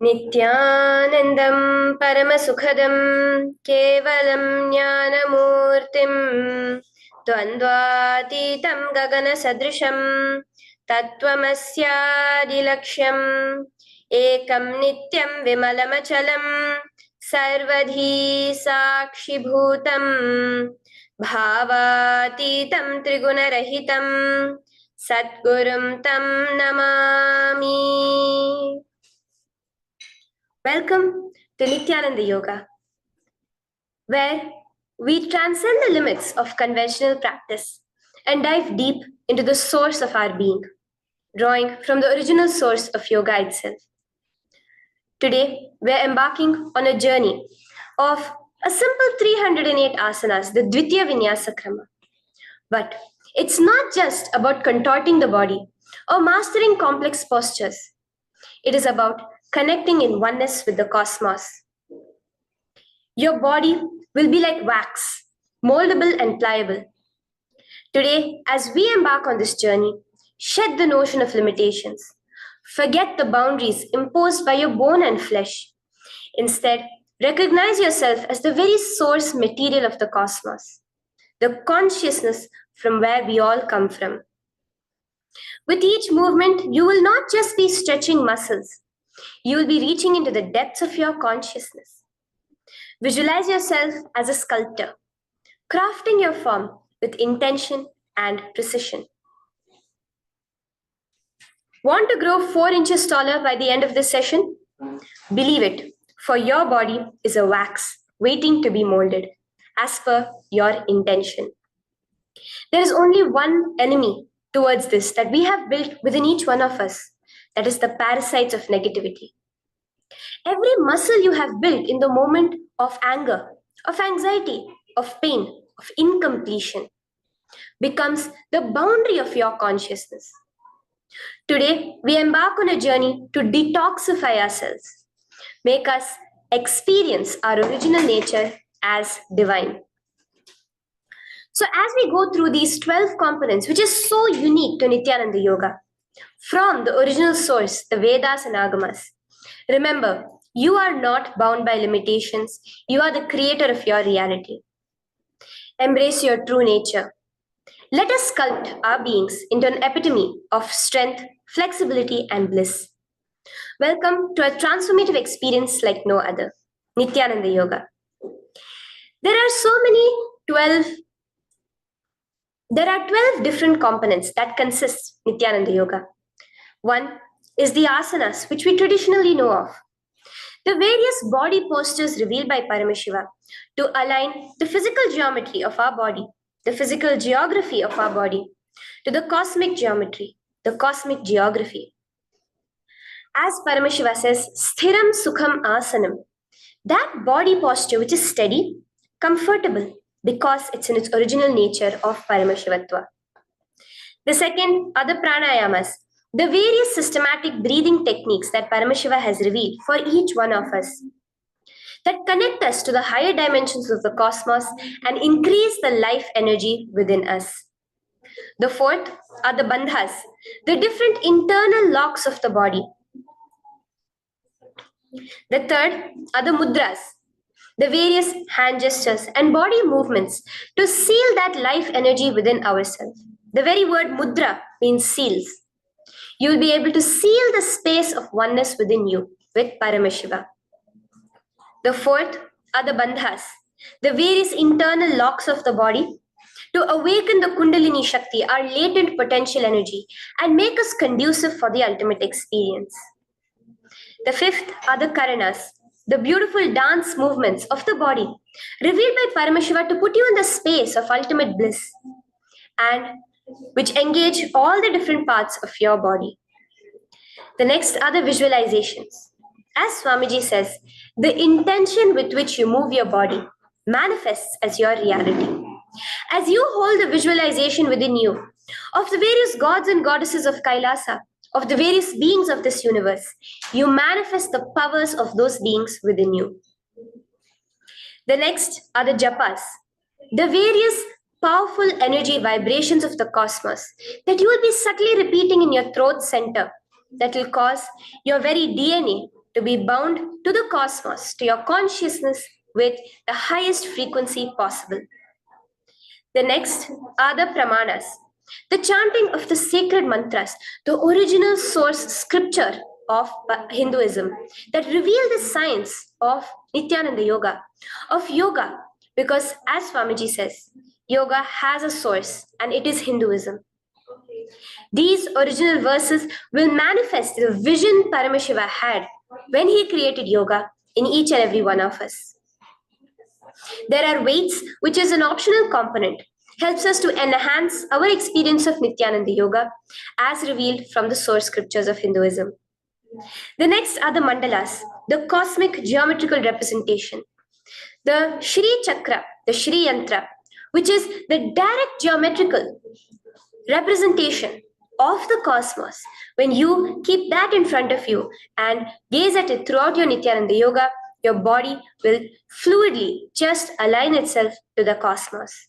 Nithyanandam Paramasukhadam Kevalam Jnanamurtim Dvandvatitam Gagana Sadrisham Tattvamasyaadilaksham Ekam Nityam Vimalamachalam Sarvadhi Sakshibhutam Bhavatitam Trigunarahitam Satgurum Tam Namami. Welcome to Nithyananda Yoga, where we transcend the limits of conventional practice and dive deep into the source of our being, drawing from the original source of yoga itself. Today, we're embarking on a journey of a simple 308 asanas, the Dvitiya Vinyasa Krama. But it's not just about contorting the body or mastering complex postures. It is about connecting in oneness with the cosmos. Your body will be like wax, moldable and pliable. Today, as we embark on this journey, shed the notion of limitations. Forget the boundaries imposed by your bone and flesh. Instead, recognize yourself as the very source material of the cosmos, the consciousness from where we all come from. With each movement, you will not just be stretching muscles. You will be reaching into the depths of your consciousness. Visualize yourself as a sculptor, crafting your form with intention and precision. Want to grow 4 inches taller by the end of this session? Believe it, for your body is a wax waiting to be molded as per your intention. There is only one enemy towards this that we have built within each one of us. That is the parasites of negativity. Every muscle you have built in the moment of anger, of anxiety, of pain, of incompletion becomes the boundary of your consciousness. Today, we embark on a journey to detoxify ourselves, make us experience our original nature as divine. So as we go through these 12 components, which is so unique to Nithyananda Yoga, from the original source, the Vedas and Agamas, remember, you are not bound by limitations. You are the creator of your reality. Embrace your true nature. Let us sculpt our beings into an epitome of strength, flexibility, and bliss. Welcome to a transformative experience like no other, Nithyananda Yoga. There are 12 different components that consist Nithyananda Yoga. One is the asanas, which we traditionally know of. The various body postures revealed by Paramashiva to align the physical geometry of our body, the physical geography of our body, to the cosmic geometry, the cosmic geography. As Paramashiva says, sthiram sukham asanam, that body posture which is steady, comfortable, because it's in its original nature of Paramashivatva. The second are the pranayamas, the various systematic breathing techniques that Paramashiva has revealed for each one of us, that connect us to the higher dimensions of the cosmos and increase the life energy within us. The fourth are the bandhas, the different internal locks of the body. The third are the mudras, the various hand gestures and body movements to seal that life energy within ourselves. The very word mudra means seals. You will be able to seal the space of oneness within you with Paramashiva. The fourth are the bandhas, the various internal locks of the body to awaken the Kundalini Shakti, our latent potential energy, and make us conducive for the ultimate experience. The fifth are the Karanas, the beautiful dance movements of the body, revealed by Paramashiva to put you in the space of ultimate bliss, and which engage all the different parts of your body. The next are the visualizations. As Swamiji says, the intention with which you move your body manifests as your reality. As you hold the visualization within you of the various gods and goddesses of Kailasa, of the various beings of this universe, you manifest the powers of those beings within you. The next are the japas, the various powerful energy vibrations of the cosmos that you will be subtly repeating in your throat center that will cause your very DNA to be bound to the cosmos, to your consciousness with the highest frequency possible. The next are the pramanas, the chanting of the sacred mantras, the original source scripture of Hinduism that reveal the science of Nithyananda yoga, of yoga, because as Swamiji says, yoga has a source and it is Hinduism. These original verses will manifest the vision Paramashiva had when he created yoga in each and every one of us. There are weights, which is an optional component, helps us to enhance our experience of Nithyananda Yoga as revealed from the source scriptures of Hinduism. The next are the mandalas, the cosmic geometrical representation. The Shri Chakra, the Shri Yantra, which is the direct geometrical representation of the cosmos. When you keep that in front of you and gaze at it throughout your Nithyananda Yoga, your body will fluidly just align itself to the cosmos.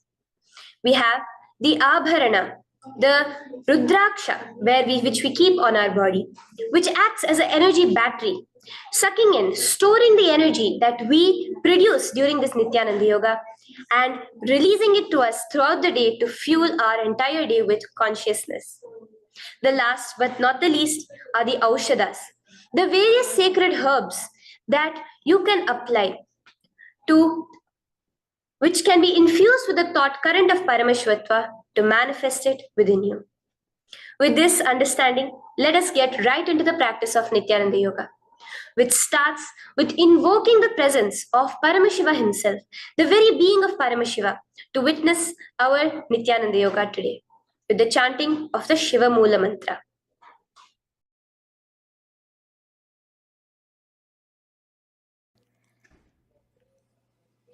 We have the Abharana, the Rudraksha, which we keep on our body, which acts as an energy battery, sucking in, storing the energy that we produce during this Nithyananda Yoga and releasing it to us throughout the day to fuel our entire day with consciousness. The last but not the least are the Aushadas, the various sacred herbs that you can apply to, which can be infused with the thought current of Paramashvatva to manifest it within you. With this understanding, let us get right into the practice of Nithyananda Yoga, which starts with invoking the presence of Paramashiva himself, the very being of Paramashiva, to witness our Nithyananda Yoga today, with the chanting of the Shiva Mula Mantra.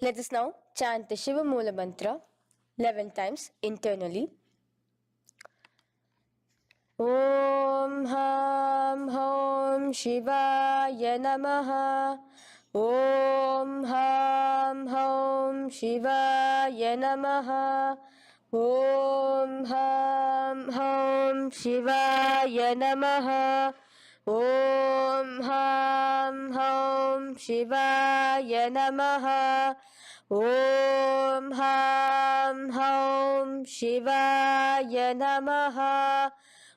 Let us now chant the Shiva Mula Mantra 11 times internally. Om Ham Hom Shivaya Namaha. Om Ham Hom Shivaya Namaha. Om Ham Hom Shivaya Namaha. Om Ham Hom Shivaya Namaha. Om Ham Hom Shivaya Namaha.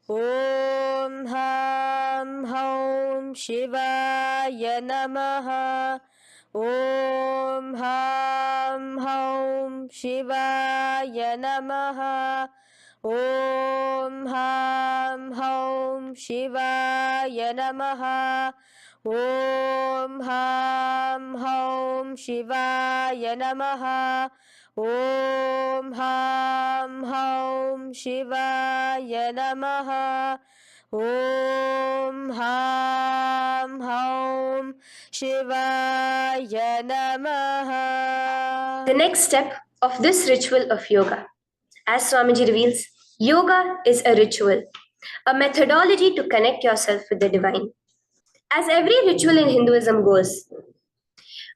Om Ham Hom Shivaya Namaha. Om Ham Hom Shivaya Namaha. Om Ham Hom Shivaya Namaha. Om Ham Hom Shivaya Namaha. Om Ham Hom Shivaya Namaha. Om Ham Hom Shivaya Namaha. The next step of this ritual of yoga, as Swamiji reveals, yoga is a ritual, a methodology to connect yourself with the divine. As every ritual in Hinduism goes,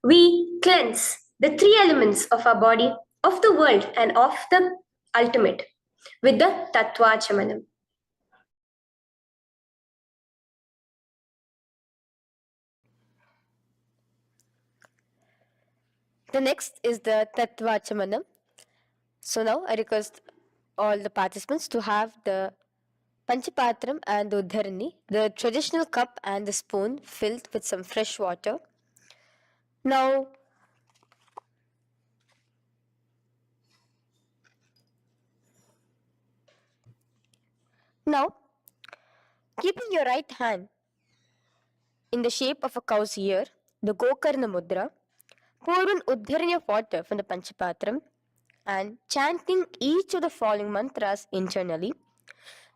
we cleanse the three elements of our body, of the world, and of the ultimate with the Tattvachamanam. The next is the Tattvachamanam. So now I request all the participants to have the Panchapatram and the Uddharani, the traditional cup and the spoon filled with some fresh water. Now, keeping your right hand in the shape of a cow's ear, the Gokarna Mudra, pour an Uddharani of water from the Panchapatram and chanting each of the following mantras internally,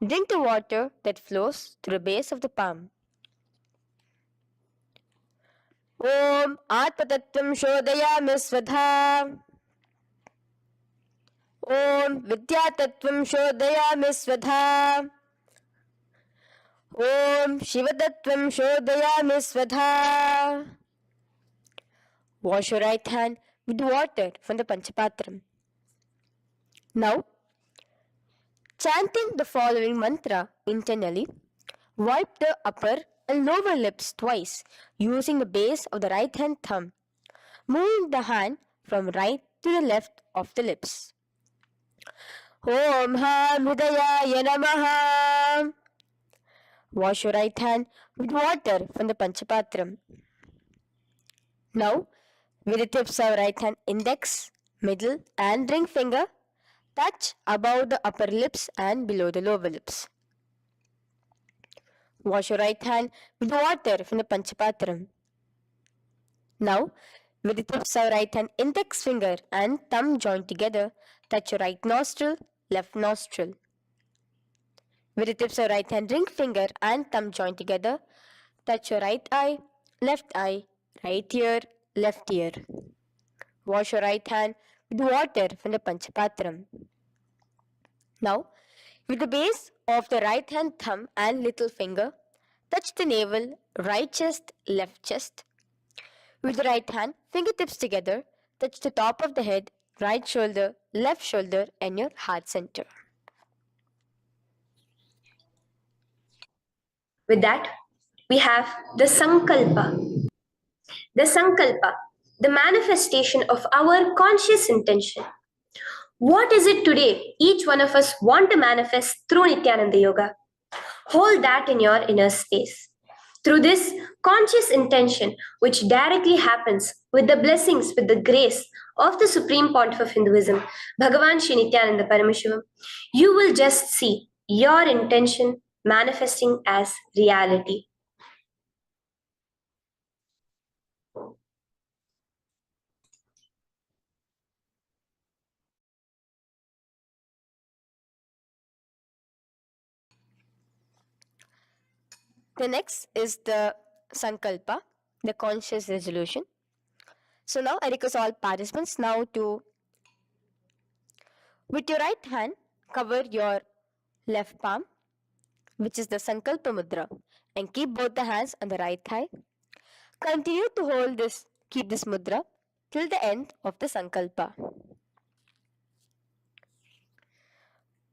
drink the water that flows through the base of the palm. Om Atmatattvam Shodayami Svadha. Om Vidyatattvam Shodayami Svadha. Om Shivatattvam Shodayami Svadha. Wash your right hand with water from the Panchapatram. Now, chanting the following mantra internally, wipe the upper and lower lips twice using the base of the right hand thumb, moving the hand from right to the left of the lips. Om Ham Hridayaya Namaha. Wash your right hand with water from the Panchapatram. Now, with the tips of right hand index, middle, and ring finger, touch above the upper lips and below the lower lips. Wash your right hand with water from the Panchapatram. Now, with the tips of right hand index finger and thumb joined together, touch your right nostril, left nostril. With the tips of right hand ring finger and thumb joined together, touch your right eye, right ear, left ear. Wash your right hand with water from the Panchapatram. Now, with the base of the right hand thumb and little finger, touch the navel, right chest, left chest. With the right hand, fingertips together, touch the top of the head, right shoulder, left shoulder, and your heart center. With that, we have the sankalpa. The sankalpa, the manifestation of our conscious intention. What is it today each one of us want to manifest through Nithyananda Yoga? Hold that in your inner space. Through this conscious intention, which directly happens with the blessings, with the grace of the Supreme Pontiff of Hinduism, Bhagavan Sri Nithyananda Paramashivoham, you will just see your intention manifesting as reality. The next is the sankalpa, the conscious resolution. So now I request all participants now to, with your right hand, cover your left palm, which is the sankalpa mudra, and keep both the hands on the right thigh. Continue to keep this mudra till the end of the sankalpa.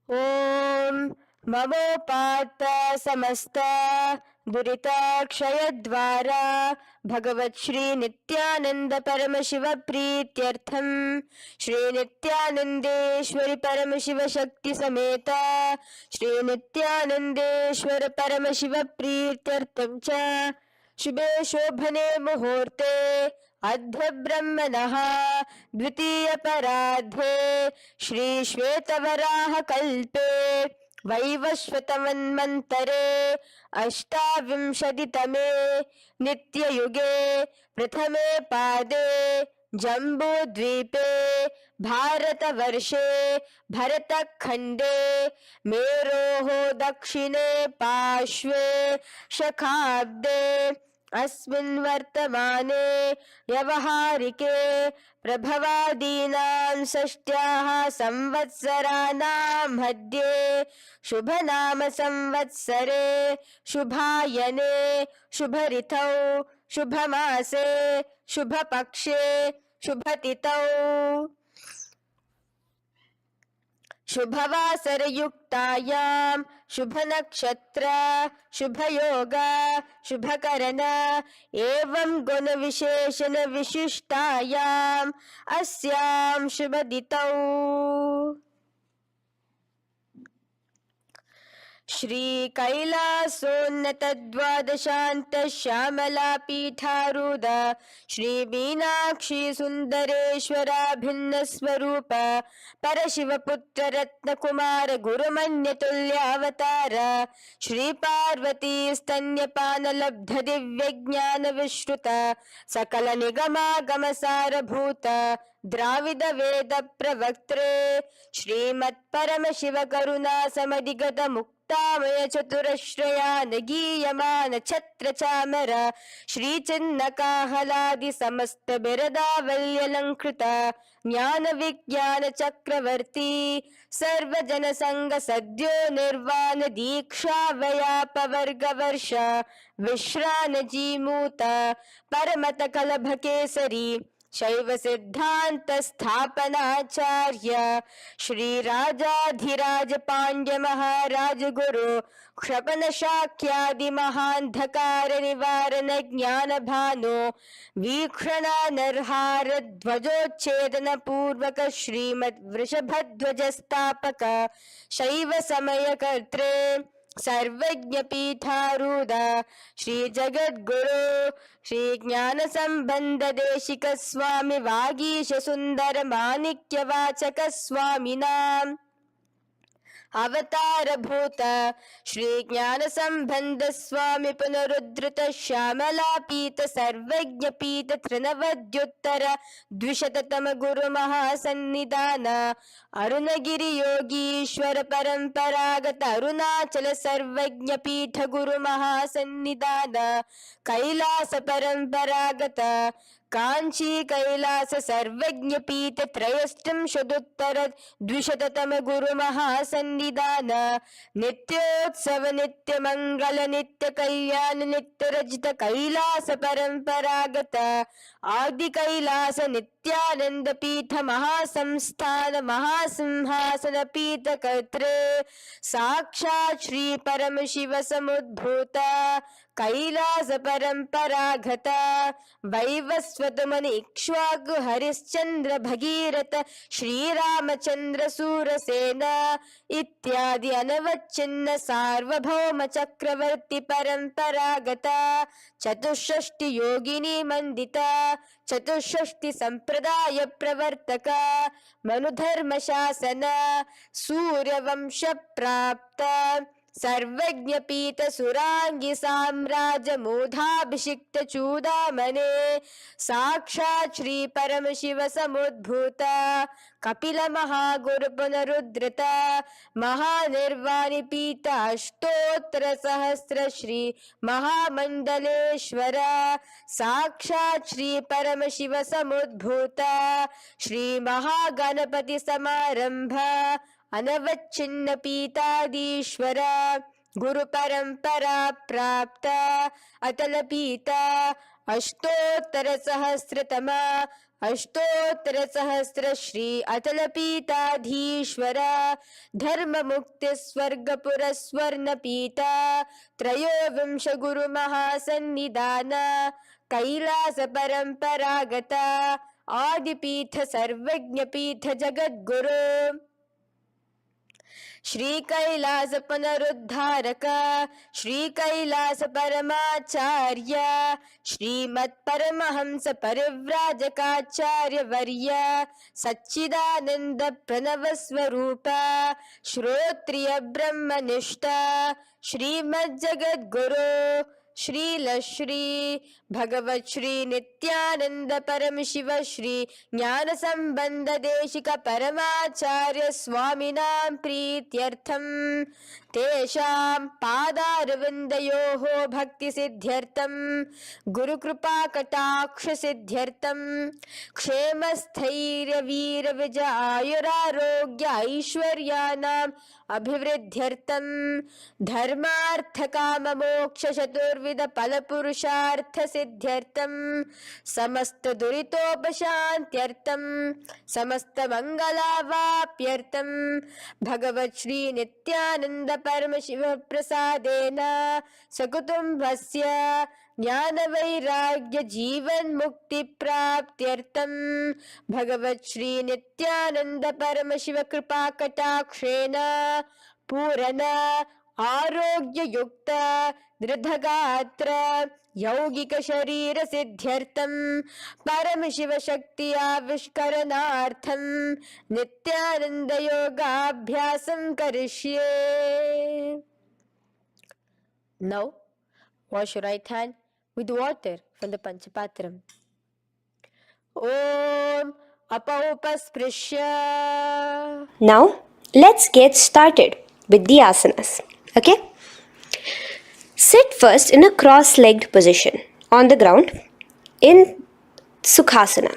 Om Mamopartha Samasta Duritakshayaddvara Bhagavat Shri Nithyananda Paramashiva Prityartham Shri Nithyanandeshwari Paramashiva Shakti Sameta Shri Nithyanandeshwara Paramashiva Prityartham Cha Shubhe Shobhane Muhurte अद्य ब्रह्मणः द्वितीय परार्धे श्री श्वेतवराह कल्पे वैवस्वतमन्वन्तरे अष्टाविंशतितमे नित्ययुगे प्रथमे पादे जम्बूद्वीपे भारतवर्षे भरतखण्डे मेरोः दक्षिणे पार्श्वे शखाब्दे अस्मिन् वर्तमाने व्यवहारिके प्रभवादीनां षष्ट्याः संवत्सराणां मध्ये शुभनाम संवत्सरे शुभायने शुभऋतौ शुभमासे शुभपक्षे शुभतिथौ शुभवासरयुक्तायां शुभनक्षत्र शुभयोग शुभकरण एवं गुणविशेषण विशिष्टायाम् अस्यां शुभदितौ श्री कैलासोन्नत द्वादशान्त श्यामला पीठारूढ श्री मीनाक्षी सुंदरेश्वरा भिन्न स्वरूप परशिवपुत्र रत्नकुमार गुरुमन्यतुल्यावतार श्री पार्वती स्तन्यपान लब्ध दिव्य ज्ञान विश्रुत सकल निगमागम सारभूत द्राविड वेद प्रवक्त्रे श्रीमत् परमशिव करुणा समधिगत मुक्तामय चतुरश्रयान गीयमान छत्र चामर श्री चिन्ह काहलादि समस्त बिरदावल्यलंकृत ज्ञान विज्ञान चक्रवर्ती सर्वजन संग सद्यो निर्वाण दीक्षा व्याप वर्ग वर्ष विश्रान जीमूत परमत कलभ केसरी शैव सिद्धांत स्थापनाचार्य श्री राजाधिराज पांड्य महाराज गुरु क्षपन शाक्यादि महांधकार निवारण ज्ञान भानु वीक्षणा नरहार ध्वजोच्छेदन पूर्वक श्रीमद वृषभध्वज स्थापक शैव समय कर्त्रे सर्वज्ञ पीठारूढ़ श्री जगद्गुरु श्री ज्ञान संबंध देशिक स्वामी वागीश सुंदर माणिक्य वाचक स्वामिनाम अवतार भूत श्री ज्ञान संबंध स्वामी पुनरुद्धृत श्यामला पीत सर्वज्ञ पीत त्रिनवद्युत्तर द्विशततम गुरु महासन्निधान अरुणगिरि योगीश्वर परंपरागत अरुणाचल सर्वज्ञ पीठ गुरु महासन्निधान कैलास परंपरागत कांची कैलास सर्वज्ञ पीठ त्रयस्त्रिंशदुत्तर द्विशततम गुरु महासन्निधान नित्योत्सव नित्य मंगल नित्य कल्याण नित्य रजित कैलास परंपरागत आदि कैलास नित्यानंद पीठ महासंस्थान महासिंहासन पीठ कर्त्रे साक्षात् श्री परम शिव समुद्भूत कैलास परंपरागत वैवस्वत मुनि इक्ष्वाकु हरिश्चंद्र भगीरथ श्रीरामचंद्र सूरसेन इत्यादि अनवच्छिन्न सार्वभौम चक्रवर्ती परंपरागत चतुष्षष्टि योगिनी मंडित चतुष्षष्टि संप्रदाय प्रवर्तक मनुधर्म शासन सूर्यवंश प्राप्त सर्वज्ञ पीठ सुरांगी साम्राज्य मूढ़ाभिषिक्त चूड़ामणे साक्षात् श्री परम शिव समुद्भूत कपिल महागुरु पुनरुद्धृत महानिर्वाणी पीठ अष्टोत्तर सहस्र श्री महामंडलेश्वर साक्षात् श्री परम शिव समुद्भूत श्री महागणपति समारंभ अनवच्छिन्न पीताधीश्वर गुरु परंपरा प्राप्त अतल पीता अष्टोत्तर सहस्र श्री अतल पीताधीश्वर धर्म मुक्ति स्वर्गपुर स्वर्ण पीता त्रयोविंश गुरु महासन्निधान कैलास परंपरागत आदिपीठ सर्वज्ञ पीठ जगद्गुरु श्री कैलास पुनरुद्धारक श्री कैलास परमाचार्य श्रीमत् परमहंस परिव्राजकाचार्य वर्य सच्चिदानंद प्रणव स्वरूप श्रोत्रिय ब्रह्मनिष्ठ श्रीमद् जगद्गुरु श्री भगवत श्री नित्यानंद परम शिव श्री ज्ञान संबंध देशिक परमाचार्य स्वामिनां प्रीत्यर्थम तेषां पादारविन्दयोः भक्ति सिद्ध्यर्थम गुरु कृपा कटाक्ष सिद्ध्यर्थम क्षेम स्थैर्य वीर विजय आयुरारोग्य ऐश्वर्यानां अभिवृद्ध्यर्थम धर्मार्थ काम मोक्ष चतुर्विध फल पुरुषार्थ सिद्ध्यर्थम समस्त दुरितोपशांत्यर्थम समस्त मंगलावाप्यर्थम भगवत श्री नित्यानंद परम शिव प्रसादेन सकुटुंबस्य ज्ञान वैराग्य जीवन मुक्ति प्राप्त्यर्थम भगवत श्री नित्यानंद परम शिव कृपा कटाक्षेण पूर्ण आरोग्य युक्त दृढ़गात्र यौगिक शरीर सिद्ध्यर्थम परम शिव शक्ति आविष्करणार्थम नित्यानंद योगाभ्यासं करिष्ये. Now wash your right hand with water from the Panchapatram. Om apaupasprisya. Now, let's get started with the asanas. Okay? Sit first in a cross-legged position on the ground in Sukhasana.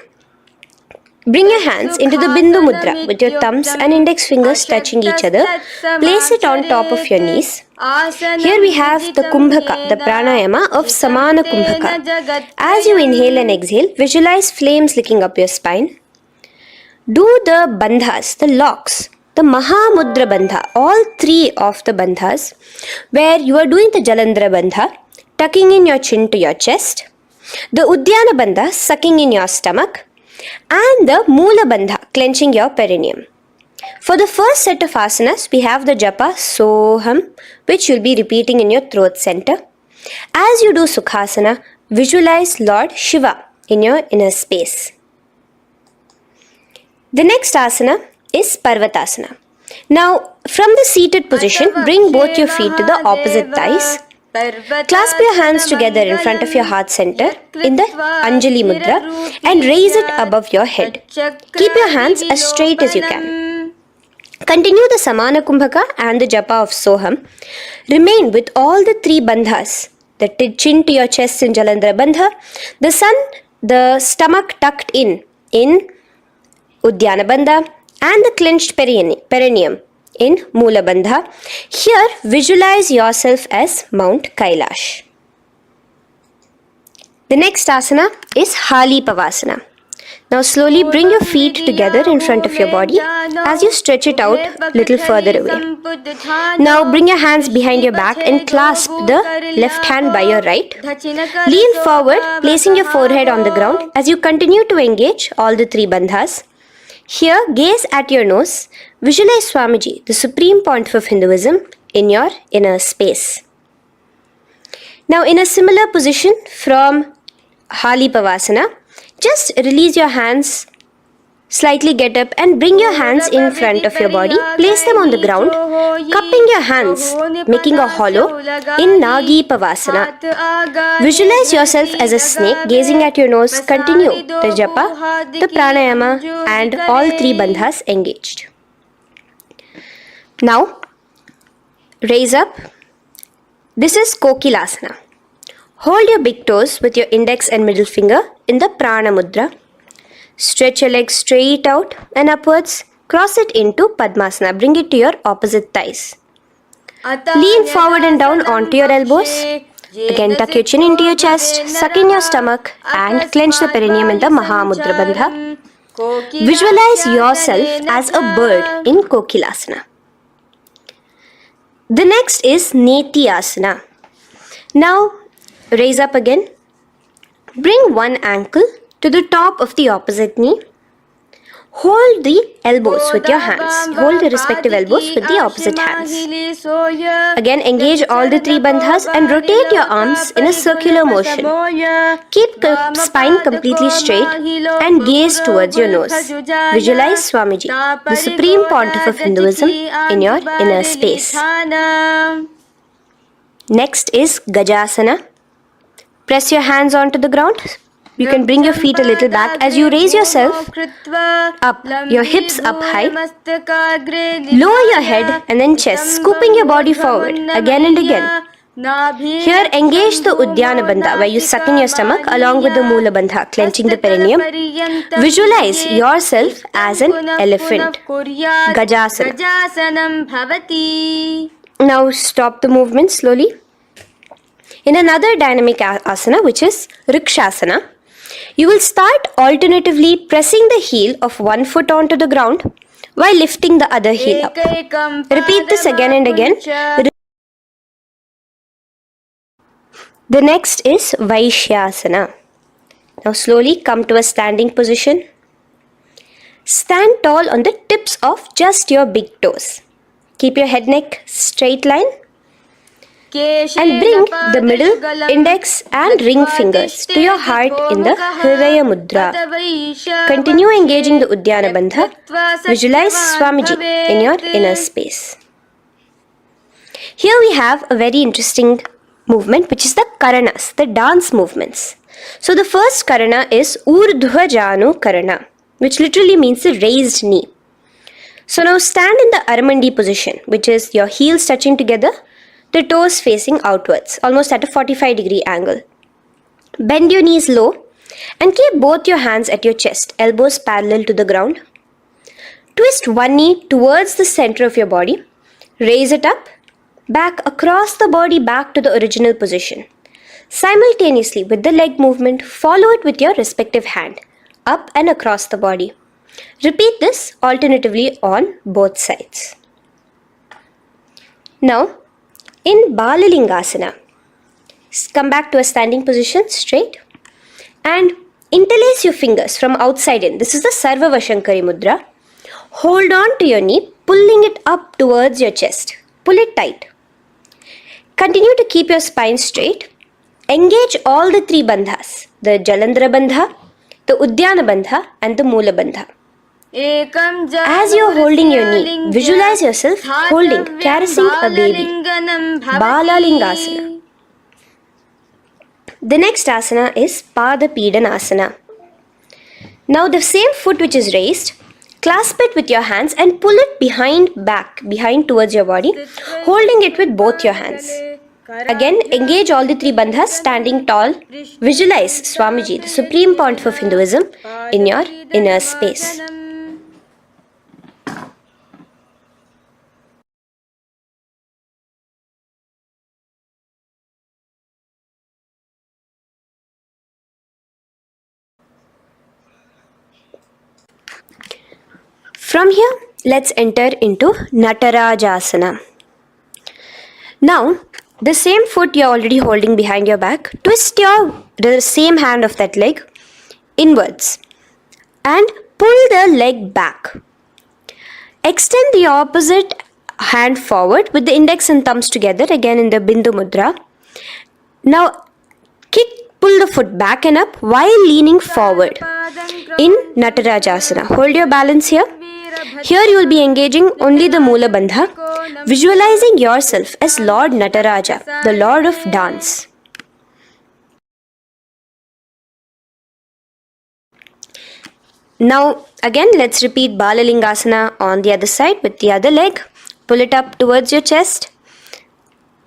Bring your hands into the Bindu Mudra with your thumbs and index fingers touching each other. Place it on top of your knees. Here we have the Kumbhaka, the pranayama of Samana Kumbhaka. As you inhale and exhale, visualize flames licking up your spine. Do the bandhas, the locks, the Mahamudra Bandha, all three of the bandhas, where you are doing the Jalandhara Bandha, tucking in your chin to your chest, the Udyana Bandha, sucking in your stomach, and the Moola Bandha, clenching your perineum. For the first set of asanas, we have the japa Soham, which you'll be repeating in your throat center. As you do Sukhasana, visualize Lord Shiva in your inner space. The next asana is Parvatasana. Now, from the seated position, bring both your feet to the opposite thighs. Clasp your hands together in front of your heart center in the Anjali Mudra and raise it above your head. Keep your hands as straight as you can. Continue the Samana Kumbhaka and the Japa of Soham. Remain with all the three bandhas, the chin to your chest in Jalandhara Bandha, the stomach tucked in Udyana Bandha, and the clenched perineum in Moola Bandha. Here, visualize yourself as Mount Kailash. The next asana is Hali Pavasana. Now slowly bring your feet together in front of your body as you stretch it out a little further away. Now bring your hands behind your back and clasp the left hand by your right. Lean forward, placing your forehead on the ground as you continue to engage all the three bandhas. Here, gaze at your nose. Visualize Swamiji, the Supreme Pontiff of Hinduism, in your inner space. Now, in a similar position from Hali Pavasana, just release your hands, slightly get up and bring your hands in front of your body. Place them on the ground, cupping your hands, making a hollow in Nagi Pavasana. Visualize yourself as a snake, gazing at your nose. Continue the japa, the pranayama, and all three bandhas engaged. Now, raise up. This is Kokilasana. Hold your big toes with your index and middle finger in the Prana Mudra. Stretch your legs straight out and upwards. Cross it into Padmasana. Bring it to your opposite thighs. Lean forward and down onto your elbows. Again, tuck your chin into your chest, suck in your stomach, and clench the perineum in the Mahamudra Bandha. Visualize yourself as a bird in Kokilasana. The next is Nithyananda. Now, raise up again. Bring one ankle to the top of the opposite knee. Hold the elbows with your hands. Hold the respective elbows with the opposite hands. Again, engage all the three bandhas and rotate your arms in a circular motion. Keep the spine completely straight and gaze towards your nose. Visualize Swamiji, the Supreme Pontiff of Hinduism, in your inner space. Next is Gajasana. Press your hands onto the ground. You can bring your feet a little back as you raise yourself up, your hips up high. Lower your head and then chest, scooping your body forward again and again. Here, engage the Udyana Bandha, where you suck in your stomach along with the Moola Bandha, clenching the perineum. Visualize yourself as an elephant. Gajasana. Now stop the movement slowly. In another dynamic asana, which is Rikshasana, you will start alternatively pressing the heel of one foot onto the ground while lifting the other heel up. Repeat this again and again. The next is Vaishyasana. Now slowly come to a standing position. Stand tall on the tips of just your big toes. Keep your head neck straight line. And bring the middle, index and ring fingers to your heart in the Hridaya Mudra. Continue engaging the Udyana Bandha. Visualize Swamiji in your inner space. Here we have a very interesting movement, which is the Karanas, the dance movements. So the first Karana is Urdhva Janu Karana, which literally means the raised knee. So now stand in the Aramandi position, which is your heels touching together, the toes facing outwards, almost at a 45-degree angle. Bend your knees low And keep both your hands at your chest, elbows parallel to the ground. Twist one knee towards the center of your body. Raise it up, back across the body back to the original position. Simultaneously with the leg movement, follow it with your respective hand, up and across the body. Repeat this alternatively on both sides. Now, in Balalingasana, come back to a standing position straight and interlace your fingers from outside in. This is the Sarva Vashankari Mudra. Hold on to your knee, pulling it up towards your chest. Pull it tight. Continue to keep your spine straight. Engage all the three bandhas, the Jalandhara Bandha, the Udyana Bandha and the Moola Bandha. As you are holding your knee, visualize yourself holding, caressing a baby. Balalingasana. The next asana is Pada Pidanasana. Now the same foot which is raised, clasp it with your hands and pull it behind towards your body, holding it with both your hands. Again, engage all the three bandhas standing tall. Visualize Swamiji, the Supreme Pontiff of Hinduism, in your inner space. From here, let's enter into Natarajasana. Now, the same foot you're already holding behind your back, twist the same hand of that leg inwards and pull the leg back. Extend the opposite hand forward with the index and thumbs together, again in the Bindu Mudra. Now, pull the foot back and up while leaning forward in Natarajasana. Hold your balance here. Here you will be engaging only the Moola Bandha, visualizing yourself as Lord Nataraja, the Lord of Dance. Now again let's repeat Balalingasana on the other side with the other leg. Pull it up towards your chest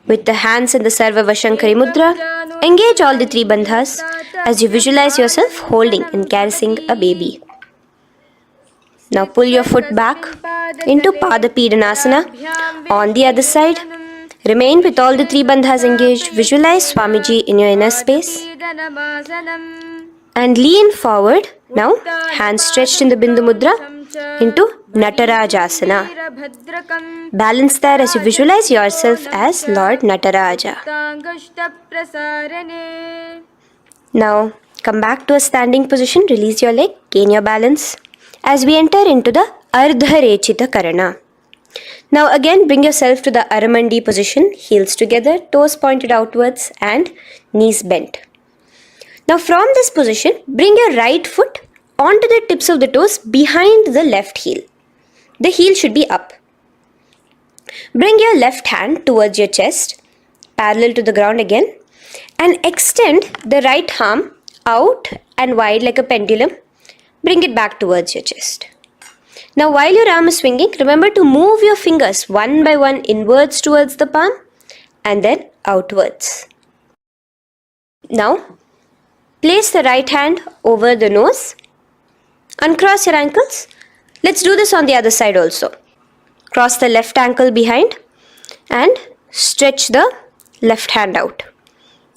with the hands in the Sarva Vashankari Mudra. Engage all the three bandhas as you visualize yourself holding and caressing a baby. Now pull your foot back into Pada Pidanasana on the other side. Remain with all the three bandhas engaged. Visualize Swamiji in your inner space. And lean forward. Now, hands stretched in the Bindu Mudra into Natarajasana. Balance there as you visualize yourself as Lord Nataraja. Now, come back to a standing position. Release your leg. Gain your balance. As we enter into the Ardharechita Karana. Now again bring yourself to the Aramandi position, heels together, toes pointed outwards and knees bent. Now from this position, bring your right foot onto the tips of the toes behind the left heel. The heel should be up. Bring your left hand towards your chest, parallel to the ground again, and extend the right arm out and wide like a pendulum. Bring it back towards your chest. Now while your arm is swinging, remember to move your fingers one by one inwards towards the palm and then outwards. Now place the right hand over the nose. Uncross your ankles. Let's do this on the other side also. Cross the left ankle behind and stretch the left hand out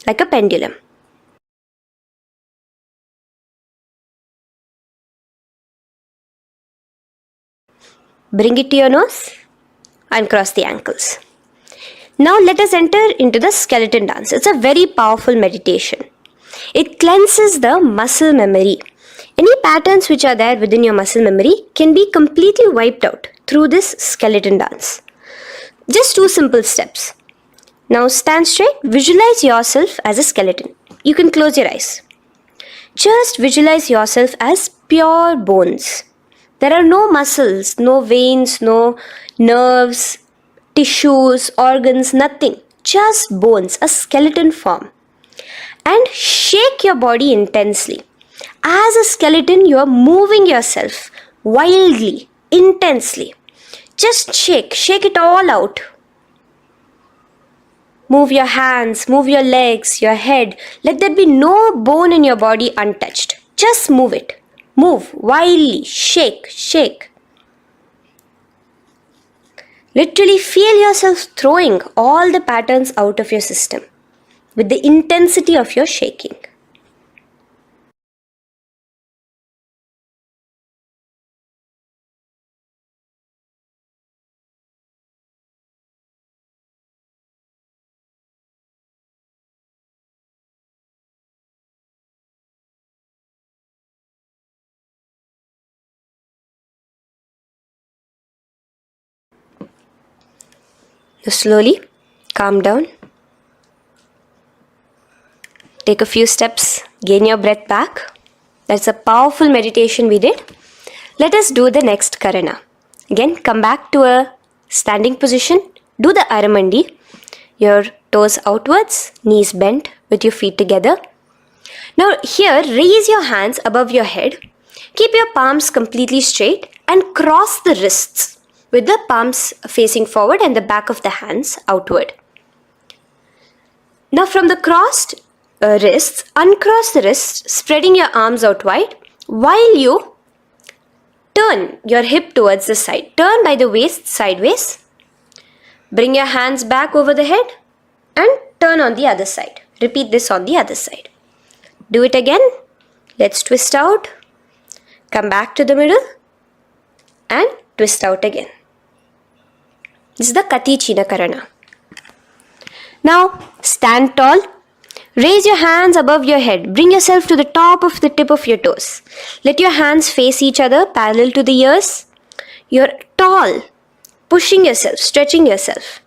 like a pendulum. Bring it to your nose and cross the ankles. Now let us enter into the skeleton dance. It's a very powerful meditation. It cleanses the muscle memory. Any patterns which are there within your muscle memory can be completely wiped out through this skeleton dance. Just 2 simple steps. Now stand straight, visualize yourself as a skeleton. You can close your eyes. Just visualize yourself as pure bones. There are no muscles, no veins, no nerves, tissues, organs, nothing. Just bones, a skeleton form. And shake your body intensely. As a skeleton, you are moving yourself wildly, intensely. Just shake it all out. Move your hands, move your legs, your head. Let there be no bone in your body untouched. Just move it. Move wildly. Shake, shake. Literally feel yourself throwing all the patterns out of your system with the intensity of your shaking. Now slowly calm down. Take a few steps, gain your breath back. That's a powerful meditation we did. Let us do the next Karana. Again, come back to a standing position. Do the Aramandi. Your toes outwards, knees bent with your feet together. Now here, raise your hands above your head. Keep your palms completely straight and cross the wrists with the palms facing forward and the back of the hands outward. Now from the crossed wrists, uncross the wrists, spreading your arms out wide while you turn your hip towards the side. Turn by the waist sideways. Bring your hands back over the head and turn on the other side. Repeat this on the other side. Do it again. Let's twist out. Come back to the middle and twist out again. This is the Kati China Karana. Now stand tall. Raise your hands above your head. Bring yourself to the top of the tip of your toes. Let your hands face each other parallel to the ears. You're tall, pushing yourself, stretching yourself.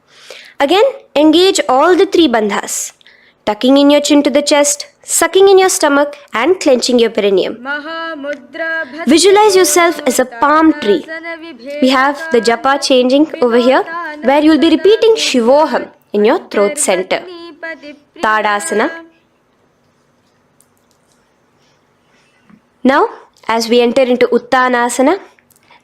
Again, engage all the three bandhas. Tucking in your chin to the chest, sucking in your stomach and clenching your perineum. Visualize yourself as a palm tree. We have the japa changing over here where you will be repeating Shivoham in your throat center. Tadasana. Now, as we enter into Uttanasana,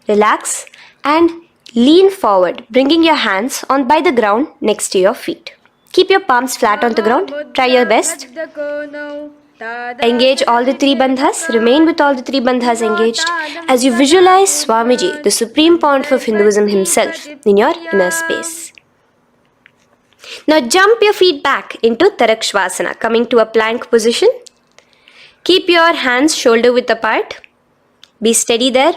relax and lean forward, bringing your hands on by the ground next to your feet. Keep your palms flat on the ground. Try your best. Engage all the three bandhas. Remain with all the three bandhas engaged as you visualize Swamiji, the Supreme Pontiff of Hinduism himself, in your inner space. Now jump your feet back into Tarakshvasana, coming to a plank position. Keep your hands shoulder width apart. Be steady there.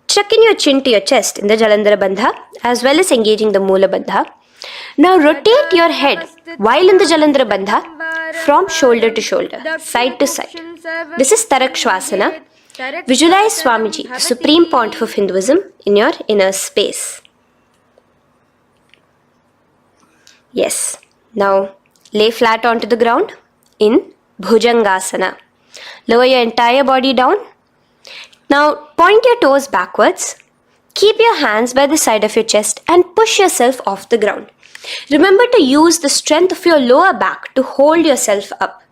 Tuck in your chin to your chest in the Jalandhara Bandha as well as engaging the Moola Bandha. Now rotate your head while in the Jalandhara Bandha from shoulder to shoulder, side to side. This is Tarakshvasana. Visualize Swamiji, the Supreme Pontiff of Hinduism, in your inner space. Yes. Now lay flat onto the ground in Bhujangasana. Lower your entire body down. Now point your toes backwards. Keep your hands by the side of your chest and push yourself off the ground. Remember to use the strength of your lower back to hold yourself up.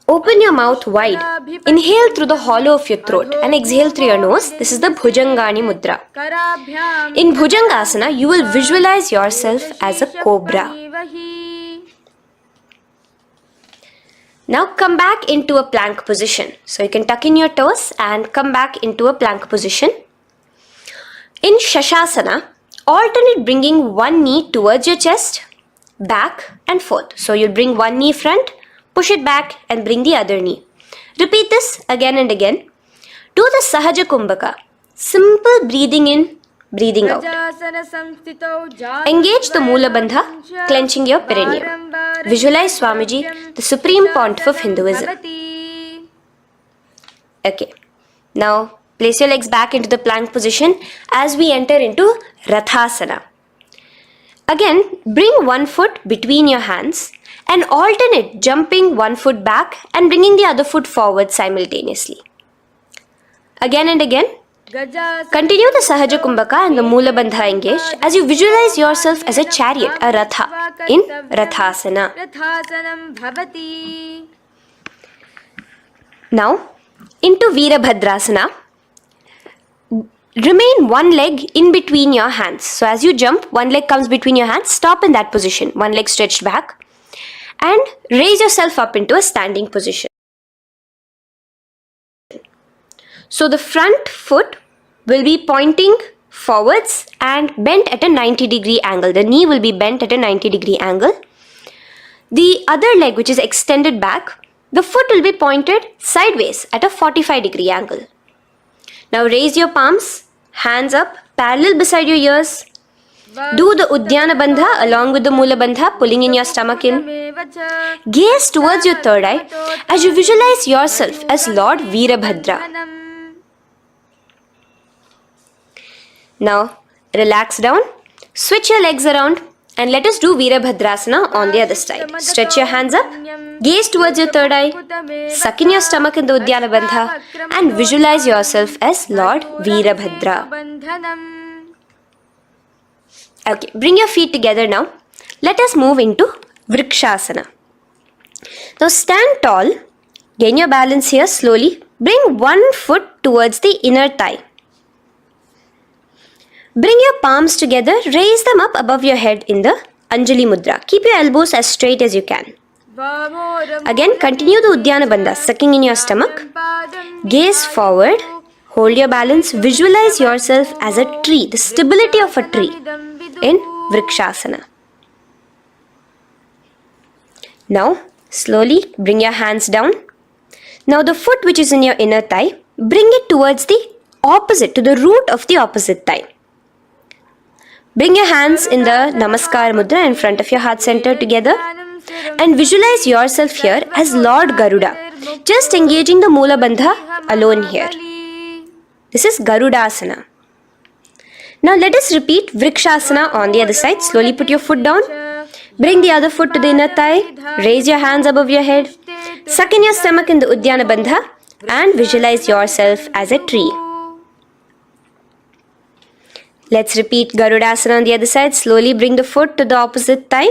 Open your mouth wide. Inhale through the hollow of your throat and exhale through your nose. This is the Bhujangani Mudra. In Bhujangasana, you will visualize yourself as a cobra. Now come back into a plank position. So you can tuck in your toes and come back into a plank position. In Shavasana, alternate bringing one knee towards your chest, back and forth. So you'll bring one knee front, push it back and bring the other knee. Repeat this again and again. Do the Sahaja Kumbhaka. Simple breathing in, breathing out. Engage the Moola Bandha, clenching your perineum. Visualize Swamiji, the Supreme Pontiff of Hinduism. Okay. Now place your legs back into the plank position as we enter into Rathasana. Again, bring one foot between your hands and alternate jumping one foot back and bringing the other foot forward simultaneously. Again and again. Continue the Sahaja Kumbhaka and the Moola Bandha engaged as you visualize yourself as a chariot, a Ratha, in Rathasana. Now, into Virabhadrasana. remain one leg in between your hands. So as you jump, one leg comes between your hands, stop in that position, one leg stretched back, and raise yourself up into a standing position. So the front foot will be pointing forwards and bent at a 90-degree angle. The knee will be bent at a 90-degree angle. The other leg, which is extended back, the foot will be pointed sideways at a 45-degree angle. Now raise your palms, hands up, parallel beside your ears. Do the Uddiyana Bandha along with the Mula Bandha, pulling in your stomach in. Gaze towards your third eye as you visualize yourself as Lord Veerabhadra. Now relax down, switch your legs around, and let us do Veerabhadrasana on the other side. Stretch your hands up, gaze towards your third eye, suck in your stomach in the Uddiyana Bandha, and visualize yourself as Lord Veerabhadra. Okay, bring your feet together now. Let us move into Vrikshasana. Now stand tall, gain your balance here slowly. Bring one foot towards the inner thigh. Bring your palms together, raise them up above your head in the Anjali Mudra. Keep your elbows as straight as you can. Again, continue the Uddiyana Bandha, sucking in your stomach. Gaze forward, hold your balance, visualize yourself as a tree, the stability of a tree in Vrikshasana. Now, slowly bring your hands down. Now the foot which is in your inner thigh, bring it towards the opposite, to the root of the opposite thigh. Bring your hands in the Namaskar Mudra in front of your heart center together and visualize yourself here as Lord Garuda, just engaging the Mula Bandha alone here. This is Garudasana. Now let us repeat Vrikshasana on the other side. Slowly put your foot down. Bring the other foot to the inner thigh. Raise your hands above your head. Suck in your stomach in the Uddiyana Bandha and visualize yourself as a tree. Let's repeat Garudasana on the other side. Slowly bring the foot to the opposite thigh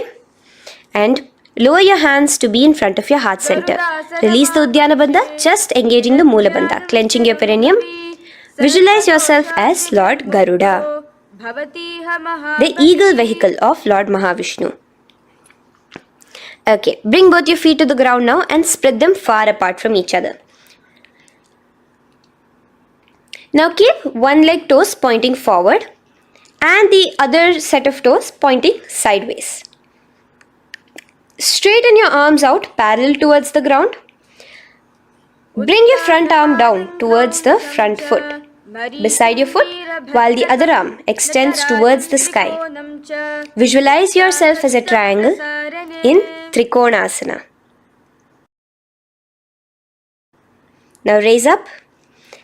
and lower your hands to be in front of your heart center. Release the Uddiyana Bandha, just engaging the Mula Bandha, clenching your perineum. Visualize yourself as Lord Garuda, the eagle vehicle of Lord Mahavishnu. Okay, bring both your feet to the ground now and spread them far apart from each other. Now keep one leg toes pointing forward and the other set of toes pointing sideways. Straighten your arms out parallel towards the ground. Bring your front arm down towards the front foot, beside your foot, while the other arm extends towards the sky. Visualize yourself as a triangle in Trikonasana. Now raise up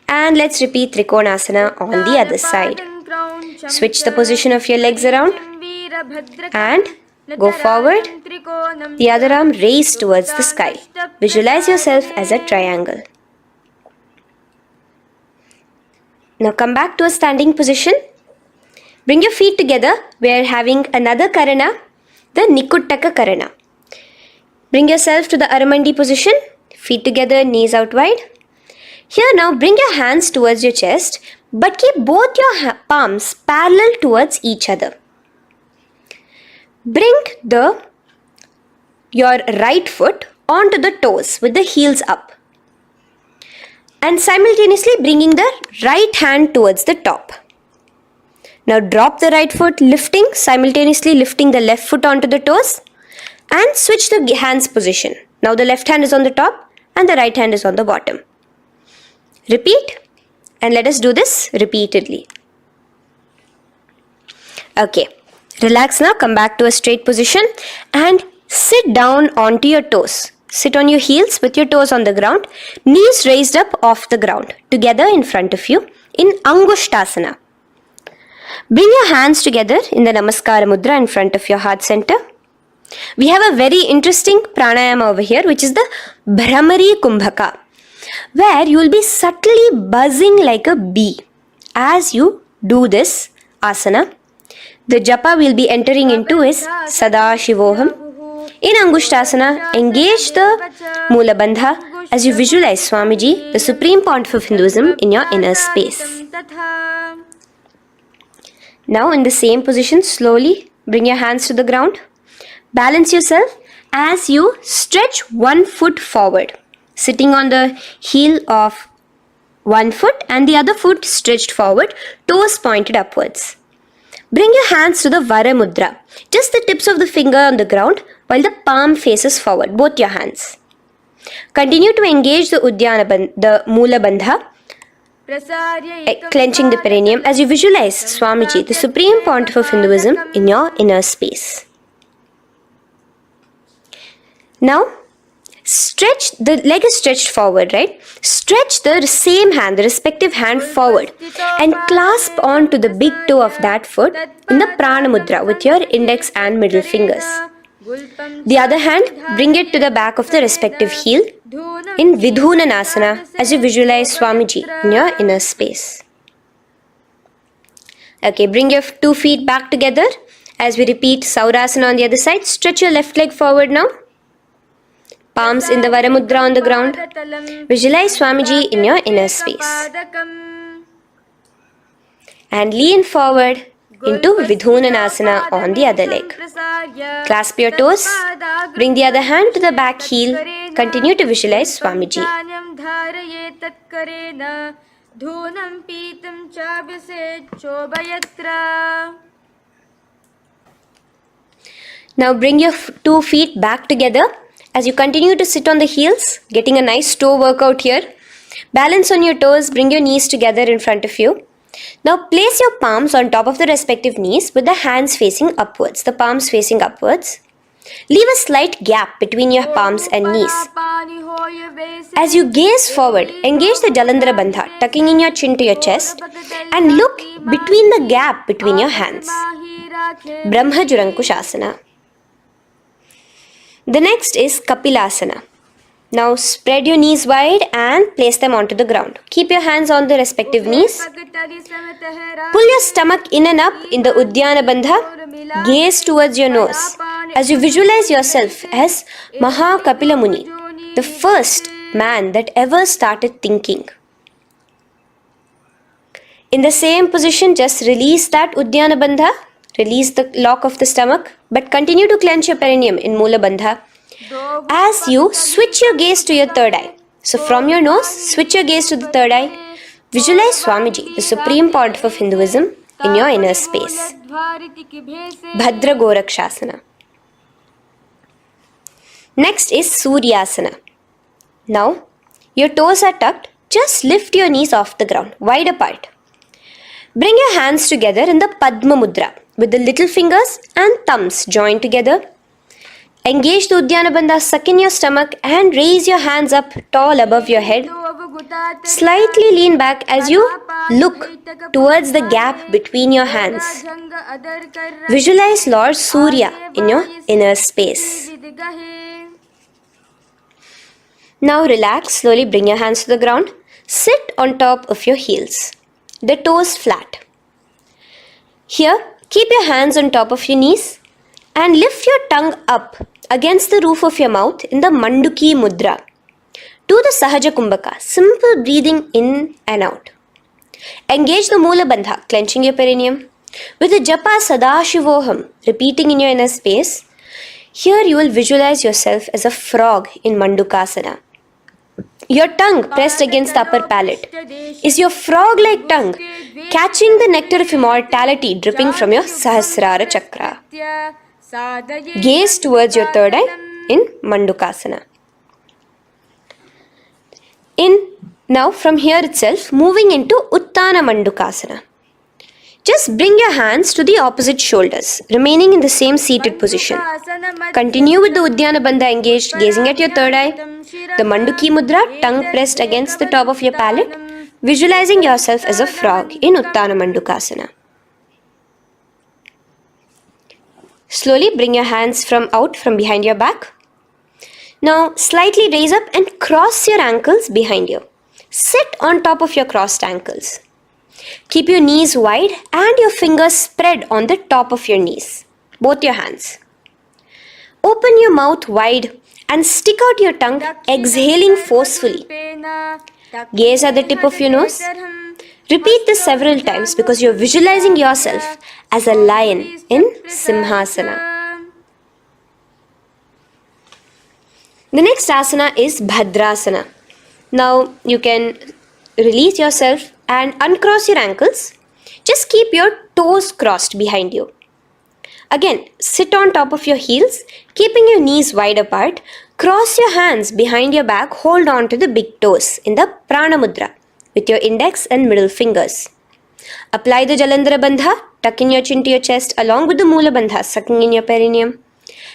and let's repeat Trikonasana on the other side. Switch the position of your legs around and go forward. The other arm raised towards the sky. Visualize yourself as a triangle. Now come back to a standing position. Bring your feet together. We are having another Karana, the Nikuttaka Karana. Bring yourself to the Aramandi position. Feet together, knees out wide. Here now bring your hands towards your chest, but keep both your palms parallel towards each other. Bring your right foot onto the toes with the heels up. And simultaneously bringing the right hand towards the top. Now drop the right foot, simultaneously lifting the left foot onto the toes and switch the hands position. Now the left hand is on the top and the right hand is on the bottom. Repeat and let us do this repeatedly. Okay, relax now, come back to a straight position and sit down onto your toes. Sit on your heels with your toes on the ground, knees raised up off the ground, together in front of you in Angushtasana. Bring your hands together in the Namaskara Mudra in front of your heart center. We have a very interesting pranayama over here, which is the Bhramari Kumbhaka, where you will be subtly buzzing like a bee as you do this asana. The japa we will be entering into is Sadashivoham. In Angushtasana, engage the Mula Bandha as you visualize Swamiji, the Supreme Pontiff of Hinduism, in your inner space. Now in the same position, slowly bring your hands to the ground. Balance yourself as you stretch one foot forward, sitting on the heel of one foot and the other foot stretched forward, toes pointed upwards. Bring your hands to the Vara Mudra, just the tips of the finger on the ground while the palm faces forward, both your hands. Continue to engage the Mula Bandha, clenching the perineum as you visualize Swamiji, the Supreme Pontiff of Hinduism, in your inner space. Now, stretch, the leg is stretched forward, right? Stretch the same hand, the respective hand forward and clasp onto the big toe of that foot in the Prana Mudra with your index and middle fingers. The other hand, bring it to the back of the respective heel in Vidhunanasana as you visualize Swamiji in your inner space. Okay, bring your 2 feet back together as we repeat Saurasana on the other side. Stretch your left leg forward now. Palms in the Vara Mudra on the ground. Visualize Swamiji in your inner space. And lean forward into Vidhunanasana on the other leg. Clasp your toes. Bring the other hand to the back heel. Continue to visualize Swamiji. Now bring your 2 feet back together as you continue to sit on the heels, getting a nice toe workout here. Balance on your toes, bring your knees together in front of you. Now place your palms on top of the respective knees with the hands facing upwards, the palms facing upwards. Leave a slight gap between your palms and knees. As you gaze forward, engage the Jalandhara Bandha, tucking in your chin to your chest, and look between the gap between your hands. Brahma Jurankushasana. The next is Kapilasana. Now spread your knees wide and place them onto the ground. Keep your hands on the respective knees. Pull your stomach in and up in the Uddiyana Bandha. Gaze towards your nose as you visualize yourself as Maha Kapila Muni, the first man that ever started thinking. In the same position, just release that Uddiyana Bandha. Release the lock of the stomach, but continue to clench your perineum in Mula Bandha as you switch your gaze to your third eye. So from your nose, switch your gaze to the third eye. Visualize Swamiji, the Supreme Pontiff of Hinduism, in your inner space. Bhadra Gorakshasana. Next is Suryasana. Now, your toes are tucked. Just lift your knees off the ground, wide apart. Bring your hands together in the Padma Mudra with the little fingers and thumbs joined together. Engage the Uddiyana Bandha, suck in your stomach and raise your hands up tall above your head. Slightly lean back as you look towards the gap between your hands. Visualize Lord Surya in your inner space. Now relax, slowly bring your hands to the ground. Sit on top of your heels, the toes flat. Here, keep your hands on top of your knees and lift your tongue up against the roof of your mouth in the Manduki Mudra. Do the Sahaja Kumbhaka, simple breathing in and out. Engage the Mula Bandha, clenching your perineum. With the Japa Sadashivoham, repeating in your inner space, here you will visualize yourself as a frog in Mandukasana. Your tongue pressed against the upper palate. Is your frog-like tongue catching the nectar of immortality dripping from your Sahasrara Chakra? Gaze towards your third eye in Mandukasana. Now from here itself, moving into Uttana Mandukasana. Just bring your hands to the opposite shoulders, remaining in the same seated position. Continue with the Uddiyana Bandha engaged, gazing at your third eye. The Manduki Mudra, tongue pressed against the top of your palate, visualizing yourself as a frog in Uttana Mandukasana. Slowly bring your hands out from behind your back. Now slightly raise up and cross your ankles behind you. Sit on top of your crossed ankles. Keep your knees wide and your fingers spread on the top of your knees, both your hands. Open your mouth wide and stick out your tongue, exhaling forcefully. Gaze at the tip of your nose. Repeat this several times because you're visualizing yourself as a lion in Simhasana. The next asana is Bhadrasana. Now you can release yourself and uncross your ankles. Just keep your toes crossed behind you. Again, sit on top of your heels, keeping your knees wide apart. Cross your hands behind your back, hold on to the big toes in the Prana Mudra with your index and middle fingers. Apply the Jalandhara Bandha, tuck in your chin to your chest along with the Mula Bandha, sucking in your perineum.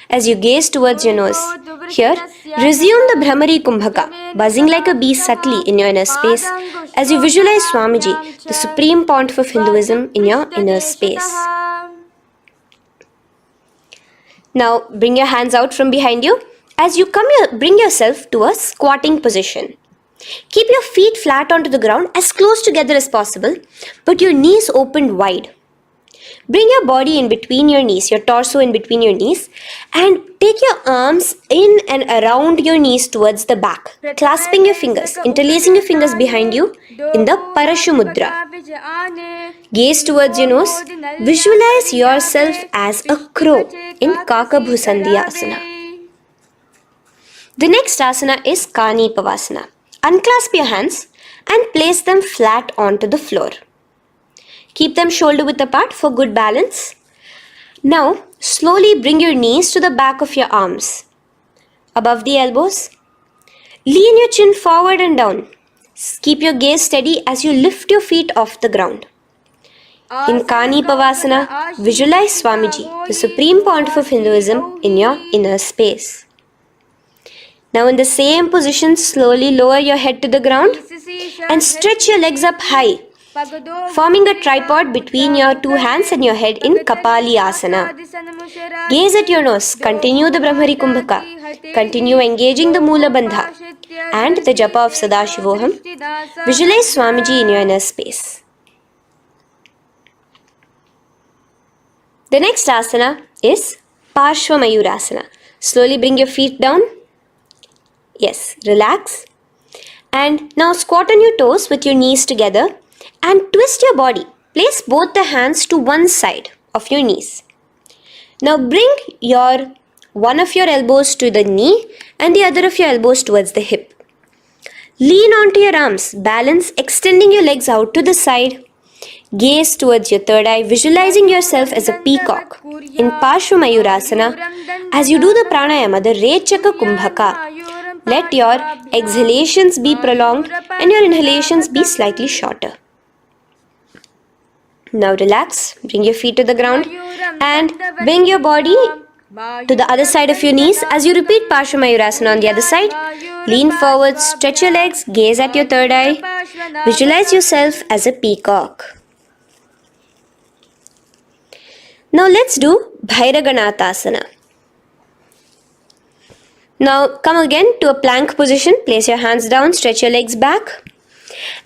As you gaze towards your nose, here, resume the Brahmari Kumbhaka, buzzing like a bee subtly in your inner space as you visualize Swamiji, the Supreme Pontiff of Hinduism, in your inner space. Now, bring your hands out from behind you. As you come here, bring yourself to a squatting position. Keep your feet flat onto the ground as close together as possible, but your knees opened wide. Bring your body in between your knees, your torso in between your knees, and take your arms in and around your knees towards the back, clasping your fingers, interlacing your fingers behind you in the Parashu Mudra. Gaze towards your nose. Visualize yourself as a crow in Kakabhusandhi Asana. The next asana is Kani Pavasana. Unclasp your hands and place them flat onto the floor. Keep them shoulder width apart for good balance. Now, slowly bring your knees to the back of your arms, above the elbows. Lean your chin forward and down. Keep your gaze steady as you lift your feet off the ground. In Kani Pavasana, visualize Swamiji, the Supreme Pontiff of Hinduism, in your inner space. Now in the same position, slowly lower your head to the ground and stretch your legs up high, forming a tripod between your two hands and your head in Kapali Asana. Gaze at your nose, continue the Brahmari Kumbhaka, continue engaging the Mula Bandha and the Japa of Sadashivoham. Visualize Swamiji in your inner space. The next asana is Parshva Mayurasana. Slowly bring your feet down. Yes, relax. And now squat on your toes with your knees together and twist your body. Place both the hands to one side of your knees. Now bring one of your elbows to the knee and the other of your elbows towards the hip. Lean onto your arms, balance, extending your legs out to the side. Gaze towards your third eye, visualizing yourself as a peacock in Parshva Mayurasana. As you do the pranayama, the Rechaka Kumbhaka, let your exhalations be prolonged and your inhalations be slightly shorter. Now relax, bring your feet to the ground and bring your body to the other side of your knees. As you repeat Parshva Mayurasana on the other side, lean forward, stretch your legs, gaze at your third eye, visualize yourself as a peacock. Now let's do Bhairaganathasana. Now come again to a plank position. Place your hands down, stretch your legs back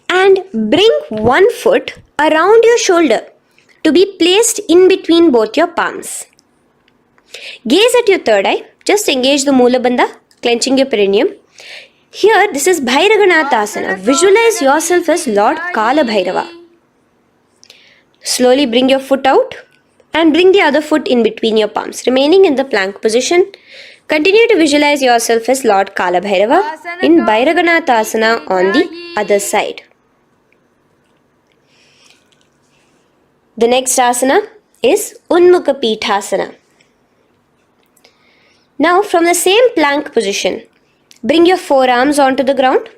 and bring one foot around your shoulder to be placed in between both your palms. Gaze at your third eye. Just engage the Mula Bandha, clenching your perineum. Here, this is Bhairaganathasana. Visualize yourself as Lord Kala Bhairava. Slowly bring your foot out and bring the other foot in between your palms, remaining in the plank position. Continue to visualize yourself as Lord Kala Bhairava in Bhairaganathasana on the other side. The next asana is Unmukha Pithasana. Now from the same plank position, bring your forearms onto the ground.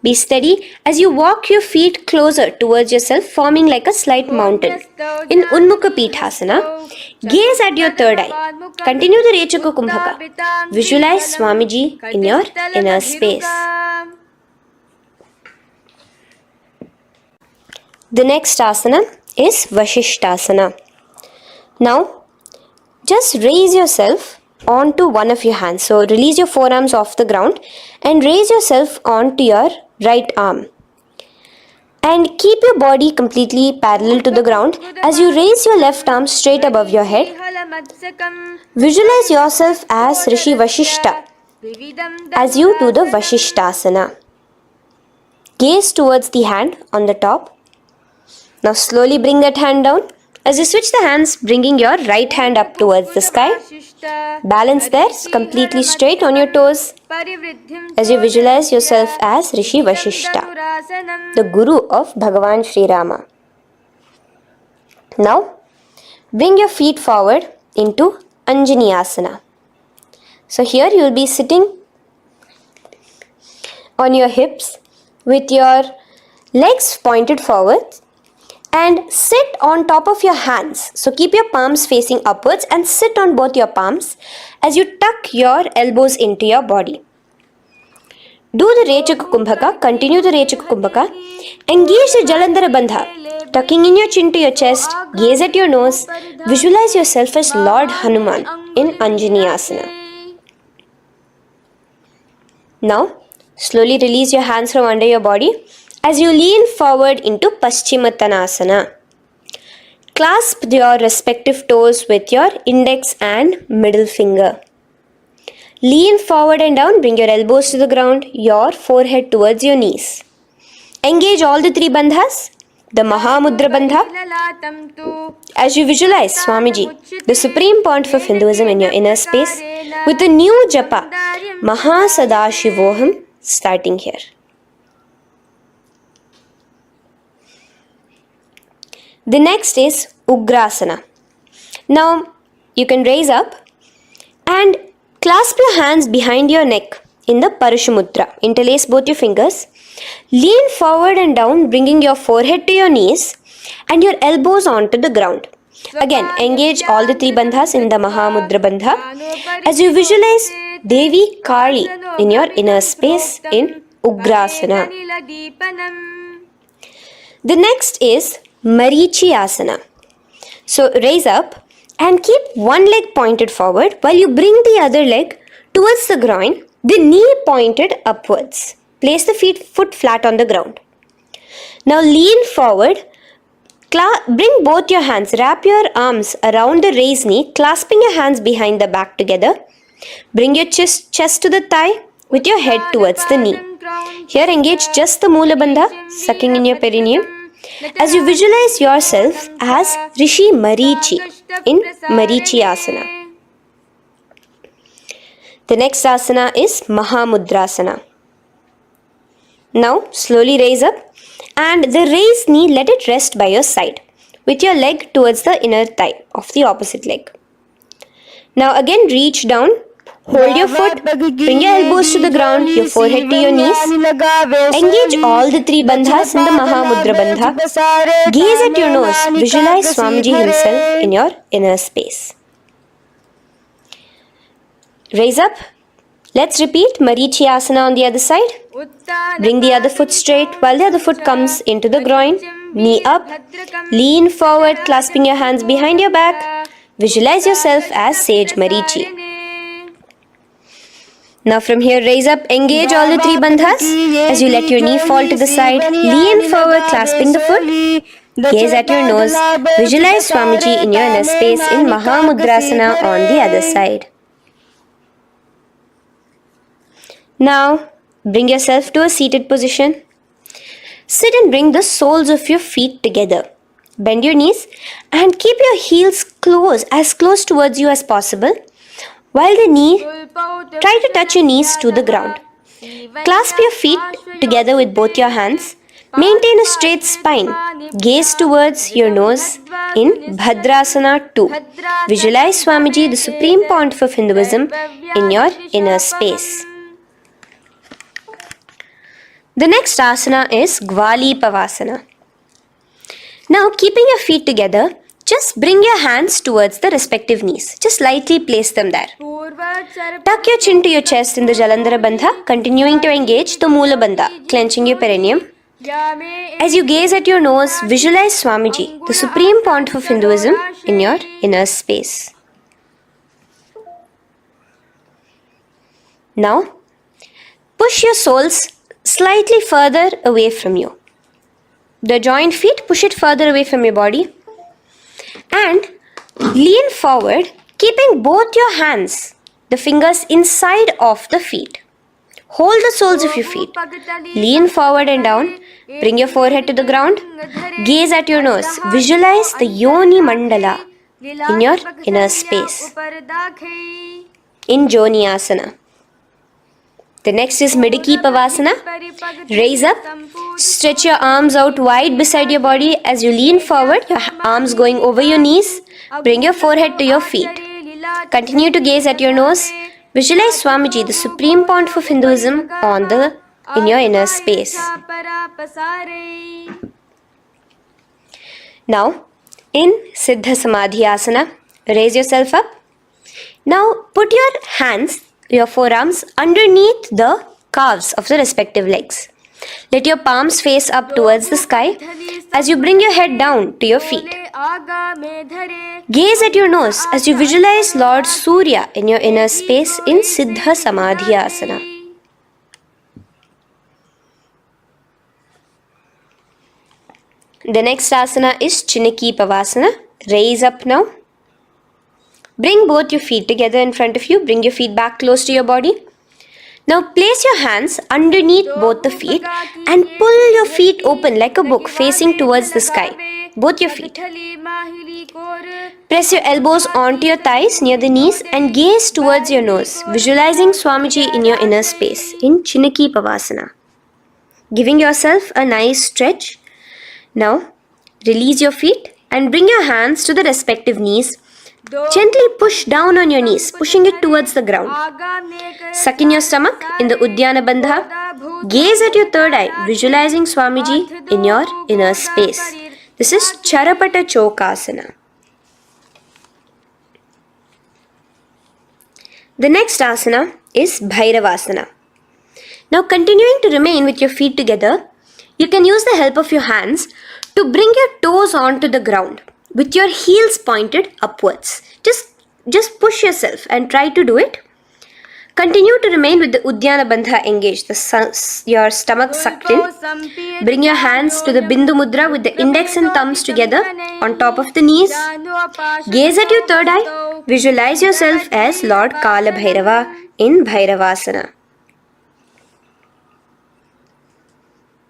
Be steady as you walk your feet closer towards yourself, forming like a slight mountain. In Unmukha Pithasana, gaze at your third eye. Continue the Rechaka Kumbhaka. Visualize Swamiji in your inner space. The next asana is Vashishthasana. Now, just raise yourself onto one of your hands. So, release your forearms off the ground and raise yourself onto your right arm. And keep your body completely parallel to the ground as you raise your left arm straight above your head. Visualize yourself as Rishi Vashishta as you do the Vashishthasana. Gaze towards the hand on the top. Now slowly bring that hand down, As you switch the hands, bringing your right hand up towards the sky. Balance there, completely straight on your toes. As you visualize yourself as Rishi Vashishta, the Guru of Bhagavan Sri Rama. Now, bring your feet forward into Anjaneyasana. So here you will be sitting on your hips with your legs pointed forward and sit on top of your hands. So keep your palms facing upwards and sit on both your palms as you tuck your elbows into your body. Do the Rechaka Kumbhaka, continue the Rechaka Kumbhaka. Engage the Jalandhara Bandha, tucking in your chin to your chest, gaze at your nose, visualize yourself as Lord Hanuman in Anjaneyasana. Now, slowly release your hands from under your body as you lean forward into Paschimottanasana. Clasp your respective toes with your index and middle finger. Lean forward and down, bring your elbows to the ground, your forehead towards your knees. Engage all the three bandhas, the Mahamudra Bandha. As you visualize Swamiji, the Supreme Pontiff of Hinduism in your inner space, with a new japa, Mahasadashivoham, starting here. The next is Ugrasana. Now, you can raise up and clasp your hands behind your neck in the Parashamudra. Interlace both your fingers. Lean forward and down, bringing your forehead to your knees and your elbows onto the ground. Again, engage all the three bandhas in the Mahamudra Bandha as you visualize Devi Kali in your inner space in Ugrasana. The next is Marichi Asana. So raise up and keep one leg pointed forward while you bring the other leg towards the groin, the knee pointed upwards. Place the foot flat on the ground. Now lean forward, bring both your hands, wrap your arms around the raised knee, clasping your hands behind the back together. Bring your chest to the thigh with your head towards the knee. Here engage just the Mula Bandha, sucking in your perineum. As you visualize yourself as Rishi Marichi in Marichi Asana. The next asana is Mahamudrasana. Now slowly raise up and the raised knee, let it rest by your side with your leg towards the inner thigh of the opposite leg. Now again reach down, hold your foot, bring your elbows to the ground, your forehead to your knees. Engage all the three bandhas in the Mahamudra Bandha. Gaze at your nose, visualize Swamiji himself in your inner space. Raise up. Let's repeat Marichi Asana on the other side. Bring the other foot straight while the other foot comes into the groin. Knee up. Lean forward, clasping your hands behind your back. Visualize yourself as Sage Marichi. Now from here, raise up, engage all the three bandhas as you let your knee fall to the side. Lean forward, clasping the foot. Gaze at your nose. Visualize Swamiji in your inner space in Mahamudrasana on the other side. Now, bring yourself to a seated position. Sit and bring the soles of your feet together. Bend your knees and keep your heels as close towards you as possible. While the knee, try to touch your knees to the ground. Clasp your feet together with both your hands. Maintain a straight spine. Gaze towards your nose in Bhadrasana 2. Visualize Swamiji, the Supreme Pontiff of Hinduism, in your inner space. The next asana is Gwali Pavasana. Now, keeping your feet together, just bring your hands towards the respective knees. Just lightly place them there. Tuck your chin to your chest in the Jalandhara Bandha, continuing to engage the Mula Bandha, clenching your perineum. As you gaze at your nose, visualize Swamiji, the Supreme Pontiff of Hinduism, in your inner space. Now, push your soles slightly further away from you. The joined feet, push it further away from your body. And lean forward, keeping both your hands, the fingers inside of the feet. Hold the soles of your feet. Lean forward and down. Bring your forehead to the ground. Gaze at your nose. Visualize the Yoni Mandala in your inner space. In Joni Asana. The next is Pavasana. Raise up. Stretch your arms out wide beside your body as you lean forward, your arms going over your knees. Bring your forehead to your feet. Continue to gaze at your nose. Visualize Swamiji, the Supreme Pontiff of Hinduism, in your inner space. Now, in Siddha Samadhi Asana, raise yourself up. Now, put your forearms underneath the calves of the respective legs. Let your palms face up towards the sky as you bring your head down to your feet. Gaze at your nose as you visualize Lord Surya in your inner space in Siddha Samadhi Asana. The next asana is Chiniki Pavasana. Raise up now. Bring both your feet together in front of you. Bring your feet back close to your body. Now place your hands underneath both the feet and pull your feet open like a book facing towards the sky. Both your feet. Press your elbows onto your thighs near the knees and gaze towards your nose, visualizing Swamiji in your inner space in Chiniki Pavasana. Giving yourself a nice stretch. Now release your feet and bring your hands to the respective knees. Gently push down on your knees, pushing it towards the ground. Suck in your stomach in the Uddiyana Bandha. Gaze at your third eye, visualizing Swamiji in your inner space. This is Charapata Chokasana. The next asana is Bhairavasana. Now continuing to remain with your feet together, you can use the help of your hands to bring your toes onto the ground with your heels pointed upwards. Just push yourself and try to do it. Continue to remain with the Uddiyana Bandha engaged, your stomach sucked in. Bring your hands to the Bindu Mudra with the index and thumbs together on top of the knees. Gaze at your third eye. Visualize yourself as Lord Kala Bhairava in Bhairavasana.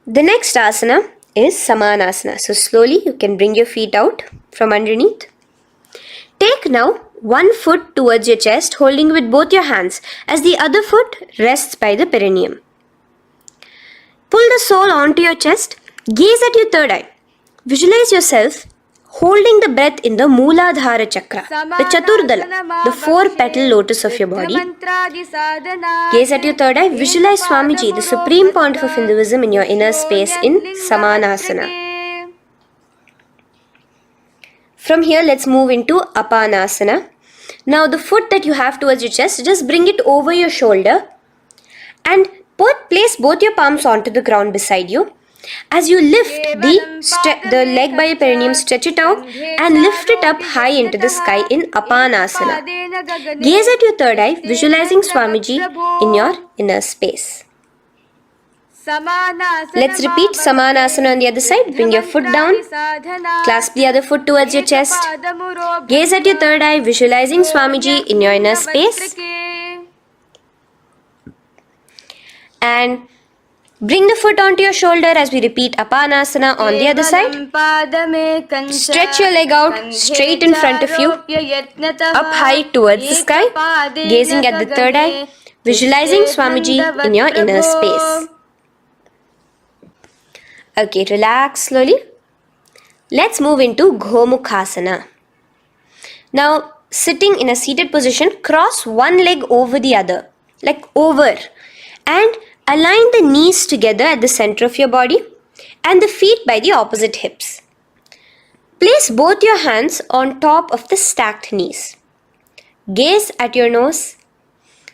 The next asana is Samanasana. So slowly you can bring your feet out from underneath. Take now one foot towards your chest, holding with both your hands as the other foot rests by the perineum. Pull the sole onto your chest. Gaze at your third eye. Visualize yourself holding the breath in the Mooladhara Chakra, the Chaturdala, the 4-petal lotus of your body. Gaze at your third eye. Visualize Swamiji, the Supreme Pontiff of Hinduism, in your inner space in Samanasana. From here, let's move into Apanasana. Now, the foot that you have towards your chest, just bring it over your shoulder and place both your palms onto the ground beside you. As you lift the leg by your perineum, stretch it out and lift it up high into the sky in Apanasana. Gaze at your third eye, visualizing Swamiji in your inner space. Let's repeat Samanasana on the other side. Bring your foot down. Clasp the other foot towards your chest. Gaze at your third eye, visualizing Swamiji in your inner space. And bring the foot onto your shoulder as we repeat Apanasana on the other side. Stretch your leg out straight in front of you, up high towards the sky, gazing at the third eye, visualizing Swamiji in your inner space. Okay, relax slowly. Let's move into Gomukhasana. Now, sitting in a seated position, cross one leg over the other, like over, and align the knees together at the center of your body and the feet by the opposite hips. Place both your hands on top of the stacked knees. Gaze at your nose.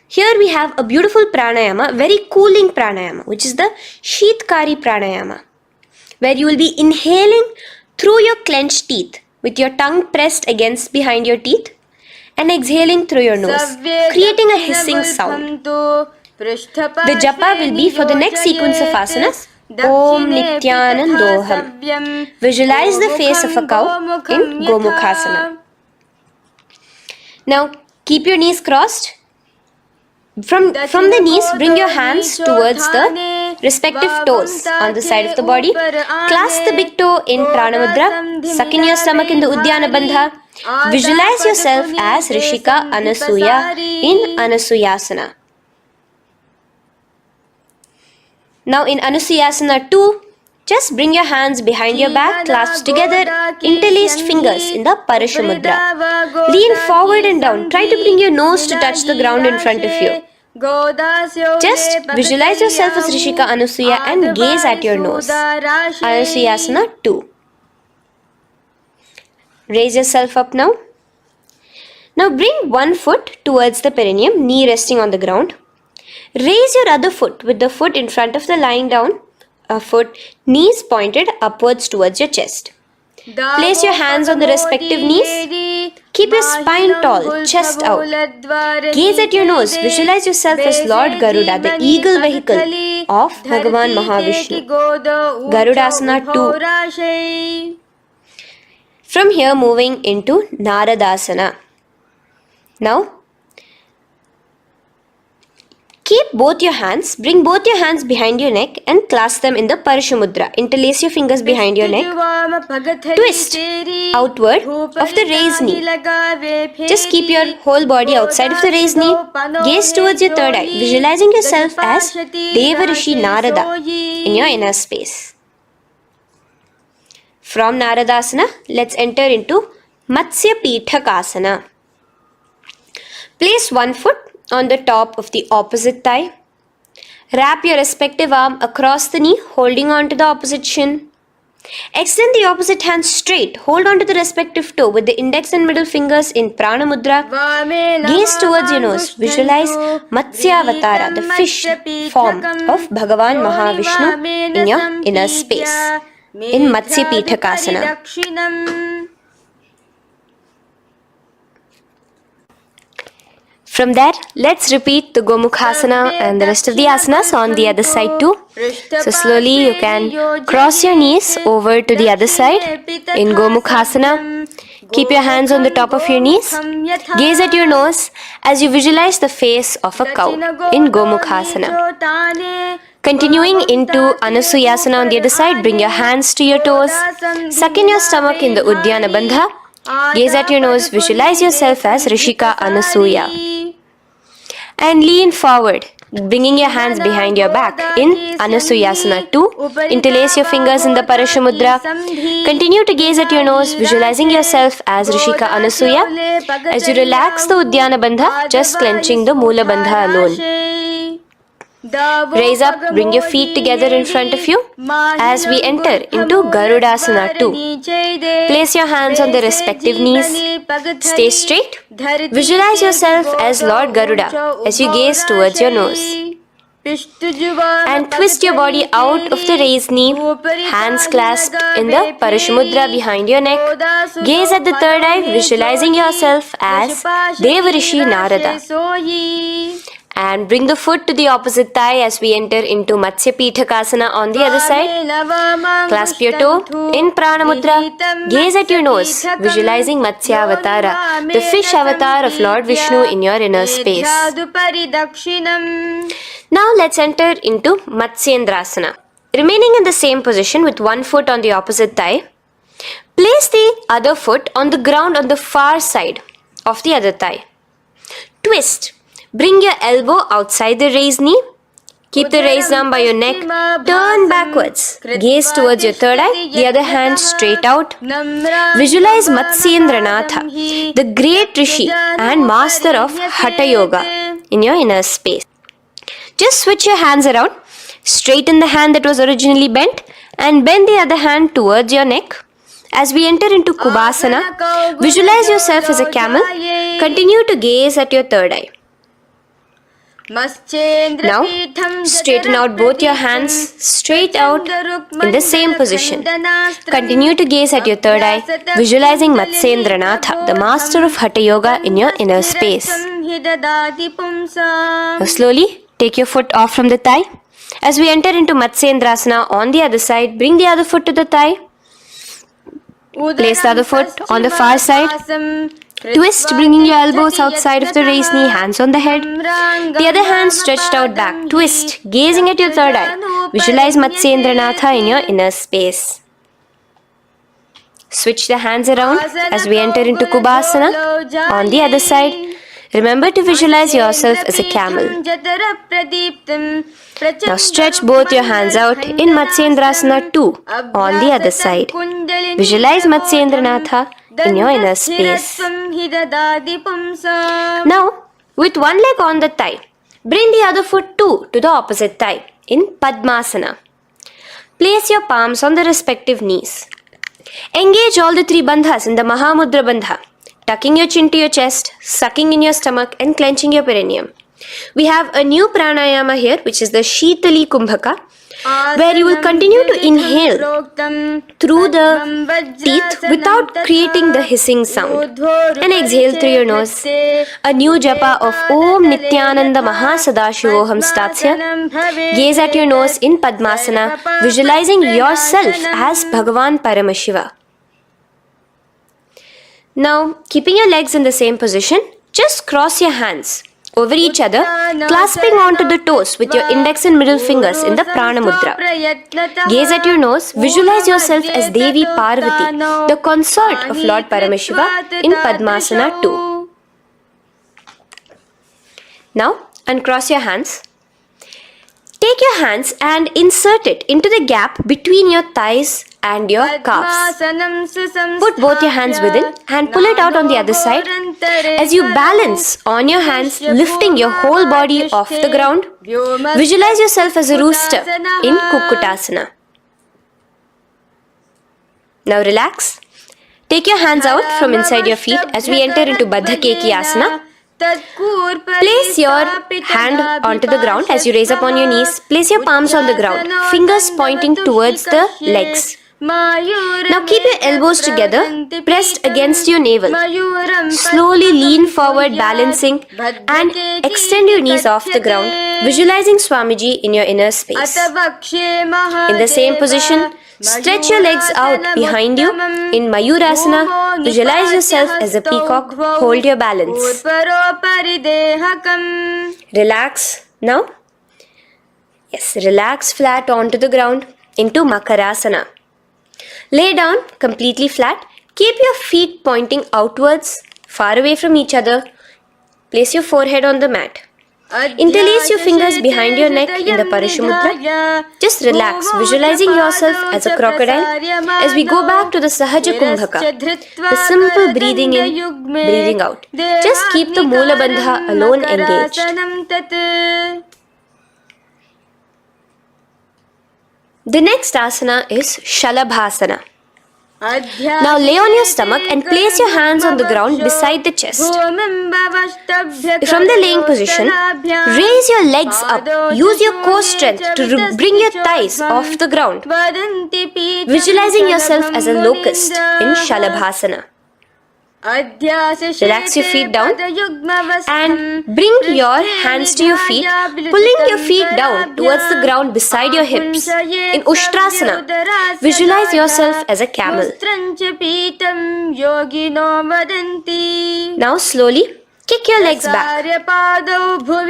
Here we have a beautiful pranayama, very cooling pranayama, which is the Sheetkari pranayama, where you will be inhaling through your clenched teeth with your tongue pressed against behind your teeth and exhaling through your nose, creating a hissing sound. The japa will be for the next sequence of asanas, Om Nithyananda. Visualize the face of a cow in Gomukhasana. Now keep your knees crossed. From the knees, bring your hands towards the respective toes on the side of the body. Clasp the big toe in Pranamudra. Suck in your stomach in the Uddiyana Bandha. Visualize yourself as Rishika Anasuya in Anasuyasana. Now in Anasuyasana 2, just bring your hands behind your back, clasped together, interlaced fingers in the Parashamudra. Lean forward and down. Try to bring your nose to touch the ground in front of you. Just visualize yourself as Rishika Anasuya and gaze at your nose. Anasuyasana 2. Raise yourself up now. Now bring one foot towards the perineum, knee resting on the ground. Raise your other foot with the foot in front of the lying down foot, knees pointed upwards towards your chest. Place your hands on the respective knees. Keep your spine tall, chest out. Gaze at your nose. Visualize yourself as Lord Garuda, the eagle vehicle of Bhagavan Mahavishnu. Garudasana 2. From here, moving into Naradasana. Now, keep both your hands, bring both your hands behind your neck and clasp them in the Parashamudra. Interlace your fingers behind your neck. Twist outward of the raised knee. Just keep your whole body outside of the raised knee. Gaze towards your third eye, visualizing yourself as Devarishi Narada in your inner space. From Naradasana, let's enter into Matsya Pithakasana. Place one foot on the top of the opposite thigh. Wrap your respective arm across the knee, holding on to the opposite shin. Extend the opposite hand straight. Hold on to the respective toe with the index and middle fingers in Prana Mudra. Gaze towards your nose. Visualize Matsyavatara, the fish form of Bhagavan Mahavishnu in your inner space in Matsya Pithakasana. From there, let's repeat the Gomukhasana and the rest of the asanas on the other side too. So slowly you can cross your knees over to the other side in Gomukhasana. Keep your hands on the top of your knees. Gaze at your nose as you visualize the face of a cow in Gomukhasana. Continuing into Anasuyasana on the other side, bring your hands to your toes. Suck in your stomach in the Uddiyana Bandha. Gaze at your nose, visualize yourself as Rishika Anasuya. And lean forward, bringing your hands behind your back in Anasuyasana 2. Interlace your fingers in the Parashamudra. Continue to gaze at your nose, visualizing yourself as Rishika Anasuya. As you relax the Uddiyana Bandha, just clenching the Mula Bandha alone. Raise up, bring your feet together in front of you as we enter into Garudasana 2. Place your hands on the respective knees. Stay straight. Visualize yourself as Lord Garuda as you gaze towards your nose. And twist your body out of the raised knee, hands clasped in the Parashamudra behind your neck. Gaze at the third eye, visualizing yourself as Devarishi Narada. And bring the foot to the opposite thigh as we enter into Matsya Pithakasana on the other side. Clasp your toe in Prana Mudra. Gaze at your nose, visualizing Matsya Avatara, the fish avatar of Lord Vishnu in your inner space. Now let's enter into Matsyendrasana. Remaining in the same position with one foot on the opposite thigh, place the other foot on the ground on the far side of the other thigh. Twist. Bring your elbow outside the raised knee. Keep the raised arm by your neck. Turn backwards. Gaze towards your third eye, the other hand straight out. Visualize Matsyendranatha, the great Rishi and master of Hatha Yoga in your inner space. Just switch your hands around. Straighten the hand that was originally bent and bend the other hand towards your neck. As we enter into Kubhasana, visualize yourself as a camel. Continue to gaze at your third eye. Now, straighten out both your hands straight out in the same position. Continue to gaze at your third eye, visualizing Matsyendranatha, the master of Hatha Yoga in your inner space. Now, slowly take your foot off from the thigh. As we enter into Matsyendrasana on the other side, bring the other foot to the thigh. Place the other foot on the far side. Twist, bringing your elbows outside of the raised knee, hands on the head. The other hand stretched out back. Twist, gazing at your third eye. Visualize Matsyendranatha in your inner space. Switch the hands around as we enter into Kubhasana. On the other side, remember to visualize yourself as a camel. Now stretch both your hands out in Matsyendrasana 2 on the other side. Visualize Matsyendranatha in your inner space. Now, with one leg on the thigh, bring the other foot too to the opposite thigh in Padmasana. Place your palms on the respective knees. Engage all the three bandhas in the Mahamudra Bandha, tucking your chin to your chest, sucking in your stomach and clenching your perineum. We have a new pranayama here, which is the Shitali Kumbhaka, where you will continue to inhale through the teeth without creating the hissing sound, and exhale through your nose. A new japa of Om Nithyananda Mahasadashivoham starts here. Gaze at your nose in Padmasana, visualizing yourself as Bhagavan Paramashiva. Now, keeping your legs in the same position, just cross your hands over each other, clasping onto the toes with your index and middle fingers in the Prana Mudra. Gaze at your nose, visualize yourself as Devi Parvati, the consort of Lord Paramashiva in Padmasana 2. Now, uncross your hands. Take your hands and insert it into the gap between your thighs and your calves. Put both your hands within and pull it out on the other side. As you balance on your hands, lifting your whole body off the ground, visualize yourself as a rooster in Kukkutasana. Now relax. Take your hands out from inside your feet as we enter into Baddha Keki Asana. Place your hand onto the ground as you raise up on your knees. Place your palms on the ground, fingers pointing towards the legs. Now keep your elbows together, pressed against your navel. Slowly lean forward, balancing, and extend your knees off the ground, visualizing Swamiji in your inner space. In the same position, stretch your legs out behind you. In Mayurasana, visualize yourself as a peacock. Hold your balance. Relax now. Yes, relax flat onto the ground into Makarasana. Lay down completely flat. Keep your feet pointing outwards, far away from each other. Place your forehead on the mat. Interlace your fingers behind your neck in the Parashumudra. Just relax, visualizing yourself as a crocodile as we go back to the Sahaja Kumbhaka, the simple breathing in, breathing out. Just keep the Moola Bandha alone engaged. The next asana is Shalabhasana. Now lay on your stomach and place your hands on the ground beside the chest. From the laying position, raise your legs up. Use your core strength to bring your thighs off the ground. Visualizing yourself as a locust in Shalabhasana. Relax your feet down and bring your hands to your feet, pulling your feet down towards the ground beside your hips. In Ushtrasana, visualize yourself as a camel. Now slowly kick your legs back.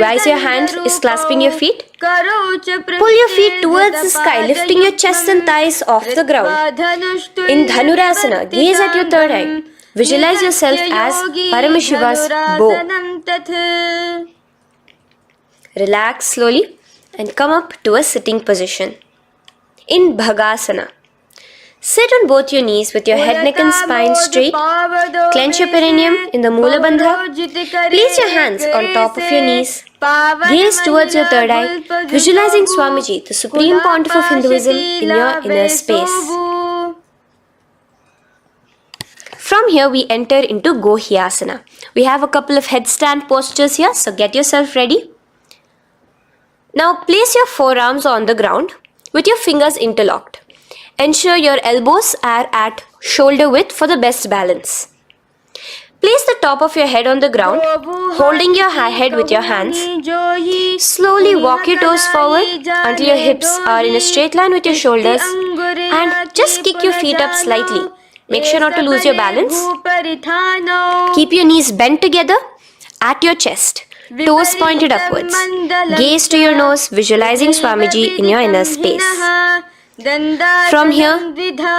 Rise your hand is clasping your feet. Pull your feet towards the sky, lifting your chest and thighs off the ground. In Dhanurasana, gaze at your third eye. Visualize yourself as Paramashiva's bow. Relax slowly and come up to a sitting position. In Bhagasana, sit on both your knees with your head, neck and spine straight. Clench your perineum in the Moola Bandha. Place your hands on top of your knees. Gaze towards your third eye, visualizing Swamiji, the Supreme Pontiff of Hinduism, in your inner space. From here we enter into Gohyasana. We have a couple of headstand postures here, so get yourself ready. Now place your forearms on the ground with your fingers interlocked. Ensure your elbows are at shoulder width for the best balance. Place the top of your head on the ground, holding your head with your hands. Slowly walk your toes forward until your hips are in a straight line with your shoulders, and just kick your feet up slightly. Make sure not to lose your balance. Keep your knees bent together at your chest. Toes pointed upwards. Gaze to your nose, visualizing Swamiji in your inner space. From here,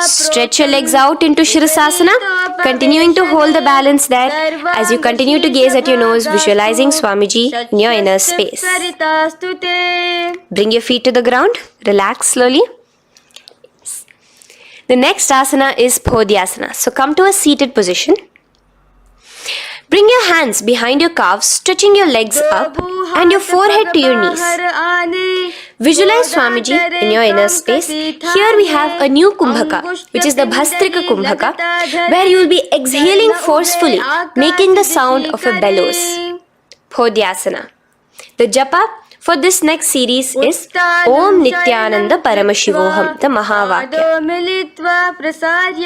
stretch your legs out into Shavasana, continuing to hold the balance there as you continue to gaze at your nose, visualizing Swamiji in your inner space. Bring your feet to the ground, relax slowly. The next asana is Podhyasana. So come to a seated position. Bring your hands behind your calves, stretching your legs up and your forehead to your knees. Visualize Swamiji in your inner space. Here we have a new Kumbhaka, which is the Bhastrika Kumbhaka, where you will be exhaling forcefully, making the sound of a bellows. Podhyasana. The japa for this next series is Om Nithyananda Paramashivoham, the Mahavakya.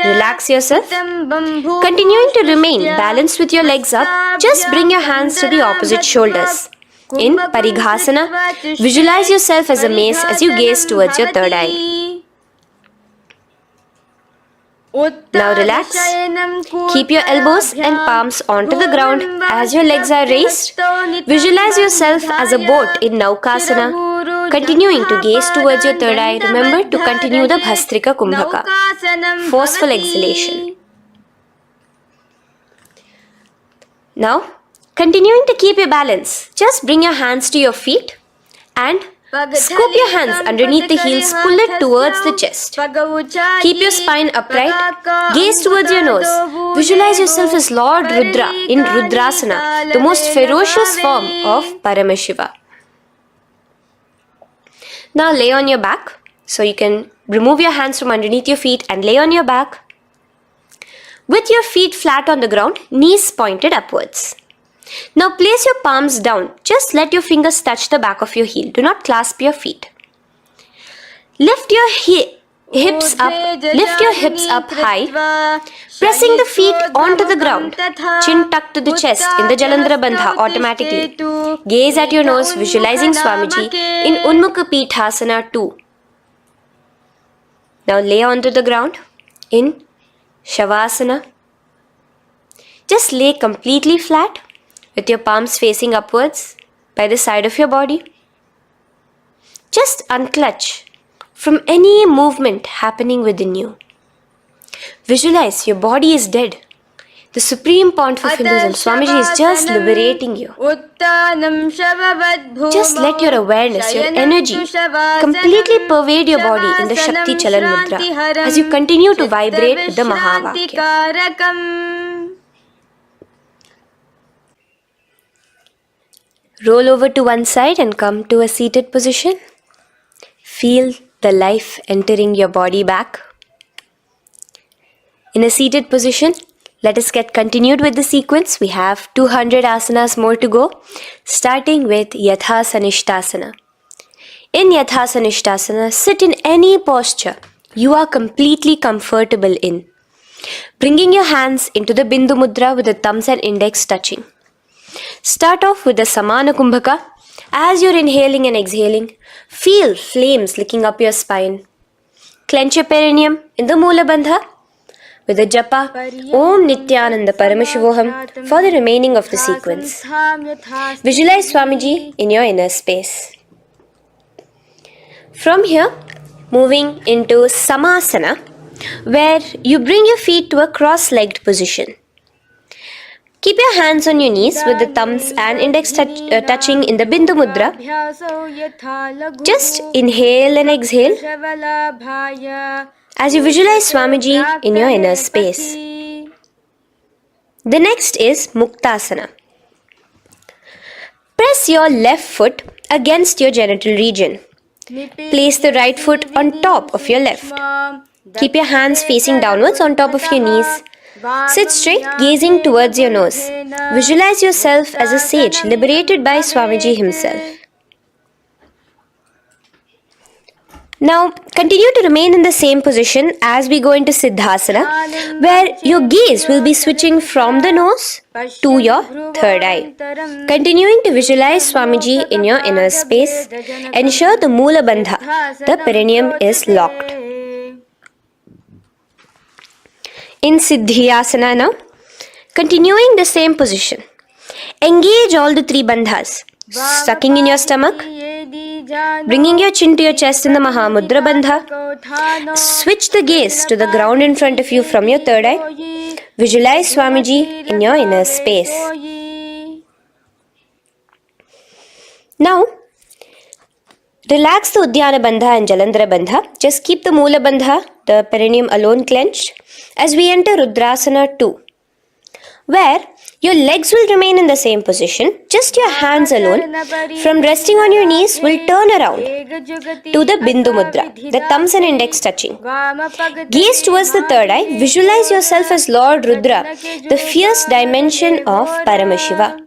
Relax yourself. Continuing to remain balanced with your legs up, just bring your hands to the opposite shoulders. In Parighasana, visualize yourself as a mace as you gaze towards your third eye. Now relax. Keep your elbows and palms onto the ground as your legs are raised. Visualize yourself as a boat in Naukasana. Continuing to gaze towards your third eye, remember to continue the Bhastrika Kumbhaka. Forceful exhalation. Now, continuing to keep your balance, just bring your hands to your feet and scoop your hands underneath the heels, pull it towards the chest. Keep your spine upright, gaze towards your nose. Visualize yourself as Lord Rudra in Rudrasana, the most ferocious form of Paramashiva. Now lay on your back. So you can remove your hands from underneath your feet and lay on your back. With your feet flat on the ground, knees pointed upwards. Now place your palms down. Just let your fingers touch the back of your heel. Do not clasp your feet. Lift your hips up high, pressing the feet onto the ground. Chin tucked to the chest in the Jalandhara Bandha automatically. Gaze at your nose, visualizing Swamiji in Unmukha Pithasana 2. Now lay onto the ground in Shavasana. Just lay completely flat with your palms facing upwards by the side of your body. Just unclutch from any movement happening within you. Visualize your body is dead. The Supreme Pontiff of Hinduism, Swamiji, is just liberating you. Just let your awareness, your energy completely pervade your body in the Shakti Chalan Mudra as you continue to vibrate with the Mahavakya. Roll over to one side and come to a seated position. Feel the life entering your body back. In a seated position, let us get continued with the sequence. We have 200 asanas more to go, starting with Yathasanishtasana. In Yathasanishtasana, sit in any posture you are completely comfortable in. Bringing your hands into the Bindu Mudra with the thumbs and index touching. Start off with the Samana Kumbhaka. As you're inhaling and exhaling, feel flames licking up your spine. Clench your perineum in the Moola Bandha with the japa Om Nithyananda Paramashivoham for the remaining of the sequence. Visualize Swamiji in your inner space. From here, moving into Samasana, where you bring your feet to a cross-legged position. Keep your hands on your knees with the thumbs and index touching in the Bindu Mudra. Just inhale and exhale as you visualize Swamiji in your inner space. The next is Muktasana. Press your left foot against your genital region. Place the right foot on top of your left. Keep your hands facing downwards on top of your knees. Sit straight, gazing towards your nose. Visualize yourself as a sage liberated by Swamiji himself. Now, continue to remain in the same position as we go into Siddhasana, where your gaze will be switching from the nose to your third eye. Continuing to visualize Swamiji in your inner space, ensure the Moola Bandha, the perineum, is locked. in Siddhyasana now. Continuing the same position. Engage all the three bandhas. Sucking in your stomach, bringing your chin to your chest in the Mahamudra Bandha. Switch the gaze to the ground in front of you from your third eye. Visualize Swamiji in your inner space. Now, relax the Udyana Bandha and Jalandhara Bandha. Just keep the Moola Bandha, the perineum alone clenched, as we enter Rudrasana 2, where your legs will remain in the same position, just your hands alone from resting on your knees will turn around to the Bindu Mudra, the thumbs and index touching. Gaze towards the third eye, visualize yourself as Lord Rudra, the fierce dimension of Paramashiva.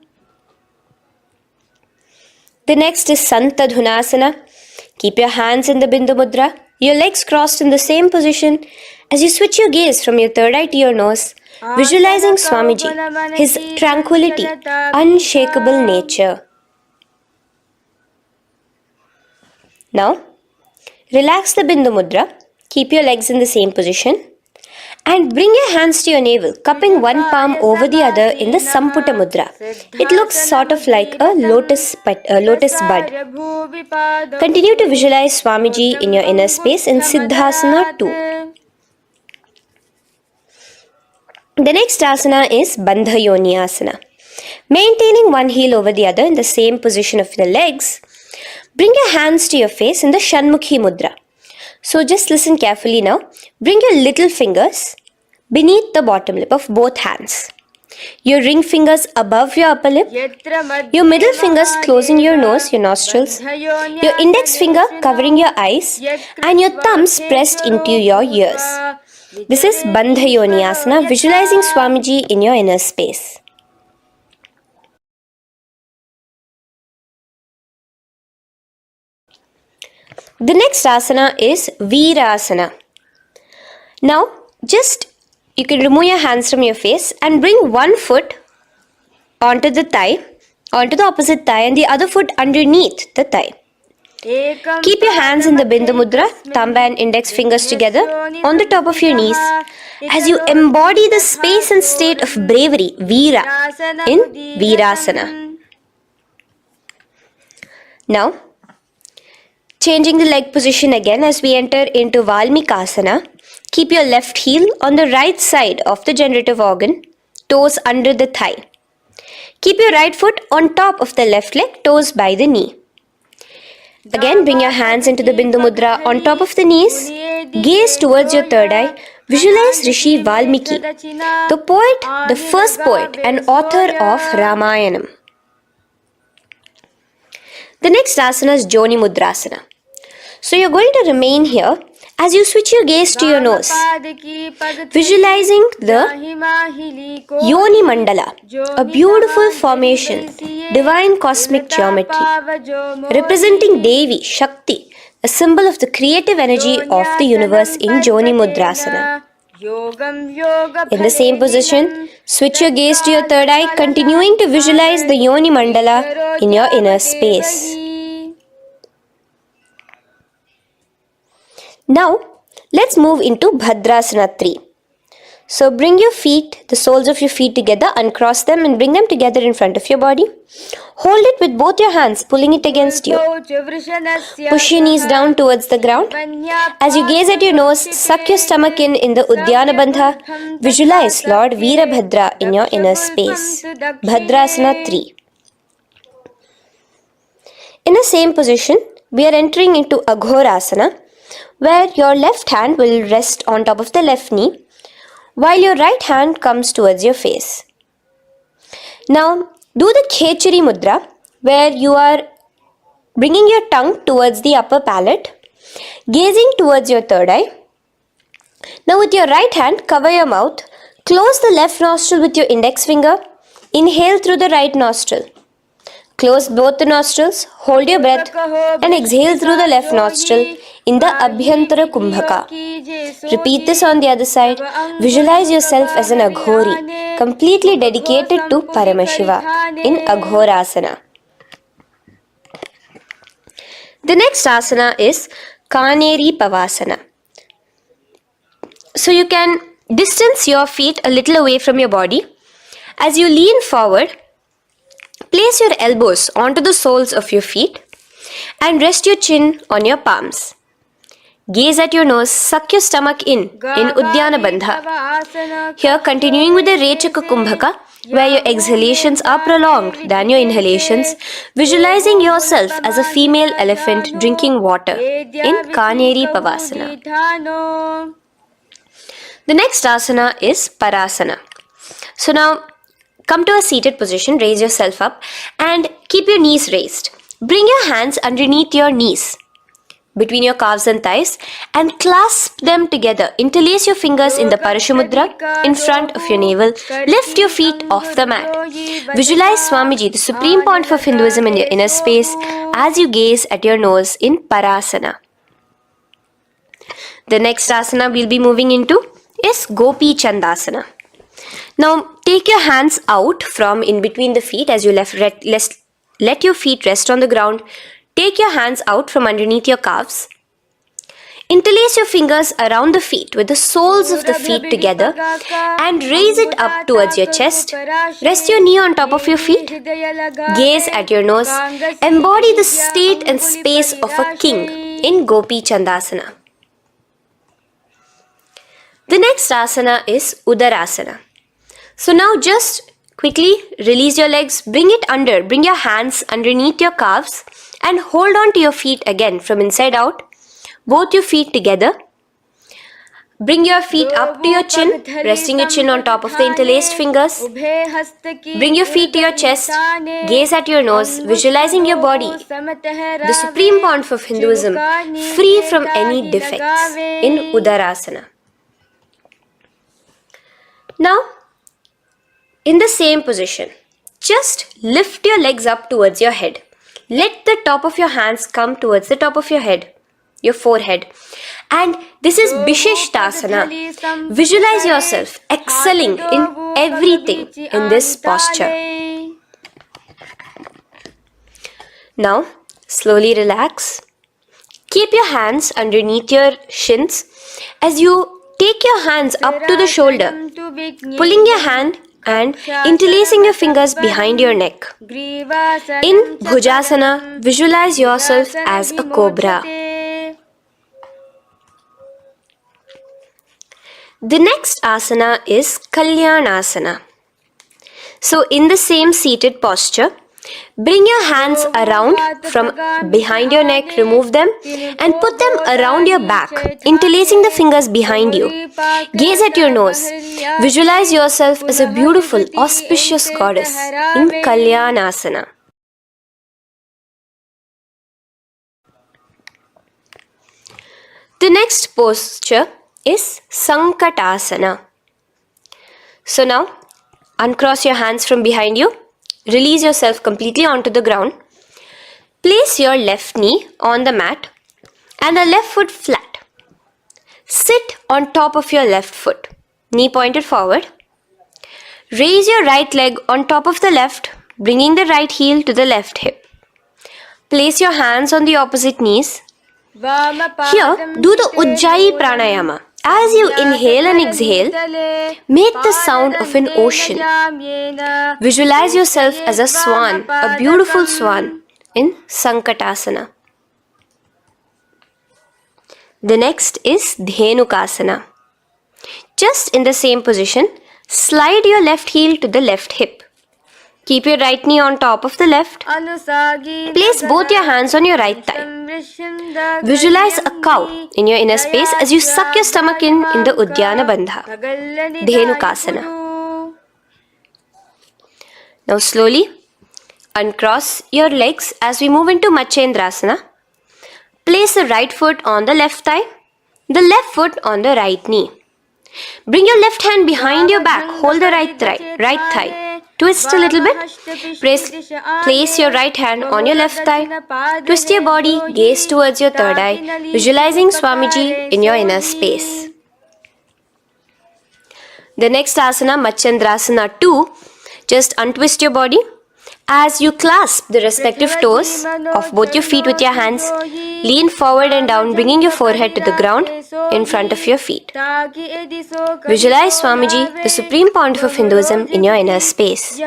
The next is Santadhunasana. Keep your hands in the Bindu Mudra, your legs crossed in the same position. As you switch your gaze from your third eye to your nose, visualizing Swamiji, his tranquility, unshakable nature. Now, relax the Bindu Mudra, keep your legs in the same position, and bring your hands to your navel, cupping one palm over the other in the Samputa Mudra. It looks sort of like a lotus bud. Continue to visualize Swamiji in your inner space in Siddhasana 2. The next asana is Bandha Yoni Asana. Maintaining one heel over the other in the same position of the legs, bring your hands to your face in the Shanmukhi Mudra. So just listen carefully now. Bring your little fingers beneath the bottom lip of both hands. Your ring fingers above your upper lip. Your middle fingers closing your nose, your nostrils. Your index finger covering your eyes. And your thumbs pressed into your ears. This is Bandha Yoni Asana, visualizing Swamiji in your inner space. The next asana is Virasana. Now, you can remove your hands from your face and bring one foot onto the opposite thigh, and the other foot underneath the thigh. Keep your hands in the Bindu Mudra, thumb and index fingers together on the top of your knees as you embody the space and state of bravery, Veera, in Virasana. Now, changing the leg position again as we enter into Valmikasana. Keep your left heel on the right side of the generative organ, toes under the thigh. Keep your right foot on top of the left leg, toes by the knee. Again, bring your hands into the Bindu Mudra on top of the knees. Gaze towards your third eye. Visualize Rishi Valmiki, the poet, the first poet and author of Ramayanam. The next asana is Joni Mudrasana. So you're going to remain here as you switch your gaze to your nose, visualizing the Yoni Mandala, a beautiful formation, divine cosmic geometry, representing Devi, Shakti, a symbol of the creative energy of the universe in Joni Mudrasana. In the same position, switch your gaze to your third eye, continuing to visualize the Yoni Mandala in your inner space. Now, let's move into Bhadrasana 3. So bring your feet, the soles of your feet together, uncross them and bring them together in front of your body. Hold it with both your hands, pulling it against you. Push your knees down towards the ground. As you gaze at your nose, suck your stomach in the Udyana Bandha. Visualize Lord Veerabhadra in your inner space. Bhadrasana 3. In the same position, we are entering into Aghorasana, where your left hand will rest on top of the left knee, while your right hand comes towards your face. Now, do the Khechari Mudra, where you are bringing your tongue towards the upper palate, gazing towards your third eye. Now, with your right hand, cover your mouth, close the left nostril with your index finger, inhale through the right nostril. Close both the nostrils, hold your breath and exhale through the left nostril in the Abhyantara Kumbhaka. Repeat this on the other side. Visualize yourself as an Aghori, completely dedicated to Paramashiva in Aghorasana. The next asana is Kaneri Pavasana. So you can distance your feet a little away from your body. As you lean forward, place your elbows onto the soles of your feet and rest your chin on your palms. Gaze at your nose, suck your stomach in Uddiyana Bandha. Here, continuing with the Rechaka Kumbhaka, where your exhalations are prolonged than your inhalations, visualizing yourself as a female elephant drinking water in Kaneri Pavasana. The next asana is Parasana. So now, come to a seated position, raise yourself up and keep your knees raised. Bring your hands underneath your knees, between your calves and thighs, and clasp them together. Interlace your fingers in the Parashamudra in front of your navel. Lift your feet off the mat. Visualize Swamiji, the Supreme Pontiff of Hinduism, in your inner space as you gaze at your nose in Parasana. The next asana we'll be moving into is Gopi Chandasana. Now take your hands out from in between the feet as you let your feet rest on the ground. Take your hands out from underneath your calves. Interlace your fingers around the feet with the soles of the feet together and raise it up towards your chest. Rest your knee on top of your feet. Gaze at your nose. Embody the state and space of a king in Gopi Chandasana. The next asana is Udarasana. So now just quickly release your legs, bring your hands underneath your calves and hold on to your feet again from inside out, both your feet together. Bring your feet up to your chin, resting your chin on top of the interlaced fingers. Bring your feet to your chest, gaze at your nose, visualizing your body, the Supreme Pontiff of Hinduism, free from any defects in Udarasana. Now, in the same position, just lift your legs up towards your head. Let the top of your hands come towards the top of your head, your forehead. And this is Vishishtasana. Visualize yourself excelling in everything in this posture. Now, slowly relax. Keep your hands underneath your shins as you take your hands up to the shoulder, pulling your hand and interlacing your fingers behind your neck. In Bhujasana, visualize yourself as a cobra. The next asana is Kalyanasana. So in the same seated posture, bring your hands around from behind your neck, remove them and put them around your back, interlacing the fingers behind you. Gaze at your nose. Visualize yourself as a beautiful, auspicious goddess in Kalyanasana. The next posture is Sankatasana. So now, uncross your hands from behind you. Release yourself completely onto the ground. Place your left knee on the mat and the left foot flat. Sit on top of your left foot, knee pointed forward. Raise your right leg on top of the left, bringing the right heel to the left hip. Place your hands on the opposite knees. Here, do the Ujjayi pranayama. As you inhale and exhale, make the sound of an ocean. Visualize yourself as a swan, a beautiful swan in Sankatasana. The next is Dhenukasana. Just in the same position, slide your left heel to the left hip. Keep your right knee on top of the left. Place both your hands on your right thigh. Visualize a cow in your inner space as you suck your stomach in the Uddiyana Bandha, Dhenukasana. Now slowly uncross your legs as we move into Machendrasana. Place the right foot on the left thigh, the left foot on the right knee. Bring your left hand behind your back, hold the right thigh. Twist a little bit. Place your right hand on your left thigh. Twist your body, gaze towards your third eye, visualizing Swamiji in your inner space. The next asana, Machendrasana 2, just untwist your body As you clasp the respective toes of both your feet with your hands, lean forward and down, bringing your forehead to the ground in front of your feet. Visualize Swamiji, the Supreme Pontiff of Hinduism, in your inner space.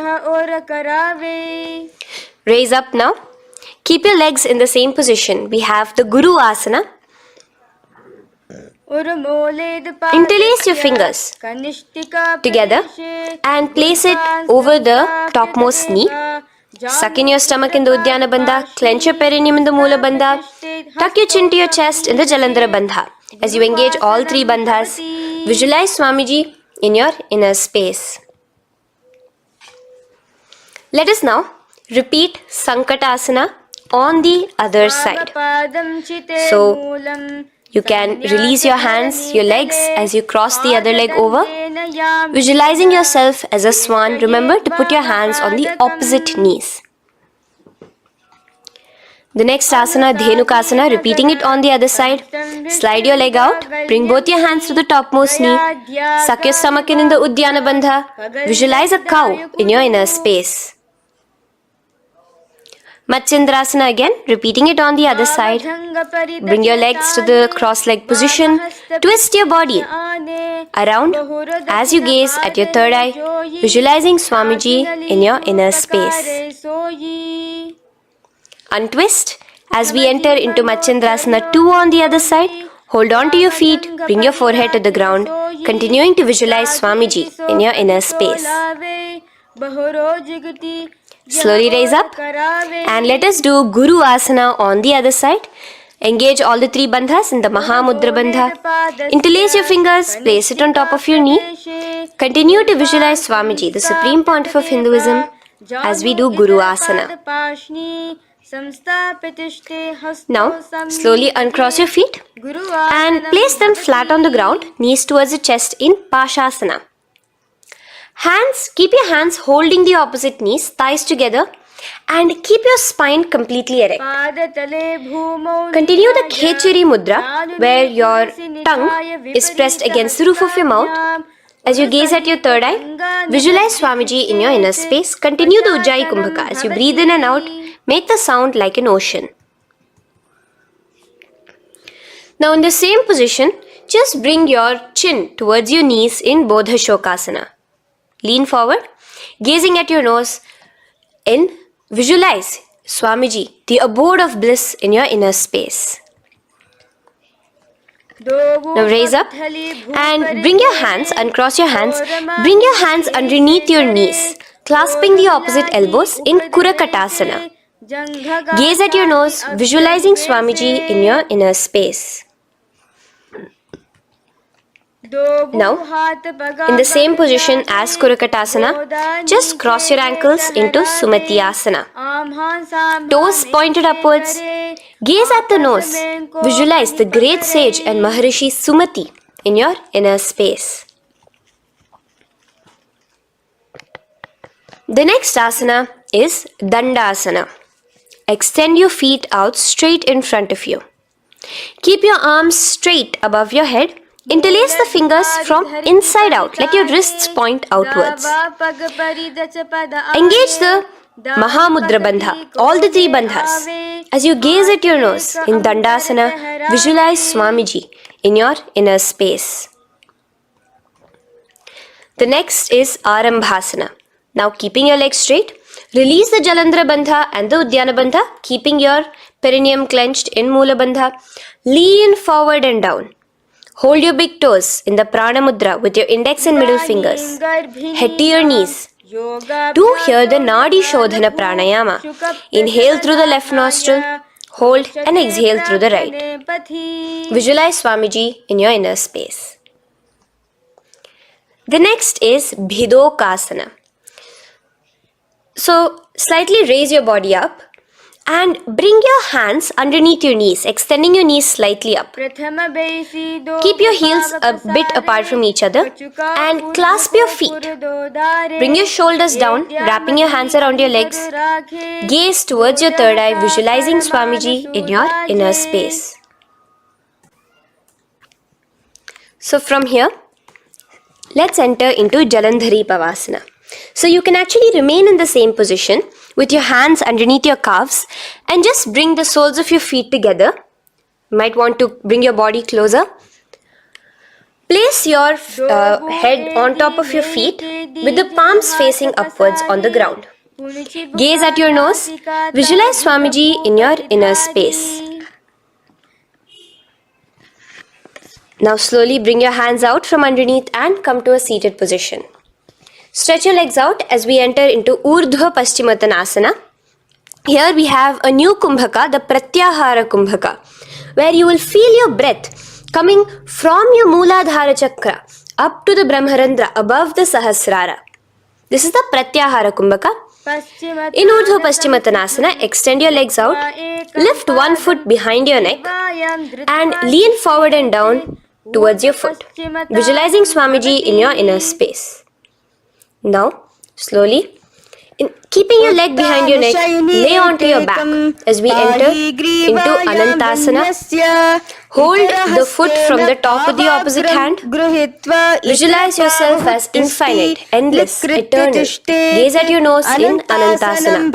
Raise up now. Keep your legs in the same position. We have the Guru Asana. Interlace your fingers together and place it over the topmost knee. Suck in your stomach in the Uddiyana Bandha, clench your perineum in the Moola Bandha, tuck your chin to your chest in the Jalandhara Bandha. As you engage all three bandhas, visualize Swamiji in your inner space. Let us now repeat Sankatasana on the other side. So, you can release your hands, your legs as you cross the other leg over. Visualizing yourself as a swan, remember to put your hands on the opposite knees. The next asana, Dhenukasana, repeating it on the other side. Slide your leg out, bring both your hands to the topmost knee. Suck your stomach in the Uddiyana Bandha. Visualize a cow in your inner space. Matsyendrasana again, repeating it on the other side. Bring your legs to the cross-leg position. Twist your body around as you gaze at your third eye, visualizing Swamiji in your inner space. Untwist as we enter into Matsyendrasana 2 on the other side. Hold on to your feet, bring your forehead to the ground, continuing to visualize Swamiji in your inner space. Slowly raise up and let us do Guru Asana on the other side. Engage all the three bandhas in the Mahamudra Bandha. Interlace your fingers, place it on top of your knee. Continue to visualize Swamiji, the Supreme Pontiff of Hinduism, as we do Guru Asana. Now, slowly uncross your feet and place them flat on the ground, knees towards the chest in Pashasana. Keep your hands holding the opposite knees, thighs together, and keep your spine completely erect. Continue the Khechari Mudra, where your tongue is pressed against the roof of your mouth. As you gaze at your third eye, visualize Swamiji in your inner space. Continue the Ujjayi Kumbhaka. As you breathe in and out, make the sound like an ocean. Now in the same position, just bring your chin towards your knees in Bodha Shokasana. Lean forward, gazing at your nose, and visualize Swamiji, the abode of bliss in your inner space. Now raise up and bring your hands, uncross your hands, bring your hands underneath your knees, clasping the opposite elbows in Kurakatasana. Gaze at your nose, visualizing Swamiji in your inner space. Now, in the same position as Kurakatasana, just cross your ankles into Sumatyasana. Toes pointed upwards. Gaze at the nose. Visualize the great sage and Maharishi Sumati in your inner space. The next asana is Dandasana. Extend your feet out straight in front of you. Keep your arms straight above your head. Interlace the fingers from inside out. Let your wrists point outwards. Engage the Mahamudra Bandha, all the three bandhas. As you gaze at your nose in Dandasana, visualize Swamiji in your inner space. The next is Arambhasana. Now keeping your legs straight, release the Jalandhara Bandha and the Uddiyana Bandha, keeping your perineum clenched in Moola Bandha. Lean forward and down. Hold your big toes in the Prana Mudra with your index and middle fingers. Head to your knees. Do here the Nadi Shodhana Pranayama. Inhale through the left nostril, hold and exhale through the right. Visualize Swamiji in your inner space. The next is Bhidokasana. So, slightly raise your body up and bring your hands underneath your knees, extending your knees slightly up. Keep your heels a bit apart from each other and clasp your feet. Bring your shoulders down, wrapping your hands around your legs. Gaze towards your third eye, visualizing Swamiji in your inner space. So from here, let's enter into Jalandhari Pavasana. So you can actually remain in the same position with your hands underneath your calves and just bring the soles of your feet together. You might want to bring your body closer. Place your head on top of your feet with the palms facing upwards on the ground. Gaze at your nose. Visualize Swamiji in your inner space. Now slowly bring your hands out from underneath and come to a seated position. Stretch your legs out as we enter into Urdhva Paschimottanasana. Here we have a new Kumbhaka, the Pratyahara Kumbhaka, where you will feel your breath coming from your Mooladhara Chakra up to the Brahmarandra above the Sahasrara. This is the Pratyahara Kumbhaka. In Urdhva Paschimottanasana, extend your legs out, lift one foot behind your neck and lean forward and down towards your foot, visualizing Swamiji in your inner space. Now, slowly, keeping your leg behind your neck, lay onto your back as we enter into Anantasana. Hold the foot from the top with the opposite hand. Visualize yourself as infinite, endless, eternal. Gaze at your nose in Anantasana.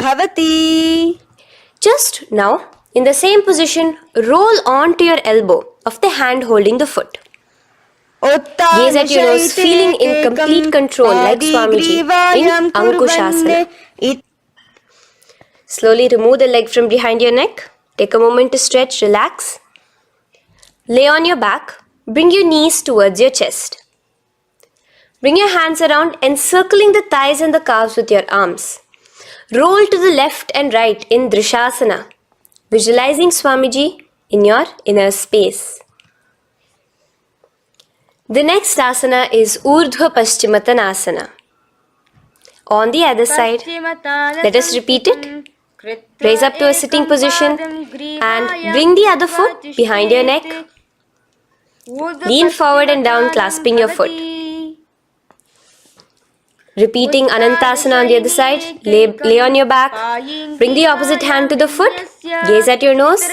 Just now, in the same position, roll onto your elbow of the hand holding the foot. Gaze at your nose, feeling in complete control like Swamiji in Ankushasana. Slowly remove the leg from behind your neck. Take a moment to stretch, relax. Lay on your back. Bring your knees towards your chest. Bring your hands around, encircling the thighs and the calves with your arms. Roll to the left and right in Drishasana, visualizing Swamiji in your inner space. The next asana is Urdhva Paschimottanasana. On the other side, let us repeat it. Raise up to a sitting position and bring the other foot behind your neck. Lean forward and down, clasping your foot. Repeating Anantasana on the other side, lay on your back, bring the opposite hand to the foot, gaze at your nose,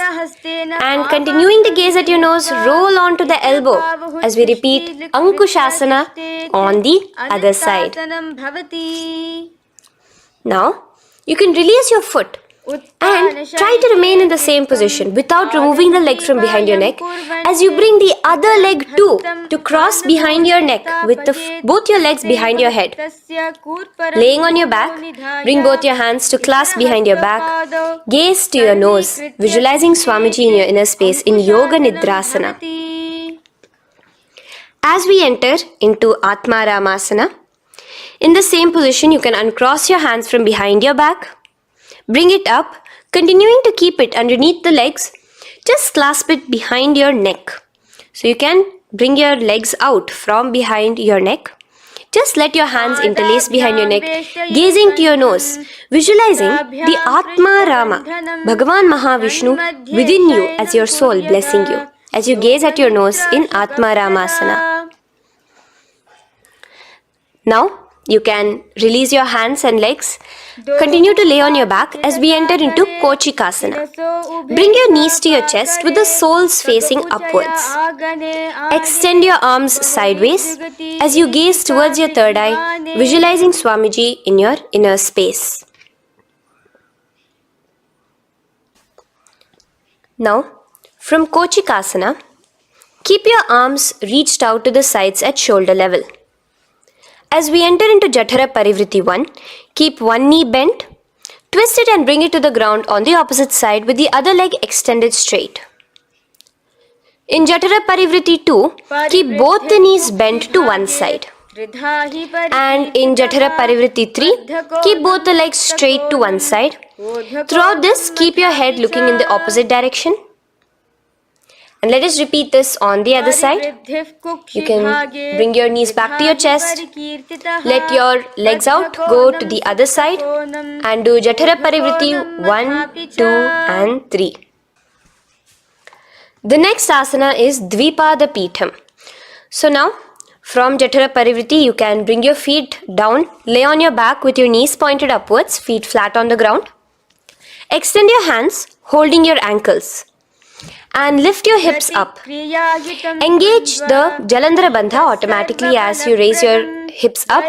and continuing to gaze at your nose, roll onto the elbow as we repeat Ankushasana on the other side. Now, you can release your foot and try to remain in the same position without removing the leg from behind your neck as you bring the other leg too to cross behind your neck with both your legs behind your head. Laying on your back, bring both your hands to clasp behind your back. Gaze to your nose, visualizing Swamiji in your inner space in Yoga Nidrasana. As we enter into Atmaramasana, in the same position you can uncross your hands from behind your back. Bring it up, continuing to keep it underneath the legs. Just clasp it behind your neck. So you can bring your legs out from behind your neck. Just let your hands interlace behind your neck, gazing to your nose, visualizing the Atma Rama, Bhagavan Mahavishnu within you as your soul blessing you, as you gaze at your nose in Atma Ramasana. Now, you can release your hands and legs. Continue to lay on your back as we enter into Kochikasana. Bring your knees to your chest with the soles facing upwards. Extend your arms sideways as you gaze towards your third eye, visualizing Swamiji in your inner space. Now, from Kochikasana, keep your arms reached out to the sides at shoulder level. As we enter into Jatara Parivritti 1, keep one knee bent, twist it and bring it to the ground on the opposite side with the other leg extended straight. In Jatara Parivritti 2, keep both the knees bent to one side. And in Jatara Parivritti 3, keep both the legs straight to one side. Throughout this, keep your head looking in the opposite direction. And let us repeat this on the other side. You can bring your knees back to your chest. Let your legs out, go to the other side and do Jatara Parivritti 1, 2 and 3. The next asana is Dvipada Pitham. So now from Jatara Parivritti you can bring your feet down, lay on your back with your knees pointed upwards, feet flat on the ground. Extend your hands holding your ankles. And lift your hips up. Engage the Jalandhara Bandha automatically as you raise your hips up,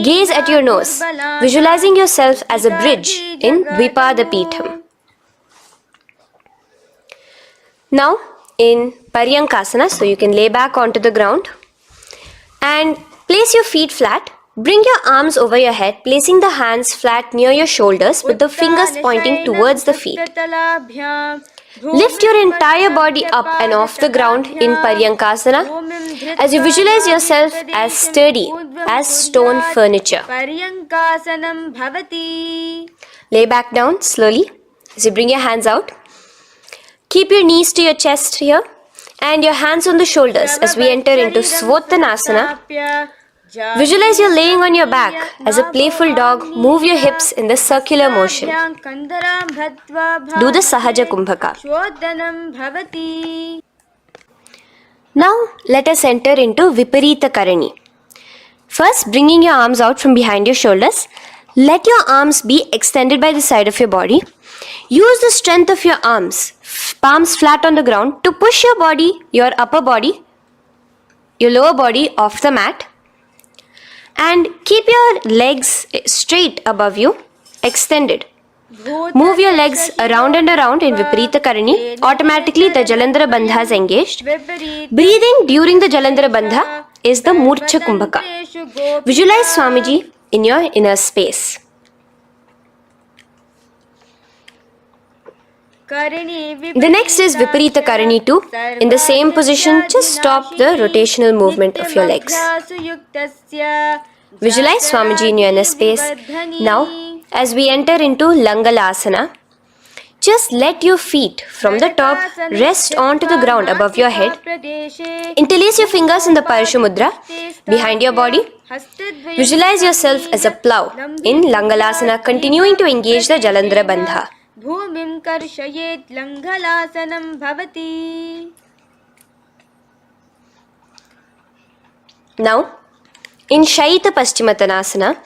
gaze at your nose, visualizing yourself as a bridge in Dvipadapitham. Now in Paryankasana, so you can lay back onto the ground and place your feet flat. Bring your arms over your head, placing the hands flat near your shoulders with the fingers pointing towards the feet. Lift your entire body up and off the ground in Paryankasana as you visualize yourself as sturdy as stone furniture. Lay back down slowly as you bring your hands out. Keep your knees to your chest here and your hands on the shoulders as we enter into Svottanasana. Visualize you're laying on your back as a playful dog. Move your hips in the circular motion. Do the Sahaja Kumbhaka. Now let us enter into Viparita Karani. First, bringing your arms out from behind your shoulders. Let your arms be extended by the side of your body. Use the strength of your arms, palms flat on the ground, to push your body, your upper body, your lower body off the mat. And keep your legs straight above you, extended. Move your legs around and around in Viparita Karani. Automatically the Jalandhara Bandha is engaged. Breathing during the Jalandhara Bandha is the Murcha Kumbhaka. Visualize Swamiji in your inner space. The next is Viparita Karani 2. In the same position, just stop the rotational movement of your legs. Visualize Swamiji in your inner space. Now, as we enter into Langalasana, just let your feet from the top rest onto the ground above your head. Interlace your fingers in the Parashu Mudra behind your body. Visualize yourself as a plow in Langalasana, continuing to engage the Jalandhara Bandha. Bhumim karshayet Langalasanam bhavati. Now, in Shaita Paschimottanasana,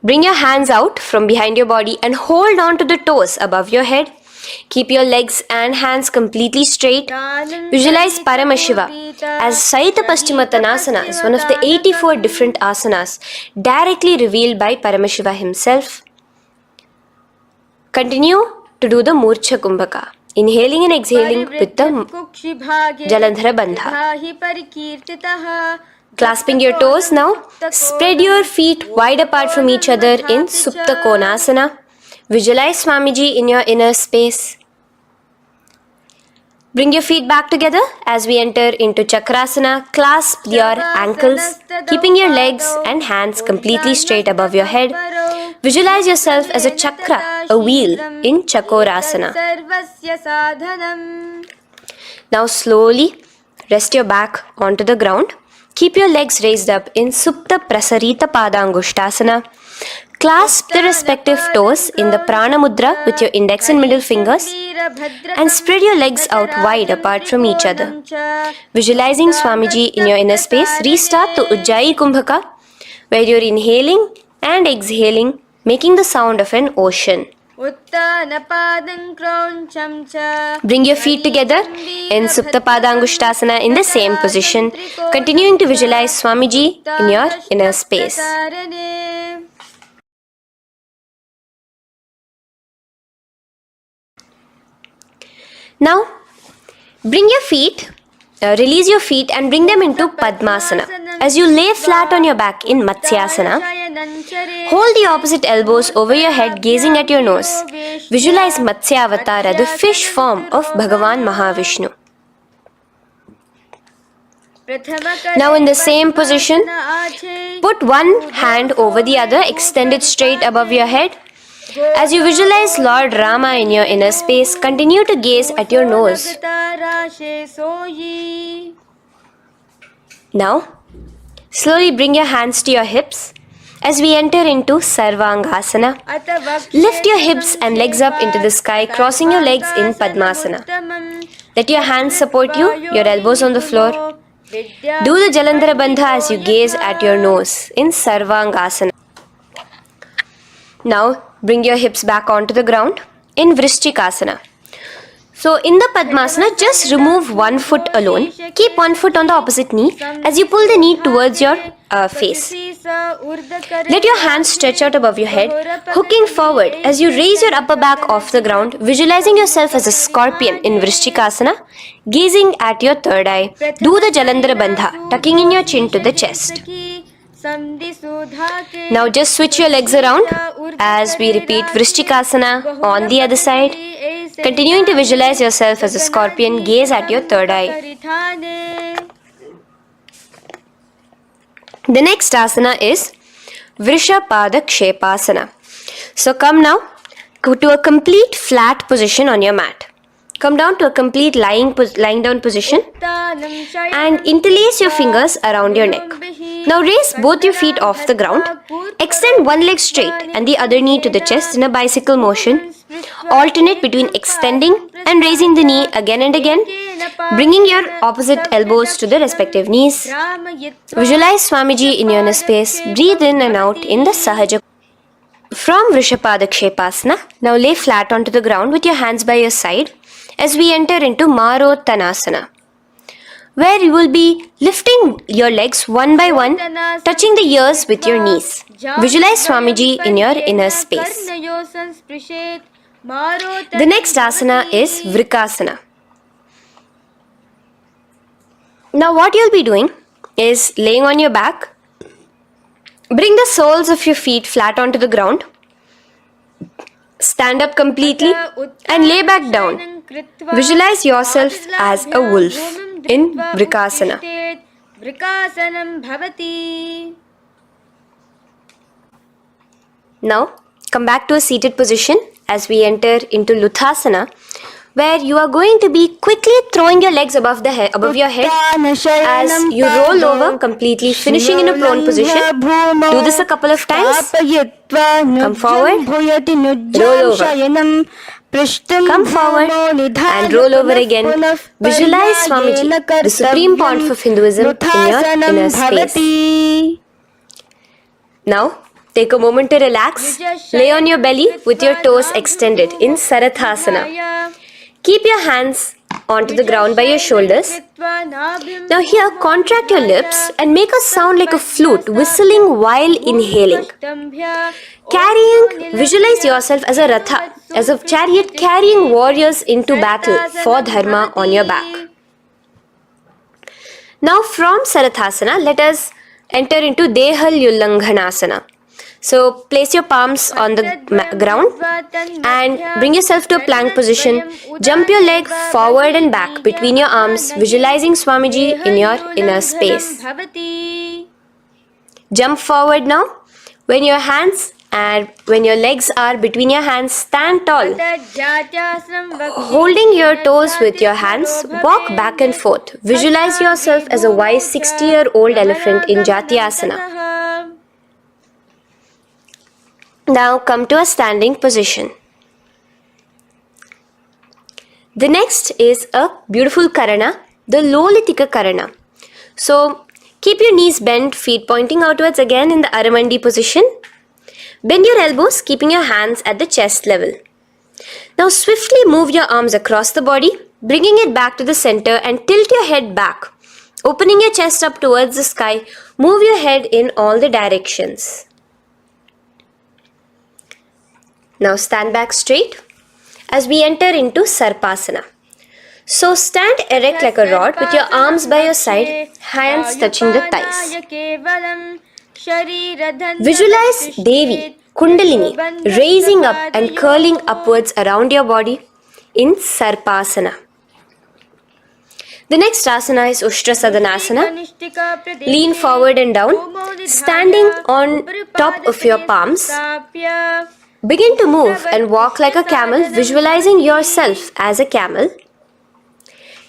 bring your hands out from behind your body and hold on to the toes above your head. Keep your legs and hands completely straight. Visualize Paramashiva as Shaita Paschimottanasana is one of the 84 different asanas directly revealed by Paramashiva himself. Continue to do the Murcha Kumbhaka, inhaling and exhaling with the Jalandhara Bandha. Clasping your toes now, spread your feet wide apart from each other in Supta Konasana. Visualize Swamiji in your inner space. Bring your feet back together as we enter into Chakrasana. Clasp your ankles, keeping your legs and hands completely straight above your head. Visualize yourself as a chakra, a wheel in Chakorasana. Now slowly rest your back onto the ground. Keep your legs raised up in Supta Prasarita Padangushtasana. Clasp the respective toes in the Prana Mudra with your index and middle fingers and spread your legs out wide apart from each other. Visualizing Swamiji in your inner space, restart the Ujjayi Kumbhaka where you're inhaling and exhaling, making the sound of an ocean. Bring your feet together in Supta Padangushtasana in the same position, continuing to visualize Swamiji in your inner space. Now, bring your feet, release your feet and bring them into Padmasana. As you lay flat on your back in Matsyasana, hold the opposite elbows over your head, gazing at your nose. Visualize Matsya Avatara, the fish form of Bhagavan Mahavishnu. Now in the same position, put one hand over the other, extended straight above your head. As you visualize Lord Rama in your inner space, continue to gaze at your nose. Now, slowly bring your hands to your hips as we enter into Sarvangasana. Lift your hips and legs up into the sky, crossing your legs in Padmasana. Let your hands support you, your elbows on the floor. Do the Jalandhara Bandha as you gaze at your nose in Sarvangasana. Now, bring your hips back onto the ground in Vrishchikasana. So in the Padmasana, just remove one foot alone. Keep one foot on the opposite knee as you pull the knee towards your face. Let your hands stretch out above your head, hooking forward as you raise your upper back off the ground, visualizing yourself as a scorpion in Vrishchikasana, gazing at your third eye. Do the Jalandhara Bandha, tucking in your chin to the chest. Now just switch your legs around as we repeat Vrishchikasana on the other side. Continuing to visualize yourself as a scorpion, gaze at your third eye. The next asana is Vrishapada Kshepasana. So come now to a complete flat position on your mat. Come down to a complete lying down position and interlace your fingers around your neck. Now raise both your feet off the ground. Extend one leg straight and the other knee to the chest in a bicycle motion. Alternate between extending and raising the knee again and again, bringing your opposite elbows to the respective knees. Visualize Swamiji in your inner space. Breathe in and out in the Sahaja. From Vrishapada Kshepasana, now lay flat onto the ground with your hands by your side as we enter into Marottanasana, where you will be lifting your legs one by one, touching the ears with your knees. Visualize Swamiji in your inner space. The next asana is Vrikasana. Now what you'll be doing is laying on your back. Bring the soles of your feet flat onto the ground. Stand up completely and lay back down. Visualize yourself as a wolf in Vrikasana. Now come back to a seated position as we enter into Luthasana, where you are going to be quickly throwing your legs above your head as you roll over completely, finishing in a prone position. Do this a couple of times. Come forward, roll over. Come forward and roll over again. Visualize Swamiji, the Supreme Pontiff of Hinduism, in your inner space. Now, take a moment to relax. Lay on your belly with your toes extended in Sarathasana. Keep your hands onto the ground by your shoulders. Now here, contract your lips and make a sound like a flute, whistling while inhaling. Visualize yourself as a ratha, as a chariot carrying warriors into battle for dharma on your back. Now from Sarathasana, let us enter into Dehal Ullanghanasana. So place your palms on the ground and bring yourself to a plank position. Jump your leg forward and back between your arms, visualizing Swamiji in your inner space. Jump forward now. When your legs are between your hands, stand tall. Holding your toes with your hands, walk back and forth. Visualize yourself as a wise 60-year-old elephant in Jatyasana. Now come to a standing position. The next is a beautiful Karana, the Lolitika Karana. So keep your knees bent, feet pointing outwards again in the Aramandi position. Bend your elbows, keeping your hands at the chest level. Now swiftly move your arms across the body, bringing it back to the center and tilt your head back. Opening your chest up towards the sky, move your head in all the directions. Now stand back straight as we enter into Sarpasana. So stand erect like a rod with your arms by your side, hands touching the thighs. Visualize Devi, Kundalini, raising up and curling upwards around your body in Sarpasana. The next asana is Ushtra Sadanasana. Lean forward and down, standing on top of your palms. Begin to move and walk like a camel, visualizing yourself as a camel.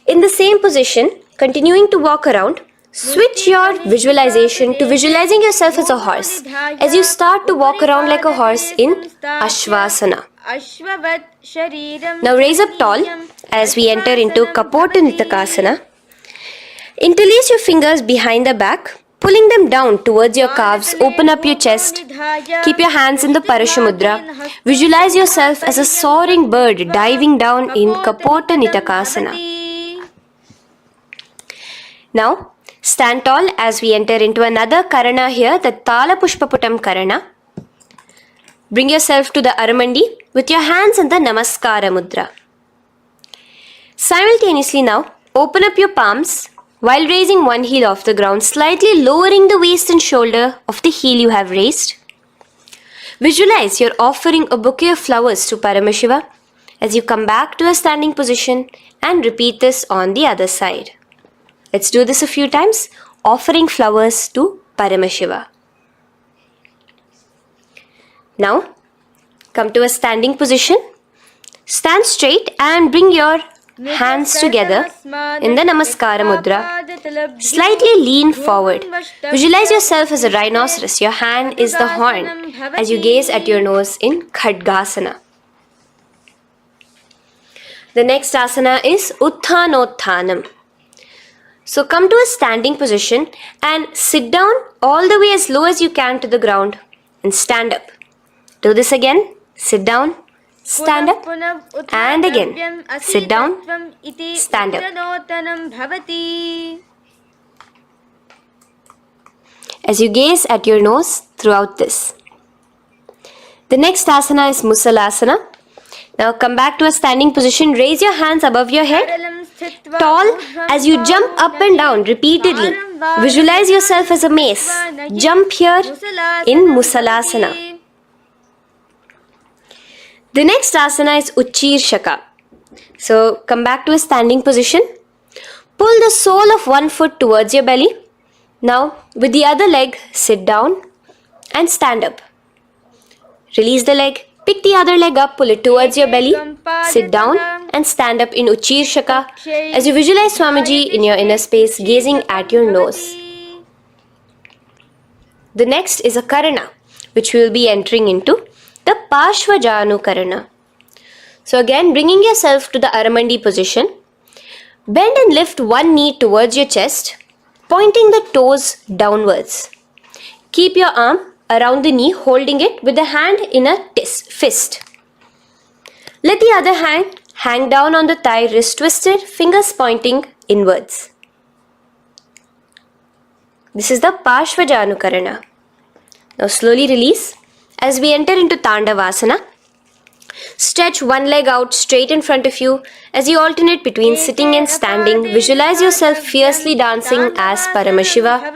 In the same position, continuing to walk around, switch your visualization to visualizing yourself as a horse as you start to walk around like a horse in Ashvasana. Now raise up tall as we enter into Kapota Nitakasana. Interlace your fingers behind the back, Pulling them down towards your calves, open up your chest. Keep your hands in the Parashamudra. Visualize yourself as a soaring bird diving down in Kapota Nitakasana. Now, stand tall as we enter into another Karana here, the Tala Pushpam Karana. Bring yourself to the Aramandi with your hands in the Namaskara Mudra. Simultaneously now, open up your palms while raising one heel off the ground, slightly lowering the waist and shoulder of the heel you have raised. Visualize you're offering a bouquet of flowers to Paramashiva as you come back to a standing position and repeat this on the other side. Let's do this a few times, offering flowers to Paramashiva. Now, come to a standing position. Stand straight and bring your hands together in the Namaskara Mudra. Slightly lean forward. Visualize yourself as a rhinoceros. Your hand is the horn as you gaze at your nose in Khadgasana. The next asana is Uttanottanam. So come to a standing position and sit down all the way as low as you can to the ground and stand up. Do this again. Sit down, stand up, and again. Sit down, stand up. As you gaze at your nose throughout this. The next asana is Musalasana. Now come back to a standing position. Raise your hands above your head. Tall as you jump up and down repeatedly. Visualize yourself as a mace. Jump here in Musalasana. The next asana is Uchirshaka. So come back to a standing position. Pull the sole of one foot towards your belly. Now with the other leg, sit down and stand up. Release the leg. Pick the other leg up, pull it towards your belly. Sit down and stand up in Uchirshaka as you visualize Swamiji in your inner space, gazing at your nose. The next is a Karana, which we will be entering into. The Parshvajanu Karana. So again, bringing yourself to the Aramandi position. Bend and lift one knee towards your chest, pointing the toes downwards. Keep your arm around the knee, holding it with the hand in a fist. Let the other hand hang down on the thigh, wrist twisted, fingers pointing inwards. This is the Parshvajanu Karana. Now slowly release. As we enter into Tandavasana, stretch one leg out straight in front of you as you alternate between sitting and standing. Visualize yourself fiercely dancing as Paramashiva.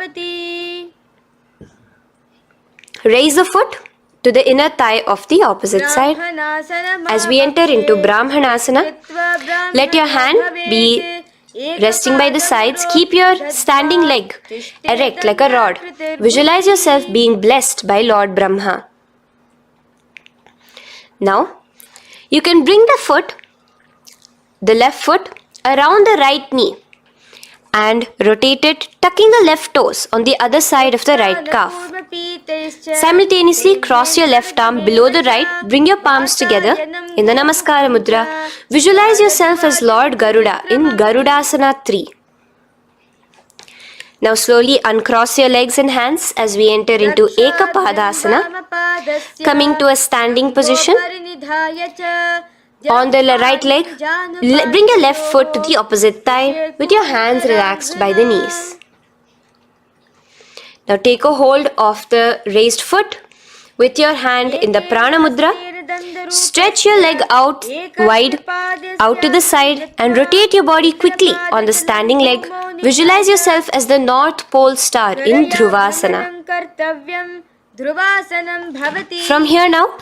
Raise the foot to the inner thigh of the opposite side. As we enter into Brahmanasana, let your hand be resting by the sides. Keep your standing leg erect like a rod. Visualize yourself being blessed by Lord Brahma. Now, you can bring the left foot around the right knee and rotate it, tucking the left toes on the other side of the right calf. Simultaneously, cross your left arm below the right, bring your palms together in the Namaskara Mudra. Visualize yourself as Lord Garuda in Garudasana 3. Now slowly uncross your legs and hands as we enter into Ekapadasana, coming to a standing position. On the right leg, bring your left foot to the opposite thigh with your hands relaxed by the knees. Now take a hold of the raised foot with your hand in the Prana Mudra. Stretch your leg out wide, out to the side, and rotate your body quickly on the standing leg. Visualize yourself as the North Pole star in Dhruvasana. From here now,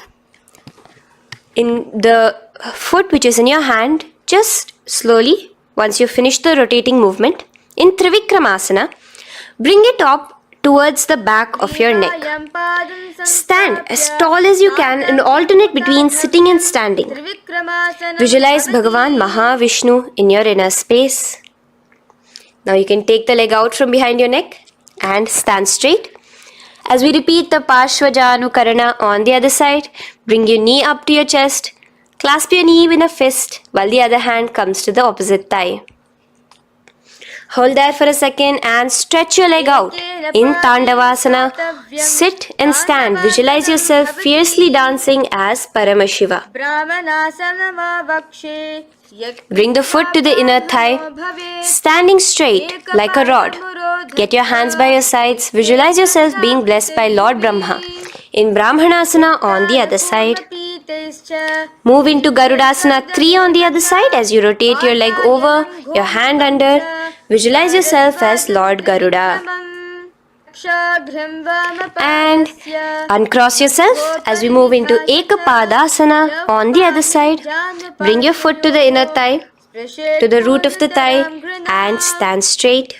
in the foot which is in your hand, just slowly, once you finish the rotating movement, in Trivikramasana, bring it up towards the back of your neck. Stand as tall as you can and alternate between sitting and standing. Visualize Bhagavan Mahavishnu in your inner space. Now you can take the leg out from behind your neck and stand straight. As we repeat the Parshvajanu Karana on the other side, bring your knee up to your chest, clasp your knee in a fist while the other hand comes to the opposite thigh. Hold there for a second and stretch your leg out. In Tandavasana, sit and stand. Visualize yourself fiercely dancing as Paramashiva. Bring the foot to the inner thigh, standing straight like a rod. Get your hands by your sides. Visualize yourself being blessed by Lord Brahma. In Brahmanasana on the other side. Move into Garudasana 3 on the other side as you rotate your leg over, your hand under. Visualize yourself as Lord Garuda. And uncross yourself as we move into Ekapadasana on the other side. Bring your foot to the inner thigh, to the root of the thigh, and stand straight.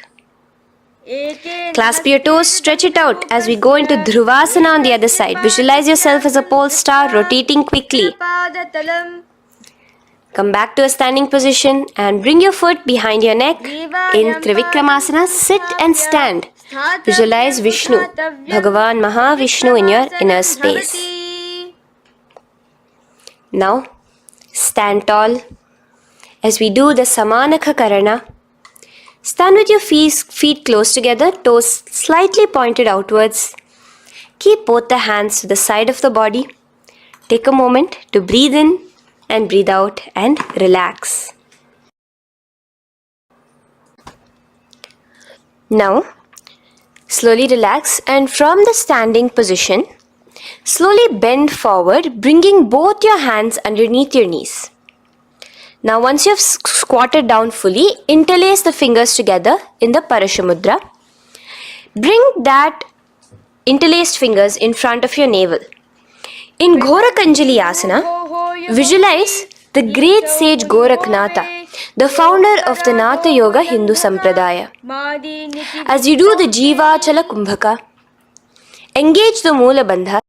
Clasp your toes, stretch it out as we go into Dhruvasana on the other side. Visualize yourself as a pole star rotating quickly. Come back to a standing position and bring your foot behind your neck. In Trivikramasana, sit and stand. Visualize Vishnu, Bhagavan Mahavishnu in your inner space. Now, stand tall as we do the Samanakha Karana. Stand with your feet close together, toes slightly pointed outwards. Keep both the hands to the side of the body. Take a moment to breathe in and breathe out and relax. Now, slowly relax and from the standing position, slowly bend forward, bringing both your hands underneath your knees. Now once you have squatted down fully, interlace the fingers together in the Parashamudra. Bring that interlaced fingers in front of your navel. In Ghorakanjali Asana, visualize the great sage Goraknatha, the founder of the Natha Yoga Hindu Sampradaya. As you do the Jiva Chala Kumbhaka, engage the Moola Bandha.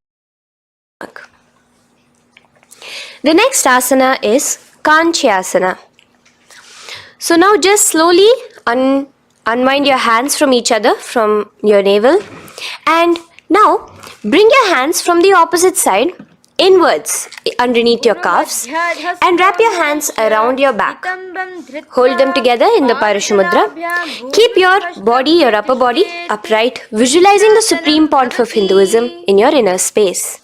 The next asana is Kanchyasana. So now just slowly unwind your hands from each other, from your navel, and now bring your hands from the opposite side inwards underneath your calves and wrap your hands around your back. Hold them together in the Parashamudra. Keep your body, your upper body upright, visualizing the Supreme Pontiff of Hinduism in your inner space.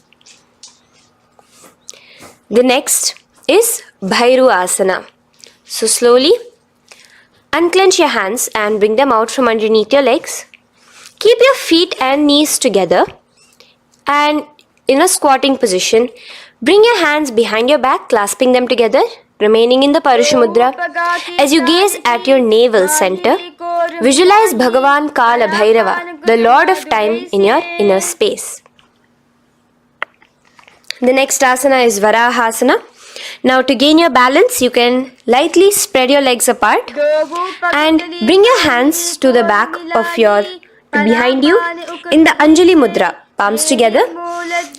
The next is Bhairu Asana. So slowly unclench your hands and bring them out from underneath your legs. Keep your feet and knees together and in a squatting position, bring your hands behind your back, clasping them together, remaining in the Parashamudra. As you gaze at your navel center, visualize Bhagavan Kala Bhairava, the Lord of Time, in your inner space. The next asana is Varahasana. Now to gain your balance, you can lightly spread your legs apart and bring your hands to the back of behind you in the Anjali Mudra, palms together.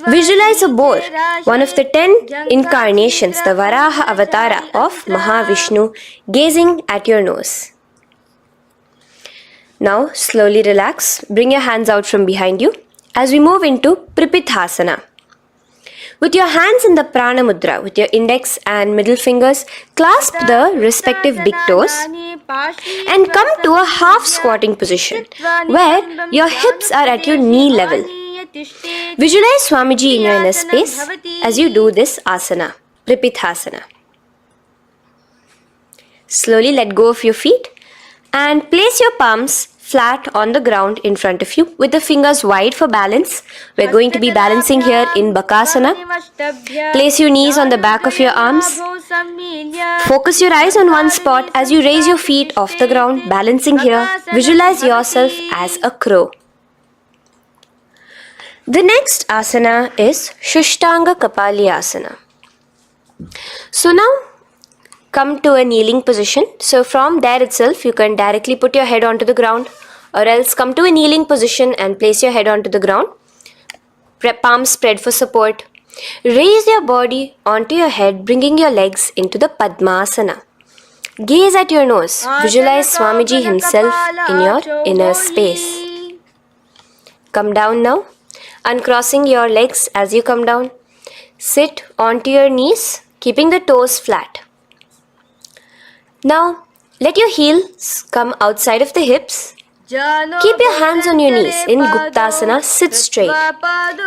Visualize a boar, one of the 10 incarnations, the Varaha Avatara of Mahavishnu, gazing at your nose. Now slowly relax, bring your hands out from behind you as we move into Pripithasana. With your hands in the Prana Mudra, with your index and middle fingers, clasp the respective big toes and come to a half squatting position where your hips are at your knee level. Visualize Swamiji in your inner space as you do this asana, Pripithasana. Slowly let go of your feet and place your palms flat on the ground in front of you with the fingers wide for balance. We're going to be balancing here in Bakasana. Place your knees on the back of your arms. Focus your eyes on one spot as you raise your feet off the ground, balancing here. Visualize yourself as a crow. The next asana is Shushtanga Kapalyasana. So now come to a kneeling position. So from there itself, you can directly put your head onto the ground, or else come to a kneeling position and place your head onto the ground. Palms spread for support. Raise your body onto your head, bringing your legs into the Padmasana. Gaze at your nose. Visualize Swamiji himself in your inner space. Come down now, uncrossing your legs as you come down. Sit onto your knees, keeping the toes flat. Now, Let your heels come outside of the hips. Keep your hands on your knees. In Guptasana, sit straight.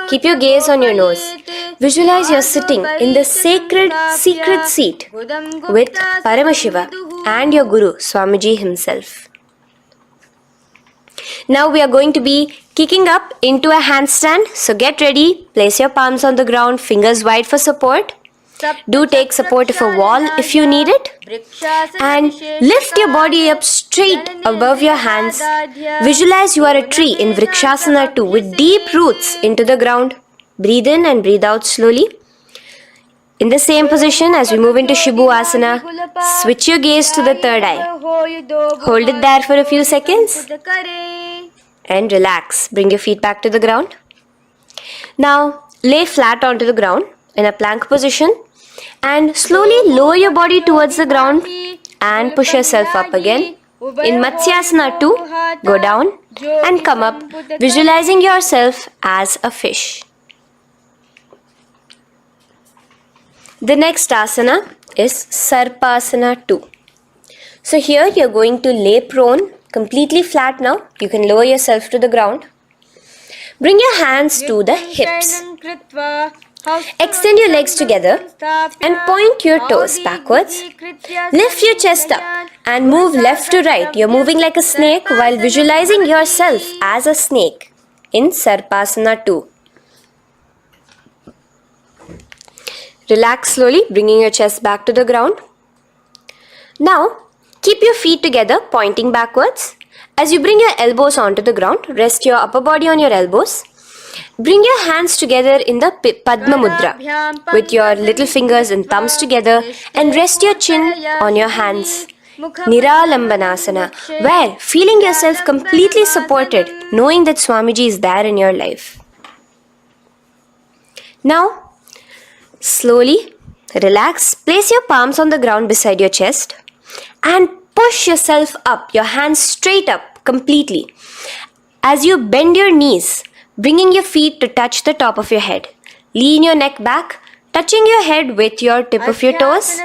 Keep your gaze on your nose. Visualize you're sitting in the sacred secret seat with Paramashiva and your Guru, Swamiji himself. Now we are going to be kicking up into a handstand. So get ready. Place your palms on the ground, fingers wide for support. Do take support of a wall if you need it. And lift your body up straight above your hands. Visualize you are a tree in Vrikshasana 2 with deep roots into the ground. Breathe in and breathe out slowly. In the same position as we move into Shibhu-asana, switch your gaze to the third eye. Hold it there for a few seconds. And relax. Bring your feet back to the ground. Now lay flat onto the ground in a plank position. And slowly lower your body towards the ground and push yourself up again. In Matsyasana 2, go down and come up, visualizing yourself as a fish. The next asana is Sarpasana 2. So here you are going to lay prone, completely flat now. You can lower yourself to the ground. Bring your hands to the hips. Extend your legs together and point your toes backwards. Lift your chest up and move left to right. You're moving like a snake while visualizing yourself as a snake in Sarpasana 2. Relax slowly, bringing your chest back to the ground. Now, keep your feet together, pointing backwards. As you bring your elbows onto the ground, rest your upper body on your elbows. Bring your hands together in the Padma Mudra with your little fingers and thumbs together and rest your chin on your hands. Niralambanasana, where feeling yourself completely supported, knowing that Swamiji is there in your life. Now, slowly relax, place your palms on the ground beside your chest and push yourself up, your hands straight up completely. As you bend your knees, bringing your feet to touch the top of your head. Lean your neck back, touching your head with your tip of your toes.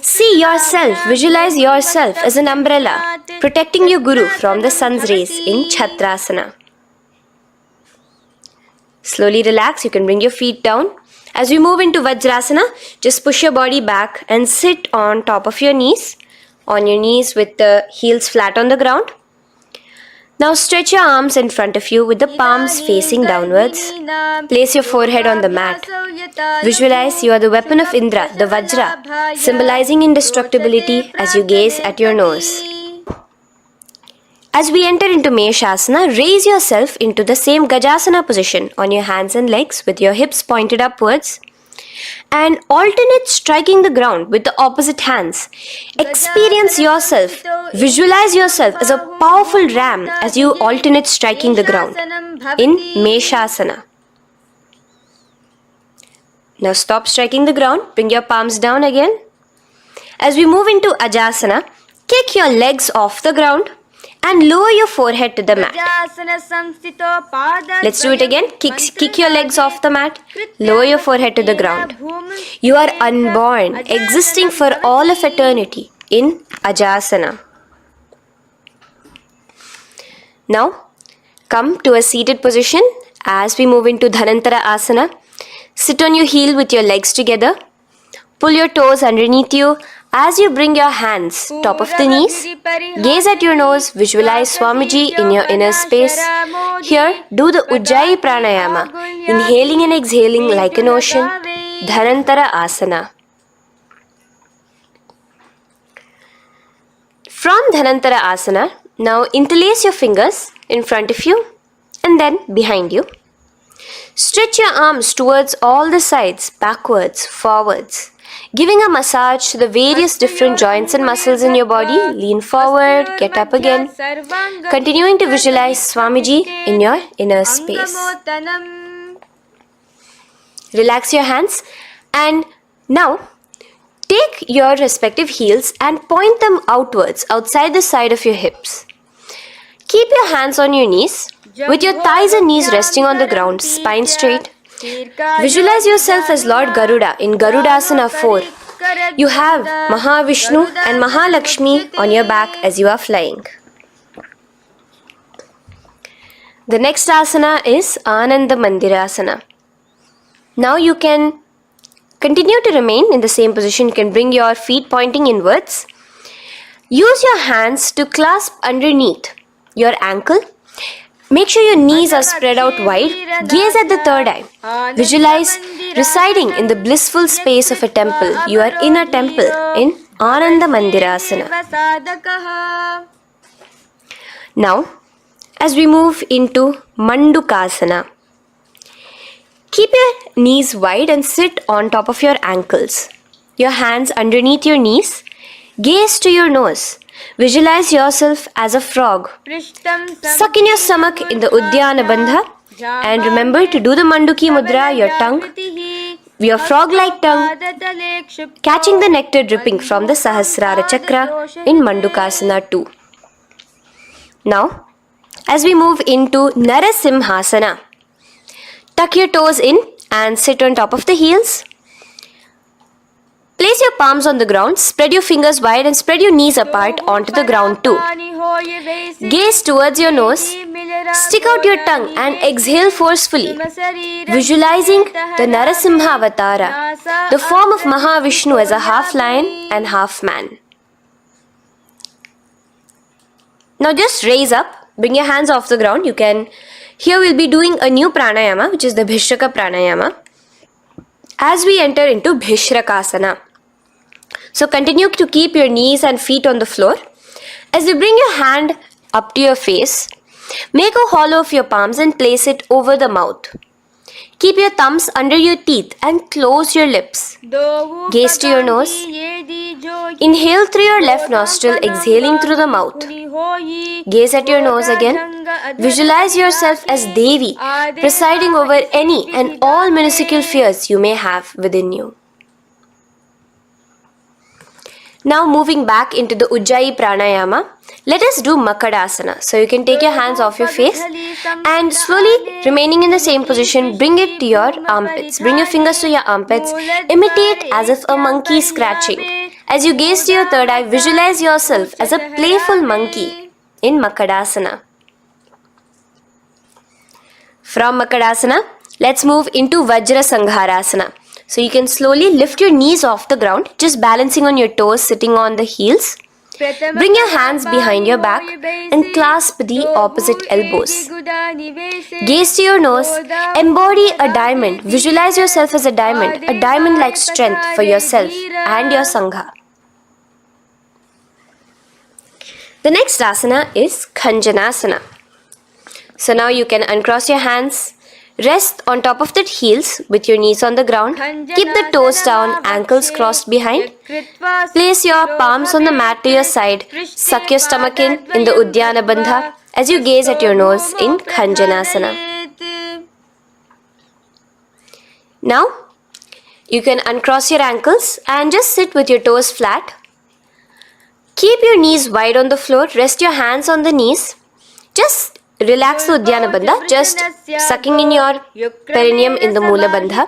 See yourself, visualize yourself as an umbrella, protecting your Guru from the sun's rays in Chhatrasana. Slowly relax, you can bring your feet down. As we move into Vajrasana, just push your body back and sit on top of your knees, with the heels flat on the ground. Now stretch your arms in front of you with the palms facing downwards. Place your forehead on the mat. Visualize you are the weapon of Indra, the Vajra, symbolizing indestructibility as you gaze at your nose. As we enter into Meshasana, raise yourself into the same Gajasana position on your hands and legs with your hips pointed upwards. And alternate striking the ground with the opposite hands. Experience yourself, visualize yourself as a powerful ram as you alternate striking the ground in Meshasana. Now stop striking the ground, bring your palms down again. As we move into Ajasana, kick your legs off the ground and lower your forehead to the mat. Let's do it again. Kick your legs off the mat. Lower your forehead to the ground. You are unborn, existing for all of eternity in Ajasana. Now, come to a seated position as we move into Dhanantara Asana. Sit on your heel with your legs together. Pull your toes underneath you. As you bring your hands top of the knees, gaze at your nose, visualize Swamiji in your inner space. Here, do the Ujjayi pranayama, inhaling and exhaling like an ocean, Dhanantara Asana. From Dhanantara Asana, now interlace your fingers in front of you and then behind you. Stretch your arms towards all the sides, backwards, forwards. Giving a massage to the various different joints and muscles in your body. Lean forward, get up again. Continuing to visualize Swamiji in your inner space. Relax your hands and now take your respective heels and point them outwards, outside the side of your hips. Keep your hands on your knees, with your thighs and knees resting on the ground, spine straight. Visualize yourself as Lord Garuda in Garudasana 4, You have Mahavishnu and Mahalakshmi on your back as you are flying. The next asana is Ananda Mandirasana. Now you can continue to remain in the same position. You can bring your feet pointing inwards. Use your hands to clasp underneath your ankle. Make sure your knees are spread out wide. Gaze at the third eye. Visualize residing in the blissful space of a temple. You are in a temple in Ananda Mandirasana. Now, as we move into Mandukasana, keep your knees wide and sit on top of your ankles. Your hands underneath your knees. Gaze to your nose. Visualize yourself as a frog. Suck in your stomach in the Uddiyana Bandha. And remember to do the Manduki Mudra, your tongue, your frog-like tongue, catching the nectar dripping from the Sahasrara Chakra in Mandukasana 2. Now, as we move into Narasimhasana, tuck your toes in and sit on top of the heels. Place your palms on the ground, spread your fingers wide and spread your knees apart onto the ground too. Gaze towards your nose, stick out your tongue and exhale forcefully, visualizing the Narasimha Avatara, the form of Mahavishnu as a half lion and half man. Now just raise up, bring your hands off the ground. Here we'll be doing a new pranayama, which is the Bhishraka pranayama, as we enter into Bhishrakasana. So continue to keep your knees and feet on the floor. As you bring your hand up to your face, make a hollow of your palms and place it over the mouth. Keep your thumbs under your teeth and close your lips. Gaze to your nose. Inhale through your left nostril, exhaling through the mouth. Gaze at your nose again. Visualize yourself as Devi, presiding over any and all minuscule fears you may have within you. Now moving back into the Ujjayi Pranayama, let us do Makadasana. So you can take your hands off your face and slowly remaining in the same position, bring it to your armpits. Bring your fingers to your armpits. Imitate as if a monkey is scratching. As you gaze to your third eye, visualize yourself as a playful monkey in Makadasana. From Makadasana, let's move into Vajra Sangharasana. So you can slowly lift your knees off the ground, just balancing on your toes, sitting on the heels. Bring your hands behind your back and clasp the opposite elbows. Gaze to your nose, embody a diamond. Visualize yourself as a diamond-like strength for yourself and your Sangha. The next asana is Khanjanasana. So now you can uncross your hands. Rest on top of the heels with your knees on the ground. Keep the toes down, ankles crossed behind. Place your palms on the mat to your side. Suck your stomach in the Uddiyana Bandha as you gaze at your nose in Khanjanasana. Now, you can uncross your ankles and just sit with your toes flat. Keep your knees wide on the floor. Rest your hands on the knees. Just relax the Uddiyana Bandha, just sucking in your perineum in the Mula Bandha.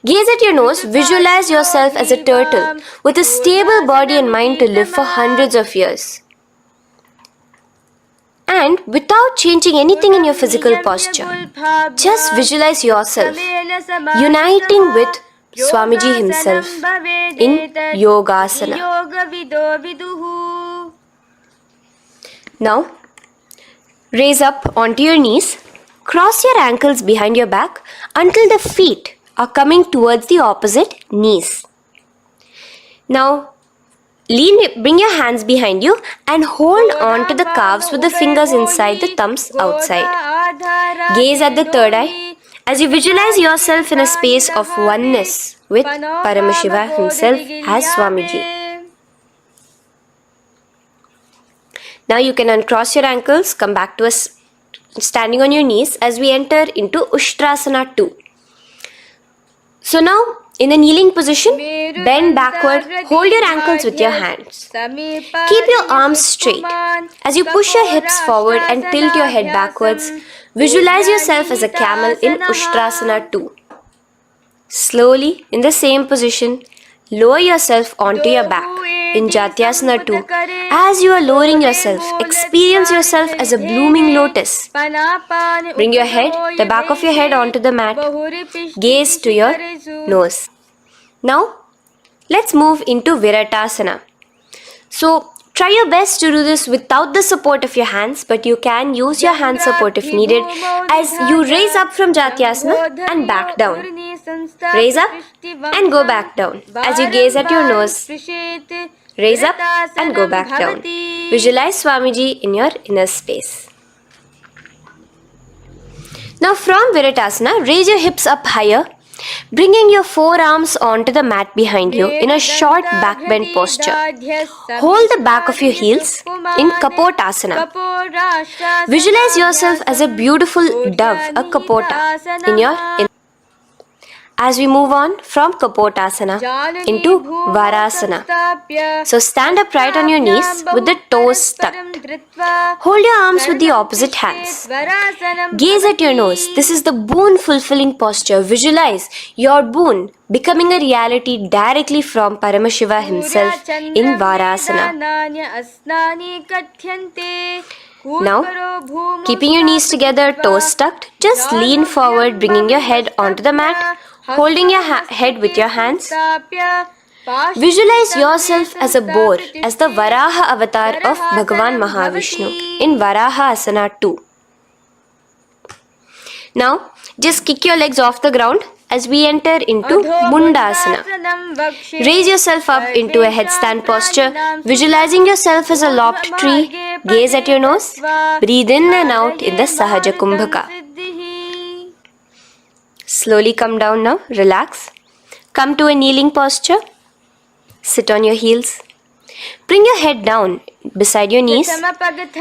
Gaze at your nose, visualize yourself as a turtle with a stable body and mind to live for hundreds of years. And without changing anything in your physical posture, just visualize yourself uniting with Swamiji himself in Yogasana. Now, raise up onto your knees, cross your ankles behind your back until the feet are coming towards the opposite knees. Now, bring your hands behind you and hold on to the calves with the fingers inside, the thumbs outside. Gaze at the third eye as you visualize yourself in a space of oneness with Paramashiva himself as Swamiji. Now you can uncross your ankles, come back to us standing on your knees as we enter into Ushtrasana 2. So now, in the kneeling position, bend backward, hold your ankles with your hands. Keep your arms straight. As you push your hips forward and tilt your head backwards, visualize yourself as a camel in Ushtrasana 2. Slowly, in the same position, lower yourself onto your back in Jatyasana 2. As you are lowering yourself, experience yourself as a blooming lotus. Bring your head, the back of your head onto the mat. Gaze to your nose. Now, let's move into Viratasana. So, try your best to do this without the support of your hands, but you can use your hand support if needed as you raise up from Jatyasana and back down. Raise up and go back down as you gaze at your nose. Raise up and go back down. Visualize Swamiji in your inner space. Now from Viratasana, raise your hips up higher, bringing your forearms onto the mat behind you in a short back bend posture. Hold the back of your heels in Kapotasana. Visualize yourself as a beautiful dove, a Kapota, in your inner. As we move on from Kapotasana into Varasana. So stand upright on your knees with the toes tucked. Hold your arms with the opposite hands. Gaze at your nose. This is the boon fulfilling posture. Visualize your boon becoming a reality directly from Paramashiva himself in Varasana. Now, keeping your knees together, toes tucked, just lean forward, bringing your head onto the mat, holding your head with your hands. Visualize yourself as a boar, as the Varaha avatar of Bhagavan Mahavishnu in Varaha Asana 2. Now, just kick your legs off the ground as we enter into Mundasana. Raise yourself up into a headstand posture, visualizing yourself as a lopped tree. Gaze at your nose. Breathe in and out in the Sahaja Kumbhaka. Slowly come down now. Relax. Come to a kneeling posture. Sit on your heels. Bring your head down beside your knees,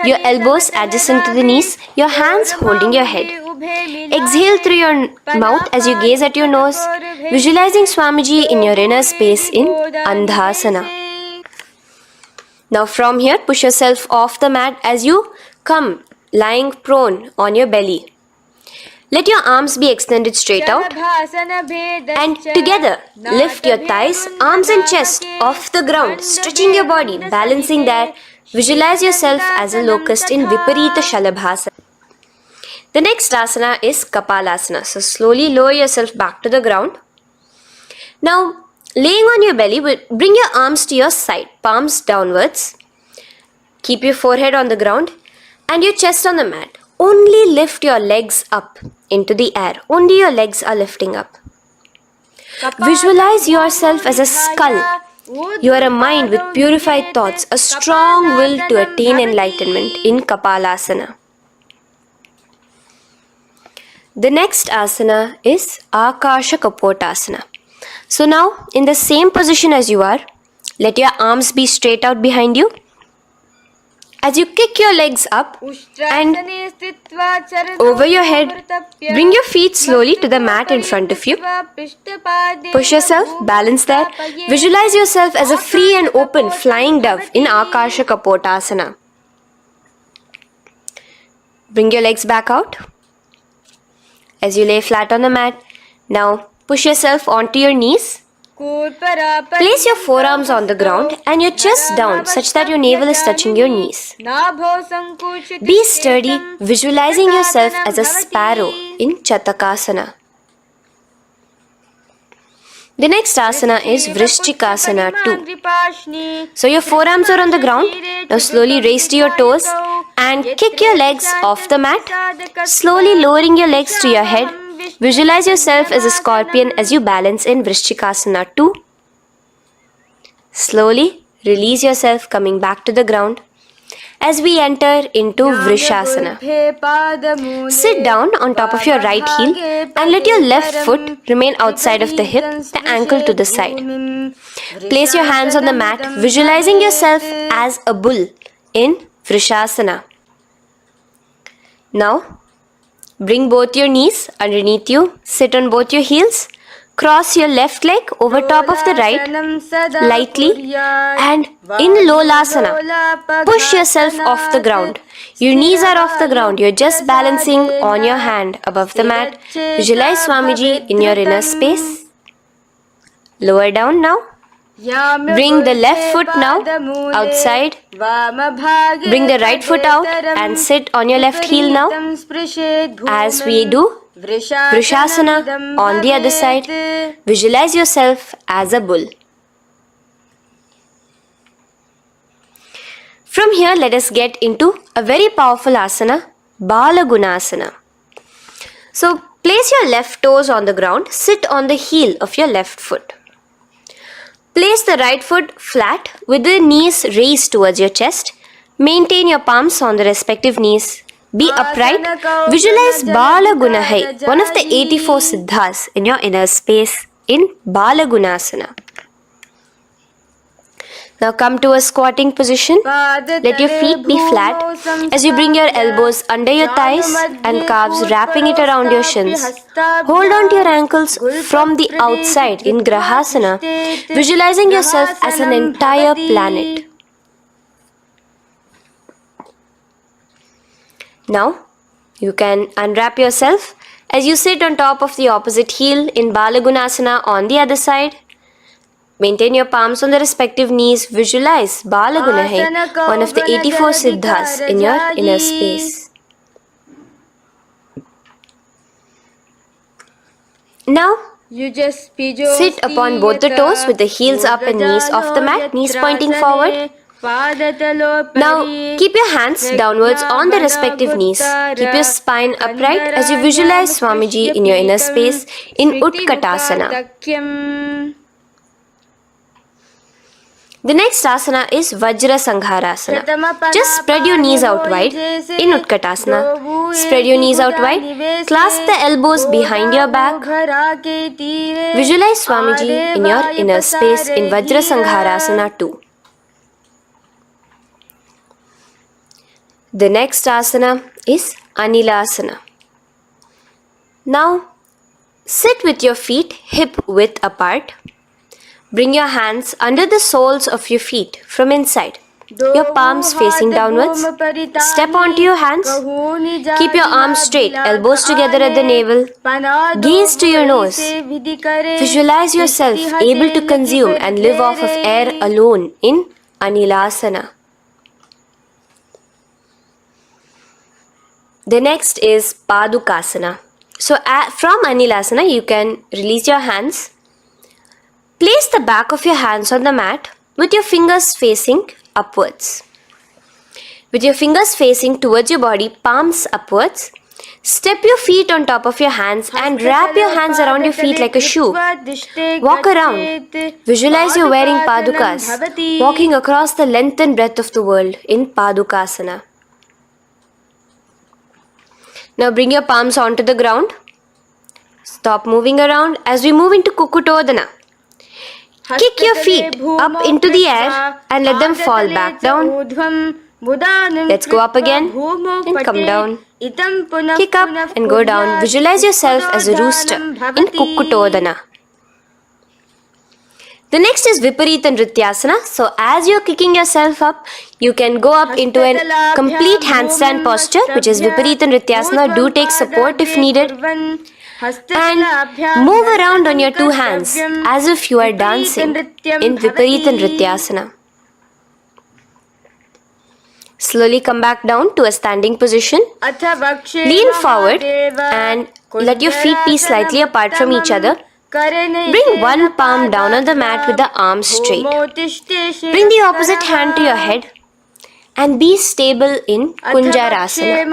your elbows adjacent to the knees, your hands holding your head. Exhale through your mouth as you gaze at your nose, visualizing Swamiji in your inner space in Anantasana. Now from here, push yourself off the mat as you come lying prone on your belly. Let your arms be extended straight out and together lift your thighs, arms and chest off the ground, stretching your body, balancing there. Visualize yourself as a locust in Viparita Shalabhasana. The next asana is Kapalasana. So slowly lower yourself back to the ground. Now laying on your belly, bring your arms to your side, palms downwards. Keep your forehead on the ground and your chest on the mat. Only lift your legs up into the air. Only your legs are lifting up. Visualize yourself as a skull. You are a mind with purified thoughts, a strong will to attain enlightenment in Kapalasana. The next asana is Akasha Kapotasana. So now, in the same position as you are, let your arms be straight out behind you. As you kick your legs up and over your head, bring your feet slowly to the mat in front of you. Push yourself, balance there. Visualize yourself as a free and open flying dove in Akasha Kapotasana. Bring your legs back out as you lay flat on the mat. Now push yourself onto your knees. Place your forearms on the ground and your chest down such that your navel is touching your knees. Be sturdy, visualizing yourself as a sparrow in Chatakasana. The next asana is Vrishchikasana 2. So your forearms are on the ground. Now slowly raise to your toes and kick your legs off the mat. Slowly lowering your legs to your head. Visualize yourself as a scorpion as you balance in Vrishchikasana 2. Slowly release yourself, coming back to the ground as we enter into Vrishasana. Sit down on top of your right heel and let your left foot remain outside of the hip, the ankle to the side. Place your hands on the mat, visualizing yourself as a bull in Vrishasana. Now, bring both your knees underneath you, sit on both your heels, cross your left leg over top of the right lightly and in Lolasana, push yourself off the ground. Your knees are off the ground, you're just balancing on your hand above the mat. Visualize Swamiji in your inner space. Lower down now. Bring the left foot now outside. Bring the right foot out and sit on your left heel now. As we do Vrishasana on the other side, visualize yourself as a bull. From here, let us get into a very powerful asana, Bala Gunasana. So, place your left toes on the ground, sit on the heel of your left foot. Place the right foot flat with the knees raised towards your chest. Maintain your palms on the respective knees. Be upright. Visualize Bala Gunahai, one of the 84 siddhas in your inner space in Bala Gunasana. Now come to a squatting position. Let your feet be flat as you bring your elbows under your thighs and calves, wrapping it around your shins. Hold on to your ankles from the outside in Grahasana, visualizing yourself as an entire planet. Now you can unwrap yourself as you sit on top of the opposite heel in Balagunasana on the other side. Maintain your palms on the respective knees. Visualize Balagunahai, one of the 84 siddhas in your inner space. Now, sit upon both the toes with the heels up and knees off the mat, knees pointing forward. Now, keep your hands downwards on the respective knees. Keep your spine upright as you visualize Swamiji in your inner space in Utkatasana. The next asana is Vajra Sangharasana. Just spread your knees out wide in Utkatasana. Spread your knees out wide. Clasp the elbows behind your back. Visualize Swamiji in your inner space in Vajra Sangharasana too. The next asana is Anilasana. Now, sit with your feet hip width apart. Bring your hands under the soles of your feet from inside. Your palms facing downwards. Step onto your hands. Keep your arms straight, elbows together at the navel. Gaze to your nose. Visualize yourself able to consume and live off of air alone in Anilasana. The next is Padukasana. So from Anilasana, you can release your hands. Place the back of your hands on the mat with your fingers facing upwards. With your fingers facing towards your body, palms upwards. Step your feet on top of your hands and wrap your hands around your feet like a shoe. Walk around. Visualize you're wearing padukas, walking across the length and breadth of the world in Padukasana. Now bring your palms onto the ground. Stop moving around as we move into Kukutodana. Kick your feet up into the air and let them fall back down. Let's go up again and come down. Kick up and go down. Visualize yourself as a rooster in Kukutodana. The next is Viparita Nrityasana. So as you're kicking yourself up, you can go up into a complete handstand posture, which is Viparita Nrityasana. Do take support if needed. And move around on your two hands as if you are dancing in Viparita Nrityasana. Slowly come back down to a standing position. Lean forward and let your feet be slightly apart from each other. Bring one palm down on the mat with the arms straight. Bring the opposite hand to your head and be stable in Kunjarasana.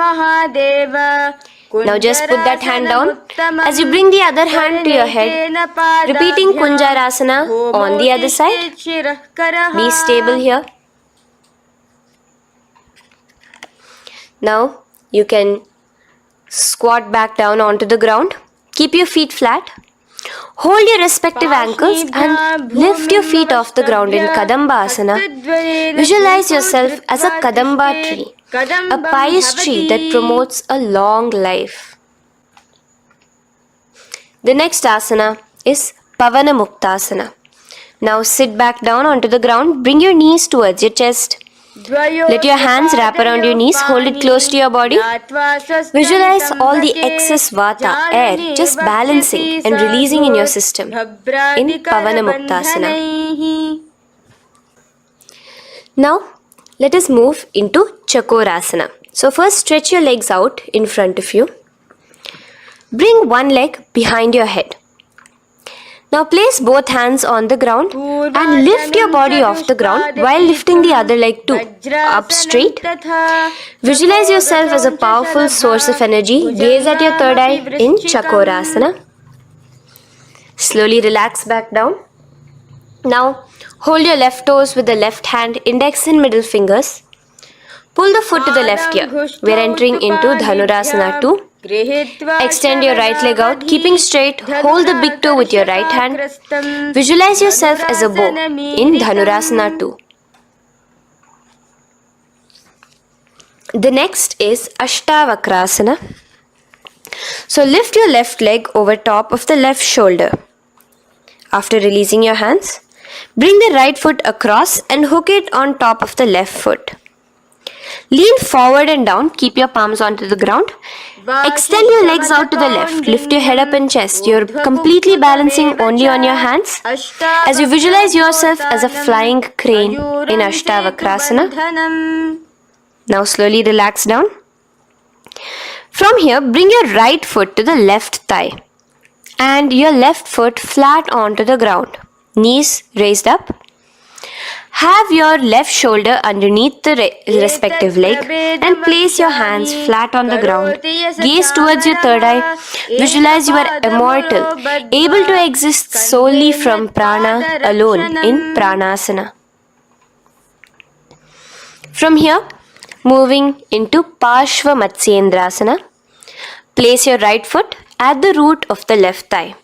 Now just put that hand down as you bring the other hand to your head, repeating Kunjarasana on the other side. Be stable here. Now you can squat back down onto the ground. Keep your feet flat. Hold your respective ankles and lift your feet off the ground in Kadamba Asana. Visualize yourself as a Kadamba tree, a pious tree that promotes a long life. The next asana is Pavana Muktasana. Now sit back down onto the ground. Bring your knees towards your chest. Let your hands wrap around your knees, hold it close to your body. Visualize all the excess vata, air, just balancing and releasing in your system in Pavanamuktasana. Now, let us move into Chakorasana. So first stretch your legs out in front of you. Bring one leg behind your head. Now place both hands on the ground and lift your body off the ground while lifting the other leg too, up straight. Visualize yourself as a powerful source of energy. Gaze at your third eye in Chakorasana. Slowly relax back down. Now hold your left toes with the left hand, index and middle fingers. Pull the foot to the left ear. We are entering into Dhanurasana 2. Extend your right leg out, keeping straight. Hold the big toe with your right hand. Visualize yourself as a bow in Dhanurasana 2. The next is Ashtavakrasana. So lift your left leg over top of the left shoulder. After releasing your hands, bring the right foot across and hook it on top of the left foot. Lean forward and down, keep your palms onto the ground. Extend your legs out to the left, lift your head up and chest. You're completely balancing only on your hands as you visualize yourself as a flying crane in Ashtavakrasana. Now slowly relax down. From here, bring your right foot to the left thigh and your left foot flat onto the ground. Knees raised up. Have your left shoulder underneath the respective leg and place your hands flat on the ground. Gaze towards your third eye. Visualize you are immortal, able to exist solely from prana alone in pranasana. From here, moving into Parshva Matsyendrasana. Place your right foot at the root of the left thigh.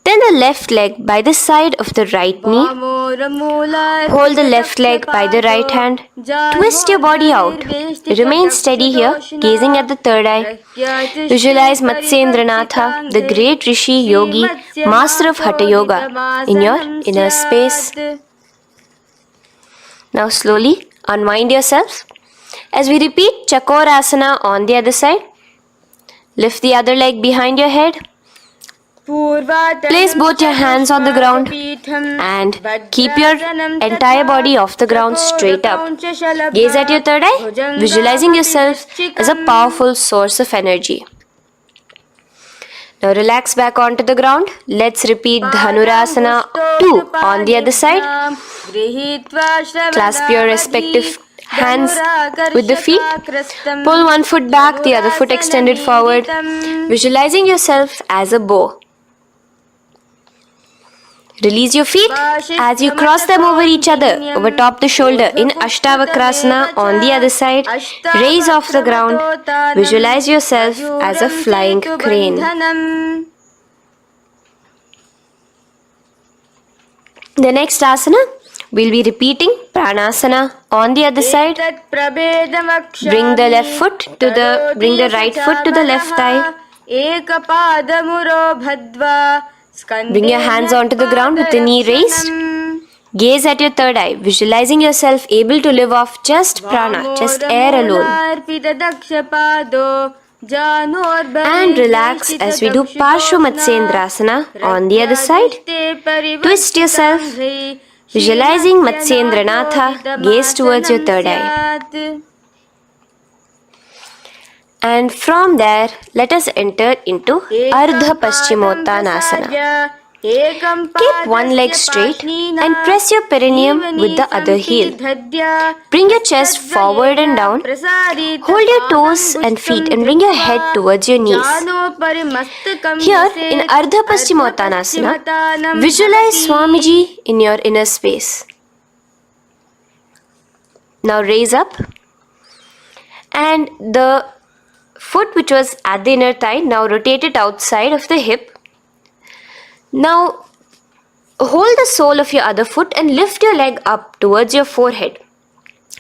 Then the left leg by the side of the right knee. Hold the left leg by the right hand. Twist your body out. Remain steady here, gazing at the third eye. Visualize Matsyendranatha, the great Rishi Yogi, master of Hatha Yoga, in your inner space. Now slowly unwind yourselves. As we repeat Chakorasana on the other side, lift the other leg behind your head. Place both your hands on the ground and keep your entire body off the ground straight up. Gaze at your third eye, visualizing yourself as a powerful source of energy. Now relax back onto the ground. Let's repeat Dhanurasana 2 on the other side. Clasp your respective hands with the feet. Pull one foot back, the other foot extended forward. Visualizing yourself as a bow. Release your feet as you cross them over each other, over top the shoulder in Ashtavakrasana on the other side. Raise off the ground. Visualize yourself as a flying crane. The next asana, we'll be repeating Pranasana on the other side. Bring the right foot to the left thigh. Bring your hands onto the ground with the knee raised. Gaze at your third eye, visualizing yourself able to live off just prana, just air alone. And relax as we do Parshva Matsyendrasana on the other side. Twist yourself, visualizing Matsyendranatha, gaze towards your third eye. And from there, let us enter into Ardha Paschimottanasana. Keep one leg straight and press your perineum with the other heel. Bring your chest forward and down. Hold your toes and feet and bring your head towards your knees. Here in Ardha Paschimottanasana, visualize Swamiji in your inner space. Now raise up and the foot which was at the inner thigh, now rotate it outside of the hip. Now hold the sole of your other foot and lift your leg up towards your forehead.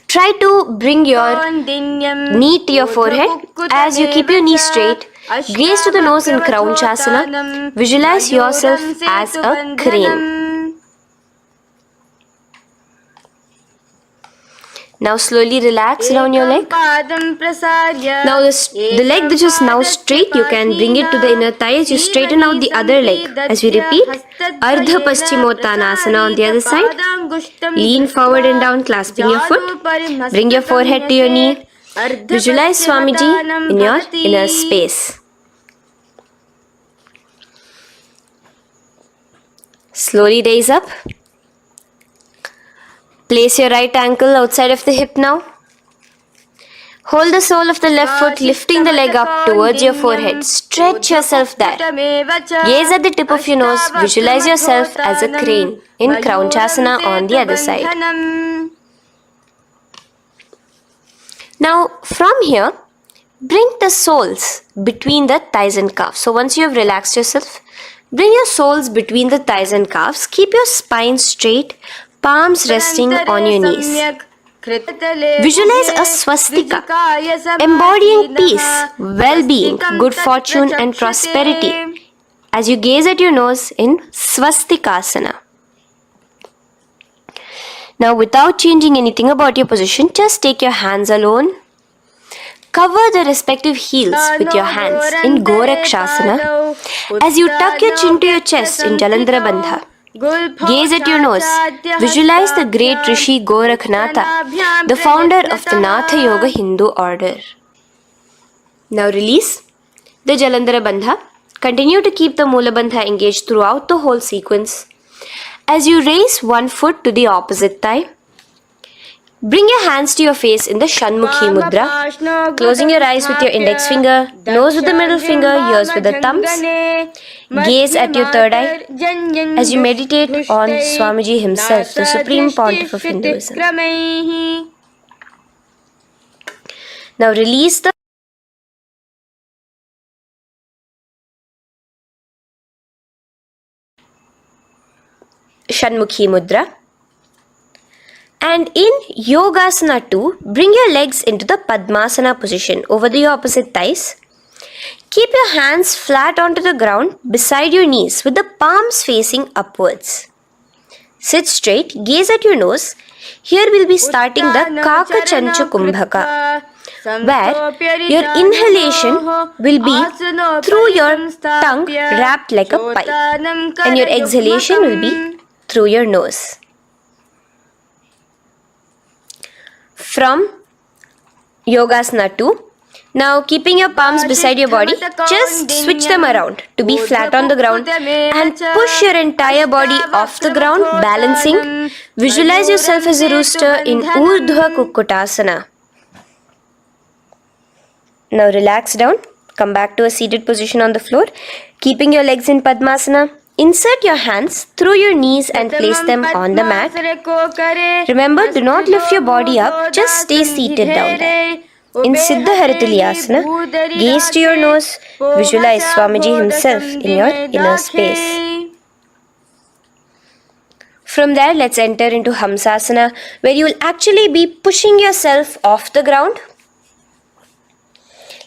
Try to bring your knee to your forehead as you keep your knee straight. Gaze to the nose in Kraunchasana. Visualize yourself as a crane. Now slowly relax down your leg. Now the leg which is now straight, you can bring it to the inner thigh as you straighten out the other leg. As we repeat, Ardha Paschimottanasana on the other side. Lean forward and down, clasping your foot. Bring your forehead to your knee. Visualize Swamiji in your inner space. Slowly raise up. Place your right ankle outside of the hip now. Hold the sole of the left foot, lifting the leg up towards your forehead. Stretch yourself there. Gaze at the tip of your nose. Visualize yourself as a crane in Kraunchasana on the other side. Now, from here, bring the soles between the thighs and calves. So once you have relaxed yourself, bring your soles between the thighs and calves. Keep your spine straight, palms resting on your knees. Visualize a swastika, embodying peace, well-being, good fortune and prosperity as you gaze at your nose in swastikasana. Now, without changing anything about your position, just take your hands alone. Cover the respective heels with your hands in Gorakshasana as you tuck your chin to your chest in Jalandhara Bandha. Gaze at your nose. Visualize the great Rishi Gorakhnatha, the founder of the Natha Yoga Hindu order. Now release the Jalandhara Bandha. Continue to keep the Mula Bandha engaged throughout the whole sequence. As you raise one foot to the opposite thigh, bring your hands to your face in the Shanmukhi Mudra, closing your eyes with your index finger, nose with the middle finger, ears with the thumbs. Gaze at your third eye as you meditate on Swamiji himself, the Supreme Pontiff of Hinduism. Now release the Shanmukhi Mudra. And in Yogasana 2, bring your legs into the Padmasana position over the opposite thighs. Keep your hands flat onto the ground beside your knees with the palms facing upwards. Sit straight, gaze at your nose. Here we'll be starting the Kaka Chancha Kumbhaka, where your inhalation will be through your tongue wrapped like a pipe, and your exhalation will be through your nose. From Yogasana 2, now keeping your palms beside your body, just switch them around to be flat on the ground and push your entire body off the ground, balancing. Visualize yourself as a rooster in Urdhva Kukkutasana. Now relax down, come back to a seated position on the floor, keeping your legs in Padmasana. Insert your hands through your knees and place them on the mat. Remember, do not lift your body up, just stay seated down there. In Siddha Harituliyasana, gaze to your nose, visualize Swamiji himself in your inner space. From there, let's enter into Hamsasana, where you will actually be pushing yourself off the ground.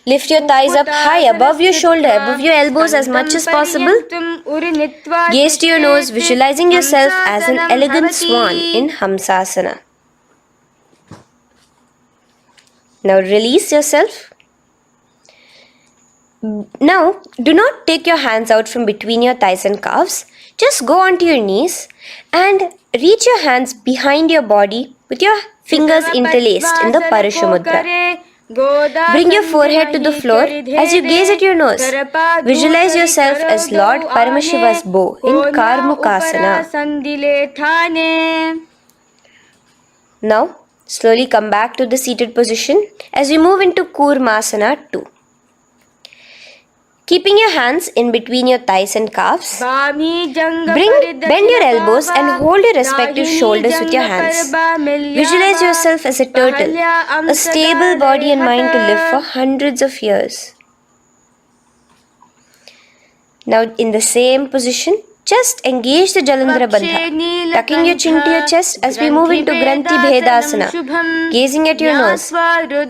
Lift your thighs up high above your shoulder, above your elbows as much as possible. Gaze to your nose, visualizing yourself as an elegant swan in Hamsasana. Now release yourself. Now, do not take your hands out from between your thighs and calves. Just go onto your knees and reach your hands behind your body with your fingers interlaced in the Parashamudra. Bring your forehead to the floor as you gaze at your nose. Visualize yourself as Lord Paramashiva's bow in Karmukasana. Now, slowly come back to the seated position as we move into Kurmasana 2. Keeping your hands in between your thighs and calves, bend your elbows and hold your respective shoulders with your hands. Visualize yourself as a turtle, a stable body and mind to live for hundreds of years. Now in the same position, just engage the Jalandhara Bandha, tucking your chin to your chest as we move into Granthi Bhedasana, gazing at your nose.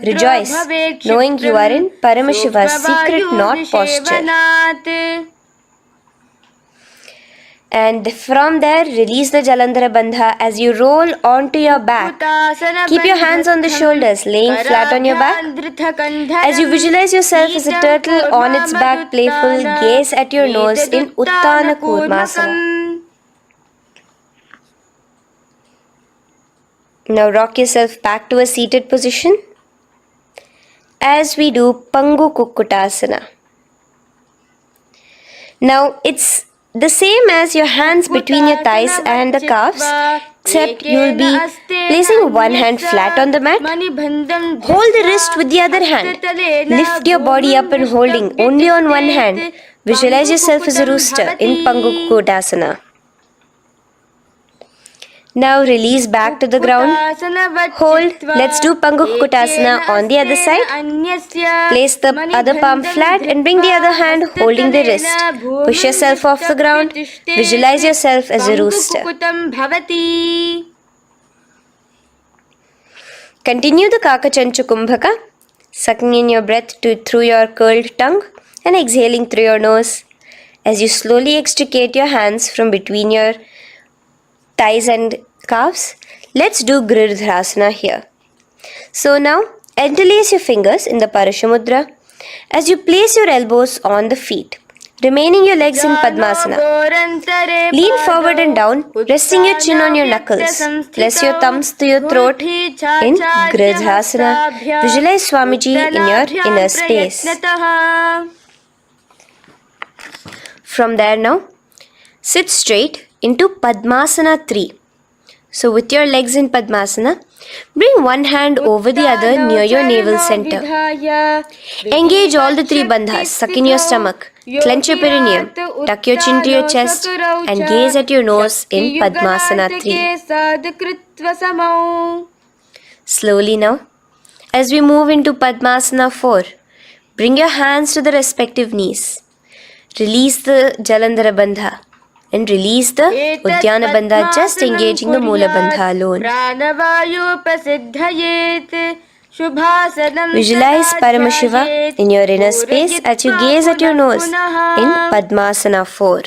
Rejoice, knowing you are in Paramashiva's secret knot posture. And from there, release the Jalandhara Bandha as you roll onto your back. Keep your hands on the shoulders, laying flat on your back. As you visualize yourself as a turtle on its back, playful, gaze at your nose in Uttana Kurmasana. Now rock yourself back to a seated position as we do Pangu Kukkutasana. Now it's the same as your hands between your thighs and the calves, except you will be placing one hand flat on the mat. Hold the wrist with the other hand. Lift your body up and holding only on one hand. Visualize yourself as a rooster in Pangu Kukkutasana. Now release back to the ground. Hold. Let's do Pangu Kukkutasana on the other side. Place the other palm flat and bring the other hand holding the wrist. Push yourself off the ground. Visualize yourself as a rooster. Continue the Kakachanchu Kumbhaka, sucking in your breath through your curled tongue and exhaling through your nose. As you slowly extricate your hands from between your thighs and calves, let's do Girdharasana here. So now, interlace your fingers in the Parashamudra as you place your elbows on the feet, remaining your legs in Padmasana. Lean forward and down, resting your chin on your knuckles. Place your thumbs to your throat in Girdharasana. Visualize Swamiji in your inner space. From there now, sit straight into Padmasana 3. So with your legs in Padmasana, bring one hand over the other near your navel center. Engage all the three bandhas, suck in your stomach, clench your perineum, tuck your chin to your chest and gaze at your nose in Padmasana 3. Slowly now, as we move into Padmasana 4, bring your hands to the respective knees. Release the Jalandhara Bandha and release the Uddiyana Bandha, just engaging the Moola Bandha alone. Visualize Paramashiva in your inner space as you gaze at your nose in Padmasana 4.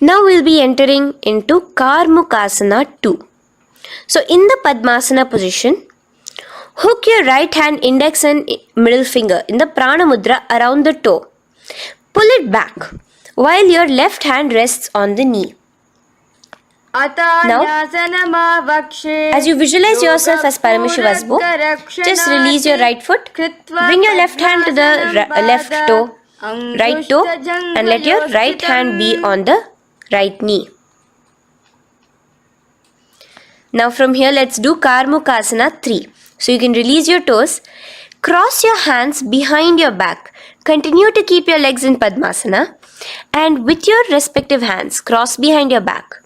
Now we'll be entering into Karmukasana 2. So in the Padmasana position, hook your right hand index and middle finger in the Prana Mudra around the toe. Pull it back while your left hand rests on the knee. Now, as you visualize yourself as Paramashiva's bow, just release your right foot, bring your left hand to the left toe, right toe, and let your right hand be on the right knee. Now from here, let's do Karmukasana 3. So you can release your toes, cross your hands behind your back, continue to keep your legs in Padmasana, and with your respective hands, cross behind your back.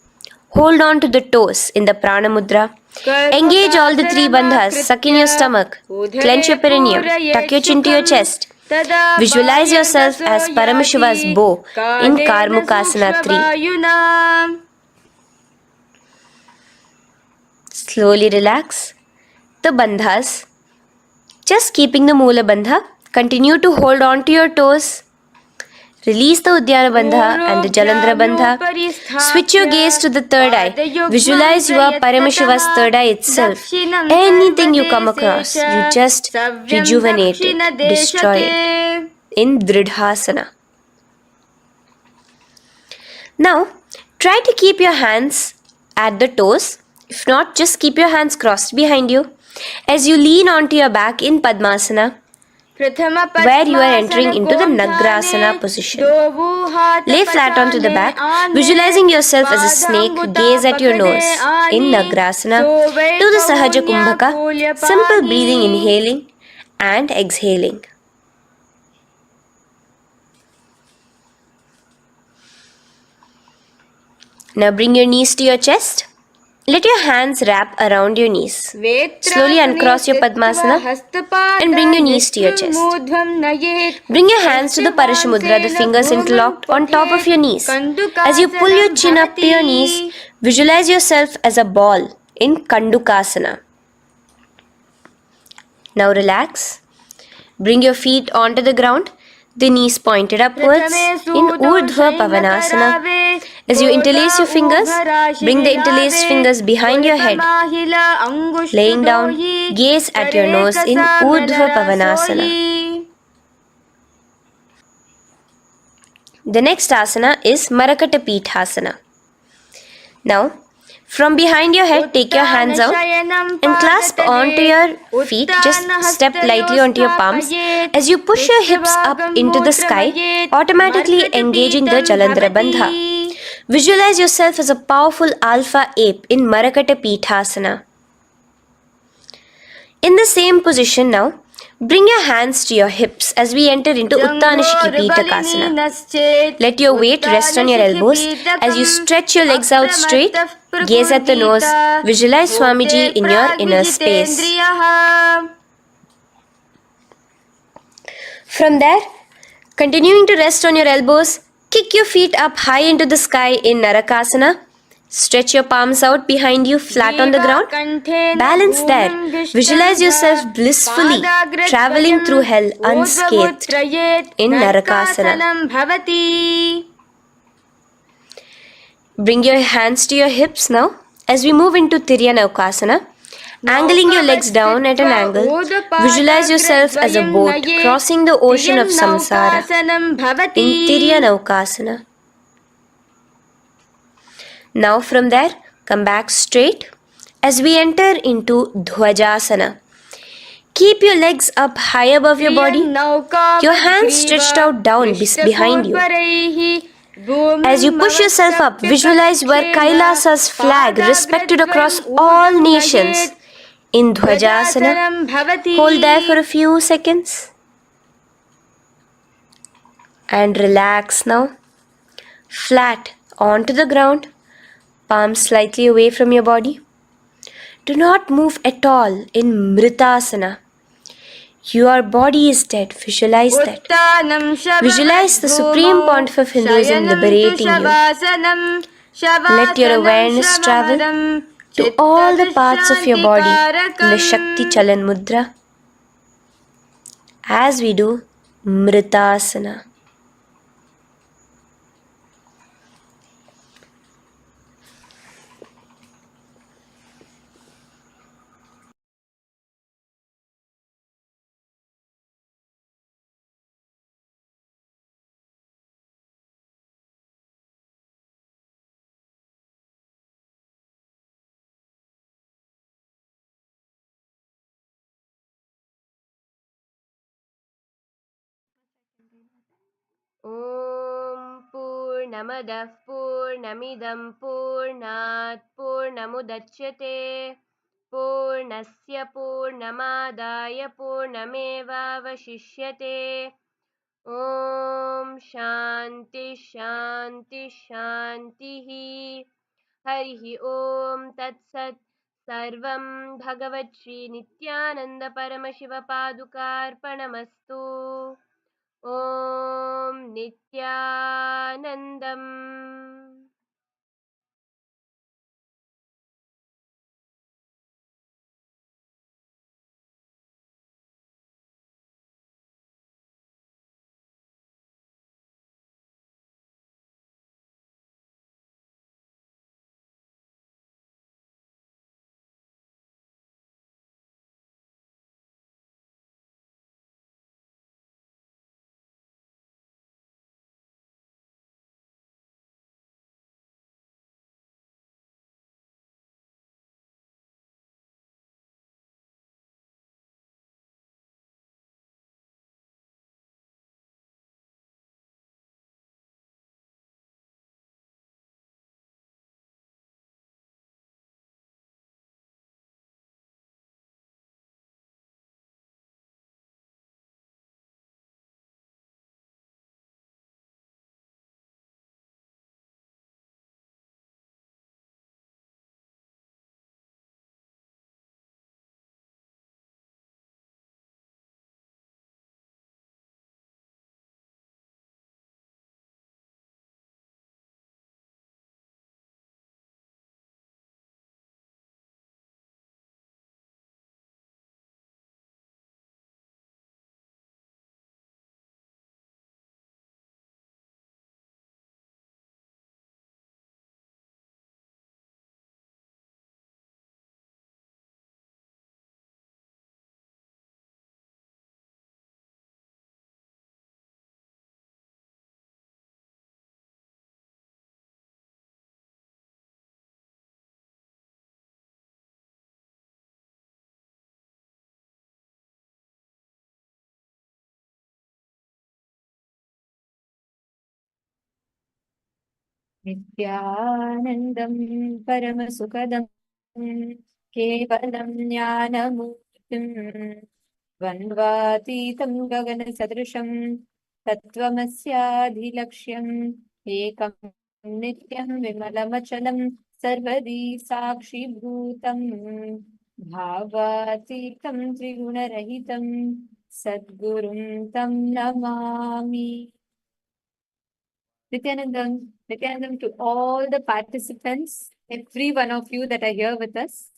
Hold on to the toes in the Prana Mudra. Engage all the three bandhas, suck in your stomach, clench your perineum, tuck your chin to your chest. Visualize yourself as Paramashiva's bow in Karmukasana 3. Slowly relax the bandhas, just keeping the Moola Bandha. Continue to hold on to your toes. Release the Uddiyana Bandha and the Jalandhara Bandha. Switch your gaze to the third eye. Visualize you are Paramashiva's third eye itself. Anything you come across, you just rejuvenate it, destroy it in Dridhasana. Now, try to keep your hands at the toes. If not, just keep your hands crossed behind you as you lean onto your back in Padmasana, where you are entering into the Nagrasana position. Lay flat onto the back, visualizing yourself as a snake, gaze at your nose in Nagrasana. Do the Sahaja Kumbhaka, simple breathing, inhaling and exhaling. Now bring your knees to your chest. Let your hands wrap around your knees. Slowly uncross your Padmasana and bring your knees to your chest. Bring your hands to the Parashamudra, the fingers interlocked on top of your knees. As you pull your chin up to your knees, visualize yourself as a ball in Kandukasana. Now relax. Bring your feet onto the ground. the knees pointed upwards in Urdhva Pavanasana. As you interlace your fingers, bring the interlaced fingers behind your head. Laying down, gaze at your nose in Urdhva Pavanasana. The next asana is Marakata Pithasana. Now, from behind your head, take your hands out and clasp onto your feet. Just step lightly onto your palms. As you push your hips up into the sky, automatically engaging the Jalandhara Bandha. Visualize yourself as a powerful alpha ape in Marakata Pithasana. In the same position now, bring your hands to your hips as we enter into Uttanashiki Pitakasana. Let your weight rest on your elbows as you stretch your legs out straight. Gaze at the nose. Visualize Swamiji in your inner space. From there, continuing to rest on your elbows, kick your feet up high into the sky in Narakasana. Stretch your palms out behind you, flat on the ground. Balance there. Visualize yourself blissfully traveling through hell unscathed in Narakasana. Bring your hands to your hips now as we move into Tiryanaukasana. Angling your legs down at an angle, visualize yourself as a boat crossing the ocean of samsara in Tiryanaukasana. Now from there, come back straight as we enter into Dhwajasana. Keep your legs up high above your body, your hands stretched out down behind you. As you push yourself up, visualize where Kailasa's flag respected across all nations in Dhwajasana. Hold there for a few seconds and relax now. Flat onto the ground, palms slightly away from your body. Do not move at all in Mritasana. Your body is dead. Visualize that. Visualize the Supreme Pontiff of Hinduism liberating you. Let your awareness travel to all the parts of your body in the Shakti Chalan Mudra as we do Mritasana. Om Purnamadah Purnamidam Purnat Purnamudachyate Purnasya Purnamadaya Purnamevavashishyate Om Shanti Shanti Shantihi Harihi Om Tat Sat Sarvam Bhagavat Shri Nithyananda Paramashiva Padukarpanamastu Om Nithyanandam नित्यानन्दं परमसुखदं केवलं ज्ञानमूर्तिं द्वन्द्वातीतं गगनसदृशं तत्त्वमस्याधिलक्ष्यम् एकं नित्यं विमलमचलं सर्वदी साक्षिभूतं भावातीतं त्रिगुणरहितं सद्गुरुं तं Namami. Nithyanandam to all the participants, every one of you that are here with us.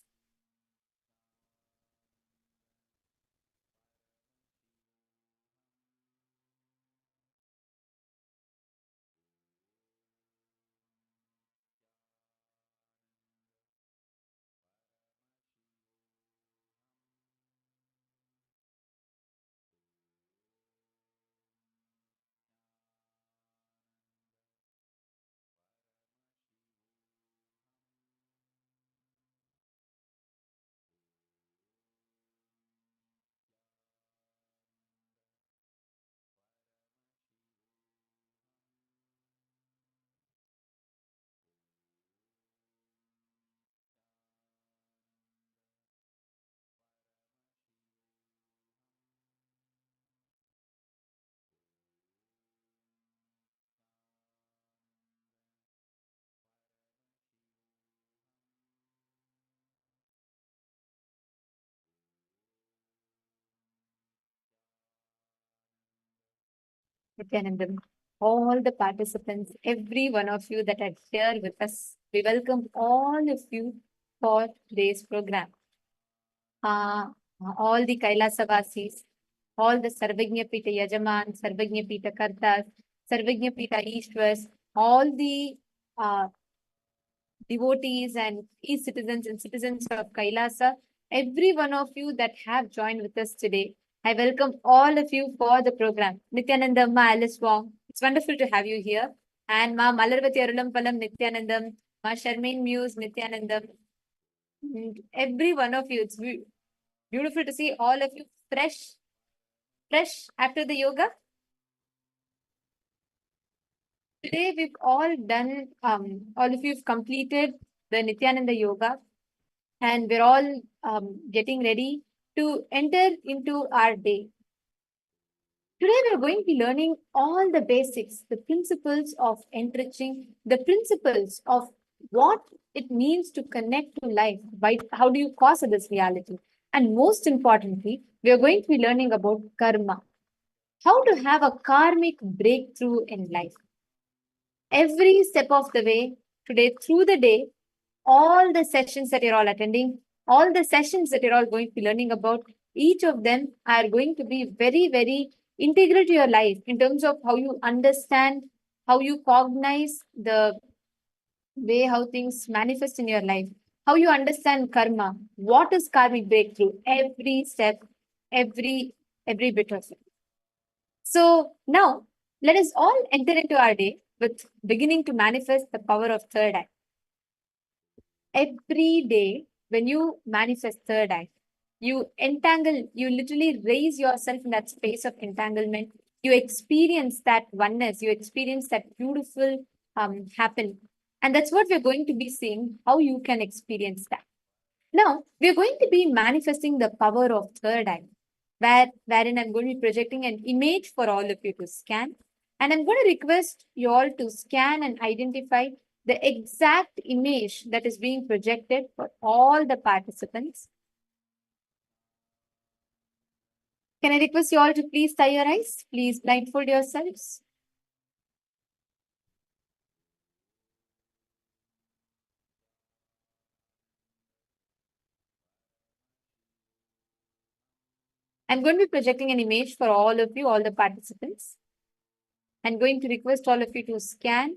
Nithyanandam, all the participants, every one of you that are here with us, we welcome all of you for today's program. Uh, all the Kailasa Vasis, all the Sarvagnya Pita Yajaman, Sarvagnya Pita Kartas, Sarvagnya Pita Ishvars, all the devotees and e-citizens and citizens of Kailasa, every one of you that have joined with us today. I welcome all of you for the program. Nithyananda, Ma Alice Wong, it's wonderful to have you here. And Ma Malarvati Arulampalam Nithyanandam, Ma Sharmeen Muse Nithyanandam, and every one of you. It's beautiful to see all of you fresh after the yoga. Today we've all done, all of you have completed the Nithyananda yoga, and we're all getting ready to enter into our day. Today, we're going to be learning all the basics, the principles of enriching, the principles of what it means to connect to life. By how do you cause this reality? And most importantly, we are going to be learning about karma, how to have a karmic breakthrough in life. Every step of the way, today, through the day, all the sessions that you're all attending, all the sessions that you're all going to be learning about, each of them are going to be very, very integral to your life in terms of how you understand, how you cognize the way how things manifest in your life, how you understand karma, what is karmic breakthrough, every step, every bit of it. So now let us all enter into our day with beginning to manifest the power of third eye. Every day, when you manifest third eye, you entangle, you literally raise yourself in that space of entanglement. You experience that oneness, you experience that beautiful happen. And that's what we're going to be seeing, how you can experience that. Now, we're going to be manifesting the power of third eye, wherein I'm going to be projecting an image for all of you to scan. And I'm going to request you all to scan and identify the exact image that is being projected for all the participants. Can I request you all to please tie your eyes? Please blindfold yourselves. I'm going to be projecting an image for all of you, all the participants. I'm going to request all of you to scan.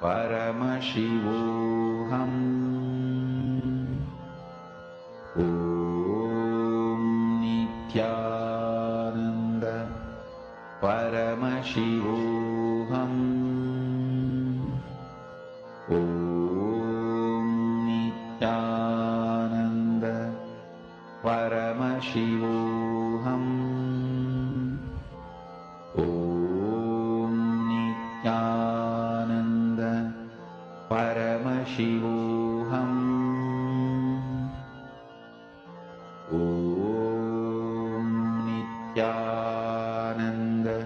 Paramashivoham. Om Nithyananda. Paramashivoham. Om Nithyananda. Paramashivoham. Om Nithyananda. Paramashivoham. Om Nithyananda.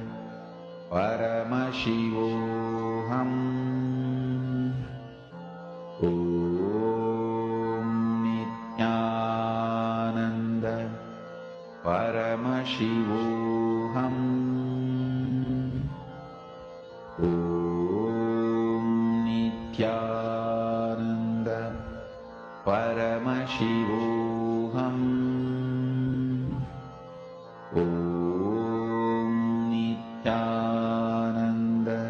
Paramashivoham. Om Nithyananda. Paramashivoham. Om Nithyananda. Paramashivoham. Om Nithyananda.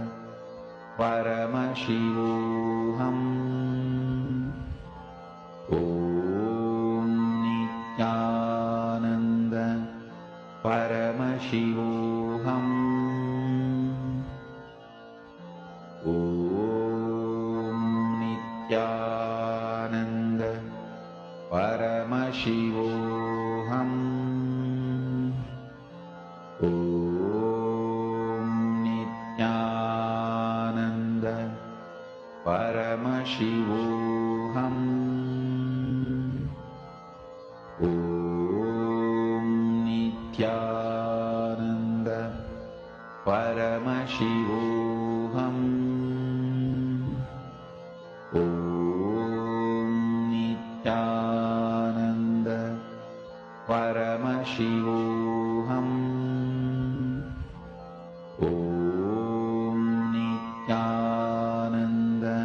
Paramashivoham. Om Nithyananda. Paramashivoham. Om Nithyananda. Paramashivoham. Om Nithyananda. Paramashivoham. Om Nithyananda. Paramashivoham. Om Nithyananda. Paramashivoham. Om Nithyananda.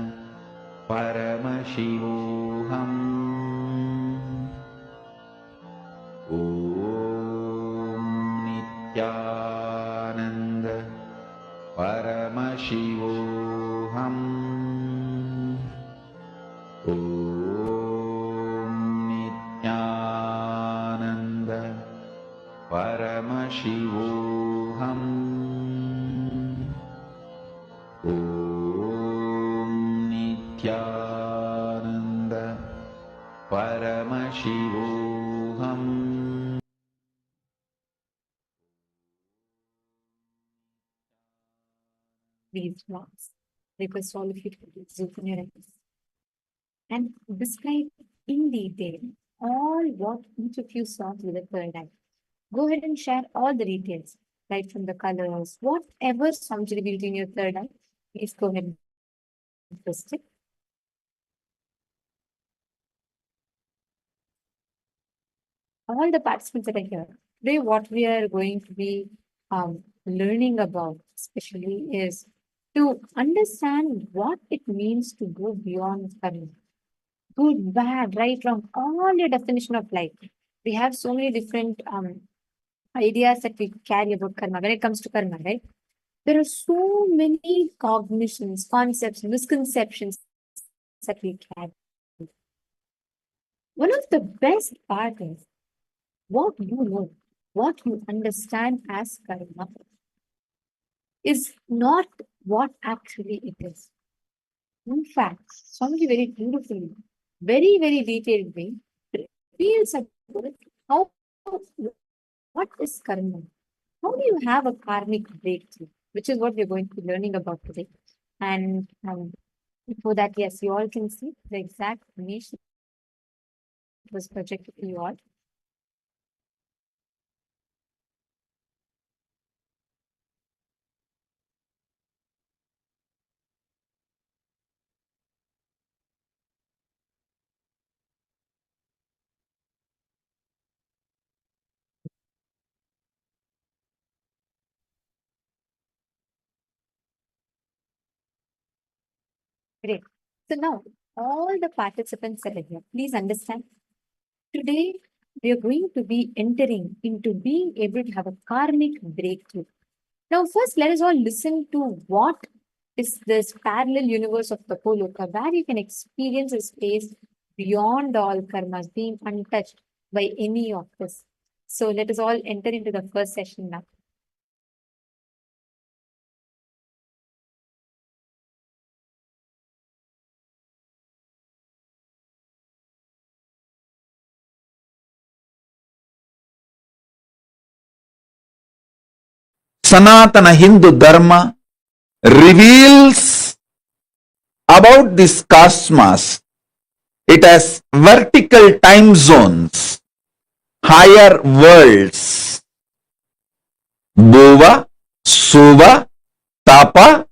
Paramashivoham. Om Nithyananda. Paramashivoham. Om Nithyananda. Paramashivoham. Om Nithyananda. Paramashivoham. These blocks. Request all of you to please open your eyes and describe in detail all what each of you saw through the third eye. Go ahead and share all the details, right from the colors, whatever sounds revealed in your third eye. Please go ahead and post it. All the participants that are here, today what we are going to be learning about especially is to understand what it means to go beyond karma. Good, bad, right, wrong, all your definition of life. We have so many different ideas that we carry about karma when it comes to karma, right? There are so many cognitions, concepts, misconceptions that we carry. One of the best part is what you know, what you understand as karma is not what actually it is. In fact, somebody very beautifully, very, very detailed way reveals about how, what is karma? How do you have a karmic breakthrough? Which is what we're going to be learning about today. And before that, yes, you all can see the exact image that was projected to you all. Great. So now, all the participants that are here, please understand. Today, we are going to be entering into being able to have a karmic breakthrough. Now, first, let us all listen to what is this parallel universe of Tapoloka, where you can experience a space beyond all karmas, being untouched by any of this. So let us all enter into the first session now. Sanatana Hindu Dharma reveals about this cosmos. It has vertical time zones, higher worlds, Bhuva, Suva, Tapa,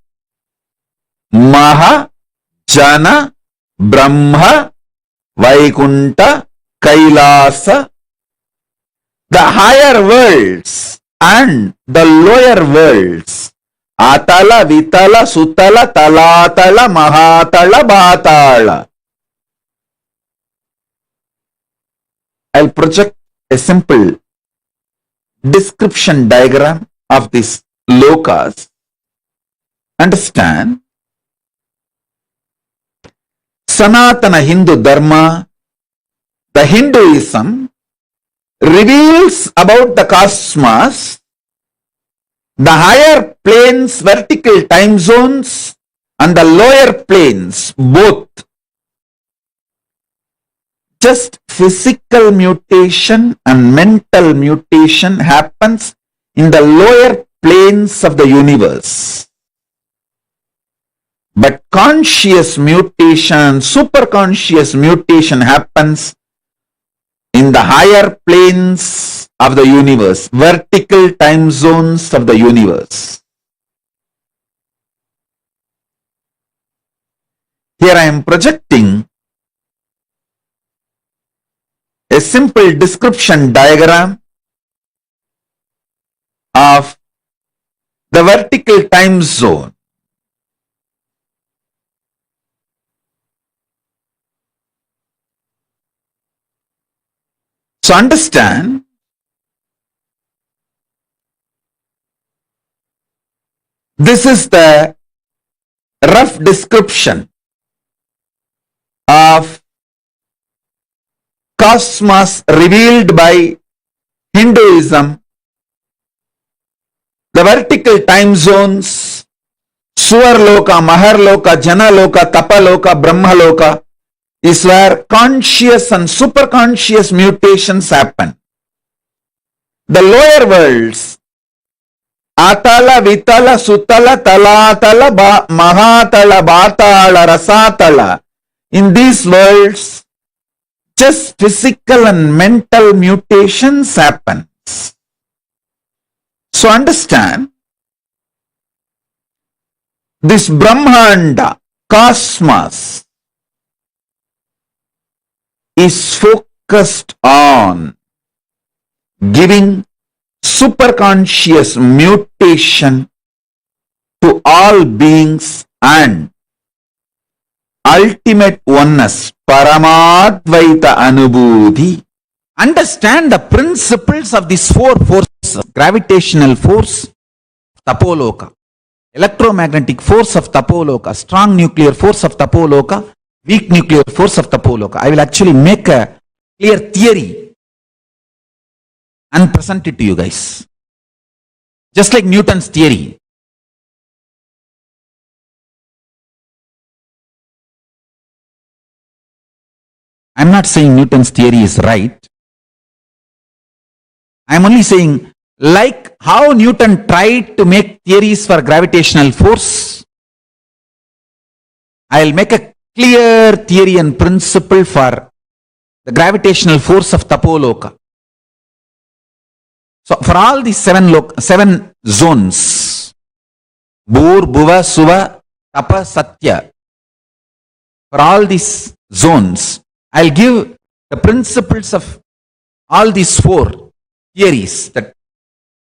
Maha, Jana, Brahma, Vaikunta, Kailasa, the higher worlds and the lower worlds, Atala, Vitala, Sutala, Talatala, Mahatala, Bhatala. I'll project a simple description diagram of these lokas. Understand? Sanatana Hindu Dharma, the Hinduism, reveals about the cosmos, the higher planes, vertical time zones, and the lower planes, both. Just physical mutation and mental mutation happens in the lower planes of the universe. But conscious mutation, superconscious mutation happens in the higher planes of the universe, vertical time zones of the universe. Here I am projecting a simple description diagram of the vertical time zone. So understand, this is the rough description of cosmos revealed by Hinduism. The vertical time zones, Suvarloka, Maharloka, Janaloka, Tapaloka, Brahmaloka, is where conscious and superconscious mutations happen. The lower worlds, Atala, Vitala, Sutala, Talatala, Mahatala, Bhatala, Rasatala, in these worlds, just physical and mental mutations happen. So understand, this Brahmanda, cosmos, is focused on giving superconscious mutation to all beings and ultimate oneness, Paramadvaita Anubhuti. Understand the principles of these four forces: gravitational force, Tapoloka; electromagnetic force of Tapoloka; strong nuclear force of Tapoloka; weak nuclear force of Tapoloka. I will actually make a clear theory and present it to you guys. Just like Newton's theory. I'm not saying Newton's theory is right. I'm only saying, like how Newton tried to make theories for gravitational force, I'll make a clear theory and principle for the gravitational force of Tapoloka. So for all these seven zones, Bhur, Bhuva, Suva, Tapa, Satya, for all these zones, I'll give the principles of all these four theories, that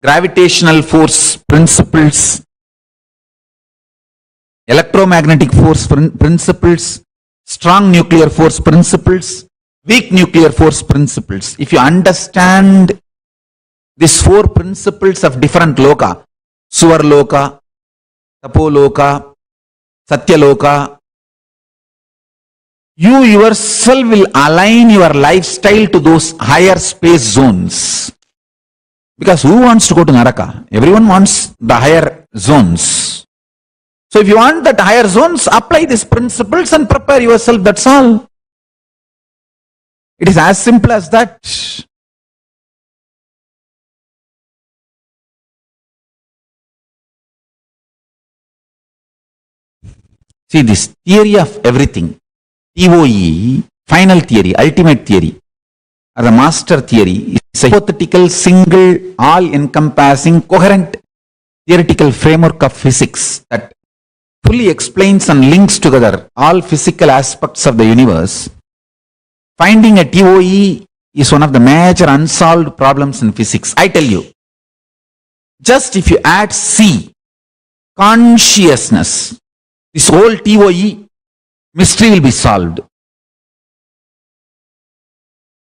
gravitational force principles, electromagnetic force principles, strong nuclear force principles, weak nuclear force principles. If you understand these four principles of different loka, Suvarloka, Tapoloka, Satyaloka, you yourself will align your lifestyle to those higher space zones. Because who wants to go to Naraka? Everyone wants the higher zones. So if you want that higher zones, apply these principles and prepare yourself, that's all. It is as simple as that. See, this theory of everything, TOE, final theory, ultimate theory, or the master theory, is a hypothetical, single, all-encompassing, coherent theoretical framework of physics that fully explains and links together all physical aspects of the universe. Finding a TOE is one of the major unsolved problems in physics. I tell you, just if you add C, consciousness, this whole TOE mystery will be solved.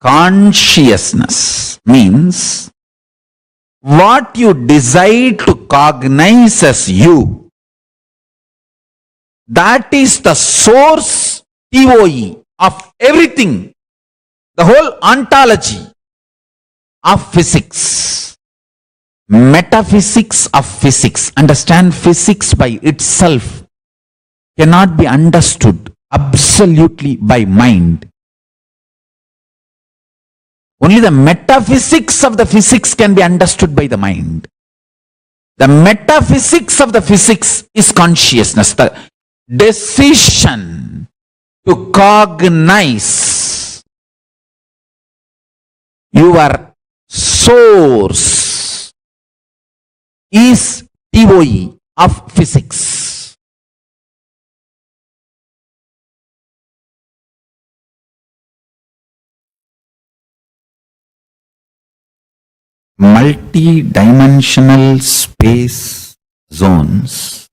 Consciousness means what you decide to cognize as you. That is the source TOE of everything, the whole ontology of physics. Metaphysics of physics. Understand physics by itself cannot be understood absolutely by mind. Only the metaphysics of the physics can be understood by the mind. The metaphysics of the physics is consciousness, the decision to cognize your source is TOE of physics. Multi-dimensional space zones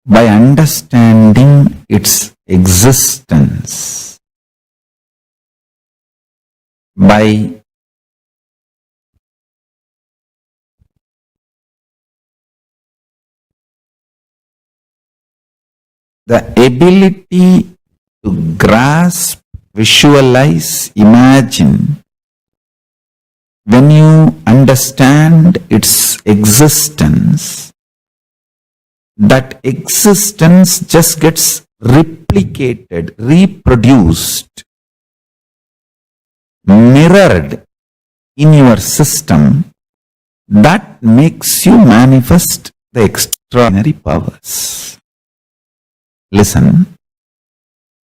by understanding its existence, by the ability to grasp, visualize, imagine. When you understand its existence, that existence just gets replicated, reproduced, mirrored in your system. That makes you manifest the extraordinary powers. Listen.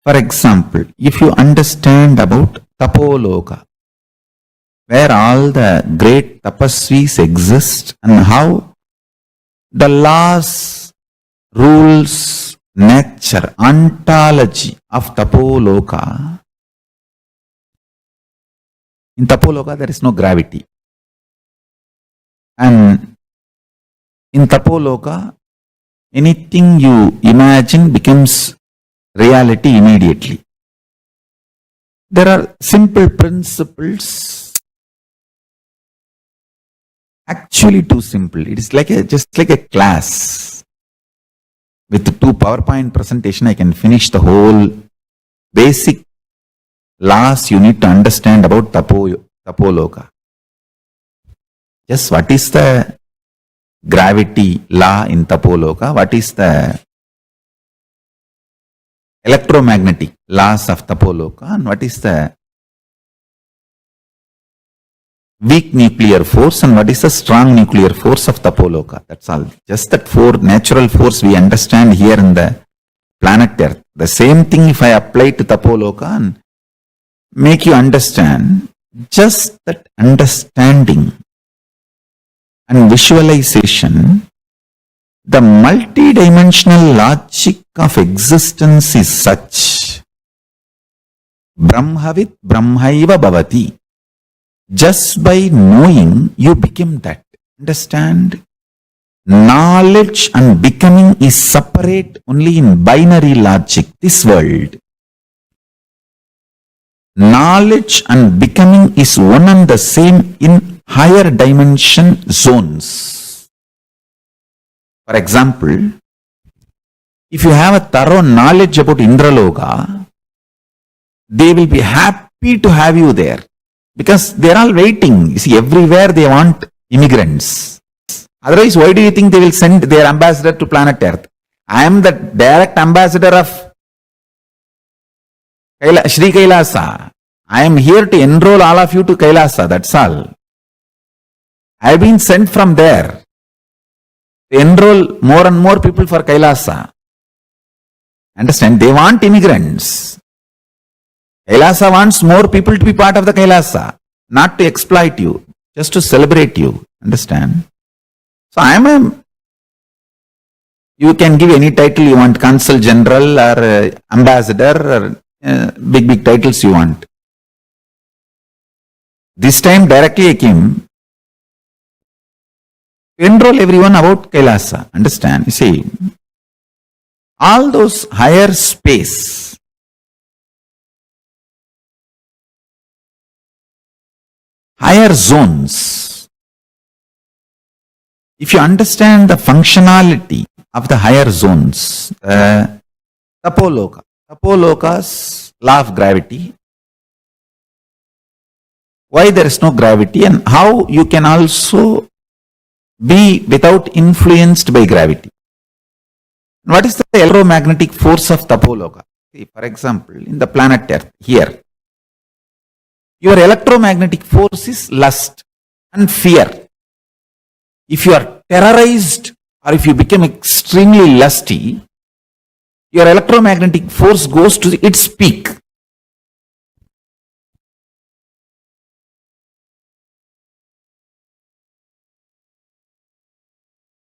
For example, if you understand about Tapoloka, where all the great tapasvis exist and how the laws, rules, nature, ontology of Tapoloka. In Tapoloka there is no gravity. And in Tapoloka, anything you imagine becomes reality immediately. There are simple principles, actually too simple. It is like just like a class. With 2 PowerPoint presentation, I can finish the whole basic laws you need to understand about Tapoloka. Just what is the gravity law in Tapoloka? What is the electromagnetic laws of Tapoloka? And what is the weak nuclear force and what is the strong nuclear force of Tapoloka? That's all. Just that 4 natural force we understand here in the planet Earth. The same thing if I apply to Tapoloka and make you understand, just that understanding and visualization, the multidimensional logic of existence is such. Brahmavit Brahmaiva Bhavati. Just by knowing, you become that. Understand? Knowledge and becoming is separate only in binary logic, this world. knowledge and becoming is one and the same in higher dimension zones. For example, if you have a thorough knowledge about Indraloka, they will be happy to have you there because they are all waiting. You see, everywhere they want immigrants. Otherwise, why do you think they will send their ambassador to planet Earth? I am the direct ambassador of Shri Kailasa. I am here to enroll all of you to Kailasa, that's all. I have been sent from there to enroll more and more people for Kailasa. Understand? They want immigrants. Kailasa wants more people to be part of the Kailasa, not to exploit you, just to celebrate you. Understand? So you can give any title you want, consul general or ambassador or big titles you want. This time directly I came to enroll everyone about Kailasa. Understand? You see, all those higher space, higher zones, if you understand the functionality of the higher zones, Tapoloka's law of gravity, why there is no gravity and how you can also be without influenced by gravity. What is the electromagnetic force of Tapoloka? See, for example, in the planet Earth, here, your electromagnetic force is lust and fear. If you are terrorized or if you become extremely lusty, your electromagnetic force goes to its peak.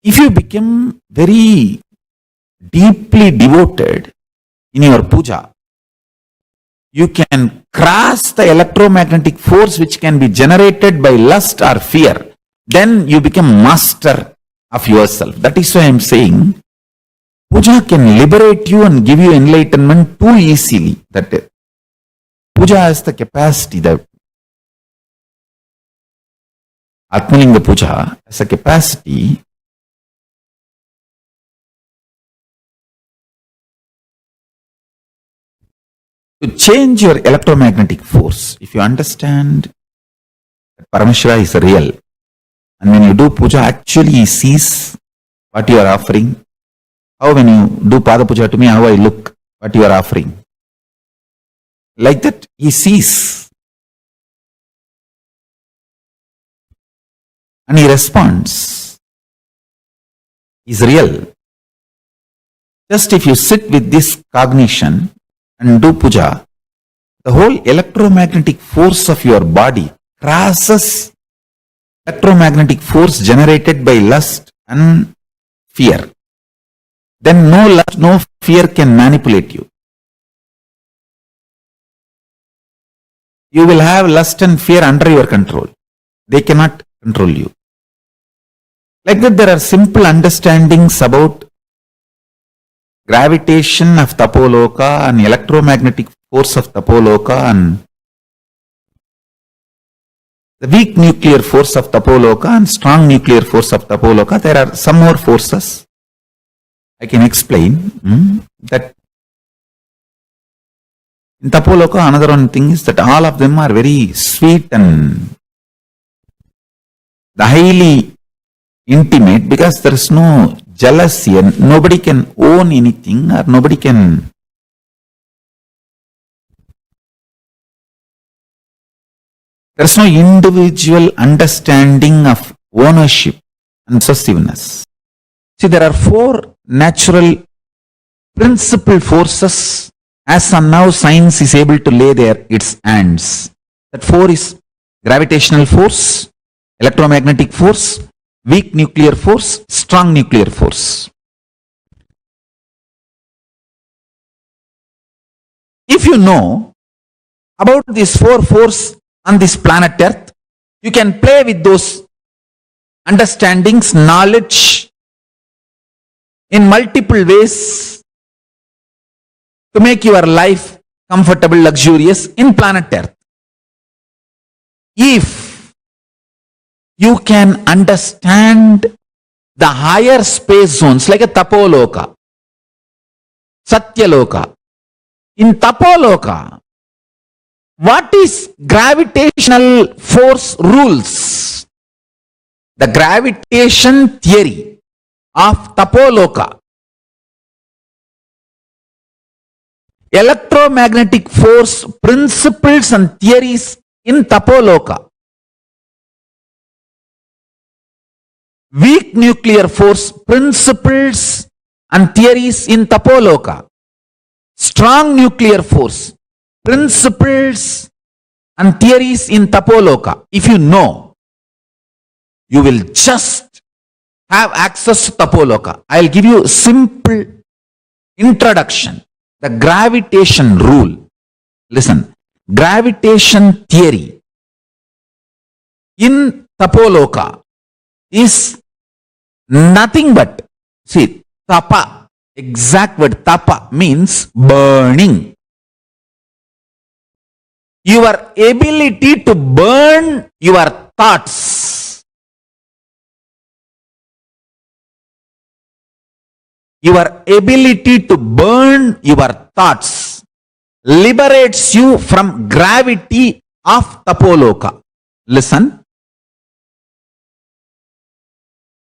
If you become very deeply devoted in your puja, you can cross the electromagnetic force which can be generated by lust or fear. Then you become master of yourself. That is why I am saying, puja can liberate you and give you enlightenment too easily. That puja has the capacity, the Atmalinga puja has a capacity to change your electromagnetic force. If you understand that Paramashiva is real, and when you do puja, actually he sees what you are offering. How when you do Pada Puja to me, how I look, what you are offering. Like that, he sees. And he responds. He's real. Just if you sit with this cognition and do puja, the whole electromagnetic force of your body crosses electromagnetic force generated by lust and fear. Then no lust, no fear can manipulate you. You will have lust and fear under your control. They cannot control you. Like that, there are simple understandings about gravitation of Tapoloka and electromagnetic force of Tapoloka and the weak nuclear force of Tapoloka and strong nuclear force of Tapoloka. There are some more forces I can explain that in Tapoloka. Another one thing is that all of them are very sweet and highly intimate because there is no jealousy and nobody can own anything or nobody can there is no individual understanding of ownership and possessiveness. See, there are four natural principal forces as and now science is able to lay there its hands. That four is gravitational force, electromagnetic force, weak nuclear force, strong nuclear force. If you know about these four forces on this planet Earth, you can play with those understandings, knowledge in multiple ways to make your life comfortable, luxurious in planet Earth. If you can understand the higher space zones like a Tapoloka, Satyaloka, in Tapoloka, what is gravitational force rules? The gravitation theory of Tapoloka. Electromagnetic force principles and theories in Tapoloka. Weak nuclear force principles and theories in Tapoloka. Strong nuclear force principles and theories in Tapoloka. If you know, you will just have access to Tapoloka. I'll give you a simple introduction. The gravitation rule. Listen, gravitation theory in Tapoloka is nothing but, see, tapa, exact word tapa means burning. Your ability to burn your thoughts. Your ability to burn your thoughts liberates you from gravity of Tapoloka. Listen.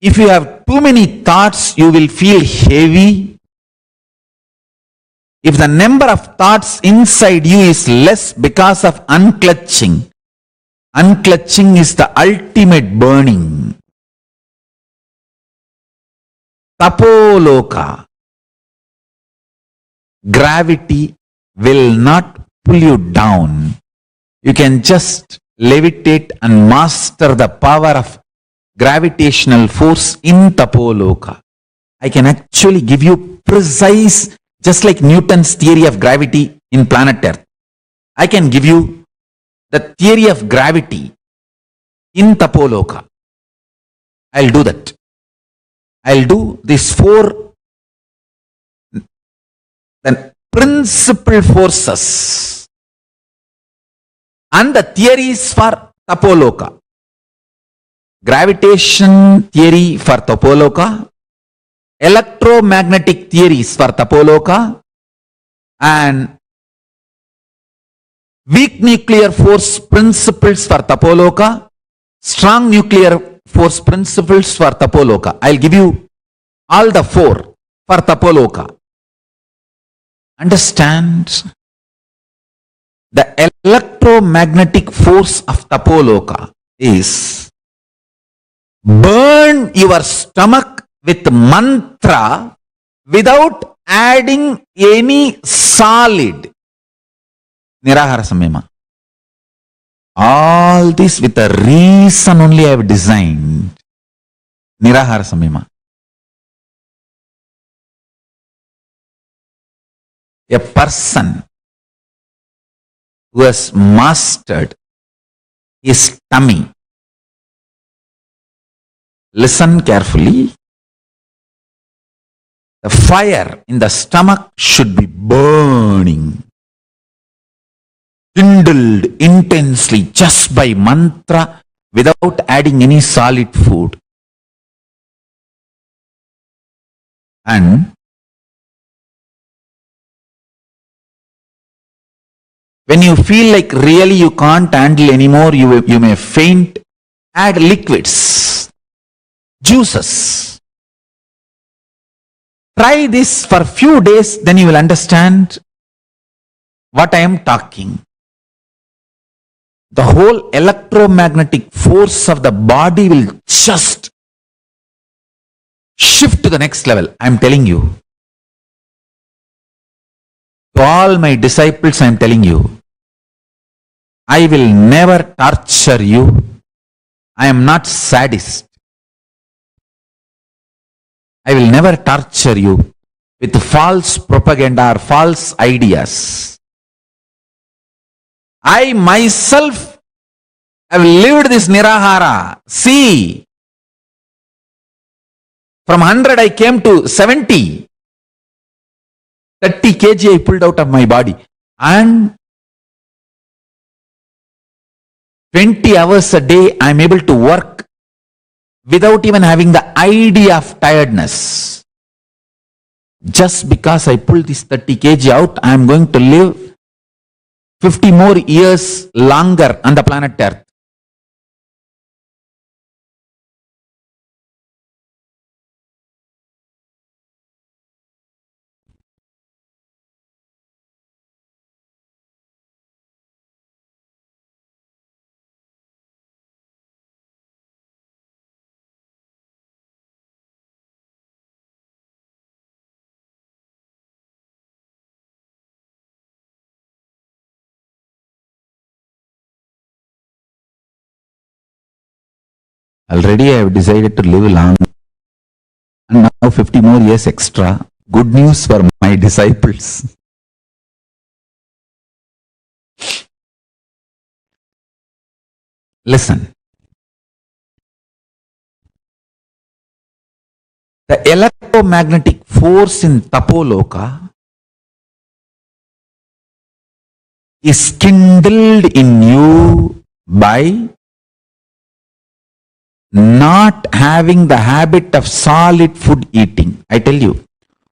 If you have too many thoughts, you will feel heavy. If the number of thoughts inside you is less because of unclutching, unclutching is the ultimate burning. Tapoloka, gravity will not pull you down. You can just levitate and master the power of gravitational force in Tapoloka. I can actually give you precise, just like Newton's theory of gravity in planet Earth. I can give you the theory of gravity in Tapoloka. I'll do that. I'll do these four the principal forces and the theories for Tapoloka. Gravitation theory for Tapoloka, electromagnetic theories for Tapoloka, and weak nuclear force principles for Tapoloka, strong nuclear force principles for Tapoloka. I'll give you all the four for Tapoloka. Understand? The electromagnetic force of Tapoloka is burn your stomach with mantra without adding any solid. Nirahara Samyama. All this with a reason only I have designed. Nirahara Samyama. A person who has mastered his tummy. Listen carefully. The fire in the stomach should be burning, kindled intensely just by mantra without adding any solid food. And when you feel like really you can't handle anymore, you may faint, add liquids, juices. Try this for a few days, then you will understand what I am talking. The whole electromagnetic force of the body will just shift to the next level. I am telling you. To all my disciples, I am telling you. I will never torture you. I am not sadist. I will never torture you with false propaganda or false ideas. I myself have lived this Nirahara. See, from 100 I came to 70. 30 kg I pulled out of my body. and 20 hours a day I am able to work without even having the idea of tiredness. Just because I pull this 30 kg out, I am going to live 50 more years longer on the planet Earth. Already I have decided to live long, and now 50 more years extra. Good news for my disciples. Listen. The electromagnetic force in Tapoloka is kindled in you by not having the habit of solid food eating. I tell you,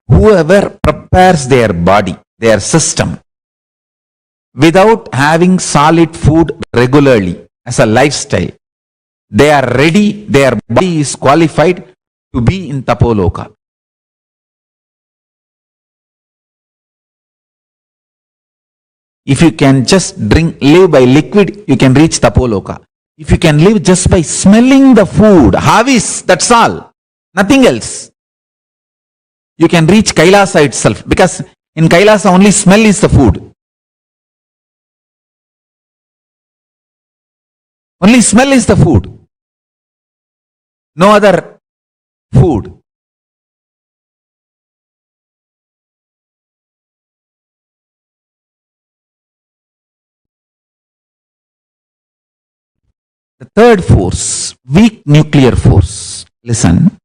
whoever prepares their body, their system, without having solid food regularly as a lifestyle, they are ready, their body is qualified to be in Tapoloka. If you can just live by liquid, you can reach Tapoloka. If you can live just by smelling the food, havis, that's all, nothing else, you can reach Kailasa itself, because in Kailasa only smell is the food. Only smell is the food. No other food. The third force, weak nuclear force. Listen.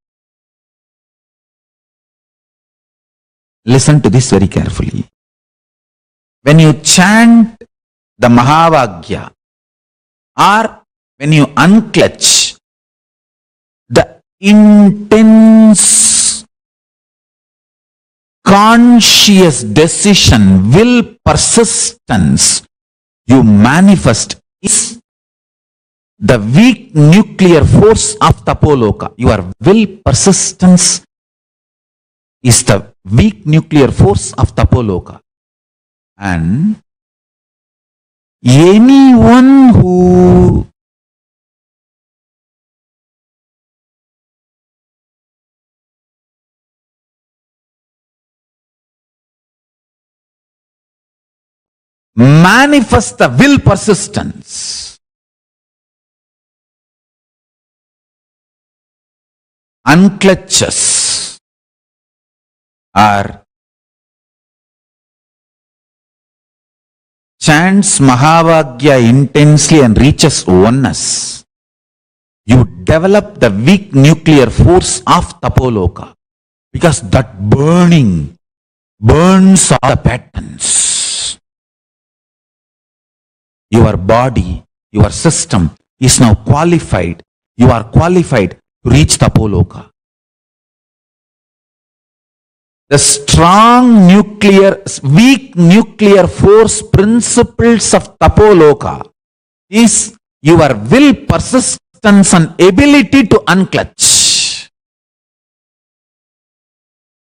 Listen to this very carefully. When you chant the Mahavagya, or when you unclutch, the intense conscious decision, will, persistence you manifest is the weak nuclear force of Tapoloka. Your will, persistence is the weak nuclear force of Tapoloka. And anyone who manifests the will, persistence, unclutches, or chants Mahavagya intensely and reaches oneness, you develop the weak nuclear force of Tapoloka, because that burning burns all the patterns. Your body, your system is now qualified. You are qualified to reach Tapoloka. The strong nuclear, weak nuclear force principles of Tapoloka is your will, persistence and ability to unclutch.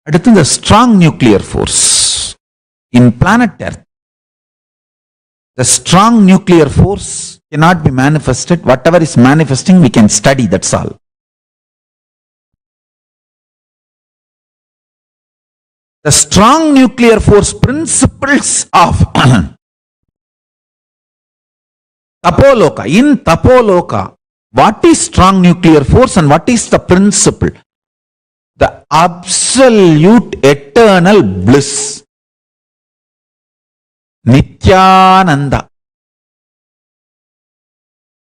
That is the strong nuclear force. In planet Earth, the strong nuclear force cannot be manifested. Whatever is manifesting, we can study, that's all. The strong nuclear force principles of Tapoloka. In Tapoloka, what is strong nuclear force and what is the principle? The absolute eternal bliss. Nithyananda.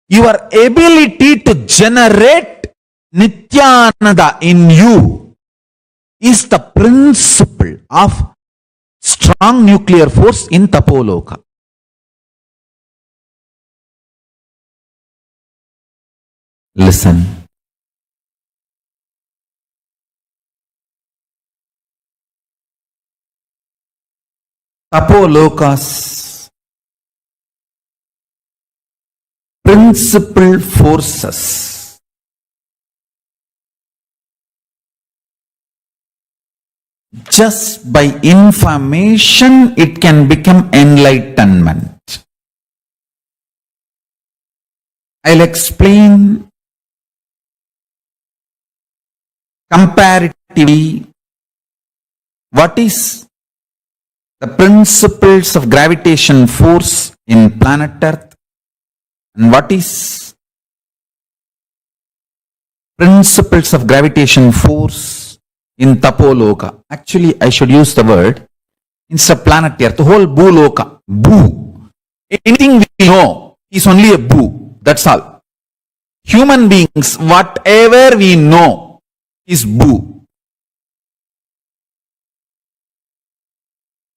Your ability to generate Nithyananda in you is the principle of strong nuclear force in Tapoloka. Listen. Tapoloka's principal forces just by information it can become enlightenment. I'll explain comparatively what is the principles of gravitation force in planet Earth and what is principles of gravitation force in Tapoloka. Actually, I should use the word instead of planet Earth, the whole Bhuloka. Bhu. Anything we know is only a Bhu. That's all. Human beings, whatever we know is Bhu.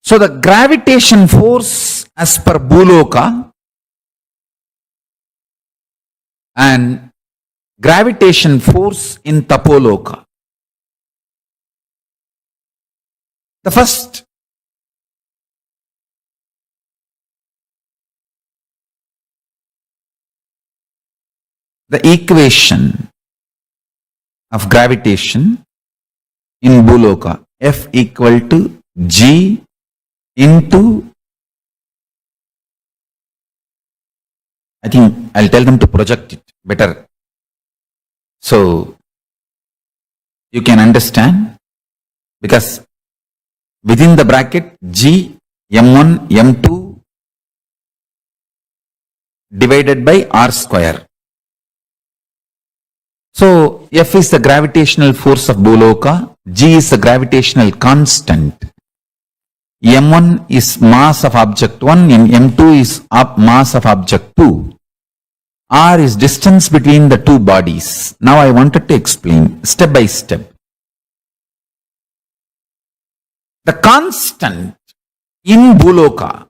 So the gravitation force as per Bhuloka and gravitation force in Tapoloka. The first, the equation of gravitation in Bhuloka, F equal to G into, I think I'll tell them to project it better so you can understand, because within the bracket G M1 M2 divided by R square. So F is the gravitational force of Bhuloka, G is the gravitational constant, M1 is mass of object 1 and M2 is mass of object 2. R is distance between the two bodies. Now I wanted to explain step by step. The constant in Bhuloka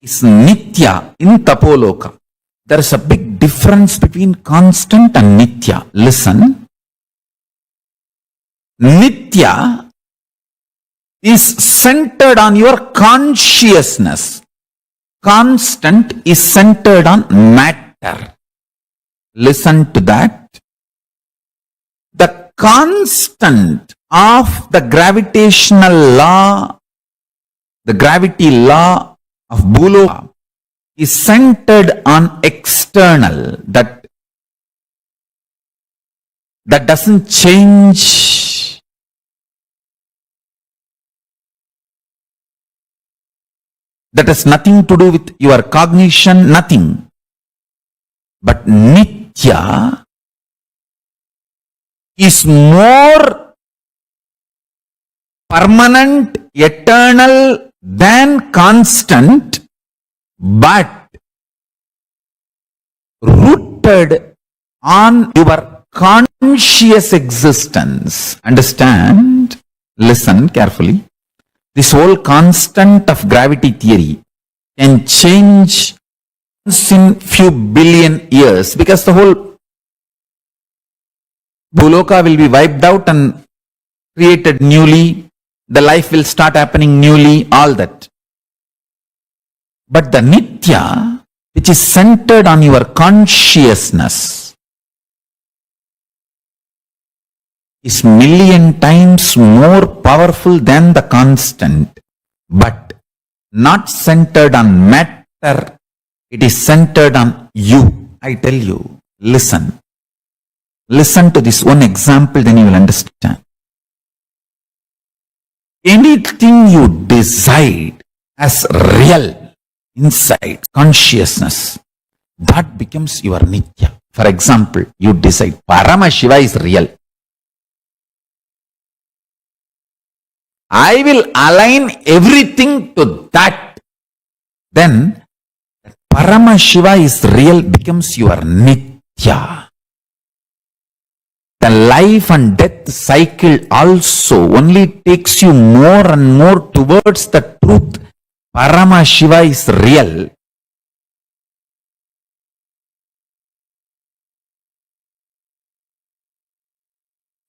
is Nithya in Tapoloka. There is a big difference between constant and Nithya. Listen. Nithya is centered on your consciousness. Constant is centered on matter. Listen to that. The constant of the gravitational law, the gravity law of Bhuloka is centered on external. That doesn't change. That has nothing to do with your cognition, nothing. But Nithya is more permanent, eternal than constant, but rooted on your conscious existence. Understand? Listen carefully. This whole constant of gravity theory can change in few billion years, because the whole Bhuloka will be wiped out and created newly. The life will start happening newly, all that. But the Nithya, which is centered on your consciousness, is million times more powerful than the constant, but not centered on matter. It is centered on you. I tell you, listen. Listen to this one example, then you will understand. Anything you decide as real inside consciousness, that becomes your Nithya. For example, you decide Paramashiva is real. I will align everything to that. Then Paramashiva is real becomes your Nithya. The life and death cycle also only takes you more and more towards the truth. Paramashiva is real.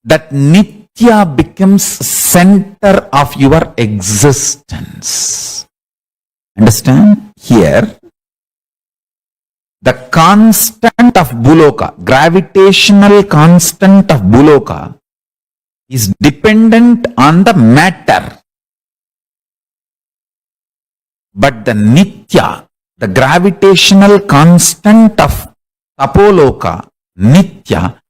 That Nitya becomes center of your existence. Understand? Here, the constant of Buloka, gravitational constant of Buloka, is dependent on the matter. But the Nitya, the gravitational constant of Tapoloka, Nitya,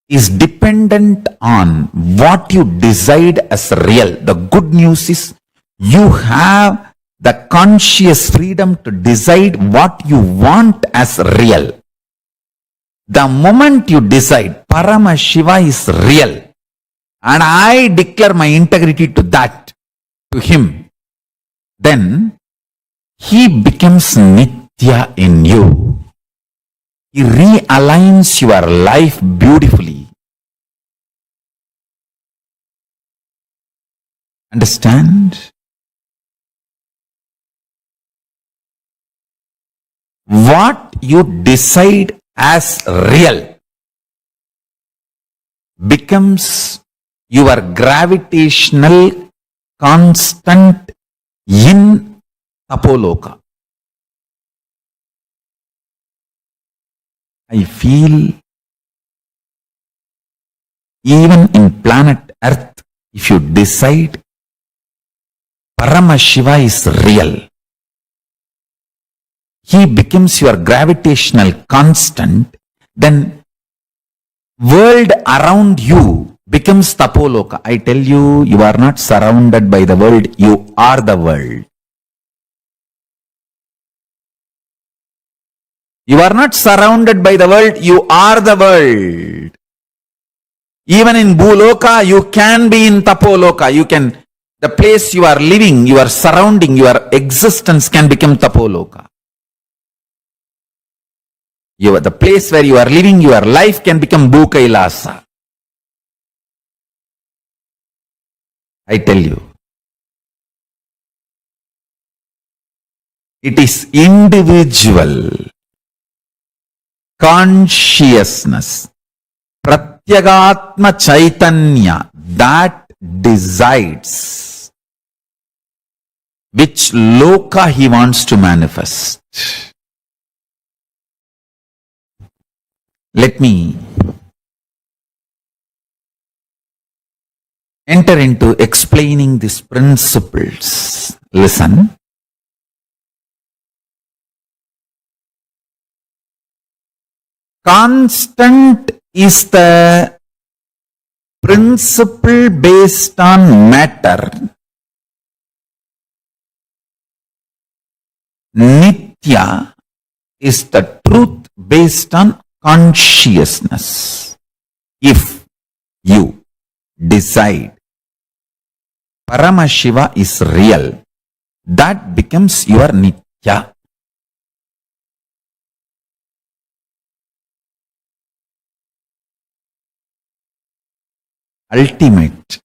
is dependent on what you decide as real. The good news is you have the conscious freedom to decide what you want as real. The moment you decide Paramashiva is real and I declare my integrity to that, to him, then he becomes Nitya in you. He realigns your life beautifully. Understand? What you decide as real becomes your gravitational constant in Tapoloka. I feel even in planet Earth, if you decide Paramashiva is real, he becomes your gravitational constant, then world around you becomes Tapoloka. I tell you, you are not surrounded by the world, you are the world. You are not surrounded by the world, you are the world. Even in Bhuloka, you can be in Tapoloka. You can, the place you are living, your surrounding, your existence can become Tapoloka. The place where you are living, your life can become Kailasa. I tell you. It is individual consciousness, Pratyagatma Chaitanya, that decides which loka he wants to manifest. Let me enter into explaining these principles. Listen. Constant is the principle based on matter. Nitya is the truth based on consciousness. If you decide Paramashiva is real, that becomes your Nitya. Ultimate,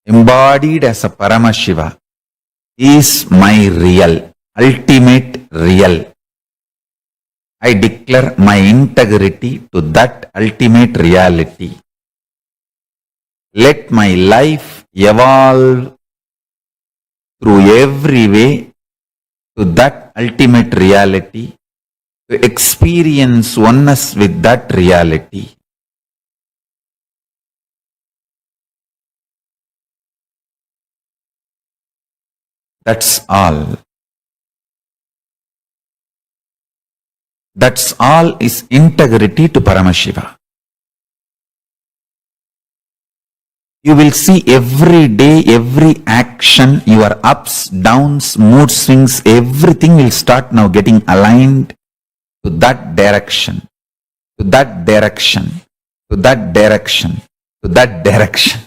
embodied as a Paramashiva, is my real, ultimate real. I declare my integrity to that ultimate reality. Let my life evolve through every way to that ultimate reality, to experience oneness with that reality. That's all. That's all is integrity to Paramashiva. You will see every day, every action, your ups, downs, mood swings, everything will start now getting aligned to that direction, to that direction, to that direction, to that direction.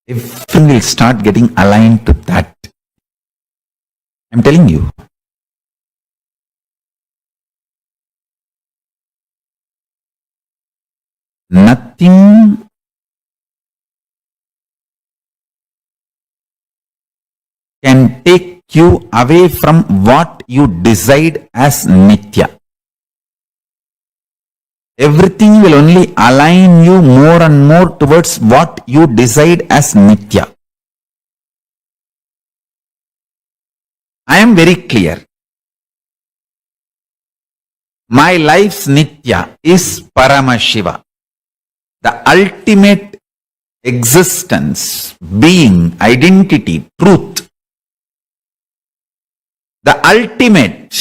everything will start getting aligned to that. I'm telling you. Nothing can take you away from what you decide as Nitya. Everything will only align you more and more towards what you decide as Nitya. I am very clear. My life's Nitya is Paramashiva, the ultimate existence, being, identity, truth. The ultimate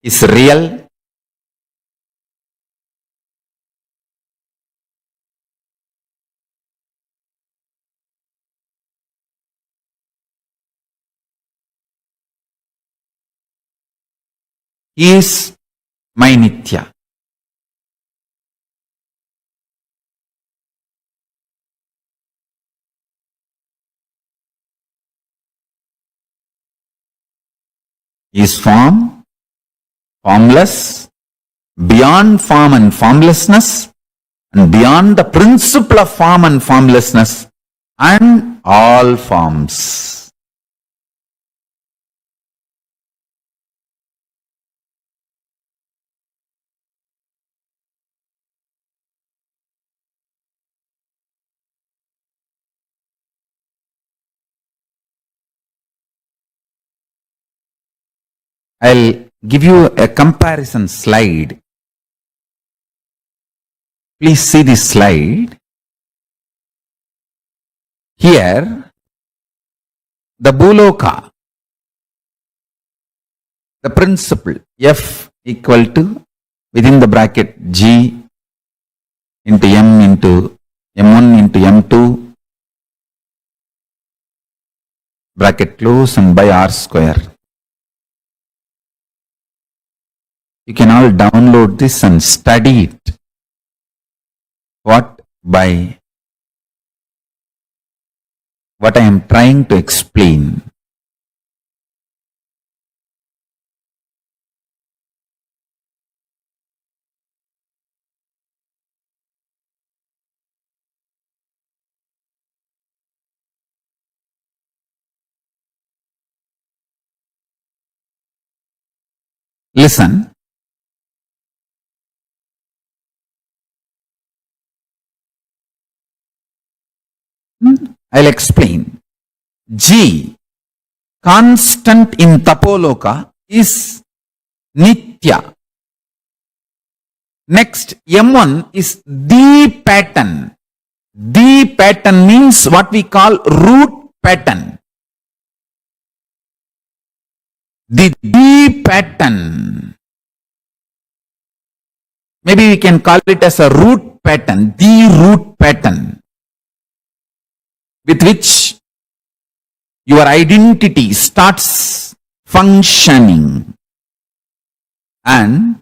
is real. He is my Nitya. He is form, formless, beyond form and formlessness, and beyond the principle of form and formlessness, and all forms. I'll give you a comparison slide. Please see this slide. Here, the Buloka, the principle F equal to, within the bracket, G into M into M1 into M2, bracket close, and by R square. You can all download this and study it. What I am trying to explain. Listen. I'll explain. G, constant in Tapoloka, is Nitya. Next, M1 is the pattern. The pattern means what we call root pattern. The pattern. Maybe we can call it as a root pattern, the root pattern, with which your identity starts functioning. And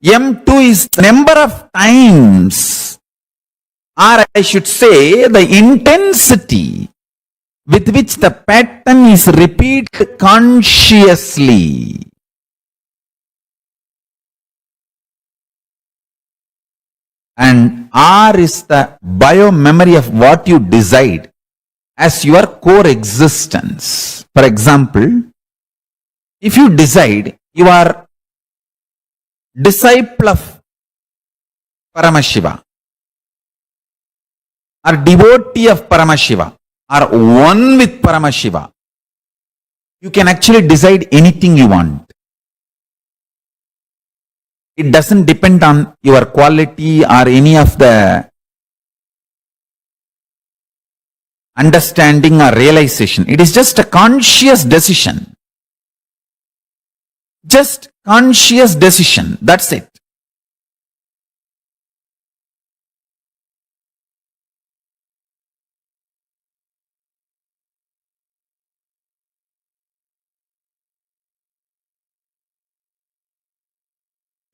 M2 is the number of times, or I should say the intensity with which the pattern is repeated consciously. And R is the bio-memory of what you decide as your core existence. For example, if you decide you are disciple of Paramashiva, or devotee of Paramashiva, or one with Paramashiva, you can actually decide anything you want. It doesn't depend on your quality or any of the understanding or realization. It is just a conscious decision. Just conscious decision. That's it.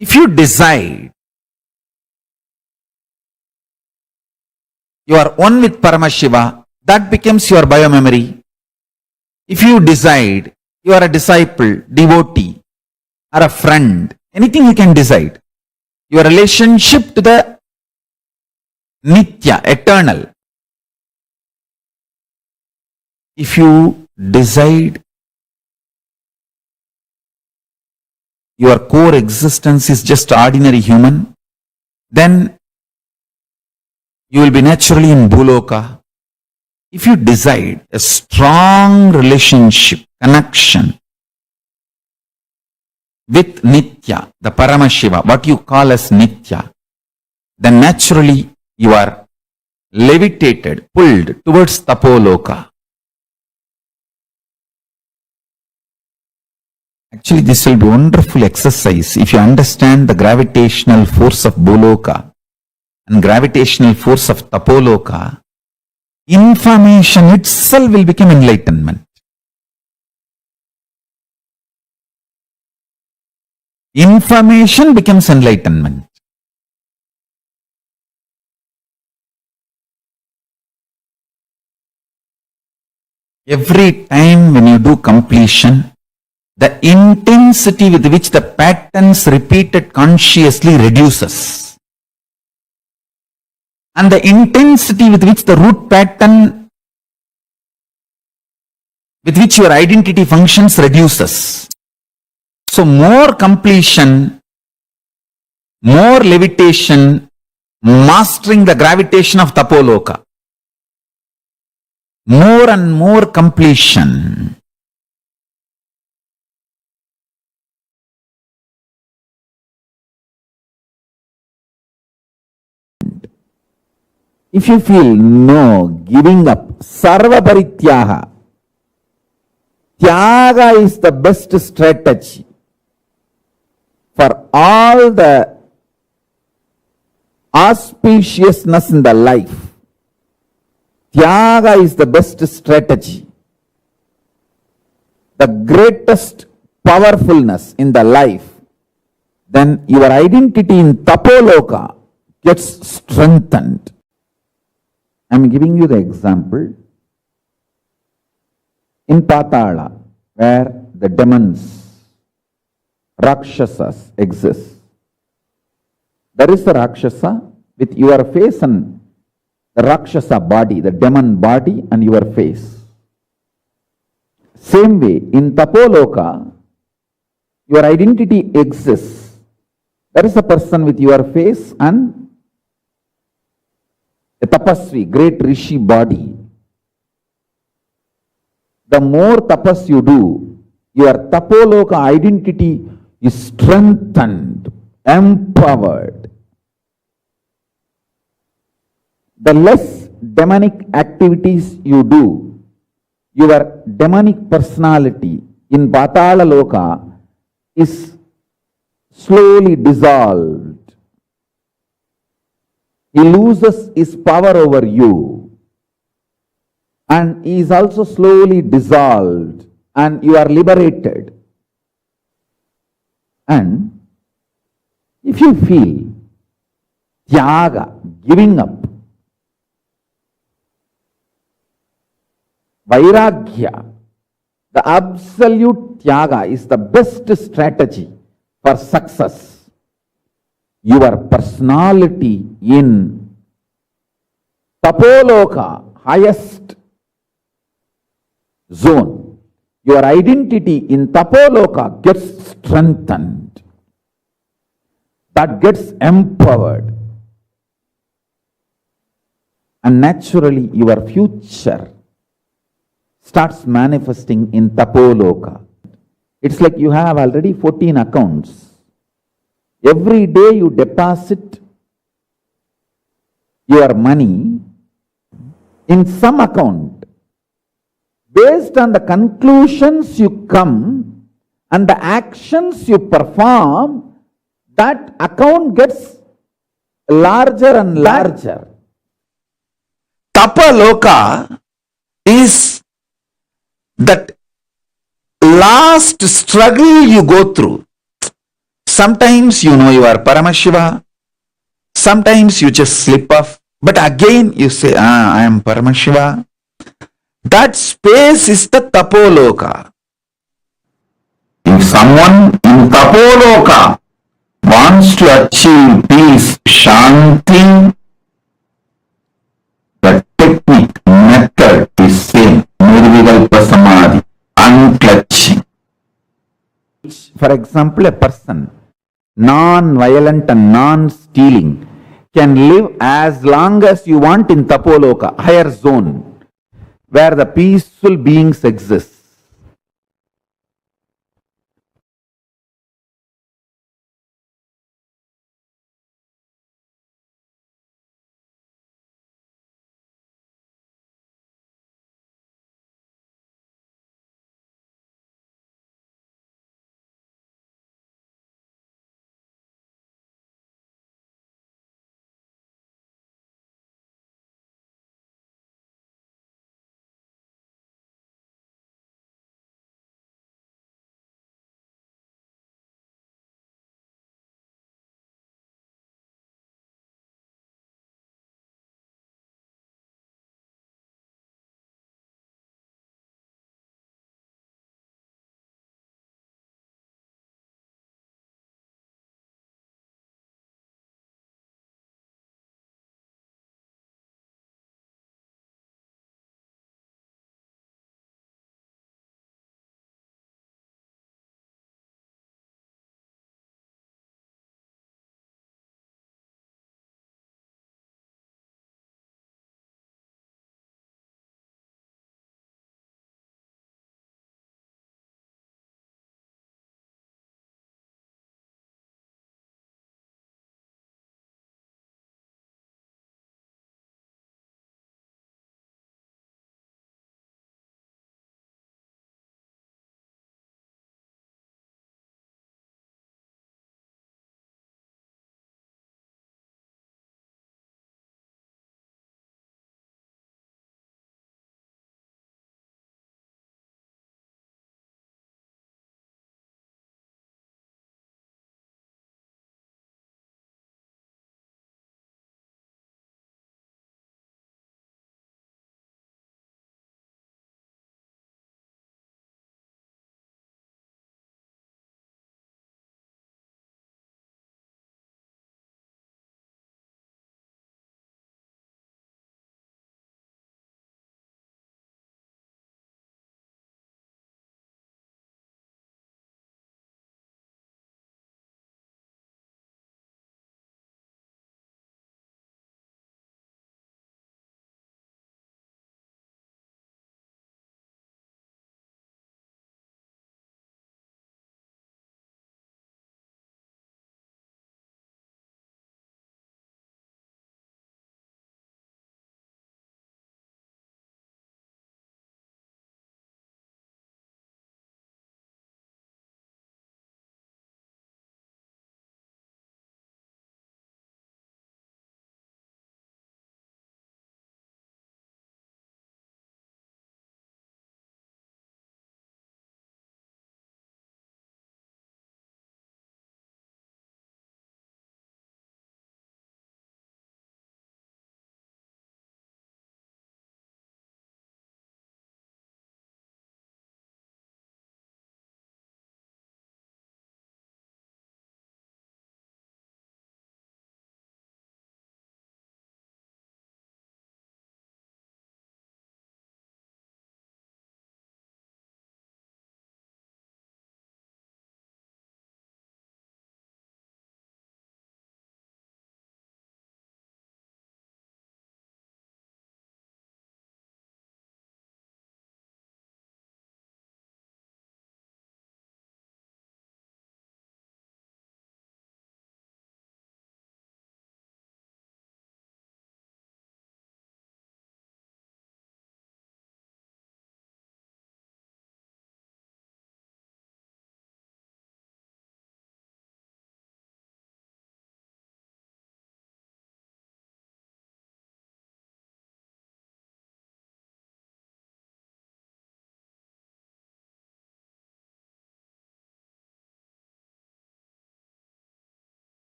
If you decide you are one with Paramashiva, that becomes your biomemory. If you decide you are a disciple, devotee, or a friend, anything you can decide. Your relationship to the Nithya, eternal. If you decide your core existence is just ordinary human, then you will be naturally in Bhuloka. If you decide a strong relationship, connection with Nithya, the Paramashiva, what you call as Nithya, then naturally you are levitated, pulled towards Tapoloka. Actually, this will be a wonderful exercise if you understand the gravitational force of Bhuloka and gravitational force of Tapoloka. Information itself will become enlightenment. Information becomes enlightenment. Every time when you do completion, the intensity with which the patterns repeated consciously reduces. And the intensity with which the root pattern with which your identity functions reduces. So more completion, more levitation, mastering the gravitation of Tapoloka. More and more completion. If you feel no, giving up, sarva parityaga, tyaga is the best strategy for all the auspiciousness in the life. Tyaga is the best strategy. The greatest powerfulness in the life. Then your identity in Tapoloka gets strengthened. I am giving you the example. In Patala, where the demons, Rakshasas exist. There is a Rakshasa with your face and the Rakshasa body, the demon body and your face. Same way, in Tapoloka, your identity exists. There is a person with your face and a tapasvi, great rishi body. The more tapas you do, your Tapoloka identity is strengthened, empowered. The less demonic activities you do, your demonic personality in Patala Loka is slowly dissolved. He loses his power over you and he is also slowly dissolved and you are liberated. And if you feel tyaga, giving up, vairagya, the absolute tyaga is the best strategy for success. Your personality in Tapoloka, highest zone, your identity in Tapoloka gets strengthened. That gets empowered. And naturally your future starts manifesting in Tapoloka. It's like you have already 14 accounts. Every day you deposit your money in some account. Based on the conclusions you come and the actions you perform, that account gets larger and larger. Tapaloka is that last struggle you go through. Sometimes you know you are Paramashiva, sometimes you just slip off, but again you say, I am Paramashiva. That space is the Tapoloka. If someone in Tapoloka wants to achieve peace, Shanti, the technique, method is same. Nirvikalpa Samadhi, unclutching. For example, a person, non-violent and non-stealing, can live as long as you want in Tapoloka, higher zone, where the peaceful beings exist.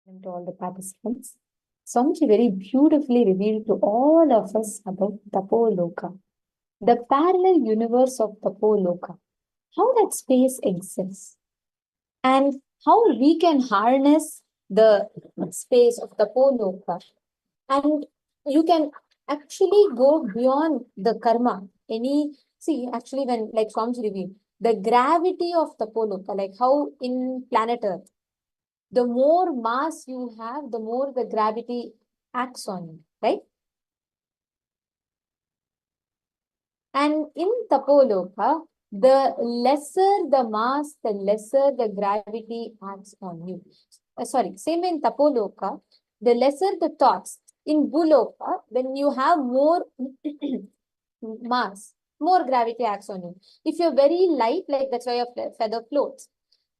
And to all the participants. Swamiji very beautifully revealed to all of us about Tapoloka, the parallel universe of Tapoloka, how that space exists, and how we can harness the space of Tapoloka. And you can actually go beyond the karma. Actually, when like Swamiji revealed, the gravity of Tapoloka, like how in planet Earth, the more mass you have, the more the gravity acts on you, right? And in Tapoloka, the lesser the mass, the lesser the gravity acts on you. Same in Tapoloka, the lesser the thoughts. In Buloka, when you have more mass, more gravity acts on you. If you're very light, like that's why your feather floats,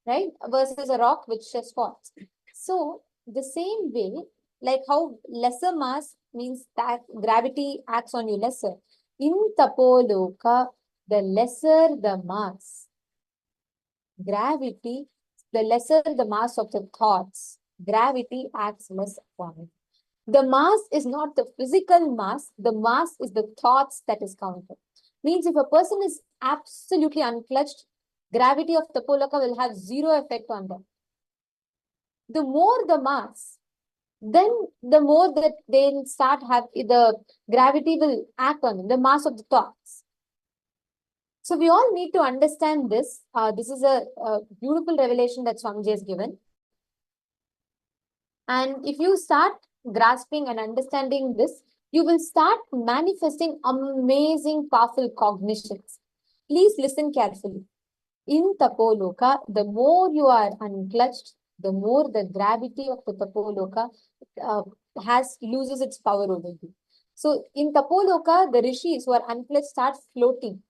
right? Versus a rock which just falls. So the same way, like how lesser mass means that gravity acts on you lesser. In Tapoloka, the lesser the mass, gravity, the lesser the mass of the thoughts, gravity acts less upon it. The mass is not the physical mass, the mass is the thoughts that is counted. Means if a person is absolutely unclutched, gravity of Tapoloka will have zero effect on them. The more the mass, then the more that they'll start the gravity will act on them, the mass of the thoughts. So we all need to understand this. This is a beautiful revelation that Swamiji has given. And if you start grasping and understanding this, you will start manifesting amazing, powerful cognitions. Please listen carefully. In Tapoloka, the more you are unclutched, the more the gravity of the Tapoloka loses its power over you. So in Tapoloka, the rishis who are unclutched start floating.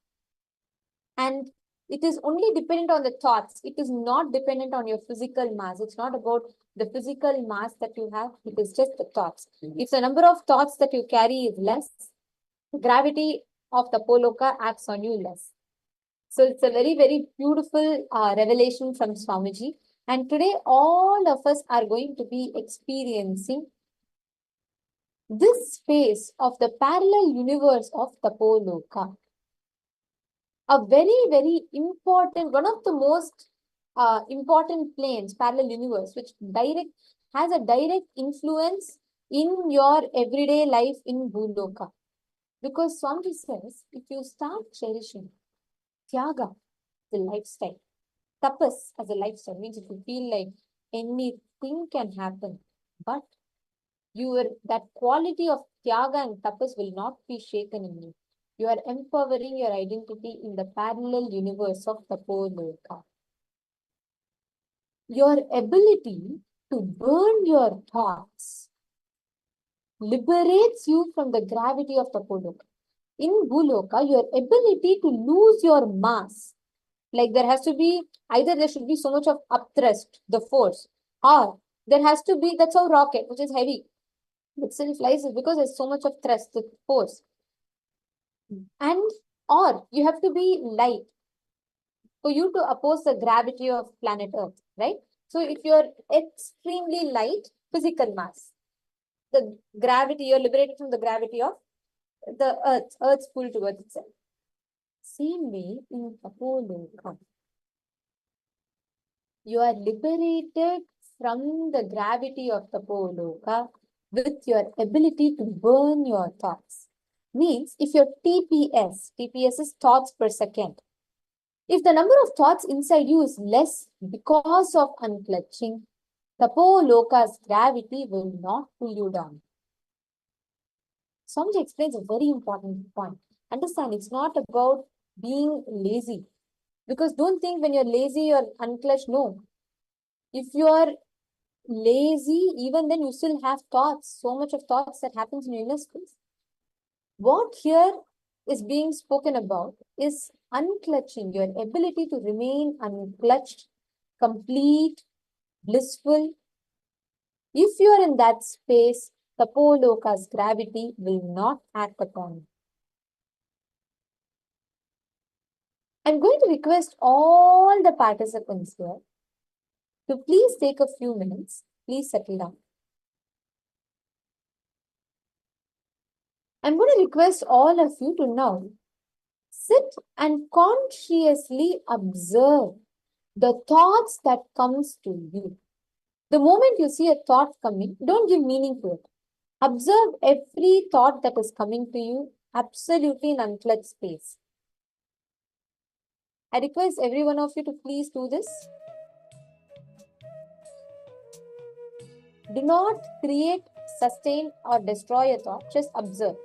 And it is only dependent on the thoughts. It is not dependent on your physical mass. It's not about the physical mass that you have. It is just the thoughts. If the number of thoughts that you carry is less, the gravity of the Tapoloka acts on you less. So it's a very, very beautiful revelation from Swamiji. And today, all of us are going to be experiencing this phase of the parallel universe of Tapoloka. A very, very important, one of the most important planes, parallel universe, which has a direct influence in your everyday life in Bhuloka. Because Swamiji says, if you start cherishing taga, the lifestyle, tapas as a lifestyle, means if you feel like anything can happen, but that quality of taga and tapas will not be shaken in you. You are empowering your identity in the parallel universe of Tapoloka. Your ability to burn your thoughts liberates you from the gravity of Tapoloka. In Bhuloka, your ability to lose your mass, like either there should be so much of upthrust, the force, or there has to be, that's how rocket, which is heavy, but still flies, is because there's so much of thrust, the force. Or you have to be light for you to oppose the gravity of planet Earth, right? So if you're extremely light, physical mass, the gravity, you're liberated from the gravity of the Earth's pull towards itself. Same way in Tapoloka, you are liberated from the gravity of Tapoloka with your ability to burn your thoughts. Means if your TPS is thoughts per second, if the number of thoughts inside you is less because of unclutching, Tapoloka's gravity will not pull you down. Swamiji explains a very important point. Understand, it's not about being lazy. Because don't think when you're lazy, you're unclutched. No. If you're lazy, even then you still have thoughts. So much of thoughts that happens in your inner space. What here is being spoken about is unclutching, your ability to remain unclutched, complete, blissful. If you are in that space, Tapoloka's gravity will not act upon you. I'm going to request all the participants here to please take a few minutes Please settle down. I'm going to request all of you to now sit and consciously observe the thoughts that comes to you. The moment you see a thought coming, don't give meaning to it. Observe every thought that is coming to you absolutely in unclutched space. I request every one of you to please do this. Do not create, sustain, or destroy a thought. Just observe.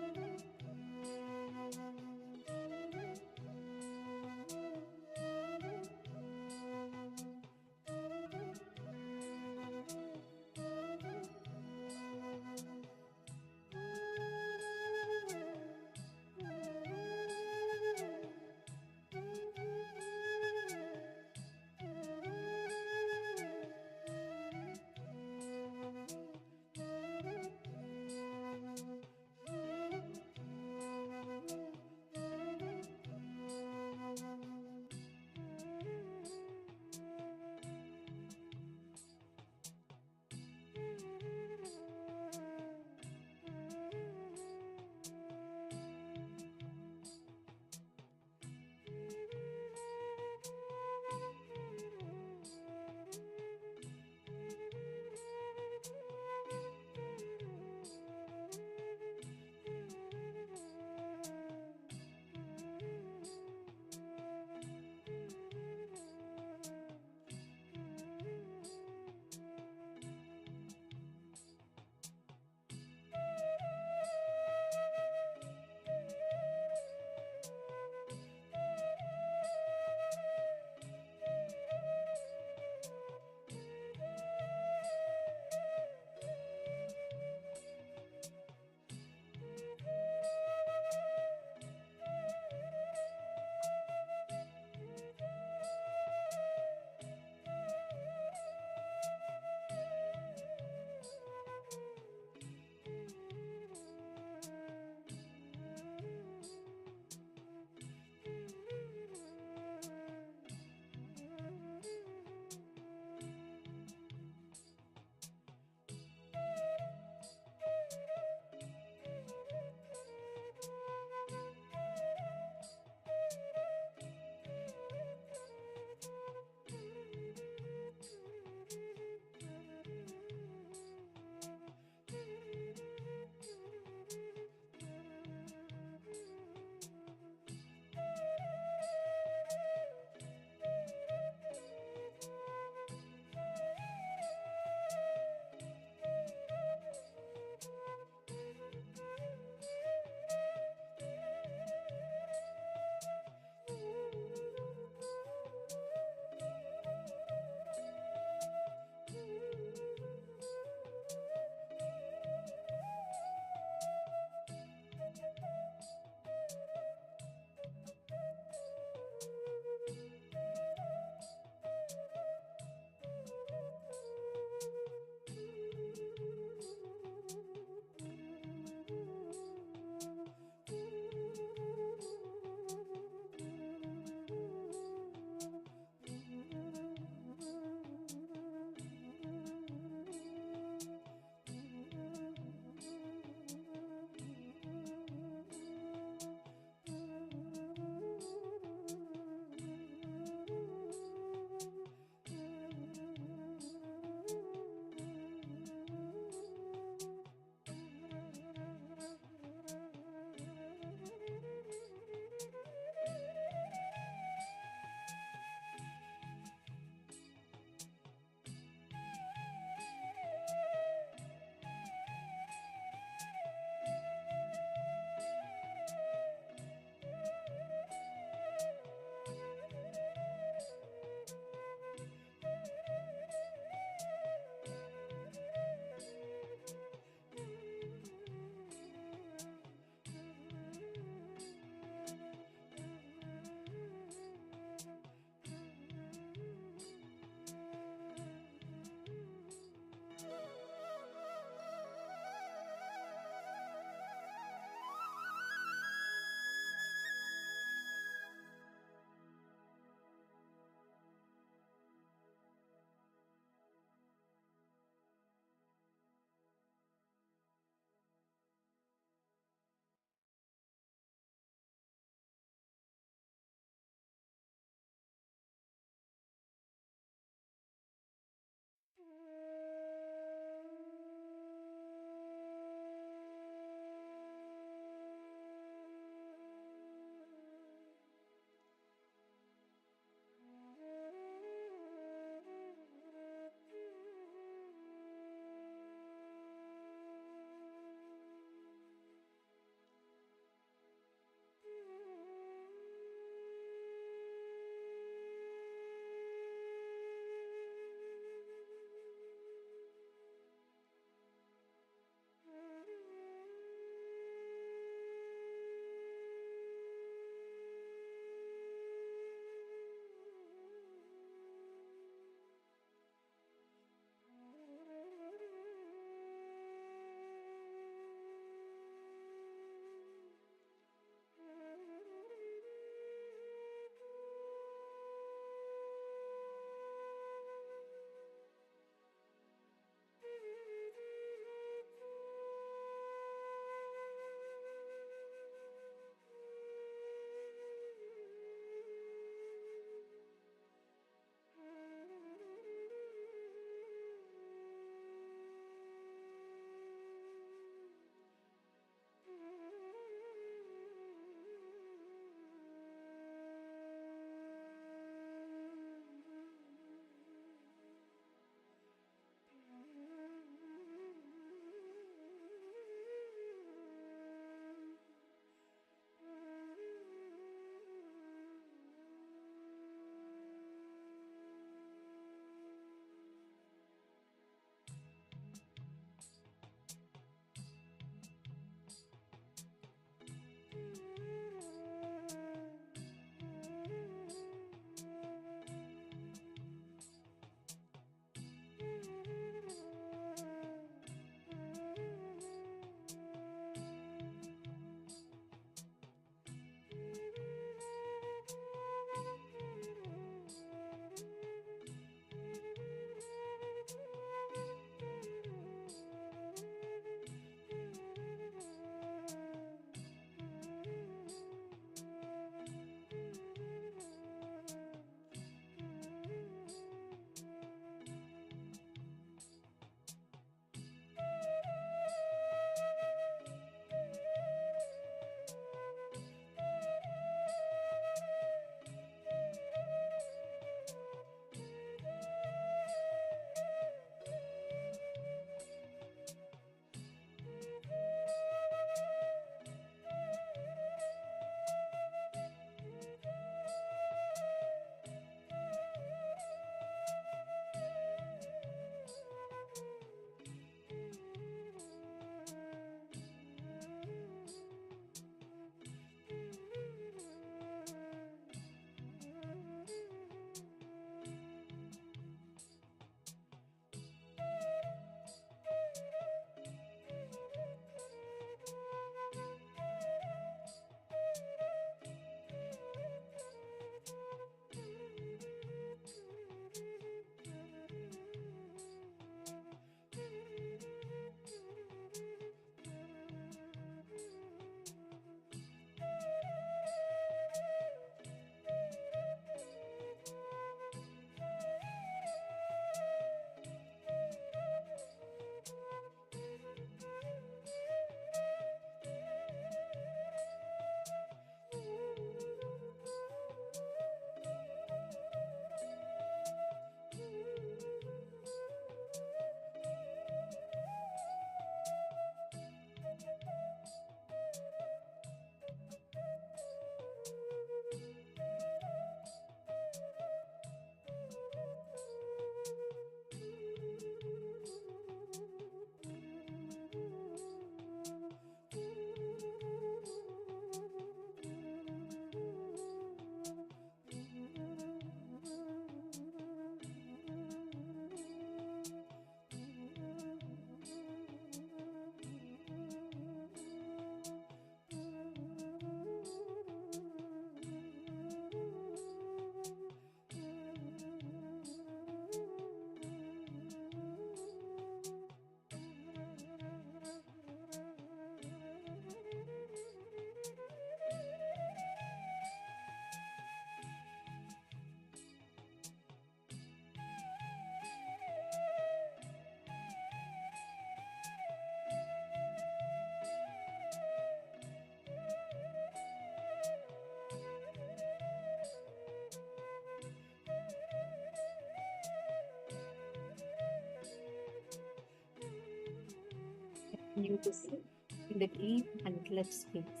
you to sit in the deep unclutched space.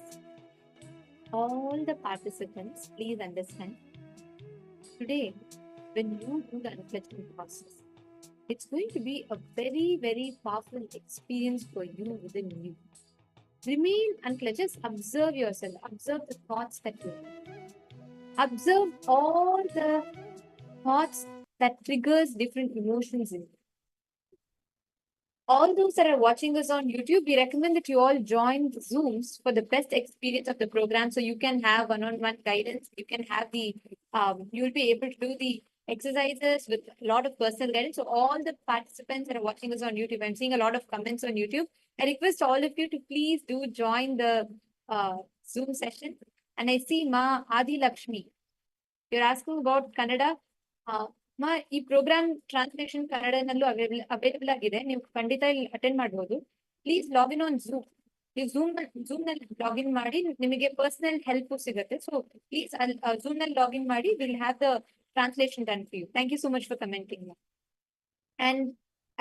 All the participants, please understand, today, when you do the unclutching process, it's going to be a very, very powerful experience for you within you. Remain unclutched. Just observe yourself. Observe the thoughts that you have. Observe all the thoughts that triggers different emotions in you. All those that are watching us on YouTube, we recommend that you all join the Zooms for the best experience of the program. So you can have one-on-one guidance. You can have you'll be able to do the exercises with a lot of personal guidance. So all the participants that are watching us on YouTube, I'm seeing a lot of comments on YouTube. I request all of you to please do join the Zoom session. And I see Ma Adi Lakshmi. You're asking about Kannada. ಮಾ ಈ program translation ಕನ್ನಡನಲ್ಲೂ available ಆಗಿದೆ, ನೀವು ಖಂಡಿತ ಇಲ್ಲಿ attend ಮಾಡಬಹುದು. Please login on Zoom. ನೀವು Zoom ನಲ್ಲಿ login ಮಾಡಿ ನಿಮಗೆ ಪರ್ಸನಲ್ ಹೆಲ್ಪ್ ಸಿಗುತ್ತೆ. ಸೊ ಪ್ಲೀಸ್ ಝೂಮ್ ನಲ್ಲಿ ಲಾಗಿನ್ ಮಾಡಿ, will have the translation done for you. Thank you so much for commenting. And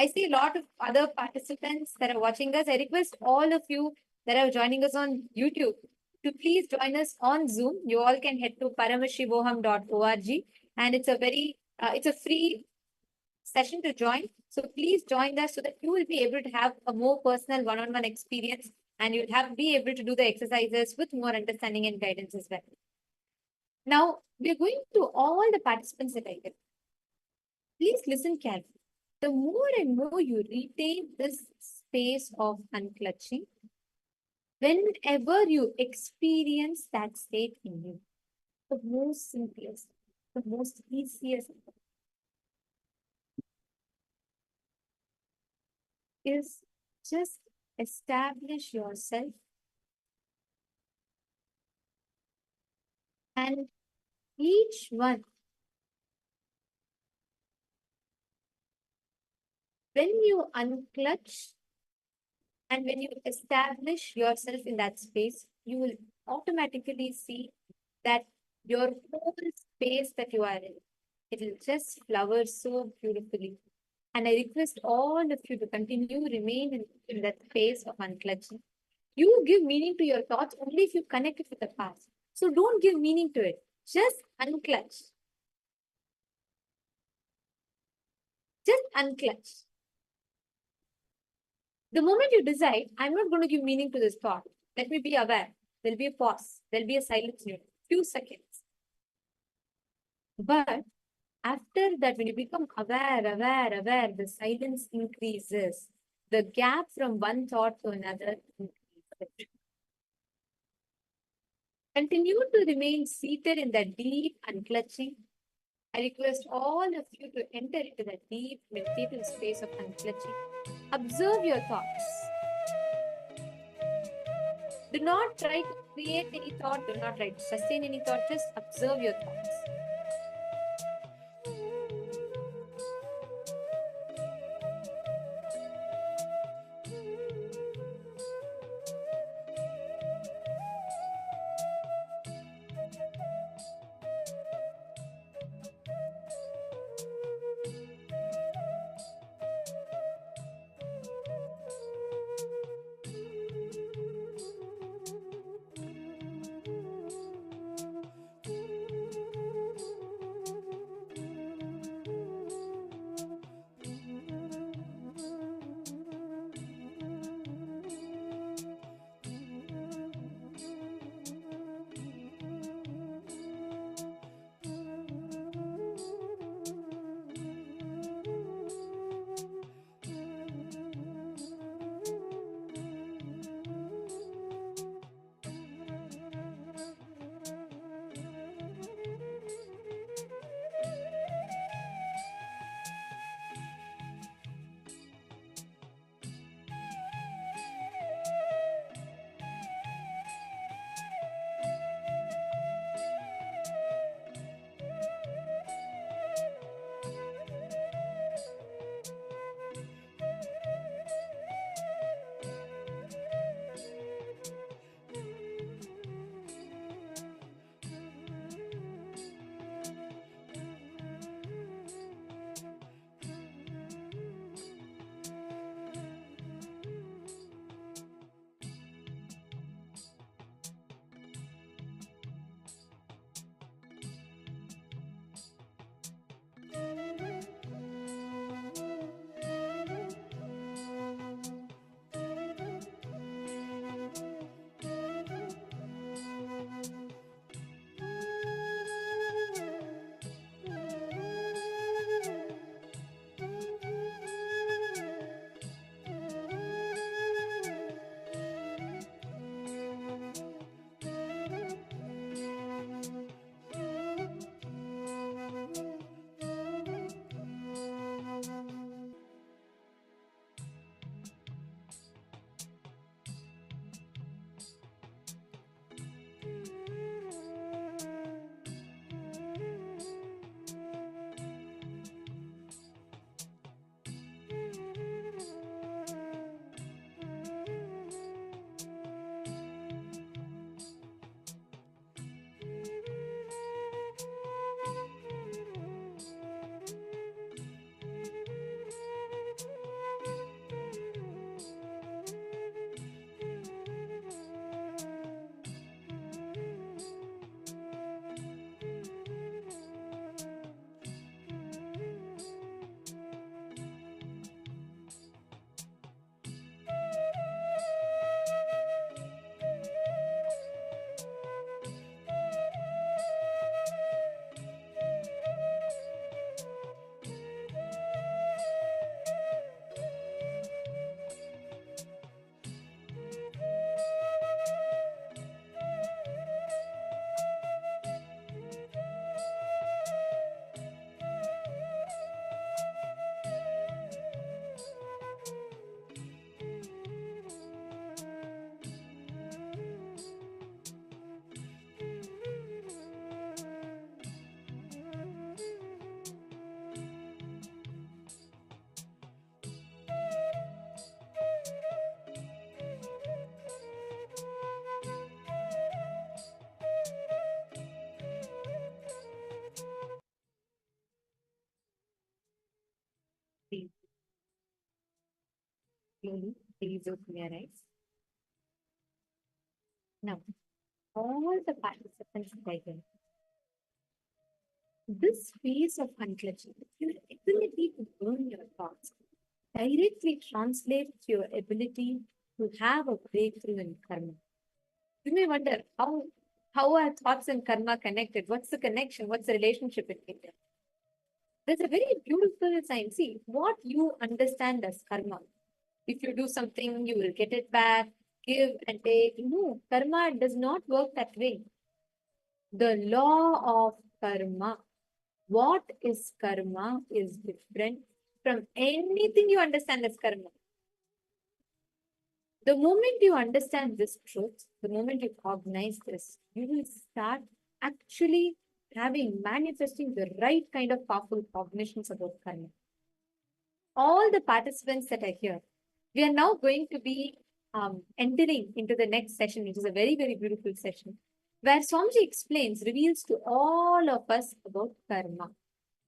I see a lot of other participants that are watching us. I request all of you that are joining us on YouTube to please join us on Zoom. You all can head to paramashivoham.org, and it's a free session to join. So please join us so that you will be able to have a more personal one-on-one experience, and you'll be able to do the exercises with more understanding and guidance as well. Now, we're going to all the participants that I get. Please listen carefully. The more and more you retain this space of unclutching, whenever you experience that state in you, the most simplest, the most easiest is just establish yourself and each one, when you unclutch and when you establish yourself in that space, you will automatically see that your whole space that you are in, it will just flower so beautifully. And I request all of you to continue remain in that space of unclutching. You give meaning to your thoughts only if you connect it with the past. So don't give meaning to it. Just unclutch. Just unclutch. The moment you decide, I'm not going to give meaning to this thought. Let me be aware. There'll be a pause. There'll be a silence in few seconds. But after that, when you become aware, the silence increases. The gap from one thought to another increases. Continue to remain seated in that deep unclutching. I request all of you to enter into that deep meditative space of unclutching. Observe your thoughts. Do not try to create any thought. Do not try to sustain any thought. Just observe your thoughts. Please, slowly, please open your eyes. Now, all the participants present. This phase of unclenching, your ability to own your thoughts, directly translates your ability to have a breakthrough in karma. You may wonder how are thoughts and karma connected? What's the connection? What's the relationship between them? There's a very beautiful sign. See, what you understand as karma. If you do something, you will get it back, give and take. No, karma does not work that way. The law of karma. What is karma is different from anything you understand as karma. The moment you understand this truth, the moment you cognize this, you will start actually manifesting the right kind of powerful cognitions about karma. All the participants that are here, we are now going to be entering into the next session, which is a very, very beautiful session, where Swamiji explains, reveals to all of us about karma.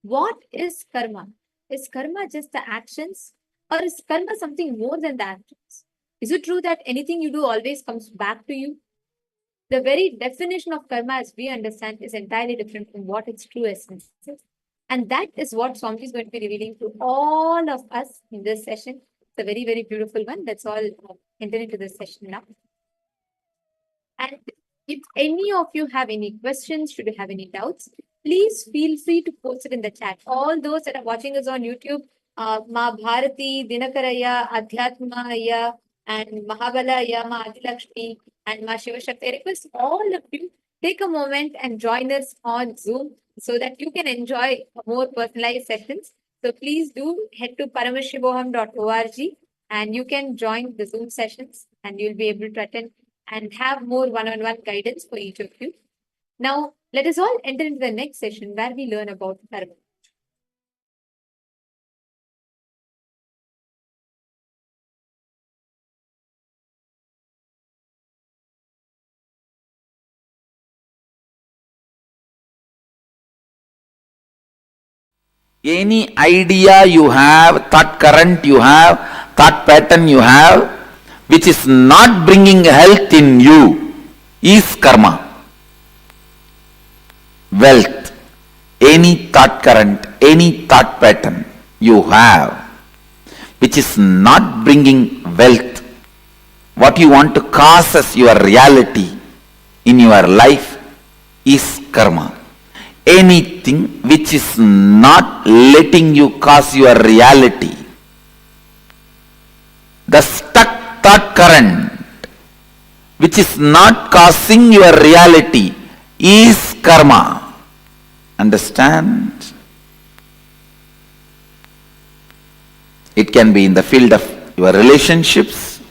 What is karma? Is karma just the actions, or is karma something more than the actions? Is it true that anything you do always comes back to you? The very definition of karma, as we understand, is entirely different from what its true essence is. And that is what Swamiji is going to be revealing to all of us in this session. It's a very, very beautiful one. Let's all enter into this session now. And if any of you have any questions, should you have any doubts, please feel free to post it in the chat. All those that are watching us on YouTube, Ma Bharati, Dinakaraya, Adhyatmaya, and Mahabalaya, Ma Adilakshmi, and Ma Shivashakti, I request all of you take a moment and join us on Zoom so that you can enjoy more personalized sessions. So please do head to paramashivoham.org and you can join the Zoom sessions and you'll be able to attend and have more one-on-one guidance for each of you. Now, let us all enter into the next session where we learn about karma. Any idea you have, thought current you have, thought pattern you have, which is not bringing health in you, is karma. Wealth, any thought current, any thought pattern you have, which is not bringing wealth, what you want to cause as your reality in your life is karma. Anything which is not letting you cause your reality, the stuck thought current which is not causing your reality is karma. Understand? It can be in the field of your relationships,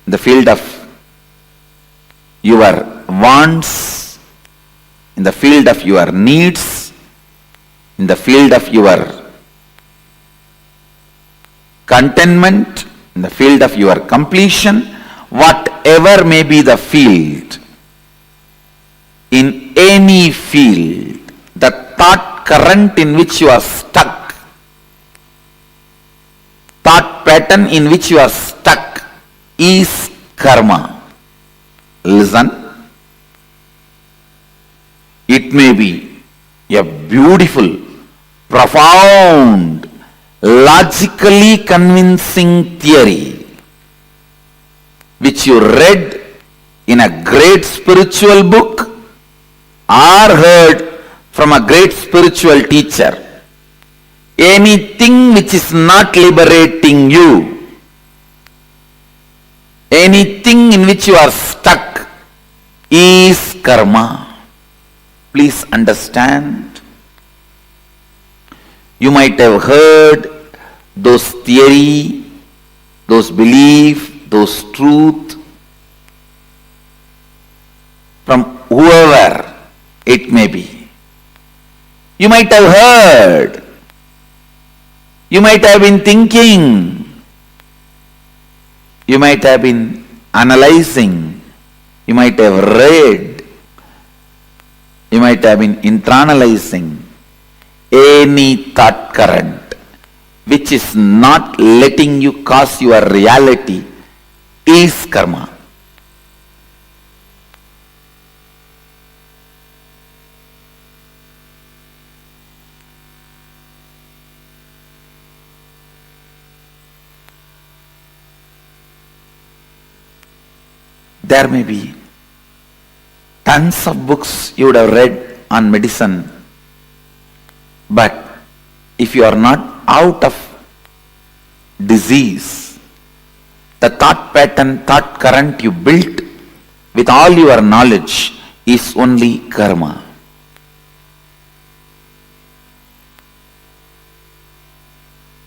in the field of your wants, in the field of your needs, in the field of your contentment, in the field of your completion, whatever may be the field, in any field, the thought current in which you are stuck, thought pattern in which you are stuck is karma. Listen. It may be a beautiful, profound, logically convincing theory which you read in a great spiritual book or heard from a great spiritual teacher. Anything which is not liberating you, anything in which you are stuck is karma. Please understand. You might have heard those theory, those belief, those truth from whoever it may be. You might have heard. You might have been thinking. You might have been analyzing. You might have read. You might have been internalizing any thought current which is not letting you cause your reality is karma. There may be tons of books you would have read on medicine, but if you are not out of disease, the thought pattern, thought current you built with all your knowledge is only karma.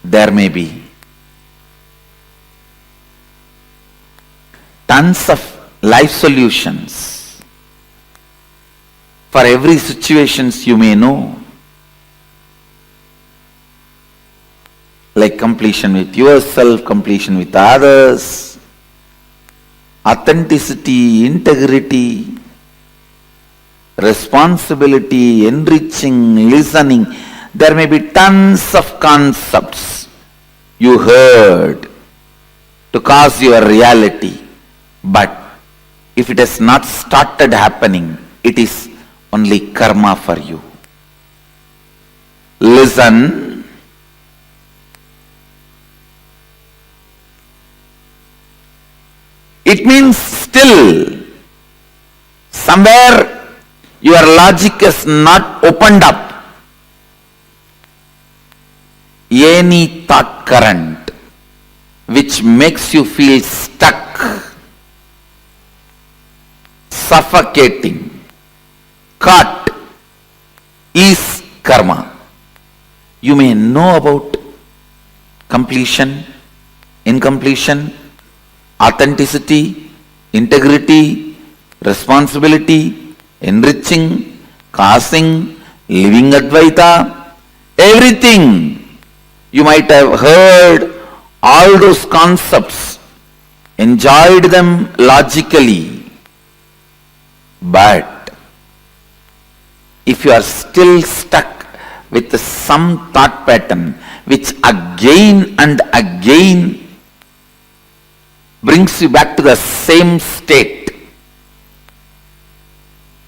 There may be tons of life solutions for every situations you may know, like completion with yourself, completion with others, authenticity, integrity, responsibility, enriching, listening. There may be tons of concepts you heard to cause your reality, but if it has not started happening, it is only karma for you. Listen. It means still somewhere your logic is not opened up. Any thought current which makes you feel stuck, suffocating, caught, is karma. You may know about completion, incompletion, authenticity, integrity, responsibility, enriching, causing, living Advaita, everything. You might have heard all those concepts, enjoyed them logically, but if you are still stuck with some thought pattern which again and again brings you back to the same state,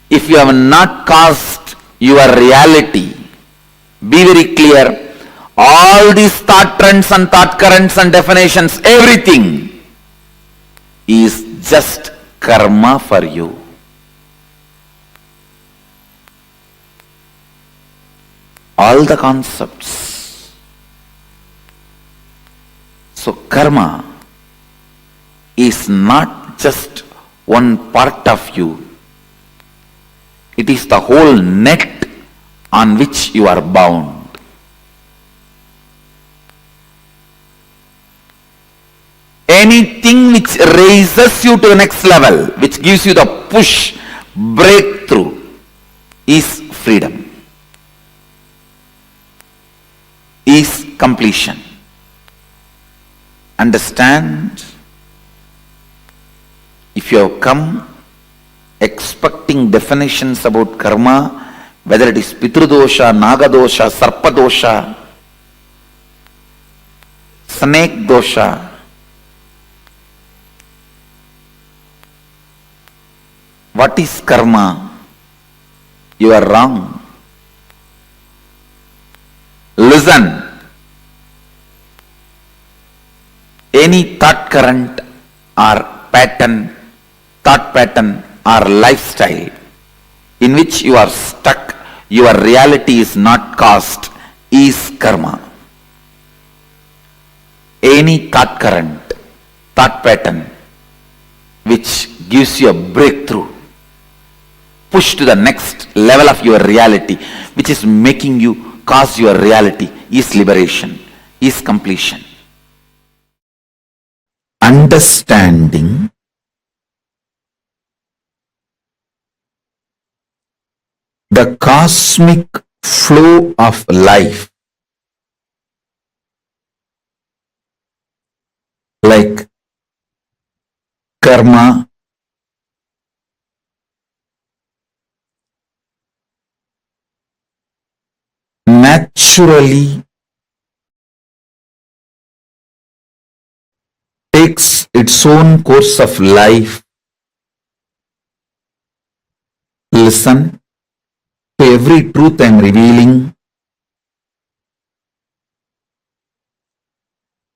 if you have not caused your reality, be very clear, all these thought trends and thought currents and definitions, everything is just karma for you. All the concepts. So karma is not just one part of you. It is the whole net on which you are bound. Anything which raises you to the next level, which gives you the push, breakthrough, is freedom, is completion. Understand? If you have come expecting definitions about karma, whether it is Pitru-dosha, Naga-dosha, Sarpa-dosha, Snake-dosha, what is karma? You are wrong. Listen. Any thought current or pattern, thought pattern or lifestyle in which you are stuck, your reality is not caused, is karma. Any thought current, thought pattern which gives you a breakthrough, push to the next level of your reality, which is making you cause your reality, is liberation, is completion. Understanding the cosmic flow of life, like karma, naturally takes its own course of life. Listen to every truth I am revealing.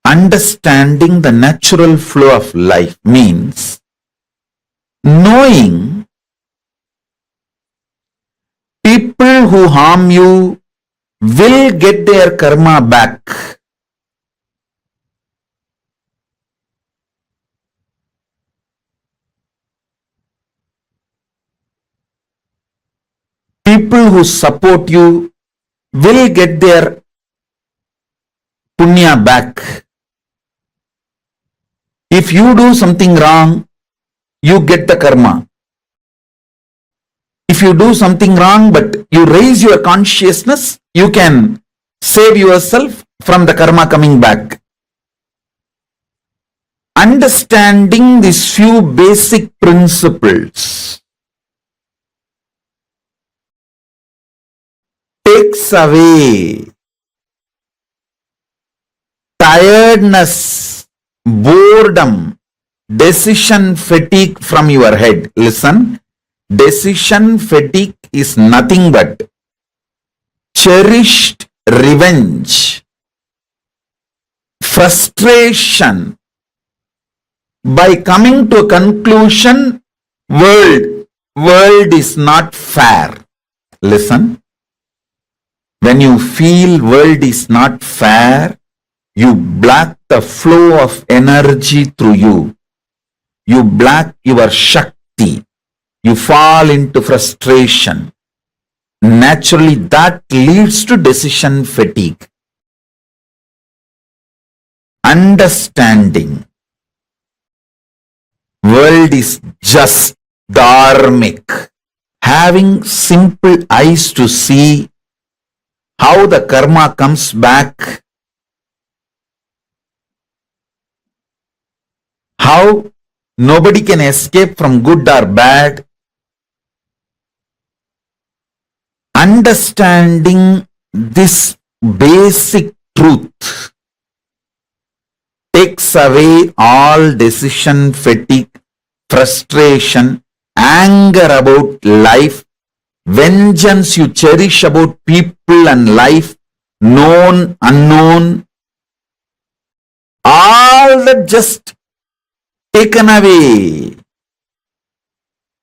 Understanding the natural flow of life means knowing people who harm you will get their karma back. People who support you will get their punya back. If you do something wrong, you get the karma. If you do something wrong but you raise your consciousness, you can save yourself from the karma coming back. Understanding these few basic principles takes away tiredness, boredom, decision fatigue from your head. Listen, decision fatigue is nothing but cherished revenge, frustration by coming to a conclusion, world is not fair. Listen, when you feel world is not fair, you block the flow of energy through you. You block your Shakti. You fall into frustration. Naturally, that leads to decision fatigue. Understanding world is just dharmic. Having simple eyes to see how the karma comes back, how nobody can escape from good or bad. Understanding this basic truth takes away all decision fatigue, frustration, anger about life, vengeance you cherish about people and life, known, unknown, all that just taken away.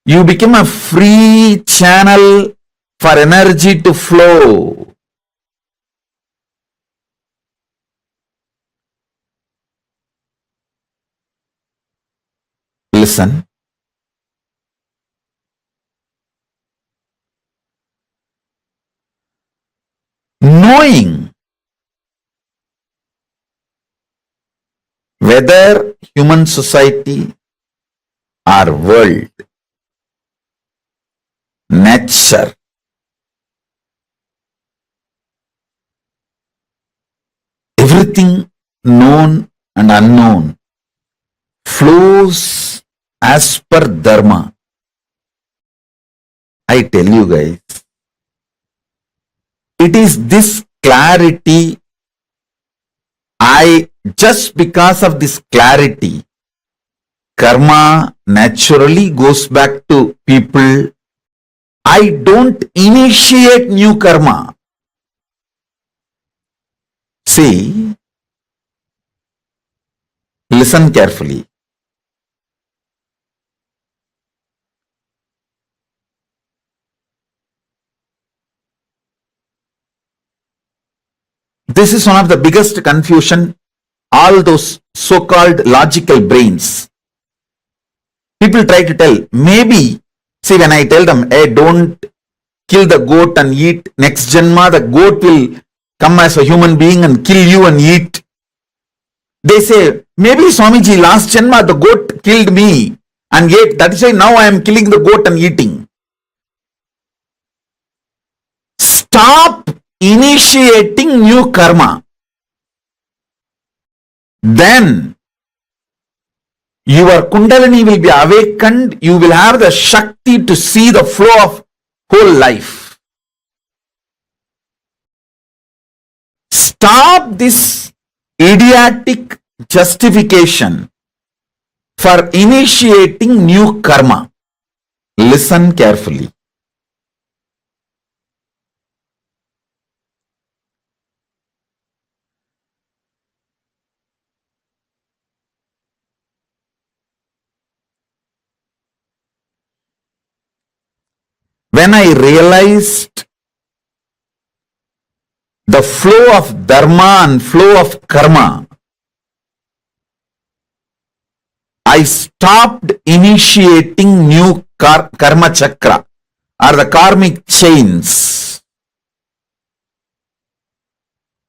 You become a free channel for energy to flow. Listen. Knowing whether human society or world, nature, everything known and unknown flows as per dharma. I tell you guys, it is this clarity, just because of this clarity, karma naturally goes back to people. I don't initiate new karma. See, listen carefully. This is one of the biggest confusion, all those so-called logical brains. People try to tell, maybe, see, when I tell them, hey, don't kill the goat and eat, next janma, the goat will come as a human being and kill you and eat. They say, maybe Swamiji, last janma, the goat killed me and ate. That is why now I am killing the goat and eating. Stop initiating new karma. Then your Kundalini will be awakened. You will have the Shakti to see the flow of whole life. Stop this idiotic justification. for initiating new karma. Listen carefully. When I realized the flow of dharma and flow of karma, I stopped initiating new karma chakra or the karmic chains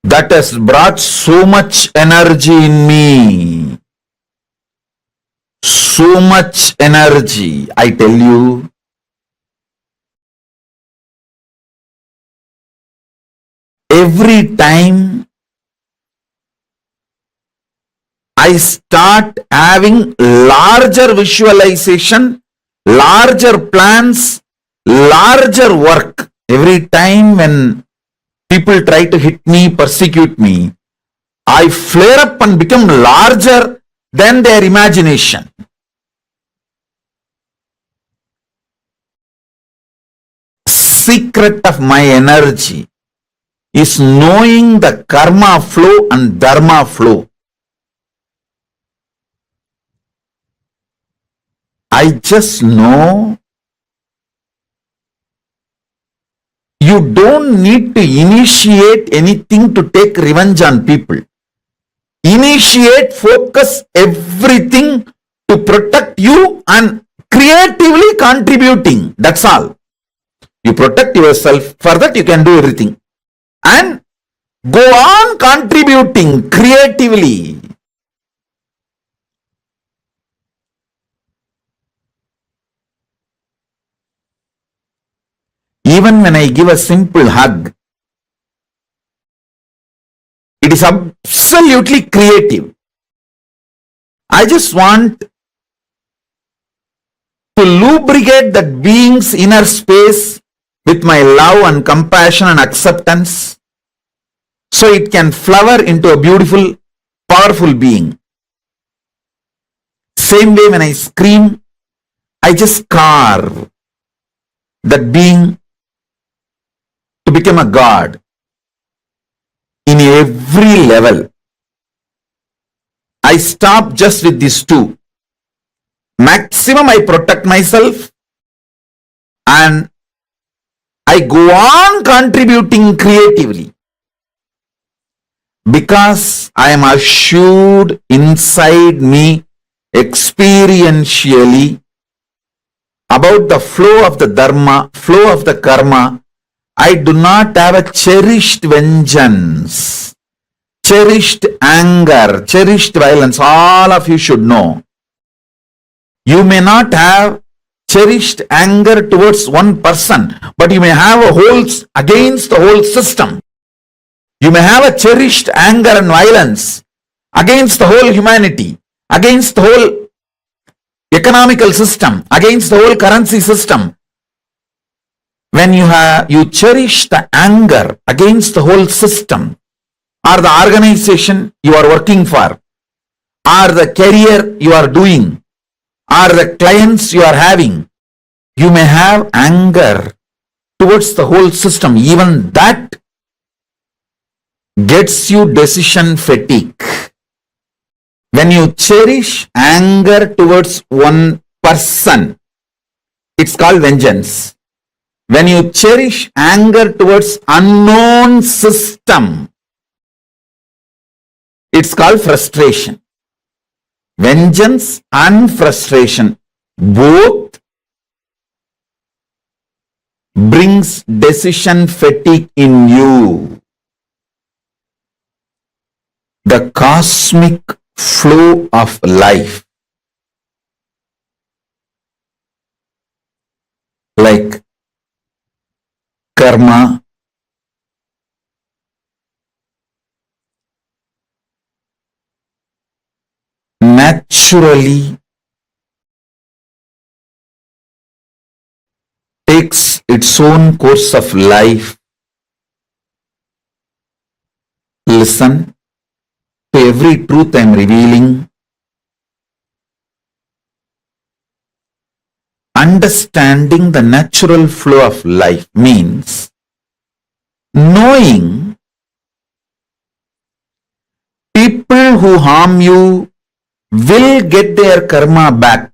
that has brought so much energy in me. So much energy, I tell you. Every time I start having larger visualization, larger plans, larger work. Every time when people try to hit me, persecute me, I flare up and become larger than their imagination. Secret of my energy is knowing the karma flow and dharma flow. I just know you don't need to initiate anything to take revenge on people. Initiate, focus everything to protect you and creatively contributing. That's all. You protect yourself, for that you can do everything. And go on contributing creatively. Even when I give a simple hug, it is absolutely creative. I just want to lubricate that being's inner space with my love and compassion and acceptance so it can flower into a beautiful, powerful being. Same way when I scream, I just carve that being to become a god in every level. I stop just with these two. Maximum I protect myself and I go on contributing creatively because I am assured inside me experientially about the flow of the dharma, flow of the karma. I do not have a cherished vengeance, cherished anger, cherished violence. All of you should know. You may not have cherished anger towards one person, but you may have a whole against the whole system. You may have a cherished anger and violence against the whole humanity, against the whole economical system, against the whole currency system. When you cherish the anger against the whole system, or the organization you are working for, or the career you are doing, or the clients you are having, you may have anger towards the whole system. Even that gets you decision fatigue. When you cherish anger towards one person, it's called vengeance. When you cherish anger towards unknown system, it's called frustration. Vengeance and frustration both brings decision fatigue in you. The cosmic flow of life, like karma, naturally takes its own course of life. Listen to every truth I am revealing. Understanding the natural flow of life means knowing people who harm you will get their karma back.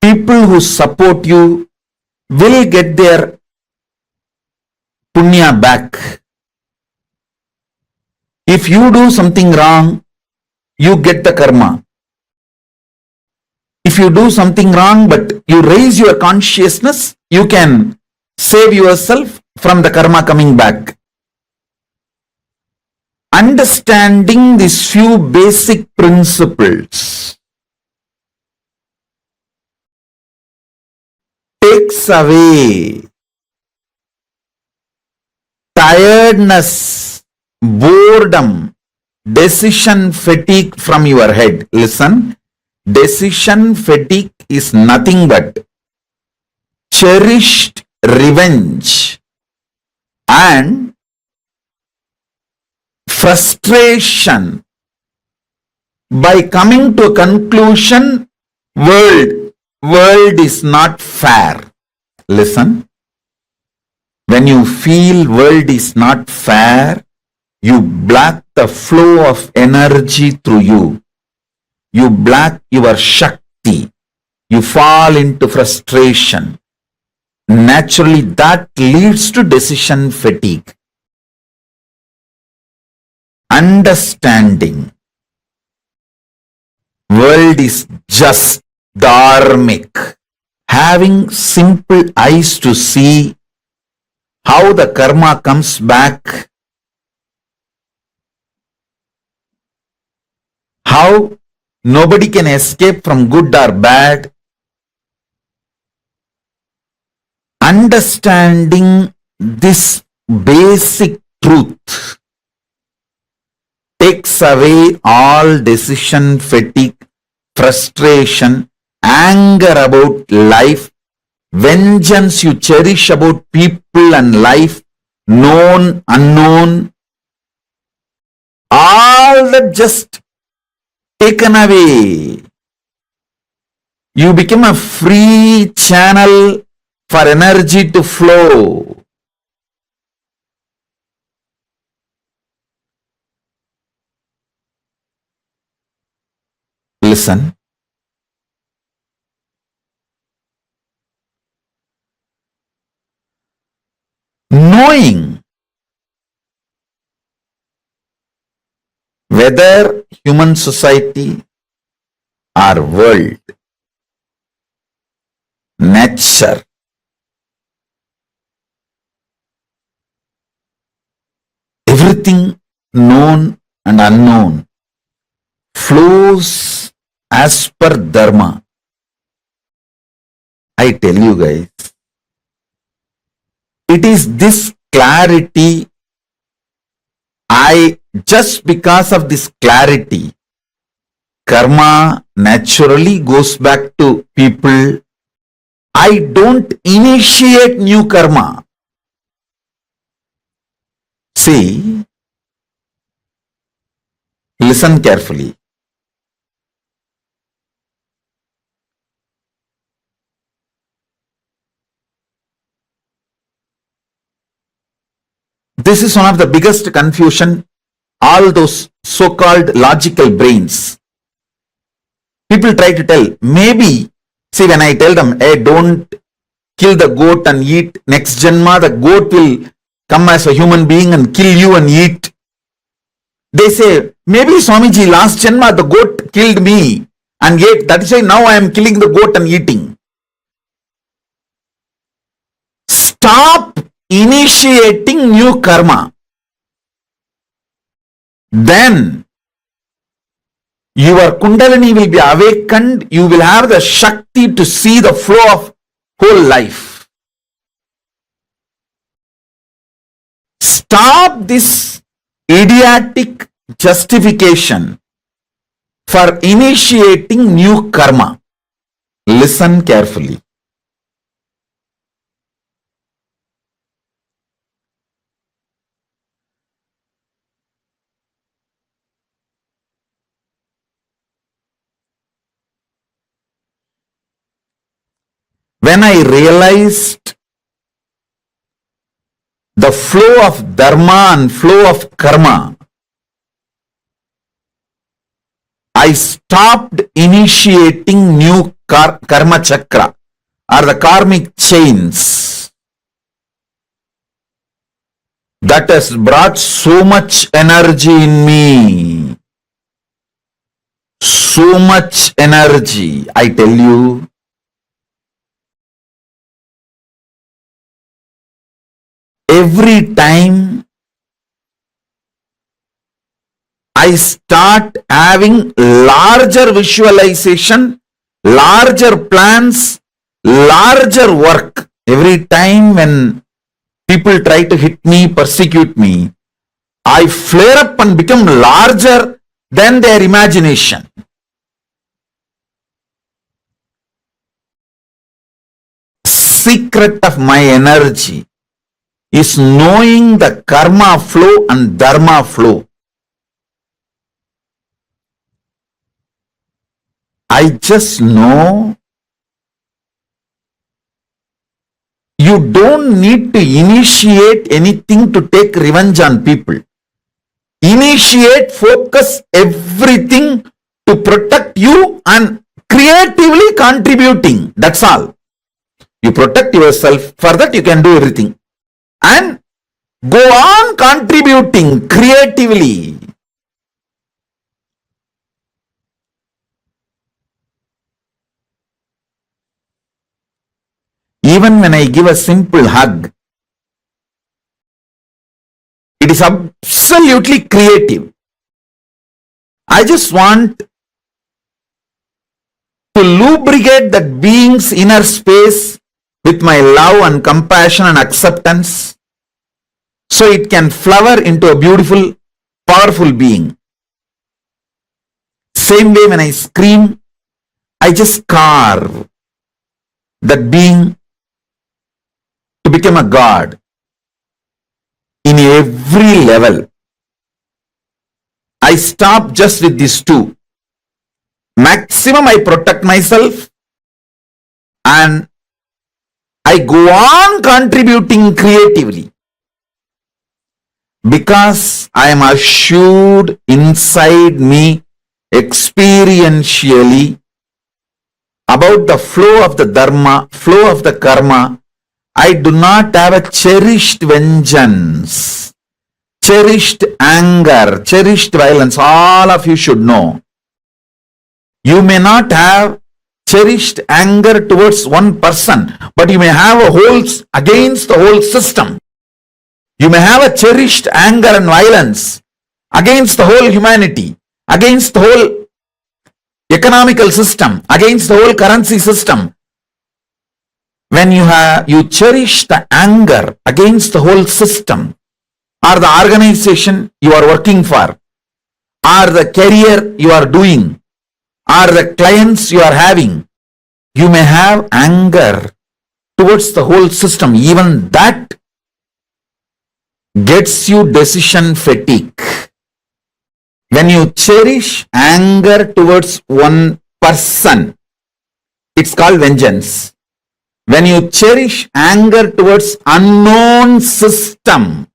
People who support you will get their punya back. If you do something wrong, you get the karma. If you do something wrong but you raise your consciousness, you can save yourself from the karma coming back. Understanding these few basic principles takes away tiredness, boredom, decision fatigue from your head. Listen, decision fatigue is nothing but cherished revenge and frustration by coming to a conclusion, world is not fair. Listen, when you feel world is not fair, you block the flow of energy through you. You block your Shakti. You fall into frustration. Naturally, that leads to decision fatigue. Understanding world is just dharmic. Having simple eyes to see how the karma comes back, how nobody can escape from good or bad. Understanding this basic truth takes away all decision fatigue, frustration, anger about life, vengeance you cherish about people and life, known, unknown, all that just taken away. You become a free channel for energy to flow. Listen. Knowing whether human society or world, nature, everything known and unknown flows as per dharma. I tell you guys, it is this clarity, just because of this clarity, karma naturally goes back to people. I don't initiate new karma. See, listen carefully. This is one of the biggest confusion, all those so-called logical brains. People try to tell, maybe, see, when I tell them, hey, don't kill the goat and eat, next janma, the goat will come as a human being and kill you and eat. They say, maybe Swamiji, last janma, the goat killed me and ate. That is why now I am killing the goat and eating. Stop initiating new karma. Then your Kundalini will be awakened. You will have the Shakti to see the flow of whole life. Stop this idiotic justification for initiating new karma. Listen carefully. when I realized the flow of dharma and flow of karma, I stopped initiating new karma chakra or the karmic chains that has brought so much energy in me. So much energy, I tell you. Every time I start having larger visualization, larger plans, larger work. Every time when people try to hit me, persecute me, I flare up and become larger than their imagination. Secret of my energy is knowing the karma flow and dharma flow. I just know you don't need to initiate anything to take revenge on people. Initiate, focus everything to protect you and creatively contributing. That's all. You protect yourself, for that you can do everything. And go on contributing creatively. Even when I give a simple hug, it is absolutely creative. I just want to lubricate that being's inner space with my love and compassion and acceptance, so it can flower into a beautiful, powerful being. Same way when I scream, I just carve that being to become a god in every level. I stop just with these two. Maximum I protect myself and I go on contributing creatively, because I am assured inside me experientially about the flow of the dharma, flow of the karma. I do not have a cherished vengeance, cherished anger, cherished violence. All of you should know. You may not have cherished anger towards one person, but you may have a whole against the whole system. You may have a cherished anger and violence against the whole humanity, against the whole economical system, against the whole currency system. When you cherish the anger against the whole system, or the organization you are working for, or the career you are doing, or the clients you are having, you may have anger towards the whole system. Even that gets you decision fatigue. When you cherish anger towards one person, it's called vengeance. When you cherish anger towards unknown system,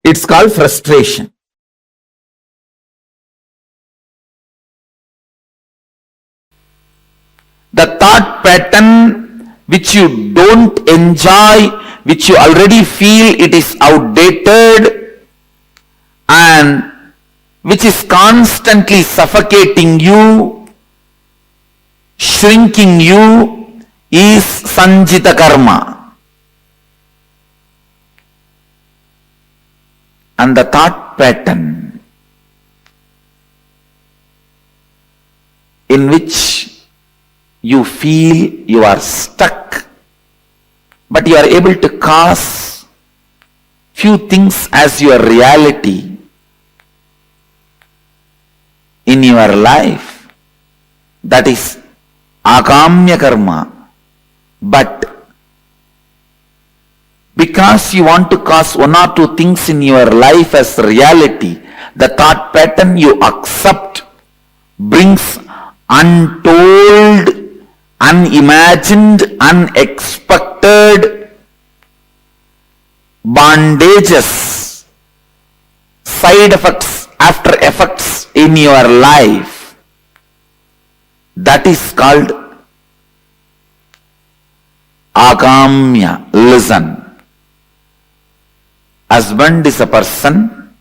it's called frustration. The thought pattern which you don't enjoy, which you already feel it is outdated, and which is constantly suffocating you, shrinking you, is sanjita karma. And the thought pattern in which you feel you are stuck, but you are able to cause few things as your reality in your life, that is akamya karma. But because you want to cause one or two things in your life as reality, the thought pattern you accept brings untold unimagined, unexpected bondages, side effects, after effects in your life. That is called agamya. Listen. Husband is a person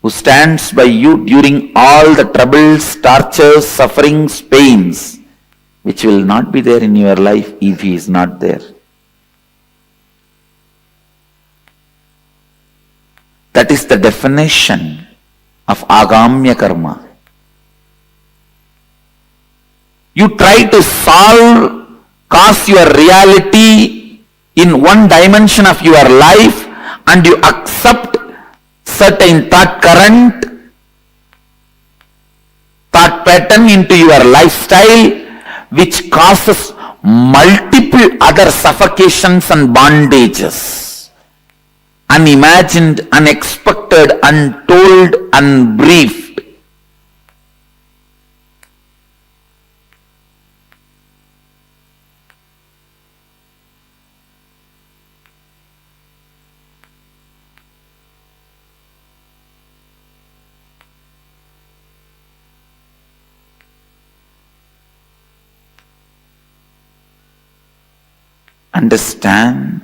who stands by you during all the troubles, tortures, sufferings, pains, which will not be there in your life if he is not there. That is the definition of agamya karma. You try to cause your reality in one dimension of your life, and you accept certain thought current, thought pattern into your lifestyle, which causes multiple other suffocations and bondages. Unimagined, unexpected, untold, unbriefed. Understand?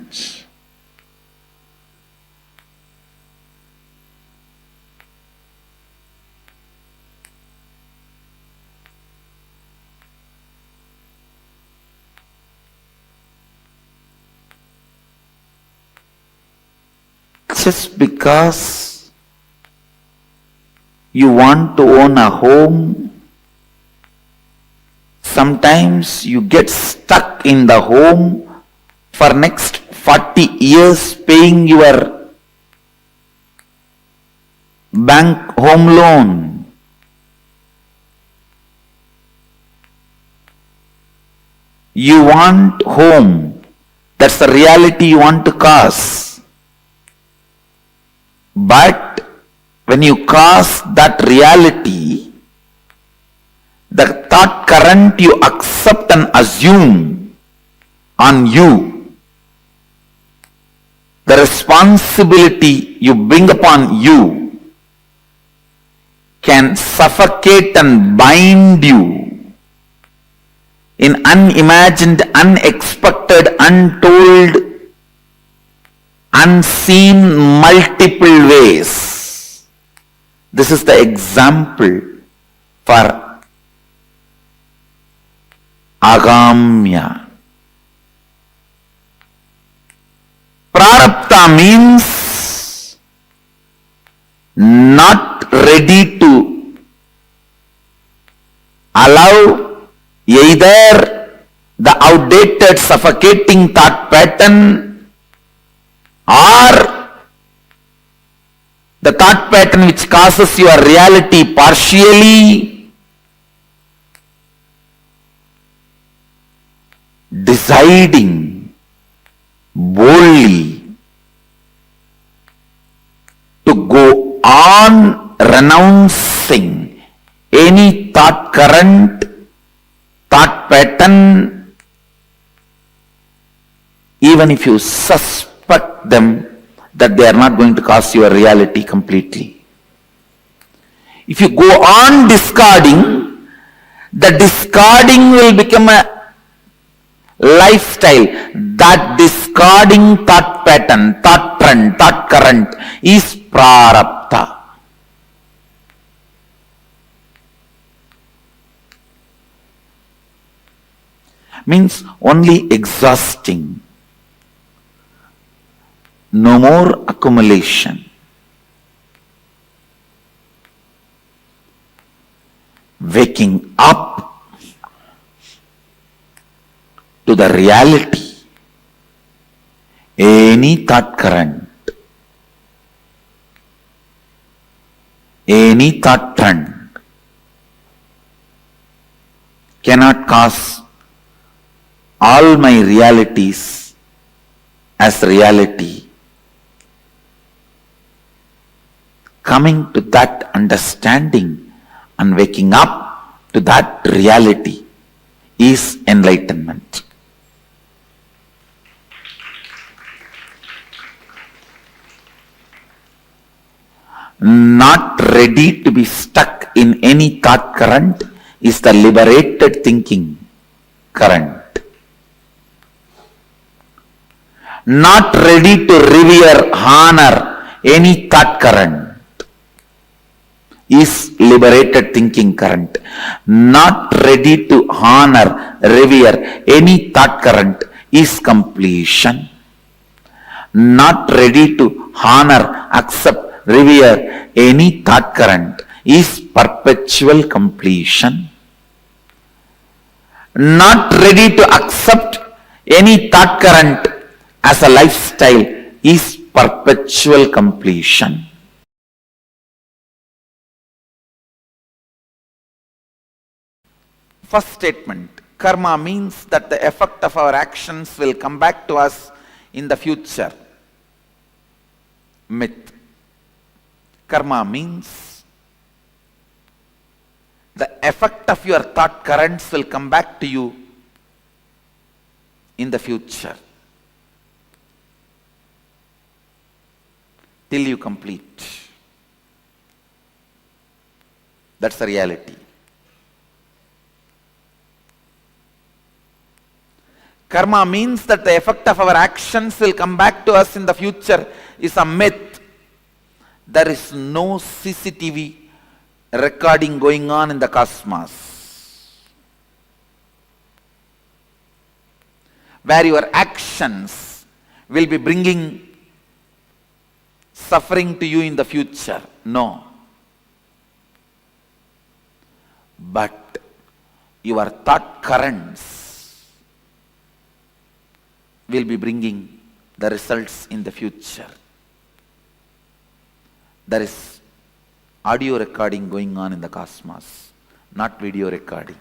Just because you want to own a home, sometimes you get stuck in the home for next 40 years paying your bank home loan. You want home. That's the reality you want to cause. But when you cause that reality, the thought current you accept and assume on you, the responsibility you bring upon you, can suffocate and bind you in unimagined, unexpected, untold, unseen multiple ways. This is the example for agamya. Prarabdha means not ready to allow either the outdated suffocating thought pattern or the thought pattern which causes your reality partially, deciding boldly to go on renouncing any thought current, thought pattern, even if you suspect them that they are not going to cause your reality completely. If you go on discarding, the discarding will become a lifestyle. That discarding thought pattern, thought trend, thought current is prarabdha. Means only exhausting. No more accumulation. Waking up to the reality. Any thought current, any thought trend cannot cause all my realities as reality. Coming to that understanding and waking up to that reality is enlightenment. Not ready to be stuck in any thought current is the liberated thinking current. Not ready to revere, honor any thought current is liberated thinking current. Not ready to honor, revere any thought current is completion. Not ready to honor, accept, revere any thought current is perpetual completion. Not ready to accept any thought current as a lifestyle is perpetual completion. First statement, karma means that the effect of our actions will come back to us in the future. Myth. Karma means the effect of your thought currents will come back to you in the future till you complete. That's the reality. Karma means that the effect of our actions will come back to us in the future is a myth. There is no CCTV recording going on in the cosmos where your actions will be bringing suffering to you in the future. No. But your thought currents will be bringing the results in the future. There is audio recording going on in the cosmos, not video recording.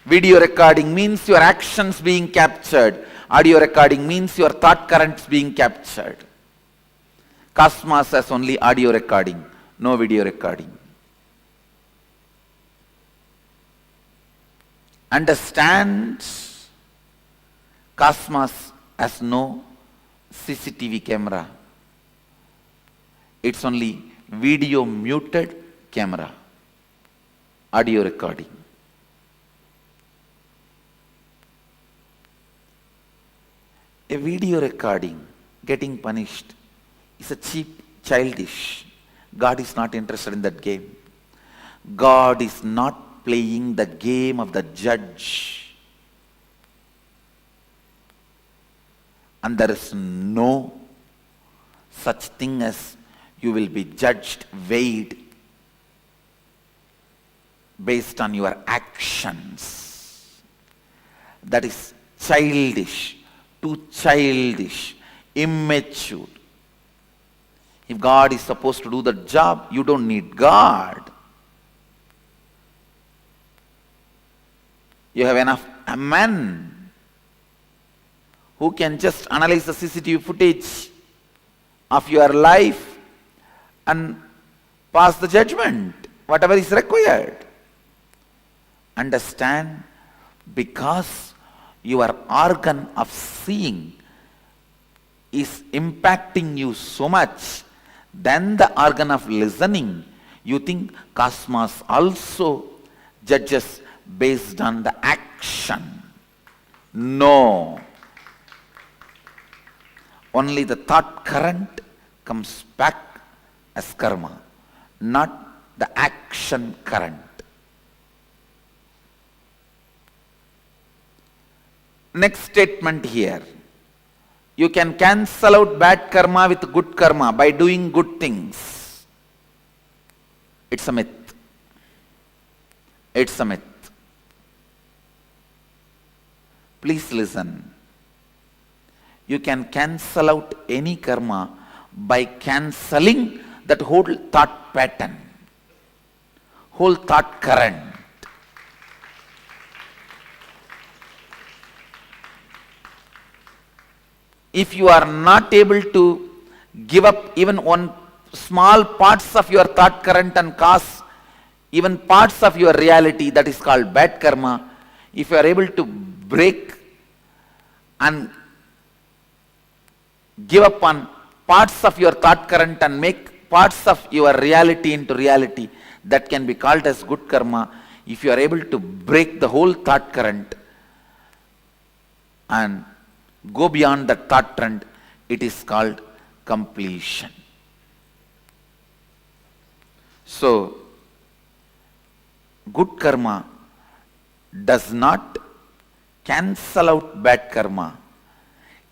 Video recording means your actions being captured. Audio recording means your thought currents being captured. Cosmos has only audio recording, no video recording. Understand, cosmos has no CCTV camera. It's only video muted camera, audio recording. A video recording getting punished is a cheap, childish. God is not interested in that game. God is not playing the game of the judge. And there is no such thing as you will be judged, weighed based on your actions. That is childish, too childish, immature. If God is supposed to do the job, you don't need God. You have enough men who can just analyze the CCTV footage of your life and pass the judgment, whatever is required. Understand, because your organ of seeing is impacting you so much, then the organ of listening, you think cosmos also judges based on the action. No. Only the thought current comes back as karma, not the action current. Next statement here. You can cancel out bad karma with good karma by doing good things. It's a myth. It's a myth. Please listen. You can cancel out any karma by cancelling that whole thought pattern, whole thought current. If you are not able to give up even one small parts of your thought current and cause even parts of your reality that is called bad karma, if you are able to break and give up on parts of your thought current and make parts of your reality into reality, that can be called as good karma. If you are able to break the whole thought current and go beyond that thought trend, it is called completion. So, good karma does not cancel out bad karma.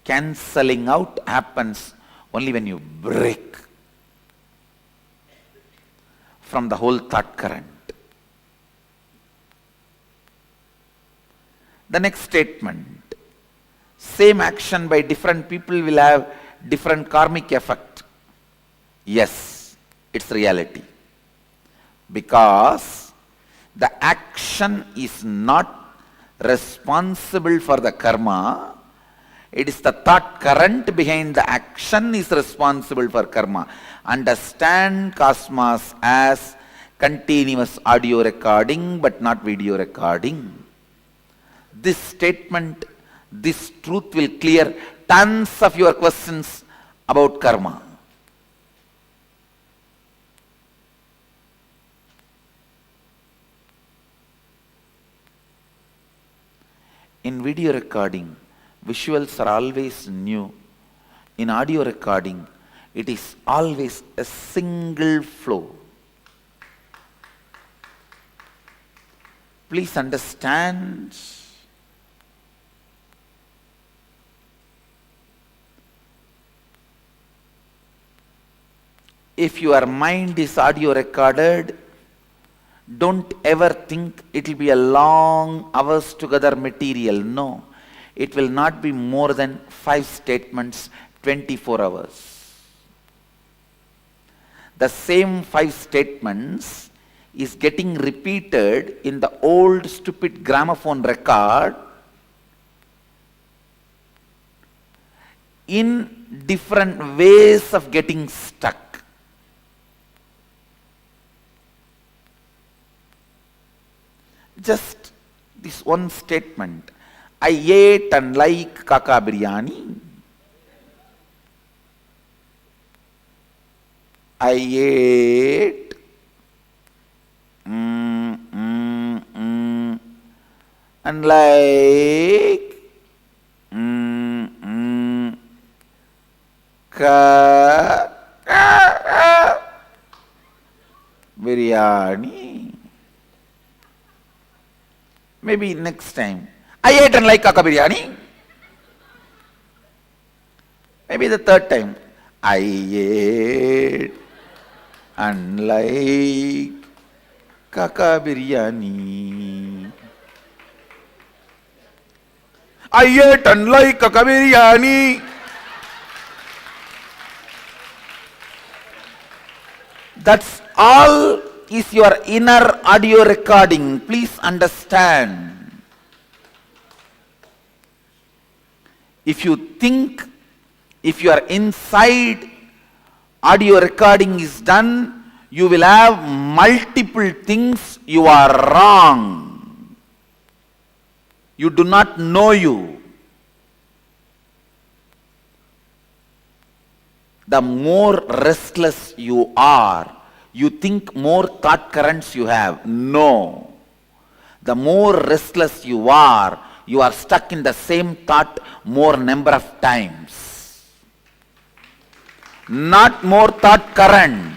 Cancelling out happens only when you break from the whole thought current. The next statement, same action by different people will have different karmic effect. Yes, it's reality. Because the action is not responsible for the karma, it is the thought current behind the action is responsible for karma. Understand cosmos as continuous audio recording but not video recording. This statement, this truth will clear tons of your questions about karma. In video recording, visuals are always new. In audio recording, it is always a single flow. Please understand. If your mind is audio recorded, don't ever think it will be a long hours together material. No, it will not be more than 5 statements, 24 hours. The same 5 statements is getting repeated in the old stupid gramophone record in different ways of getting stuck. Just this one statement, I ate and like kaka biryani. I ate and like kaka biryani. Maybe next time, I ate and like kaka biryani. Maybe the third time, I ate and like kaka biryani. I ate and like kaka biryani. That's all is your inner audio recording. Please understand. If you think, if you are inside audio recording is done, you will have multiple things. You are wrong. You do not know you. The more restless you are, you think more thought currents you have. No. The more restless you are stuck in the same thought more number of times. Not more thought current.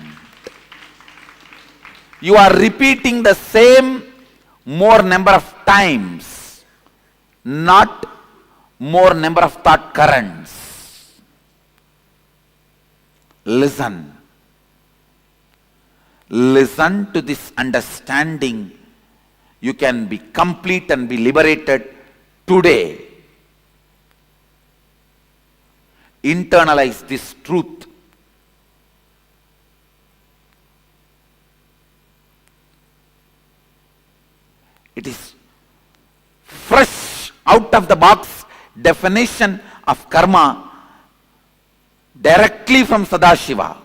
You are repeating the same more number of times. Not more number of thought currents. Listen. Listen to this understanding. You can be complete and be liberated today. Internalize this truth. It is fresh out of the box definition of karma directly from Sadashiva.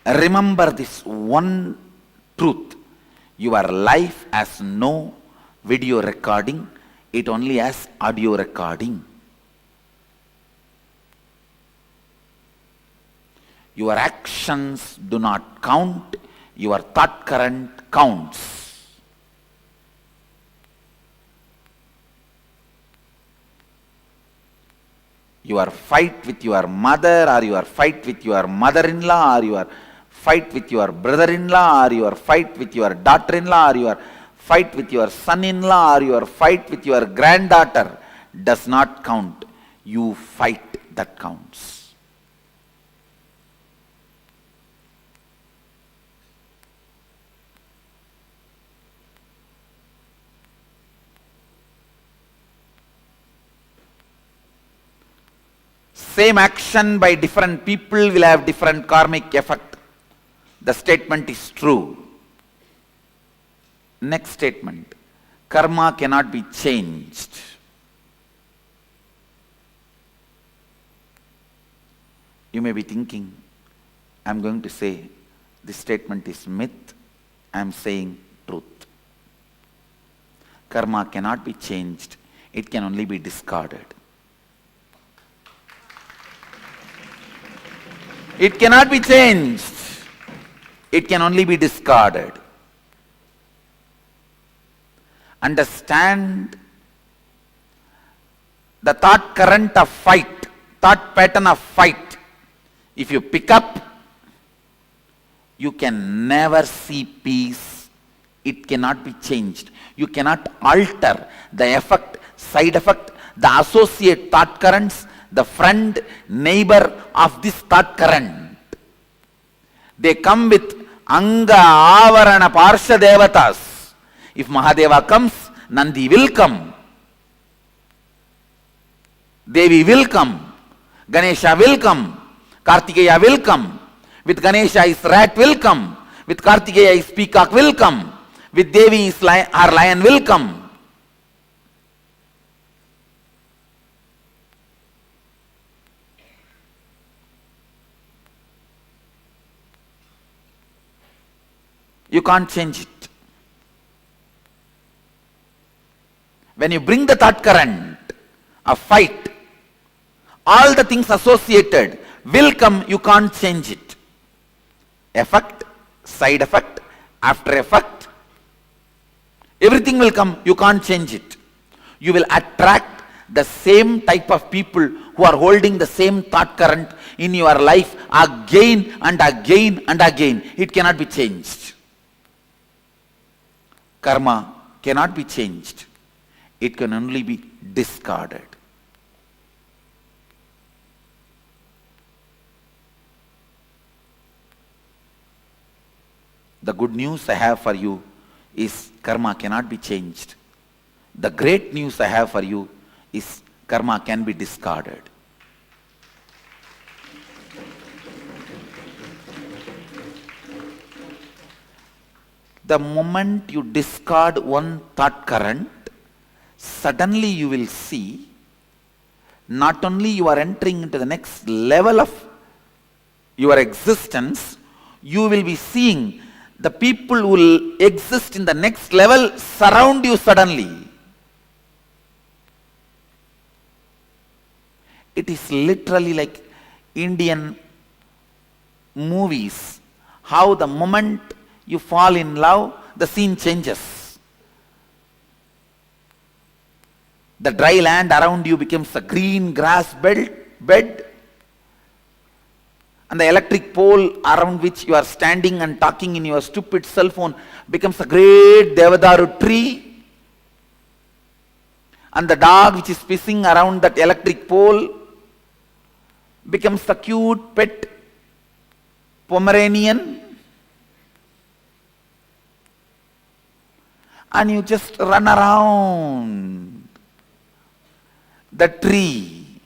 Remember this one truth. Your life has no video recording, it only has audio recording. Your actions do not count, your thought current counts. Your fight with your mother, or your fight with your mother-in-law, or your fight with your brother-in-law, or your fight with your daughter-in-law, or your fight with your son-in-law, or your fight with your granddaughter does not count. You fight that counts. Same action by different people will have different karmic effect. The statement is true. Next statement. Karma cannot be changed. You may be thinking, I am going to say this statement is myth. I am saying truth. Karma cannot be changed. It can only be discarded. It cannot be changed. It can only be discarded. Understand the thought current of fight, thought pattern of fight. If you pick up, you can never see peace. It cannot be changed. You cannot alter the effect, side effect, the associate thought currents, the friend, neighbor of this thought current. They come with Anga, Avarana, Parsha Devatas. If Mahadeva comes, Nandi will come. Devi will come. Ganesha will come. Kartikeya will come. With Ganesha his rat will come. With Kartikeya his peacock will come. With Devi his her lion will come. You can't change it. When you bring the thought current of fight, all the things associated will come, you can't change it. Effect, side effect, after effect, everything will come, you can't change it. You will attract the same type of people who are holding the same thought current in your life again and again and again. It cannot be changed. Karma cannot be changed. It can only be discarded. The good news I have for you is karma cannot be changed. The great news I have for you is karma can be discarded. The moment you discard one thought current, suddenly you will see not only you are entering into the next level of your existence, you will be seeing the people who will exist in the next level surround you suddenly. It is literally like Indian movies, how the moment you fall in love, the scene changes. The dry land around you becomes a green grass bed, and the electric pole around which you are standing and talking in your stupid cell phone becomes a great Devadaru tree, and the dog which is pissing around that electric pole becomes a cute pet Pomeranian, and you just run around the tree.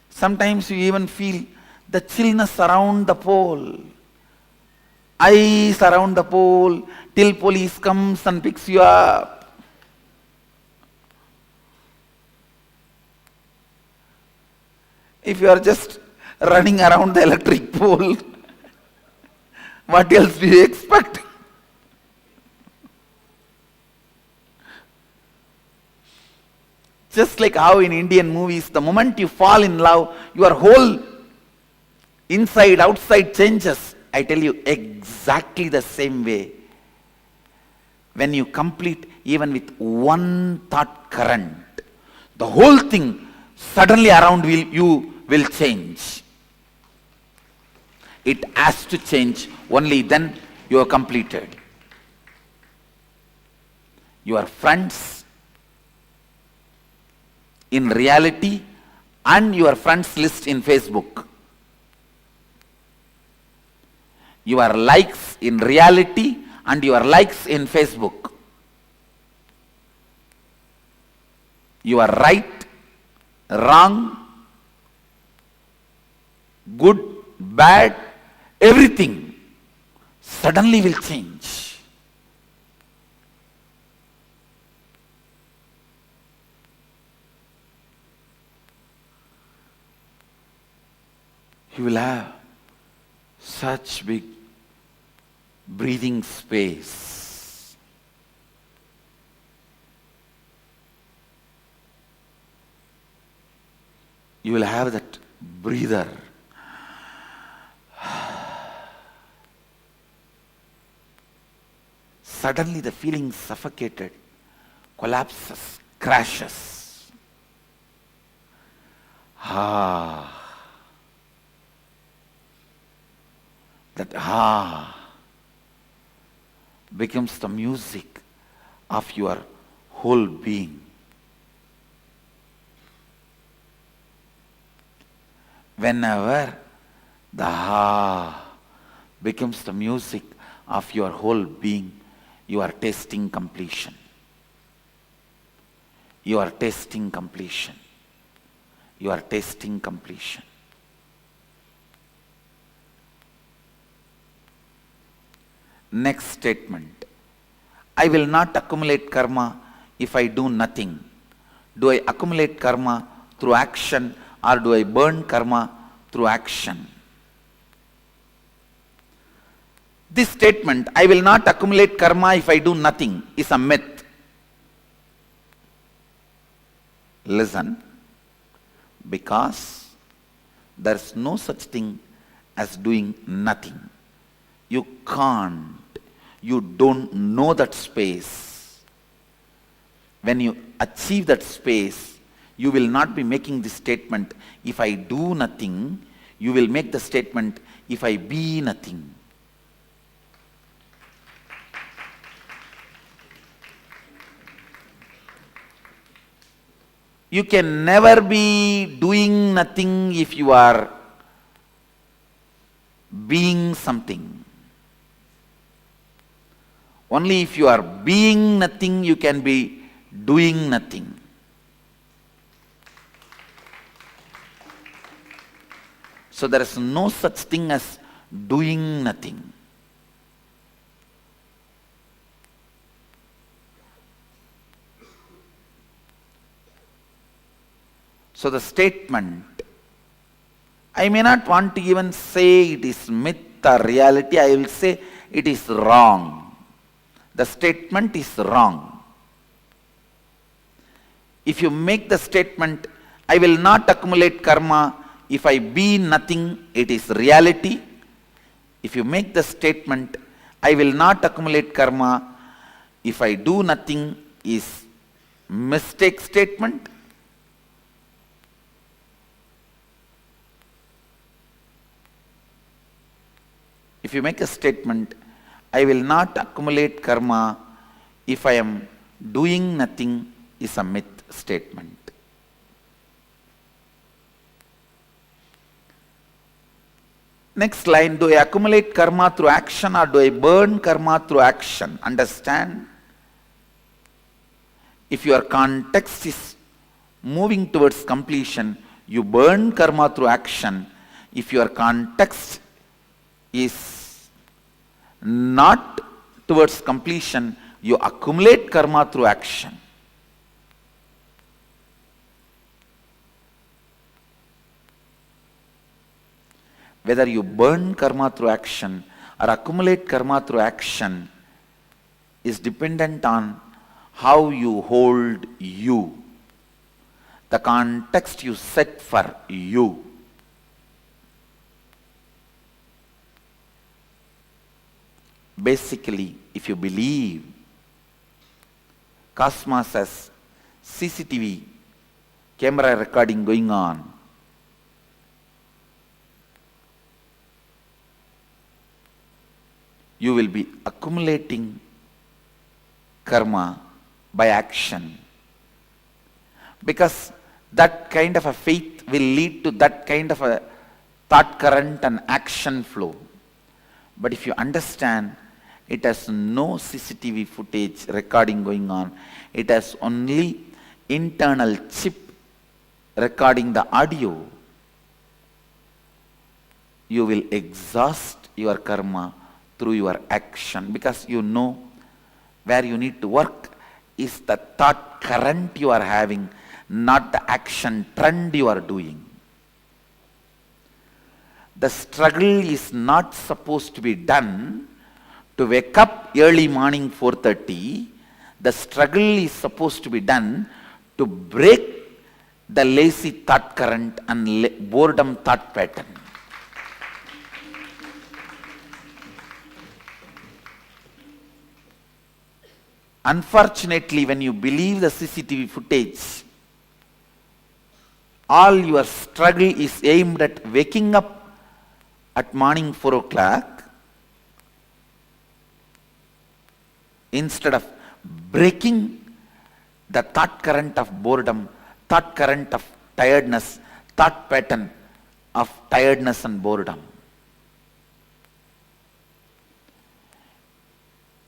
Sometimes you even feel the chillness around the pole. Ice around the pole till police comes and picks you up. If you are just running around the electric pole, what else do you expect? Just like how in Indian movies, the moment you fall in love, your whole inside, outside changes. I tell you, exactly the same way. When you complete even with one thought current, the whole thing suddenly around you will change. It has to change, only then you are completed. Your friends in reality and your friends list in Facebook. Your likes in reality and your likes in Facebook. You are right, wrong, good, bad, everything suddenly will change. You will have such big breathing space. You will have that breather. Suddenly the feeling suffocated, collapses, crashes. That becomes the music of your whole being. Whenever the becomes the music of your whole being, you are tasting completion. You are tasting completion. You are tasting completion. Next statement. I will not accumulate karma if I do nothing. Do I accumulate karma through action or do I burn karma through action? This statement, I will not accumulate karma if I do nothing, is a myth. Listen, because there is no such thing as doing nothing. You can't. You don't know that space. When you achieve that space, you will not be making this statement, if I do nothing. You will make the statement, if I be nothing. You can never be doing nothing if you are being something. Only if you are being nothing, you can be doing nothing. So there is no such thing as doing nothing. So the statement, I may not want to even say it is myth or reality, I will say it is wrong. The statement is wrong. If you make the statement, I will not accumulate karma if I be nothing, it is reality. If you make the statement, I will not accumulate karma if I do nothing, is mistake statement. If you make a statement, I will not accumulate karma if I am doing nothing, is a myth statement. Next line, do I accumulate karma through action or do I burn karma through action? Understand? If your context is moving towards completion, you burn karma through action. if your context is not towards completion, you accumulate karma through action. Whether you burn karma through action or accumulate karma through action is dependent on how you hold you, the context you set for you. Basically, if you believe cosmos has CCTV camera recording going on, you will be accumulating karma by action, because that kind of a faith will lead to that kind of a thought current and action flow. But if you understand it has no CCTV footage recording going on, it has only internal chip recording the audio, you will exhaust your karma through your action, because you know where you need to work is the thought current you are having, not the action trend you are doing. The struggle is not supposed to be done to wake up early morning 4:30. The struggle is supposed to be done to break the lazy thought current and boredom thought pattern. Unfortunately, when you believe the CCTV footage, all your struggle is aimed at waking up at morning 4 o'clock instead of breaking the thought current of boredom, thought current of tiredness, thought pattern of tiredness and boredom.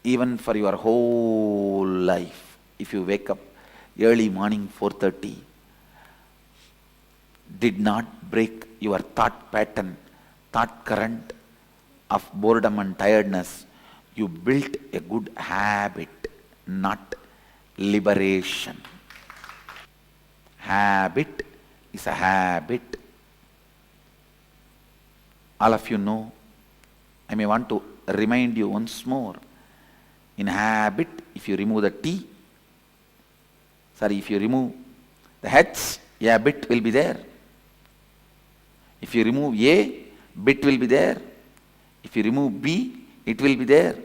Even for your whole life, if you wake up early morning 4:30, did not break your thought pattern, thought current of boredom and tiredness, you built a good habit, not liberation. Habit is a habit. All of you know, I may want to remind you once more. In habit, if you remove the T, if you remove the H, a bit will be there. If you remove A, bit will be there. If you remove B, it will be there.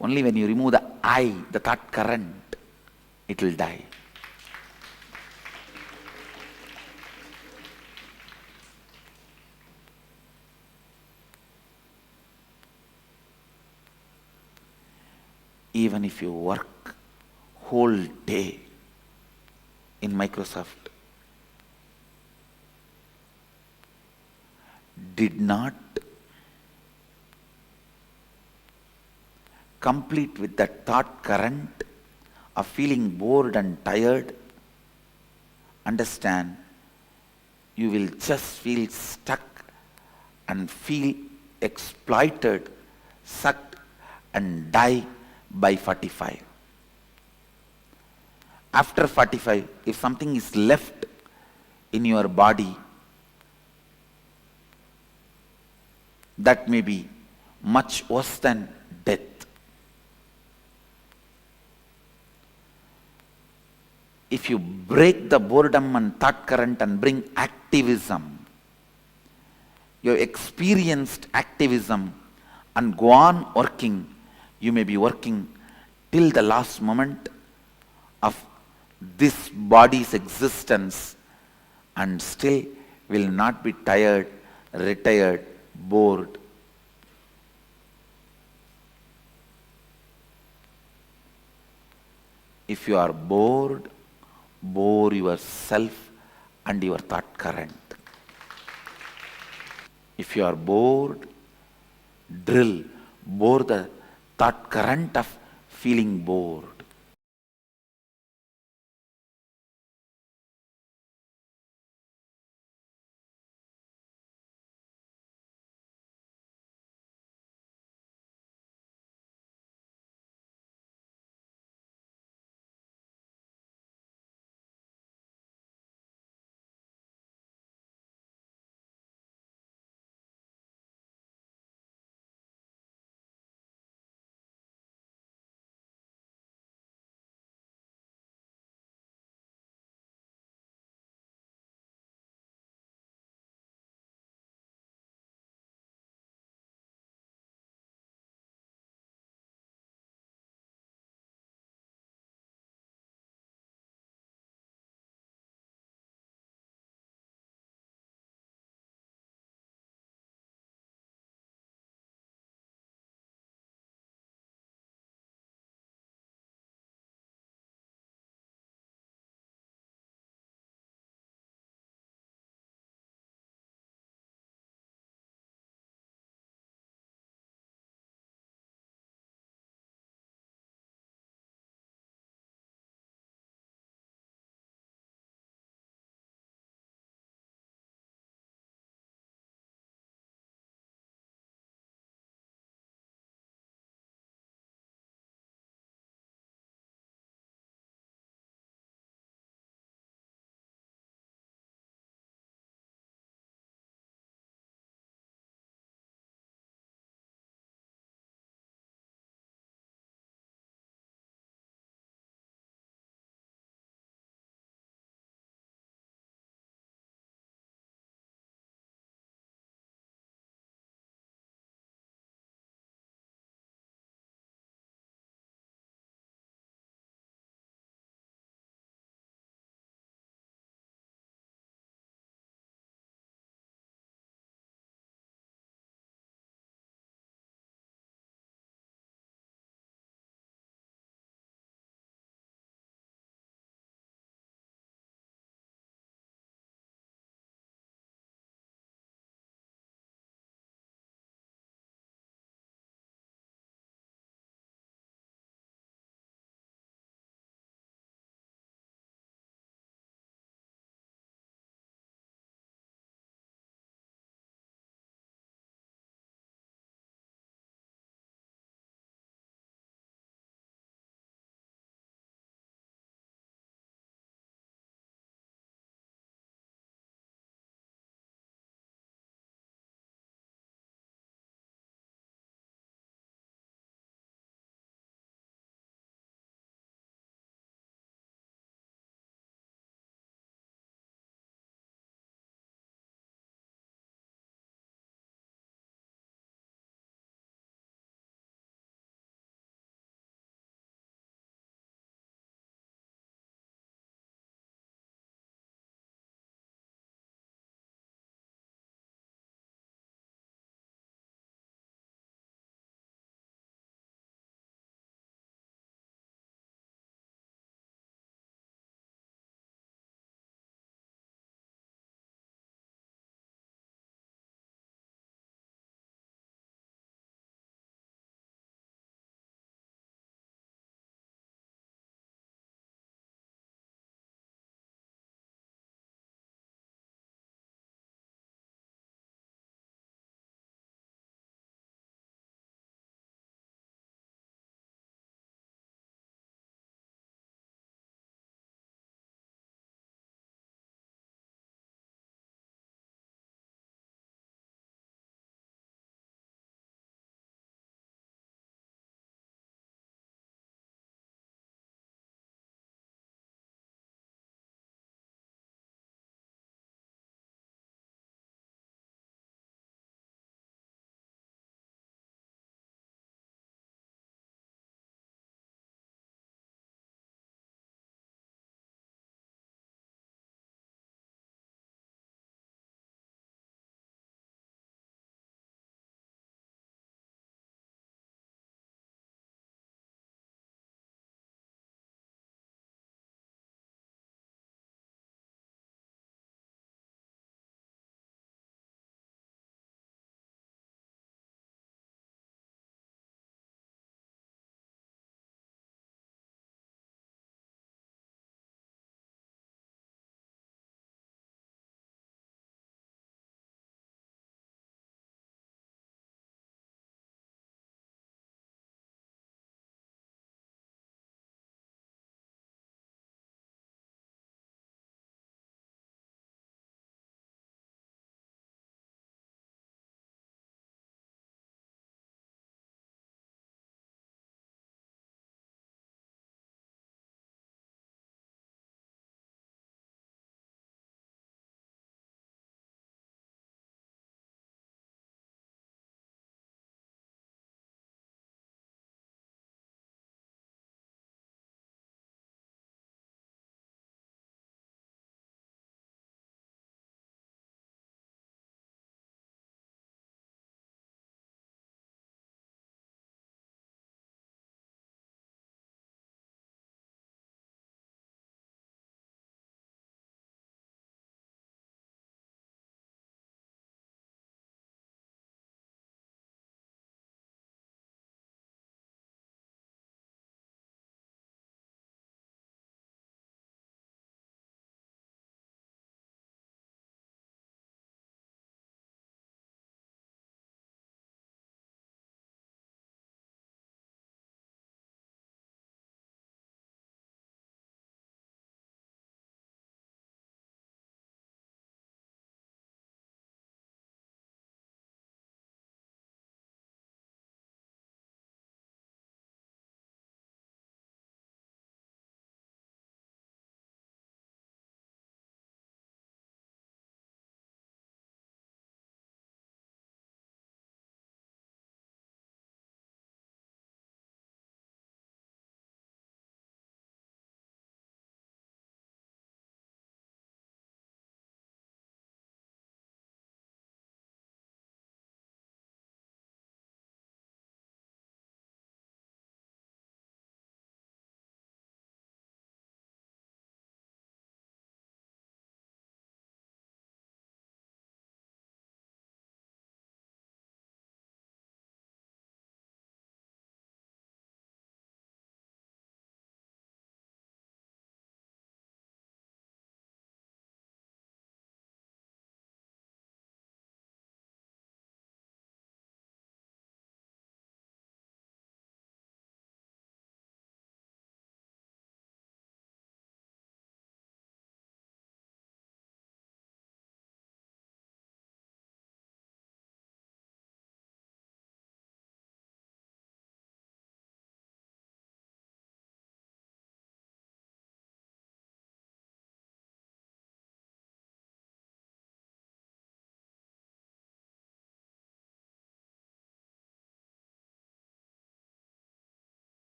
Only when you remove the I, the thought current, it will die. Even if you work whole day in Microsoft, did not complete with that thought current of feeling bored and tired, understand, you will just feel stuck and feel exploited, sucked and die by 45. After 45, if something is left in your body, that may be much worse than death. If you break the boredom and thought current and bring activism, you have experienced activism and go on working, you may be working till the last moment of this body's existence and still will not be tired, retired, bored. If you are bored, bore yourself and your thought current. If you are bored, bore the thought current of feeling bored.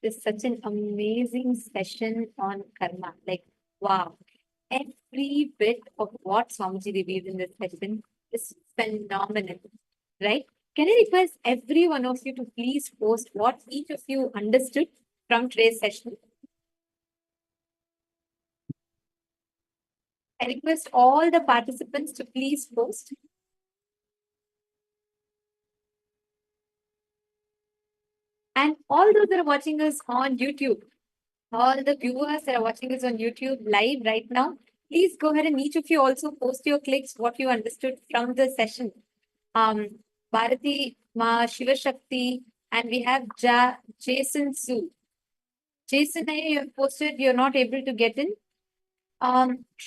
is such an amazing session on karma. Like, wow. Every bit of what Swamiji revealed in this session is phenomenal, right? Can I request every one of you to please post what each of you understood from today's session? I request all the participants to please post. And all those that are watching us on YouTube, all the viewers that are watching us on YouTube live right now, please go ahead and each of you also post your clicks, what you understood from the session. Bharati, Ma, Shiva Shakti, and we have Jason Su. Jason, you have posted, you're not able to get in.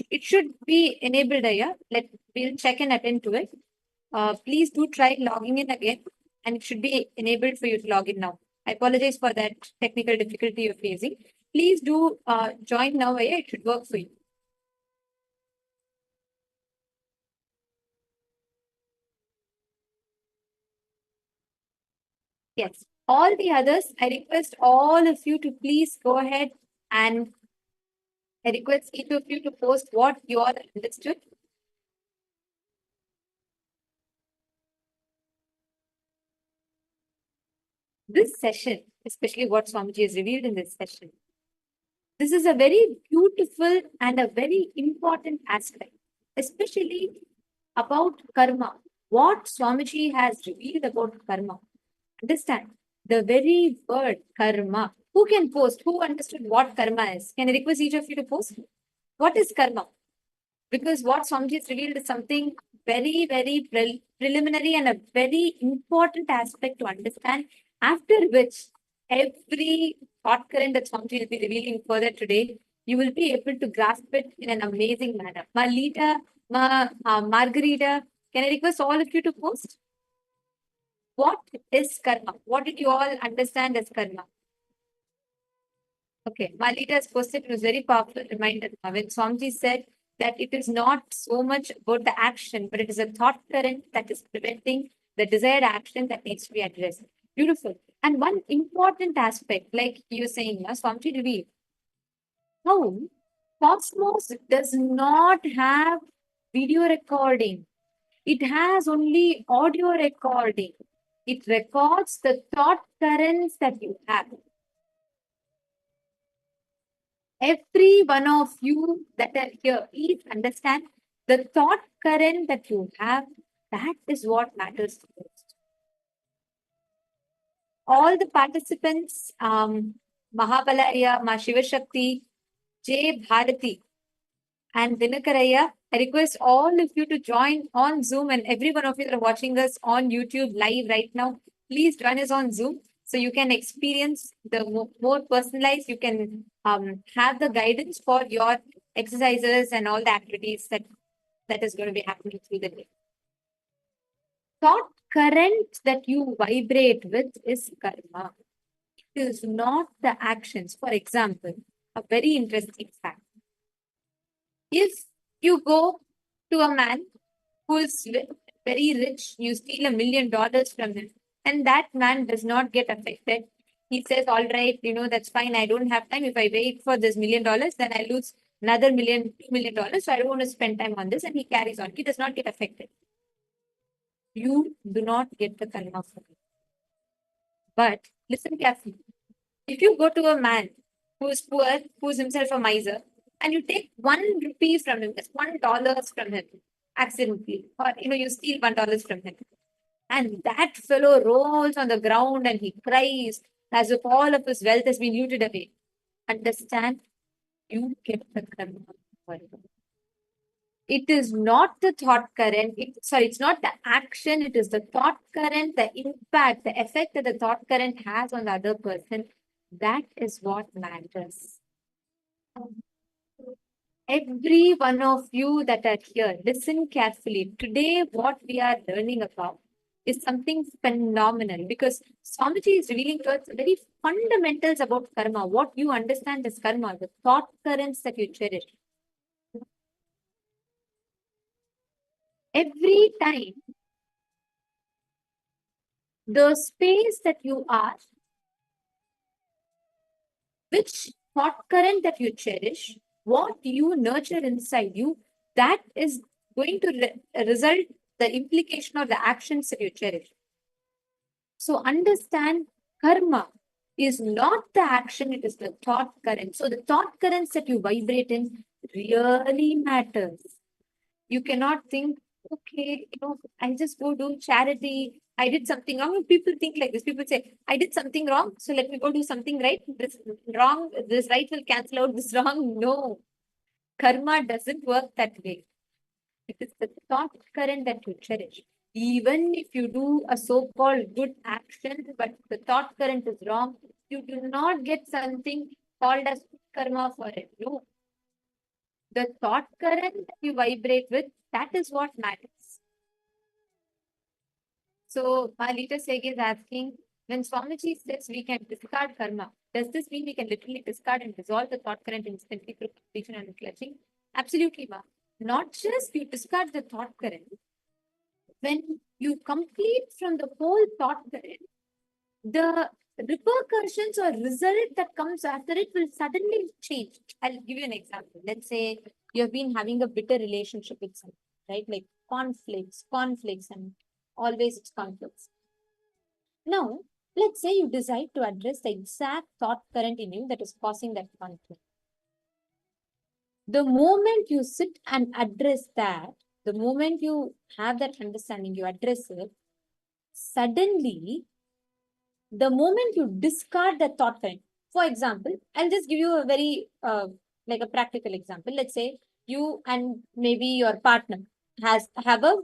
It should be enabled, we'll check and attend to it. Please do try logging in again, and it should be enabled for you to log in now. I apologize for that technical difficulty you're facing. Please do join now, it should work for you. Yes, all the others, I request all of you to please go ahead and I request each of you to post what you all understood. This session, especially what Swamiji has revealed in this session, this is a very beautiful and a very important aspect, especially about karma. What Swamiji has revealed about karma. Understand, the very word karma. Who can post? Who understood what karma is? Can I request each of you to post? What is karma? Because what Swamiji has revealed is something very, very preliminary and a very important aspect to understand, after which every thought current that Swamiji will be revealing further today, you will be able to grasp it in an amazing manner. Margarita, can I request all of you to post? What is karma? What did you all understand as karma? Okay, Malita has posted, it was very powerful reminder. When Swamiji said that it is not so much about the action, but it is a thought current that is preventing the desired action that needs to be addressed. Beautiful. And one important aspect, like you're saying, Swamiji revealed, how Cosmos does not have video recording. It has only audio recording. It records the thought currents that you have. Every one of you that are here, please understand the thought current that you have, that is what matters most. All the participants, Mahabalaya, Ma Shiva Shakti, J. Bharati, and Dinakaraya, I request all of you to join on Zoom, and every one of you that are watching us on YouTube live right now, please join us on Zoom so you can experience the more personalized, you can have the guidance for your exercises and all the activities that is going to be happening through the day. Thought current that you vibrate with is karma. It is not the actions. For example, a very interesting fact. If you go to a man who is very rich, you steal $1 million from him, and that man does not get affected. He says, all right, that's fine. I don't have time. If I wait for this $1 million, then I lose another $2 million. So I don't want to spend time on this. And he carries on. He does not get affected. You do not get the karma from it. But listen carefully. If you go to a man who is poor, who is himself a miser, and you take ₹1 from him, just $1 from him, accidentally, or you steal $1 from him, and that fellow rolls on the ground and he cries as if all of his wealth has been looted away. Understand? You get the karma for it. It is not the thought current. It's not the action. It is the thought current, the impact, the effect that the thought current has on the other person. That is what matters. Every one of you that are here, listen carefully. Today, what we are learning about is something phenomenal, because Swamiji is revealing to us very fundamentals about karma. What you understand is karma, the thought currents that you cherish. Every time the space that you are which thought current that you cherish, what you nurture inside you, that is going to result the implication or the actions that you cherish. So understand karma is not the action, it is the thought current. So the thought currents that you vibrate in really matters. You cannot think, okay, I'll just go do charity. I did something wrong. People think like this. People say, I did something wrong, so let me go do something right. This wrong, this right will cancel out this wrong. No, karma doesn't work that way. It is the thought current that you cherish. Even if you do a so-called good action, but the thought current is wrong, you do not get something called as karma for it. No. The thought current that you vibrate with, that is what matters. So, Malita Seg is asking, when Swamiji says we can discard karma, does this mean we can literally discard and dissolve the thought current instantly through completion and clutching? Absolutely, ma. Not just you discard the thought current. When you complete from the whole thought current, the repercussions or result that comes after it will suddenly change. I'll give you an example. Let's say you've been having a bitter relationship with someone, right? Like conflicts, and always it's conflicts. Now, let's say you decide to address the exact thought current in you that is causing that conflict. The moment you sit and address that, the moment you have that understanding, you address it, suddenly, the moment you discard the thought current, for example, I'll just give you a very, like a practical example. Let's say you and maybe your partner have a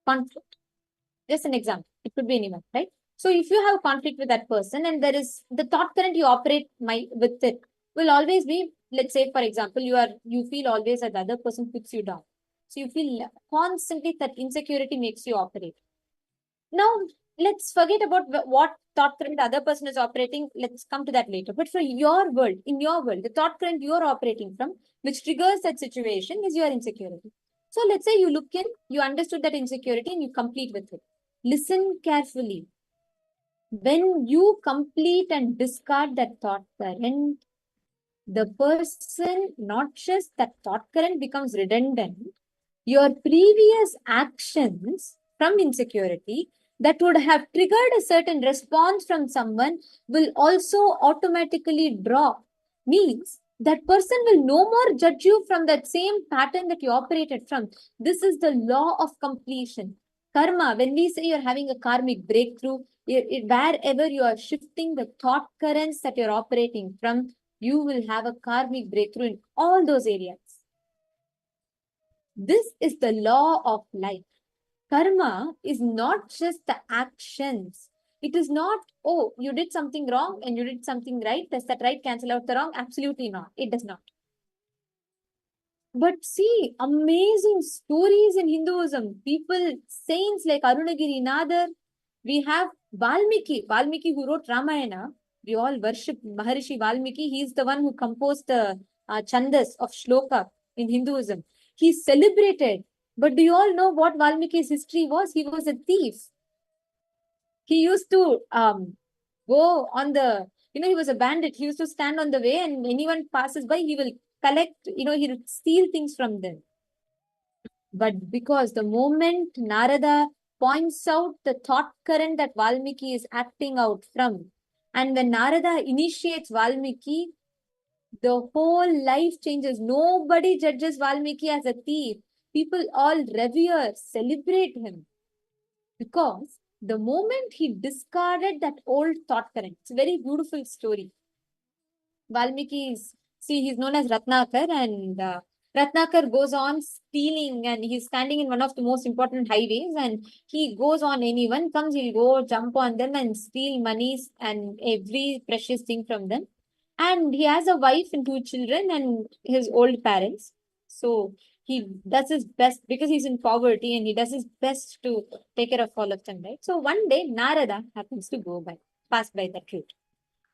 conflict. Just an example. It could be anyone, right? So if you have a conflict with that person and there is the thought current you operate with it will always be, let's say, for example, you feel always that the other person puts you down. So you feel constantly that insecurity makes you operate. Now, let's forget about what thought current the other person is operating. Let's come to that later. But for your world, in your world, the thought current you are operating from, which triggers that situation, is your insecurity. So let's say you look in, you understood that insecurity and you complete with it. Listen carefully. When you complete and discard that thought current, the person, not just that thought current becomes redundant, your previous actions from insecurity that would have triggered a certain response from someone will also automatically drop. Means that person will no more judge you from that same pattern that you operated from. This is the law of completion. Karma, when we say you're having a karmic breakthrough, wherever you are shifting the thought currents that you're operating from, you will have a karmic breakthrough in all those areas. This is the law of life. Karma is not just the actions. It is not, oh, you did something wrong and you did something right. Does that right cancel out the wrong? Absolutely not. It does not. But see, amazing stories in Hinduism. People, saints like Arunagiri Nadar. We have Valmiki who wrote Ramayana. We all worship Maharishi Valmiki. He is the one who composed the chandas of shloka in Hinduism. He's celebrated. But do you all know what Valmiki's history was? He was a thief. He used to go on the, he was a bandit. He used to stand on the way and anyone passes by, he will collect, he will steal things from them. But because the moment Narada points out the thought current that Valmiki is acting out from, and when Narada initiates Valmiki, the whole life changes. Nobody judges Valmiki as a thief. People all revere, celebrate him. Because the moment he discarded that old thought current, it's a very beautiful story. Valmiki he's known as Ratnakar, and Ratnakar goes on stealing and he's standing in one of the most important highways and he goes on, anyone comes, he'll go jump on them and steal monies and every precious thing from them. And he has a wife and 2 children and his old parents. So he does his best because he's in poverty and he does his best to take care of all of them, right? So one day Narada happens to pass by that route.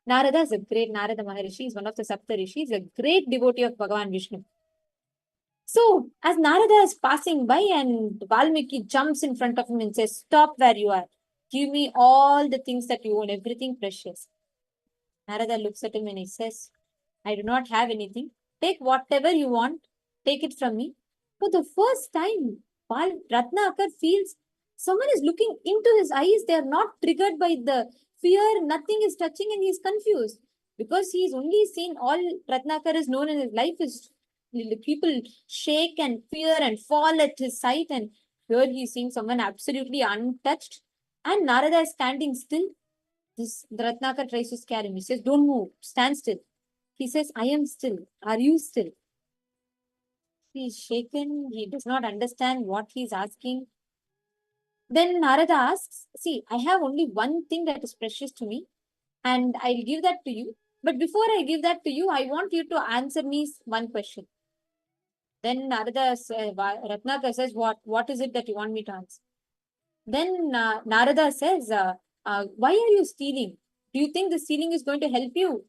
Narada is a great Narada Maharishi, is one of the Sapta Rishis, a great devotee of Bhagavan Vishnu. So, as Narada is passing by and Valmiki jumps in front of him and says, stop where you are. Give me all the things that you own, everything precious. Narada looks at him and he says, I do not have anything. Take whatever you want. Take it from me. For the first time, Ratnakar feels someone is looking into his eyes. They are not triggered by the fear. Nothing is touching and he's confused. Because he's only seen all Ratnakar is known in his life is people shake and fear and fall at his sight. And here he's seeing someone absolutely untouched. And Narada is standing still. The Ratnakar tries to scare him. He says, don't move. Stand still. He says, I am still. Are you still? He is shaken. He does not understand what he is asking. Then Narada asks, see, I have only one thing that is precious to me and I'll give that to you. But before I give that to you, I want you to answer me one question. Then Ratnakar says, what is it that you want me to answer? Then Narada says, why are you stealing? Do you think the stealing is going to help you?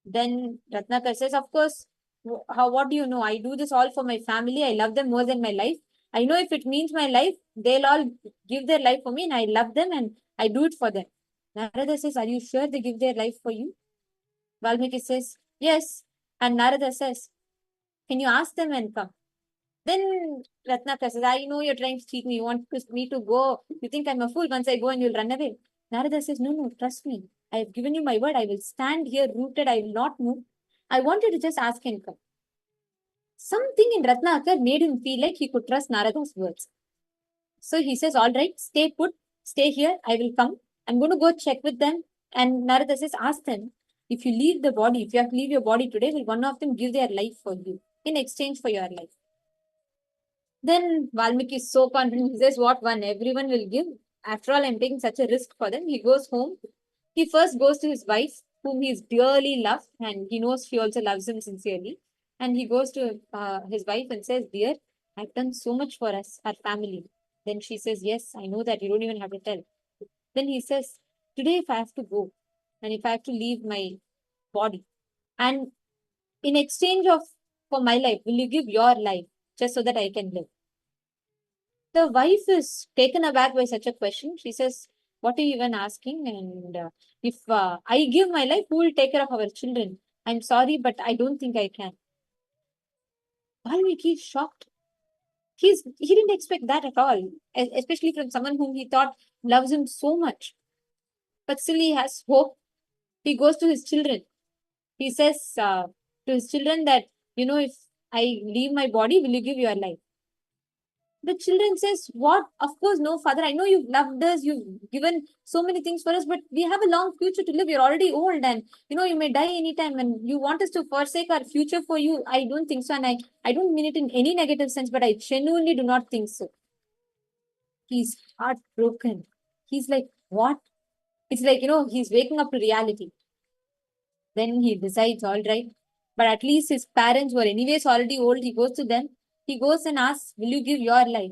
Then Ratnakar says, of course, what do you know? I do this all for my family. I love them more than my life. I know if it means my life, they'll all give their life for me and I love them and I do it for them. Narada says, are you sure they give their life for you? Valmiki says, yes. And Narada says, can you ask them and come? Then Ratnakar says, I know you're trying to cheat me. You want me to go. You think I'm a fool. Once I go and you'll run away. Narada says, no, trust me. I have given you my word. I will stand here rooted. I will not move. I want you to just ask and come. Something in Ratnakar made him feel like he could trust Narada's words. So he says, all right, stay put. Stay here. I will come. I'm going to go check with them. And Narada says, ask them, if you leave the body, if you have to leave your body today, will one of them give their life for you in exchange for your life? Then Valmiki is so confident. He says, what one? Everyone will give. After all, I'm taking such a risk for them. He goes home. He first goes to his wife, whom he dearly loves, and he knows she also loves him sincerely. And he goes to his wife and says, dear, I've done so much for us, our family. Then she says, yes, I know that. You don't even have to tell. Then he says, today if I have to go, and if I have to leave my body, and in exchange for my life, will you give your life just so that I can live? The wife is taken aback by such a question. She says, what are you even asking? And if I give my life, who will take care of our children? I'm sorry, but I don't think I can. Valmiki is shocked. He didn't expect that at all, especially from someone whom he thought loves him so much. But still he has hope. He goes to his children. He says to his children that, if I leave my body, will you give your life? The children says, what? Of course, no, father. I know you've loved us. You've given so many things for us, but we have a long future to live. You're already old and, you may die anytime and you want us to forsake our future for you. I don't think so. And I don't mean it in any negative sense, but I genuinely do not think so. He's heartbroken. He's like, what? It's like, he's waking up to reality. Then he decides, all right. But at least his parents were anyways already old. He goes to them. He goes and asks, will you give your life?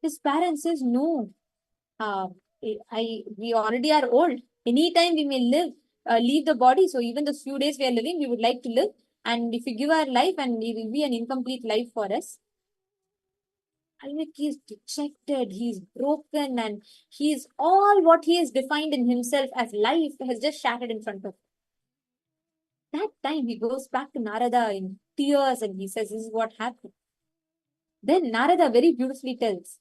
His parents says, no, we already are old. Anytime we may leave the body. So even the few days we are living, we would like to live. And if we give our life, and it will be an incomplete life for us. He is dejected, he is broken, and he is all what he has defined in himself as life has just shattered in front of him. That time he goes back to Narada in tears and he says, this is what happened. Then Narada very beautifully tells,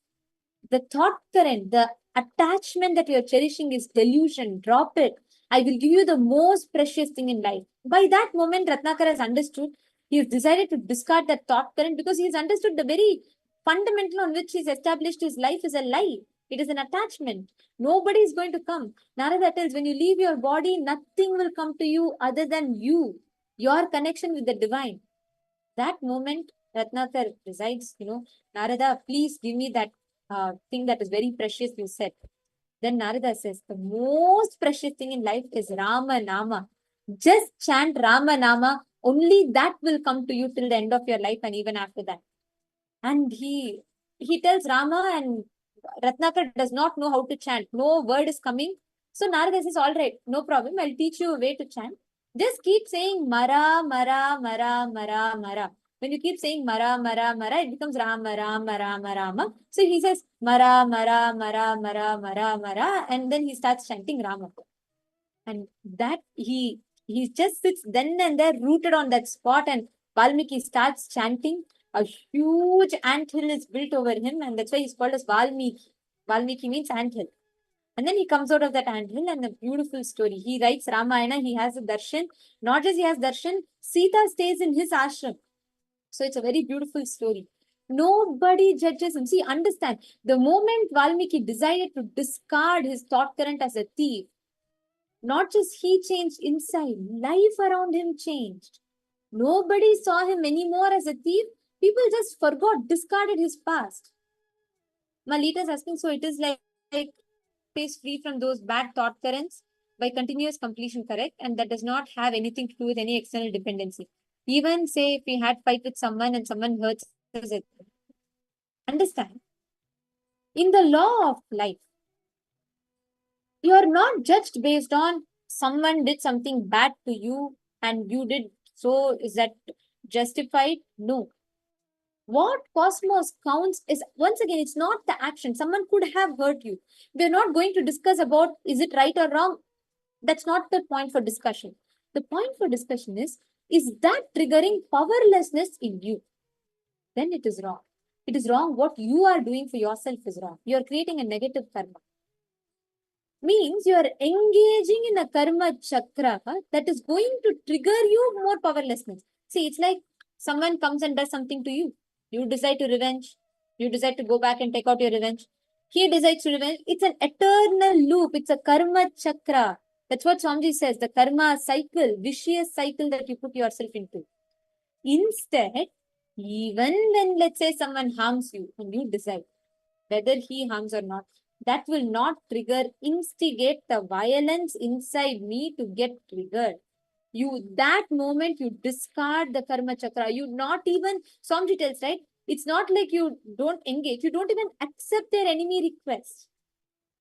the thought current, the attachment that you're cherishing is delusion. Drop it. I will give you the most precious thing in life. By that moment, Ratnakar has understood. He has decided to discard that thought current because he has understood the very fundamental on which he's established his life is a lie. It is an attachment. Nobody is going to come. Narada tells, when you leave your body, nothing will come to you other than you, your connection with the divine. That moment, Ratnakar decides, Narada, please give me that thing that is very precious, you said. Then Narada says, the most precious thing in life is Rama Nama. Just chant Rama Nama. Only that will come to you till the end of your life and even after that. And he tells Rama, and Ratnakar does not know how to chant. No word is coming. So Narada says, all right, no problem. I'll teach you a way to chant. Just keep saying Mara, Mara, Mara, Mara, Mara. When you keep saying Mara, Mara, Mara, it becomes Rama, Rama, Rama, Rama. So he says Mara, Mara, Mara, Mara, Mara, Mara, and then he starts chanting Rama. And that he just sits then and there rooted on that spot, and Valmiki starts chanting. A huge anthill is built over him, and that's why he's called as Valmiki. Valmiki means anthill. And then he comes out of that anthill, and a beautiful story. He writes Ramayana, he has a darshan. Not just he has darshan, Sita stays in his ashram. So it's a very beautiful story. Nobody judges him. See, understand, the moment Valmiki decided to discard his thought current as a thief, not just he changed inside, life around him changed. Nobody saw him anymore as a thief. People just forgot, discarded his past. Malita is asking, so it is like stays free from those bad thought currents by continuous completion, correct? And that does not have anything to do with any external dependency. Even say if we had fight with someone and someone hurts us, understand, in the law of life, you are not judged based on someone did something bad to you and you did so. Is that justified? No. What cosmos counts is, once again, it's not the action. Someone could have hurt you. We're not going to discuss about is it right or wrong. That's not the point for discussion. The point for discussion is that triggering powerlessness in you? Then it is wrong. It is wrong. What you are doing for yourself is wrong. You are creating a negative karma. Means you are engaging in a karma chakra that is going to trigger you more powerlessness. See, it's like someone comes and does something to you. You decide to revenge. You decide to go back and take out your revenge. He decides to revenge. It's an eternal loop. It's a karma chakra. That's what Swamiji says, the karma cycle, vicious cycle that you put yourself into. Instead, even when, let's say, someone harms you and you decide whether he harms or not, that will not instigate the violence inside me to get triggered. That moment you discard the karma chakra. You not even, Swamiji tells, right? It's not like you don't engage. You don't even accept their enemy request.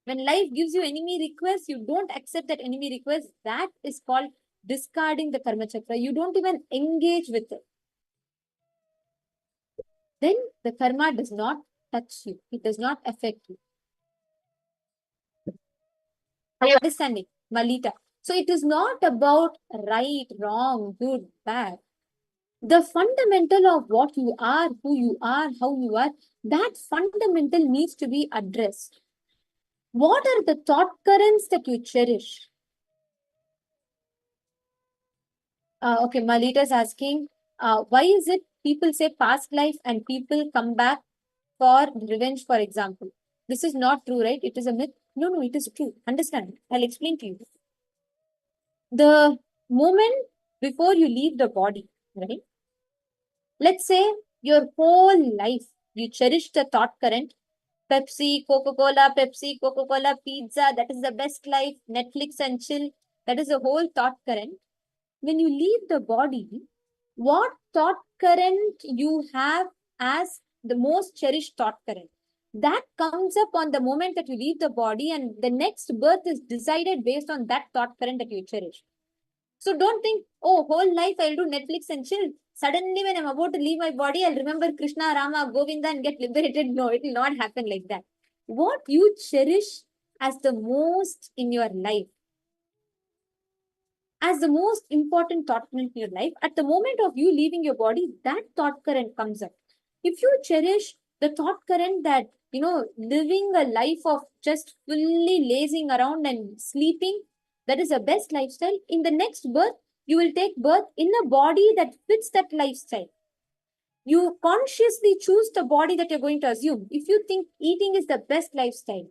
When life gives you enemy request, you don't accept that enemy request. That is called discarding the karma chakra. You don't even engage with it. Then the karma does not touch you. It does not affect you. Are you understanding, Malita? So it is not about right, wrong, good, bad. The fundamental of what you are, who you are, how you are, that fundamental needs to be addressed. What are the thought currents that you cherish? Okay, Malita is asking, why is it people say past life and people come back for revenge, for example? This is not true, right? It is a myth. No, it is true. Understand? I'll explain to you. The moment before you leave the body, right? Let's say your whole life, you cherish the thought current. Pepsi, Coca-Cola, pizza, that is the best life. Netflix and chill, that is the whole thought current. When you leave the body, what thought current you have as the most cherished thought current? That comes up on the moment that you leave the body, and the next birth is decided based on that thought current that you cherish. So don't think, oh, whole life I'll do Netflix and chill. Suddenly when I'm about to leave my body, I'll remember Krishna, Rama, Govinda and get liberated. No, it will not happen like that. What you cherish as the most in your life, as the most important thought current in your life, at the moment of you leaving your body, that thought current comes up. If you cherish the thought current that, living a life of just fully lazing around and sleeping, that is the best lifestyle, in the next birth, you will take birth in a body that fits that lifestyle. You consciously choose the body that you're going to assume. If you think eating is the best lifestyle,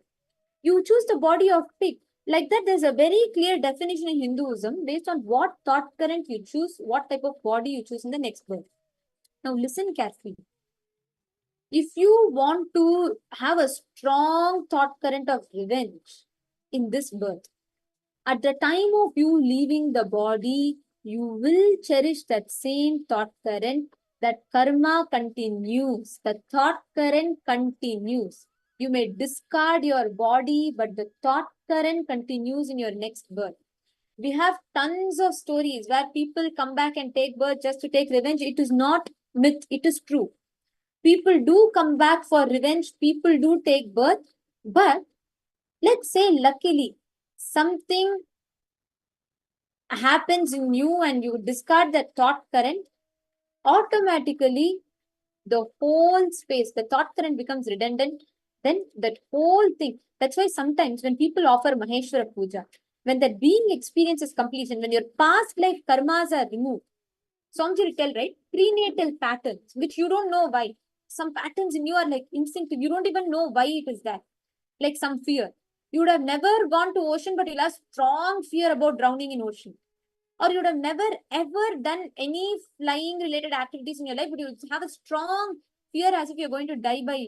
you choose the body of pig. Like that, there's a very clear definition in Hinduism based on what thought current you choose, what type of body you choose in the next birth. Now listen carefully. If you want to have a strong thought current of revenge in this birth, at the time of you leaving the body, you will cherish that same thought current. That karma continues. The thought current continues. You may discard your body, but the thought current continues in your next birth. We have tons of stories where people come back and take birth just to take revenge. It is not myth, it is true. People do come back for revenge. People do take birth. But let's say luckily, something happens in you and you discard that thought current, automatically the whole space, the thought current becomes redundant. Then that whole thing. That's why sometimes when people offer Maheshwara Puja, when that being experiences completion, when your past life karmas are removed, Swamiji will tell, right? Prenatal patterns, which you don't know why. Some patterns in you are like instinctive. You don't even know why it is that. Like some fear. You would have never gone to ocean, but you'll have strong fear about drowning in ocean. Or you would have never ever done any flying related activities in your life, but you have a strong fear as if you're going to die by,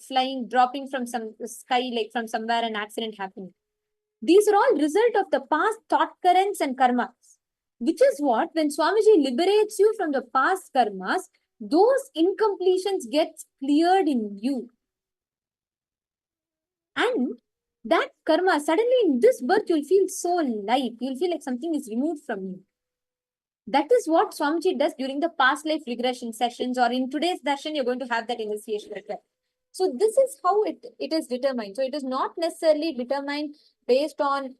flying, dropping from some sky, like from somewhere, an accident happening. These are all result of the past thought currents and karmas. Which is what, when Swamiji liberates you from the past karmas, those incompletions gets cleared in you. And that karma, suddenly in this birth, you'll feel so light. You'll feel like something is removed from you. That is what Swamiji does during the past life regression sessions, or in today's session, you're going to have that initiation as well. So this is how it is determined. So it is not necessarily determined based on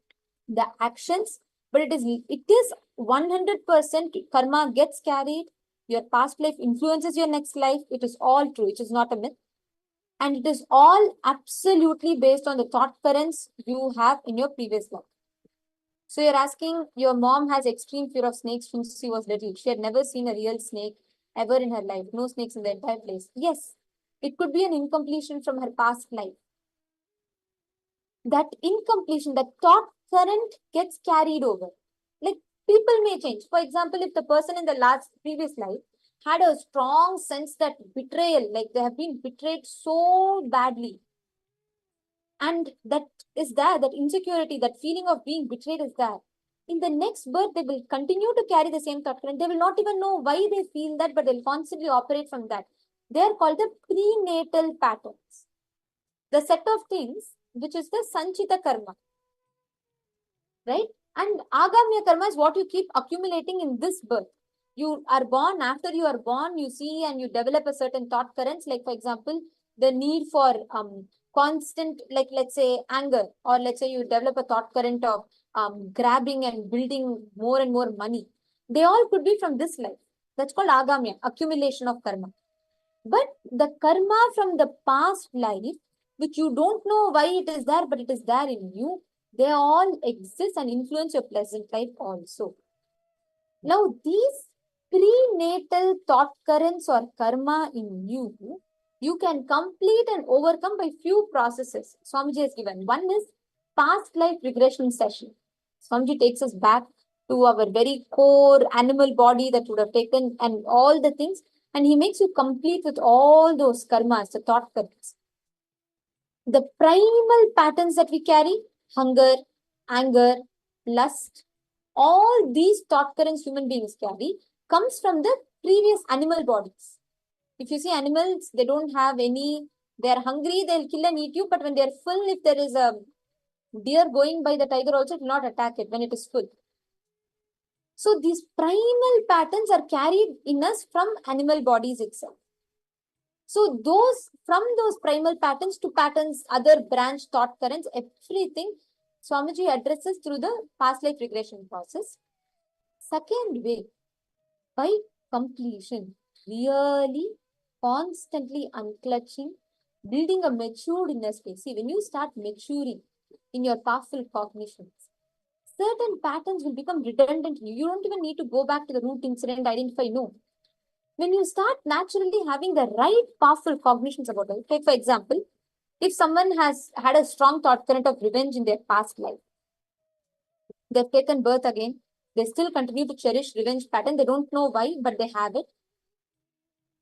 the actions, but it is 100% karma gets carried. Your past life influences your next life. It is all true. It is not a myth. And it is all absolutely based on the thought currents you have in your previous life. So you're asking, your mom has extreme fear of snakes since she was little. She had never seen a real snake ever in her life. No snakes in the entire place. Yes, it could be an incompletion from her past life. That incompletion, that thought current gets carried over. Like people may change. For example, if the person in the previous life had a strong sense that betrayal, like they have been betrayed so badly, and that is there, that insecurity, that feeling of being betrayed is there. In the next birth, they will continue to carry the same thought current. They will not even know why they feel that, but they'll constantly operate from that. They are called the prenatal patterns. The set of things, which is the Sanchita karma, right? And Agamya karma is what you keep accumulating in this birth. You are born, after you are born, you see and you develop a certain thought currents, like for example, the need for constant, like let's say anger, or let's say you develop a thought current of grabbing and building more and more money. They all could be from this life. That's called Agamya, accumulation of karma. But the karma from the past life, which you don't know why it is there, but it is there in you, they all exist and influence your present life also. Now, these prenatal thought currents or karma in you, you can complete and overcome by few processes Swamiji has given. One is past life regression session. Swamiji takes us back to our very core animal body that would have taken and all the things, and he makes you complete with all those karmas, the thought currents. The primal patterns that we carry, hunger, anger, lust, all these thought currents human beings carry comes from the previous animal bodies. If you see animals, they don't have any, they're hungry, they'll kill and eat you, but when they're full, if there is a deer going by, the tiger also will not attack it when it is full. So these primal patterns are carried in us from animal bodies itself. So from those primal patterns to patterns, other branch thought currents, everything Swamiji addresses through the past life regression process. Second way, by completion, really constantly unclutching, building a matured inner space. See, when you start maturing in your powerful cognitions, certain patterns will become redundant in you. You don't even need to go back to the root incident, identify, no. When you start naturally having the right powerful cognitions about it, like for example, if someone has had a strong thought current of revenge in their past life, they've taken birth again, they still continue to cherish revenge pattern. They don't know why, but they have it.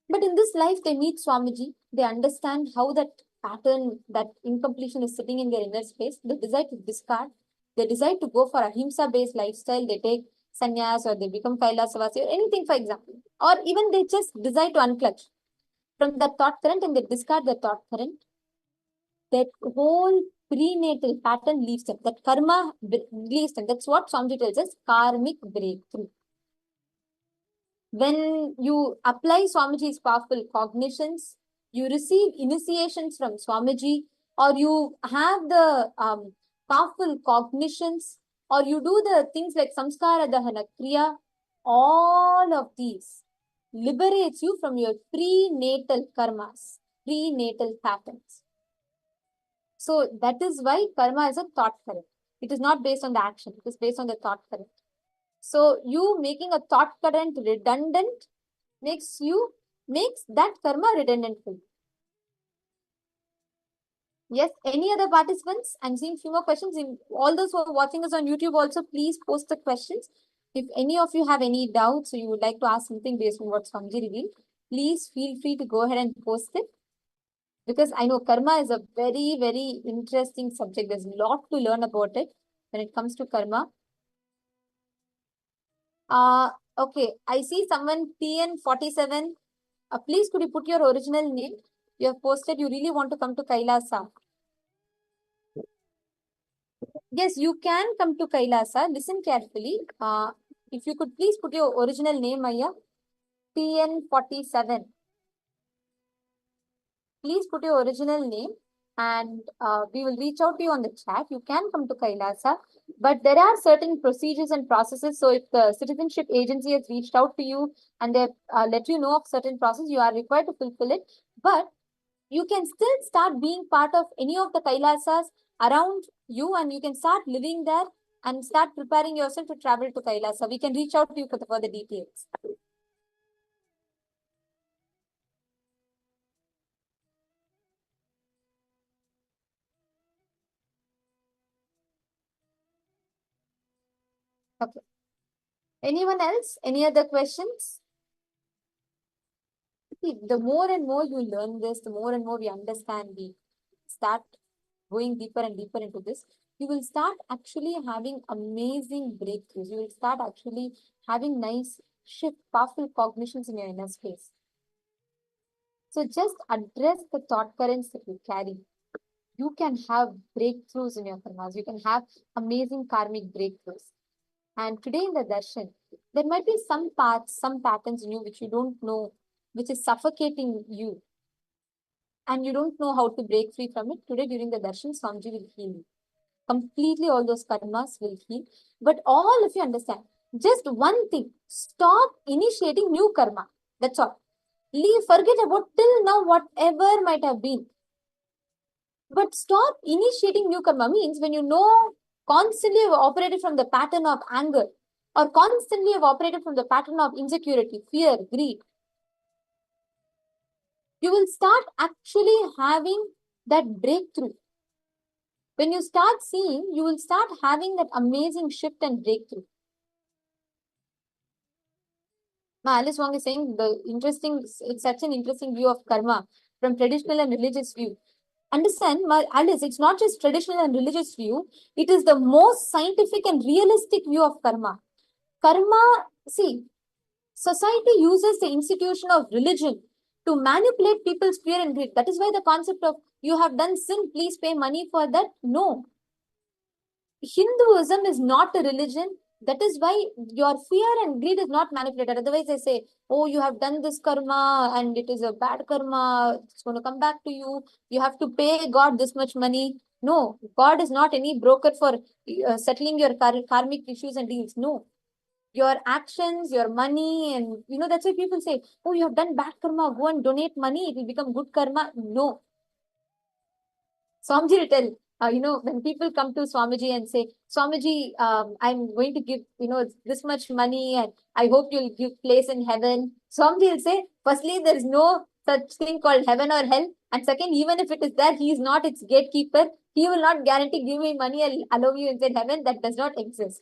But in this life, they meet Swamiji. They understand how that pattern, that incompletion is sitting in their inner space. They decide to discard. They decide to go for a ahimsa-based lifestyle. They take sannyas or they become Kailasa or anything, for example. Or even they just decide to unclutch from that thought current and they discard the thought current. That whole prenatal pattern leaves them. That karma leaves them. That's what Swamiji tells us, karmic breakthrough. When you apply Swamiji's powerful cognitions, you receive initiations from Swamiji, or you have the powerful cognitions, or you do the things like samskara dahana, kriya, all of these liberates you from your prenatal karmas, prenatal patterns. So that is why karma is a thought current. It is not based on the action, it is based on the thought current. So you making a thought current redundant makes that karma redundant for you. Yes, any other participants? I'm seeing few more questions. All those who are watching us on YouTube also, please post the questions. If any of you have any doubts or you would like to ask something based on what Swamiji revealed, please feel free to go ahead and post it. Because I know karma is a very, very interesting subject. There's a lot to learn about it when it comes to karma. Okay, I see someone TN47. Please could you put your original name? You have posted you really want to come to Kailasa. Yes, you can come to Kailasa. Listen carefully. If you could please put your original name, Maya. TN47. Please put your original name and we will reach out to you on the chat. You can come to Kailasa, but there are certain procedures and processes. So if the citizenship agency has reached out to you and they've let you know of certain process, you are required to fulfill it. But you can still start being part of any of the Kailasas around you and you can start living there and start preparing yourself to travel to Kailasa. We can reach out to you for the further details. Okay. Anyone else? Any other questions? See, the more and more you learn this, the more and more we understand, we start going deeper and deeper into this, you will start actually having amazing breakthroughs. You will start actually having nice shift, powerful cognitions in your inner space. So just address the thought currents that you carry. You can have breakthroughs in your karmas. You can have amazing karmic breakthroughs. And today in the darshan, there might be some parts, some patterns in you which you don't know, which is suffocating you. And you don't know how to break free from it. Today during the darshan, Swamiji will heal you. Completely all those karmas will heal. But all of you understand, just one thing, stop initiating new karma. That's all. Forget about till now whatever might have been. But stop initiating new karma means when you know constantly you've operated from the pattern of anger or constantly you've operated from the pattern of insecurity, fear, greed, you will start actually having that breakthrough. When you start seeing, you will start having that amazing shift and breakthrough. Now, Alice Wong is saying it's such an interesting view of karma from traditional and religious view. Understand, Alice, it's not just traditional and religious view. It is the most scientific and realistic view of karma. Karma, see, society uses the institution of religion to manipulate people's fear and greed. That is why the concept of you have done sin, please pay money for that. No. Hinduism is not a religion. That is why your fear and greed is not manipulated. Otherwise, they say, oh, you have done this karma and it is a bad karma. It's going to come back to you. You have to pay God this much money. No, God is not any broker for settling your karmic issues and deals. No. Your actions, your money, and that's why people say, oh, you have done bad karma. Go and donate money. It will become good karma. No. Swamiji will tell, when people come to Swamiji and say, Swamiji, I'm going to give, this much money and I hope you'll give place in heaven. Swamiji will say, firstly, there is no such thing called heaven or hell. And second, even if it is there, he is not its gatekeeper. He will not guarantee give me money and allow you inside heaven. That does not exist.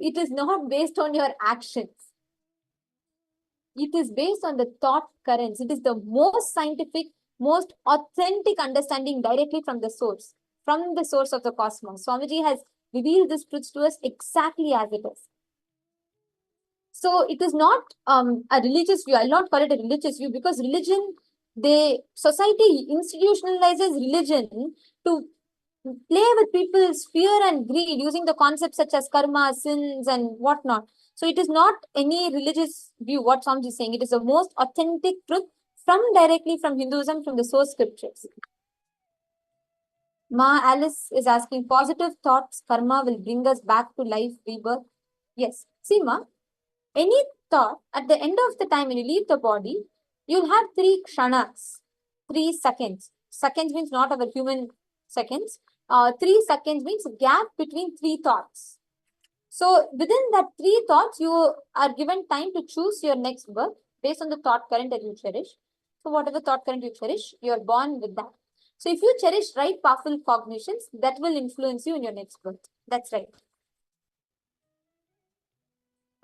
It is not based on your actions. It is based on the thought currents. It is the most scientific, most authentic understanding directly from the source of the cosmos. Swamiji has revealed this truth to us exactly as it is. So it is not a religious view. I'll not call it a religious view because society institutionalizes religion to play with people's fear and greed using the concepts such as karma, sins, and whatnot. So it is not any religious view, what Swamiji is saying. It is the most authentic truth directly from Hinduism, from the source scriptures. Ma Alice is asking, positive thoughts, karma will bring us back to life, rebirth. Yes. See, Ma, any thought at the end of the time when you leave the body, you'll have 3 kshanas, 3 seconds. Seconds means not our human seconds. 3 seconds means gap between 3 thoughts. So within that 3 thoughts, you are given time to choose your next birth based on the thought current that you cherish. So whatever thought current you cherish, you are born with that. So if you cherish right powerful cognitions, that will influence you in your next birth. That's right.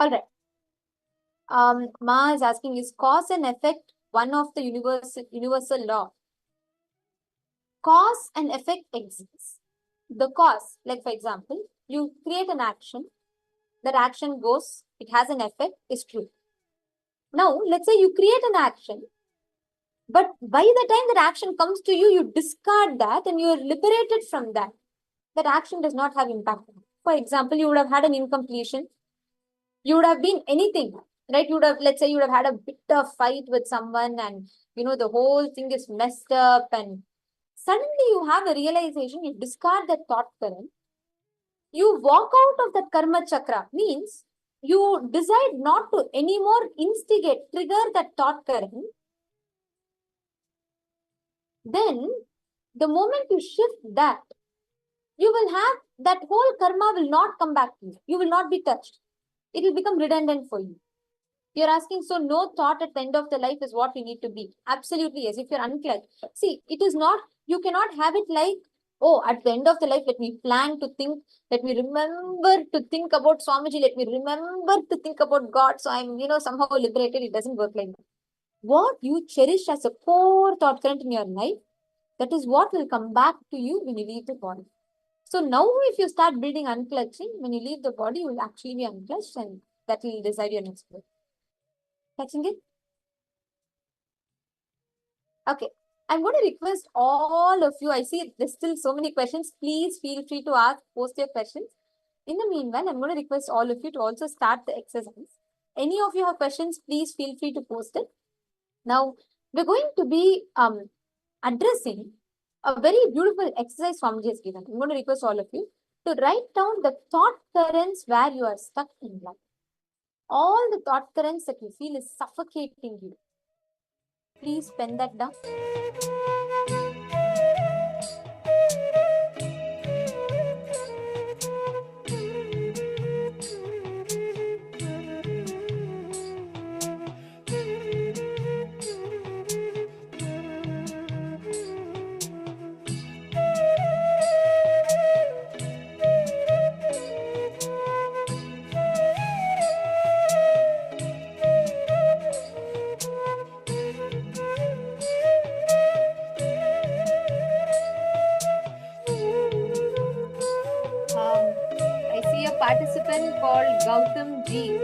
All right. Ma is asking, is cause and effect one of the universal law? Cause and effect exists. The cause, like for example, you create an action, that action goes, it has an effect, is true. Now, let's say you create an action, but by the time that action comes to you, you discard that and you are liberated from that. That action does not have impact. For example, you would have had an incompletion. You would have been anything, right? You would have, let's say you would have had a bitter fight with someone and, the whole thing is messed up and suddenly you have a realization, you discard that thought current. You walk out of that karma chakra, means you decide not to anymore trigger that thought current. Then the moment you shift that, you will have that whole karma will not come back to you. You will not be touched. It will become redundant for you. You're asking, so no thought at the end of the life is what we need to be. Absolutely, yes. If you're unclutched. See, it is not, you cannot have it like, oh, at the end of the life, let me plan to think, let me remember to think about Swamiji, let me remember to think about God. So I'm, somehow liberated. It doesn't work like that. What you cherish as a core thought current in your life, that is what will come back to you when you leave the body. So now if you start building unclutching, when you leave the body, you will actually be unclutched and that will decide your next birth. Catching it? Okay. I'm going to request all of you. I see there's still so many questions. Please feel free to ask, post your questions. In the meanwhile, I'm going to request all of you to also start the exercise. Any of you have questions, please feel free to post it. Now, we're going to be addressing a very beautiful exercise Swamiji has given. I'm going to request all of you to write down the thought currents where you are stuck in life. All the thought currents that you feel is suffocating you. Please pen that down. I see a participant called Gautam G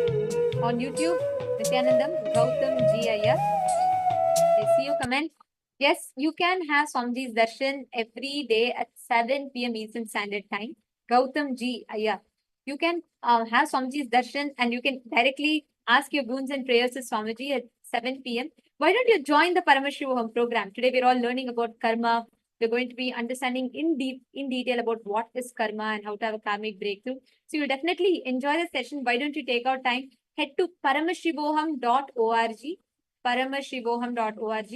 on YouTube. Nithyanandam, Gautam G Aya. I see your comment. Yes, you can have Swamiji's darshan every day at 7 p.m. Eastern Standard Time. Gautam G Aya. You can have Swamiji's darshan and you can directly ask your boons and prayers to Swamiji at 7 p.m. Why don't you join the Paramashivoham program? Today we're all learning about karma. We're going to be understanding in detail about what is karma and how to have a karmic breakthrough. So you'll definitely enjoy the session. Why don't you take out time? Head to paramashivoham.org. Paramashivoham.org.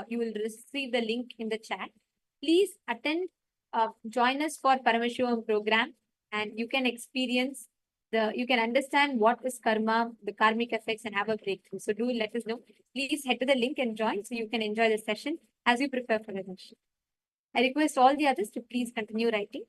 You will receive the link in the chat. Please attend, join us for Paramashivoham program, and you can experience you can understand what is karma, the karmic effects, and have a breakthrough. So do let us know. Please head to the link and join so you can enjoy the session as you prepare for the session. I request all the others to please continue writing.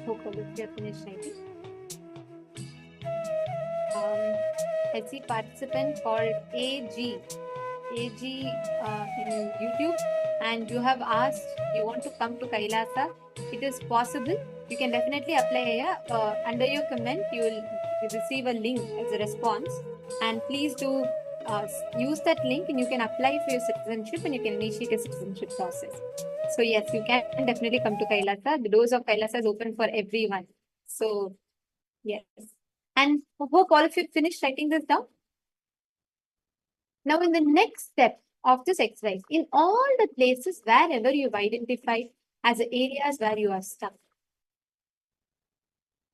hope all of you have finished writing. I see participant called AG in YouTube, and you have asked you want to come to Kailasa. It is possible. You can definitely apply here. Under your comment, you will receive a link as a response, and please do use that link, and you can apply for your citizenship, and you can initiate a citizenship process. So yes, you can definitely come to Kailasa. The doors of Kailasa is open for everyone. So yes, and hope all of you finished writing this down. Now, in the next step of this exercise, in all the places wherever you've identified as the areas where you are stuck.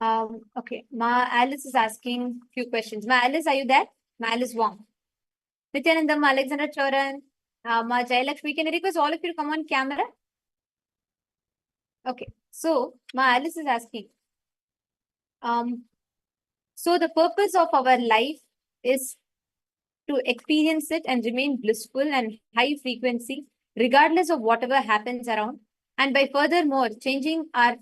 Okay, Ma Alice is asking few questions. Ma Alice, are you there? Ma Alice Wong. Nithyanandam, Alexander Choran, Ma Jailakshmi, can I request all of you to come on camera? Okay, so Ma Alice is asking. So the purpose of our life is to experience it and remain blissful and high frequency, regardless of whatever happens around. And by furthermore, changing or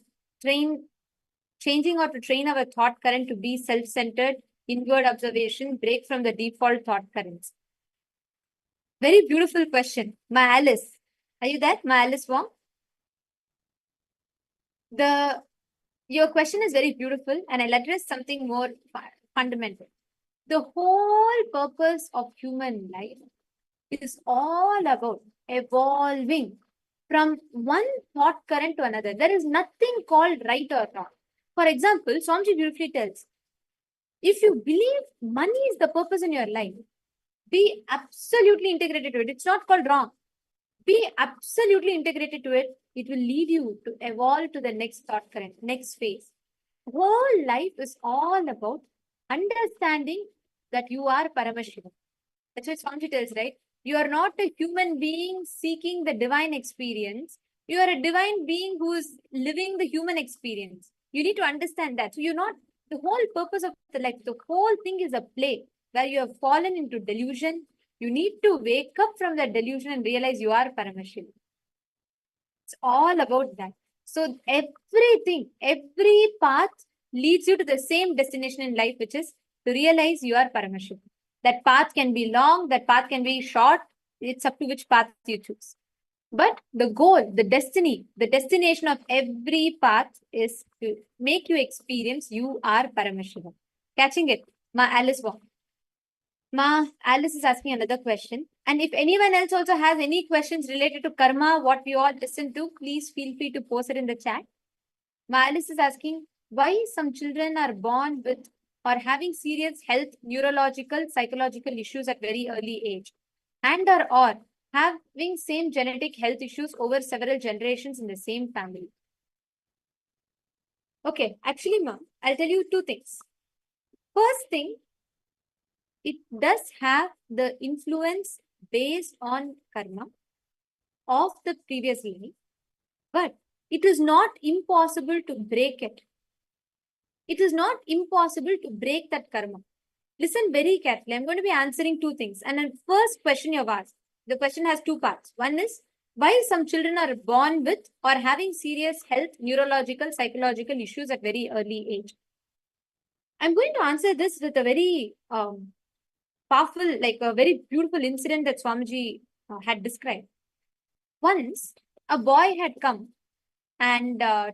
to train our thought current to be self-centered, inward observation, break from the default thought currents. Very beautiful question. Ma Alice, are you there? Ma Alice Wong? Your question is very beautiful, and I'll address something more fundamental. The whole purpose of human life is all about evolving from one thought current to another. There is nothing called right or wrong. For example, Swamiji beautifully tells, if you believe money is the purpose in your life, be absolutely integrated to it. It's not called wrong. Be absolutely integrated to it. It will lead you to evolve to the next thought current, next phase. Whole life is all about understanding that you are Paramashivoham. That's what Swamiji tells, right? You are not a human being seeking the divine experience. You are a divine being who is living the human experience. You need to understand that. So you're not, the whole purpose of the life, the whole thing is a play where you have fallen into delusion. You need to wake up from that delusion and realize you are Paramashivoham. It's all about that. So everything, every path leads you to the same destination in life, which is to realize you are Paramashivoham. That path can be long, that path can be short. It's up to which path you choose. But the goal, the destiny, the destination of every path is to make you experience you are Paramashivoham. Catching it? Ma Alice Wong. Ma Alice is asking another question. And if anyone else also has any questions related to karma, what we all listen to, please feel free to post it in the chat. Ma Alice is asking why some children are born with or having serious health, neurological, psychological issues at very early age, and or having same genetic health issues over several generations in the same family. Okay, actually, ma'am, I'll tell you two things. First thing, it does have the influence based on karma of the previous life, but it is not impossible to break it. It is not impossible to break that karma. Listen very carefully. I'm going to be answering two things. And the first question you've asked, the question has two parts. One is, why some children are born with or having serious health, neurological, psychological issues at very early age. I'm going to answer this with a very powerful, like a very beautiful incident that Swamiji had described. Once, a boy had come and to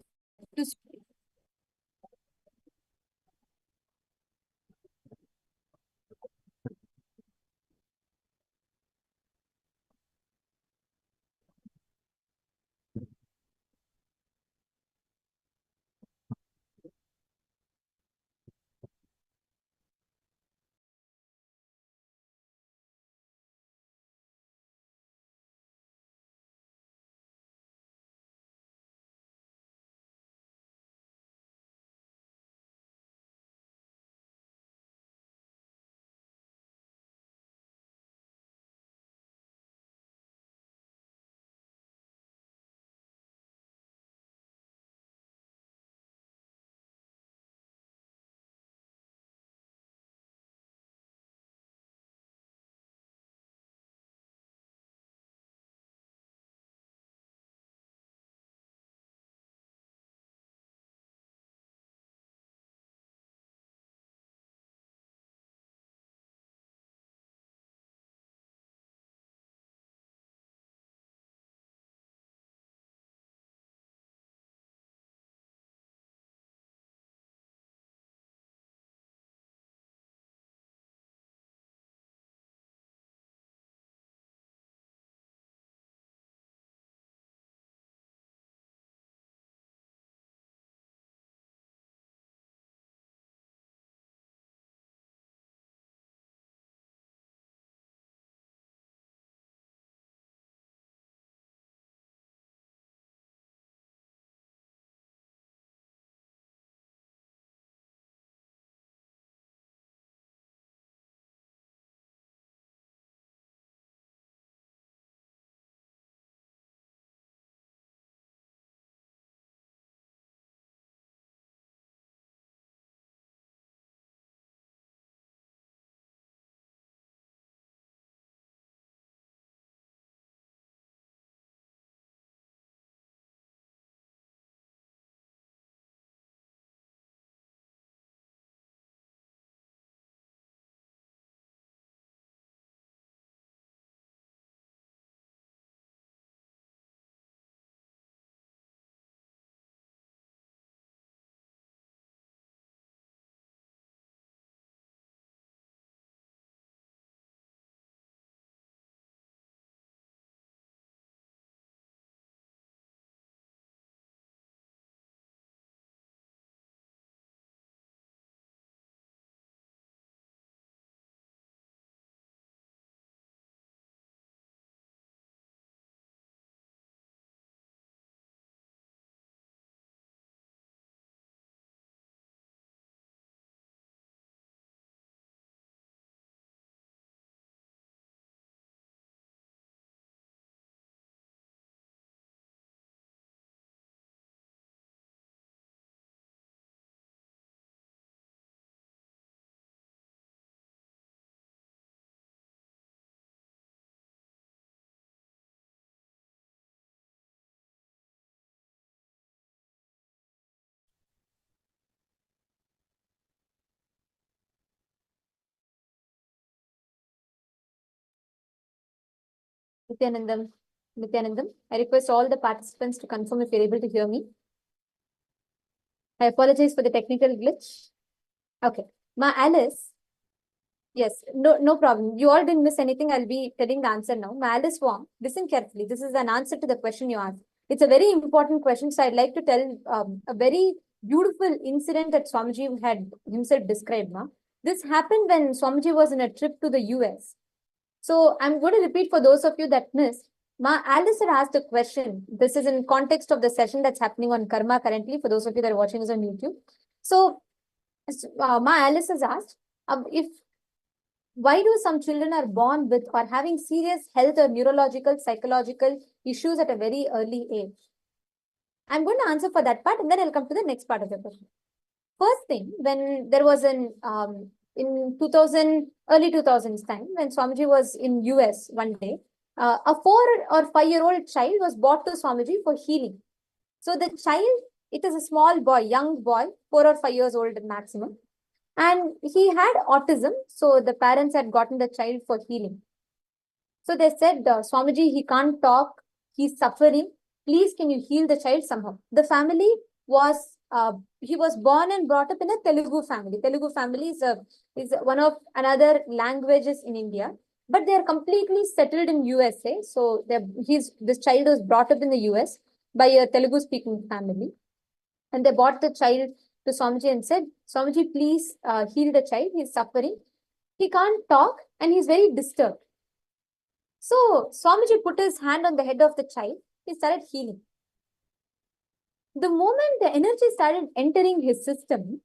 Nithyanandam, I request all the participants to confirm if you're able to hear me. I apologize for the technical glitch. Okay. Ma Alice. Yes, no problem. You all didn't miss anything. I'll be telling the answer now. Ma Alice Wong, listen carefully. This is an answer to the question you asked. It's a very important question. So I'd like to tell a very beautiful incident that Swamiji had himself described. Ma. This happened when Swamiji was in a trip to the US. So I'm going to repeat for those of you that missed. Ma Alice had asked a question. This is in context of the session that's happening on karma currently, for those of you that are watching us on YouTube. So Ma Alice has asked, if why do some children are born with or having serious health or neurological, psychological issues at a very early age? I'm going to answer for that part and then I'll come to the next part of the question. First thing, when there was an in 2000, early 2000s time, when Swamiji was in US one day, a 4 or 5-year-old child was brought to Swamiji for healing. So the child, it is a small boy, young boy, 4 or 5 years old maximum. And he had autism. So the parents had gotten the child for healing. So they said, Swamiji, he can't talk. He's suffering. Please, can you heal the child somehow? The family was, he was born and brought up in a Telugu family. Telugu family is one of another languages in India, but they are completely settled in USA. So this child was brought up in the US by a Telugu speaking family. And they brought the child to Swamiji and said, Swamiji, please heal the child. He's suffering. He can't talk and he's very disturbed. So Swamiji put his hand on the head of the child. He started healing. The moment the energy started entering his system,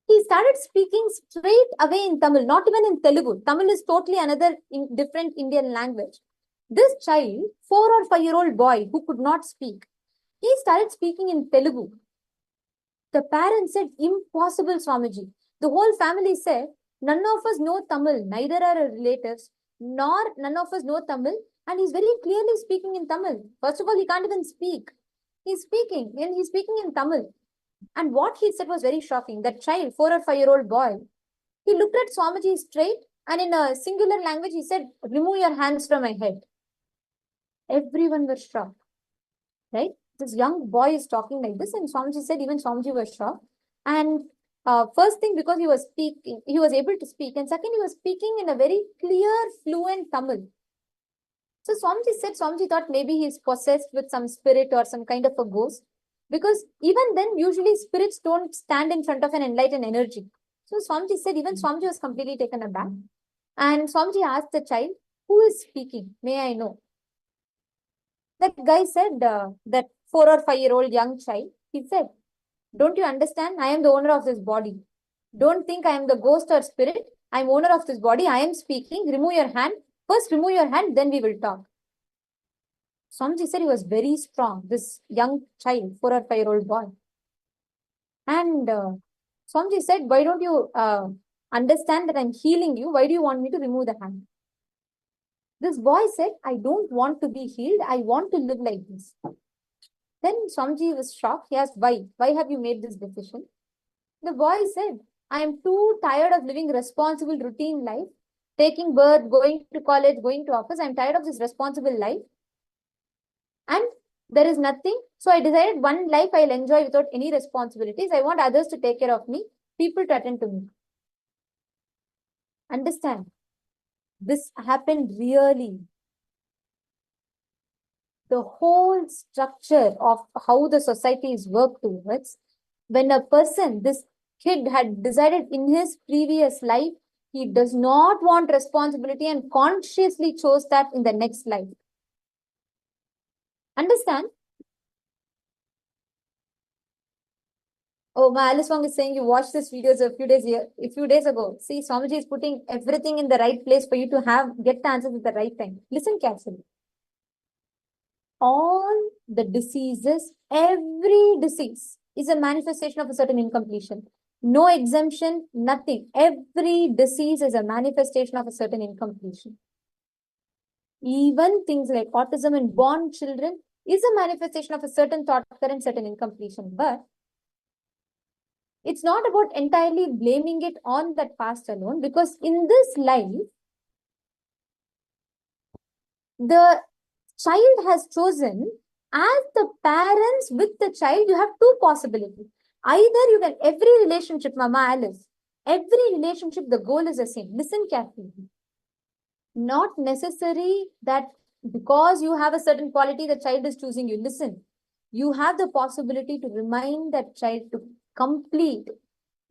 he started speaking straight away in Tamil, not even in Telugu. Tamil is totally another different Indian language. This child, 4 or 5-year-old boy who could not speak, he started speaking in Telugu. The parents said, impossible, Swamiji. The whole family said, none of us know Tamil, neither are our relatives, nor none of us know Tamil, and he's very clearly speaking in Tamil. First of all, he can't even speak. He's speaking, and he's speaking in Tamil. And what he said was very shocking. That child, 4 or 5-year-old boy, he looked at Swamiji straight, and in a singular language, he said, remove your hands from my head. Everyone was shocked, right? This young boy is talking like this, and Swamiji said, even Swamiji was shocked. And first thing, because he was speaking, he was able to speak. And second, he was speaking in a very clear, fluent Tamil. So Swamiji thought maybe he's possessed with some spirit or some kind of a ghost. Because even then, usually spirits don't stand in front of an enlightened energy. So Swamiji said, even Swamiji was completely taken aback. And Swamiji asked the child, who is speaking? May I know? That guy said, that 4 or 5-year-old young child, he said, don't you understand? I am the owner of this body. Don't think I am the ghost or spirit. I am owner of this body. I am speaking. Remove your hand. First remove your hand, then we will talk. Swamiji said he was very strong, this young child, 4 or 5-year-old boy. And Swamiji said, why don't you understand that I'm healing you? Why do you want me to remove the hand? This boy said, I don't want to be healed. I want to live like this. Then Swamiji was shocked. He asked, why? Why have you made this decision? The boy said, I am too tired of living responsible routine life, taking birth, going to college, going to office. I'm tired of this responsible life. And there is nothing. So I decided one life I'll enjoy without any responsibilities. I want others to take care of me, people to attend to me. Understand? This happened really. The whole structure of how the society is worked towards, when a person, this kid had decided in his previous life, he does not want responsibility and consciously chose that in the next life. Understand? Oh, my Alice Wong is saying you watched this videos a few days ago. See, Swamiji is putting everything in the right place for you to get the answers at the right time. Listen carefully. All the diseases, every disease is a manifestation of a certain incompletion. No exemption, nothing. Every disease is a manifestation of a certain incompletion. Even things like autism in born children is a manifestation of a certain thought current, certain incompletion. But it's not about entirely blaming it on that past alone, because in this life, the child has chosen, as the parents with the child, you have two possibilities. Either you can, every relationship, Mama Alice, every relationship, the goal is the same. Listen carefully. Not necessary that because you have a certain quality, the child is choosing you. Listen, you have the possibility to remind that child to complete.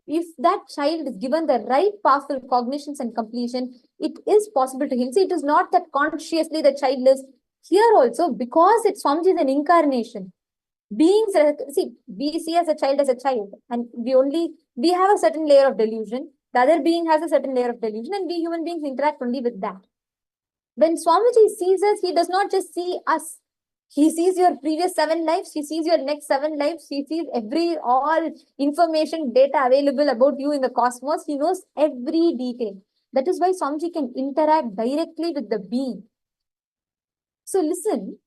If that child is given the right powerful cognitions and completion, it is possible to him. See, it is not that consciously the child is here also, because it's Swamiji is an incarnation. Beings, see, we see as a child, and we have a certain layer of delusion. The other being has a certain layer of delusion, and we human beings interact only with that. When Swamiji sees us, he does not just see us. He sees your previous 7 lives. He sees your next 7 lives. He sees all information, data available about you in the cosmos. He knows every detail. That is why Swamiji can interact directly with the being. So listen,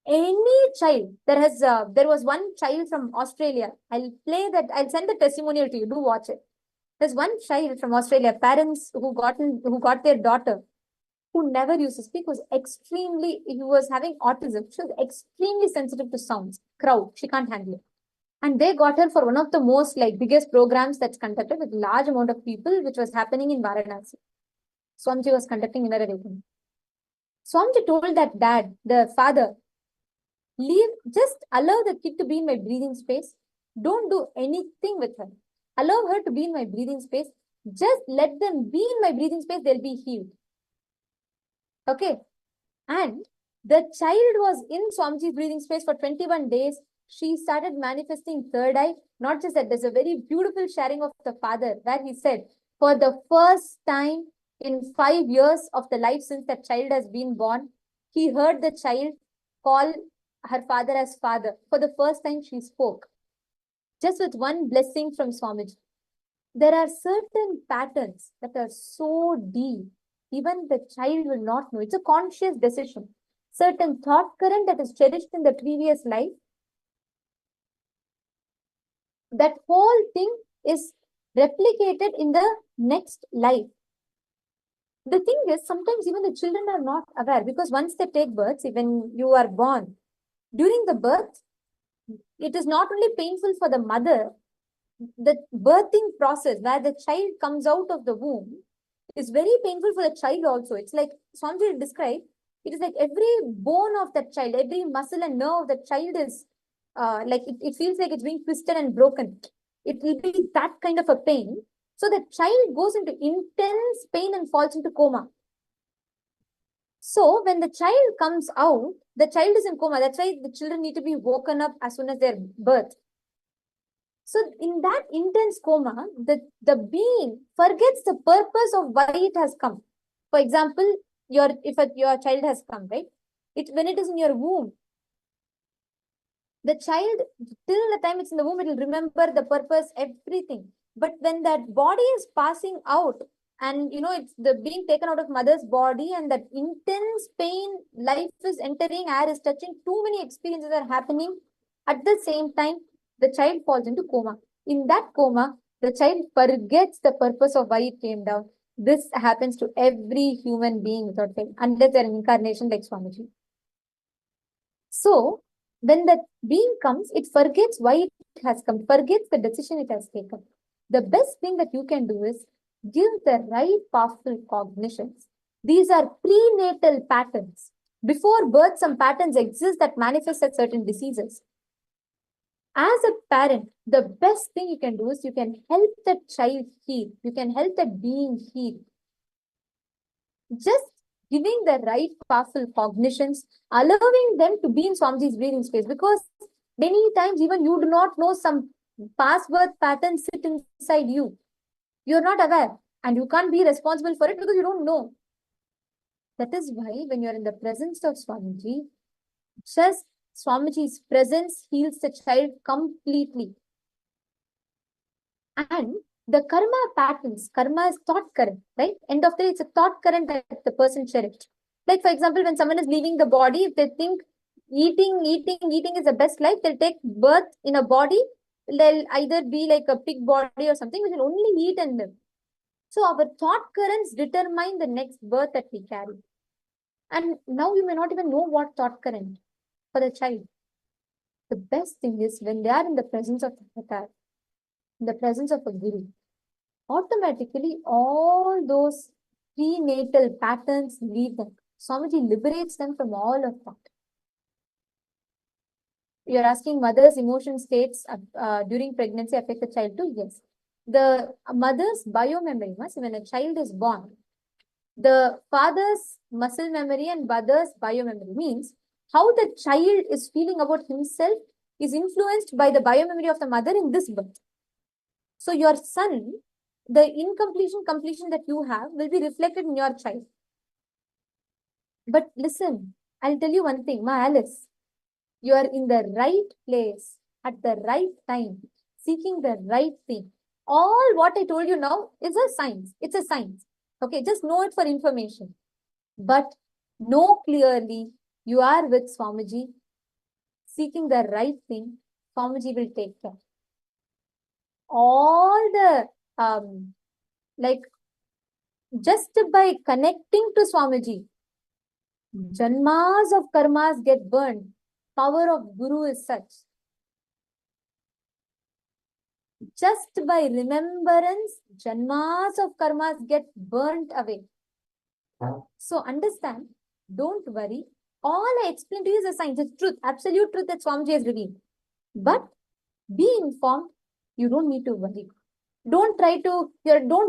any child, there was one child from Australia. I'll send the testimonial to you. Do watch it. There's one child from Australia, parents who got their daughter, who never used to speak, he was having autism. She was extremely sensitive to sounds, crowd. She can't handle it. And they got her for one of the most biggest programs that's conducted with large amount of people, which was happening in Varanasi. Swamiji was conducting inner awakening. Swamiji told that dad, the father, just allow the kid to be in my breathing space. Don't do anything with her. Allow her to be in my breathing space. Just let them be in my breathing space. They'll be healed. Okay. And the child was in Swamiji's breathing space for 21 days. She started manifesting third eye. Not just that, there's a very beautiful sharing of the father where he said, for the first time in 5 years of the life since that child has been born, he heard the child call her father as father. For the first time she spoke. Just with one blessing from Swamiji. There are certain patterns that are so deep, even the child will not know. It's a conscious decision. Certain thought current that is cherished in the previous life, that whole thing is replicated in the next life. The thing is, sometimes even the children are not aware, because once they take birth, when you are born, during the birth, it is not only painful for the mother, the birthing process where the child comes out of the womb is very painful for the child also. It's like Swamiji described, it is like every bone of that child, every muscle and nerve of the child is it feels like it's being twisted and broken. It will be that kind of a pain. So the child goes into intense pain and falls into coma. So when the child comes out, the child is in coma. That's why the children need to be woken up as soon as they're birth. So in that intense coma, the being forgets the purpose of why it has come. For example, your child has come, right? When it is in your womb, the child, till the time it's in the womb, it will remember the purpose, everything. But when that body is passing out, and it's the being taken out of mother's body, and that intense pain, life is entering, air is touching, too many experiences are happening at the same time. The child falls into coma. In that coma, the child forgets the purpose of why it came down. This happens to every human being without fail, unless they're an incarnation like Swamiji. So, when the being comes, it forgets why it has come, forgets the decision it has taken. The best thing that you can do is give the right powerful cognitions. These are prenatal patterns. Before birth, some patterns exist that manifest as certain diseases. As a parent, the best thing you can do is you can help that child heal. You can help that being heal. Just giving the right powerful cognitions, allowing them to be in Swamiji's breathing space. Because many times even you do not know some past birth patterns sit inside you. You're not aware and you can't be responsible for it because you don't know. That is why when you're in the presence of Swamiji, just Swamiji's presence heals the child completely. And the karma patterns, karma is thought current, right? End of the day, it's a thought current that the person cherished. Like, for example, when someone is leaving the body, if they think eating is the best life, they'll take birth in a body, they'll either be like a pig body or something, which will only eat and live. So our thought currents determine the next birth that we carry. And now you may not even know what thought current for the child. The best thing is when they are in the presence of the avatar, in the presence of a guru, automatically all those prenatal patterns leave them. Swamiji liberates them from all of that. You're asking mother's emotion states during pregnancy affect the child too? Yes. The mother's biomemory, when a child is born, the father's muscle memory and mother's biomemory means how the child is feeling about himself is influenced by the biomemory of the mother in this birth. So your son, the completion that you have will be reflected in your child. But listen, I'll tell you one thing, Ma Alice, you are in the right place at the right time, seeking the right thing. All what I told you now is a science. It's a science. Okay, just know it for information. But know clearly you are with Swamiji, seeking the right thing. Swamiji will take care. All the just by connecting to Swamiji, janmas of karmas get burned. Power of Guru is such. Just by remembrance, janmas of karmas get burnt away. So understand, don't worry. All I explained to you is a science, it's truth, absolute truth that Swamiji has revealed. But be informed, you don't need to worry. Don't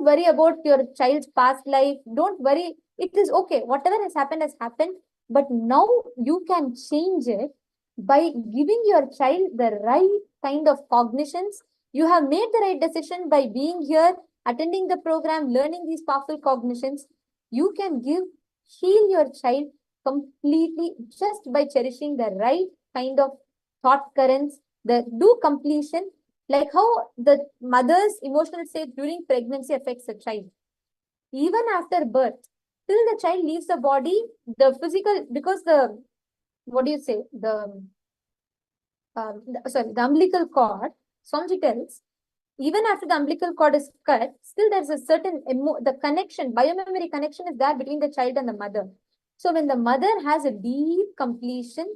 worry about your child's past life. Don't worry. It is okay. Whatever has happened. But now you can change it by giving your child the right kind of cognitions. You have made the right decision by being here, attending the program, learning these powerful cognitions. You can heal your child completely just by cherishing the right kind of thought currents, do completion, like how the mother's emotional state during pregnancy affects the child. Even after birth, till the child leaves the body, the physical, because the umbilical cord, Swamiji tells, even after the umbilical cord is cut, still there's a certain, the connection, biomemory connection is there between the child and the mother. So when the mother has a deep completion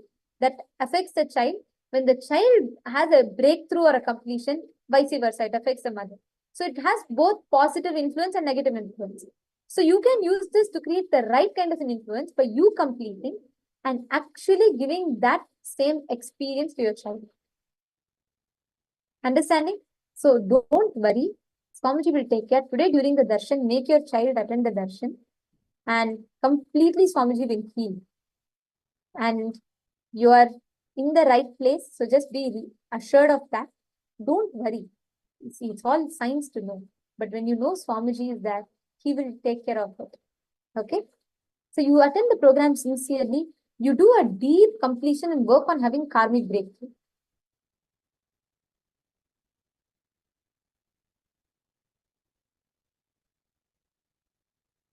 that affects the child, when the child has a breakthrough or a completion, vice versa, it affects the mother. So it has both positive influence and negative influence. So you can use this to create the right kind of an influence by you completing and actually giving that same experience to your child. Understanding? So don't worry. Swamiji will take care. Today during the darshan, make your child attend the darshan and completely Swamiji will heal. And you are in the right place. So just be assured of that. Don't worry. See, it's all science to know. But when you know Swamiji is there, he will take care of it. Okay? So you attend the program sincerely. You do a deep completion and work on having karmic breakthrough.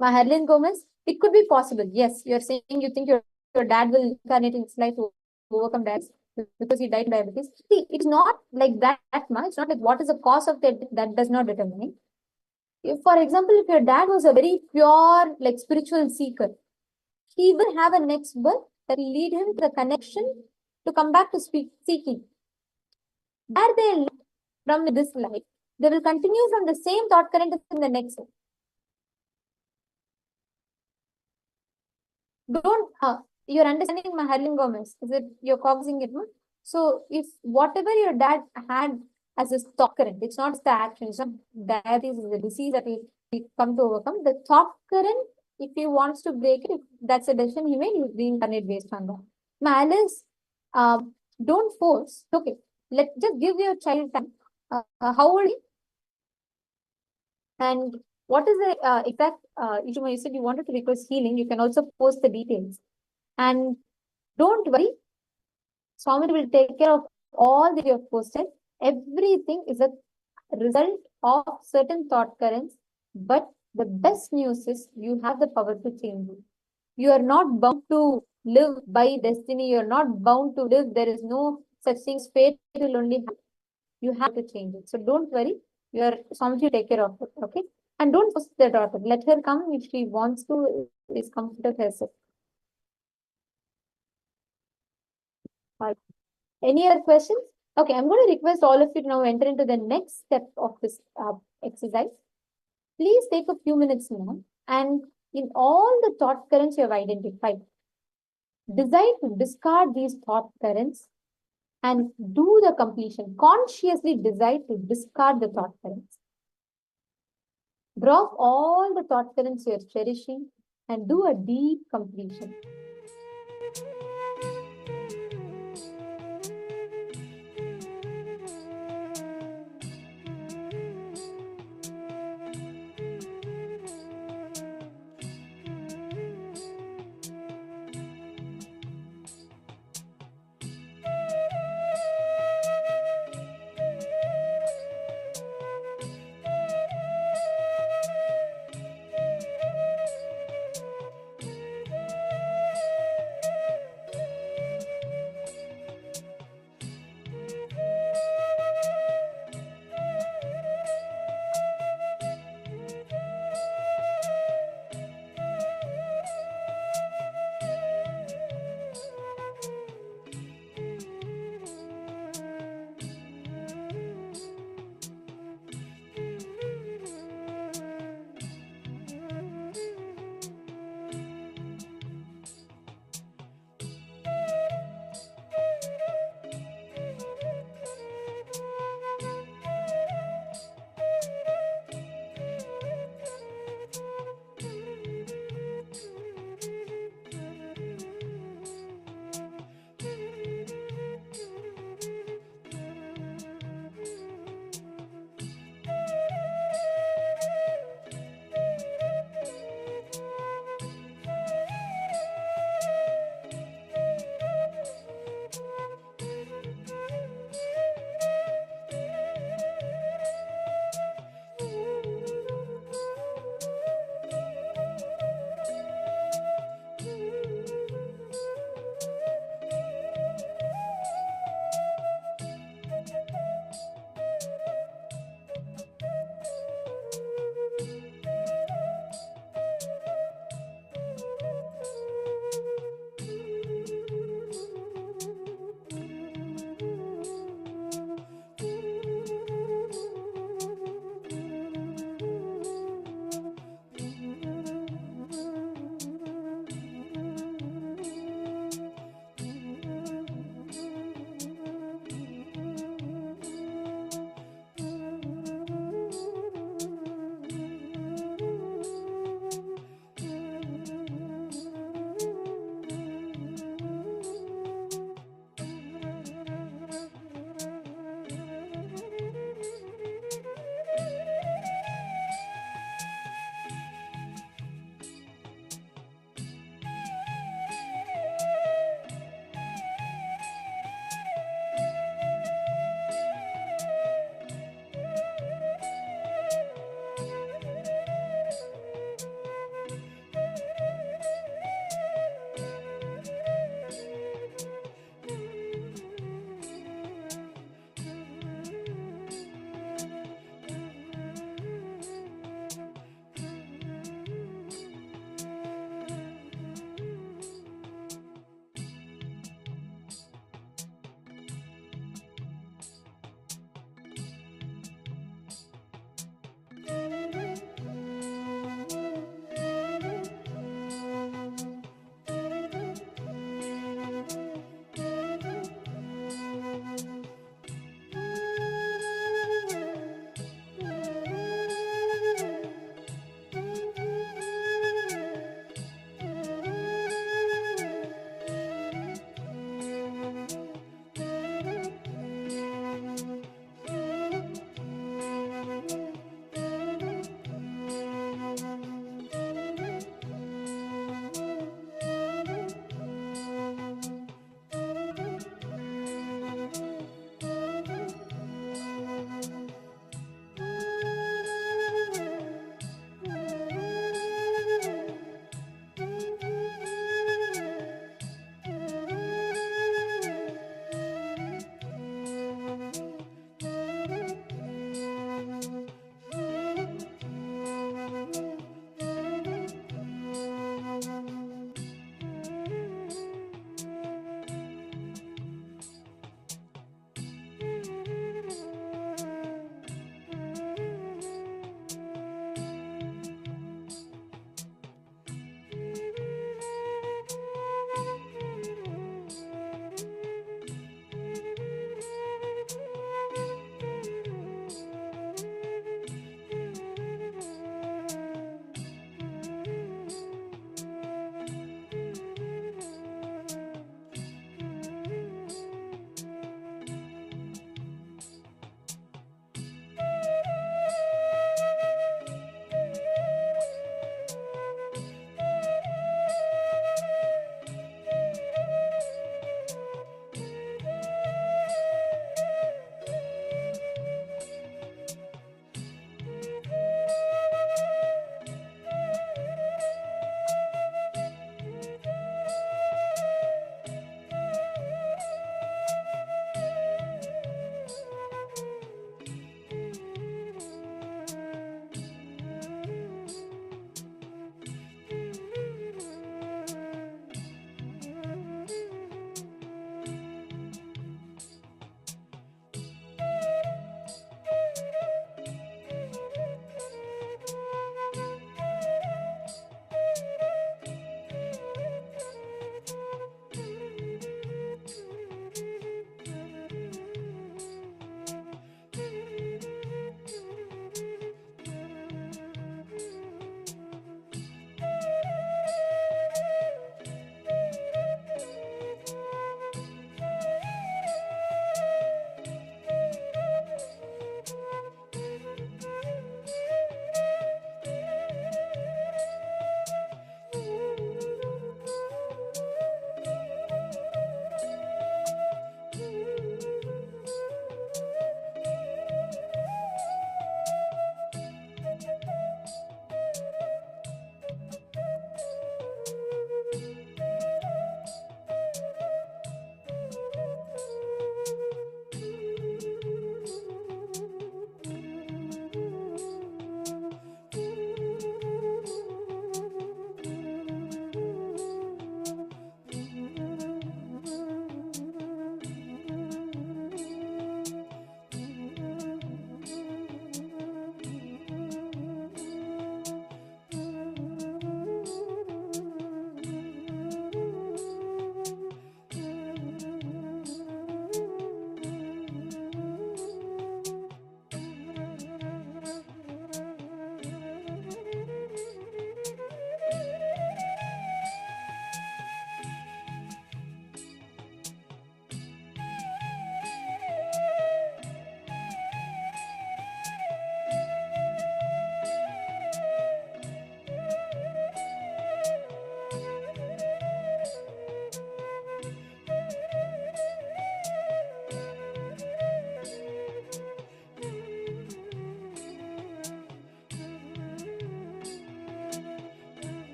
Harleen Gomez, it could be possible. Yes, you're saying you think your dad will incarnate in his life to overcome that because he died in diabetes. See, it's not like that much. It's not like what is the cause of that does not determine. If, for example, if your dad was a very pure, like spiritual seeker, he will have a next birth that will lead him to the connection to come back to seeking. Where they left from this life, they will continue from the same thought current in the next life. Don't, you're understanding my Harleen Gomez. Is it, you're cognizing it, no? So if whatever your dad had as a thought current, it's not the action, it's not diabetes, is a disease that he come to overcome. The thought current, if he wants to break it, if that's a decision he made, he'll reincarnate based on that. Malice, don't force. Okay, just give your child time. How old is he? And what is the exact, Ishuma, you said you wanted to request healing. You can also post the details. And don't worry, Swami will take care of all that you have posted. Everything is a result of certain thought currents. But the best news is you have the power to change it. You are not bound to live by destiny. You are not bound to live. There is no such thing as fate. It will only happen. You have to change it. So don't worry. Your Swami will take care of it. Okay. And don't force the daughter. Let her come if she wants to, is comfortable herself. Any other questions? Okay, I'm going to request all of you to now enter into the next step of this exercise. Please take a few minutes now, and in all the thought currents you have identified, decide to discard these thought currents and do the completion. Consciously decide to discard the thought currents. Drop all the thought currents you are cherishing and do a deep completion.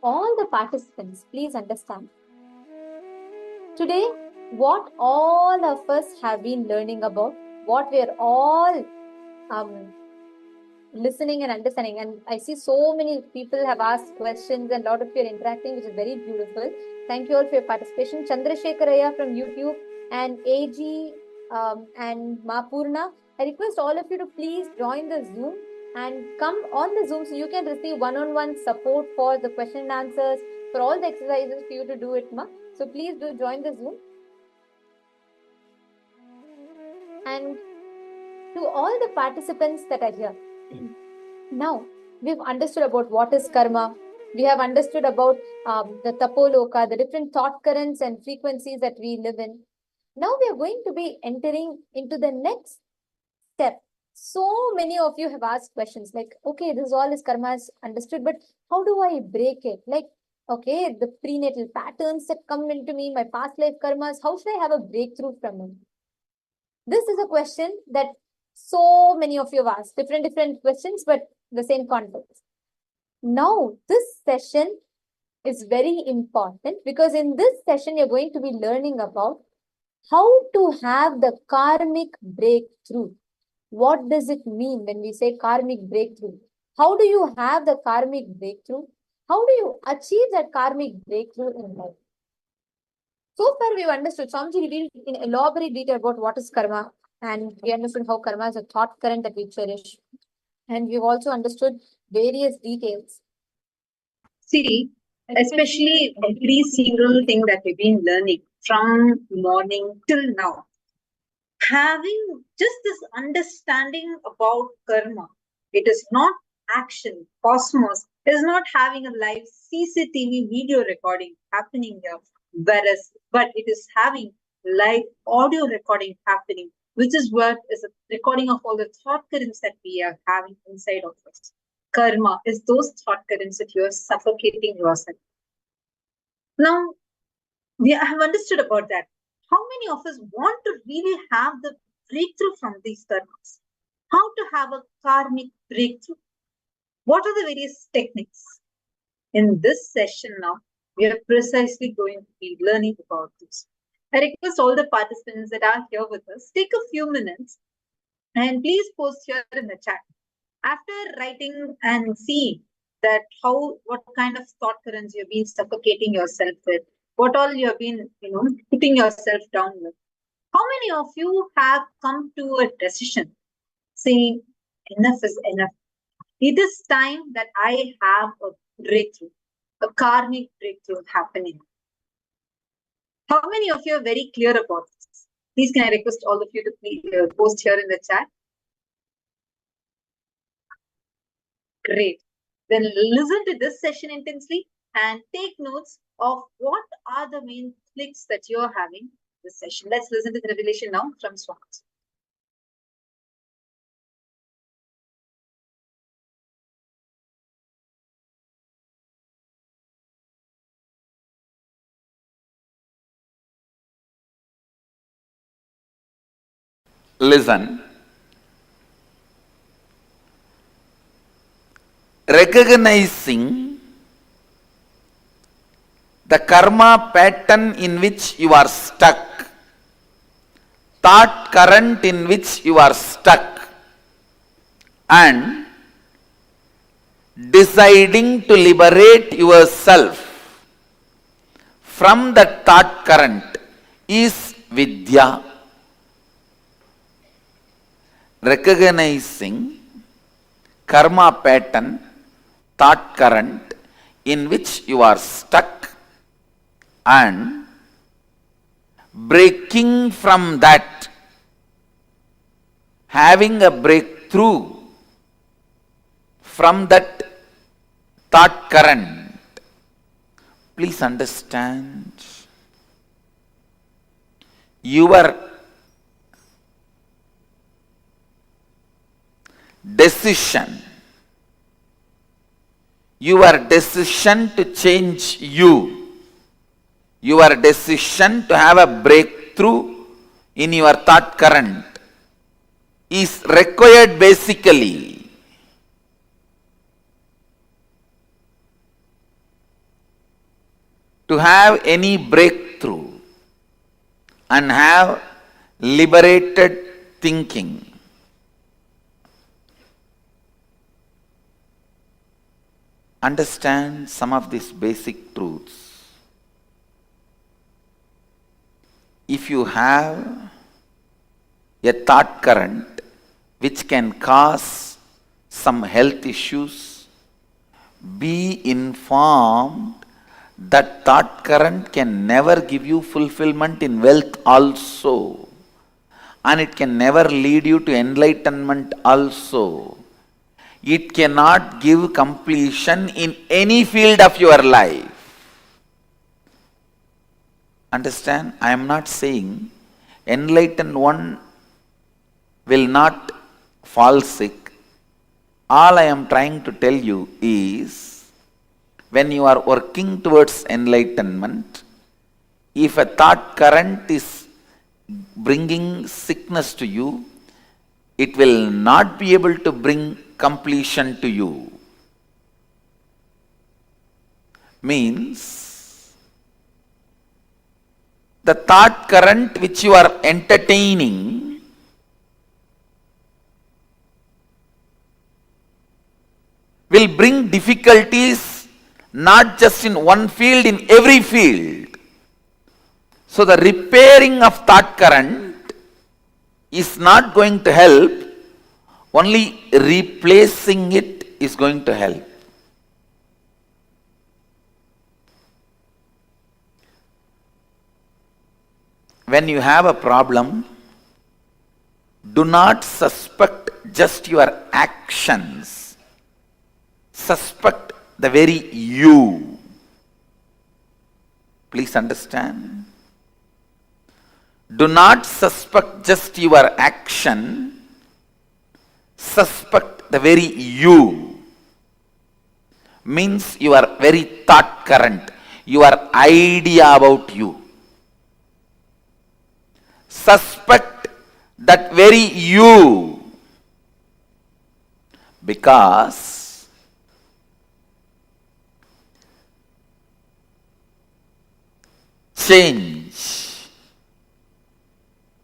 All the participants, please understand. Today, what all of us have been learning about, what we are all listening and understanding. And I see so many people have asked questions and a lot of you are interacting, which is very beautiful. Thank you all for your participation. Chandrasekharaya from YouTube and AG and Mapurna. I request all of you to please join the Zoom and come on the Zoom so you can receive one-on-one support for the question and answers, for all the exercises for you to do it, ma. So please do join the Zoom. And to all the participants that are here, now we've understood about what is karma. We have understood about the tapoloka, the different thought currents and frequencies that we live in. Now we are going to be entering into the next step. So many of you have asked questions like, okay, this all is karma is understood, but how do I break it? Like, okay, the prenatal patterns that come into me, my past life karmas, how should I have a breakthrough from them? This is a question that so many of you have asked, different questions, but the same context. Now, this session is very important because in this session, you're going to be learning about how to have the karmic breakthrough. What does it mean when we say karmic breakthrough? How do you have the karmic breakthrough? How do you achieve that karmic breakthrough in life? So far, we've understood. Swamiji revealed in elaborate detail about what is karma, and we understood how karma is a thought current that we cherish. And we've also understood various details. See, especially every single thing that we've been learning from morning till now, having just this understanding about karma, it is not action. Cosmos is not having a live CCTV video recording happening here, but it is having live audio recording happening, which is what is a recording of all the thought currents that we are having inside of us. Karma is those thought currents that you are suffocating yourself. Now, we have understood about that. How many of us want to really have the breakthrough from these karmas? How to have a karmic breakthrough? What are the various techniques? In this session now, we are precisely going to be learning about this. I request all the participants that are here with us, take a few minutes and please post here in the chat. After writing and seeing that what kind of thought currents you've been suffocating yourself with, what all you have been, putting yourself down with. How many of you have come to a decision saying, enough is enough. It is time that I have a breakthrough, a karmic breakthrough happening. How many of you are very clear about this? Please can I request all of you to please post here in the chat. Great. Then listen to this session intensely and take notes of what are the main clicks that you're having this session. Let's listen to the revelation now from Swamiji. Listen. Recognizing the karma pattern in which you are stuck, thought current in which you are stuck, and deciding to liberate yourself from that thought current is vidya. Recognizing karma pattern, thought current in which you are stuck and breaking from that, having a breakthrough from that thought current. Please understand, your decision to change you, your decision to have a breakthrough in your thought current is required basically to have any breakthrough and have liberated thinking. Understand some of these basic truths. If you have a thought current which can cause some health issues, be informed that thought current can never give you fulfillment in wealth also, and it can never lead you to enlightenment also. It cannot give completion in any field of your life. Understand? I am not saying enlightened one will not fall sick. All I am trying to tell you is, when you are working towards enlightenment, if a thought current is bringing sickness to you, it will not be able to bring completion to you. Means, the thought current which you are entertaining will bring difficulties not just in one field, in every field. So the repairing of thought current is not going to help, only replacing it is going to help. When you have a problem, do not suspect just your actions. Suspect the very you. Please understand. Do not suspect just your action. Suspect the very you. Means your very thought current, your idea about you. Suspect that very you, because change,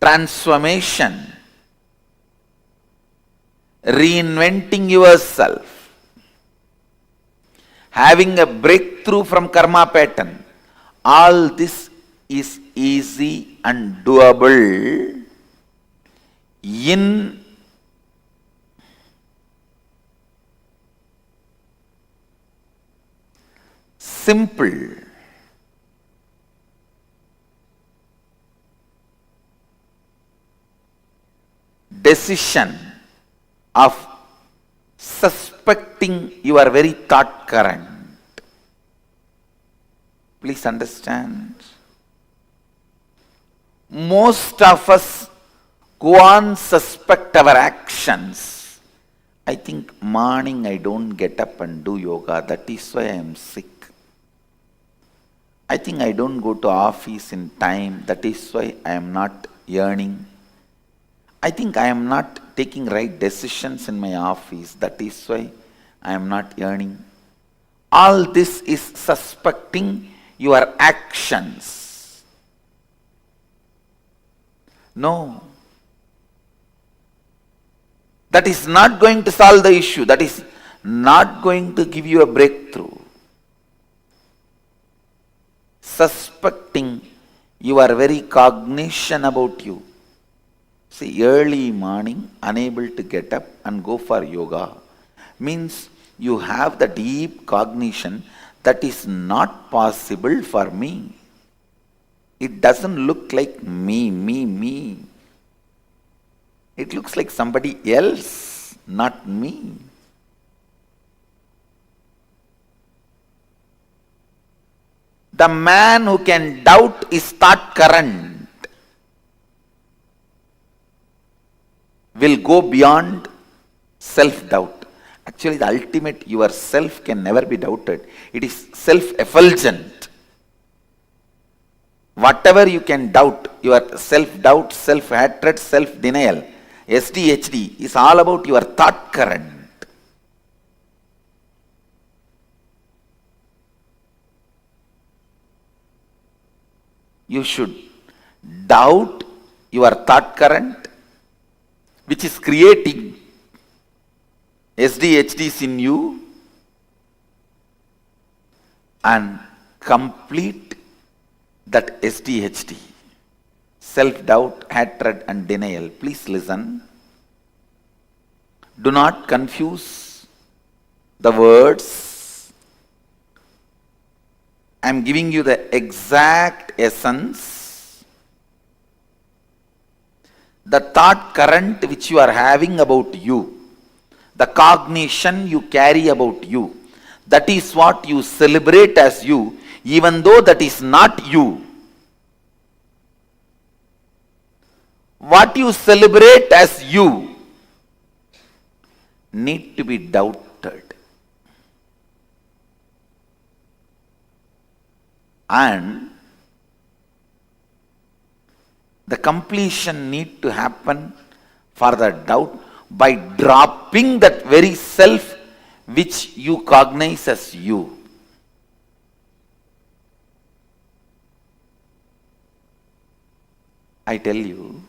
transformation, reinventing yourself, having a breakthrough from karma pattern, all this is easy and doable in simple decision of suspecting your very thought current. Please understand. Most of us go on suspect our actions. I think morning I don't get up and do yoga, that is why I am sick. I think I don't go to office in time, that is why I am not earning. I think I am not taking right decisions in my office, that is why I am not earning. All this is suspecting your actions. No. That is not going to solve the issue. That is not going to give you a breakthrough. Suspecting your very cognition about you. See, early morning, unable to get up and go for yoga, means you have the deep cognition that is not possible for me. It doesn't look like me. It looks like somebody else, not me. The man who can doubt his thought current will go beyond self-doubt. Actually, the ultimate yourself can never be doubted. It is self-effulgent. Whatever you can doubt, your self-doubt, self-hatred, self-denial, SDHD is all about your thought current. You should doubt your thought current, which is creating SDHDs in you, and complete that SDHD. Self-doubt, hatred and denial. Please listen. Do not confuse the words. I am giving you the exact essence. The thought current which you are having about you, the cognition you carry about you, that is what you celebrate as you, even though that is not you. What you celebrate as you need to be doubted. And the completion need to happen for the doubt by dropping that very self which you cognize as you. I tell you,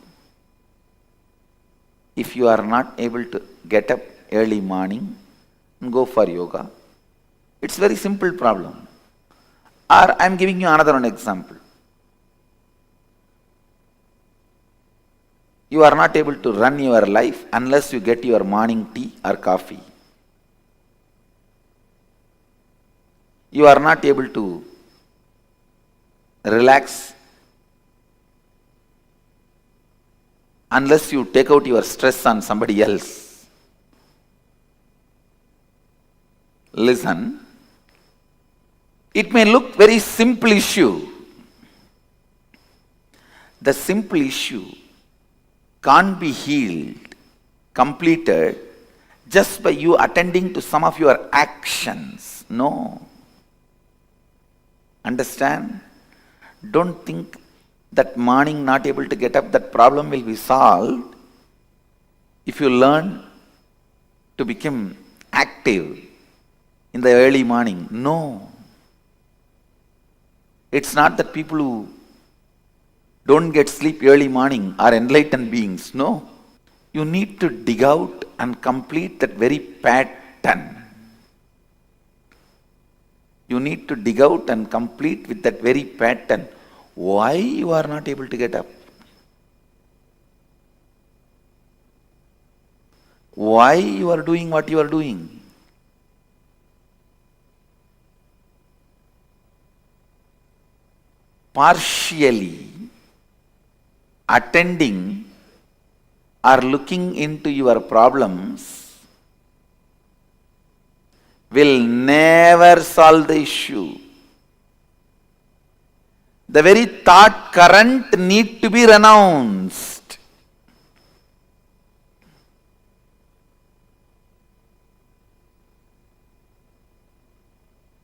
if you are not able to get up early morning and go for yoga, it's very simple problem. Or I am giving you another one example. You are not able to run your life unless you get your morning tea or coffee. You are not able to relax unless you take out your stress on somebody else. Listen, it may look very simple issue. The simple issue can't be healed, completed, just by you attending to some of your actions. No. Understand? Don't think that morning not able to get up, that problem will be solved if you learn to become active in the early morning. No. It's not that people who don't get sleep early morning are enlightened beings. No. You need to dig out and complete that very pattern. You need to dig out and complete with that very pattern. Why you are not able to get up? Why you are doing what you are doing? Partially attending or looking into your problems will never solve the issue. The very thought current need to be renounced.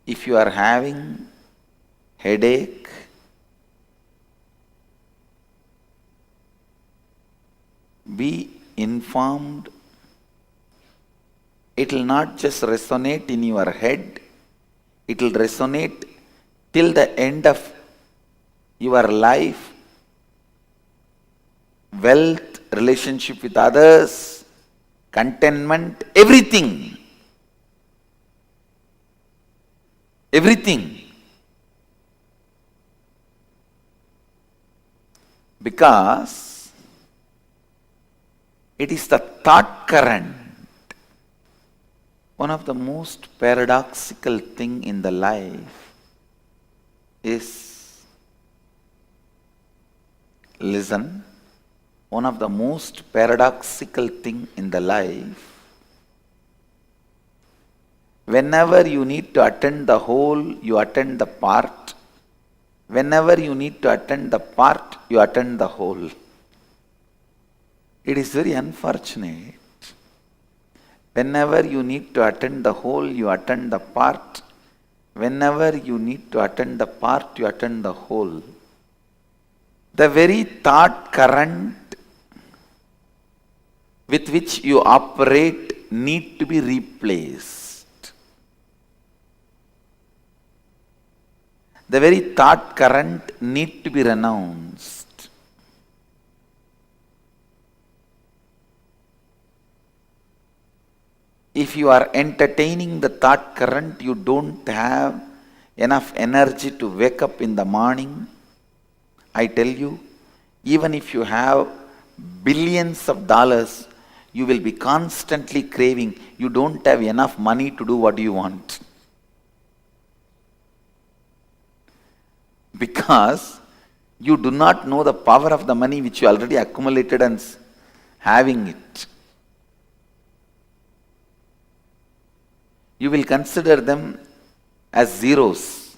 If you are having headache, be informed. It will not just resonate in your head, it will resonate till the end of your life, wealth, relationship with others, contentment, everything. Everything. Because it is the thought current. One of the most paradoxical thing in the life is, listen, one of the most paradoxical thing in the life, whenever you need to attend the whole, you attend the part. Whenever you need to attend the part, you attend the whole. It is very unfortunate. Whenever you need to attend the whole, you attend the part. Whenever you need to attend the part, you attend the whole. The very thought current with which you operate need to be replaced. The very thought current need to be renounced. If you are entertaining the thought current, you don't have enough energy to wake up in the morning. I tell you, even if you have billions of dollars, you will be constantly craving. You don't have enough money to do what you want. Because you do not know the power of the money which you already accumulated and having it. You will consider them as zeros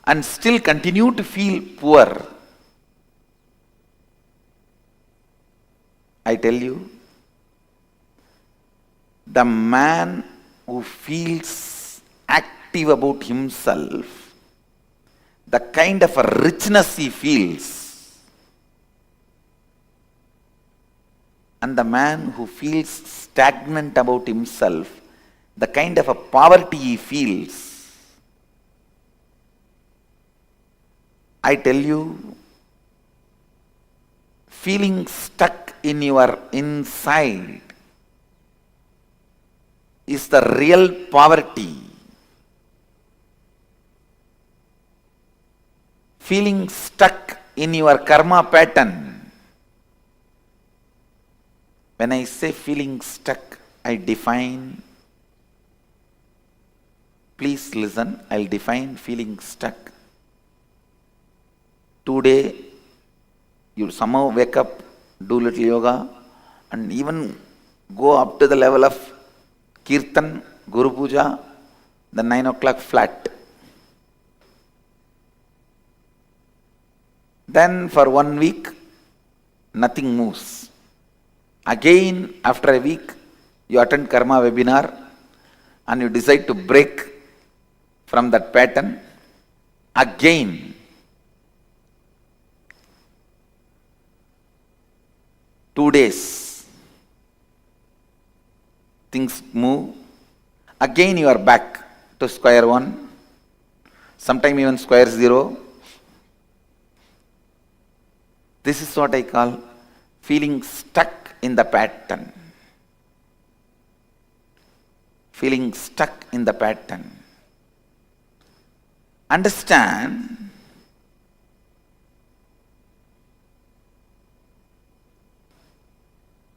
and still continue to feel poor. I tell you, the man who feels active about himself, the kind of a richness he feels, and the man who feels stagnant about himself, the kind of a poverty he feels, I tell you, feeling stuck in your inside is the real poverty. Feeling stuck in your karma pattern. When I say feeling stuck, I define, please listen, I'll define feeling stuck. Today, you somehow wake up, do little yoga, and even go up to the level of Kirtan, Guru Puja, the 9 o'clock flat. Then for 1 week, nothing moves. Again, after a week, you attend Karma webinar and you decide to break from that pattern. Again, 2 days, things move. Again you are back to square one, sometime even square zero. This is what I call feeling stuck in the pattern. Feeling stuck in the pattern. Understand,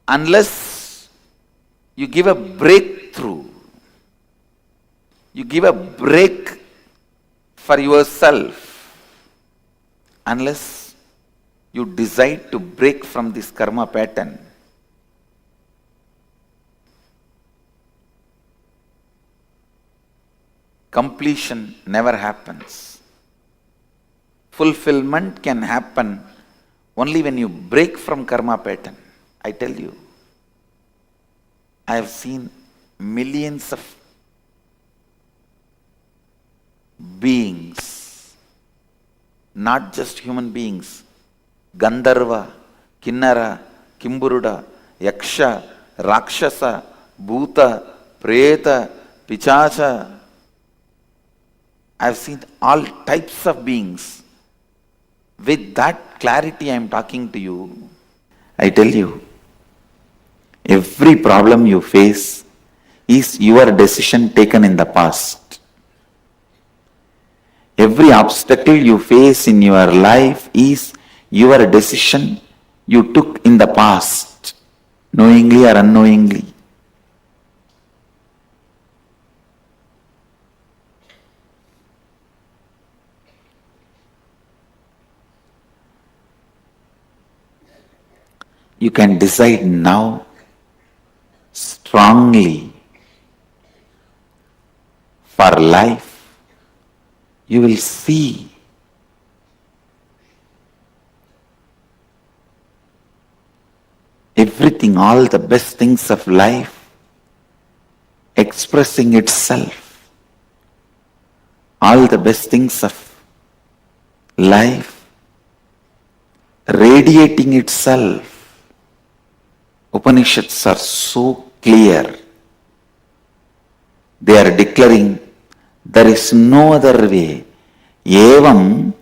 unless you give a breakthrough, you give a break for yourself, unless you decide to break from this karma pattern, completion never happens. Fulfillment can happen only when you break from karma pattern. I tell you, I have seen millions of beings, not just human beings, Gandharva, Kinnara, Kimburuda, Yaksha, Rakshasa, Bhuta, Preta, Pichacha. I have seen all types of beings. With that clarity I am talking to you. I tell you, every problem you face is your decision taken in the past. Every obstacle you face in your life is your decision you took in the past, knowingly or unknowingly. You can decide now strongly for life. You will see everything, all the best things of life expressing itself. All the best things of life radiating itself. Upanishads are so clear. They are declaring there is no other way. Evam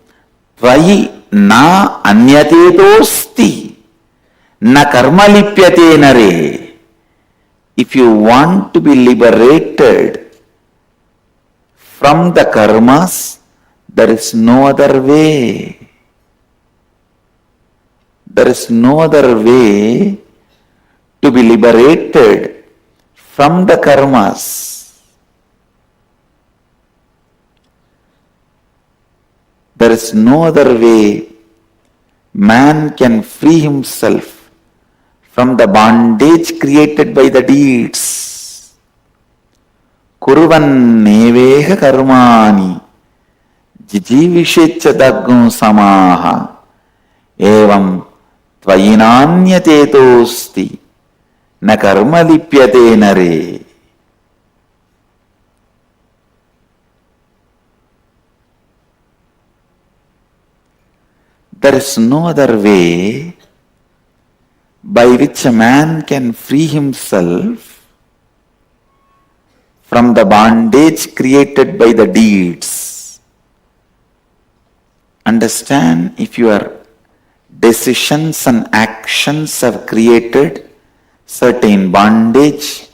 tvayi na anyatetosti na karma lipyate nare. If you want to be liberated from the karmas, there is no other way. There is no other way to be liberated from the karmas. There is no other way man can free himself from the bondage created by the deeds. Kurvan neveha karmani jijivishecha daggum samaha evam tvayinanyatetosti na karma lipyate nare. There is no other way by which a man can free himself from the bondage created by the deeds. Understand, if your decisions and actions have created certain bondage,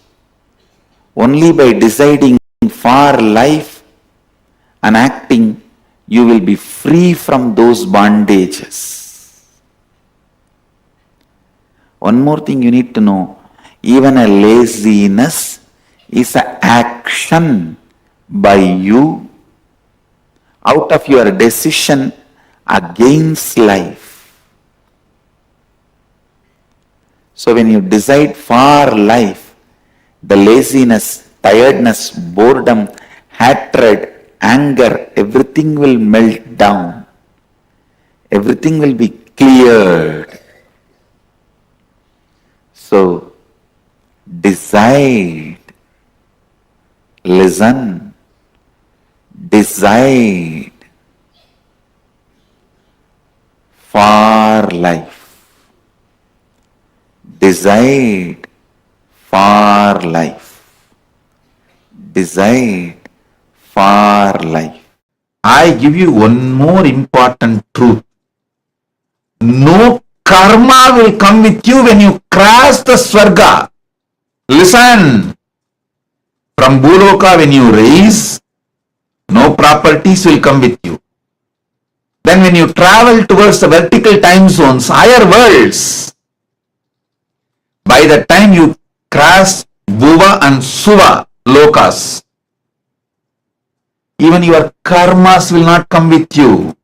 only by deciding for life and acting, you will be free from those bondages. One more thing you need to know, even a laziness is an action by you out of your decision against life. So when you decide for life, the laziness, tiredness, boredom, hatred, anger, everything will melt down. Everything will be cleared. So decide, listen, decide for life. Decide for life. Decide for life. I give you one more important truth. No karma will come with you when you cross the Swarga. Listen. From Bhuloka, when you raise, no properties will come with you. Then when you travel towards the vertical time zones, higher worlds, by the time you cross Bhuva and Suva lokas, even your karmas will not come with you.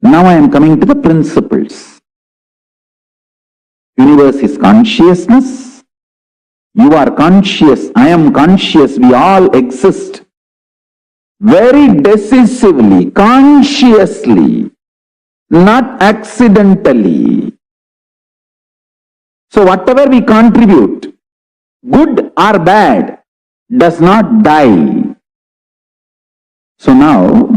Now I am coming to the principles. Universe is consciousness. You are conscious. I am conscious. We all exist. Very decisively, consciously, not accidentally. So whatever we contribute, good or bad, does not die. So now,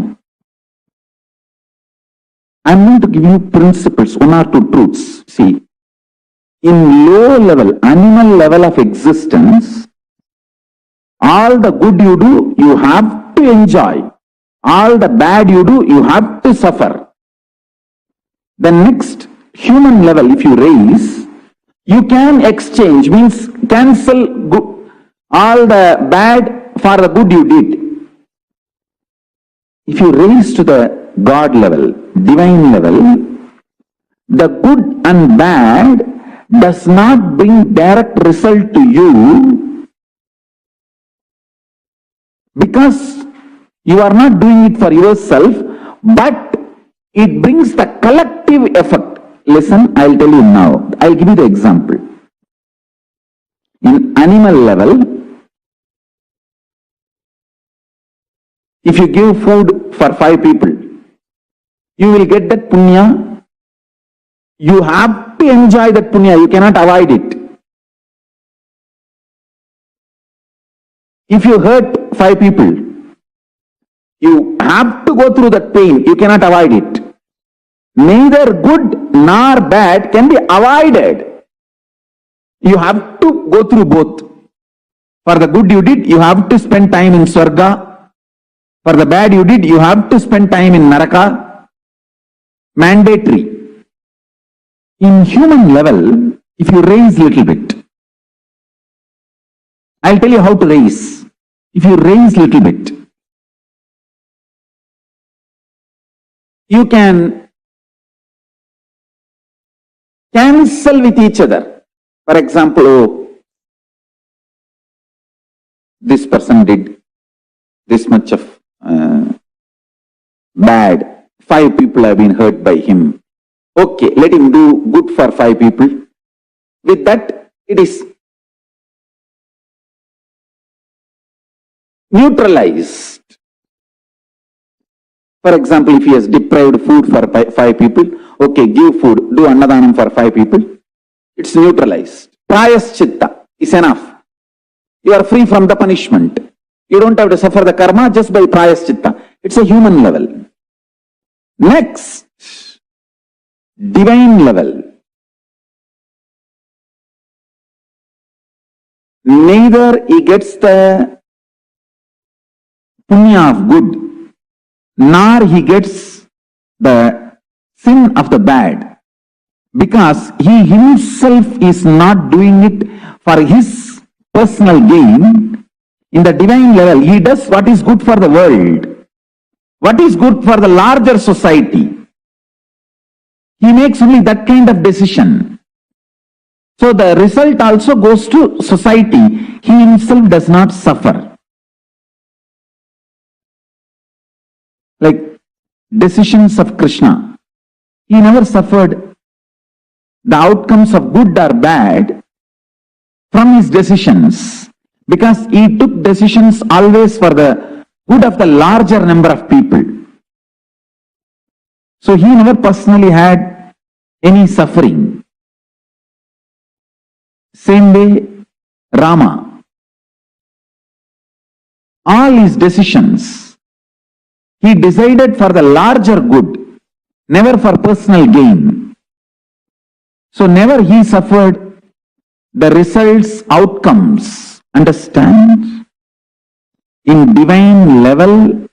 I'm going to give you principles, one or two truths. See, in low level, animal level of existence, all the good you do, you have to enjoy. All the bad you do, you have to suffer. The next human level, if you raise, you can exchange, means cancel all the bad for the good you did. If you raise to the God level, divine level, the good and bad does not bring direct result to you because you are not doing it for yourself, but it brings the collective effect. Listen, I'll tell you now. I'll give you the example. In animal level, if you give food for 5 people, you will get that punya. You have to enjoy that punya. You cannot avoid it. If you hurt 5 people, You have to go through that pain. You cannot avoid it. Neither good nor bad can be avoided. You have to go through both. For the good you did, you have to spend time in Swarga. For the bad you did, you have to spend time in Naraka. Mandatory. In human level, if you raise little bit, I'll tell you how to raise. If you raise little bit, you can cancel with each other. For example, oh, this person did this much of bad. 5 people have been hurt by him. Okay, let him do good for 5 people. With that, it is neutralized. For example, if he has deprived food for 5 people, okay, give food, do Anantasana for 5 people. It's neutralized. Prayaschitta is enough. You are free from the punishment. You don't have to suffer the karma just by prayaschitta. It's a human level. Next, divine level. Neither he gets the punya of good, nor he gets the sin of the bad, because he himself is not doing it for his personal gain. In the divine level, he does what is good for the world, what is good for the larger society. He makes only that kind of decision. So the result also goes to society. He himself does not suffer. Like decisions of Krishna, he never suffered the outcomes of good or bad from his decisions, because he took decisions always for the good of the larger number of people. So he never personally had any suffering. Same way, Rama. All his decisions, he decided for the larger good, never for personal gain. So never he suffered the results, outcomes. Understand? In divine level,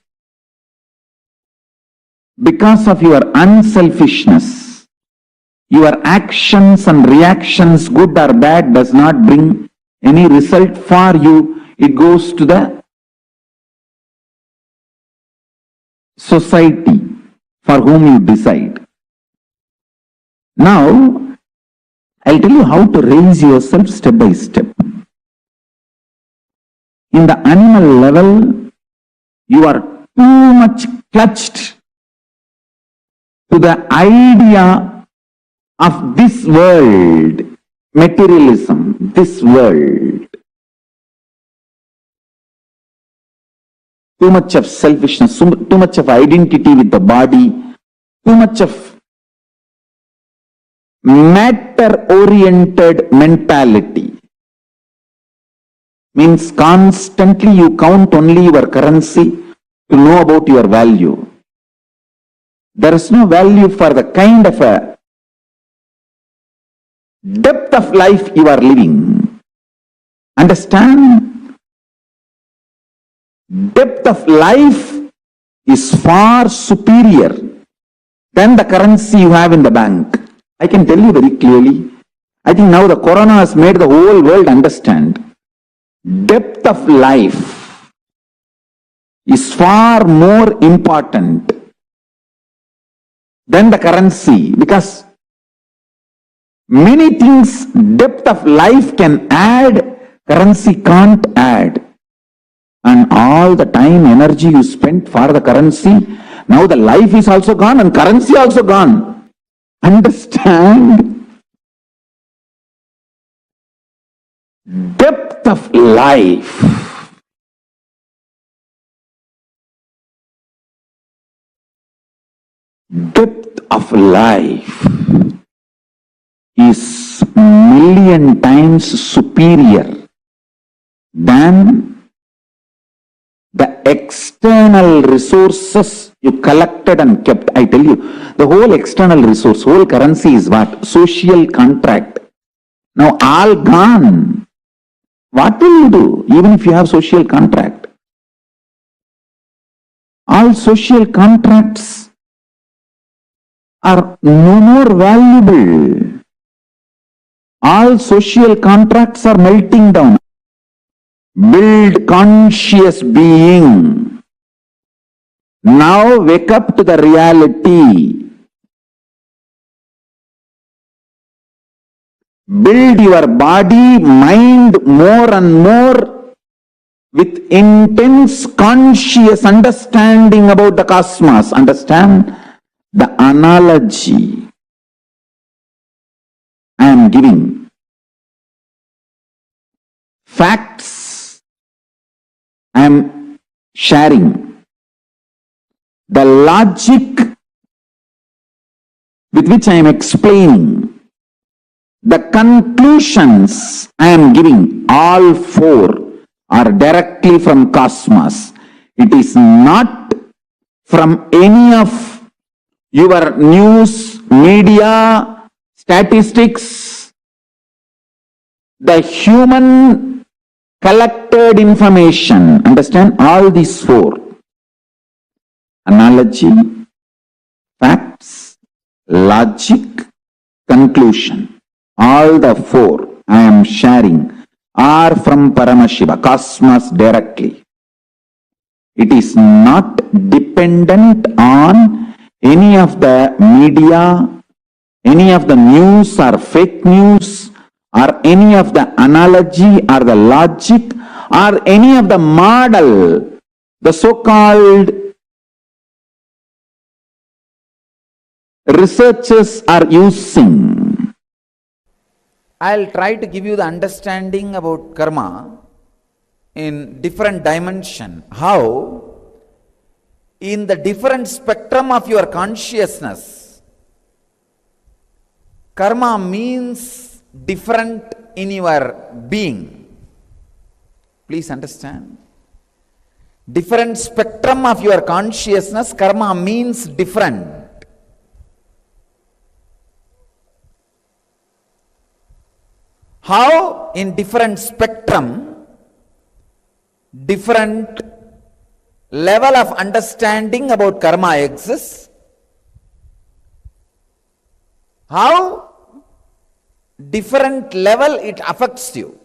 because of your unselfishness, your actions and reactions, good or bad, does not bring any result for you. It goes to the society for whom you decide. Now, I'll tell you how to raise yourself step by step. In the animal level, you are too much clutched to the idea of this world, materialism, this world. Too much of selfishness, too much of identity with the body, too much of matter-oriented mentality. Means constantly you count only your currency to know about your value. There is no value for the kind of a depth of life you are living. Understand? Depth of life is far superior than the currency you have in the bank. I can tell you very clearly. I think now the corona has made the whole world understand. Depth of life is far more important than the currency, because many things depth of life can add, currency can't add. And all the time, energy you spent for the currency, now the life is also gone and currency also gone. Understand? Depth of life. Depth of life is million times superior than The external resources you collected and kept. I tell you, the whole external resource, whole currency is what? Social contract. Now all gone. What will you do even if you have social contract? All social contracts are no more valuable. All social contracts are melting down. Build conscious being. Now wake up to the reality. Build your body, mind more and more with intense conscious understanding about the cosmos. Understand the analogy I am giving. Facts I am sharing. The logic with which I am explaining. The conclusions I am giving, all four are directly from cosmos. It is not from any of your news, media, statistics. The human collected information. Understand all these four. Analogy, facts, logic, conclusion. All the four I am sharing are from Paramashiva, cosmos directly. It is not dependent on any of the media, any of the news or fake news, or any of the analogy or the logic, or any of the model, the so-called researchers are using. I'll try to give you the understanding about karma in different dimension. How in the different spectrum of your consciousness, karma means different in your being. Please understand. Different spectrum of your consciousness, karma means different. How in different spectrum, different level of understanding about karma exists. How different level it affects you.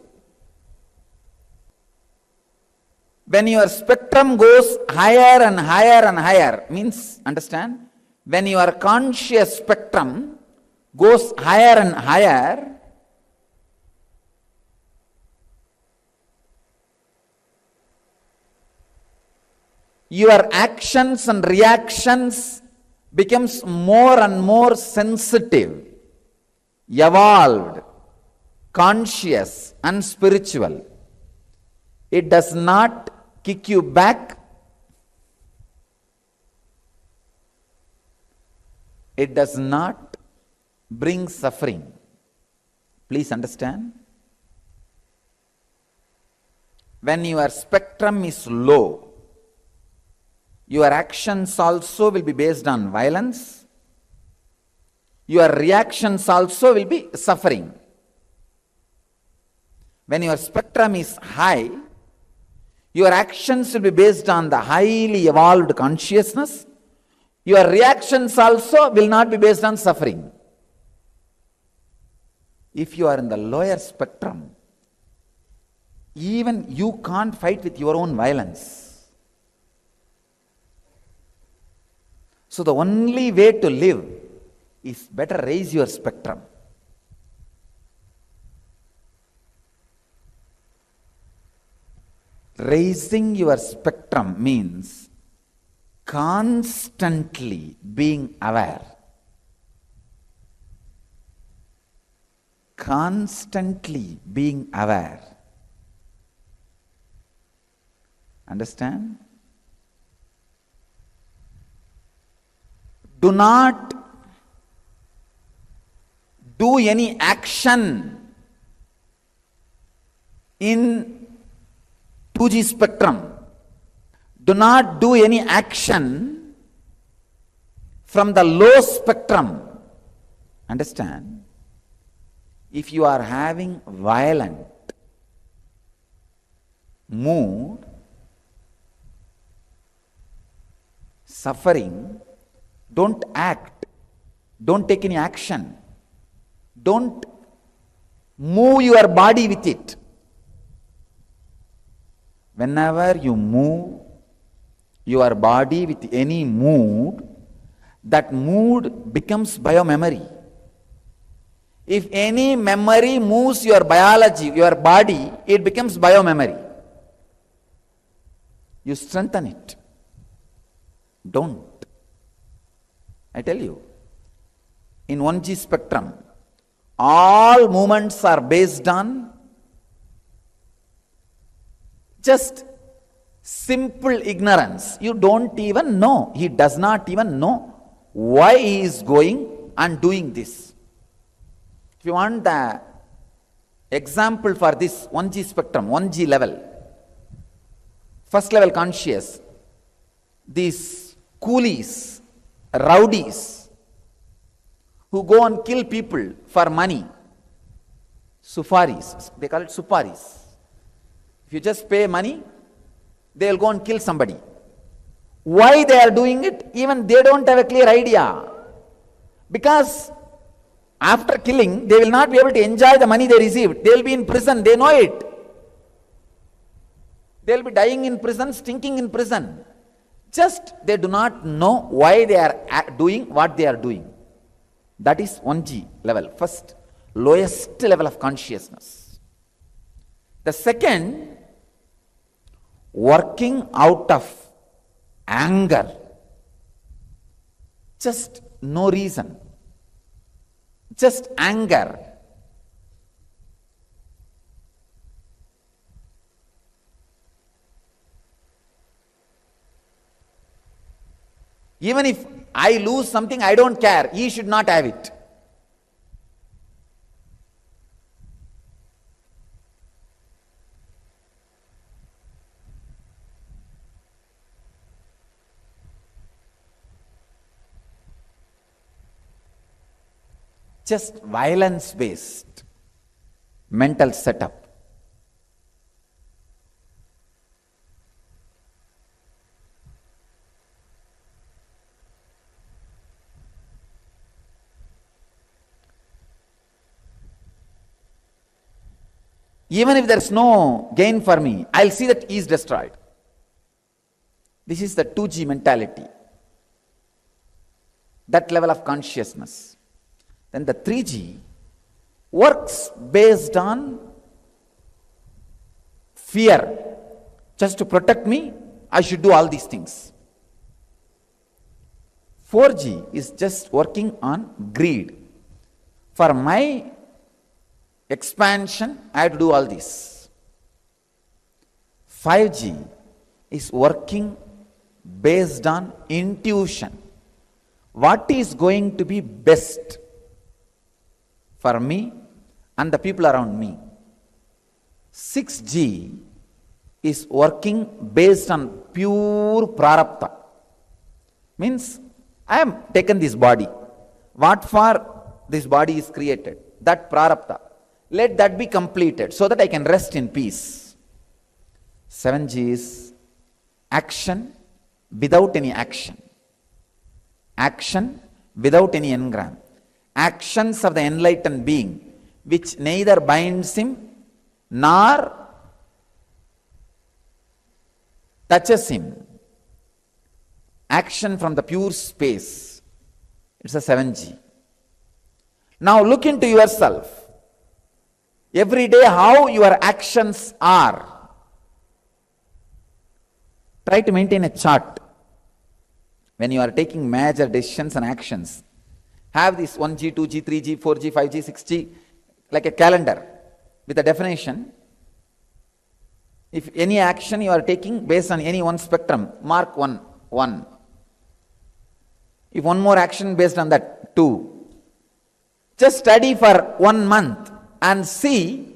When your spectrum goes higher and higher and higher, means, understand, when your conscious spectrum goes higher and higher, your actions and reactions becomes more and more sensitive, evolved, conscious and spiritual. It does not kick you back. It does not bring suffering. Please understand. When your spectrum is low, your actions also will be based on violence. Your reactions also will be suffering. When your spectrum is high, your actions will be based on the highly evolved consciousness. Your reactions also will not be based on suffering. If you are in the lower spectrum, even you can't fight with your own violence. So the only way to live is better raise your spectrum. Raising your spectrum means constantly being aware. Constantly being aware. Understand? Do not do any action in 2G spectrum. Do not do any action from the low spectrum. Understand? If you are having violent mood, suffering, don't act. Don't take any action. Don't move your body with it. Whenever you move your body with any mood, that mood becomes biomemory. If any memory moves your biology, your body, it becomes biomemory. You strengthen it. Don't. I tell you, in 1G spectrum, all movements are based on just simple ignorance. You don't even know. He does not even know why he is going and doing this. If you want the example for this 1G spectrum, 1G level, first level conscious, these coolies, rowdies, who go and kill people for money, sufaris, they call it suparis. If you just pay money, they will go and kill somebody. Why they are doing it? Even they don't have a clear idea. Because after killing, they will not be able to enjoy the money they received. They will be in prison, they know it. They will be dying in prison, stinking in prison. Just they do not know why they are doing what they are doing. That is 1G level, first, lowest level of consciousness. The second, working out of anger. Just no reason. Just anger. Even if I lose something, I don't care. He should not have it. Just violence-based mental setup. Even if there is no gain for me, I'll see that he is destroyed. This is the 2G mentality. That level of consciousness. Then the 3G works based on fear. Just to protect me, I should do all these things. 4G is just working on greed. For my expansion, I have to do all this. 5G is working based on intuition. What is going to be best for me and the people around me? 6G is working based on pure prarabdha. Means, I have taken this body. What for this body is created? That prarabdha. Let that be completed so that I can rest in peace. 7G is action without any action. Action without any engram. Actions of the enlightened being, which neither binds him nor touches him. Action from the pure space. It's a 7G. Now look into yourself. Every day how your actions are. Try to maintain a chart. When you are taking major decisions and actions, have this 1G, 2G, 3G, 4G, 5G, 6G, like a calendar with a definition. If any action you are taking based on any one spectrum, mark 1. If one more action based on that, 2. Just study for 1 month and see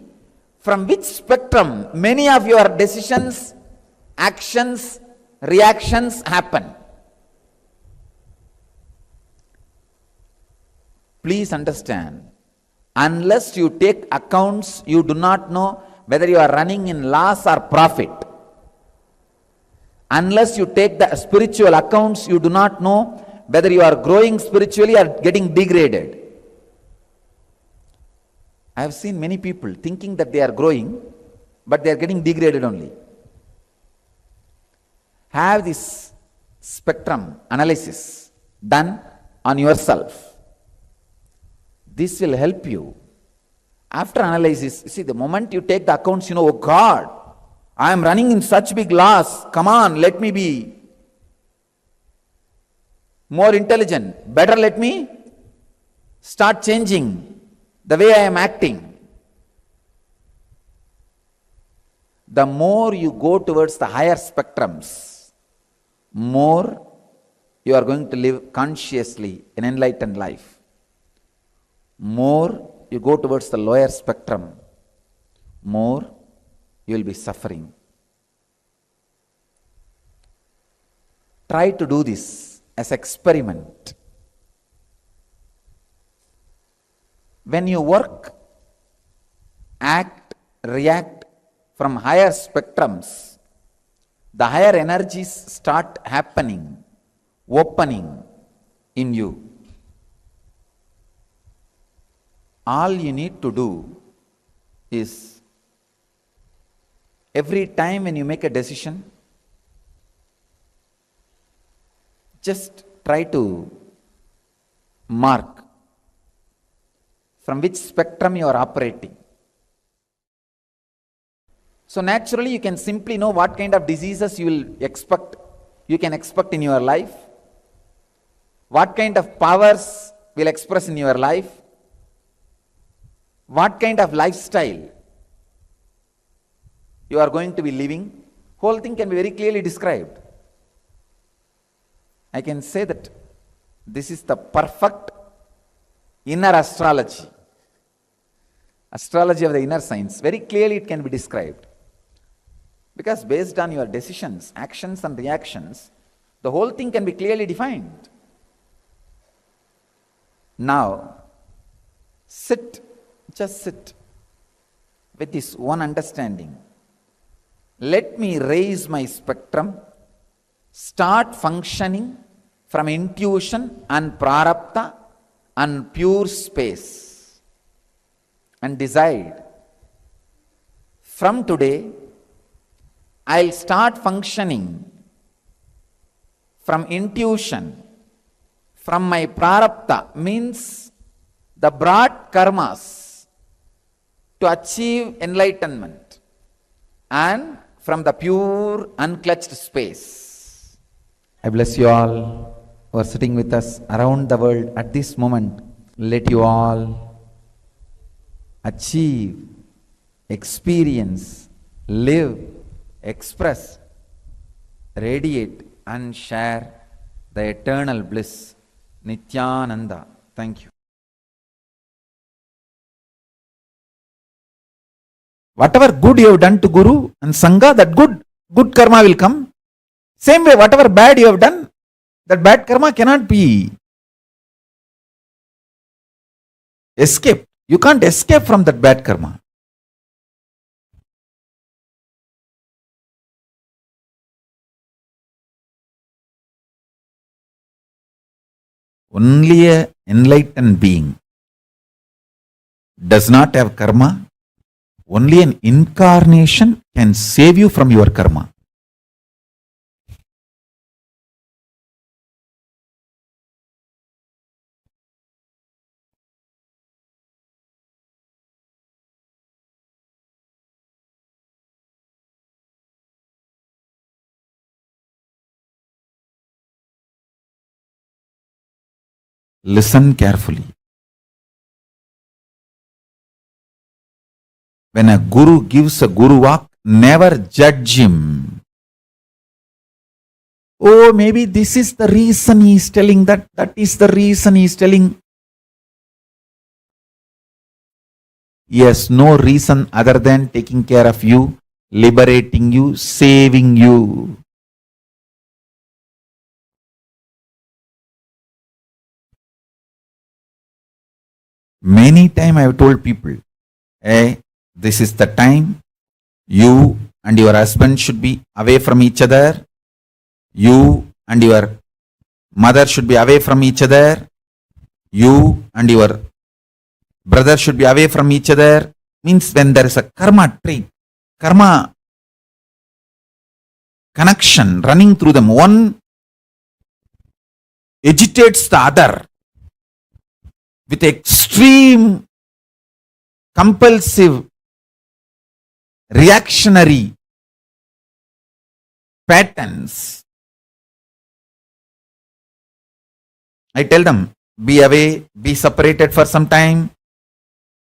from which spectrum many of your decisions, actions, reactions happen. Please understand, unless you take accounts, you do not know whether you are running in loss or profit. Unless you take the spiritual accounts, you do not know whether you are growing spiritually or getting degraded. I have seen many people thinking that they are growing, but they are getting degraded only. Have this spectrum analysis done on yourself. This will help you. After analysis, see, the moment you take the accounts, you know, oh God, I am running in such big loss. Come on, let me be more intelligent. Better let me start changing the way I am acting. The more you go towards the higher spectrums, more you are going to live consciously an enlightened life. More you go towards the lower spectrum, more you will be suffering. Try to do this as experiment. When you work, act, react from higher spectrums, the higher energies start happening, opening in you. All you need to do is, every time when you make a decision, just try to mark from which spectrum you are operating. So naturally you can simply know what kind of diseases you can expect in your life, what kind of powers will express in your life, what kind of lifestyle you are going to be living. Whole thing can be very clearly described. I can say that this is the perfect inner astrology. Astrology of the inner science. Very clearly it can be described. Because based on your decisions, actions and reactions, the whole thing can be clearly defined. Now, just sit with this one understanding. Let me raise my spectrum, start functioning from intuition and prarabdha and pure space, and decide, from today, I'll start functioning from intuition, from my prarabdha, means the broad karmas, to achieve enlightenment, and from the pure unclutched space. I bless you all who are sitting with us around the world at this moment. Let you all achieve, experience, live, express, radiate and share the eternal bliss. Nithyananda. Thank you. Whatever good you have done to Guru and Sangha, that good karma will come. Same way, whatever bad you have done, that bad karma cannot be escaped. You can't escape from that bad karma. Only an enlightened being does not have karma. Only an incarnation can save you from your karma. Listen carefully. When a guru gives a guru walk, never judge him. Oh, maybe this is the reason he is telling that. That is the reason he is telling. He has no reason other than taking care of you, liberating you, saving you. Many times I have told people, hey, this is the time you and your husband should be away from each other. You and your mother should be away from each other. You and your brother should be away from each other. Means when there is a karma trait, karma connection running through them, one agitates the other with extreme compulsive reactionary patterns. I tell them, be away, be separated for some time.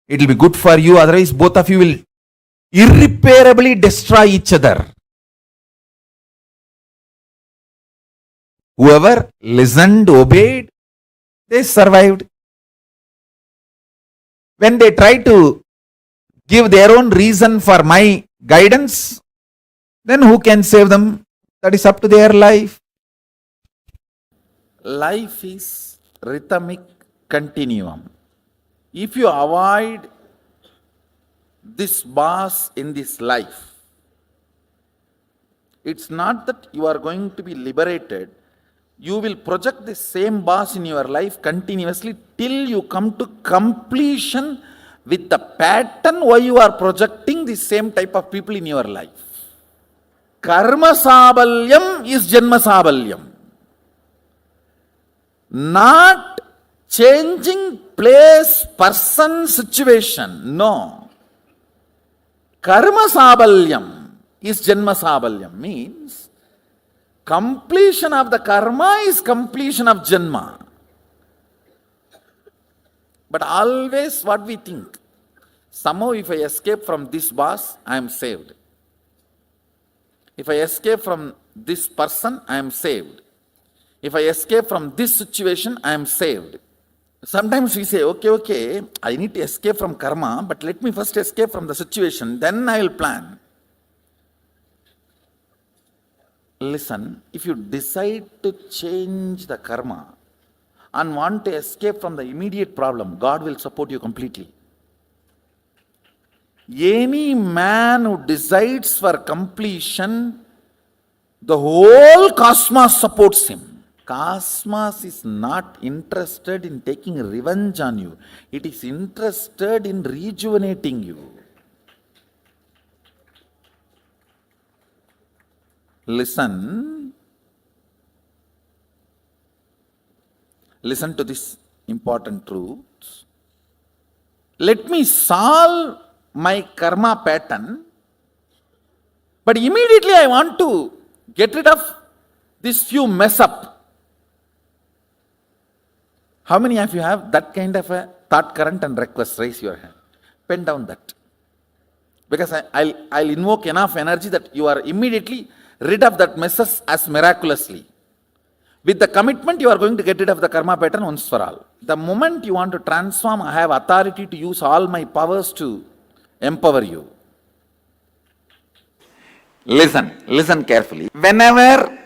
It will be good for you, otherwise both of you will irreparably destroy each other. Whoever listened, obeyed, they survived. When they try to give their own reason for my guidance, then who can save them? That is up to their life. Life is rhythmic continuum. If you avoid this boss in this life, it's not that you are going to be liberated. You will project the same boss in your life continuously till you come to completion with the pattern why you are projecting the same type of people in your life. Karma sabalyam is janma sabalyam. Not changing place, person, situation. No. Karma sabalyam is janma sabalyam. Means completion of the karma is completion of janma. But always what we think, somehow if I escape from this boss, I am saved. If I escape from this person, I am saved. If I escape from this situation, I am saved. Sometimes we say, okay, I need to escape from karma, but let me first escape from the situation, then I will plan. Listen, if you decide to change the karma and want to escape from the immediate problem, God will support you completely. Any man who decides for completion, the whole cosmos supports him. Cosmos is not interested in taking revenge on you. It is interested in rejuvenating you. Listen to this important truth. Let me solve my karma pattern, but immediately I want to get rid of this few mess up. How many of you have that kind of a thought current and request? Raise your hand. Pen down that. Because I'll invoke enough energy that you are immediately rid of that messes as miraculously. With the commitment, you are going to get rid of the karma pattern once for all. The moment you want to transform, I have authority to use all my powers to empower you. Listen carefully. Whenever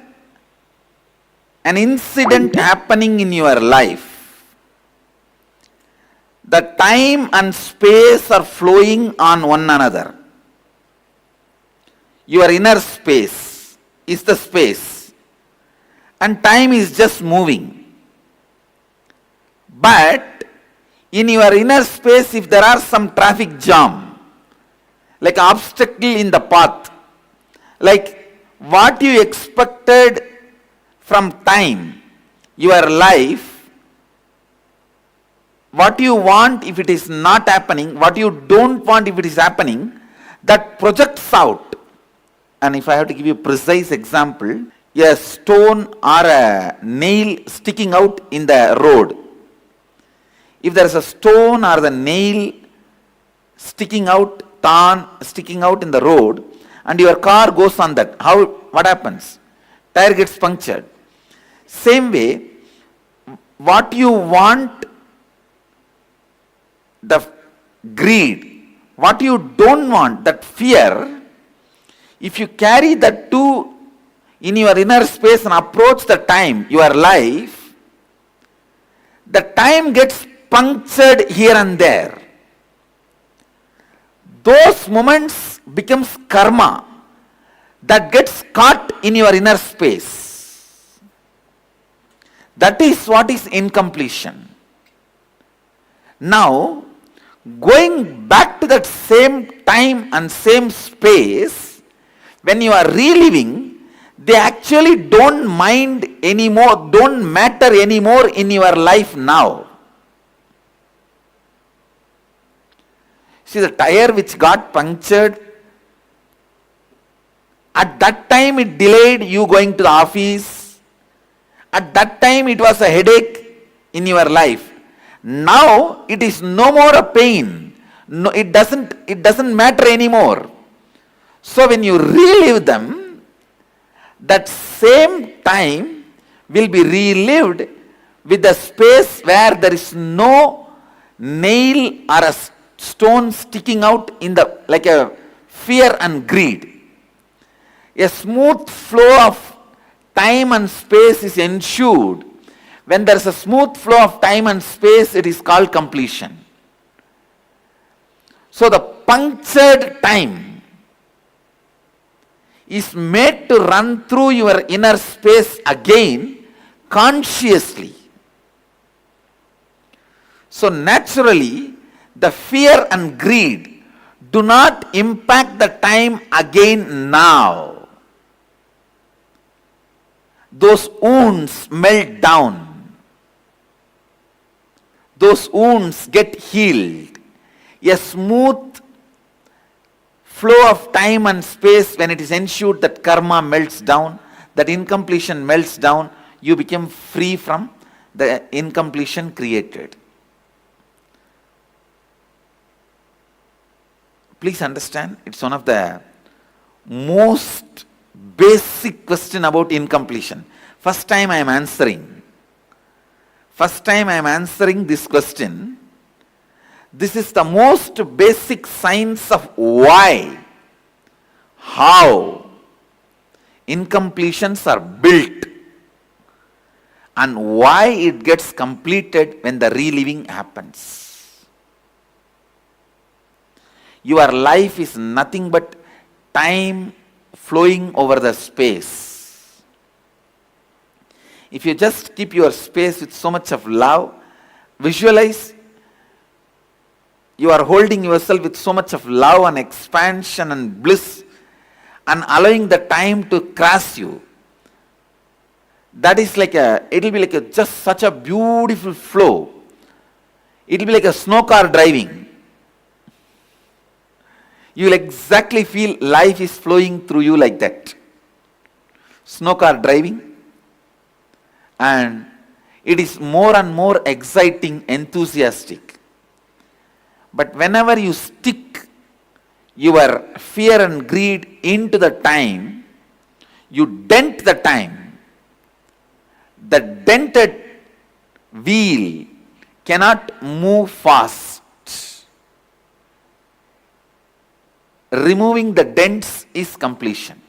an incident happening in your life, the time and space are flowing on one another. Your inner space is the space, and time is just moving. But in your inner space, if there are some traffic jam, like obstacle in the path, like what you expected from time, your life, what you want if it is not happening, what you don't want if it is happening, that projects out. And if I have to give you a precise example, a stone or a nail sticking out in the road. If there is a stone or the nail sticking out, sticking out in the road, and your car goes on that, what happens? Tire gets punctured. Same way, what you want, the greed, what you don't want, that fear, if you carry that two in your inner space and approach the time, your life, the time gets punctured here and there. Those moments becomes karma that gets caught in your inner space. That is what is incompletion. Now, going back to that same time and same space, when you are reliving, they actually don't mind anymore, don't matter anymore in your life now. See, the tire which got punctured, at that time it delayed you going to the office. At that time it was a headache in your life. Now it is no more a pain. No, it doesn't matter anymore. So when you relive them, that same time will be relived with a space where there is no nail or a stone sticking out in the like a fear and greed. A smooth flow of time and space is ensured. When there is a smooth flow of time and space, it is called completion. So the punctured time is made to run through your inner space again consciously. So naturally, the fear and greed do not impact the time again now. Those wounds melt down. Those wounds get healed. A smooth flow of time and space, when it is ensured that karma melts down, that incompletion melts down, you become free from the incompletion created. Please understand, it's one of the most basic question about incompletion. First time I am answering this question. This is the most basic science of why, how incompletions are built and why it gets completed when the reliving happens. Your life is nothing but time flowing over the space. If you just keep your space with so much of love, visualize you are holding yourself with so much of love and expansion and bliss and allowing the time to cross you. That is like it will be like just such a beautiful flow. It will be like a snow car driving. You will exactly feel life is flowing through you like that. Snow car driving. And it is more and more exciting, enthusiastic. But whenever you stick your fear and greed into the time, you dent the time. The dented wheel cannot move fast. Removing the dents is completion.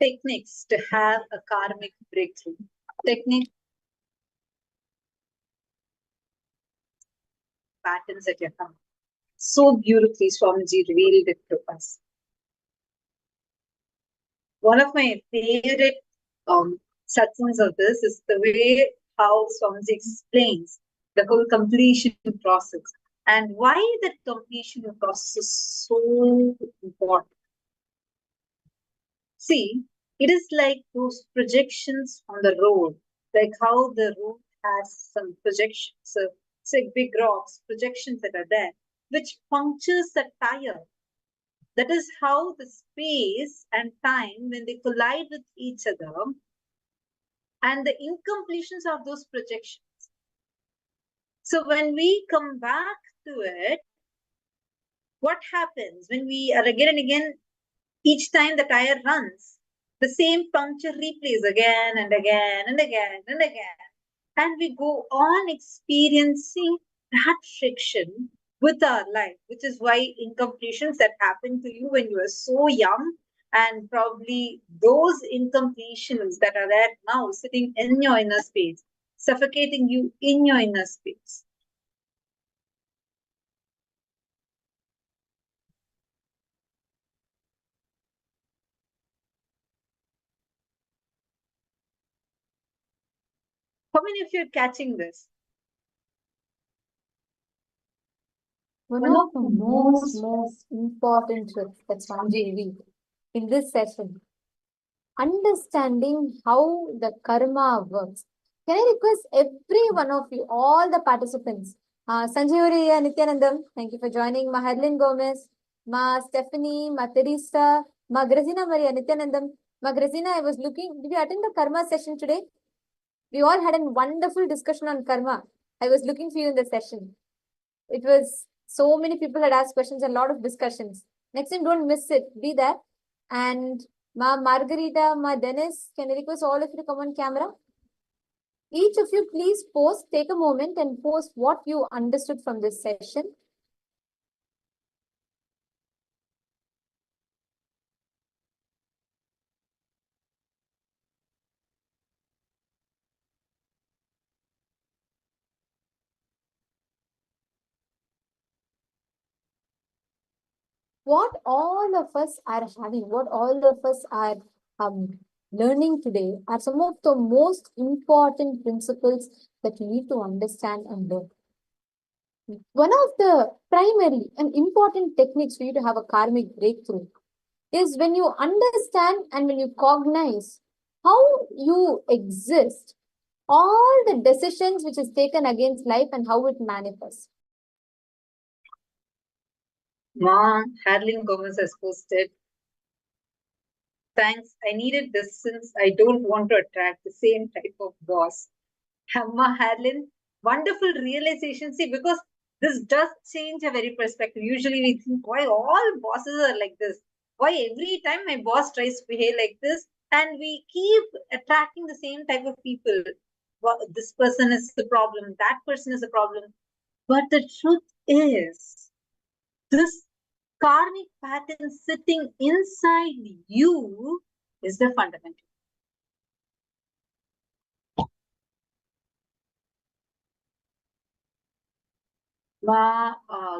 techniques to have a karmic breakthrough. Technique patterns that you have. So beautifully, Swamiji revealed it to us. One of my favorite satsangs of this is the way how Swamiji explains the whole completion process and why that completion process is so important. See, it is like those projections on the road, like how the road has some projections, so say big rocks, projections that are there, which punctures the tire. That is how the space and time, when they collide with each other, and the incompletions of those projections. So when we come back to it, what happens when we are again and again, each time the tire runs, the same puncture replays again and again and again and again. And we go on experiencing that friction with our life, which is why incompletions that happen to you when you are so young, and probably those incompletions that are there now sitting in your inner space, suffocating you in your inner space. How many of you are catching this? One of the most important truths that Swamiji revealed in this session, understanding how the karma works. Can I request every one of you, all the participants, Sanjay Uriya, Nithyanandam, thank you for joining, Ma Herlin Gomez, Ma Stephanie, Ma Teresa, Ma Grazina Maria, Nithyanandam, Ma Grazina, I was looking, did you attend the karma session today? We all had a wonderful discussion on karma. I was looking for you in the session. It was so many people had asked questions, a lot of discussions. Next time, don't miss it. Be there. And Ma Margarita, Ma Dennis, can I request all of you to come on camera? Each of you, please post, take a moment and post what you understood from this session. What all of us are having, what all of us are learning today are some of the most important principles that you need to understand and learn. One of the primary and important techniques for you to have a karmic breakthrough is when you understand and when you cognize how you exist, all the decisions which is taken against life and how it manifests. Ma Herlin Gomez has posted, thanks, I needed this since I don't want to attract the same type of boss. Ma Herlin, wonderful realization. See, because this does change our very perspective. Usually we think, why all bosses are like this? Why every time my boss tries to behave like this? And we keep attracting the same type of people. Well, this person is the problem, that person is the problem. But the truth is, this karmic pattern sitting inside you is the fundamental.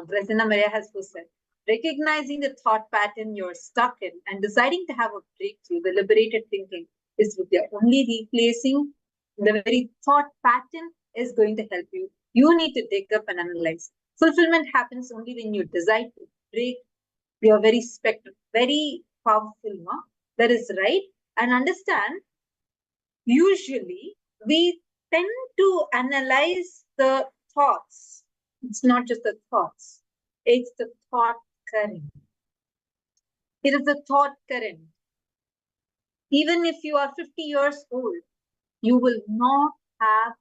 Grazina Maria has posted, recognizing the thought pattern you're stuck in and deciding to have a breakthrough, the liberated thinking is with you. Only replacing the very thought pattern is going to help you. You need to dig up and analyze. Fulfillment happens only when you decide to break your very very powerful, no? That is right. And understand, usually we tend to analyze the thoughts. It's not just the thoughts, it's the thought current. It is the thought current. Even if you are 50 years old, you will not have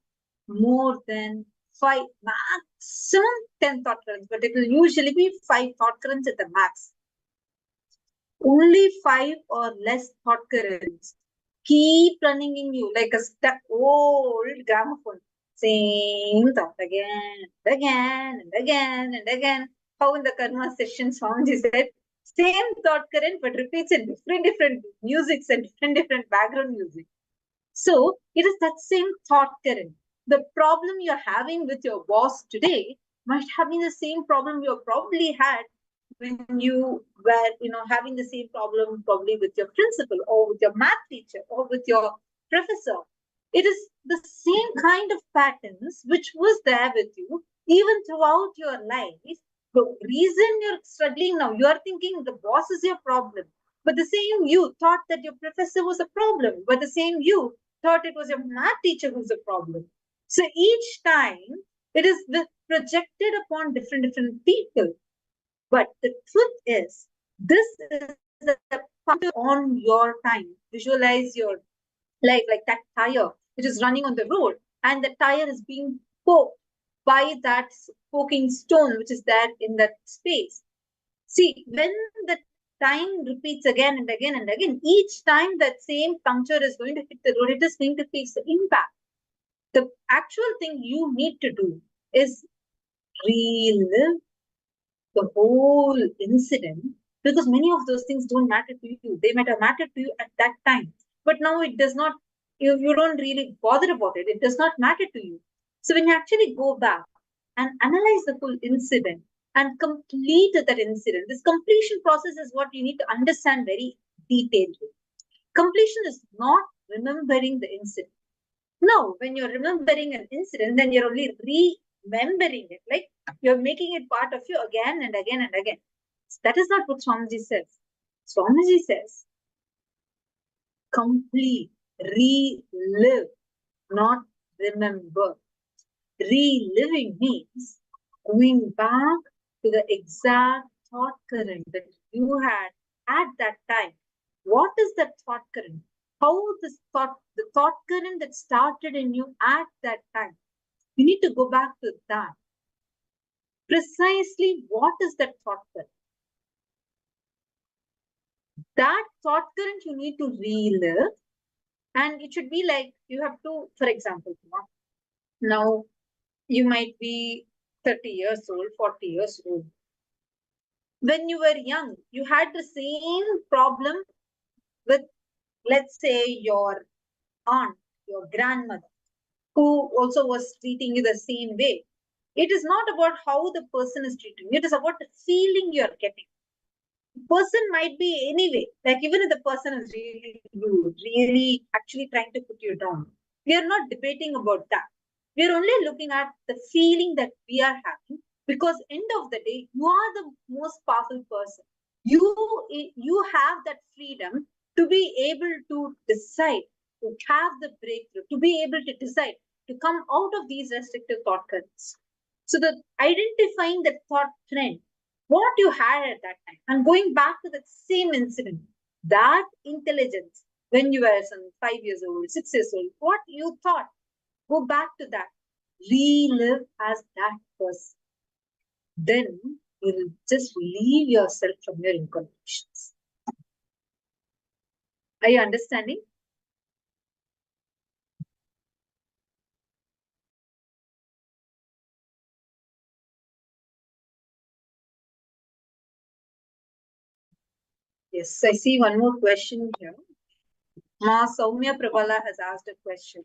more than 5, maximum 10 thought currents, but it will usually be 5 thought currents at the max. Only 5 or less thought currents keep running in you like a stuck old gramophone. Same thought again and again and again and again. How in the karma session Swamiji said, Same thought current, but repeats in different musics and different background music. So it is that same thought current. The problem you're having with your boss today might have been the same problem you probably had when you were, having the same problem probably with your principal or with your math teacher or with your professor. It is the same kind of patterns which was there with you even throughout your life. The reason you're struggling now, you are thinking the boss is your problem. But the same you thought that your professor was a problem. But the same you thought it was your math teacher who's a problem. So each time it is projected upon different people. But the truth is, this is a part on your time. Visualize your life like that tire which is running on the road, and the tire is being poked by that poking stone which is there in that space. See, when the time repeats again and again and again, each time that same puncture is going to hit the road, it is going to face the impact. The actual thing you need to do is relive the whole incident, because many of those things don't matter to you. They might have mattered to you at that time, but now it does not. You don't really bother about it. It does not matter to you. So when you actually go back and analyze the full incident and complete that incident, this completion process is what you need to understand very detailedly. Completion is not remembering the incident. No, when you're remembering an incident, then you're only remembering it. Like you're making it part of you again and again and again. That is not what Swamiji says. Swamiji says, complete, relive, not remember. Reliving means going back to the exact thought current that you had at that time. What is that thought current? How the thought current that started in you at that time? You need to go back to that. Precisely what is that thought current? That thought current you need to relive, and it should be like you have to, for example, now you might be 30 years old, 40 years old. When you were young, you had the same problem with, let's say, your aunt, your grandmother, who also was treating you the same way. It is not about how the person is treating you, it is about the feeling you're getting. The person might be anyway, like even if the person is really rude, really actually trying to put you down. We are not debating about that. We are only looking at the feeling that we are having, because end of the day, you are the most powerful person. You have that freedom to be able to decide, to have the breakthrough, to be able to decide to come out of these restrictive thought currents. So the identifying the thought trend, what you had at that time, and going back to that same incident, that intelligence, when you were some 5 years old, 6 years old, what you thought, go back to that, relive as that person. Then you will just leave yourself from your incarnations. Are you understanding? Yes, I see one more question here. Ma Soumya Prabhala has asked a question.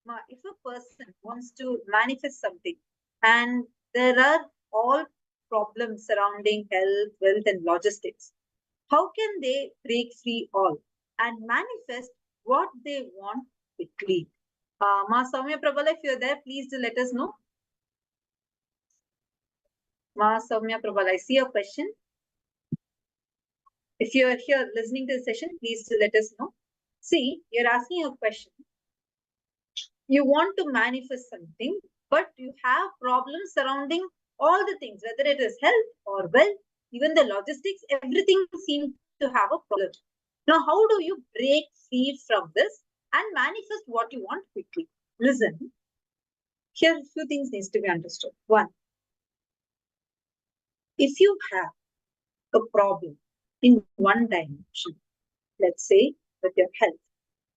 Ma, if a person wants to manifest something and there are all problems surrounding health, wealth, and logistics, how can they break free all and manifest what they want quickly? Ma Soumya Prabhala, if you're there, please do let us know. Ma Soumya Prabhala, I see your question. If you're here listening to the session, please do let us know. See, you're asking a question. You want to manifest something, but you have problems surrounding all the things, whether it is health or wealth, even the logistics, everything seems to have a problem. Now, how do you break free from this and manifest what you want quickly? Listen, here a few things needs to be understood. One, if you have a problem in one dimension, let's say with your health,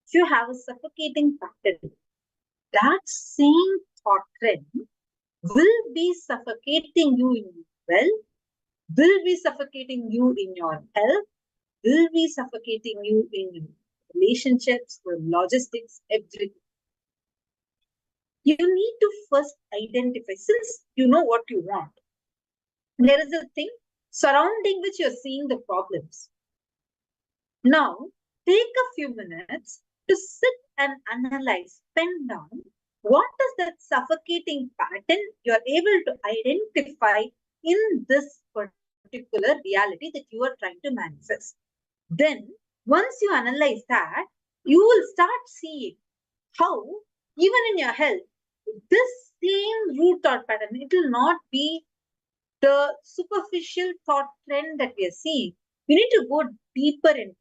if you have a suffocating pattern, that same thought trend will be suffocating you in wealth, will be suffocating you in your health, will be suffocating you in relationships, or logistics, everything. You need to first identify, since you know what you want, there is a thing surrounding which you're seeing the problems. Now, take a few minutes to sit and analyze, pen down what is that suffocating pattern you're able to identify in this particular reality that you are trying to manifest. Then, once you analyze that, you will start seeing how, even in your health, this same root thought pattern, it will not be the superficial thought trend that we are seeing. You need to go deeper into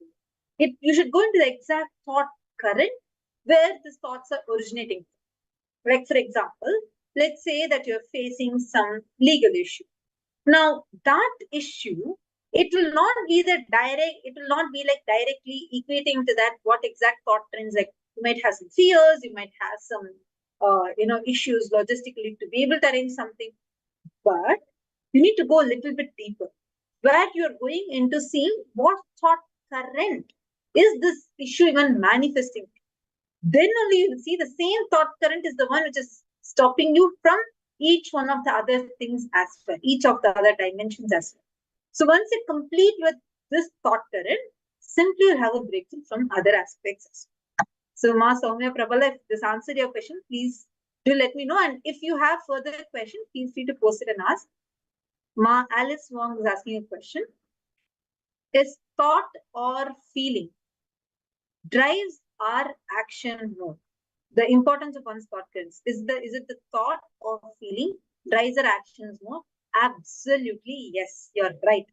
it. You should go into the exact thought current where these thoughts are originating. Like, for example, let's say that you're facing some legal issue. Now, that issue, it will not be like directly equating to that what exact thought trends. Like, you might have some fears, you might have some issues logistically to be able to arrange something, but you need to go a little bit deeper, where you're going into seeing what thought current is this issue even manifesting. Then only you will see the same thought current is the one which is stopping you from each one of the other things as well, each of the other dimensions as well. So once you complete with this thought current, simply you'll have a breakthrough from other aspects as well. So Ma Soumya Prabhala, if this answered your question, please do let me know. And if you have further questions, feel free to post it and ask. Ma Alice Wong is asking a question. Is thought or feeling drives our action more? The importance of one's thought currents. Is it the thought or feeling drives our actions more? Absolutely, yes, you're right.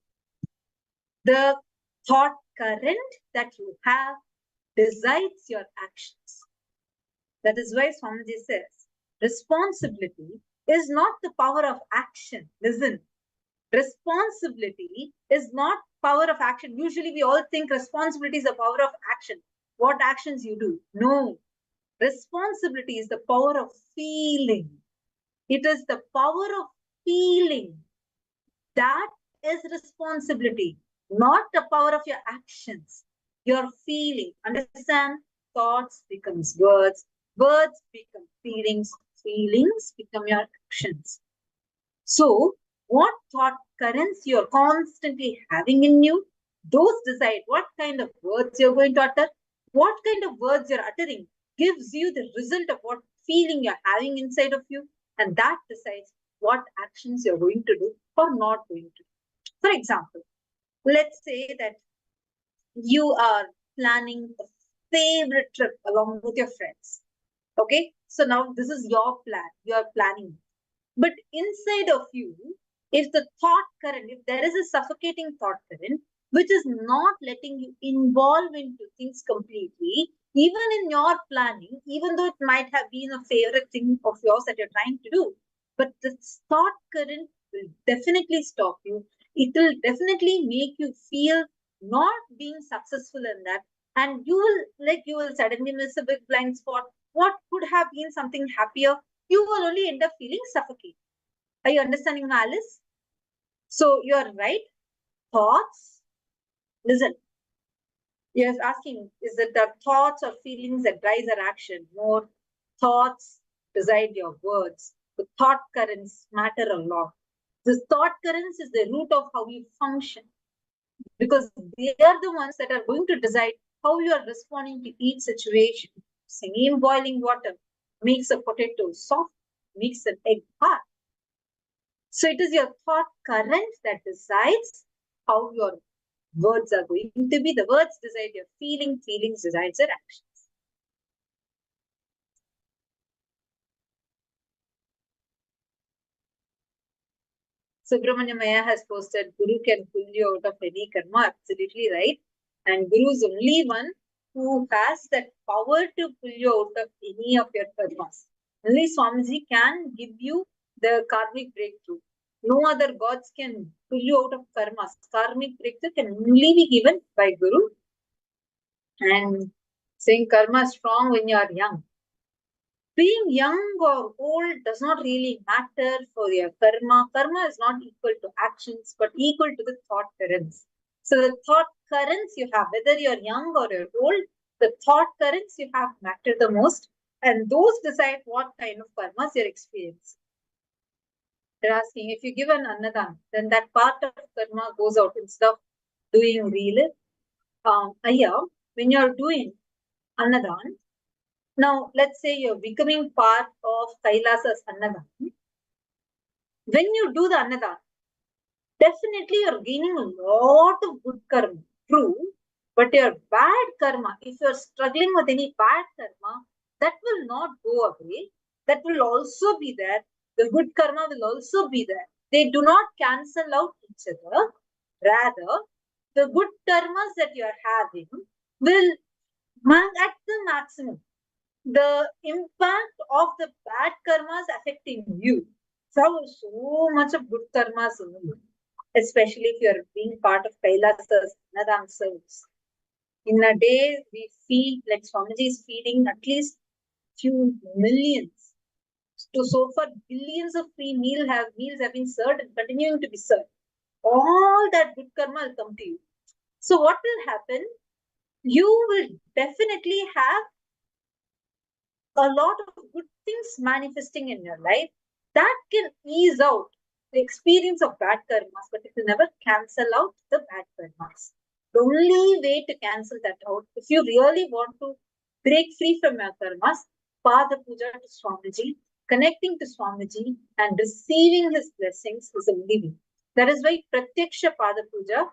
The thought current that you have decides your actions. That is why Swamiji says, responsibility is not the power of action. Listen, responsibility is not power of action. Usually we all think responsibility is the power of action. What actions you do? No. Responsibility is the power of feeling. It is the power of feeling. That is responsibility, not the power of your actions. Your feeling. Understand? Thoughts becomes words. Words become feelings. Feelings become your actions. So, what thought currents you're constantly having in you, those decide what kind of words you're going to utter. What kind of words you're uttering gives you the result of what feeling you're having inside of you, and that decides what actions you're going to do or not going to do. For example, let's say that you are planning a favorite trip along with your friends. Okay, so now this is your plan, you're planning. But inside of you, if the thought current, if there is a suffocating thought current, which is not letting you involve into things completely, even in your planning, even though it might have been a favorite thing of yours that you're trying to do, but this thought current will definitely stop you. It will definitely make you feel not being successful in that. And you will suddenly miss a big blind spot. What could have been something happier? You will only end up feeling suffocated. Are you understanding, Alice? So you're right. Thoughts. Listen. You're asking, is it the thoughts or feelings that drives our action? More thoughts decide your words. The thought currents matter a lot. The thought currents is the root of how you function, because they are the ones that are going to decide how you are responding to each situation. Same boiling water makes a potato soft, makes an egg hard. So it is your thought current that decides how your words are going to be. The words decide your feelings decide your actions. Subramanya Maya has posted, Guru can pull you out of any karma. Absolutely right. And Guru is only one who has that power to pull you out of any of your karmas. Only Swamiji can give you the karmic breakthrough. No other gods can pull you out of karmas. Karmic breakthrough can only be given by Guru. And saying karma is strong when you are young. being young or old does not really matter for your karma. Karma is not equal to actions, but equal to the thought currents. So the thought currents you have, whether you're young or you're old, the thought currents you have matter the most, and those decide what kind of karmas you're experiencing. They're asking, if you give an annadan, then that part of karma goes out instead of doing relive. When you're doing annadan, now let's say you're becoming part of Kailasa's annadan. When you do the annadan, definitely you're gaining a lot of good karma. True, but your bad karma, if you're struggling with any bad karma, that will not go away. That will also be there. The good karma will also be there. They do not cancel out each other. Rather, the good karmas that you are having will at the maximum. The impact of the bad karmas affecting you. So much of good karmas in you, especially if you are being part of Kailasa's Annadan service. In a day, we feed, like Swamiji is feeding at least few millions. So far, billions of free meals have been served and continuing to be served. All that good karma will come to you. So what will happen? You will definitely have a lot of good things manifesting in your life that can ease out the experience of bad karmas, but it will never cancel out the bad karmas. The only way to cancel that out, if you really want to break free from your karmas, Pada Puja to Swamiji, connecting to Swamiji and receiving his blessings is a living. That is why Pratyaksha Pada Puja,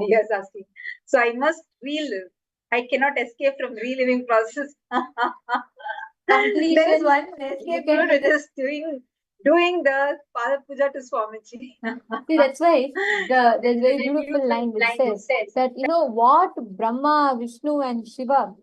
yes, asking. So I must relive. I cannot escape from reliving process. Completion one. You could just doing the Pada Puja to Swamiji. See, that's why there's a very beautiful line which says that, you know what, Brahma, Vishnu and Shiva,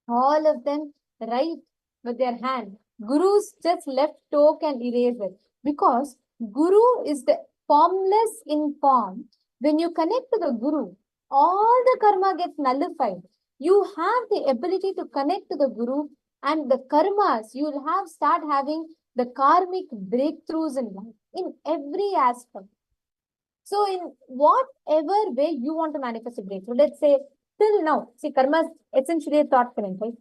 all of them write with their hand. Guru's just left toe can erase it. Because Guru is the formless in form. When you connect to the Guru, all the karma gets nullified. You have the ability to connect to the Guru, and the karmas, you'll start having the karmic breakthroughs in life, in every aspect. So in whatever way you want to manifest a breakthrough, let's say till now, see, karma is essentially a thought current, right?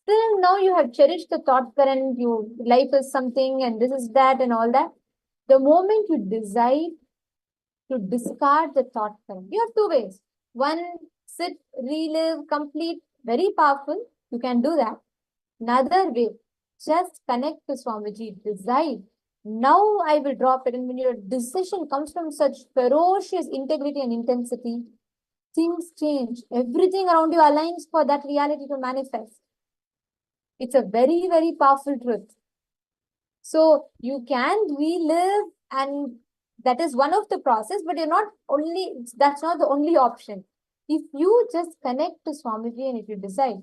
Till now you have cherished the thought current, life is something and this is that and all that. The moment you decide to discard the thought current, you have two ways. One, sit, relive, complete, very powerful. You can do that. Another way, just connect to Swamiji, decide. Now I will drop it. And when your decision comes from such ferocious integrity and intensity, things change. Everything around you aligns for that reality to manifest. It's a very, very powerful truth. So you can relive, and that is one of the process, but that's not the only option. If you just connect to Swamiji and if you decide,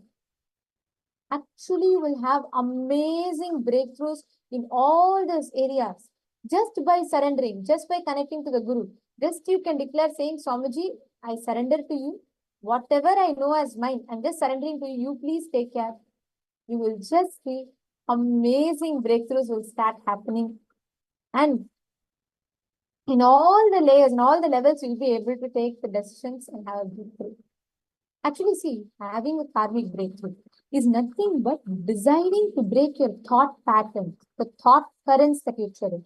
actually you will have amazing breakthroughs in all those areas just by surrendering, just by connecting to the Guru. Just you can declare saying, Swamiji, I surrender to you. Whatever I know as mine, I'm just surrendering to you. You please take care. You will just see amazing breakthroughs will start happening. And in all the layers and all the levels, you'll be able to take the decisions and have a breakthrough. Actually, see, having a karmic breakthrough is nothing but deciding to break your thought patterns, the thought currents that you cherish.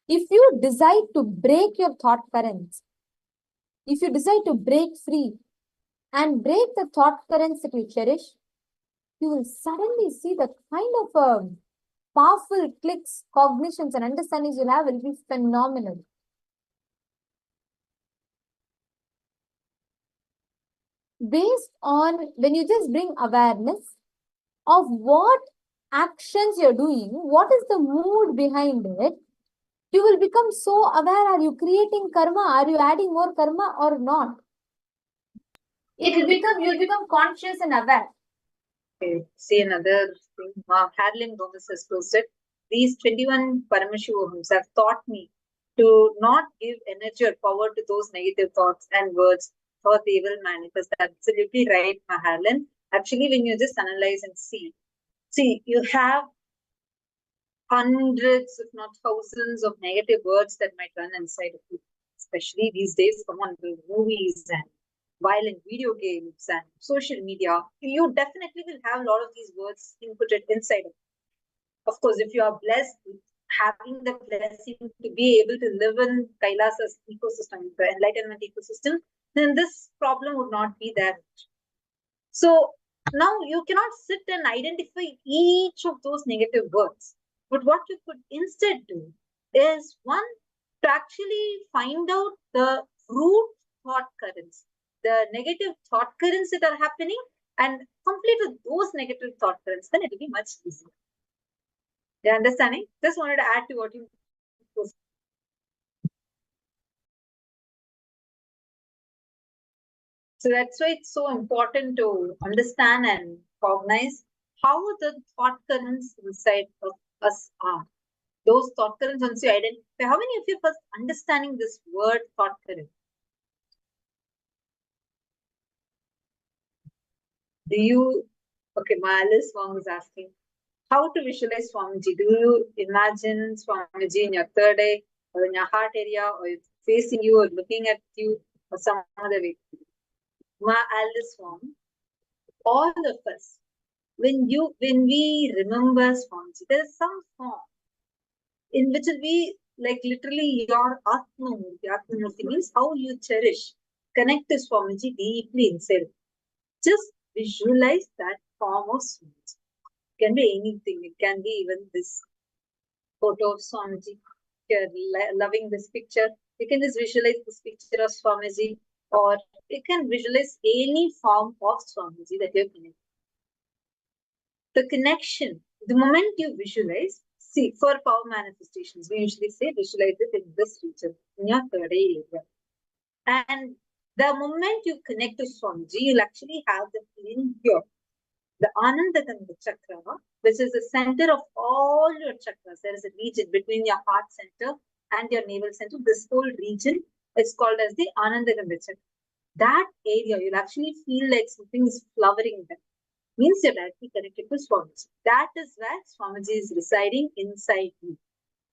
If you decide to break your thought currents, if you decide to break free and break the thought currents that you cherish, you will suddenly see the kind of powerful clicks, cognitions, and understandings you'll have will be phenomenal. Based on when you just bring awareness of what actions you're doing, what is the mood behind it, you will become so aware. Are you creating karma? Are you adding more karma or not? You'll become conscious and aware. Okay, see another thing. Harlan Gomez has posted, these 21 Paramashivohams have taught me to not give energy or power to those negative thoughts and words, for they will manifest. Absolutely right, Maharlan. Actually, when you just analyze and see, See, you have hundreds, if not thousands, of negative words that might run inside of you, especially these days. Come on, the movies and violent video games and social media. You definitely will have a lot of these words inputted inside of you. Of course, if you are blessed with having the blessing to be able to live in Kailasa's ecosystem, the enlightenment ecosystem, then this problem would not be there. So now you cannot sit and identify each of those negative words. But what you could instead do is one, to actually find out the root thought currents, the negative thought currents that are happening, and complete with those negative thought currents, then it will be much easier. You understanding? Just wanted to add to what you. So that's why it's so important to understand and cognize how the thought currents inside of us are. Those thought currents, once you identify, how many of you first understanding this word thought current? Do you, okay, Alice Wong is asking, how to visualize Swamiji? Do you imagine Swamiji in your third eye or in your heart area or facing you or looking at you or some other way? Alice Wong, all of us, when we remember Swamiji, there is some form in which will be like literally your Atmamurti. Atmamurti means how you cherish, connect to Swamiji deeply inside. Just visualize that form of Swamiji. It can be anything. It can be even this photo of Swamiji. If you're loving this picture, you can just visualize this picture of Swamiji, or you can visualize any form of Swamiji that you're connected. The connection, the moment you visualize, see, for power manifestations, we usually say visualize it in this region, in your third eye area. And the moment you connect to Swamiji, you'll actually have the feeling here. The Anantasana chakra, which is the center of all your chakras. There is a region between your heart center and your navel center. This whole region is called as the Anantasana chakra. That area, you'll actually feel like something is flowering there. Means you're directly connected to Swamiji. That is where Swamiji is residing inside you.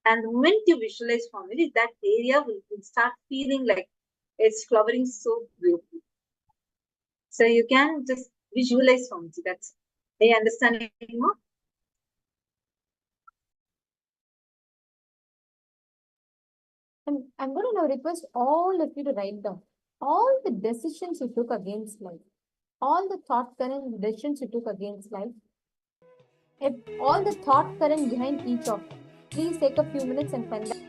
And the moment you visualize Swamiji, that area will start feeling like it's flowering so beautifully. So you can just visualize Swamiji. That's the understanding more. I'm going to now request all of you to write down all the decisions you took against life, all the thought current decisions you took against life, all the thought current behind each of them. Please take a few minutes and pen that.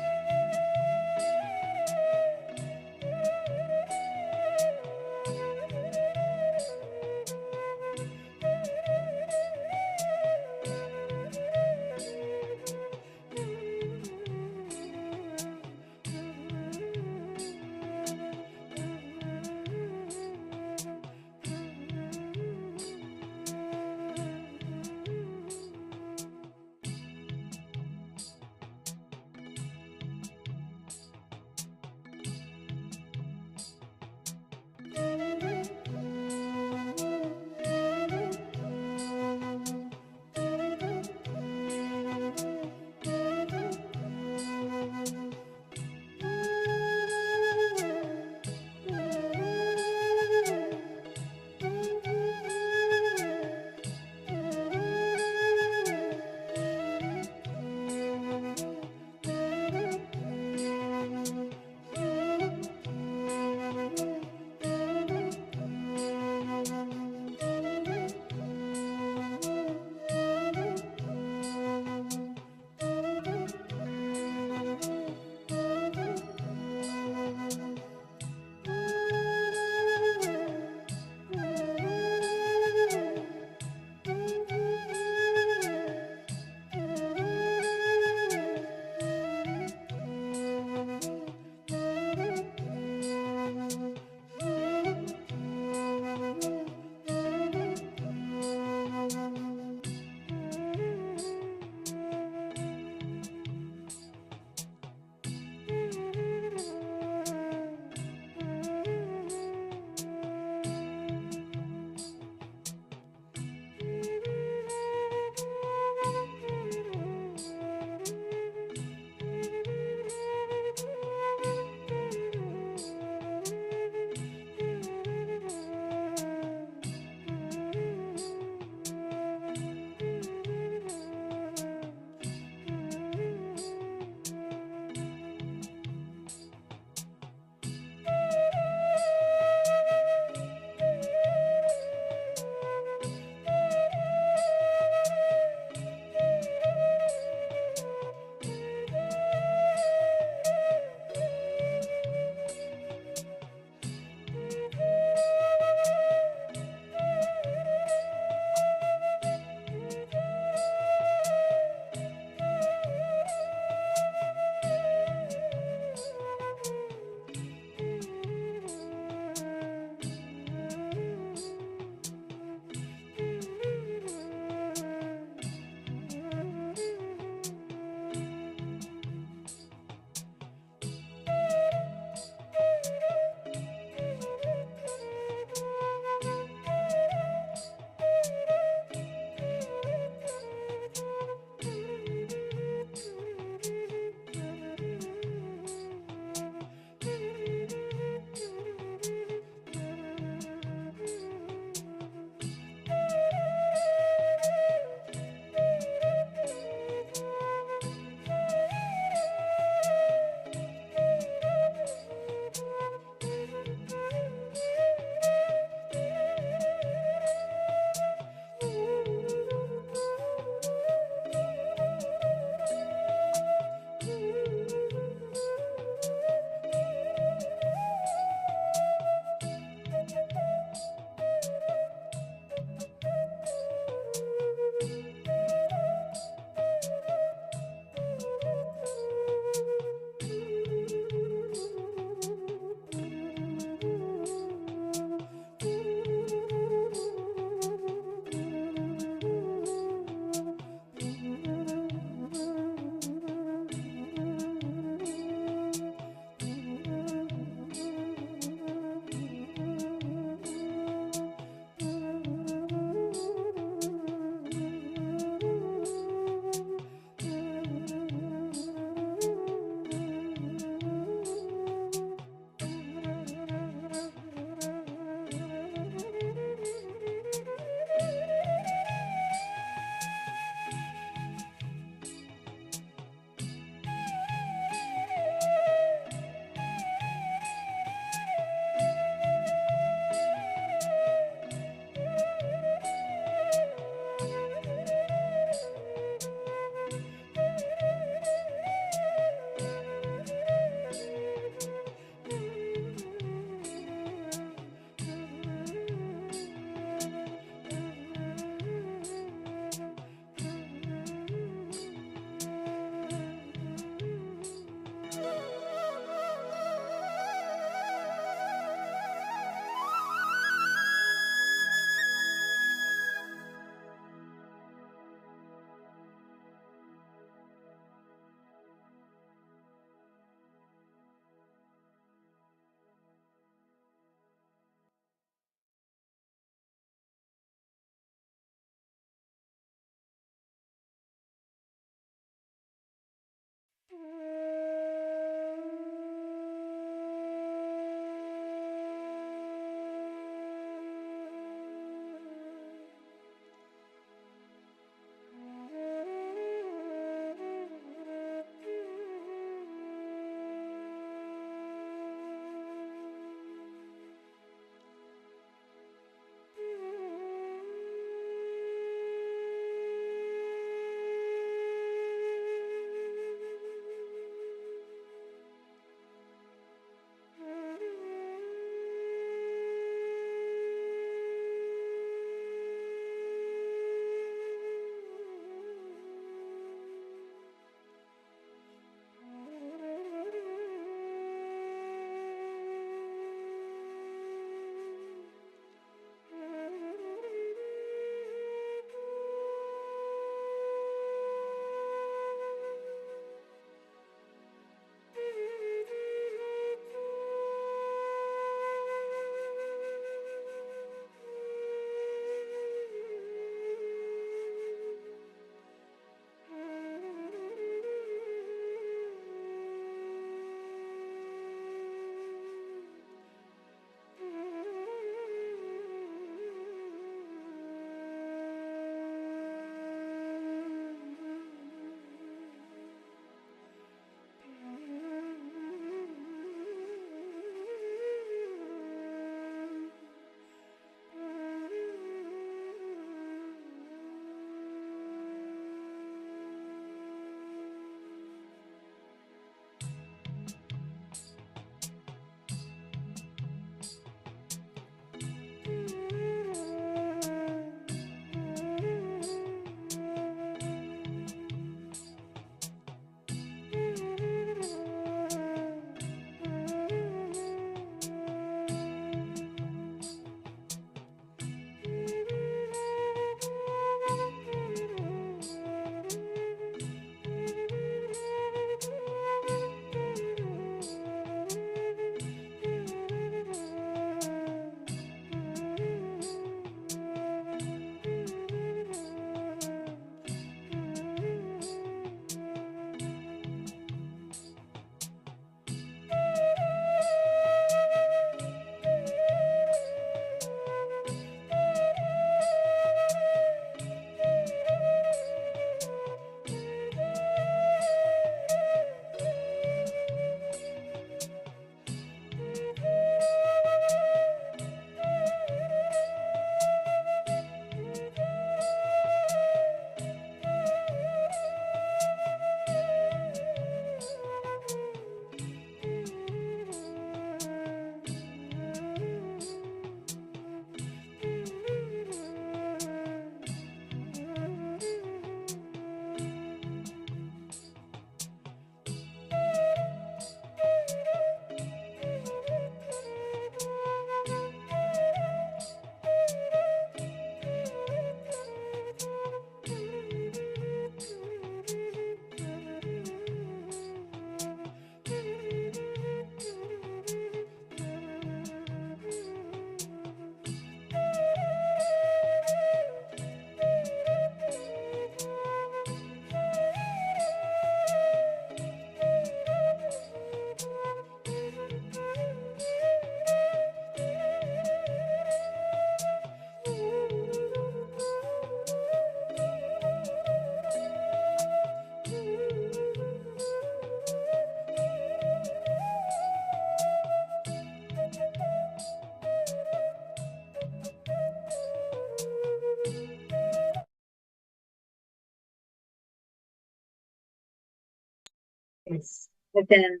Yes. Then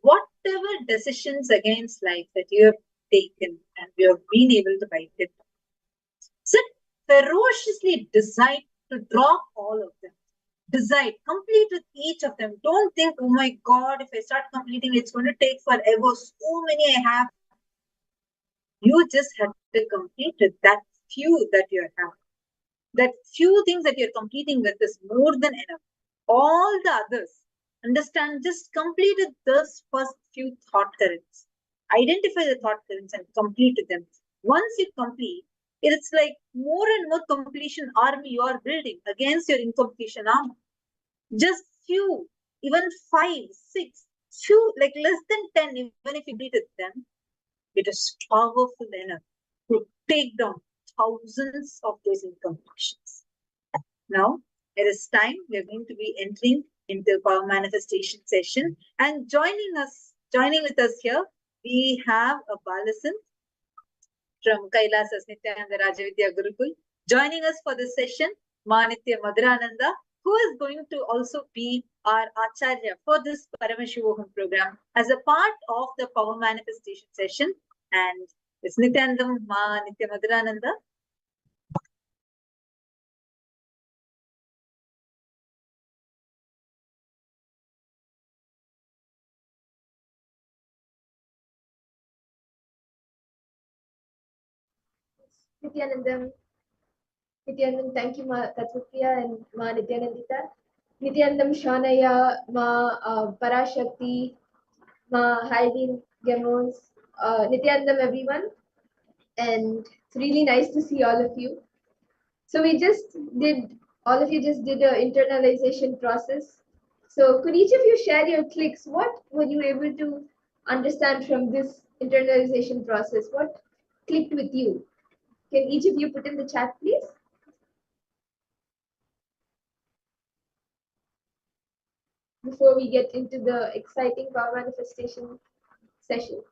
whatever decisions against life that you have taken and you have been able to write it, so ferociously decide to drop all of them. Decide, complete with each of them. Don't think, oh my God, if I start completing, it's going to take forever. So many I have. You just have to complete it. That few that you have. That few things that you're completing with is more than enough. All the others, understand, just completed those first few thought currents. Identify the thought currents and complete them. Once you complete, it's like more and more completion army you are building against your incompletion army. Just few even 5, 6, few, like less than 10, even if you completed them, it is powerful enough to take down thousands of those incompletions. Now, it is time we are going to be entering into power manifestation session, and joining with us here, we have a Balasan from Kailasa Nithyananda Rajavidya Gurukul. Joining us for this session, Manitya Madhurananda, who is going to also be our Acharya for this Paramashivoham program as a part of the power manifestation session. And it's Nithyanandam Manitya Madhurananda. Nithyanandam, thank you, Ma Tatsupriya and Ma Nithyanandita. Nithyanandam, Shanaya, Ma Parashakti, Ma Heidi Gemos, Nithyanandam, everyone. And it's really nice to see all of you. So all of you just did an internalization process. So could each of you share your clicks? What were you able to understand from this internalization process? What clicked with you? Can each of you put in the chat, please? Before we get into the exciting power manifestation session.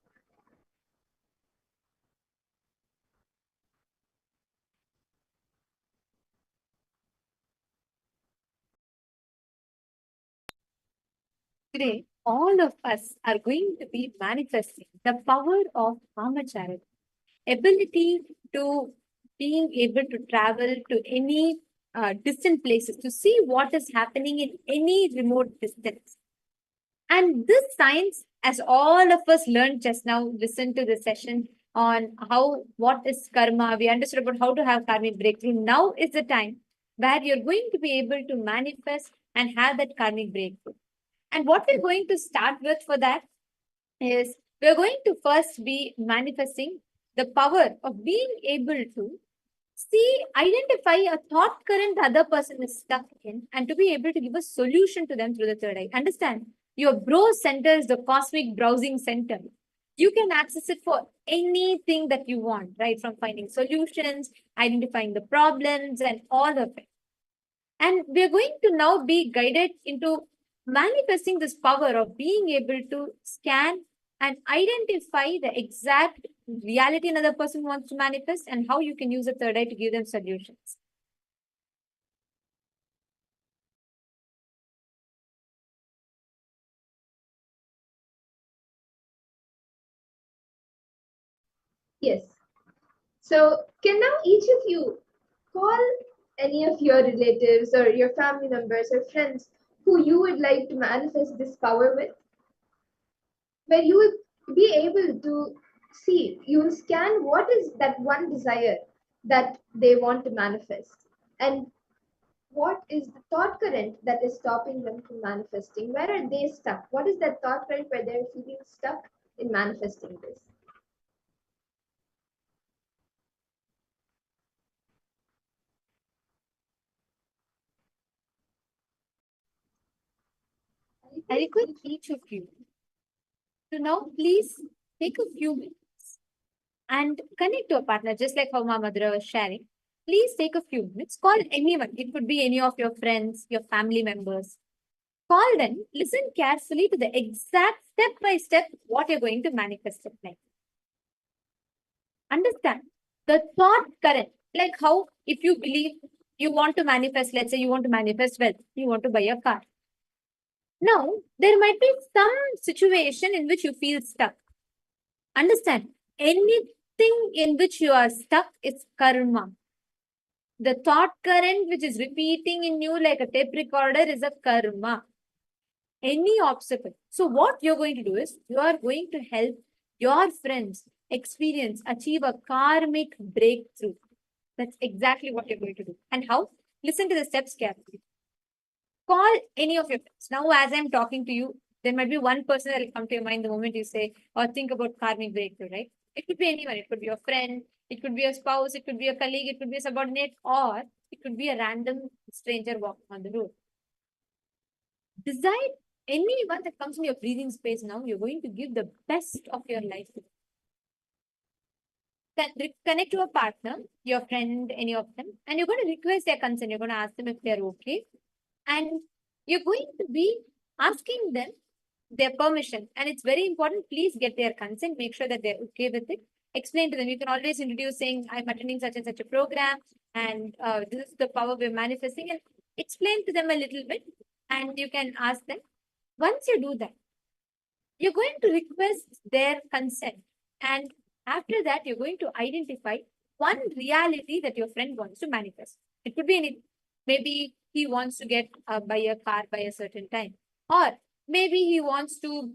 Today, all of us are going to be manifesting the power of Brahmacharya, ability to being able to travel to any distant places, to see what is happening in any remote distance. And this science, as all of us learned just now, listen to the session on what is karma. We understood about how to have karmic breakthrough. Now is the time where you're going to be able to manifest and have that karmic breakthrough. And what we're going to start with for that is we're going to first be manifesting the power of being able to identify a thought current the other person is stuck in, and to be able to give a solution to them through the third eye. Understand, your browse center is the cosmic browsing center. You can access it for anything that you want, right? From finding solutions, identifying the problems, and all of it. And we're going to now be guided into manifesting this power of being able to scan and identify the exact reality another person wants to manifest, and how you can use the third eye to give them solutions. Yes. So can now each of you call any of your relatives or your family members or friends who you would like to manifest this power with, where you would be able to see, you will scan what is that one desire that they want to manifest, and what is the thought current that is stopping them from manifesting. Where are they stuck? What is that thought current where they're feeling stuck in manifesting this? I request each of you to now please take a few minutes and connect to a partner, just like how Madhura was sharing. Please take a few minutes, call anyone. It could be any of your friends, your family members. Call them, listen carefully to the exact step-by-step what you're going to manifest it. Understand the thought current, like how if you believe you want to manifest, let's say you want to manifest wealth, you want to buy a car. Now, there might be some situation in which you feel stuck. Understand, anything in which you are stuck is karma. The thought current which is repeating in you like a tape recorder is a karma. Any obstacle. So what you're going to do is you are going to help your friends achieve a karmic breakthrough. That's exactly what you're going to do. And how? Listen to the steps carefully. Call any of your friends. Now, as I'm talking to you, there might be one person that will come to your mind the moment you say or think about karmic breakthrough, right? It could be anyone. It could be your friend. It could be a spouse. It could be a colleague. It could be a subordinate, or it could be a random stranger walking on the road. Decide anyone that comes in your breathing space now, you're going to give the best of your life to them. Connect to a partner, your friend, any of them, and you're going to request their consent. You're going to ask them if they're okay. And you're going to be asking them their permission. And it's very important, please get their consent, make sure that they're okay with it. Explain to them. You can always introduce saying, I'm attending such and such a program, and this is the power we're manifesting, and explain to them a little bit. And you can ask them. Once you do that, you're going to request their consent. And after that, you're going to identify one reality that your friend wants to manifest. It could be anything. Maybe he wants to get buy a car by a certain time, or maybe he wants to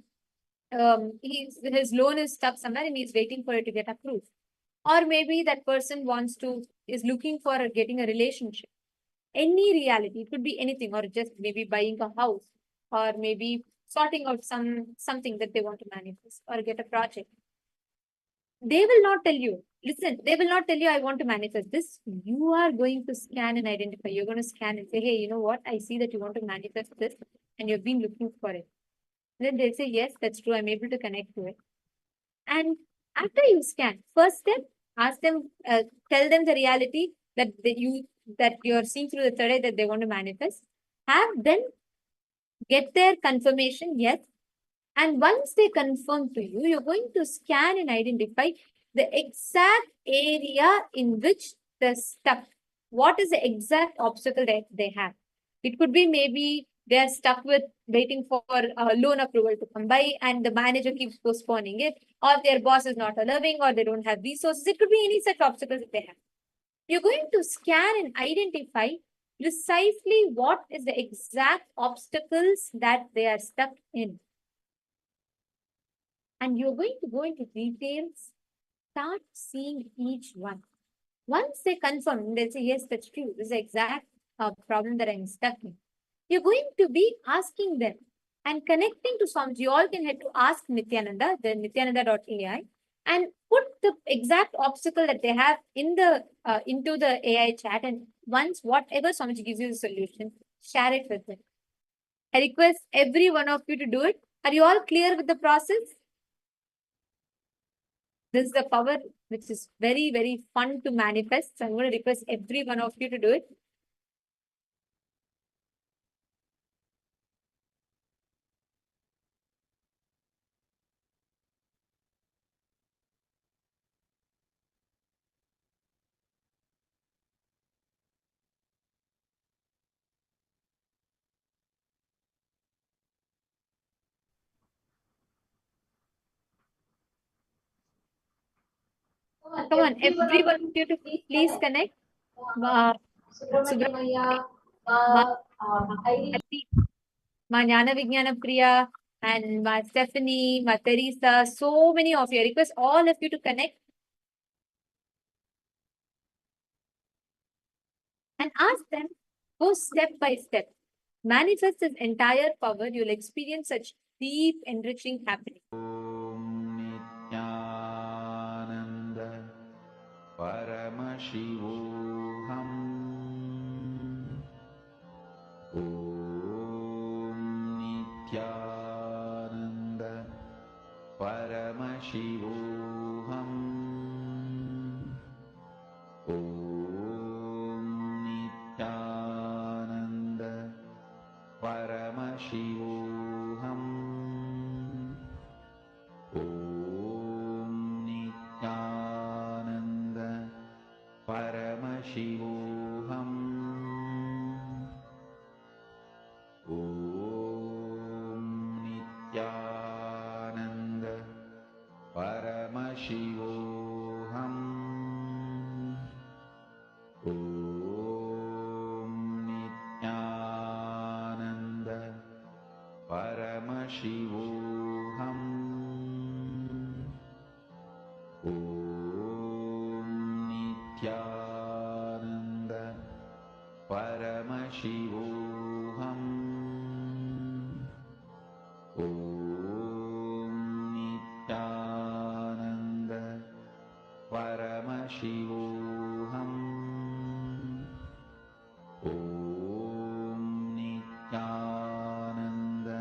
his loan is stuck somewhere and he's waiting for it to get approved, or maybe that person is looking for getting a relationship. Any reality, it could be anything, or just maybe buying a house, or maybe sorting out something that they want to manifest or get a project. They will not tell you, listen, they will not tell you, I want to manifest this. You are going to scan and identify. You're going to scan and say, hey, you know what? I see that you want to manifest this and you've been looking for it. Then they'll say, yes, that's true. I'm able to connect to it. And after you scan, first step, ask them, tell them the reality that you're seeing through the third eye that they want to manifest. Have them get their confirmation, yes. And once they confirm to you, you're going to scan and identify the exact area in which they're stuck. What is the exact obstacle that they have? It could be maybe they're stuck with waiting for loan approval to come by and the manager keeps postponing it, or their boss is not allowing, or they don't have resources. It could be any such obstacles that they have. You're going to scan and identify precisely what is the exact obstacles that they are stuck in. And you're going to go into details, start seeing each one. Once they confirm, they'll say, yes, that's true. This is the exact problem that I'm stuck in. You're going to be asking them and connecting to Swamiji. You all can head to Ask Nithyananda, the nithyananda.ai, and put the exact obstacle that they have in the into the AI chat. And once whatever Swamiji gives you the solution, share it with them. I request every one of you to do it. Are you all clear with the process? This is the power which is very, very fun to manifest. So I'm going to request every one of you to do it. Come on, every one of you to please connect. Subramanya, Ma Jnana Vijnana Priya, and Ma Stephanie, Ma Teresa, so many of you. I request all of you to connect and ask them, go step by step. Manifest this entire power, you'll experience such deep, enriching happening. Nithyananda Paramashivoham Nithyananda Paramashivoham Nithyananda Paramashivoham Nithyananda Paramashivoham Nithyananda Paramashivoham Nithyananda Paramashivoham Nithyananda Paramashivoham Nithyananda Paramashivoham Nithyananda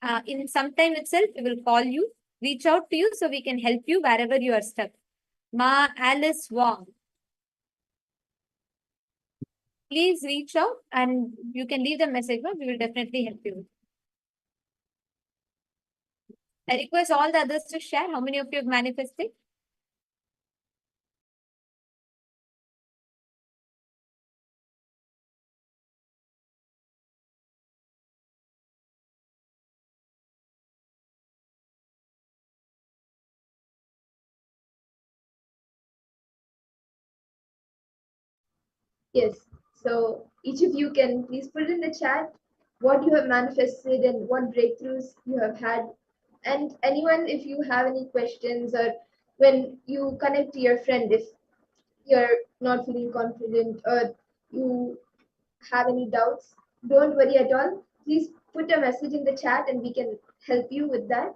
in some time itself, we will call you, reach out to you so we can help you wherever you are stuck. Ma Alice Wong. Please reach out and you can leave the message. We will definitely help you. I request all the others to share how many of you have manifested. Yes. So each of you can please put in the chat what you have manifested and what breakthroughs you have had. And anyone, if you have any questions or when you connect to your friend, if you're not feeling confident or you have any doubts, don't worry at all. Please put a message in the chat and we can help you with that.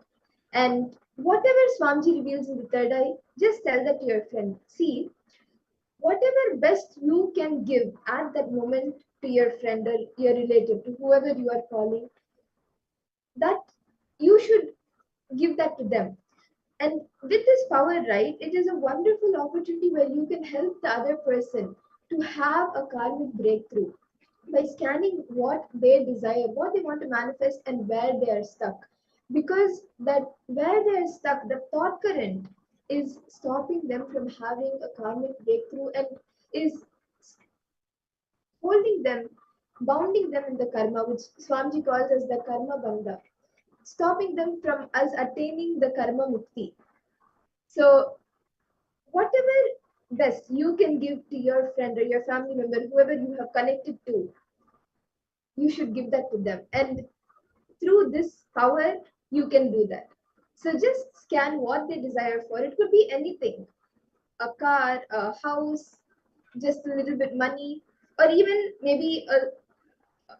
And whatever Swamiji reveals in the third eye, just tell that to your friend. See, whatever best you can give at that moment to your friend or your relative, to whoever you are calling, that you should give that to them. And with this power, right, it is a wonderful opportunity where you can help the other person to have a karmic breakthrough by scanning what they desire, what they want to manifest, and where they are stuck. Because that where they are stuck, the thought current is stopping them from having a karmic breakthrough and is holding them, bounding them in the karma, which Swamiji calls as the karma bandha, stopping them from us attaining the karma mukti. So, whatever best you can give to your friend or your family member, whoever you have connected to, you should give that to them. And through this power, you can do that. So just scan what they desire for. It could be anything, a car, a house, just a little bit money, or even maybe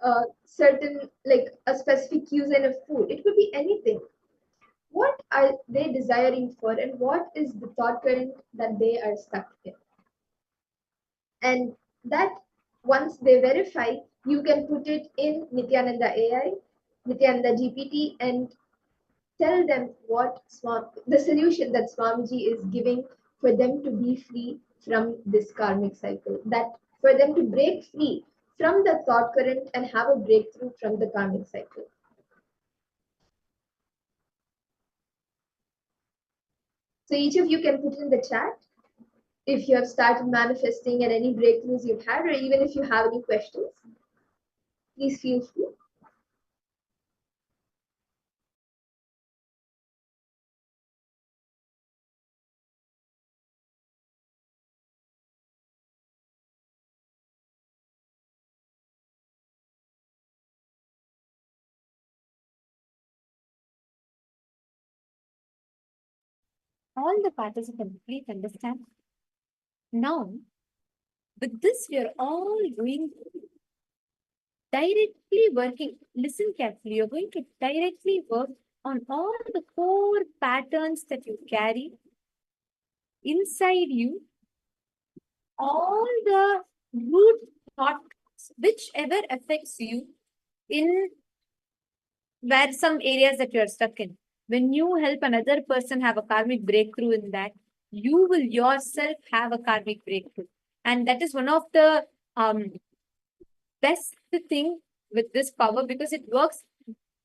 a certain, like a specific cuisine of food. It could be anything. What are they desiring for, and what is the thought current that they are stuck in? And that once they verify, you can put it in Nithyananda AI, Nithyananda GPT, and tell them what the solution that Swamiji is giving for them to be free from this karmic cycle, that for them to break free from the thought current and have a breakthrough from the karmic cycle. So each of you can put in the chat if you have started manifesting and any breakthroughs you've had, or even if you have any questions, please feel free. All the participants, please understand. Now, with this, we are all going directly working. Listen carefully. You're going to directly work on all the core patterns that you carry inside you, all the root thoughts, whichever affects you in where some areas that you're stuck in. When you help another person have a karmic breakthrough in that, you will yourself have a karmic breakthrough. And that is one of the best thing with this power, because it works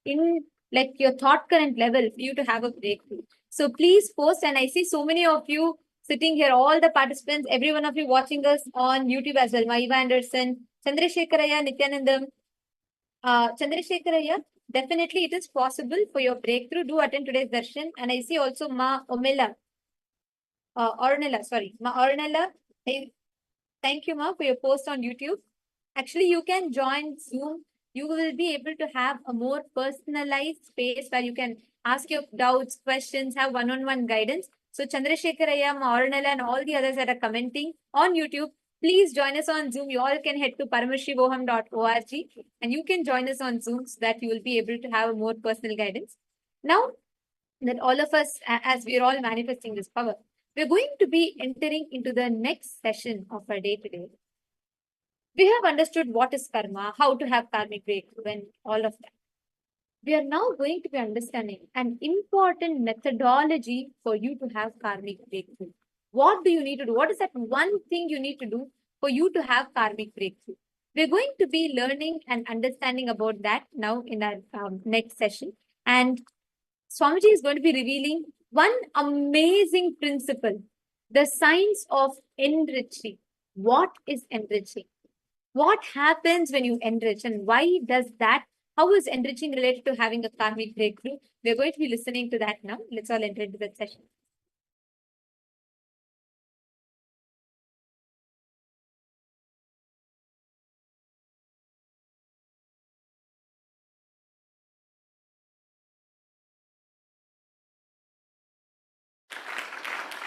in like your thought current level for you to have a breakthrough. So please post, and I see so many of you sitting here, all the participants, every one of you watching us on YouTube as well. Maiva Anderson, Chandrasekharaya, Nithyanandam, Chandrasekharaya, definitely it is possible for your breakthrough. Do attend today's darshan. And I see also Ma Omela, Ornella, sorry, Ma Ornella. Hey, thank you, Ma, for your post on YouTube. Actually, you can join Zoom. You will be able to have a more personalized space where you can ask your doubts, questions, have one-on-one guidance. So Chandrasekharaya, Ornella, and all the others that are commenting on YouTube, please join us on Zoom. You all can head to paramashivoham.org and you can join us on Zoom so that you will be able to have a more personal guidance. Now that all of us, as we're all manifesting this power, we're going to be entering into the next session of our day today. We have understood what is karma, how to have karmic breakthrough, and all of that. we are now going to be understanding an important methodology for you to have karmic breakthrough. What do you need to do? What is that one thing you need to do for you to have karmic breakthrough? We're going to be learning and understanding about that now in our next session. And Swamiji is going to be revealing one amazing principle, the science of enriching. What is enriching? What happens when you enrich, and why does that? How is enriching related to having a karmic breakthrough? We're going to be listening to that now. Let's all enter into that session.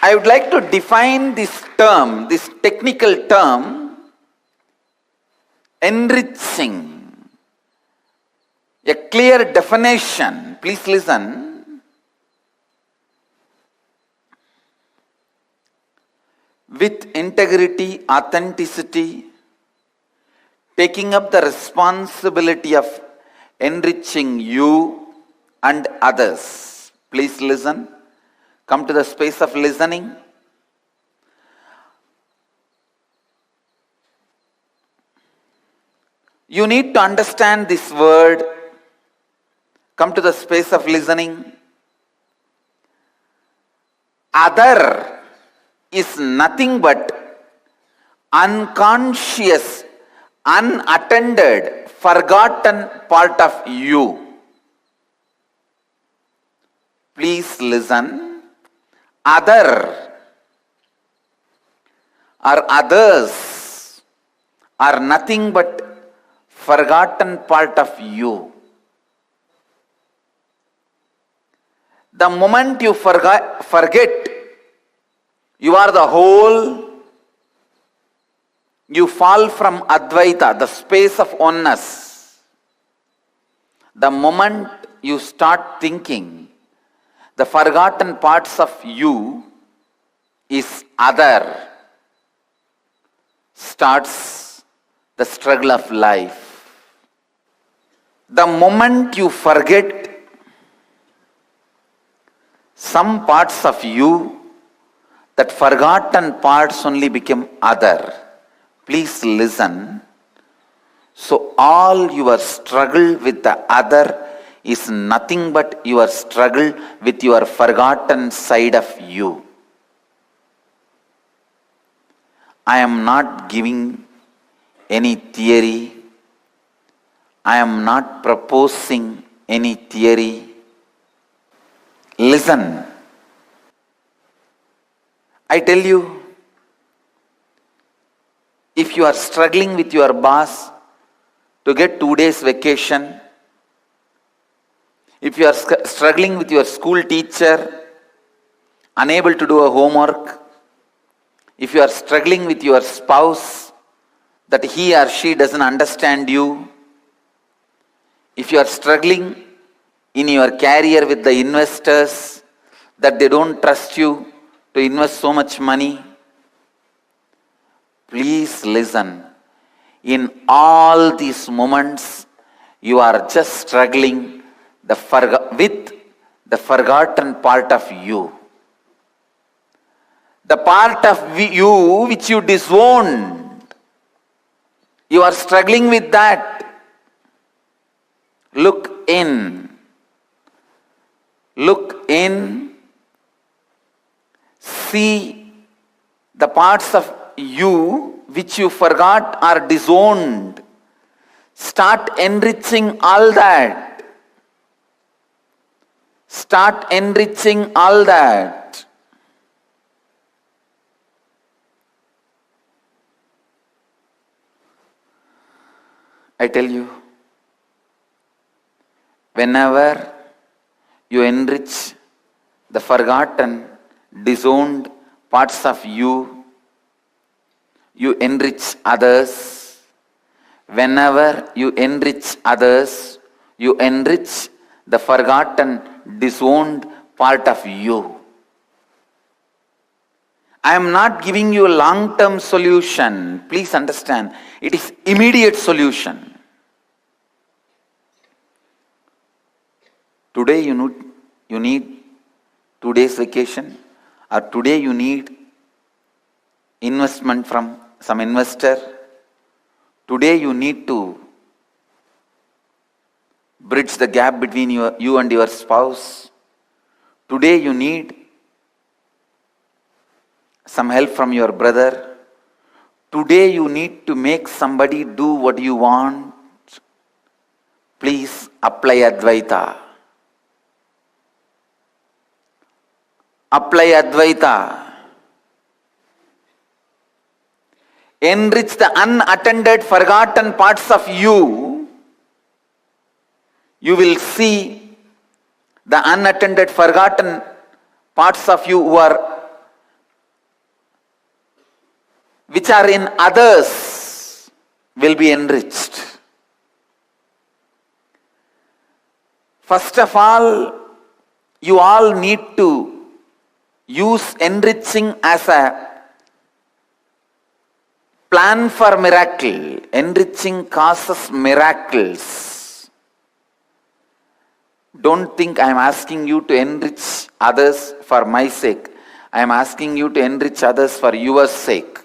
I would like to define this term, this technical term, enriching. A clear definition. Please listen. With integrity, authenticity, taking up the responsibility of enriching you and others. Please listen. Come to the space of listening. You need to understand this word. Come to the space of listening. Other is nothing but unconscious, unattended, forgotten part of you. Please listen. Other or others are nothing but forgotten part of you. The moment you forget you are the whole, you fall from Advaita, the space of oneness. The moment you start thinking the forgotten parts of you is other, starts the struggle of life. The moment you forget some parts of you, that forgotten parts only become other. Please listen. So all your struggle with the other is nothing but your struggle with your forgotten side of you. I am not giving any theory. I am not proposing any theory. Listen. I tell you, if you are struggling with your boss to get 2 days vacation, if you are struggling with your school teacher, unable to do a homework, if you are struggling with your spouse, that he or she doesn't understand you, if you are struggling in your career with the investors, that they don't trust you to invest so much money, please listen. In all these moments, you are just struggling with the forgotten part of you. The part of you which you disowned. You are struggling with that. Look in. Look in. See the parts of you which you forgot or disowned. Start enriching all that. Start enriching all that. I tell you, whenever you enrich the forgotten, disowned parts of you, you enrich others. Whenever you enrich others, you enrich the forgotten, disowned part of you. I am not giving you a long-term solution. Please understand, it is immediate solution. Today you need 2 days vacation, or today you need investment from some investor. Today you need to bridge the gap between you and your spouse. Today you need some help from your brother. Today you need to make somebody do what you want. Please apply Advaita. Apply Advaita. Enrich the unattended, forgotten parts of you. You will see the unattended, forgotten parts of you which are in others will be enriched. First of all, you all need to use enriching as a plan for miracle. Enriching causes miracles. Don't think I am asking you to enrich others for my sake. I am asking you to enrich others for your sake.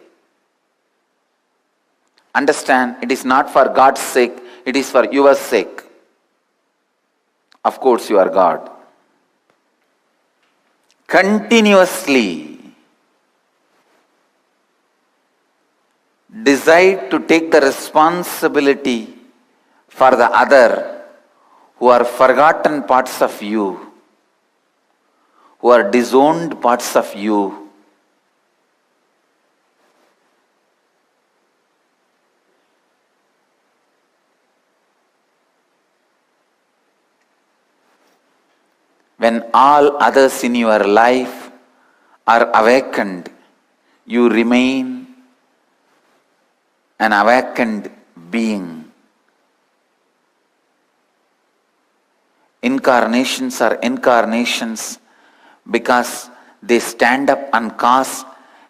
Understand, it is not for God's sake, it is for your sake. Of course, you are God. Continuously decide to take the responsibility for the other who are forgotten parts of you, who are disowned parts of you. When all others in your life are awakened, you remain an awakened being. Incarnations are incarnations because they stand up and cause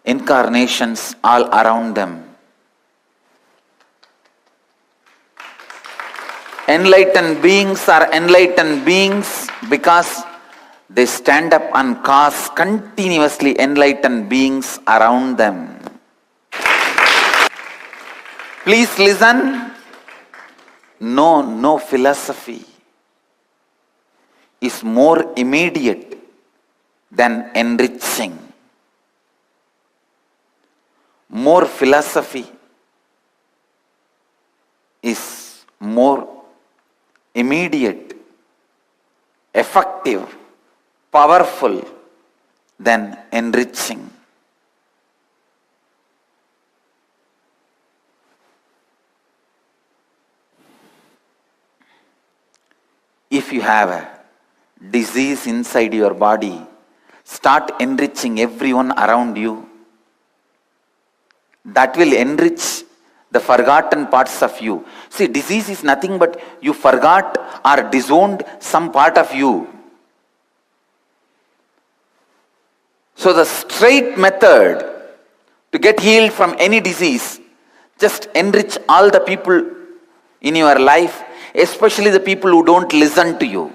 incarnations all around them. Enlightened beings are enlightened beings because they stand up and cause continuously enlightened beings around them. Please listen. No philosophy is more immediate than enriching. More philosophy is more immediate, effective, powerful than enriching. If you have a disease inside your body, start enriching everyone around you. That will enrich the forgotten parts of you. See, disease is nothing but you forgot or disowned some part of you. So the straight method to get healed from any disease, just enrich all the people in your life, especially the people who don't listen to you,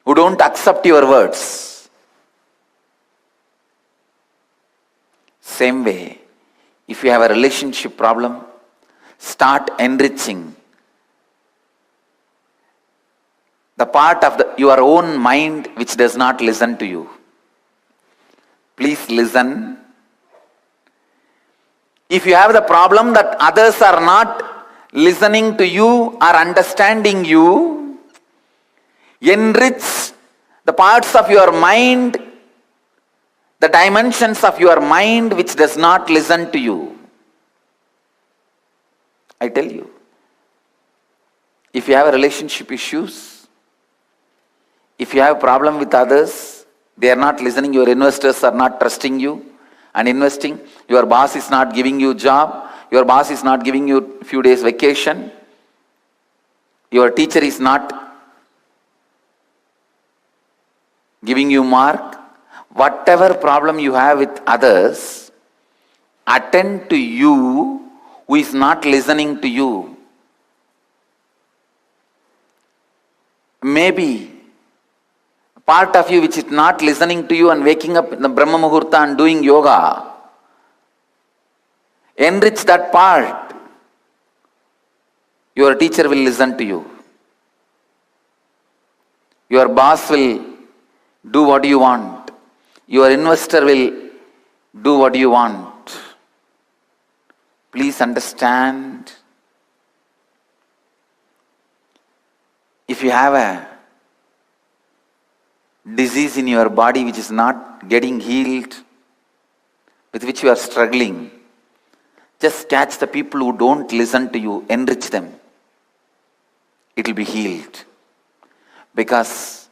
who don't accept your words. Same way, if you have a relationship problem, start enriching the part of your own mind which does not listen to you. Please listen. If you have the problem that others are not listening to you or understanding you, enrich the parts of your mind, the dimensions of your mind which does not listen to you. I tell you, if you have relationship issues, if you have a problem with others, they are not listening, your investors are not trusting you and investing, your boss is not giving you job, your boss is not giving you a few days vacation, your teacher is not giving you mark, whatever problem you have with others, attend to you who is not listening to you. maybe part of you which is not listening to you and waking up in the Brahma Muhurta and doing yoga. Enrich that part. Your teacher will listen to you. Your boss will do what you want. Your investor will do what you want. Please understand. If you have a disease in your body which is not getting healed, with which you are struggling, just catch the people who don't listen to you, enrich them. It will be healed. Because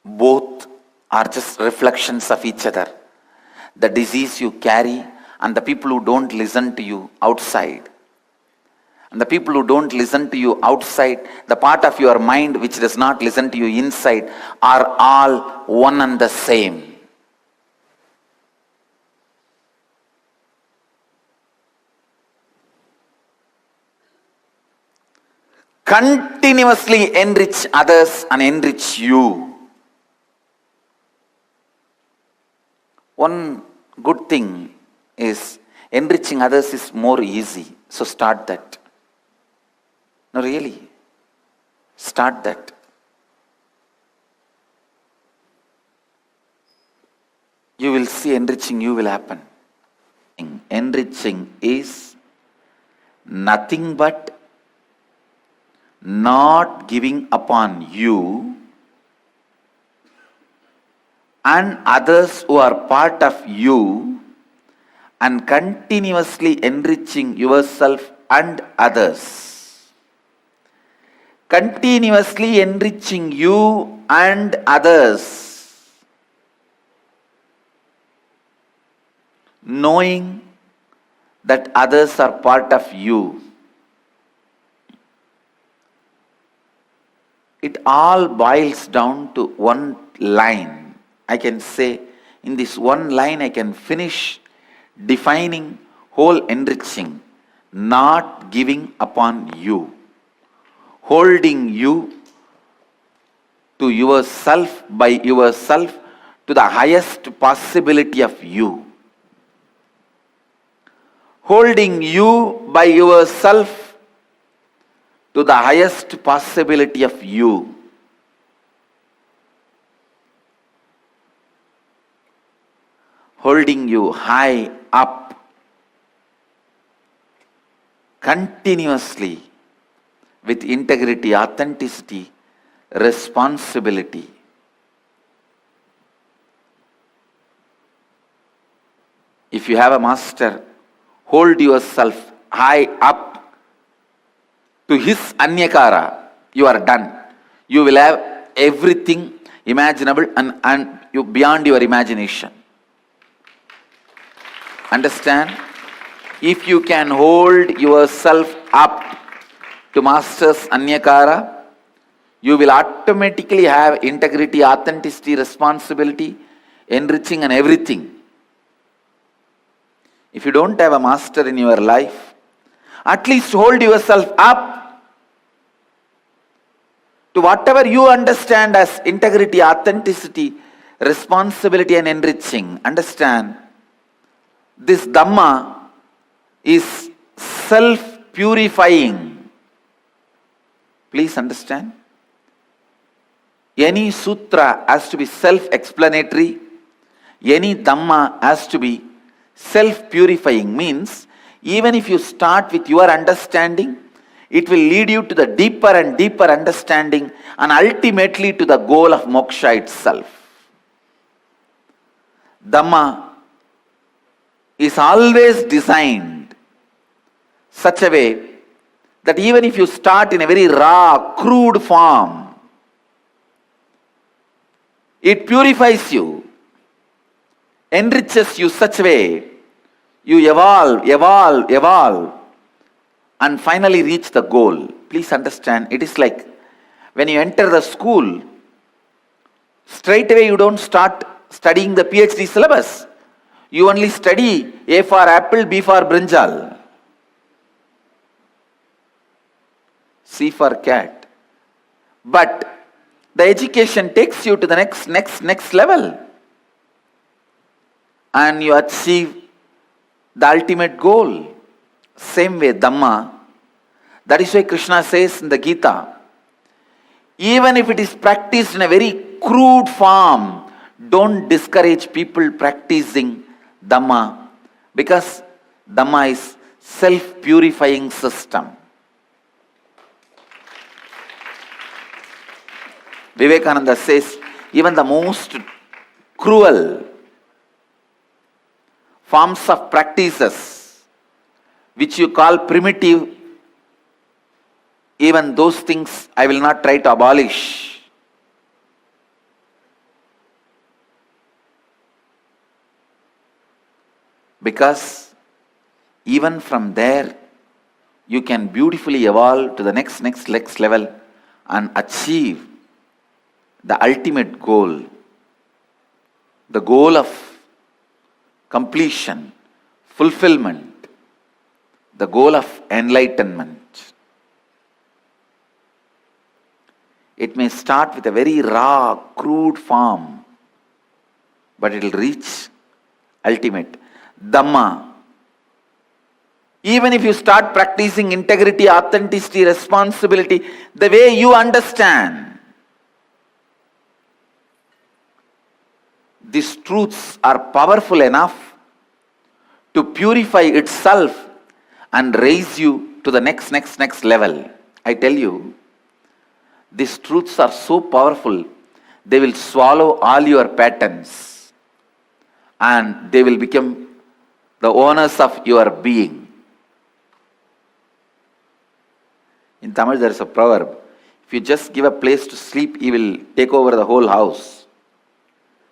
both are just reflections of each other. The disease you carry and the people who don't listen to you outside. And the people who don't listen to you outside, the part of your mind which does not listen to you inside, are all one and the same. Continuously enrich others and enrich you. One good thing is enriching others is more easy. So start that. No, really. Start that. You will see enriching you will happen. Enriching is nothing but not giving upon you and others who are part of you, and continuously enriching yourself and others. Continuously enriching you and others. Knowing that others are part of you. It all boils down to one line. I can say, in this one line I can finish defining whole enriching. Not giving upon you. Holding you to yourself, by yourself, to the highest possibility of you. Holding you by yourself to the highest possibility of you. Holding you high up, continuously, with integrity, authenticity, responsibility. If you have a master, hold yourself high up to his anyakara. You are done. You will have everything imaginable and you beyond your imagination. Understand? If you can hold yourself up to master's anyakara, you will automatically have integrity, authenticity, responsibility, enriching and everything. If you don't have a master in your life, at least hold yourself up to whatever you understand as integrity, authenticity, responsibility and enriching. Understand? This Dhamma is self-purifying. Please understand. Any sutra has to be self-explanatory. Any Dhamma has to be self-purifying. Means, even if you start with your understanding, it will lead you to the deeper and deeper understanding and ultimately to the goal of moksha itself. Dhamma is always designed such a way that even if you start in a very raw, crude form, it purifies you, enriches you such a way, you evolve, and finally reach the goal. Please understand, it is like when you enter the school, straight away you don't start studying the PhD syllabus. You only study A for apple, B for brinjal, C for cat. But the education takes you to the next level. And you achieve the ultimate goal. Same way, Dhamma. That is why Krishna says in the Gita, even if it is practiced in a very crude form, don't discourage people practicing Dhamma, because Dhamma is self-purifying system. Vivekananda says, even the most cruel forms of practices, which you call primitive, even those things I will not try to abolish. Because even from there, you can beautifully evolve to the next level and achieve the ultimate goal, the goal of completion, fulfillment, the goal of enlightenment. It may start with a very raw, crude form, but it will reach ultimate. Dhamma. Even if you start practicing integrity, authenticity, responsibility, the way you understand, these truths are powerful enough to purify itself and raise you to the next level. I tell you, these truths are so powerful, they will swallow all your patterns and they will become the owners of your being. In Tamil there is a proverb, if you just give a place to sleep, he will take over the whole house.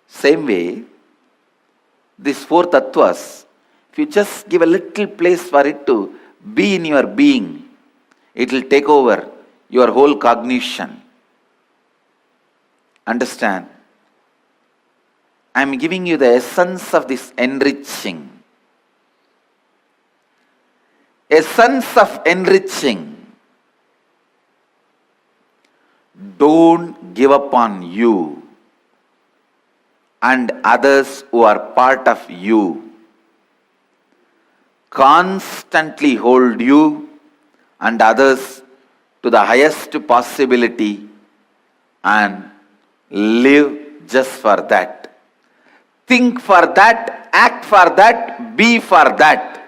Same way, these four tattvas, if you just give a little place for it to be in your being, it will take over your whole cognition. Understand? I am giving you the essence of this enriching. Essence of enriching. Don't give up on you and others who are part of you. Constantly hold you and others to the highest possibility and live just for that. Think for that, act for that, be for that.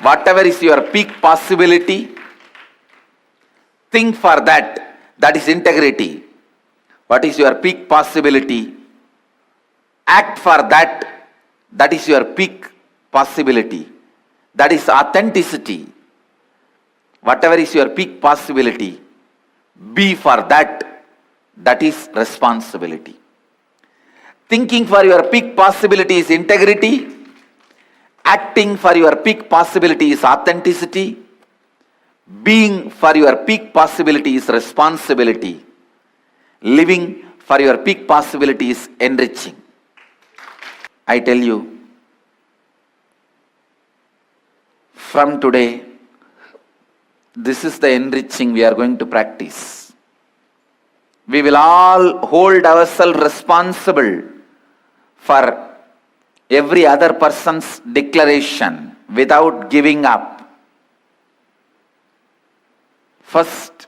Whatever is your peak possibility, think for that. That is integrity. What is your peak possibility? Act for that. That is your peak possibility. That is authenticity. Whatever is your peak possibility, be for that. That is responsibility. Thinking for your peak possibility is integrity. Acting for your peak possibility is authenticity. Being for your peak possibility is responsibility. Living for your peak possibility is enriching. I tell you, from today, this is the enriching we are going to practice. We will all hold ourselves responsible for every other person's declaration without giving up. First,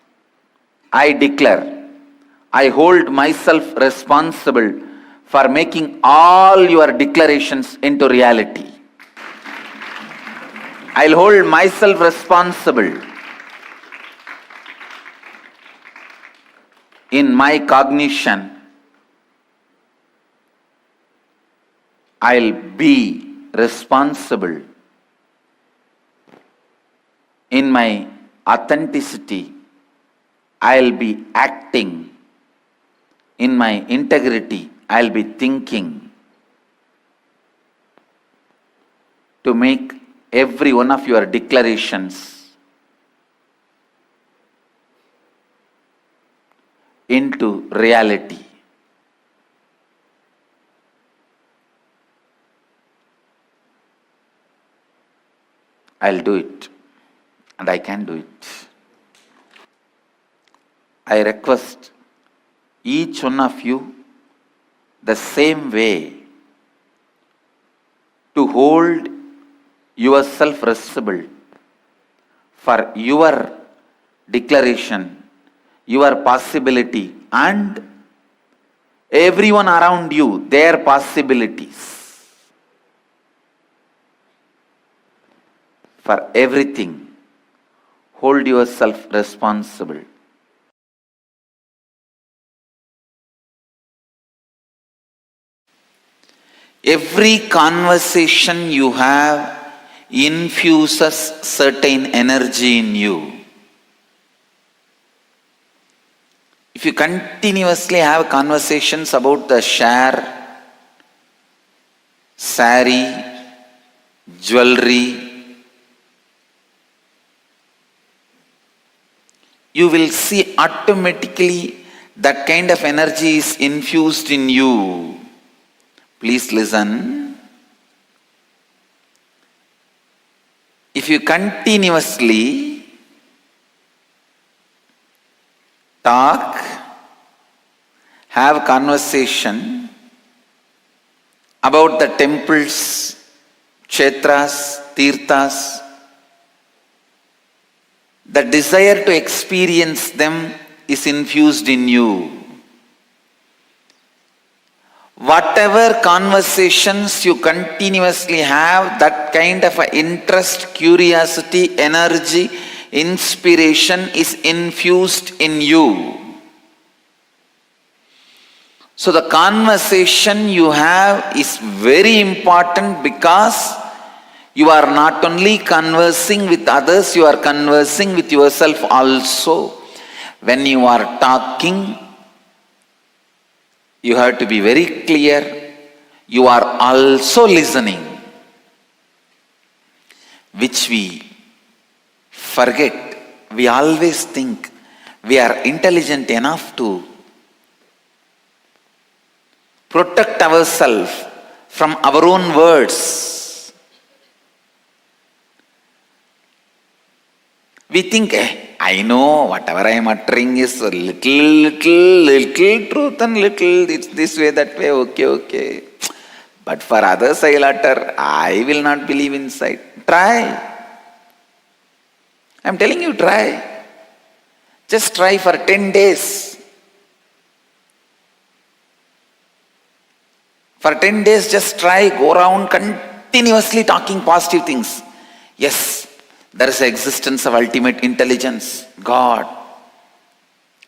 I declare, I hold myself responsible for making all your declarations into reality. I'll hold myself responsible in my cognition. I'll be responsible in my authenticity. I'll be acting. In my integrity, I'll be thinking to make every one of your declarations into reality. I'll do it, and I can do it. I request each one of you the same way to hold yourself responsible for your declaration, your possibility, and everyone around you, their possibilities. For everything, hold yourself responsible. Every conversation you have infuses certain energy in you. If you continuously have conversations about the share, sari, jewelry, you will see automatically that kind of energy is infused in you. Please listen. If you continuously talk, have conversation about the temples, kshetras, tirthas, the desire to experience them is infused in you. Whatever conversations you continuously have, that kind of interest, curiosity, energy, inspiration is infused in you. So the conversation you have is very important because you are not only conversing with others, you are conversing with yourself also. When you are talking, you have to be very clear, you are also listening, which we forget. We always think we are intelligent enough to protect ourselves from our own words. We think, I know whatever I am uttering is a little truth and little it's this way, that way, okay. But for others I will utter, I will not believe inside. Try. I am telling you, try. Just try for 10 days. For 10 days, just try, go around continuously talking positive things. Yes, there is an existence of ultimate intelligence, God.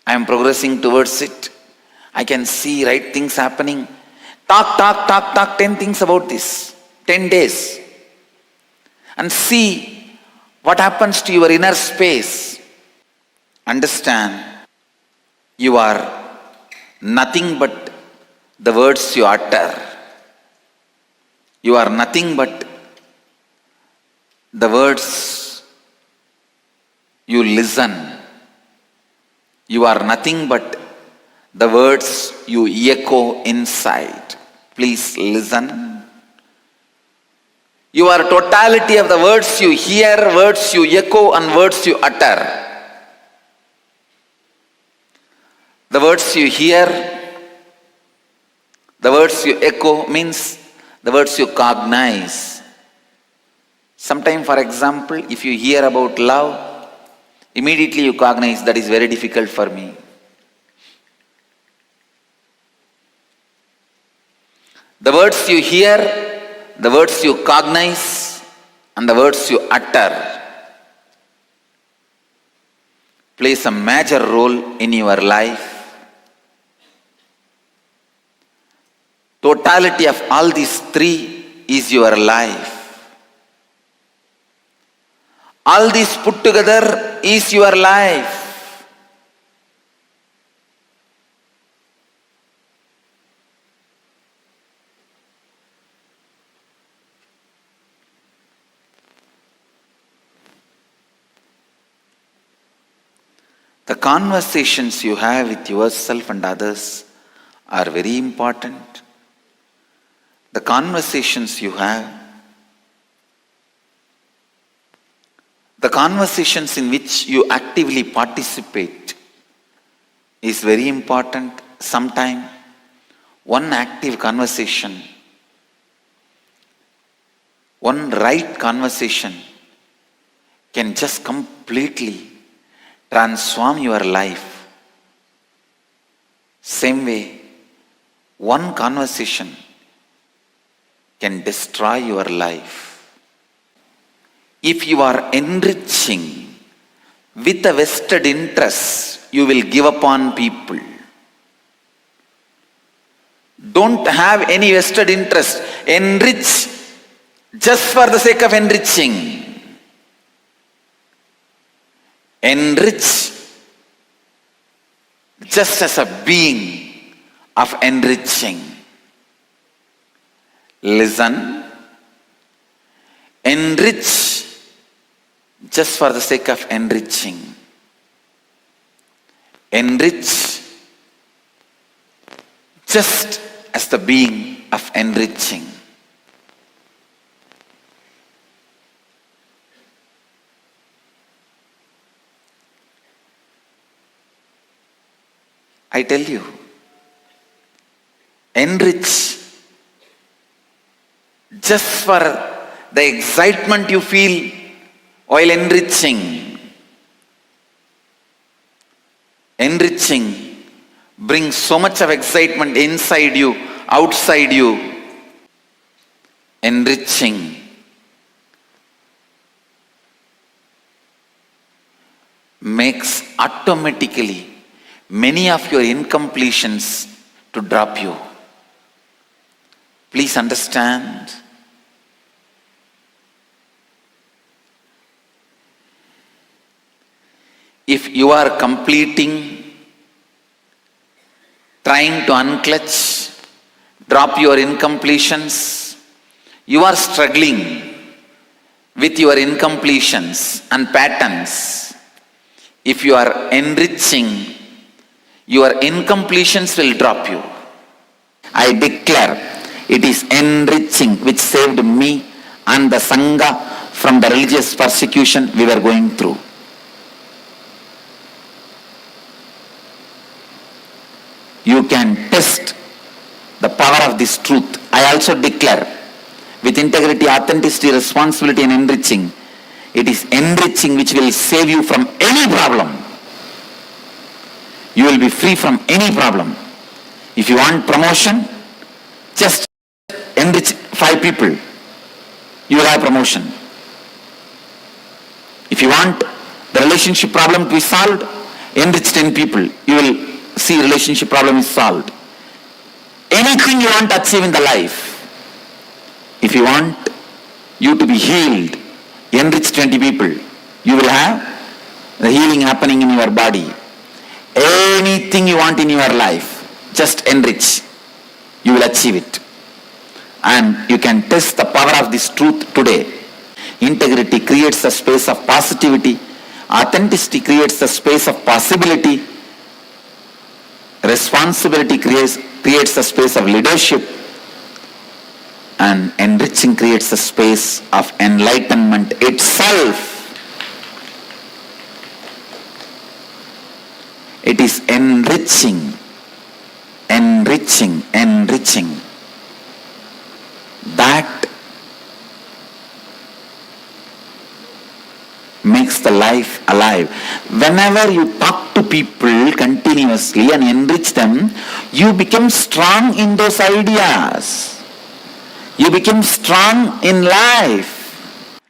I am progressing towards it. I can see right things happening. Talk 10 things about this. 10 days. And see what happens to your inner space. Understand, you are nothing but the words you utter. You are nothing but the words you listen. You are nothing but the words you echo inside. Please listen. You are totality of the words you hear, words you echo, and words you utter. The words you hear, the words you echo means the words you cognize. Sometime, for example, if you hear about love, immediately you cognize that is very difficult for me. The words you hear, the words you cognize, and the words you utter plays a major role in your life. Totality of all these three is your life. All these put together is your life. The conversations you have with yourself and others are very important. The conversations you have, the conversations in which you actively participate, is very important. Sometime one active conversation, one right conversation can just completely transform your life. Same way, one conversation can destroy your life. If you are enriching with a vested interest, you will give upon people. Don't have any vested interest. Enrich just for the sake of enriching. Enrich just as a being of enriching. Listen. Enrich just for the sake of enriching. Enrich just as the being of enriching. I tell you, enrich just for the excitement you feel while enriching. Enriching brings so much of excitement inside you, outside you. Enriching makes automatically many of your incompletions to drop you. Please understand. If you are completing, trying to unclutch, drop your incompletions, you are struggling with your incompletions and patterns. If you are enriching, your incompletions will drop you. I declare it is enriching which saved me and the Sangha from the religious persecution we were going through. You can test the power of this truth. I also declare with integrity, authenticity, responsibility and enriching, it is enriching which will save you from any problem. You will be free from any problem. If you want promotion, just enrich 5 people. You will have promotion. If you want the relationship problem to be solved, enrich 10 people. You will see relationship problem is solved. Anything you want to achieve in the life, if you want you to be healed, enrich 20 people. You will have the healing happening in your body. Anything you want in your life, just enrich. You will achieve it. And you can test the power of this truth today. Integrity creates a space of positivity. Authenticity creates a space of possibility. Responsibility creates a space of leadership. And enriching creates a space of enlightenment itself. It is enriching, enriching, enriching. That makes the life alive. Whenever you talk to people continuously and enrich them, you become strong in those ideas. You become strong in life.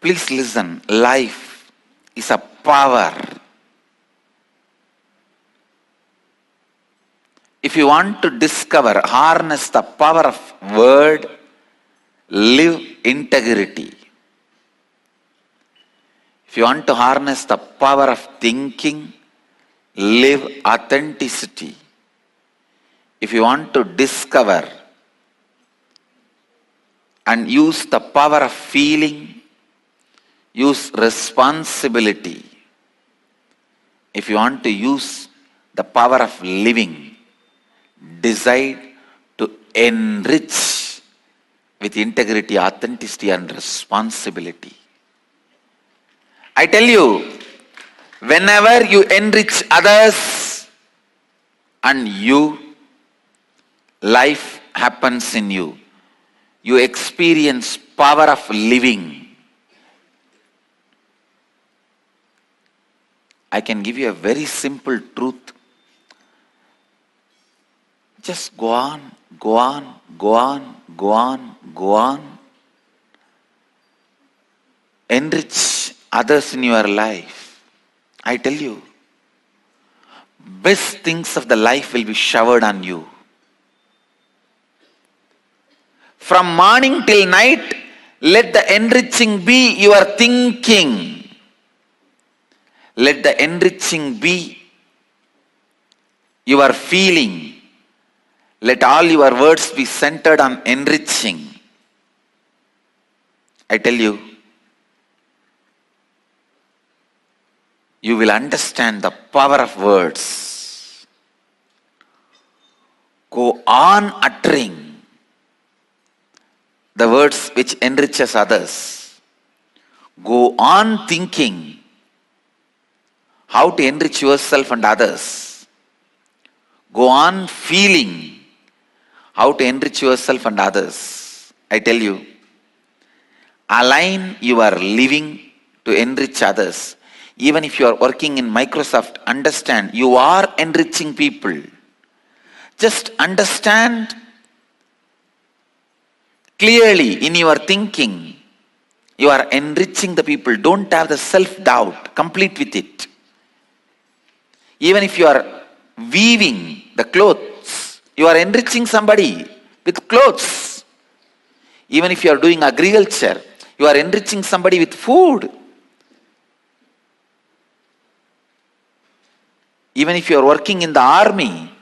Please listen. Life is a power. If you want to discover, harness the power of word, live integrity. If you want to harness the power of thinking, live authenticity. If you want to discover and use the power of feeling, use responsibility. If you want to use the power of living, decide to enrich with integrity, authenticity and responsibility. I tell you, whenever you enrich others, and you, life happens in you. You experience power of living. I can give you a very simple truth. Just go on, go on, go on, go on, go on. Enrich others in your life. I tell you, best things of the life will be showered on you. From morning till night, let the enriching be your thinking. Let the enriching be your feeling. Let all your words be centered on enriching. I tell you, you will understand the power of words. Go on uttering the words which enriches others. Go on thinking how to enrich yourself and others. Go on feeling how to enrich yourself and others. I tell you, align your living to enrich others. Even if you are working in Microsoft, understand you are enriching people. Just understand clearly in your thinking, you are enriching the people. Don't have the self-doubt. Complete with it. Even if you are weaving the clothes, you are enriching somebody with clothes. Even if you are doing agriculture, you are enriching somebody with food. Even if you are working in the army,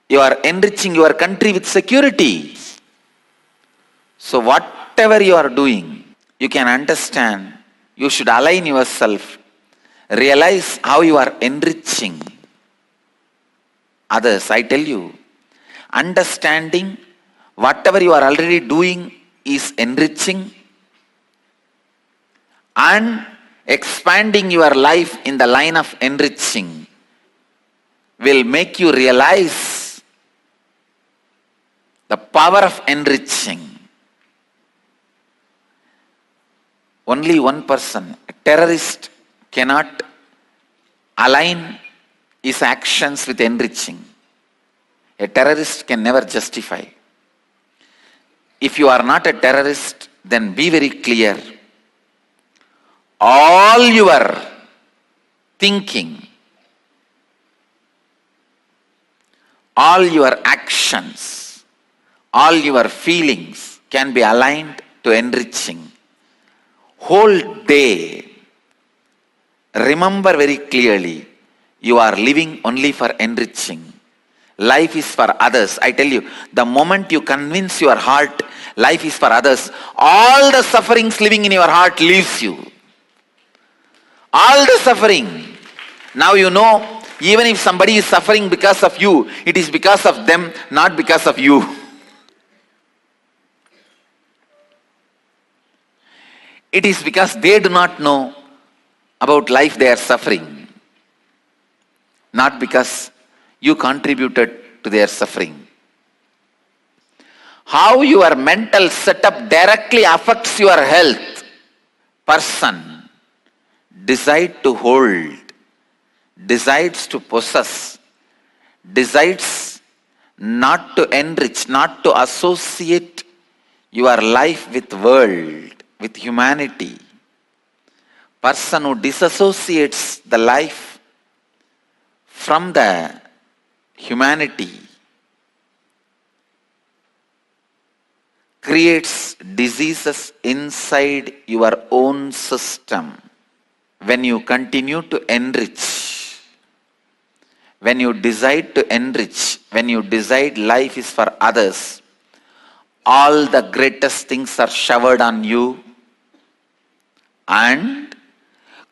you are enriching your country with security. So whatever you are doing, you can understand, you should align yourself, realize how you are enriching others. I tell you, understanding whatever you are already doing is enriching, and expanding your life in the line of enriching will make you realize the power of enriching. Only one person, a terrorist, cannot align his actions with enriching. A terrorist can never justify. If you are not a terrorist, then be very clear. All your thinking, all your actions, all your feelings can be aligned to enriching. Whole day, remember very clearly, you are living only for enriching. Life is for others. I tell you, the moment you convince your heart life is for others, all the sufferings living in your heart leaves you. All the suffering. Now you know, even if somebody is suffering because of you, it is because of them, not because of you. It is because they do not know about life they are suffering, not because you contributed to their suffering. How your mental setup directly affects your health. Person decides to hold, decides to possess, decides not to enrich, not to associate your life with world, with humanity. Person who disassociates the life from the humanity creates diseases inside your own system. When you continue to enrich, when you decide to enrich, when you decide life is for others, all the greatest things are showered on you and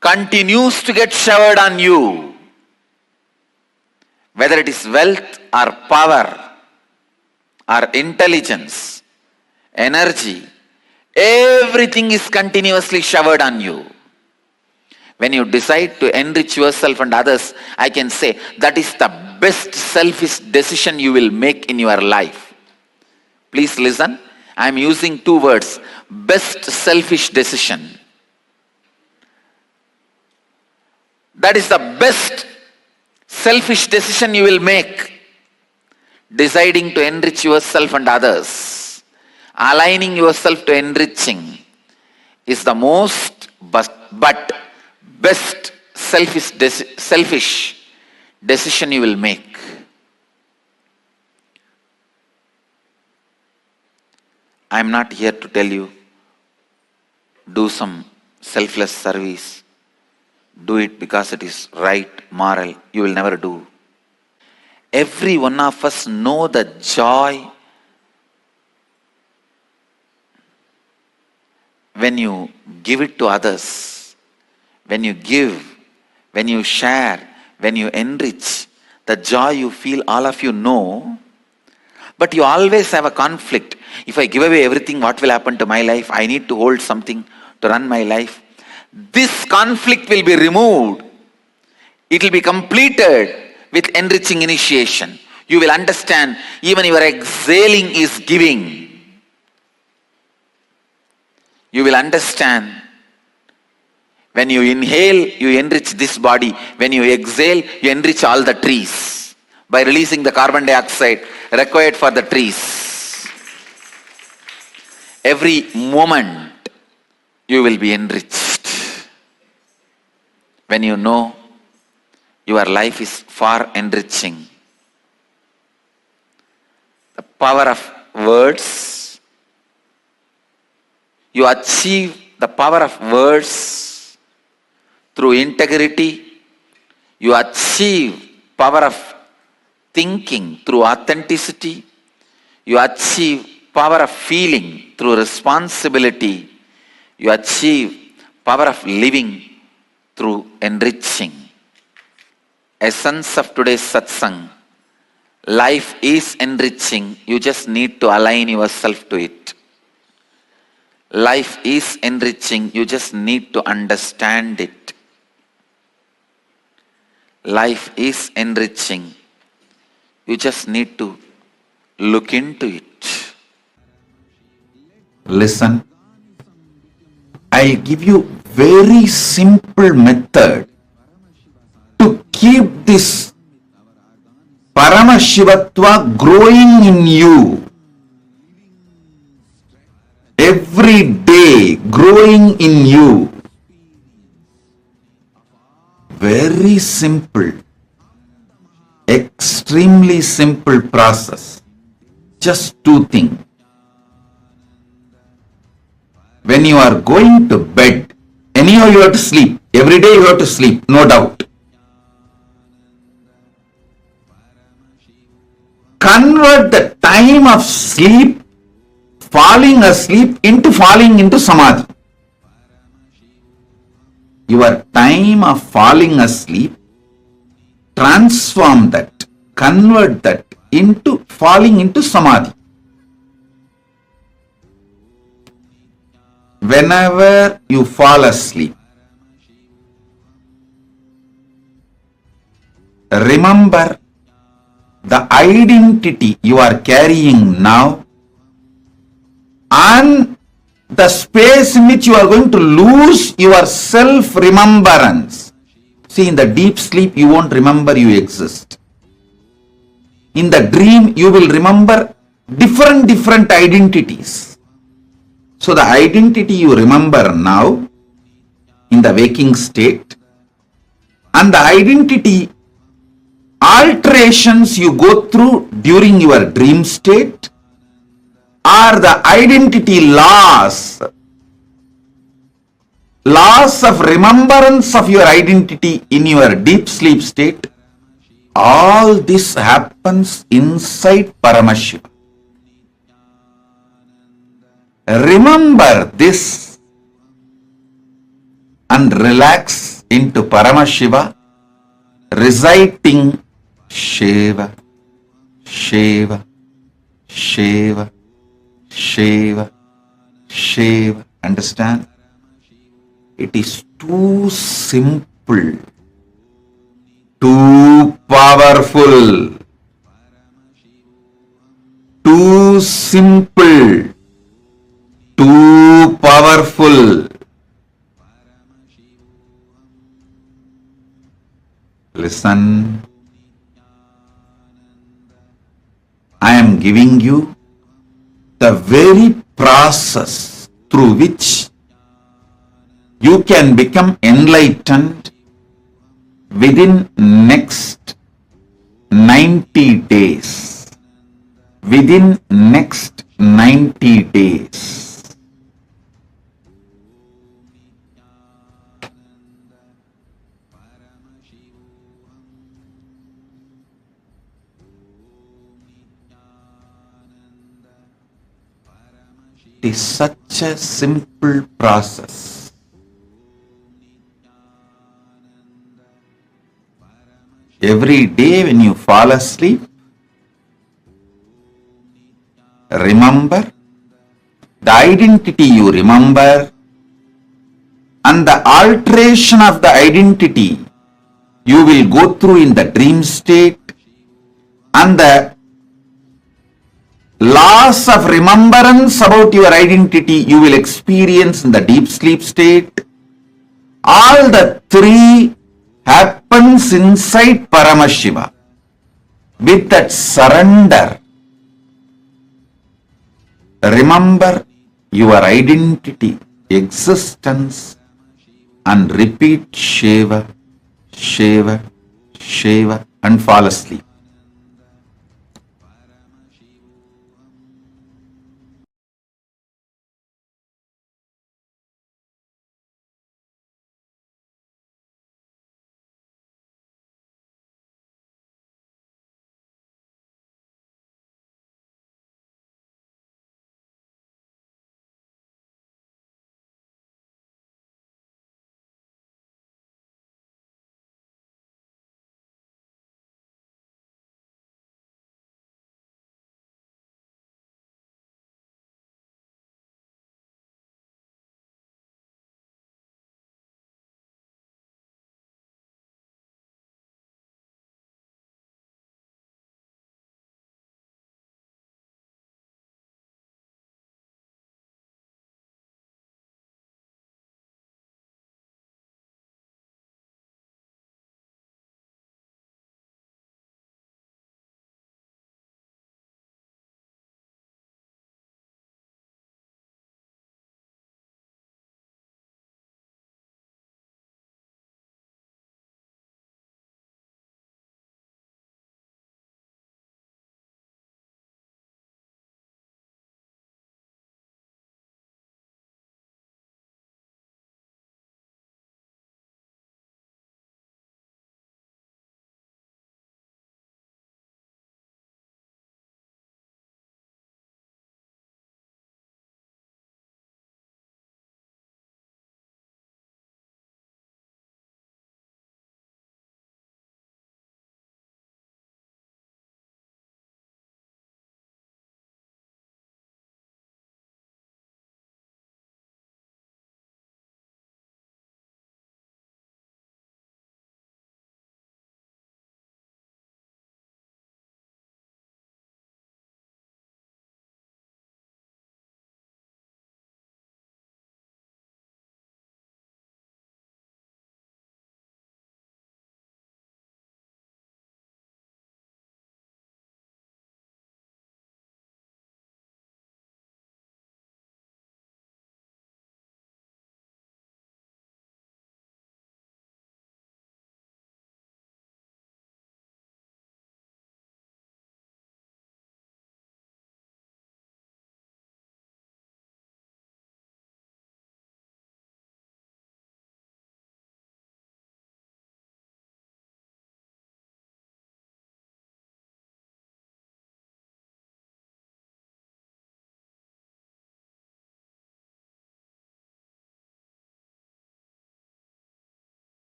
continues to get showered on you. Whether it is wealth or power or intelligence, energy, everything is continuously showered on you. When you decide to enrich yourself and others, I can say that is the best selfish decision you will make in your life. Please listen. I am using two words. Best selfish decision. That is the best selfish decision you will make. Deciding to enrich yourself and others. Aligning yourself to enriching is the most but best selfish decision you will make. I am not here to tell you, do some selfless service. Do it because it is right, moral. You will never do. Every one of us know the joy when you give it to others. When you give, when you share, when you enrich, the joy you feel, all of you know. But you always have a conflict. If I give away everything, what will happen to my life? I need to hold something to run my life. This conflict will be removed. It will be completed with enriching initiation. You will understand even your exhaling is giving. You will understand when you inhale, you enrich this body. When you exhale, you enrich all the trees by releasing the carbon dioxide required for the trees. Every moment you will be enriched. When you know your life is far enriching. The power of words. You achieve the power of words through integrity. You achieve power of thinking through authenticity. You achieve power of feeling through responsibility. You achieve power of living through enriching. Essence of today's satsang. Life is enriching. You just need to align yourself to it. Life is enriching. You just need to understand it. Life is enriching. You just need to look into it. Listen. I'll give you very simple method to keep this Paramashivatva growing in you. Every day growing in you. Very simple. Extremely simple process. Just two things. When you are going to bed, anyhow you have to sleep. Every day you have to sleep, no doubt. Convert the time of sleep, falling asleep, into falling into samadhi. Your time of falling asleep, transform that, convert that into falling into samadhi. Whenever you fall asleep, remember the identity you are carrying now and the space in which you are going to lose your self-remembrance. See, in the deep sleep, you won't remember you exist. In the dream, you will remember different identities. So the identity you remember now in the waking state and the identity alterations you go through during your dream state are the identity loss of remembrance of your identity in your deep sleep state. All this happens inside Paramashiva. Remember this and relax into Paramashiva, reciting Shiva, Shiva, Shiva, Shiva, Shiva. Understand? It is too simple, too powerful, too simple, too powerful. Listen, I am giving you the very process through which you can become enlightened within next 90 days. Within next 90 days. It is such a simple process. Every day when you fall asleep, remember the identity you remember and the alteration of the identity you will go through in the dream state and the loss of remembrance about your identity you will experience in the deep sleep state. All the three happens inside Paramashiva. With that surrender, remember your identity, existence, and repeat Shiva, Shiva, Shiva, and fall asleep.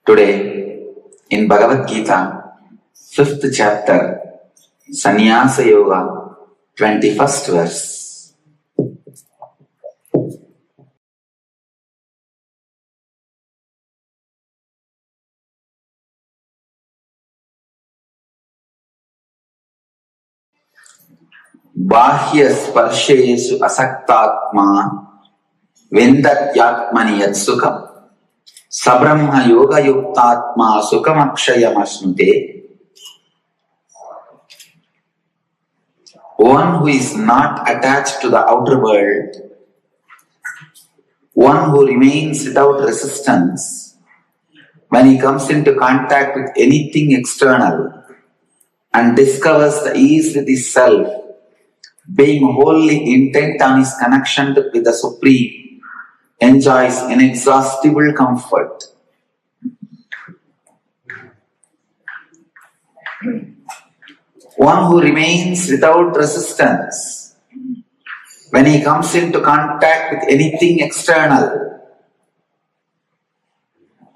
Today, in Bhagavad Gita, 5th chapter, Sannyasa Yoga, 21st verse. Bahya sparshesu asaktatma vendatyatmani yat sukham sabrahma yoga yuktatma sukhamakshayam. One who is not attached to the outer world, one who remains without resistance, when he comes into contact with anything external and discovers the ease with his self, being wholly intent on his connection with the Supreme, enjoys inexhaustible comfort. One who remains without resistance, when he comes into contact with anything external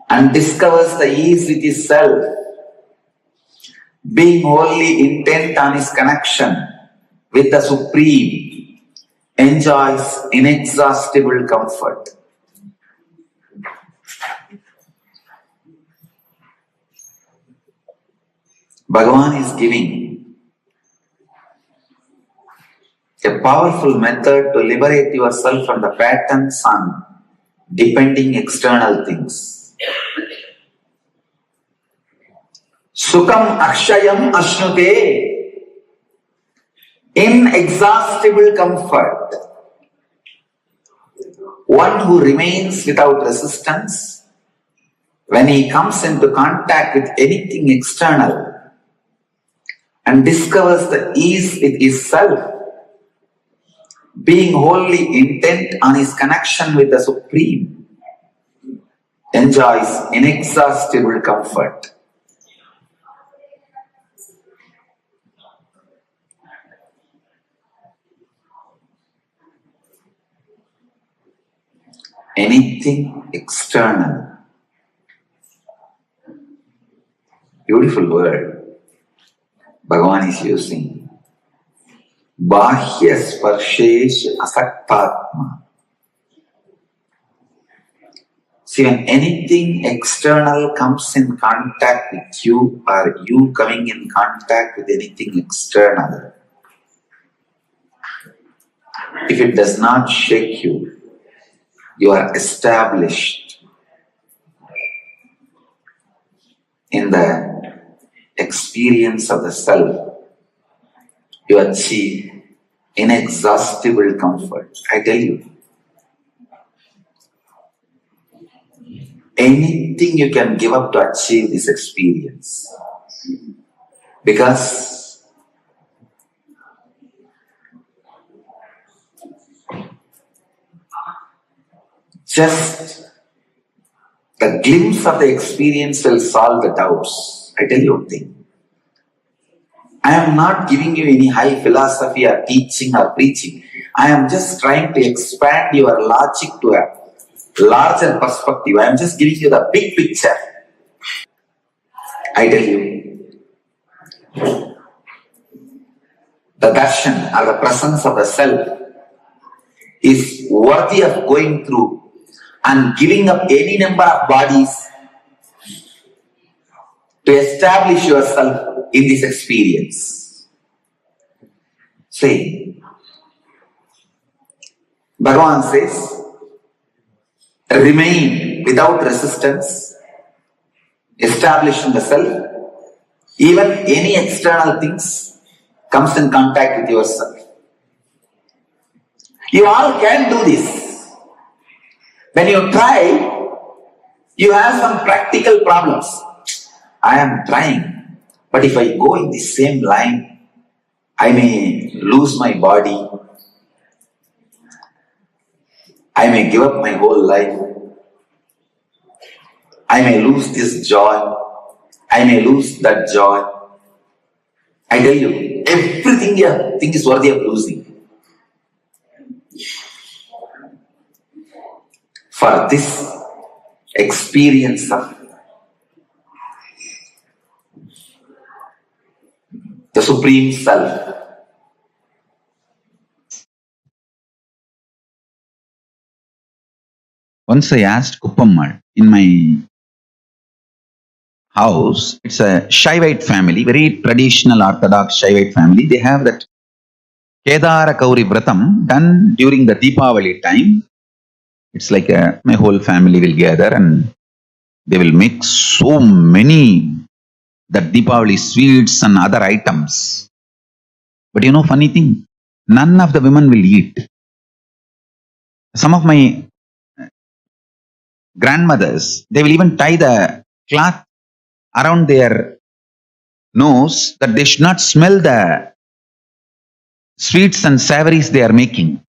and discovers the ease with his self, being wholly intent on his connection with the Supreme, enjoys inexhaustible comfort. Bhagavan is giving a powerful method to liberate yourself from the patterns on depending external things. Sukham akshayam ashnute, inexhaustible comfort. One who remains without resistance, when he comes into contact with anything external and discovers the ease with his self, being wholly intent on his connection with the Supreme, enjoys inexhaustible comfort. Anything external. Beautiful word Bhagavan is using. Bahya sparshesh asaktatma. See, when anything external comes in contact with you, or you coming in contact with anything external, if it does not shake you, you are established in the experience of the self. You achieve inexhaustible comfort. I tell you, anything you can give up to achieve this experience. Because just the glimpse of the experience will solve the doubts. I tell you one thing. I am not giving you any high philosophy or teaching or preaching. I am just trying to expand your logic to a larger perspective. I am just giving you the big picture. I tell you, the darshan or the presence of the self is worthy of going through and giving up any number of bodies to establish yourself in this experience. See, Bhagavan says, remain without resistance, establish in the self, even any external things comes in contact with yourself. You all can do this. When you try, you have some practical problems. I am trying, but if I go in the same line, I may lose my body. I may give up my whole life. I may lose this joy. I may lose that joy. I tell you, everything you think is worthy of losing. For this experience of the Supreme Self. Once I asked Kuppammal in my house, it's a Shaivite family, very traditional Orthodox Shaivite family. They have that Kedara Kauri Vratam done during the Deepavali time. It's like my whole family will gather and they will make so many that Deepavali sweets and other items. But you know, funny thing, none of the women will eat. Some of my grandmothers, they will even tie the cloth around their nose that they should not smell the sweets and savories they are making.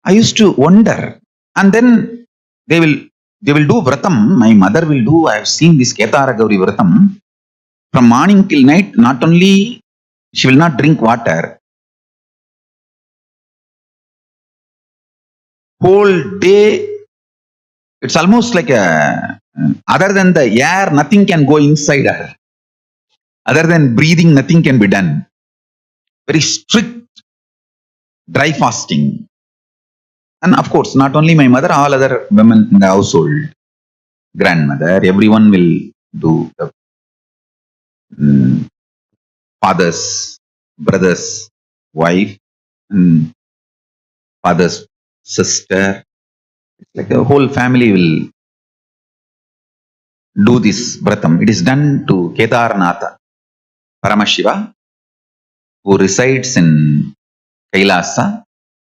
I used to wonder, and then they will do vratam. My mother will do. I have seen this Ketara Gauri vratam from morning till night. Not only she will not drink water, whole day. It's almost like a other than the air, nothing can go inside her. Other than breathing, nothing can be done. Very strict dry fasting. And of course, not only my mother, all other women in the household, grandmother, everyone will do the father's brother's wife and father's sister. Like the whole family will do this vratam. It is done to Kedarnatha, Paramashiva, who resides in Kailasa,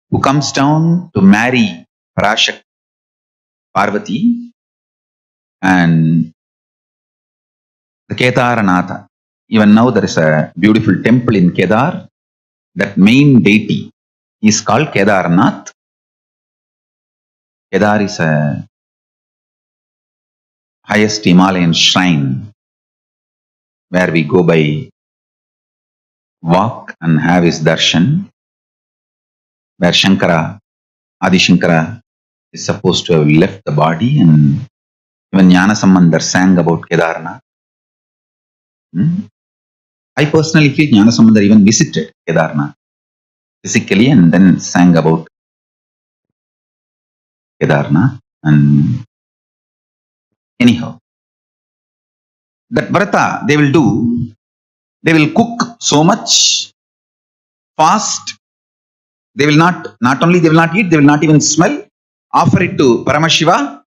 who comes down to marry Parashak Parvati, and the Kedaranatha. Even now there is a beautiful temple in Kedar. That main deity is called Kedarnath. Kedar is a highest Himalayan shrine where we go by walk and have his darshan, where Shankara, Adi Shankara is supposed to have left the body, and even Jnana Sambandar sang about Kedarnath. I personally feel Jnana Sambandar even visited Kedarnath physically and then sang about Kedarnath. And anyhow, that Vrata they will do, they will cook so much fast, they will not only they will not eat, they will not even smell, offer it to Paramashiva,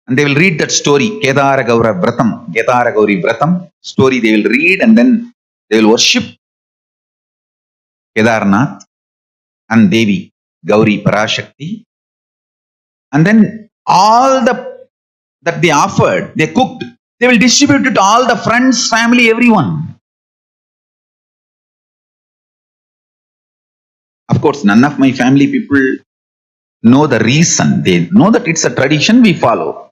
and they will read that story, Kedara Gaura Vratam, Kedara Gauri Vratam story they will read, and then they will worship Kedarnath and Devi, Gauri Parashakti. And then all that they offered, they cooked, they will distribute it to all the friends, family, everyone. Of course, none of my family people know the reason. They know that it's a tradition we follow.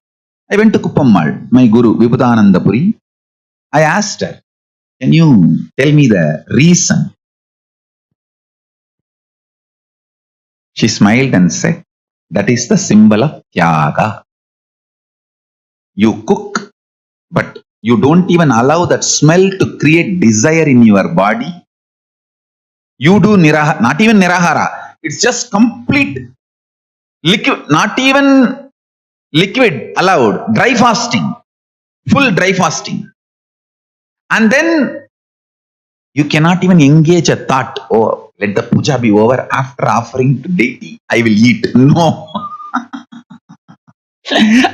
I went to Kuppammal, my guru, Vibhudanandapuri. I asked her, can you tell me the reason? She smiled and said, that is the symbol of taga. You cook, but you don't even allow that smell to create desire in your body. You do nirahara, not even nirahara. It's just complete liquid, not even liquid allowed, dry fasting, full dry fasting. And then you cannot even engage a thought, oh, let the puja be over, after offering to deity, I will eat. No.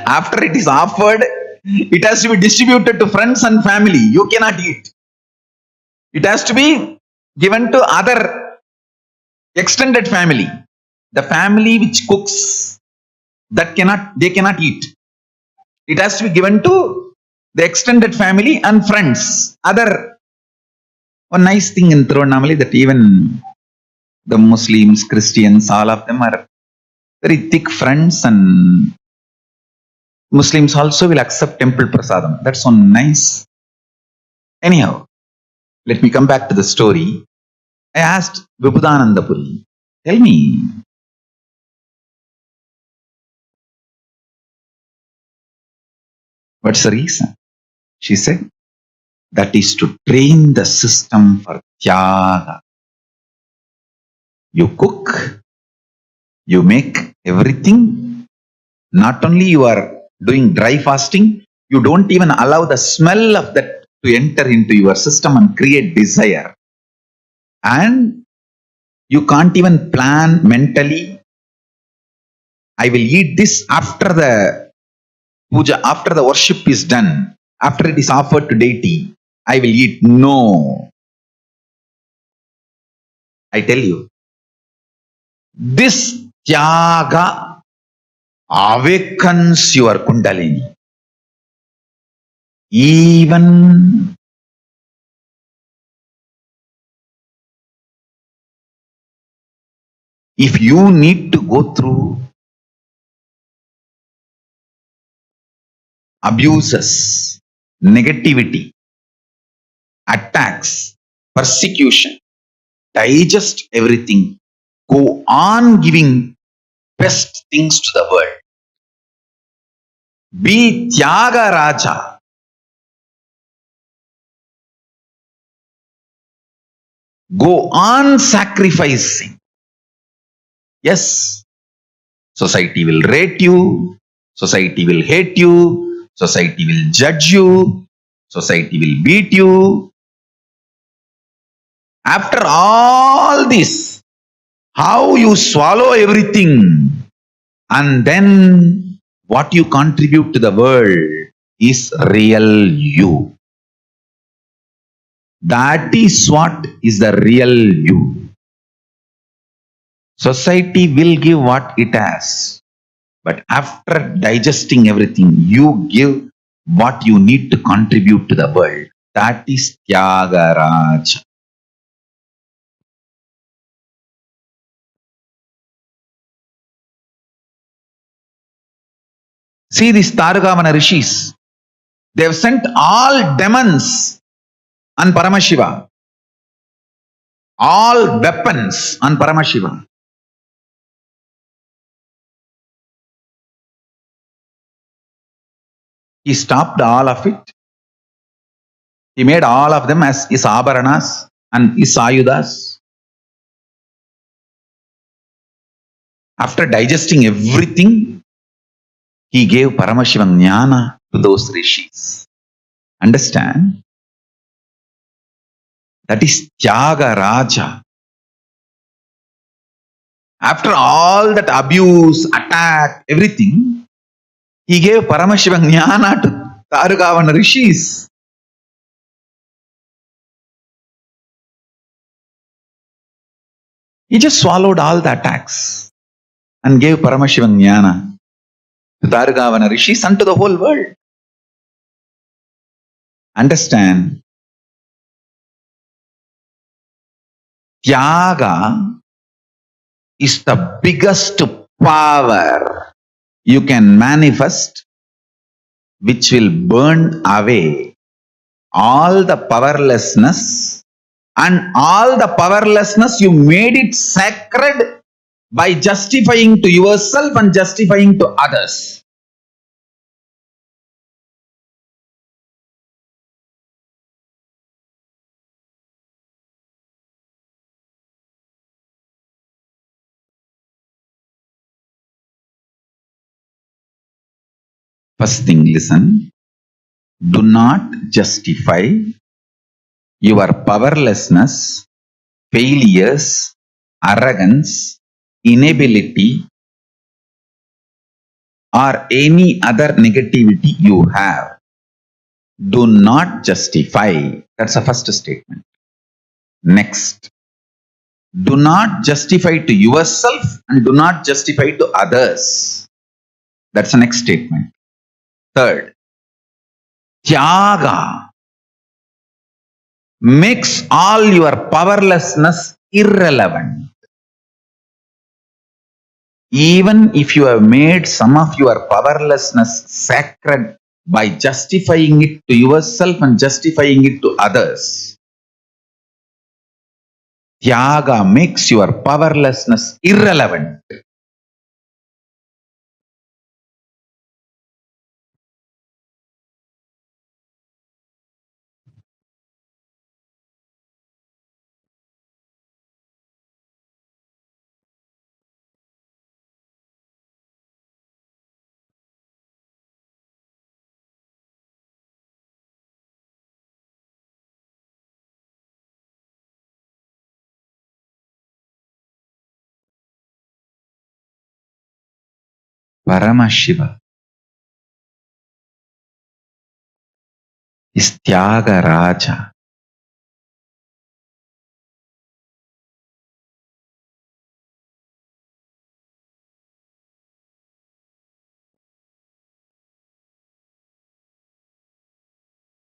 After it is offered, it has to be distributed to friends and family. You cannot eat. It has to be given to other extended family. The family which cooks, they cannot eat. It has to be given to the extended family and friends. One nice thing in Tirunamali that even the Muslims, Christians, all of them are very thick friends, and Muslims also will accept temple prasadam. That's so nice. Anyhow, let me come back to the story. I asked Vibhudanandapuri, tell me, what's the reason? She said, that is to train the system for tyaga. You cook, you make everything. Not only you are doing dry fasting, you don't even allow the smell of that to enter into your system and create desire. And you can't even plan mentally, I will eat this after the puja, after the worship is done, after it is offered to deity, I will eat. No. I tell you, this tyaga awakens your kundalini. Even if you need to go through abuses, negativity, attacks, persecution, digest everything, go on giving best things to the world. Be Tyaga Raja. Go on sacrificing. Yes, society will rate you, society will hate you, society will judge you, society will beat you. After all this, how you swallow everything and then what you contribute to the world is real you. That is what is the real you. Society will give what it has. But after digesting everything, you give what you need to contribute to the world. That is Tyagaraja. See these Tarugavana rishis. They have sent all demons on Paramashiva. All weapons on Paramashiva. He stopped all of it. He made all of them as his abharanas and his ayudas. After digesting everything, he gave Paramashivam Jnana to those rishis. Understand? That is Tyaga Raja. After all that abuse, attack, everything, he gave Paramashivam Jnana to Tarugavana rishis. He just swallowed all the attacks and gave Paramashivam Jnana to Tarugavana rishis and to the whole world. Understand? Tyaga is the biggest power you can manifest, which will burn away all the powerlessness, and all the powerlessness you made it sacred by justifying to yourself and justifying to others. First thing, listen. Do not justify your powerlessness, failures, arrogance, inability, or any other negativity you have. Do not justify. That's the first statement. Next. Do not justify to yourself and do not justify to others. That's the next statement. Third. Tyaga makes all your powerlessness irrelevant. Even if you have made some of your powerlessness sacred by justifying it to yourself and justifying it to others, Tyaga makes your powerlessness irrelevant. Paramashiva is Tyaga Raja.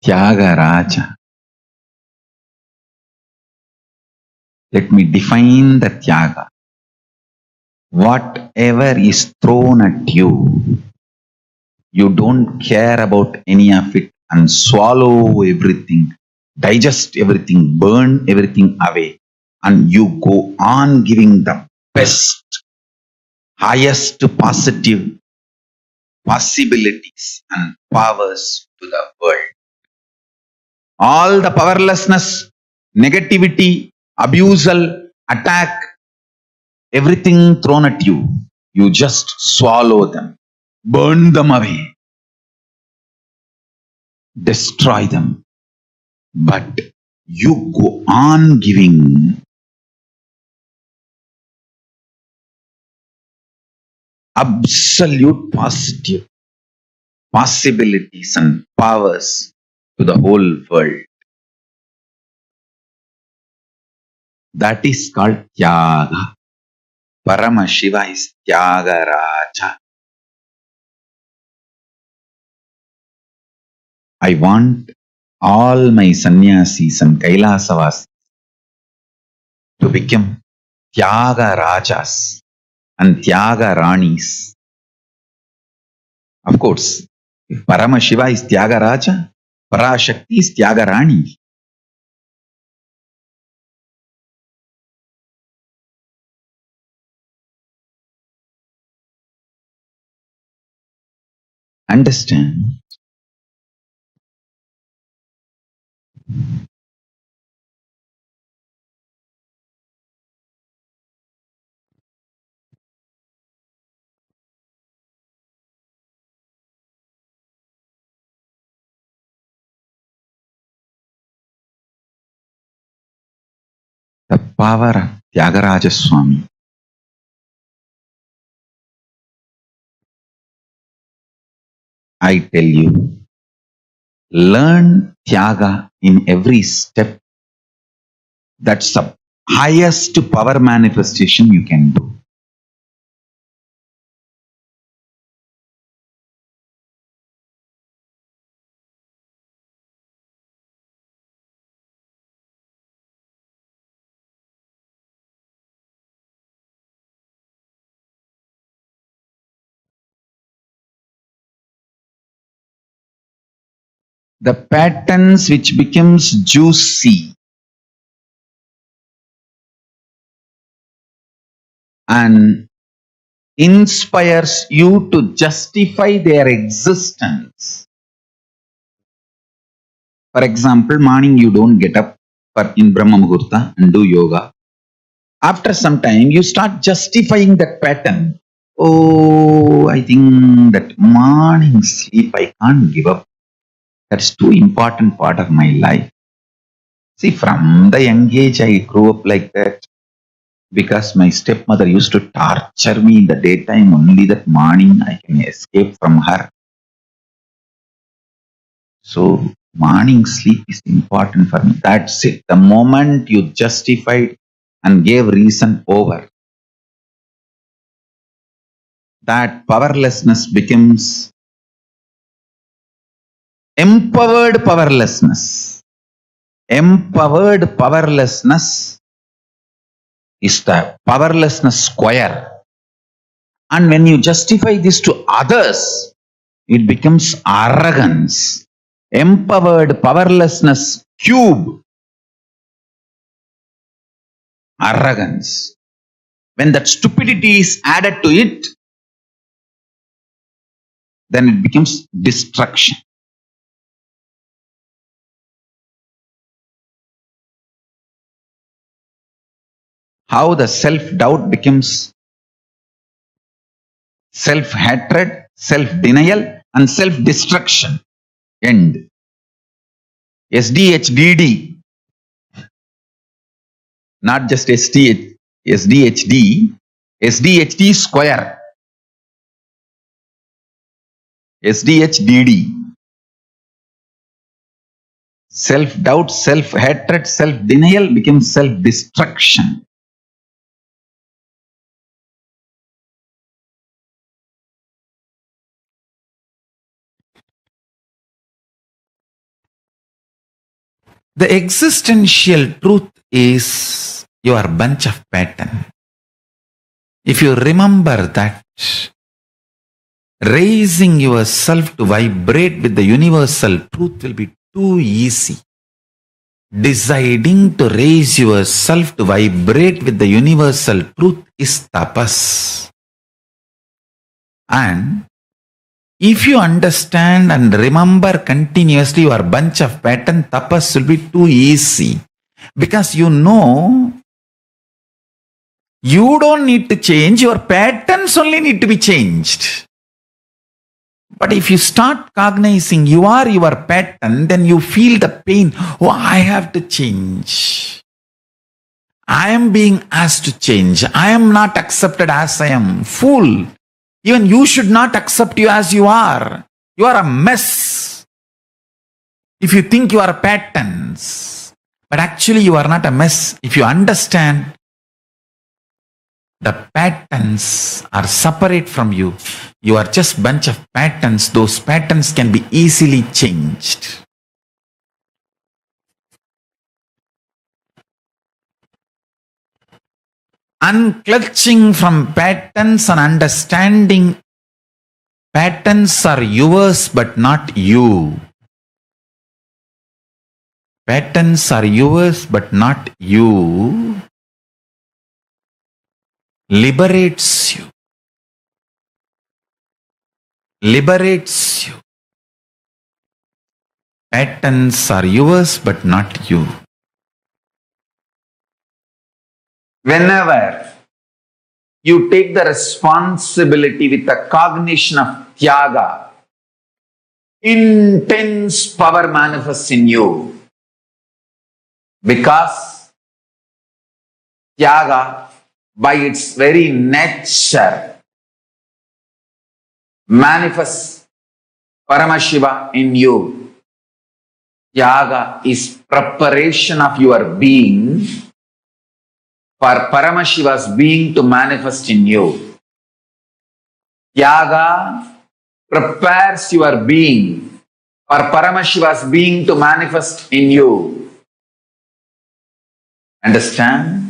Tyaga Raja. Let me define the Tyaga. Whatever is thrown at you, you don't care about any of it and swallow everything, digest everything, burn everything away, and you go on giving the best, highest positive possibilities and powers to the world. All the powerlessness, negativity, abusal, attack, everything thrown at you, you just swallow them, burn them away, destroy them. But you go on giving absolute positive possibilities and powers to the whole world. That is called Tyaga. Paramashiva is Tyaga Raja. I want all my sannyasis and Kailasavas to become Tyaga Rajas and Tyaga Ranis. Of course, if Paramashiva is Tyaga Raja, Parashakti is Tyaga Rani. Understand? The power of Tyagaraja Swami. I tell you, learn Tyaga in every step. That's the highest power manifestation you can do. The patterns which becomes juicy and inspires you to justify their existence. For example, morning you don't get up in Brahma Muhurta and do yoga. After some time, you start justifying that pattern. Oh, I think that morning sleep I can't give up. That's too important part of my life. See, from the young age I grew up like that because my stepmother used to torture me in the daytime. Only that morning I can escape from her. So morning sleep is important for me. That's it. The moment you justified and gave reason over, that powerlessness becomes empowered powerlessness. Empowered powerlessness is the powerlessness square. And when you justify this to others, it becomes arrogance. Empowered powerlessness cube. Arrogance. When that stupidity is added to it, then it becomes destruction. How the self-doubt becomes self-hatred, self-denial, and self-destruction. End. SDHDD. Not just SDHD, SDHD square. SDHDD. Self-doubt, self-hatred, self-denial becomes self-destruction. The existential truth is your bunch of pattern. If you remember that, raising yourself to vibrate with the universal truth will be too easy. Deciding to raise yourself to vibrate with the universal truth is tapas. And if you understand and remember continuously your bunch of pattern, tapas will be too easy. Because you know, you don't need to change, your patterns only need to be changed. But if you start cognizing you are your pattern, then you feel the pain. Oh, I have to change. I am being asked to change. I am not accepted as I am. Fool. Even you should not accept you as you are. You are a mess. If you think you are patterns. But actually you are not a mess. If you understand the patterns are separate from you. You are just bunch of patterns. Those patterns can be easily changed. Unclutching from patterns and understanding patterns are yours but not you. Patterns are yours but not you. Liberates you. Liberates you. Patterns are yours but not you. Whenever you take the responsibility with the cognition of taga, intense power manifests in you. Because taga, by its very nature, manifests Paramashiva in you. Taga is preparation of your being for Paramashiva's being to manifest in you. Taga prepares your being for Paramashiva's being to manifest in you. Understand?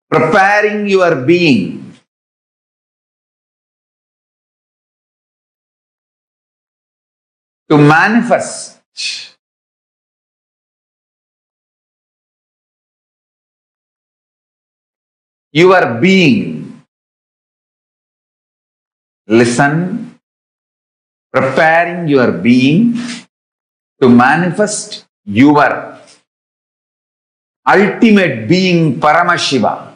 Preparing your being to manifest your being. Listen, preparing your being to manifest your ultimate being, Paramashiva.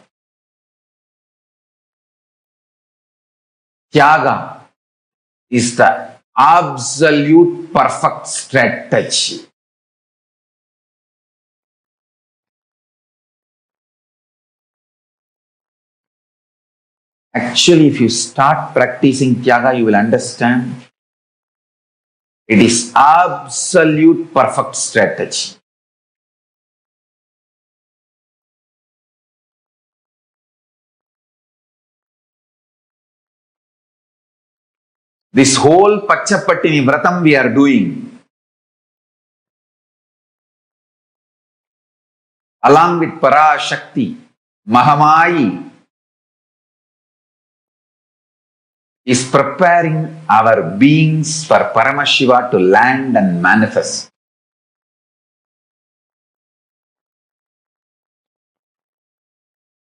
Taga is the absolute perfect strategy. Actually, if you start practicing taga, you will understand it is absolute perfect strategy. This whole Pachapattini Vratam we are doing, along with Parashakti, Mahamayi, is preparing our beings for Paramashiva to land and manifest.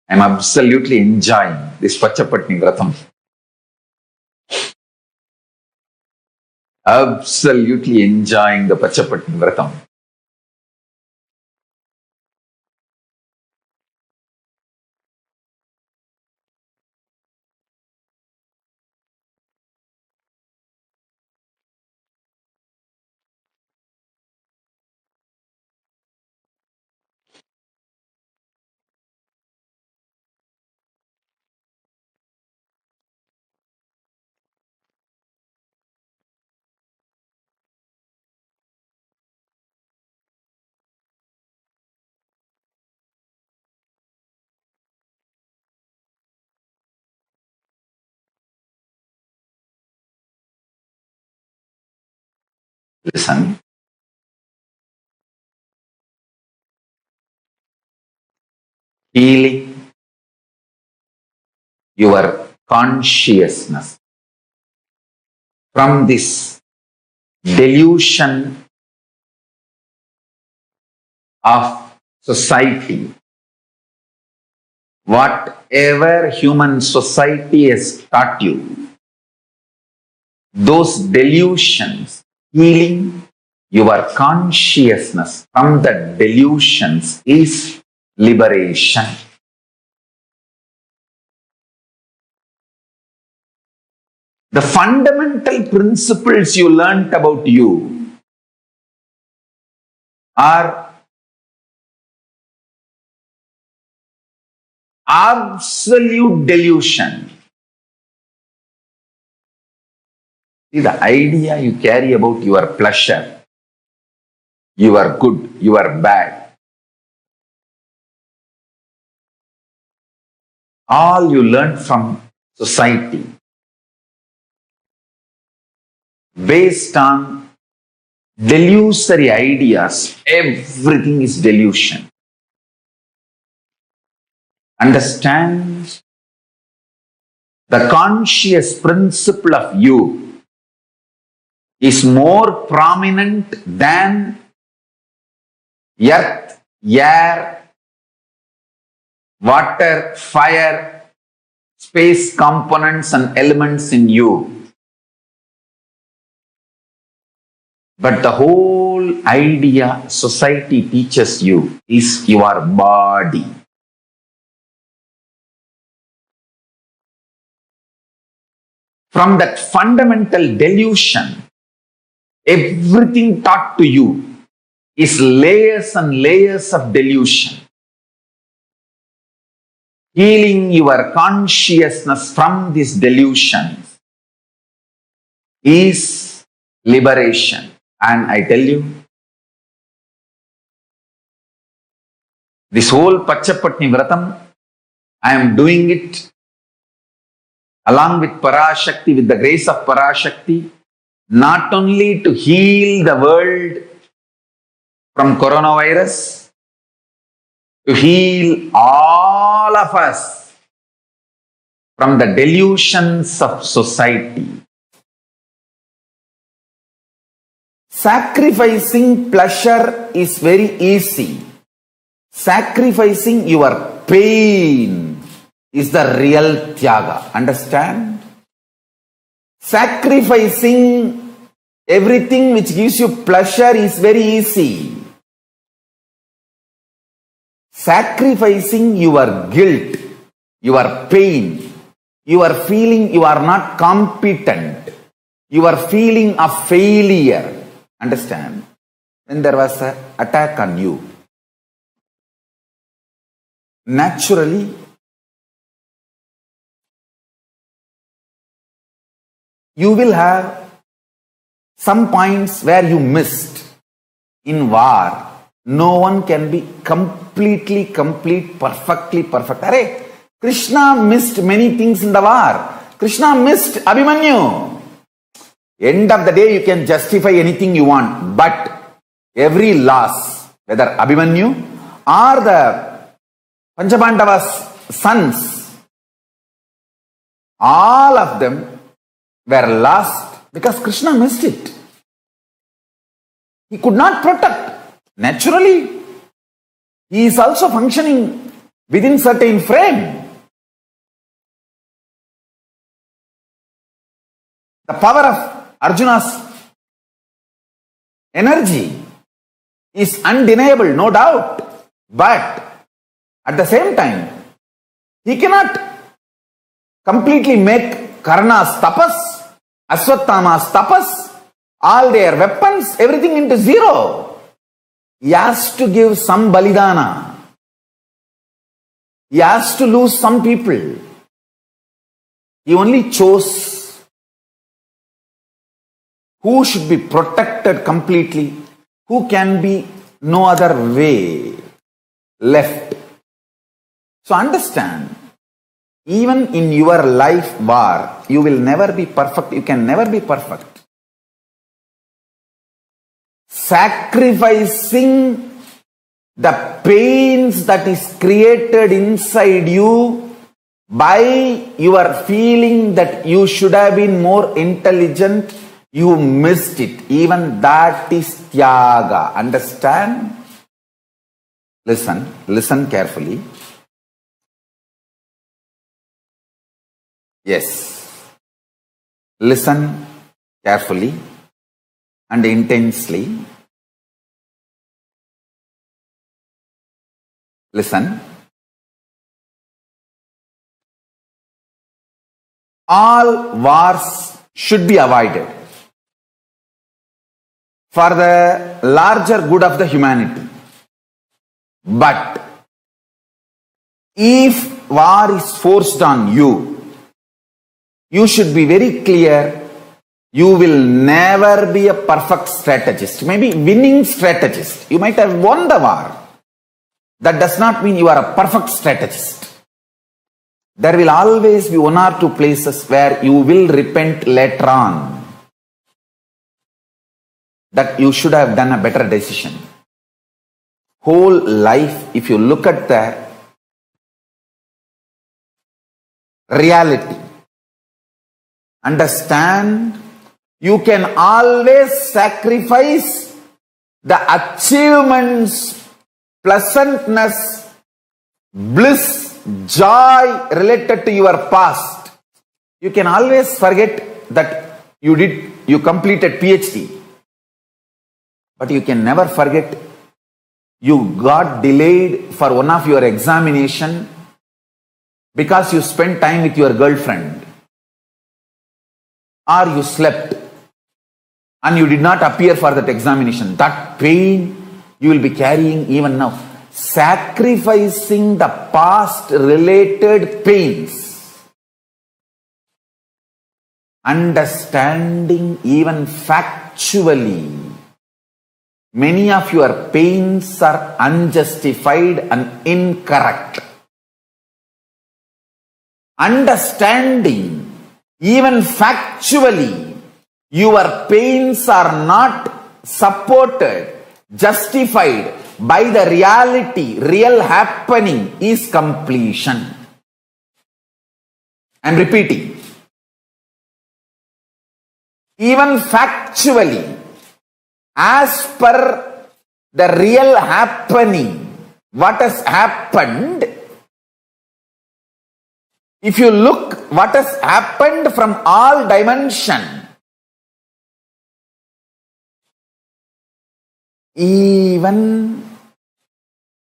I am absolutely enjoying this Pachapattini Vratam. Absolutely enjoying the Pachapattini Vratam. Listen. Healing your consciousness from this delusion of society. Whatever human society has taught you, those delusions, healing your consciousness from the delusions is liberation. The fundamental principles you learnt about you are absolute delusion. See, the idea you carry about your pleasure, you are good, you are bad, all you learn from society based on delusory ideas. Everything is delusion. Understand the conscious principle of you is more prominent than earth, air, water, fire, space components and elements in you. But the whole idea society teaches you is your body. From that fundamental delusion, everything taught to you is layers and layers of delusion. Healing your consciousness from these delusions is liberation. And I tell you, this whole Pachapatni Vratam, I am doing it along with Parashakti, with the grace of Parashakti, not only to heal the world from coronavirus, to heal all of us from the delusions of society. Sacrificing pleasure is very easy. Sacrificing your pain is the real taga. Understand? Sacrificing everything which gives you pleasure is very easy. Sacrificing your guilt, your pain, your feeling you are not competent, your feeling of failure. Understand? When there was an attack on you, naturally, you will have some points where you missed. In war, no one can be completely complete, perfectly perfect. Arey, Krishna missed many things in the war. Krishna missed Abhimanyu. End of the day, you can justify anything you want, but every loss, whether Abhimanyu or the Panchabandava's sons, all of them were lost because Krishna missed it. He could not protect. Naturally, he is also functioning within certain frame. The power of Arjuna's energy is undeniable, no doubt. But at the same time, he cannot completely make Karanas tapas, Aswattama's tapas, all their weapons, everything into zero. He has to give some balidana. He has to lose some people. He only chose who should be protected completely, who can be no other way left. So understand, even in your life war, you will never be perfect. You can never be perfect. sacrificing the pains that is created inside you by your feeling that you should have been more intelligent, you missed it. Even that is taga. Understand? Listen carefully. Yes. Listen carefully and intensely. Listen. All wars should be avoided for the larger good of the humanity. But if war is forced on you, you should be very clear. You will never be a perfect strategist. Maybe winning strategist. You might have won the war. That does not mean you are a perfect strategist. There will always be one or two places where you will repent later on that you should have done a better decision. Whole life, if you look at the reality, understand, you can always sacrifice the achievements, pleasantness, bliss, joy related to your past. You can always forget that you completed PhD. But you can never forget you got delayed for one of your examination because you spent time with your girlfriend, or you slept and you did not appear for that examination. That pain you will be carrying even now. Sacrificing the past related pains, understanding even factually, many of your pains are unjustified and incorrect. Understanding even factually, your pains are not supported, justified by the reality, real happening is completion. I am repeating. Even factually, as per the real happening, what has happened, if you look what has happened from all dimensions, even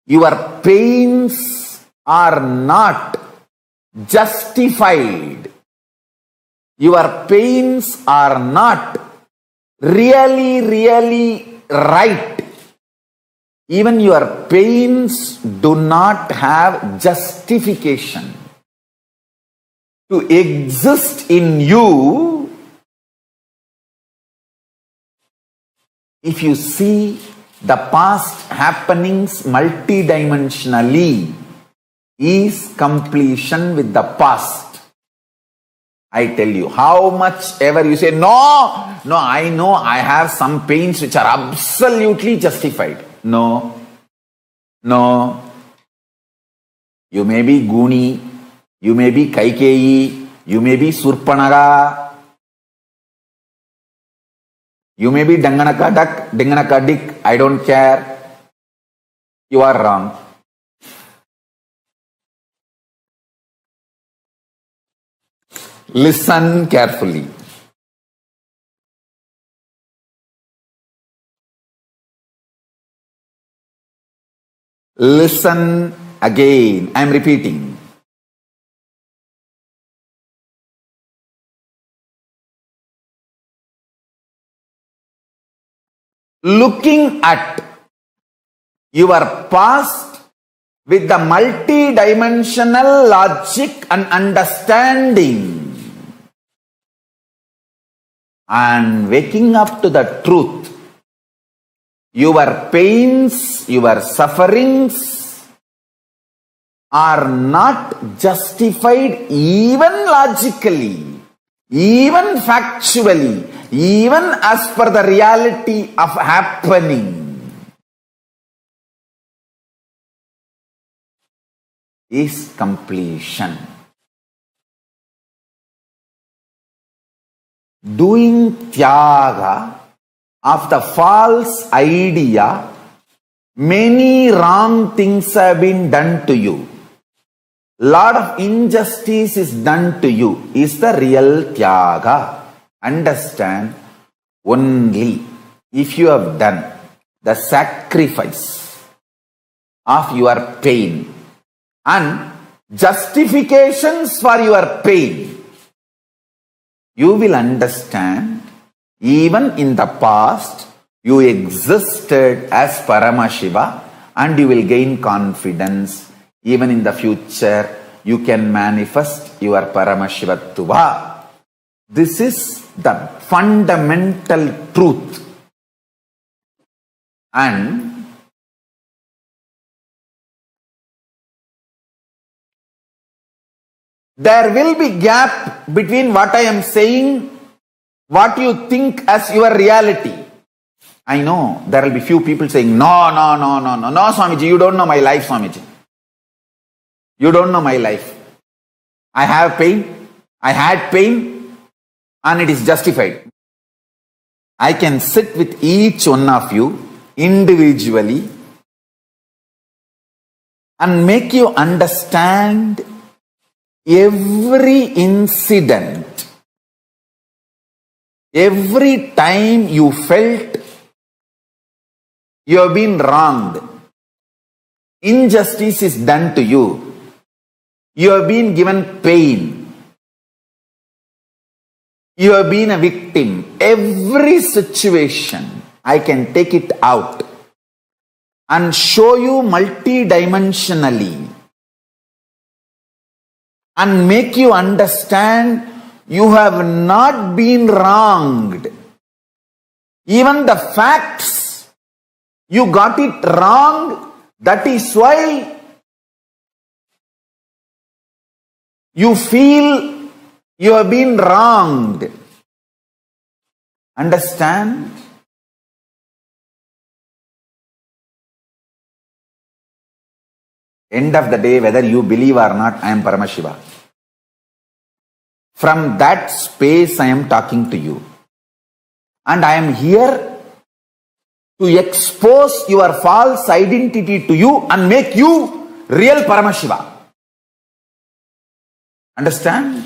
your pains are not justified. Your pains are not really right. Even your pains do not have justification to exist in you. If you see the past happenings multidimensionally, is completion with the past. I tell you, how much ever you say, no, I know I have some pains which are absolutely justified. No. You may be Guni, you may be Kaikeyi, you may be Surpanaga, you may be Danganaka Duck, Danganaka Dick, I don't care. You are wrong. Listen carefully. Listen again. I am repeating. Looking at your past with the multidimensional logic and understanding, and waking up to the truth, your pains, your sufferings are not justified even logically, even factually, even as per the reality of happening, is completion. Doing tyaga of the false idea, many wrong things have been done to you. Lot of injustice is done to you, is the real tyaga. Understand, only if you have done the sacrifice of your pain and justifications for your pain, you will understand even in the past you existed as Paramashiva, and you will gain confidence. Even in the future you can manifest your Paramashivattuva. This is the fundamental truth. And there will be gap between what I am saying, what you think as your reality. I know there will be few people saying, no, Swamiji, you don't know my life, Swamiji. You don't know my life. I have pain, I had pain, and it is justified. I can sit with each one of you individually and make you understand every incident, every time you felt you have been wronged, injustice is done to you, you have been given pain, you have been a victim. Every situation, I can take it out and show you multidimensionally and make you understand you have not been wronged. Even the facts, you got it wrong. That is why you feel you have been wronged. Understand? End of the day, whether you believe or not, I am Paramashiva. From that space I am talking to you. And I am here to expose your false identity to you and make you real Paramashiva. Understand?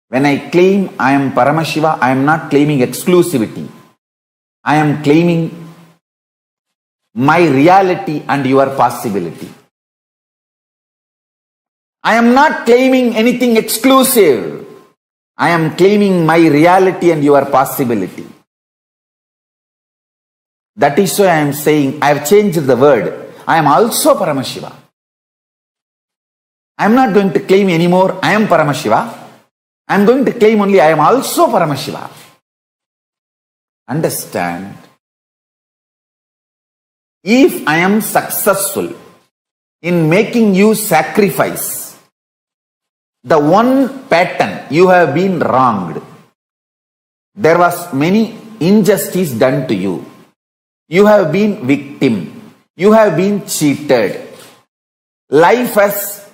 When I claim I am Paramashiva, I am not claiming exclusivity. I am claiming my reality and your possibility. I am not claiming anything exclusive. I am claiming my reality and your possibility. That is why I am saying, I have changed the word. I am also Paramashiva. I am not going to claim anymore, I am Paramashiva. I am going to claim only, I am also Paramashiva. Understand? If I am successful in making you sacrifice the one pattern, you have been wronged. There was many injustice done to you. You have been victim. You have been cheated. Life has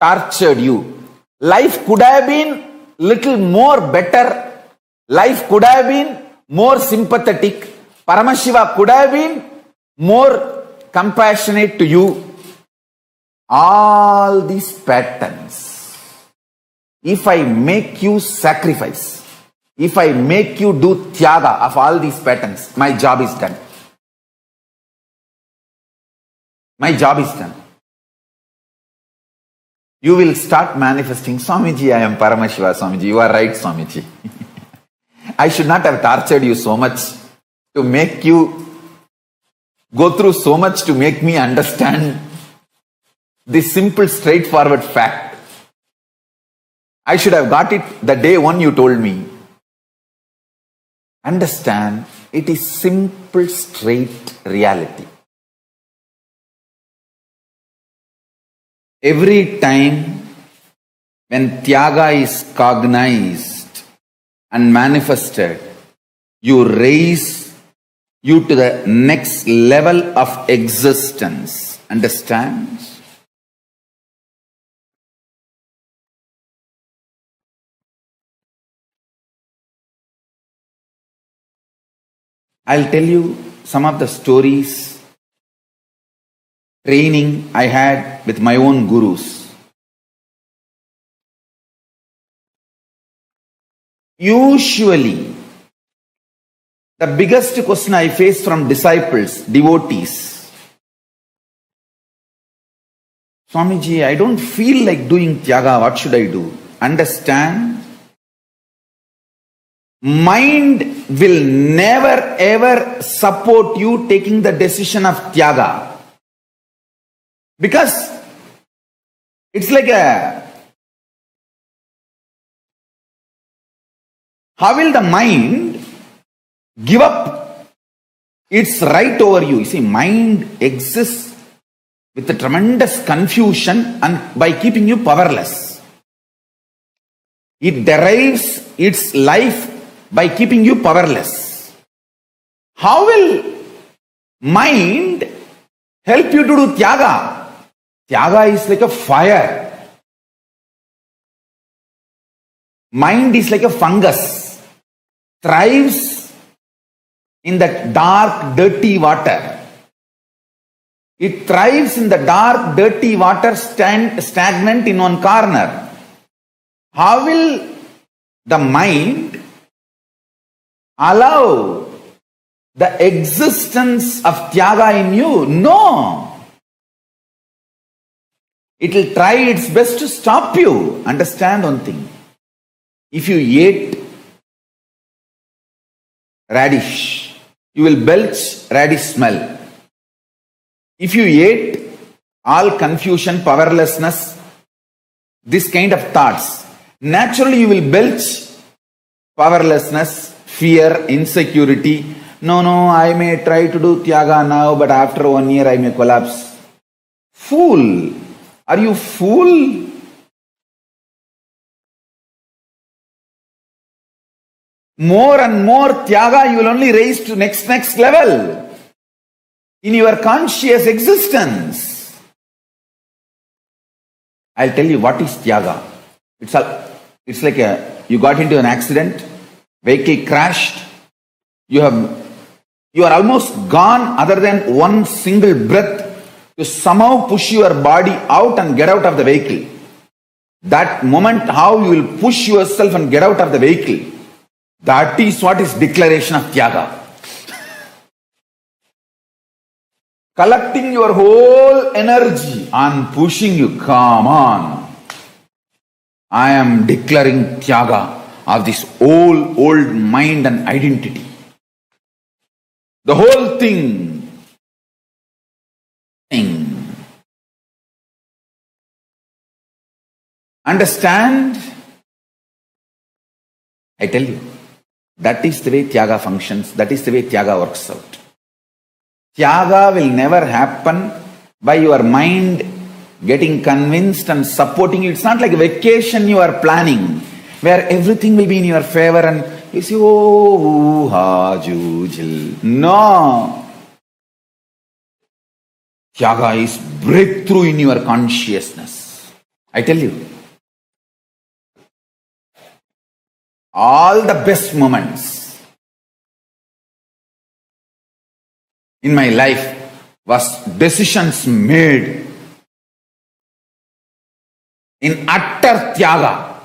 tortured you. Life could have been little more better. Life could have been more sympathetic. Paramashiva could have been more compassionate to you. All these patterns, if I make you sacrifice, if I make you do tyaga of all these patterns, my job is done. My job is done. You will start manifesting, Swamiji, I am Paramashiva, Swamiji. You are right, Swamiji. I should not have tortured you so much to make you go through so much to make me understand this simple, straightforward fact. I should have got it the day one you told me. Understand, it is simple, straight reality. Every time when tyaga is cognized, and manifested, you raise you to the next level of existence. Understand? I'll tell you some of the stories, training I had with my own gurus. Usually, the biggest question I face from disciples, devotees, Swamiji, I don't feel like doing taga, what should I do? Understand? Mind will never ever support you taking the decision of taga. Because it's like how will the mind give up its right over you? You see, mind exists with a tremendous confusion and by keeping you powerless. It derives its life by keeping you powerless. How will mind help you to do taga? Taga is like a fire. Mind is like a fungus, thrives in the dark, dirty water. It thrives in the dark, dirty water, stagnant in one corner. How will the mind allow the existence of taga in you? No. It will try its best to stop you. Understand one thing. If you ate radish, you will belch radish smell. If you ate all confusion, powerlessness, this kind of thoughts, naturally you will belch powerlessness, fear, insecurity. No, I may try to do taga now, but after 1 year I may collapse. Fool! Are you fool? More and more taga you will only raise to next level in your conscious existence. I'll tell you what is taga. It's like you got into an accident, vehicle crashed, you are almost gone other than one single breath to somehow push your body out and get out of the vehicle. That moment how you will push yourself and get out of the vehicle, that is what is declaration of taga. Collecting your whole energy and pushing you, come on. I am declaring taga of this old mind and identity. The whole thing. Understand? I tell you, that is the way taga functions. That is the way taga works out. Taga will never happen by your mind getting convinced and supporting you. It's not like a vacation you are planning, where everything will be in your favor and you say, oh, ha, jujil. No. Taga is breakthrough in your consciousness. I tell you, all the best moments in my life was decisions made in utter taga.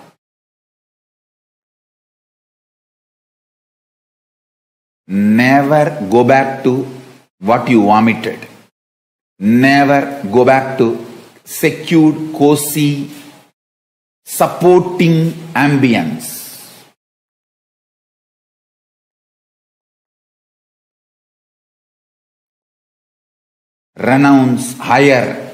Never go back to what you vomited. Never go back to secured, cozy, supporting ambience. Renounce higher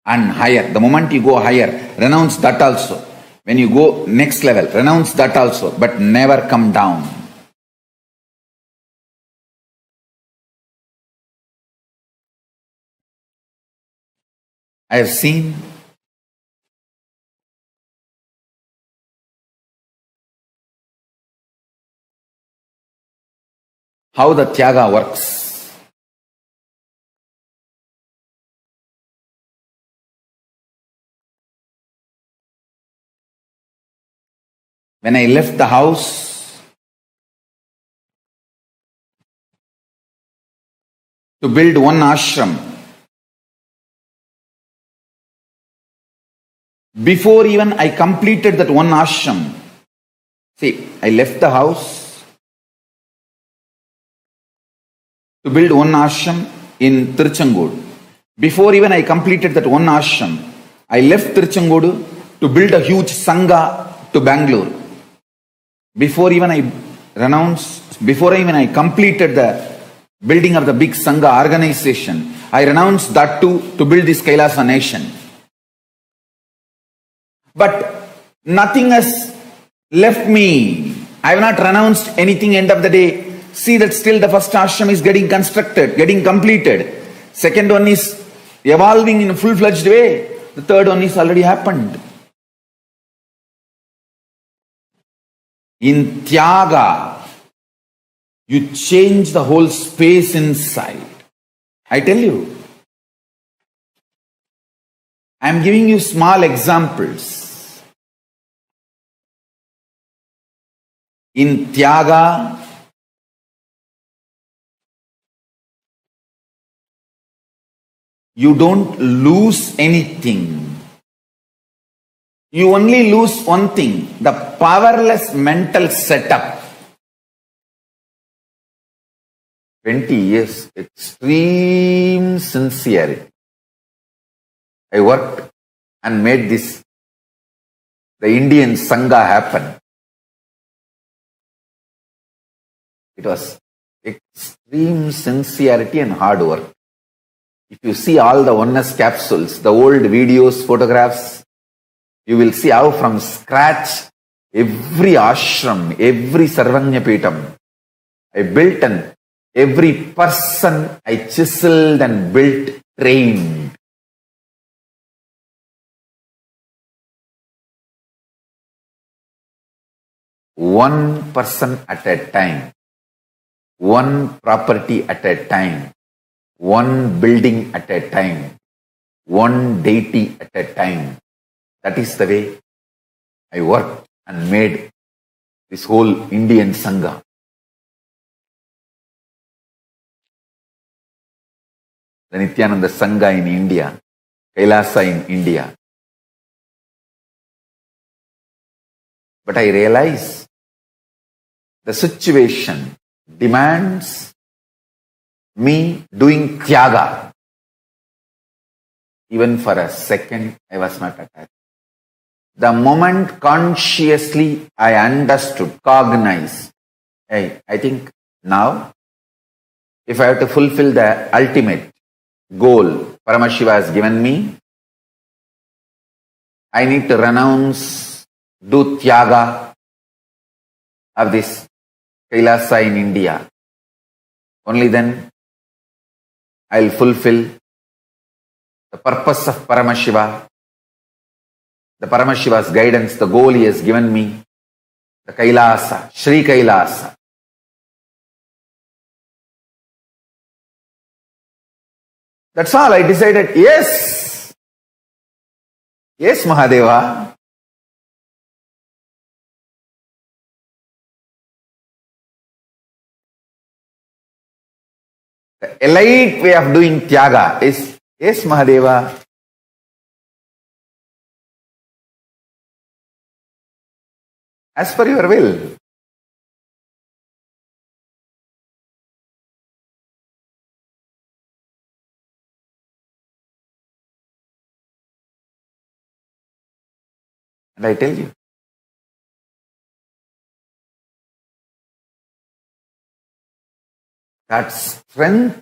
and higher. The moment you go higher, renounce that also. When you go next level, renounce that also, but never come down. I have seen how the tyaga works. When I left the house to build one ashram, before even I completed that one ashram, see, I left the house to build one ashram in Tiruchengodu. Before even I completed that one ashram, I left Tiruchengodu to build a huge sangha to Bangalore. Before even I completed the building of the big sangha organization, I renounced that too to build this Kailasa nation. But nothing has left me. I have not renounced anything. End of the day, see that still the first ashram is getting constructed, getting completed. Second one is evolving in a full-fledged way. The third one is already happened. In tyaga, you change the whole space inside. I tell you. I am giving you small examples. In tyaga, you don't lose anything. You only lose one thing, the powerless mental setup. 20 years, extreme sincerity. I worked and made this, the Indian Sangha happen. It was extreme sincerity and hard work. If you see all the oneness capsules, the old videos, photographs, you will see how from scratch, every ashram, every sarvanyapeetam, I built, and every person I chiseled and built, trained. One person at a time, one property at a time, one building at a time, one deity at a time. That is the way I worked and made this whole Indian Sangha. The Nithyananda Sangha in India, Kailasa in India. But I realize the situation demands me doing tyaga. Even for a second, I was not attached. The moment consciously I understood, cognized, hey, I think now, if I have to fulfill the ultimate goal Paramashiva has given me, I need to renounce, do tyaga of this Kailasa in India. Only then I will fulfill the purpose of Paramashiva, the Paramashiva's guidance, the goal he has given me, the Kailasa, Sri Kailasa. That's all. I decided, yes, yes, Mahadeva. The elite way of doing tyaga is, yes, Mahadeva. As per your will. And I tell you, that strength,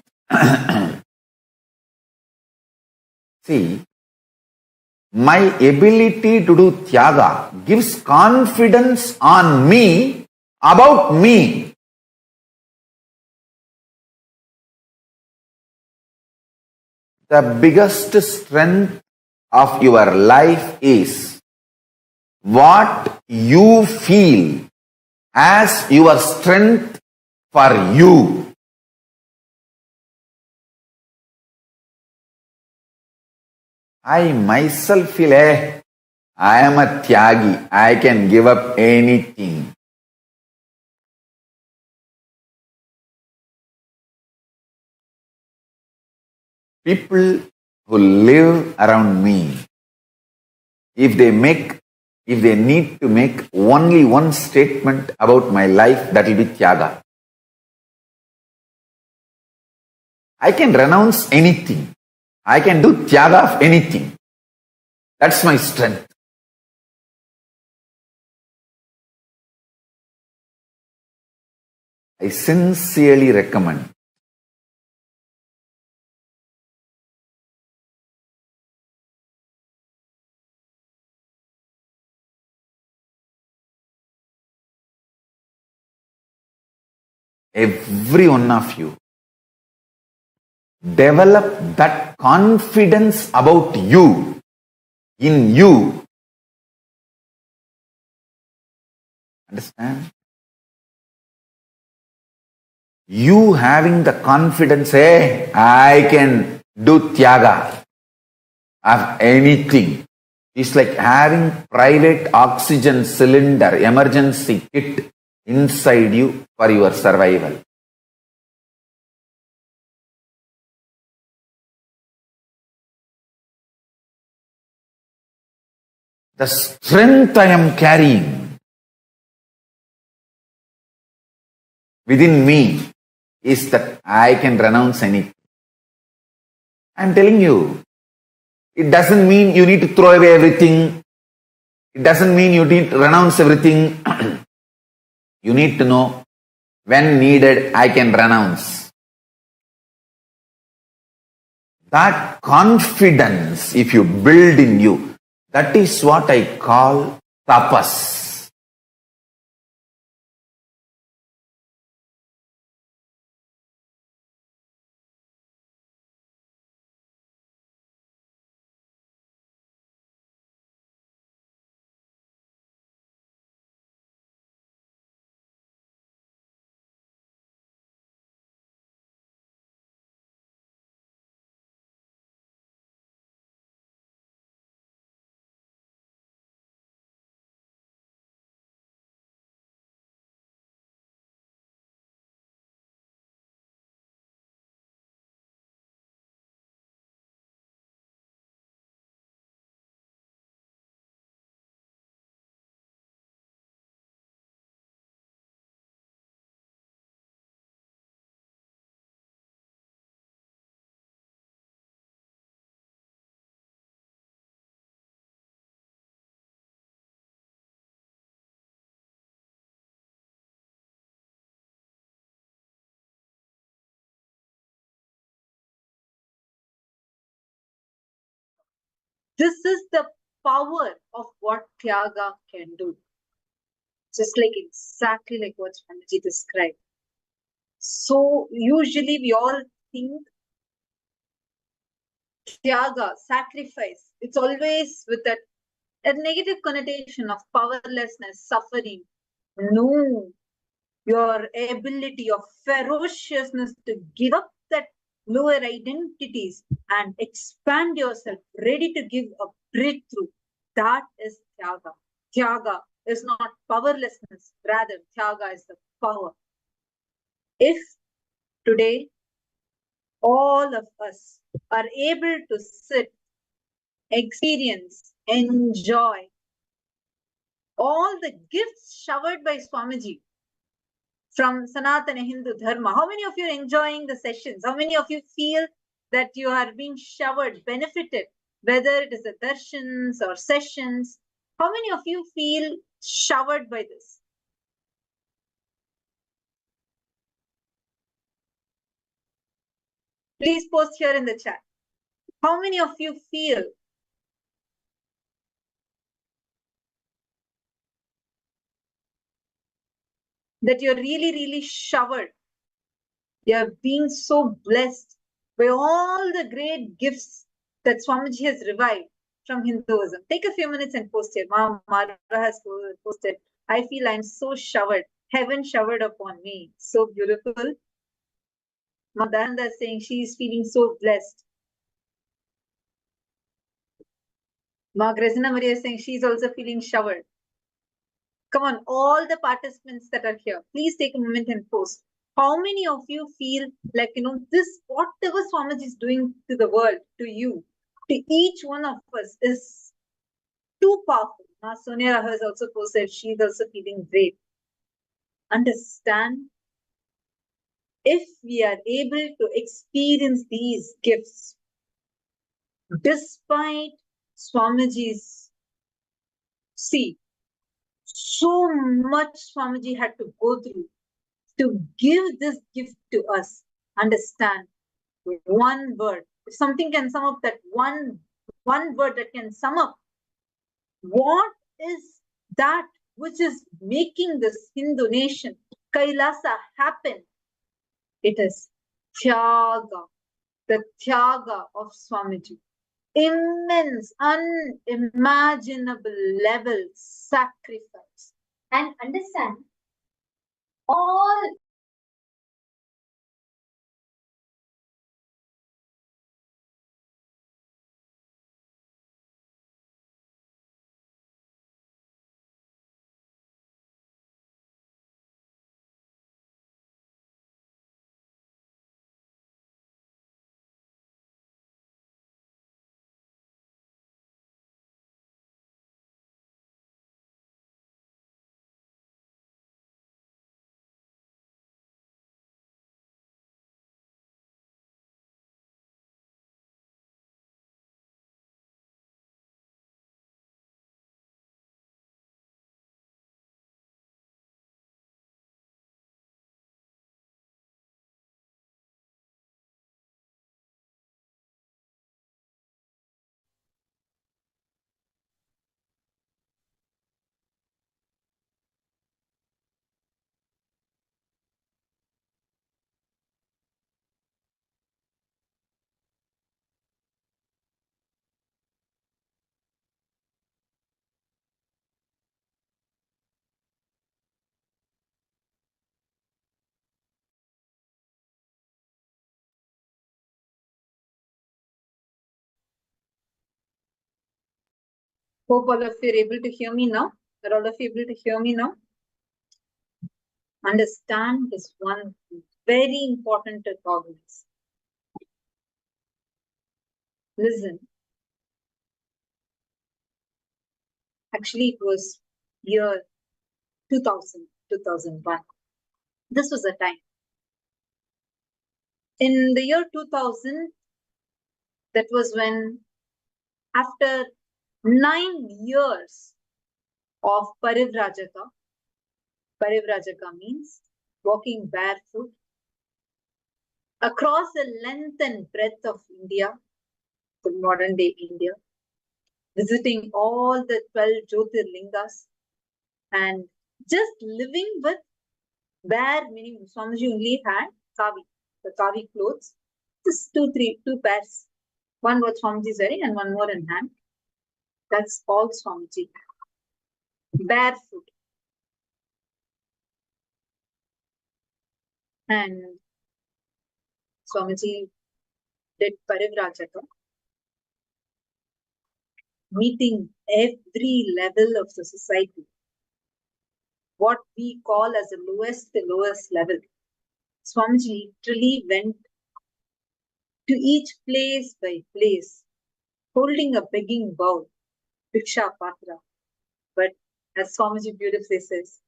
see, my ability to do tyaga gives confidence on me about me. The biggest strength of your life is what you feel as your strength for you. I myself feel, I am a tyagi. I can give up anything. People who live around me, if they need to make only one statement about my life, that will be tyaga. I can renounce anything. I can do tyaga of anything. That's my strength. I sincerely recommend every one of you develop that confidence about you, in you. Understand? You having the confidence, I can do tyaga of anything. It's like having private oxygen cylinder, emergency kit inside you for your survival. The strength I am carrying within me is that I can renounce anything. I'm telling you, it doesn't mean you need to throw away everything. It doesn't mean you need to renounce everything. You need to know when needed, I can renounce. That confidence, if you build in you, that is what I call tapas. This is the power of what Tyaga can do. Just like exactly like what Swamiji described. So usually we all think Tyaga, sacrifice, it's always with a negative connotation of powerlessness, suffering. No, your ability, your ferociousness to give up that lower identities and expand yourself, ready to give a breakthrough. That is Tyaga. Tyaga is not powerlessness, rather, Tyaga is the power. If today all of us are able to sit, experience, enjoy all the gifts showered by Swamiji from Sanatana Hindu Dharma. How many of you are enjoying the sessions? How many of you feel that you are being showered, benefited, whether it is the darshans or sessions? How many of you feel showered by this? Please post here in the chat. How many of you feel that you're really, really showered? You're being so blessed by all the great gifts that Swamiji has revived from Hinduism. Take a few minutes and post it. Mara has posted. I feel I'm so showered. Heaven showered upon me. So beautiful. Madanda is saying she is feeling so blessed. Gresina Maria is saying she's also feeling showered. Come on, all the participants that are here, please take a moment and post. How many of you feel like, this, whatever Swamiji is doing to the world, to you, to each one of us is too powerful. Now, Sonia has also posted, she's also feeling great. Understand, if we are able to experience these gifts, despite Swamiji's, see, so much Swamiji had to go through to give this gift to us. Understand, one word. If something can sum up that one word that can sum up what is that which is making this Hindu nation, Kailasa, happen, it is taga, the taga of Swamiji. Immense, unimaginable level sacrifice. And understand, all hope all of you are able to hear me now. Are all of you able to hear me now? Understand this one very important to cognize. Listen. Actually, it was year 2000, 2001. This was a time. In the year 2000, that was when, after 9 years of Parivrajaka means walking barefoot across the length and breadth of India, the modern day India, visiting all the 12 Jyotirlingas and just living with bare, meaning Swamiji only had kavi, the kavi clothes, just two pairs. One what Swamiji is wearing and one more in hand. That's all Swamiji had. Barefoot. And Swamiji did Parivrajaka, meeting every level of the society. What we call as the lowest level. Swamiji literally went to each place by place, holding a begging bowl, Bhiksha Patra. But as Swamiji beautifully says,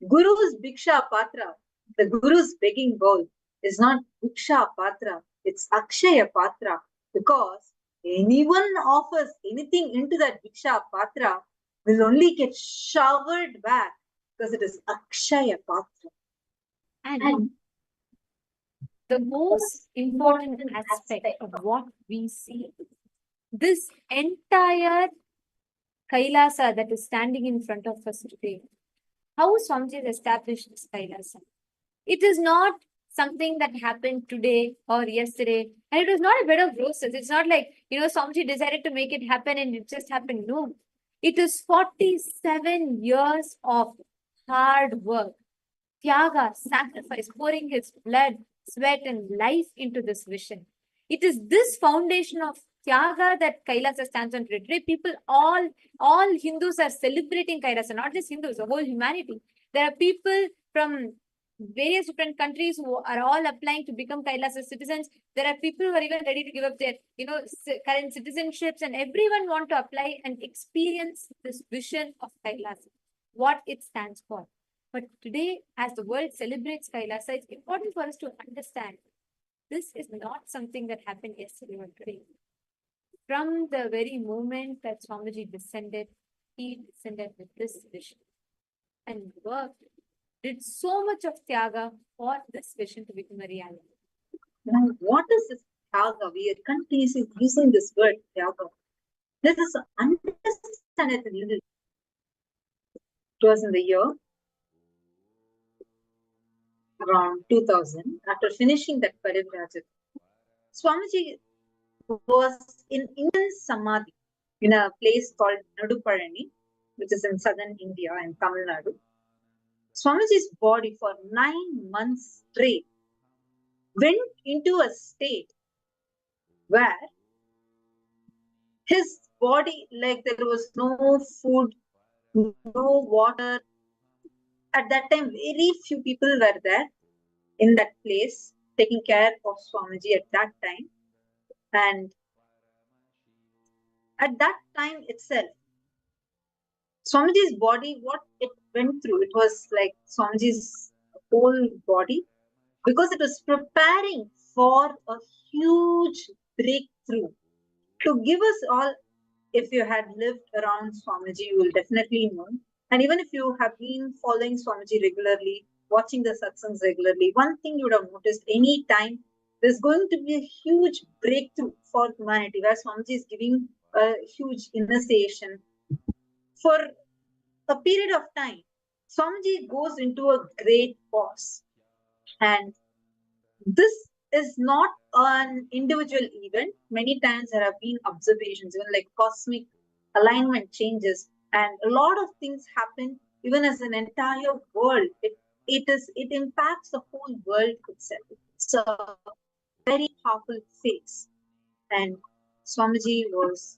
Guru's Bhiksha Patra, the Guru's begging bowl, is not Bhiksha Patra, it's Akshaya Patra, because anyone offers anything into that Bhiksha Patra will only get showered back because it is Akshaya Patra. And the most important aspect of what we see, this entire Kailasa that is standing in front of us today, how Swamiji has established this Kailasa. It is not something that happened today or yesterday, and it was not a bed of roses. It's not like, Swamiji decided to make it happen and it just happened. No, it is 47 years of hard work, tyaga, sacrifice, pouring his blood, sweat, and life into this vision. It is this foundation of Tyaga that Kailasa stands on today. Today, people, all Hindus are celebrating Kailasa, not just Hindus, the whole humanity. There are people from various different countries who are all applying to become Kailasa citizens. There are people who are even ready to give up their, current citizenships, and everyone want to apply and experience this vision of Kailasa, what it stands for. But today, as the world celebrates Kailasa, it's important for us to understand this is not something that happened yesterday or today. From the very moment that Swamiji descended, he descended with this vision and worked, did so much of Tyaga for this vision to become a reality. Now, what is this Tyaga? We are continuously using this word Tyaga. This is understand it a little. It was in the year around 2000, after finishing that Parivrajat. Swamiji was in immense samadhi in a place called Naduparani, which is in southern India and Tamil Nadu. Swamiji's body for 9 months straight went into a state where his body, like there was no food, no water. At that time, very few people were there in that place taking care of Swamiji at that time. And at that time itself, Swamiji's body, what it went through, it was like Swamiji's whole body, because it was preparing for a huge breakthrough. To give us all, if you had lived around Swamiji, you will definitely know. And even if you have been following Swamiji regularly, watching the satsangs regularly, one thing you would have noticed, any time there's going to be a huge breakthrough for humanity, where Swamiji is giving a huge initiation. For a period of time, Swamiji goes into a great pause. And this is not an individual event. Many times there have been observations, even like cosmic alignment changes, and a lot of things happen even as an entire world. It impacts the whole world itself. It's a very powerful phase. And Swamiji was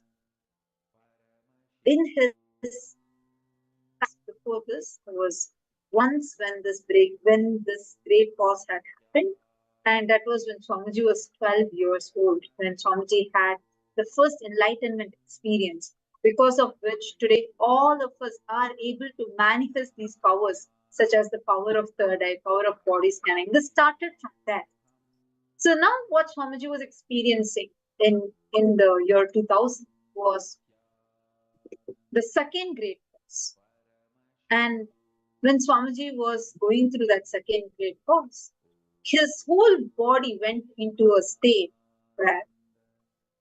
in his before this was once when this great pause had happened. And that was when Swamiji was 12 years old, when Swamiji had the first enlightenment experience, because of which today all of us are able to manifest these powers, such as the power of third eye, power of body scanning. This started from that. So now what Swamiji was experiencing in the year 2000 was the second great pause. And when Swamiji was going through that second great pause, his whole body went into a state where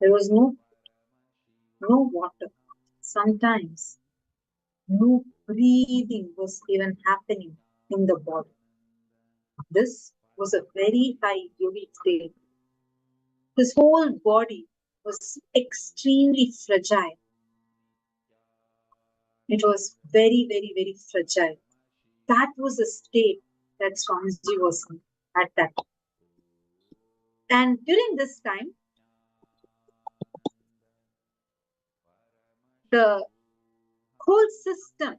there was no water. Sometimes no breathing was even happening in the body. This was a very high yogic state. His whole body was extremely fragile. It was very, very, very fragile. That was the state that Swamiji was in at that time. And during this time, the whole system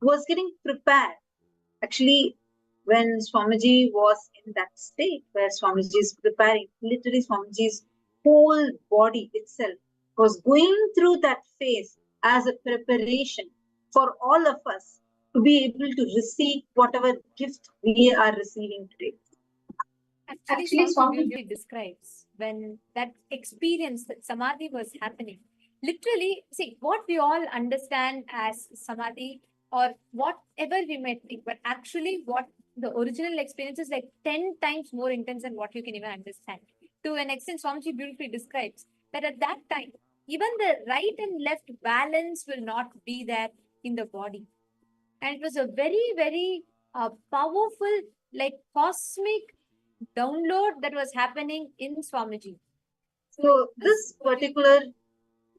was getting prepared. Actually, when Swamiji was in that state where Swamiji is preparing, literally Swamiji's whole body itself was going through that phase as a preparation for all of us to be able to receive whatever gift we are receiving today. Actually, Swami describes when that experience, that samadhi was happening. Literally, see, what we all understand as samadhi or whatever we may think, but actually what the original experience is like 10 times more intense than what you can even understand. To an extent, Swamiji beautifully describes that at that time, even the right and left balance will not be there in the body. And it was a very, very powerful, like cosmic download that was happening in Swamiji. So this particular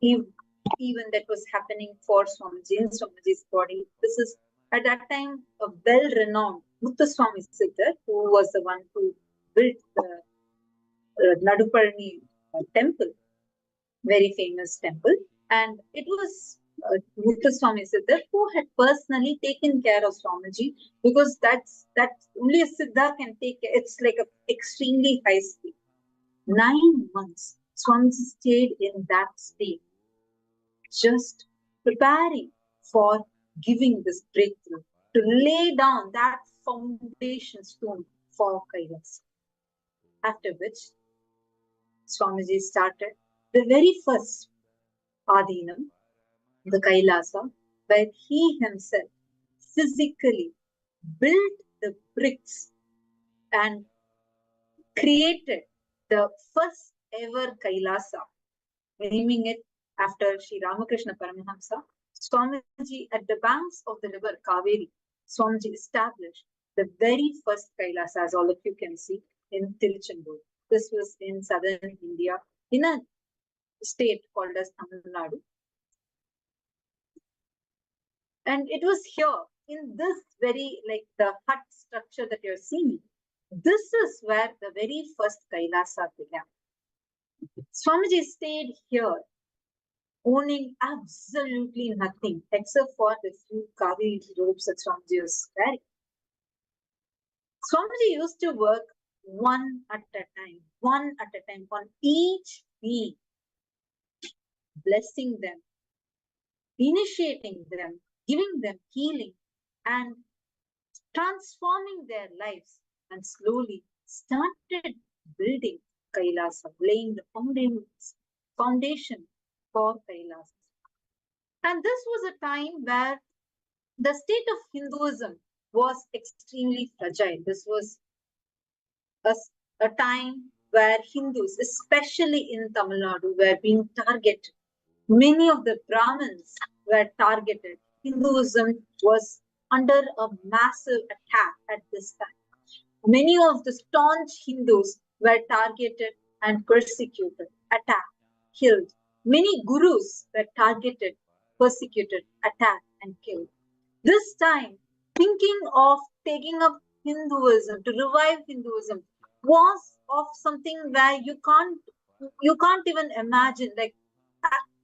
event that was happening for Swamiji in Swamiji's body, this is at that time a well-renowned Muthuswami Siddhar, who was the one who built the Naduparani temple. very famous temple. And it was Muthu Swami Siddhar who had personally taken care of Swamiji, because that's only a Siddha can take care. It's like a extremely high speed. 9 months Swamiji stayed in that state, just preparing for giving this breakthrough, to lay down that foundation stone for Kailasa. After which Swamiji started the very first Adinam, the Kailasa, where he himself physically built the bricks and created the first ever Kailasa, naming it after Sri Ramakrishna Paramahamsa. Swamiji, at the banks of the river Kaveri, Swamiji established the very first Kailasa, as all of you can see, in Tiruchendur. This was in southern India, in a state called as Tamil Nadu. And it was here, in this very, like the hut structure that you're seeing, this is where the very first Kailasa began. Swamiji stayed here, owning absolutely nothing except for the few Kaveri robes that Swamiji was wearing. Swamiji used to work one at a time on each being, blessing them, initiating them, giving them healing, and transforming their lives, and slowly started building Kailasa, laying the foundation for Kailasa. And this was a time where the state of Hinduism was extremely fragile. This was a time where Hindus, especially in Tamil Nadu, were being targeted. Many of the Brahmins were targeted. Hinduism was under a massive attack at this time. Many of the staunch Hindus were targeted and persecuted, attacked, killed. Many gurus were targeted, persecuted, attacked, and killed. This time, thinking of taking up Hinduism, to revive Hinduism, was of something where you can't even imagine, like,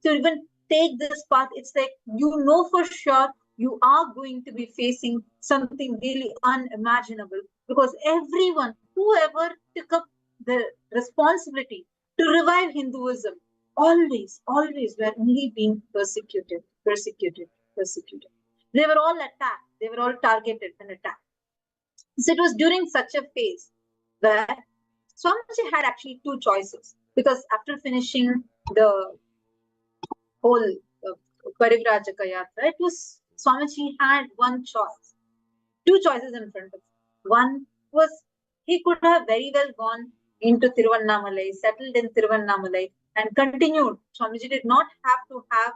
to even take this path. It's like, for sure you are going to be facing something really unimaginable, because everyone, whoever took up the responsibility to revive Hinduism, always were only being persecuted. They were all attacked, they were all targeted and attacked. So it was during such a phase where Swamiji had actually two choices, because after finishing the whole Parivrajaka Yatra, it was Swamiji had one choice, two choices in front of him. One was, he could have very well gone into Tiruvannamalai, settled in Tiruvannamalai, and continued. Swamiji did not have to have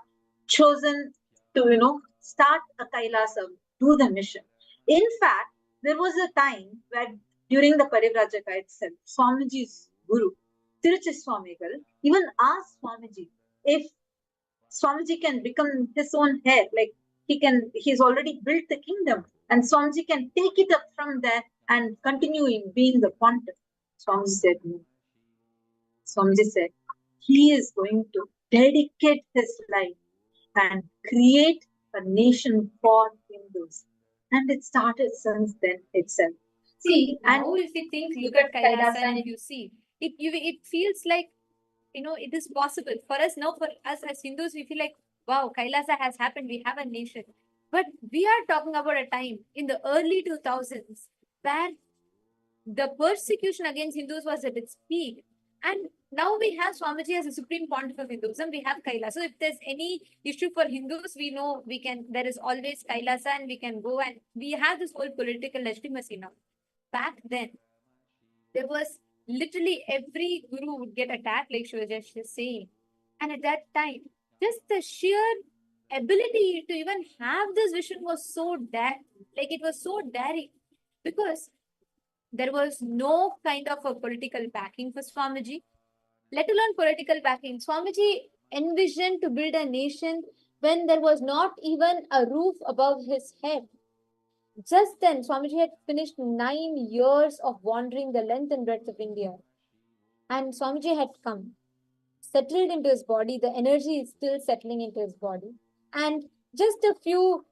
chosen to, start a Kailasa, do the mission. In fact, there was a time where during the Parivrajaka itself, Swamiji's guru, Tiruchiswamigal, even asked Swamiji if Swamiji can become his own heir, like he's already built the kingdom, and Swamiji can take it up from there and continuing being the pontiff. Swamiji said no. Swamiji said he is going to dedicate his life and create a nation for Hindus. And it started since then itself. See, now if you look at Kailasa and you see, it feels like, it is possible. For us now, for us as Hindus, we feel like, wow, Kailasa has happened, we have a nation. But we are talking about a time in the early 2000s where the persecution against Hindus was at its peak. And now we have Swamiji as a supreme pontiff of Hinduism. We have Kailasa. So if there's any issue for Hindus, we know there is always Kailasa, and we can go, and we have this whole political legitimacy now. Back then, there was literally every guru would get attacked, like she was just saying. And at that time, just the sheer ability to even have this vision was so it was so daring, because there was no kind of a political backing for Swamiji, let alone political backing. Swamiji envisioned to build a nation when there was not even a roof above his head. Just then, Swamiji had finished 9 years of wandering the length and breadth of India. And Swamiji had come. settled into his body. The energy is still settling into his body. And just a few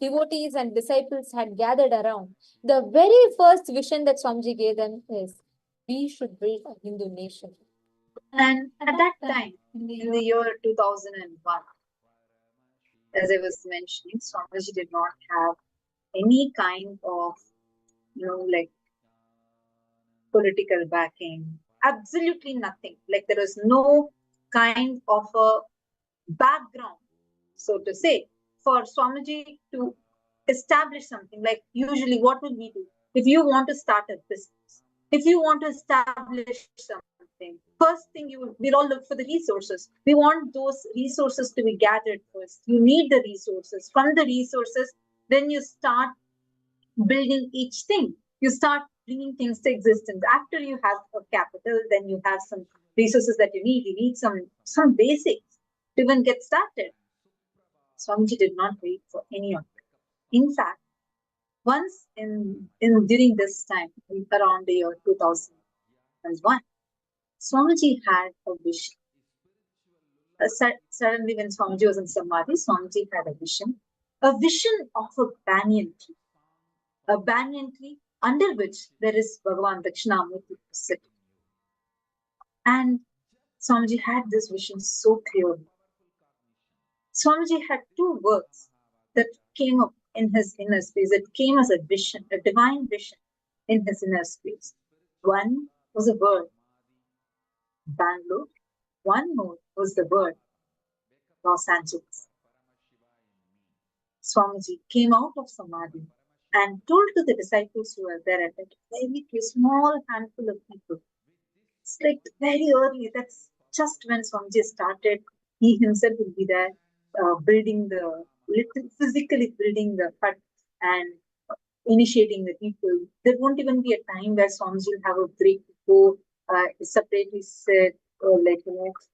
devotees and disciples had gathered around. The very first vision that Swamiji gave them is, we should build a Hindu nation. And at that time, in the year 2001, as I was mentioning, Swamiji did not have any kind of, like political backing, absolutely nothing. Like there was no kind of a background, so to say, for Swamiji to establish something. Like usually what will we do? If you want to start a business, if you want to establish something, first thing we'll all look for the resources. We want those resources to be gathered first. You need the resources. From the resources, then you start building each thing. You start bringing things to existence. After you have a capital, then you have some resources that you need. You need some basics to even get started. Swamiji did not wait for any of it. In fact, once during this time, around the year 2001, Swamiji had a vision. Suddenly, when Swamiji was in Samadhi, Swamiji had a vision of a banyan tree under which there is Bhagavan Dakshinamurti sitting. And Swamiji had this vision so clearly. Swamiji had two words that came up in his inner space. It came as a vision, a divine vision in his inner space. One was a word, Bangalore. One more was the word, Los Angeles. Swamiji came out of Samadhi and told to the disciples who were there at that very small handful of people. It's like very early. That's just when Swamiji started. He himself will be there, physically building the hut and initiating the people. There won't even be a time where Swamiji will have a break to go separately sit or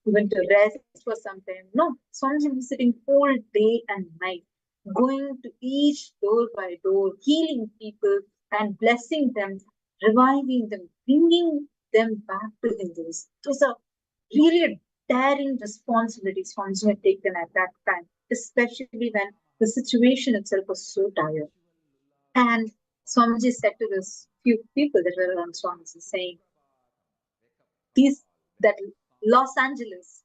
even to rest for some time. No, Swamiji was sitting whole day and night, going to each door by door, healing people and blessing them, reviving them, bringing them back to Hindus. It was a really daring responsibility Swamiji had taken at that time, especially when the situation itself was so dire. And Swamiji said to this few people that were around Swamiji, saying, that Los Angeles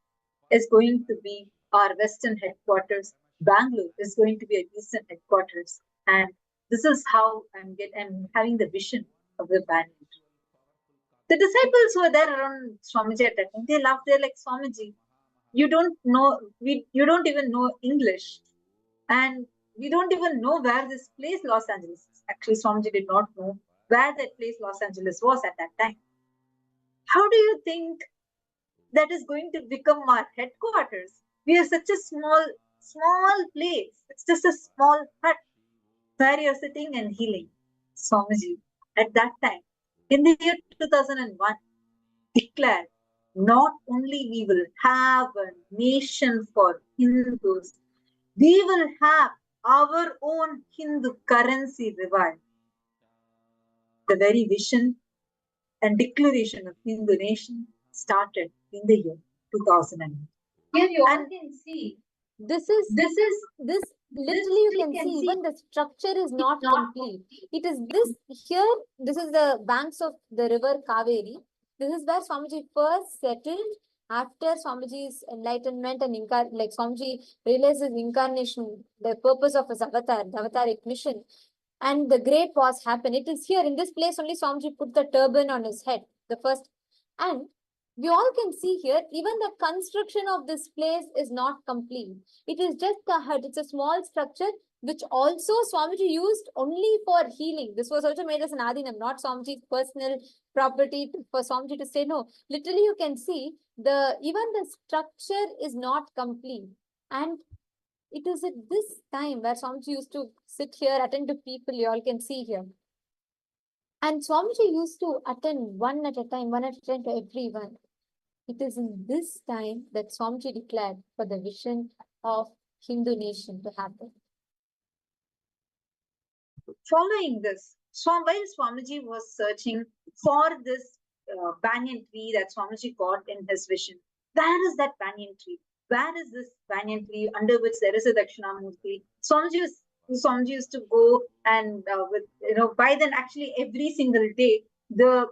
is going to be our western headquarters, Bangalore is going to be a eastern headquarters, and this is how I'm having the vision of the Bangalore. The disciples who were there around Swamiji at that time, they laughed. They're like, Swamiji, you don't even know English, and we don't even know where this place Los Angeles is. Actually, Swamiji did not know where that place Los Angeles was at that time. How do you think that is going to become our headquarters? We are such a small place. It's just a small hut where you're sitting and healing. Swamiji, at that time, in the year 2001, declared, not only we will have a nation for Hindus, we will have our own Hindu currency revived. The very vision and declaration of Hindu nation started in the year 2008. Here you all can see, this literally you can see even the structure is not complete. It is this is the banks of the river Kaveri. This is where Swamiji first settled after Swamiji's enlightenment and Swamiji realized his incarnation, the purpose of his avatar, the avataric mission. And the great pause happened. It is here in this place only Swamiji put the turban on his head, the first. And we all can see here, even the construction of this place is not complete. It is just a hut. It's a small structure, which also Swamiji used only for healing. This was also made as an adinam, not Swamiji's personal property for Swamiji to say no. Literally, you can see even the structure is not complete. And it is at this time where Swamiji used to sit here, attend to people, you all can see here. And Swamiji used to attend one at a time to everyone. It is in this time that Swamiji declared for the vision of Hindu nation to happen. Following this, while Swamiji was searching for this banyan tree that Swamiji got in his vision, Where is that banyan tree? Where is this banyan tree under which there is a Dakshinamurti? Swamiji used to go and by then actually every single day the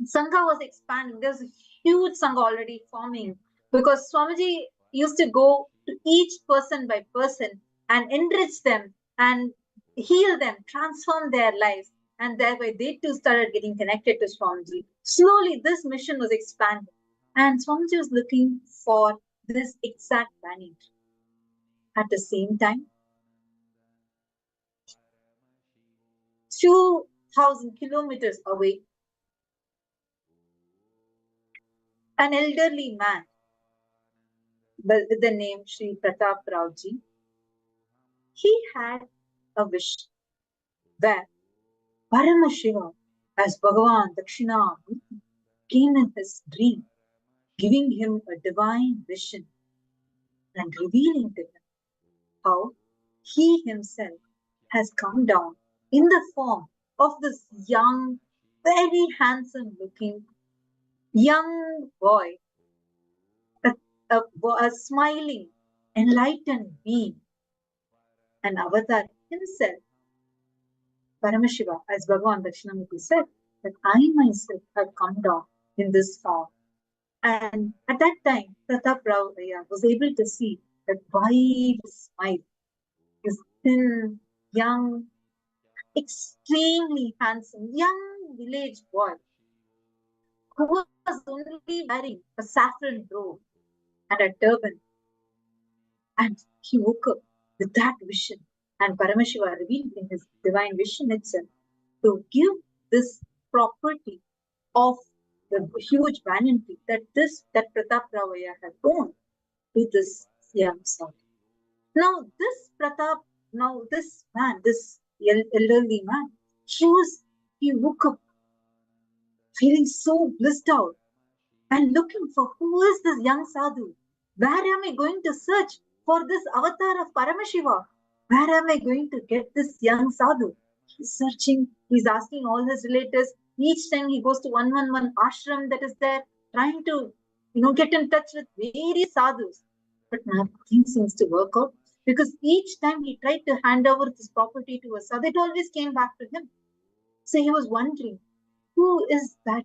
Sangha was expanding. There's a huge Sangha already forming because Swamiji used to go to each person by person and enrich them and heal them, transform their lives. And thereby they too started getting connected to Swamiji. Slowly this mission was expanding. And Swamiji was looking for this exact banyan tree. At the same time, 2,000 kilometers away, an elderly man with the name Sri Pratap Rauji, he had a wish where Paramashiva as Bhagavan Dakshinamurti came in his dream, giving him a divine vision and revealing to him how he himself has come down in the form of this young, very handsome looking young boy, a smiling, enlightened being, an avatar himself. Paramashiva, as Bhagavan Dakshinamurti said, that I myself have come down in this form. And at that time, Pratap Rao was able to see that wide smile, his thin, young, extremely handsome, young village boy who was only wearing a saffron robe and a turban. And he woke up with that vision. And Paramashiva revealed in his divine vision itself to give this property of the huge banyan tree that Pratap Ravaya had owned to this young son. Now this man, this elderly man, he woke up feeling so blissed out and looking for who is this young sadhu? Where am I going to search for this avatar of Paramashiva? Where am I going to get this young sadhu? He's searching, he's asking all his relatives. Each time he goes to 111 ashram that is there, trying to get in touch with various sadhus. But nothing seems to work out because each time he tried to hand over this property to a sadhu, it always came back to him. So he was wondering, who is that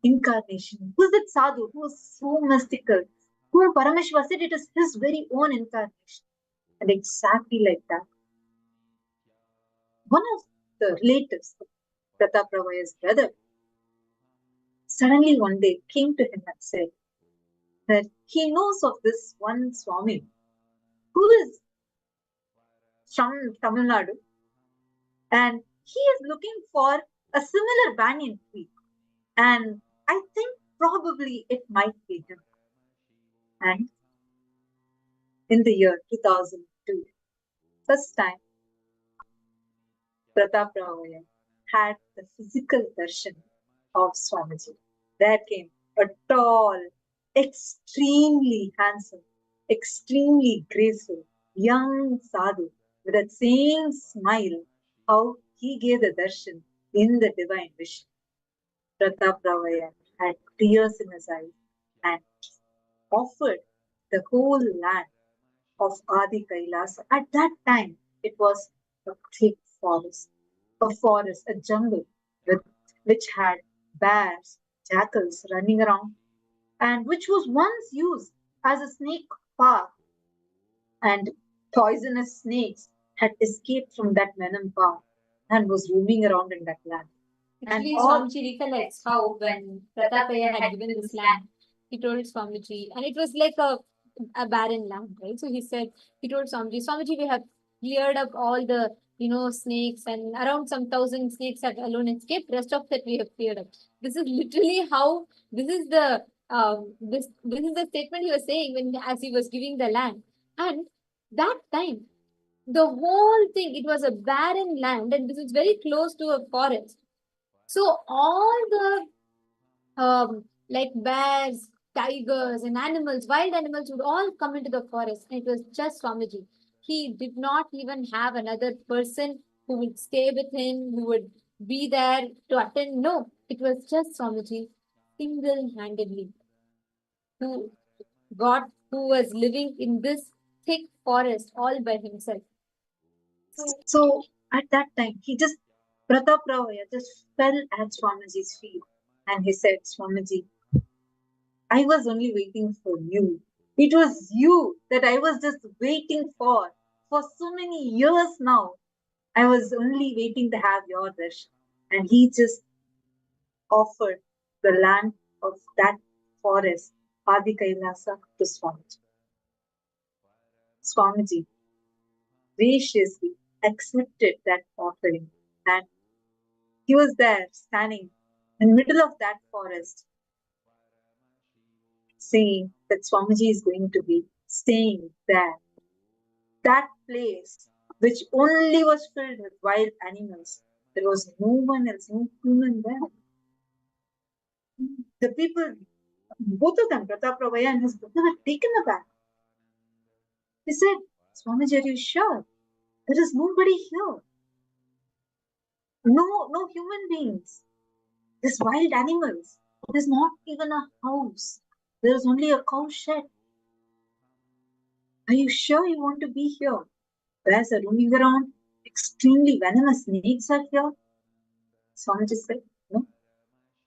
incarnation? Who's that sadhu who was so mystical? Who Paramashiva said it is his very own incarnation. And exactly like that, one of the relatives of Pratap Ravaya's brother suddenly one day came to him and said that he knows of this one Swami who is from Tamil Nadu and he is looking for a similar banyan tree. And I think probably it might be him. And in the year 2002, first time, Pratap Ravaya had the physical darshan of Swamiji. There came a tall, extremely handsome, extremely graceful, young sadhu with that same smile, how he gave the darshan in the divine vision. Pratap Ravaya had tears in his eyes and offered the whole land of Adi Kailasa. At that time, it was a thick forest, a jungle which had bears, jackals running around, and which was once used as a snake park. And poisonous snakes had escaped from that venom park and was roaming around in that land. Actually, Swamiji recollects how when Pratapaya had given this land, he told Swamiji, and it was like a barren land, right? So he told Swamiji, we have cleared up all the snakes, and around some 1,000 snakes have alone escaped. Rest of that we have cleared up. This is literally how this is the statement he was saying as he was giving the land. And that time, the whole thing, it was a barren land, and this is very close to a forest. So all the like bears, tigers, and animals, wild animals would all come into the forest, and it was just Swamiji. He did not even have another person who would stay with him, who would be there to attend. No, it was just Swamiji, single-handedly. who God, who was living in this thick forest all by himself. So at that time, Pratapravaya just fell at Swamiji's feet and he said, Swamiji, I was only waiting for you. It was you that I was just waiting for so many years now. I was only waiting to have your darshan. And he just offered the land of that forest, Adi Kailasa, to Swamiji. Swamiji graciously accepted that offering, and he was there standing in the middle of that forest, saying that Swamiji is going to be staying there. That place, which only was filled with wild animals, there was no one else, no human there. The people, both of them, Pratapravaya and his brother, were taken aback. They said, Swamiji, are you sure? There is nobody here. No human beings. There's wild animals. There's not even a house. There's only a cow shed. Are you sure you want to be here? Bears are roaming around. Extremely venomous snakes are here. Swamiji said,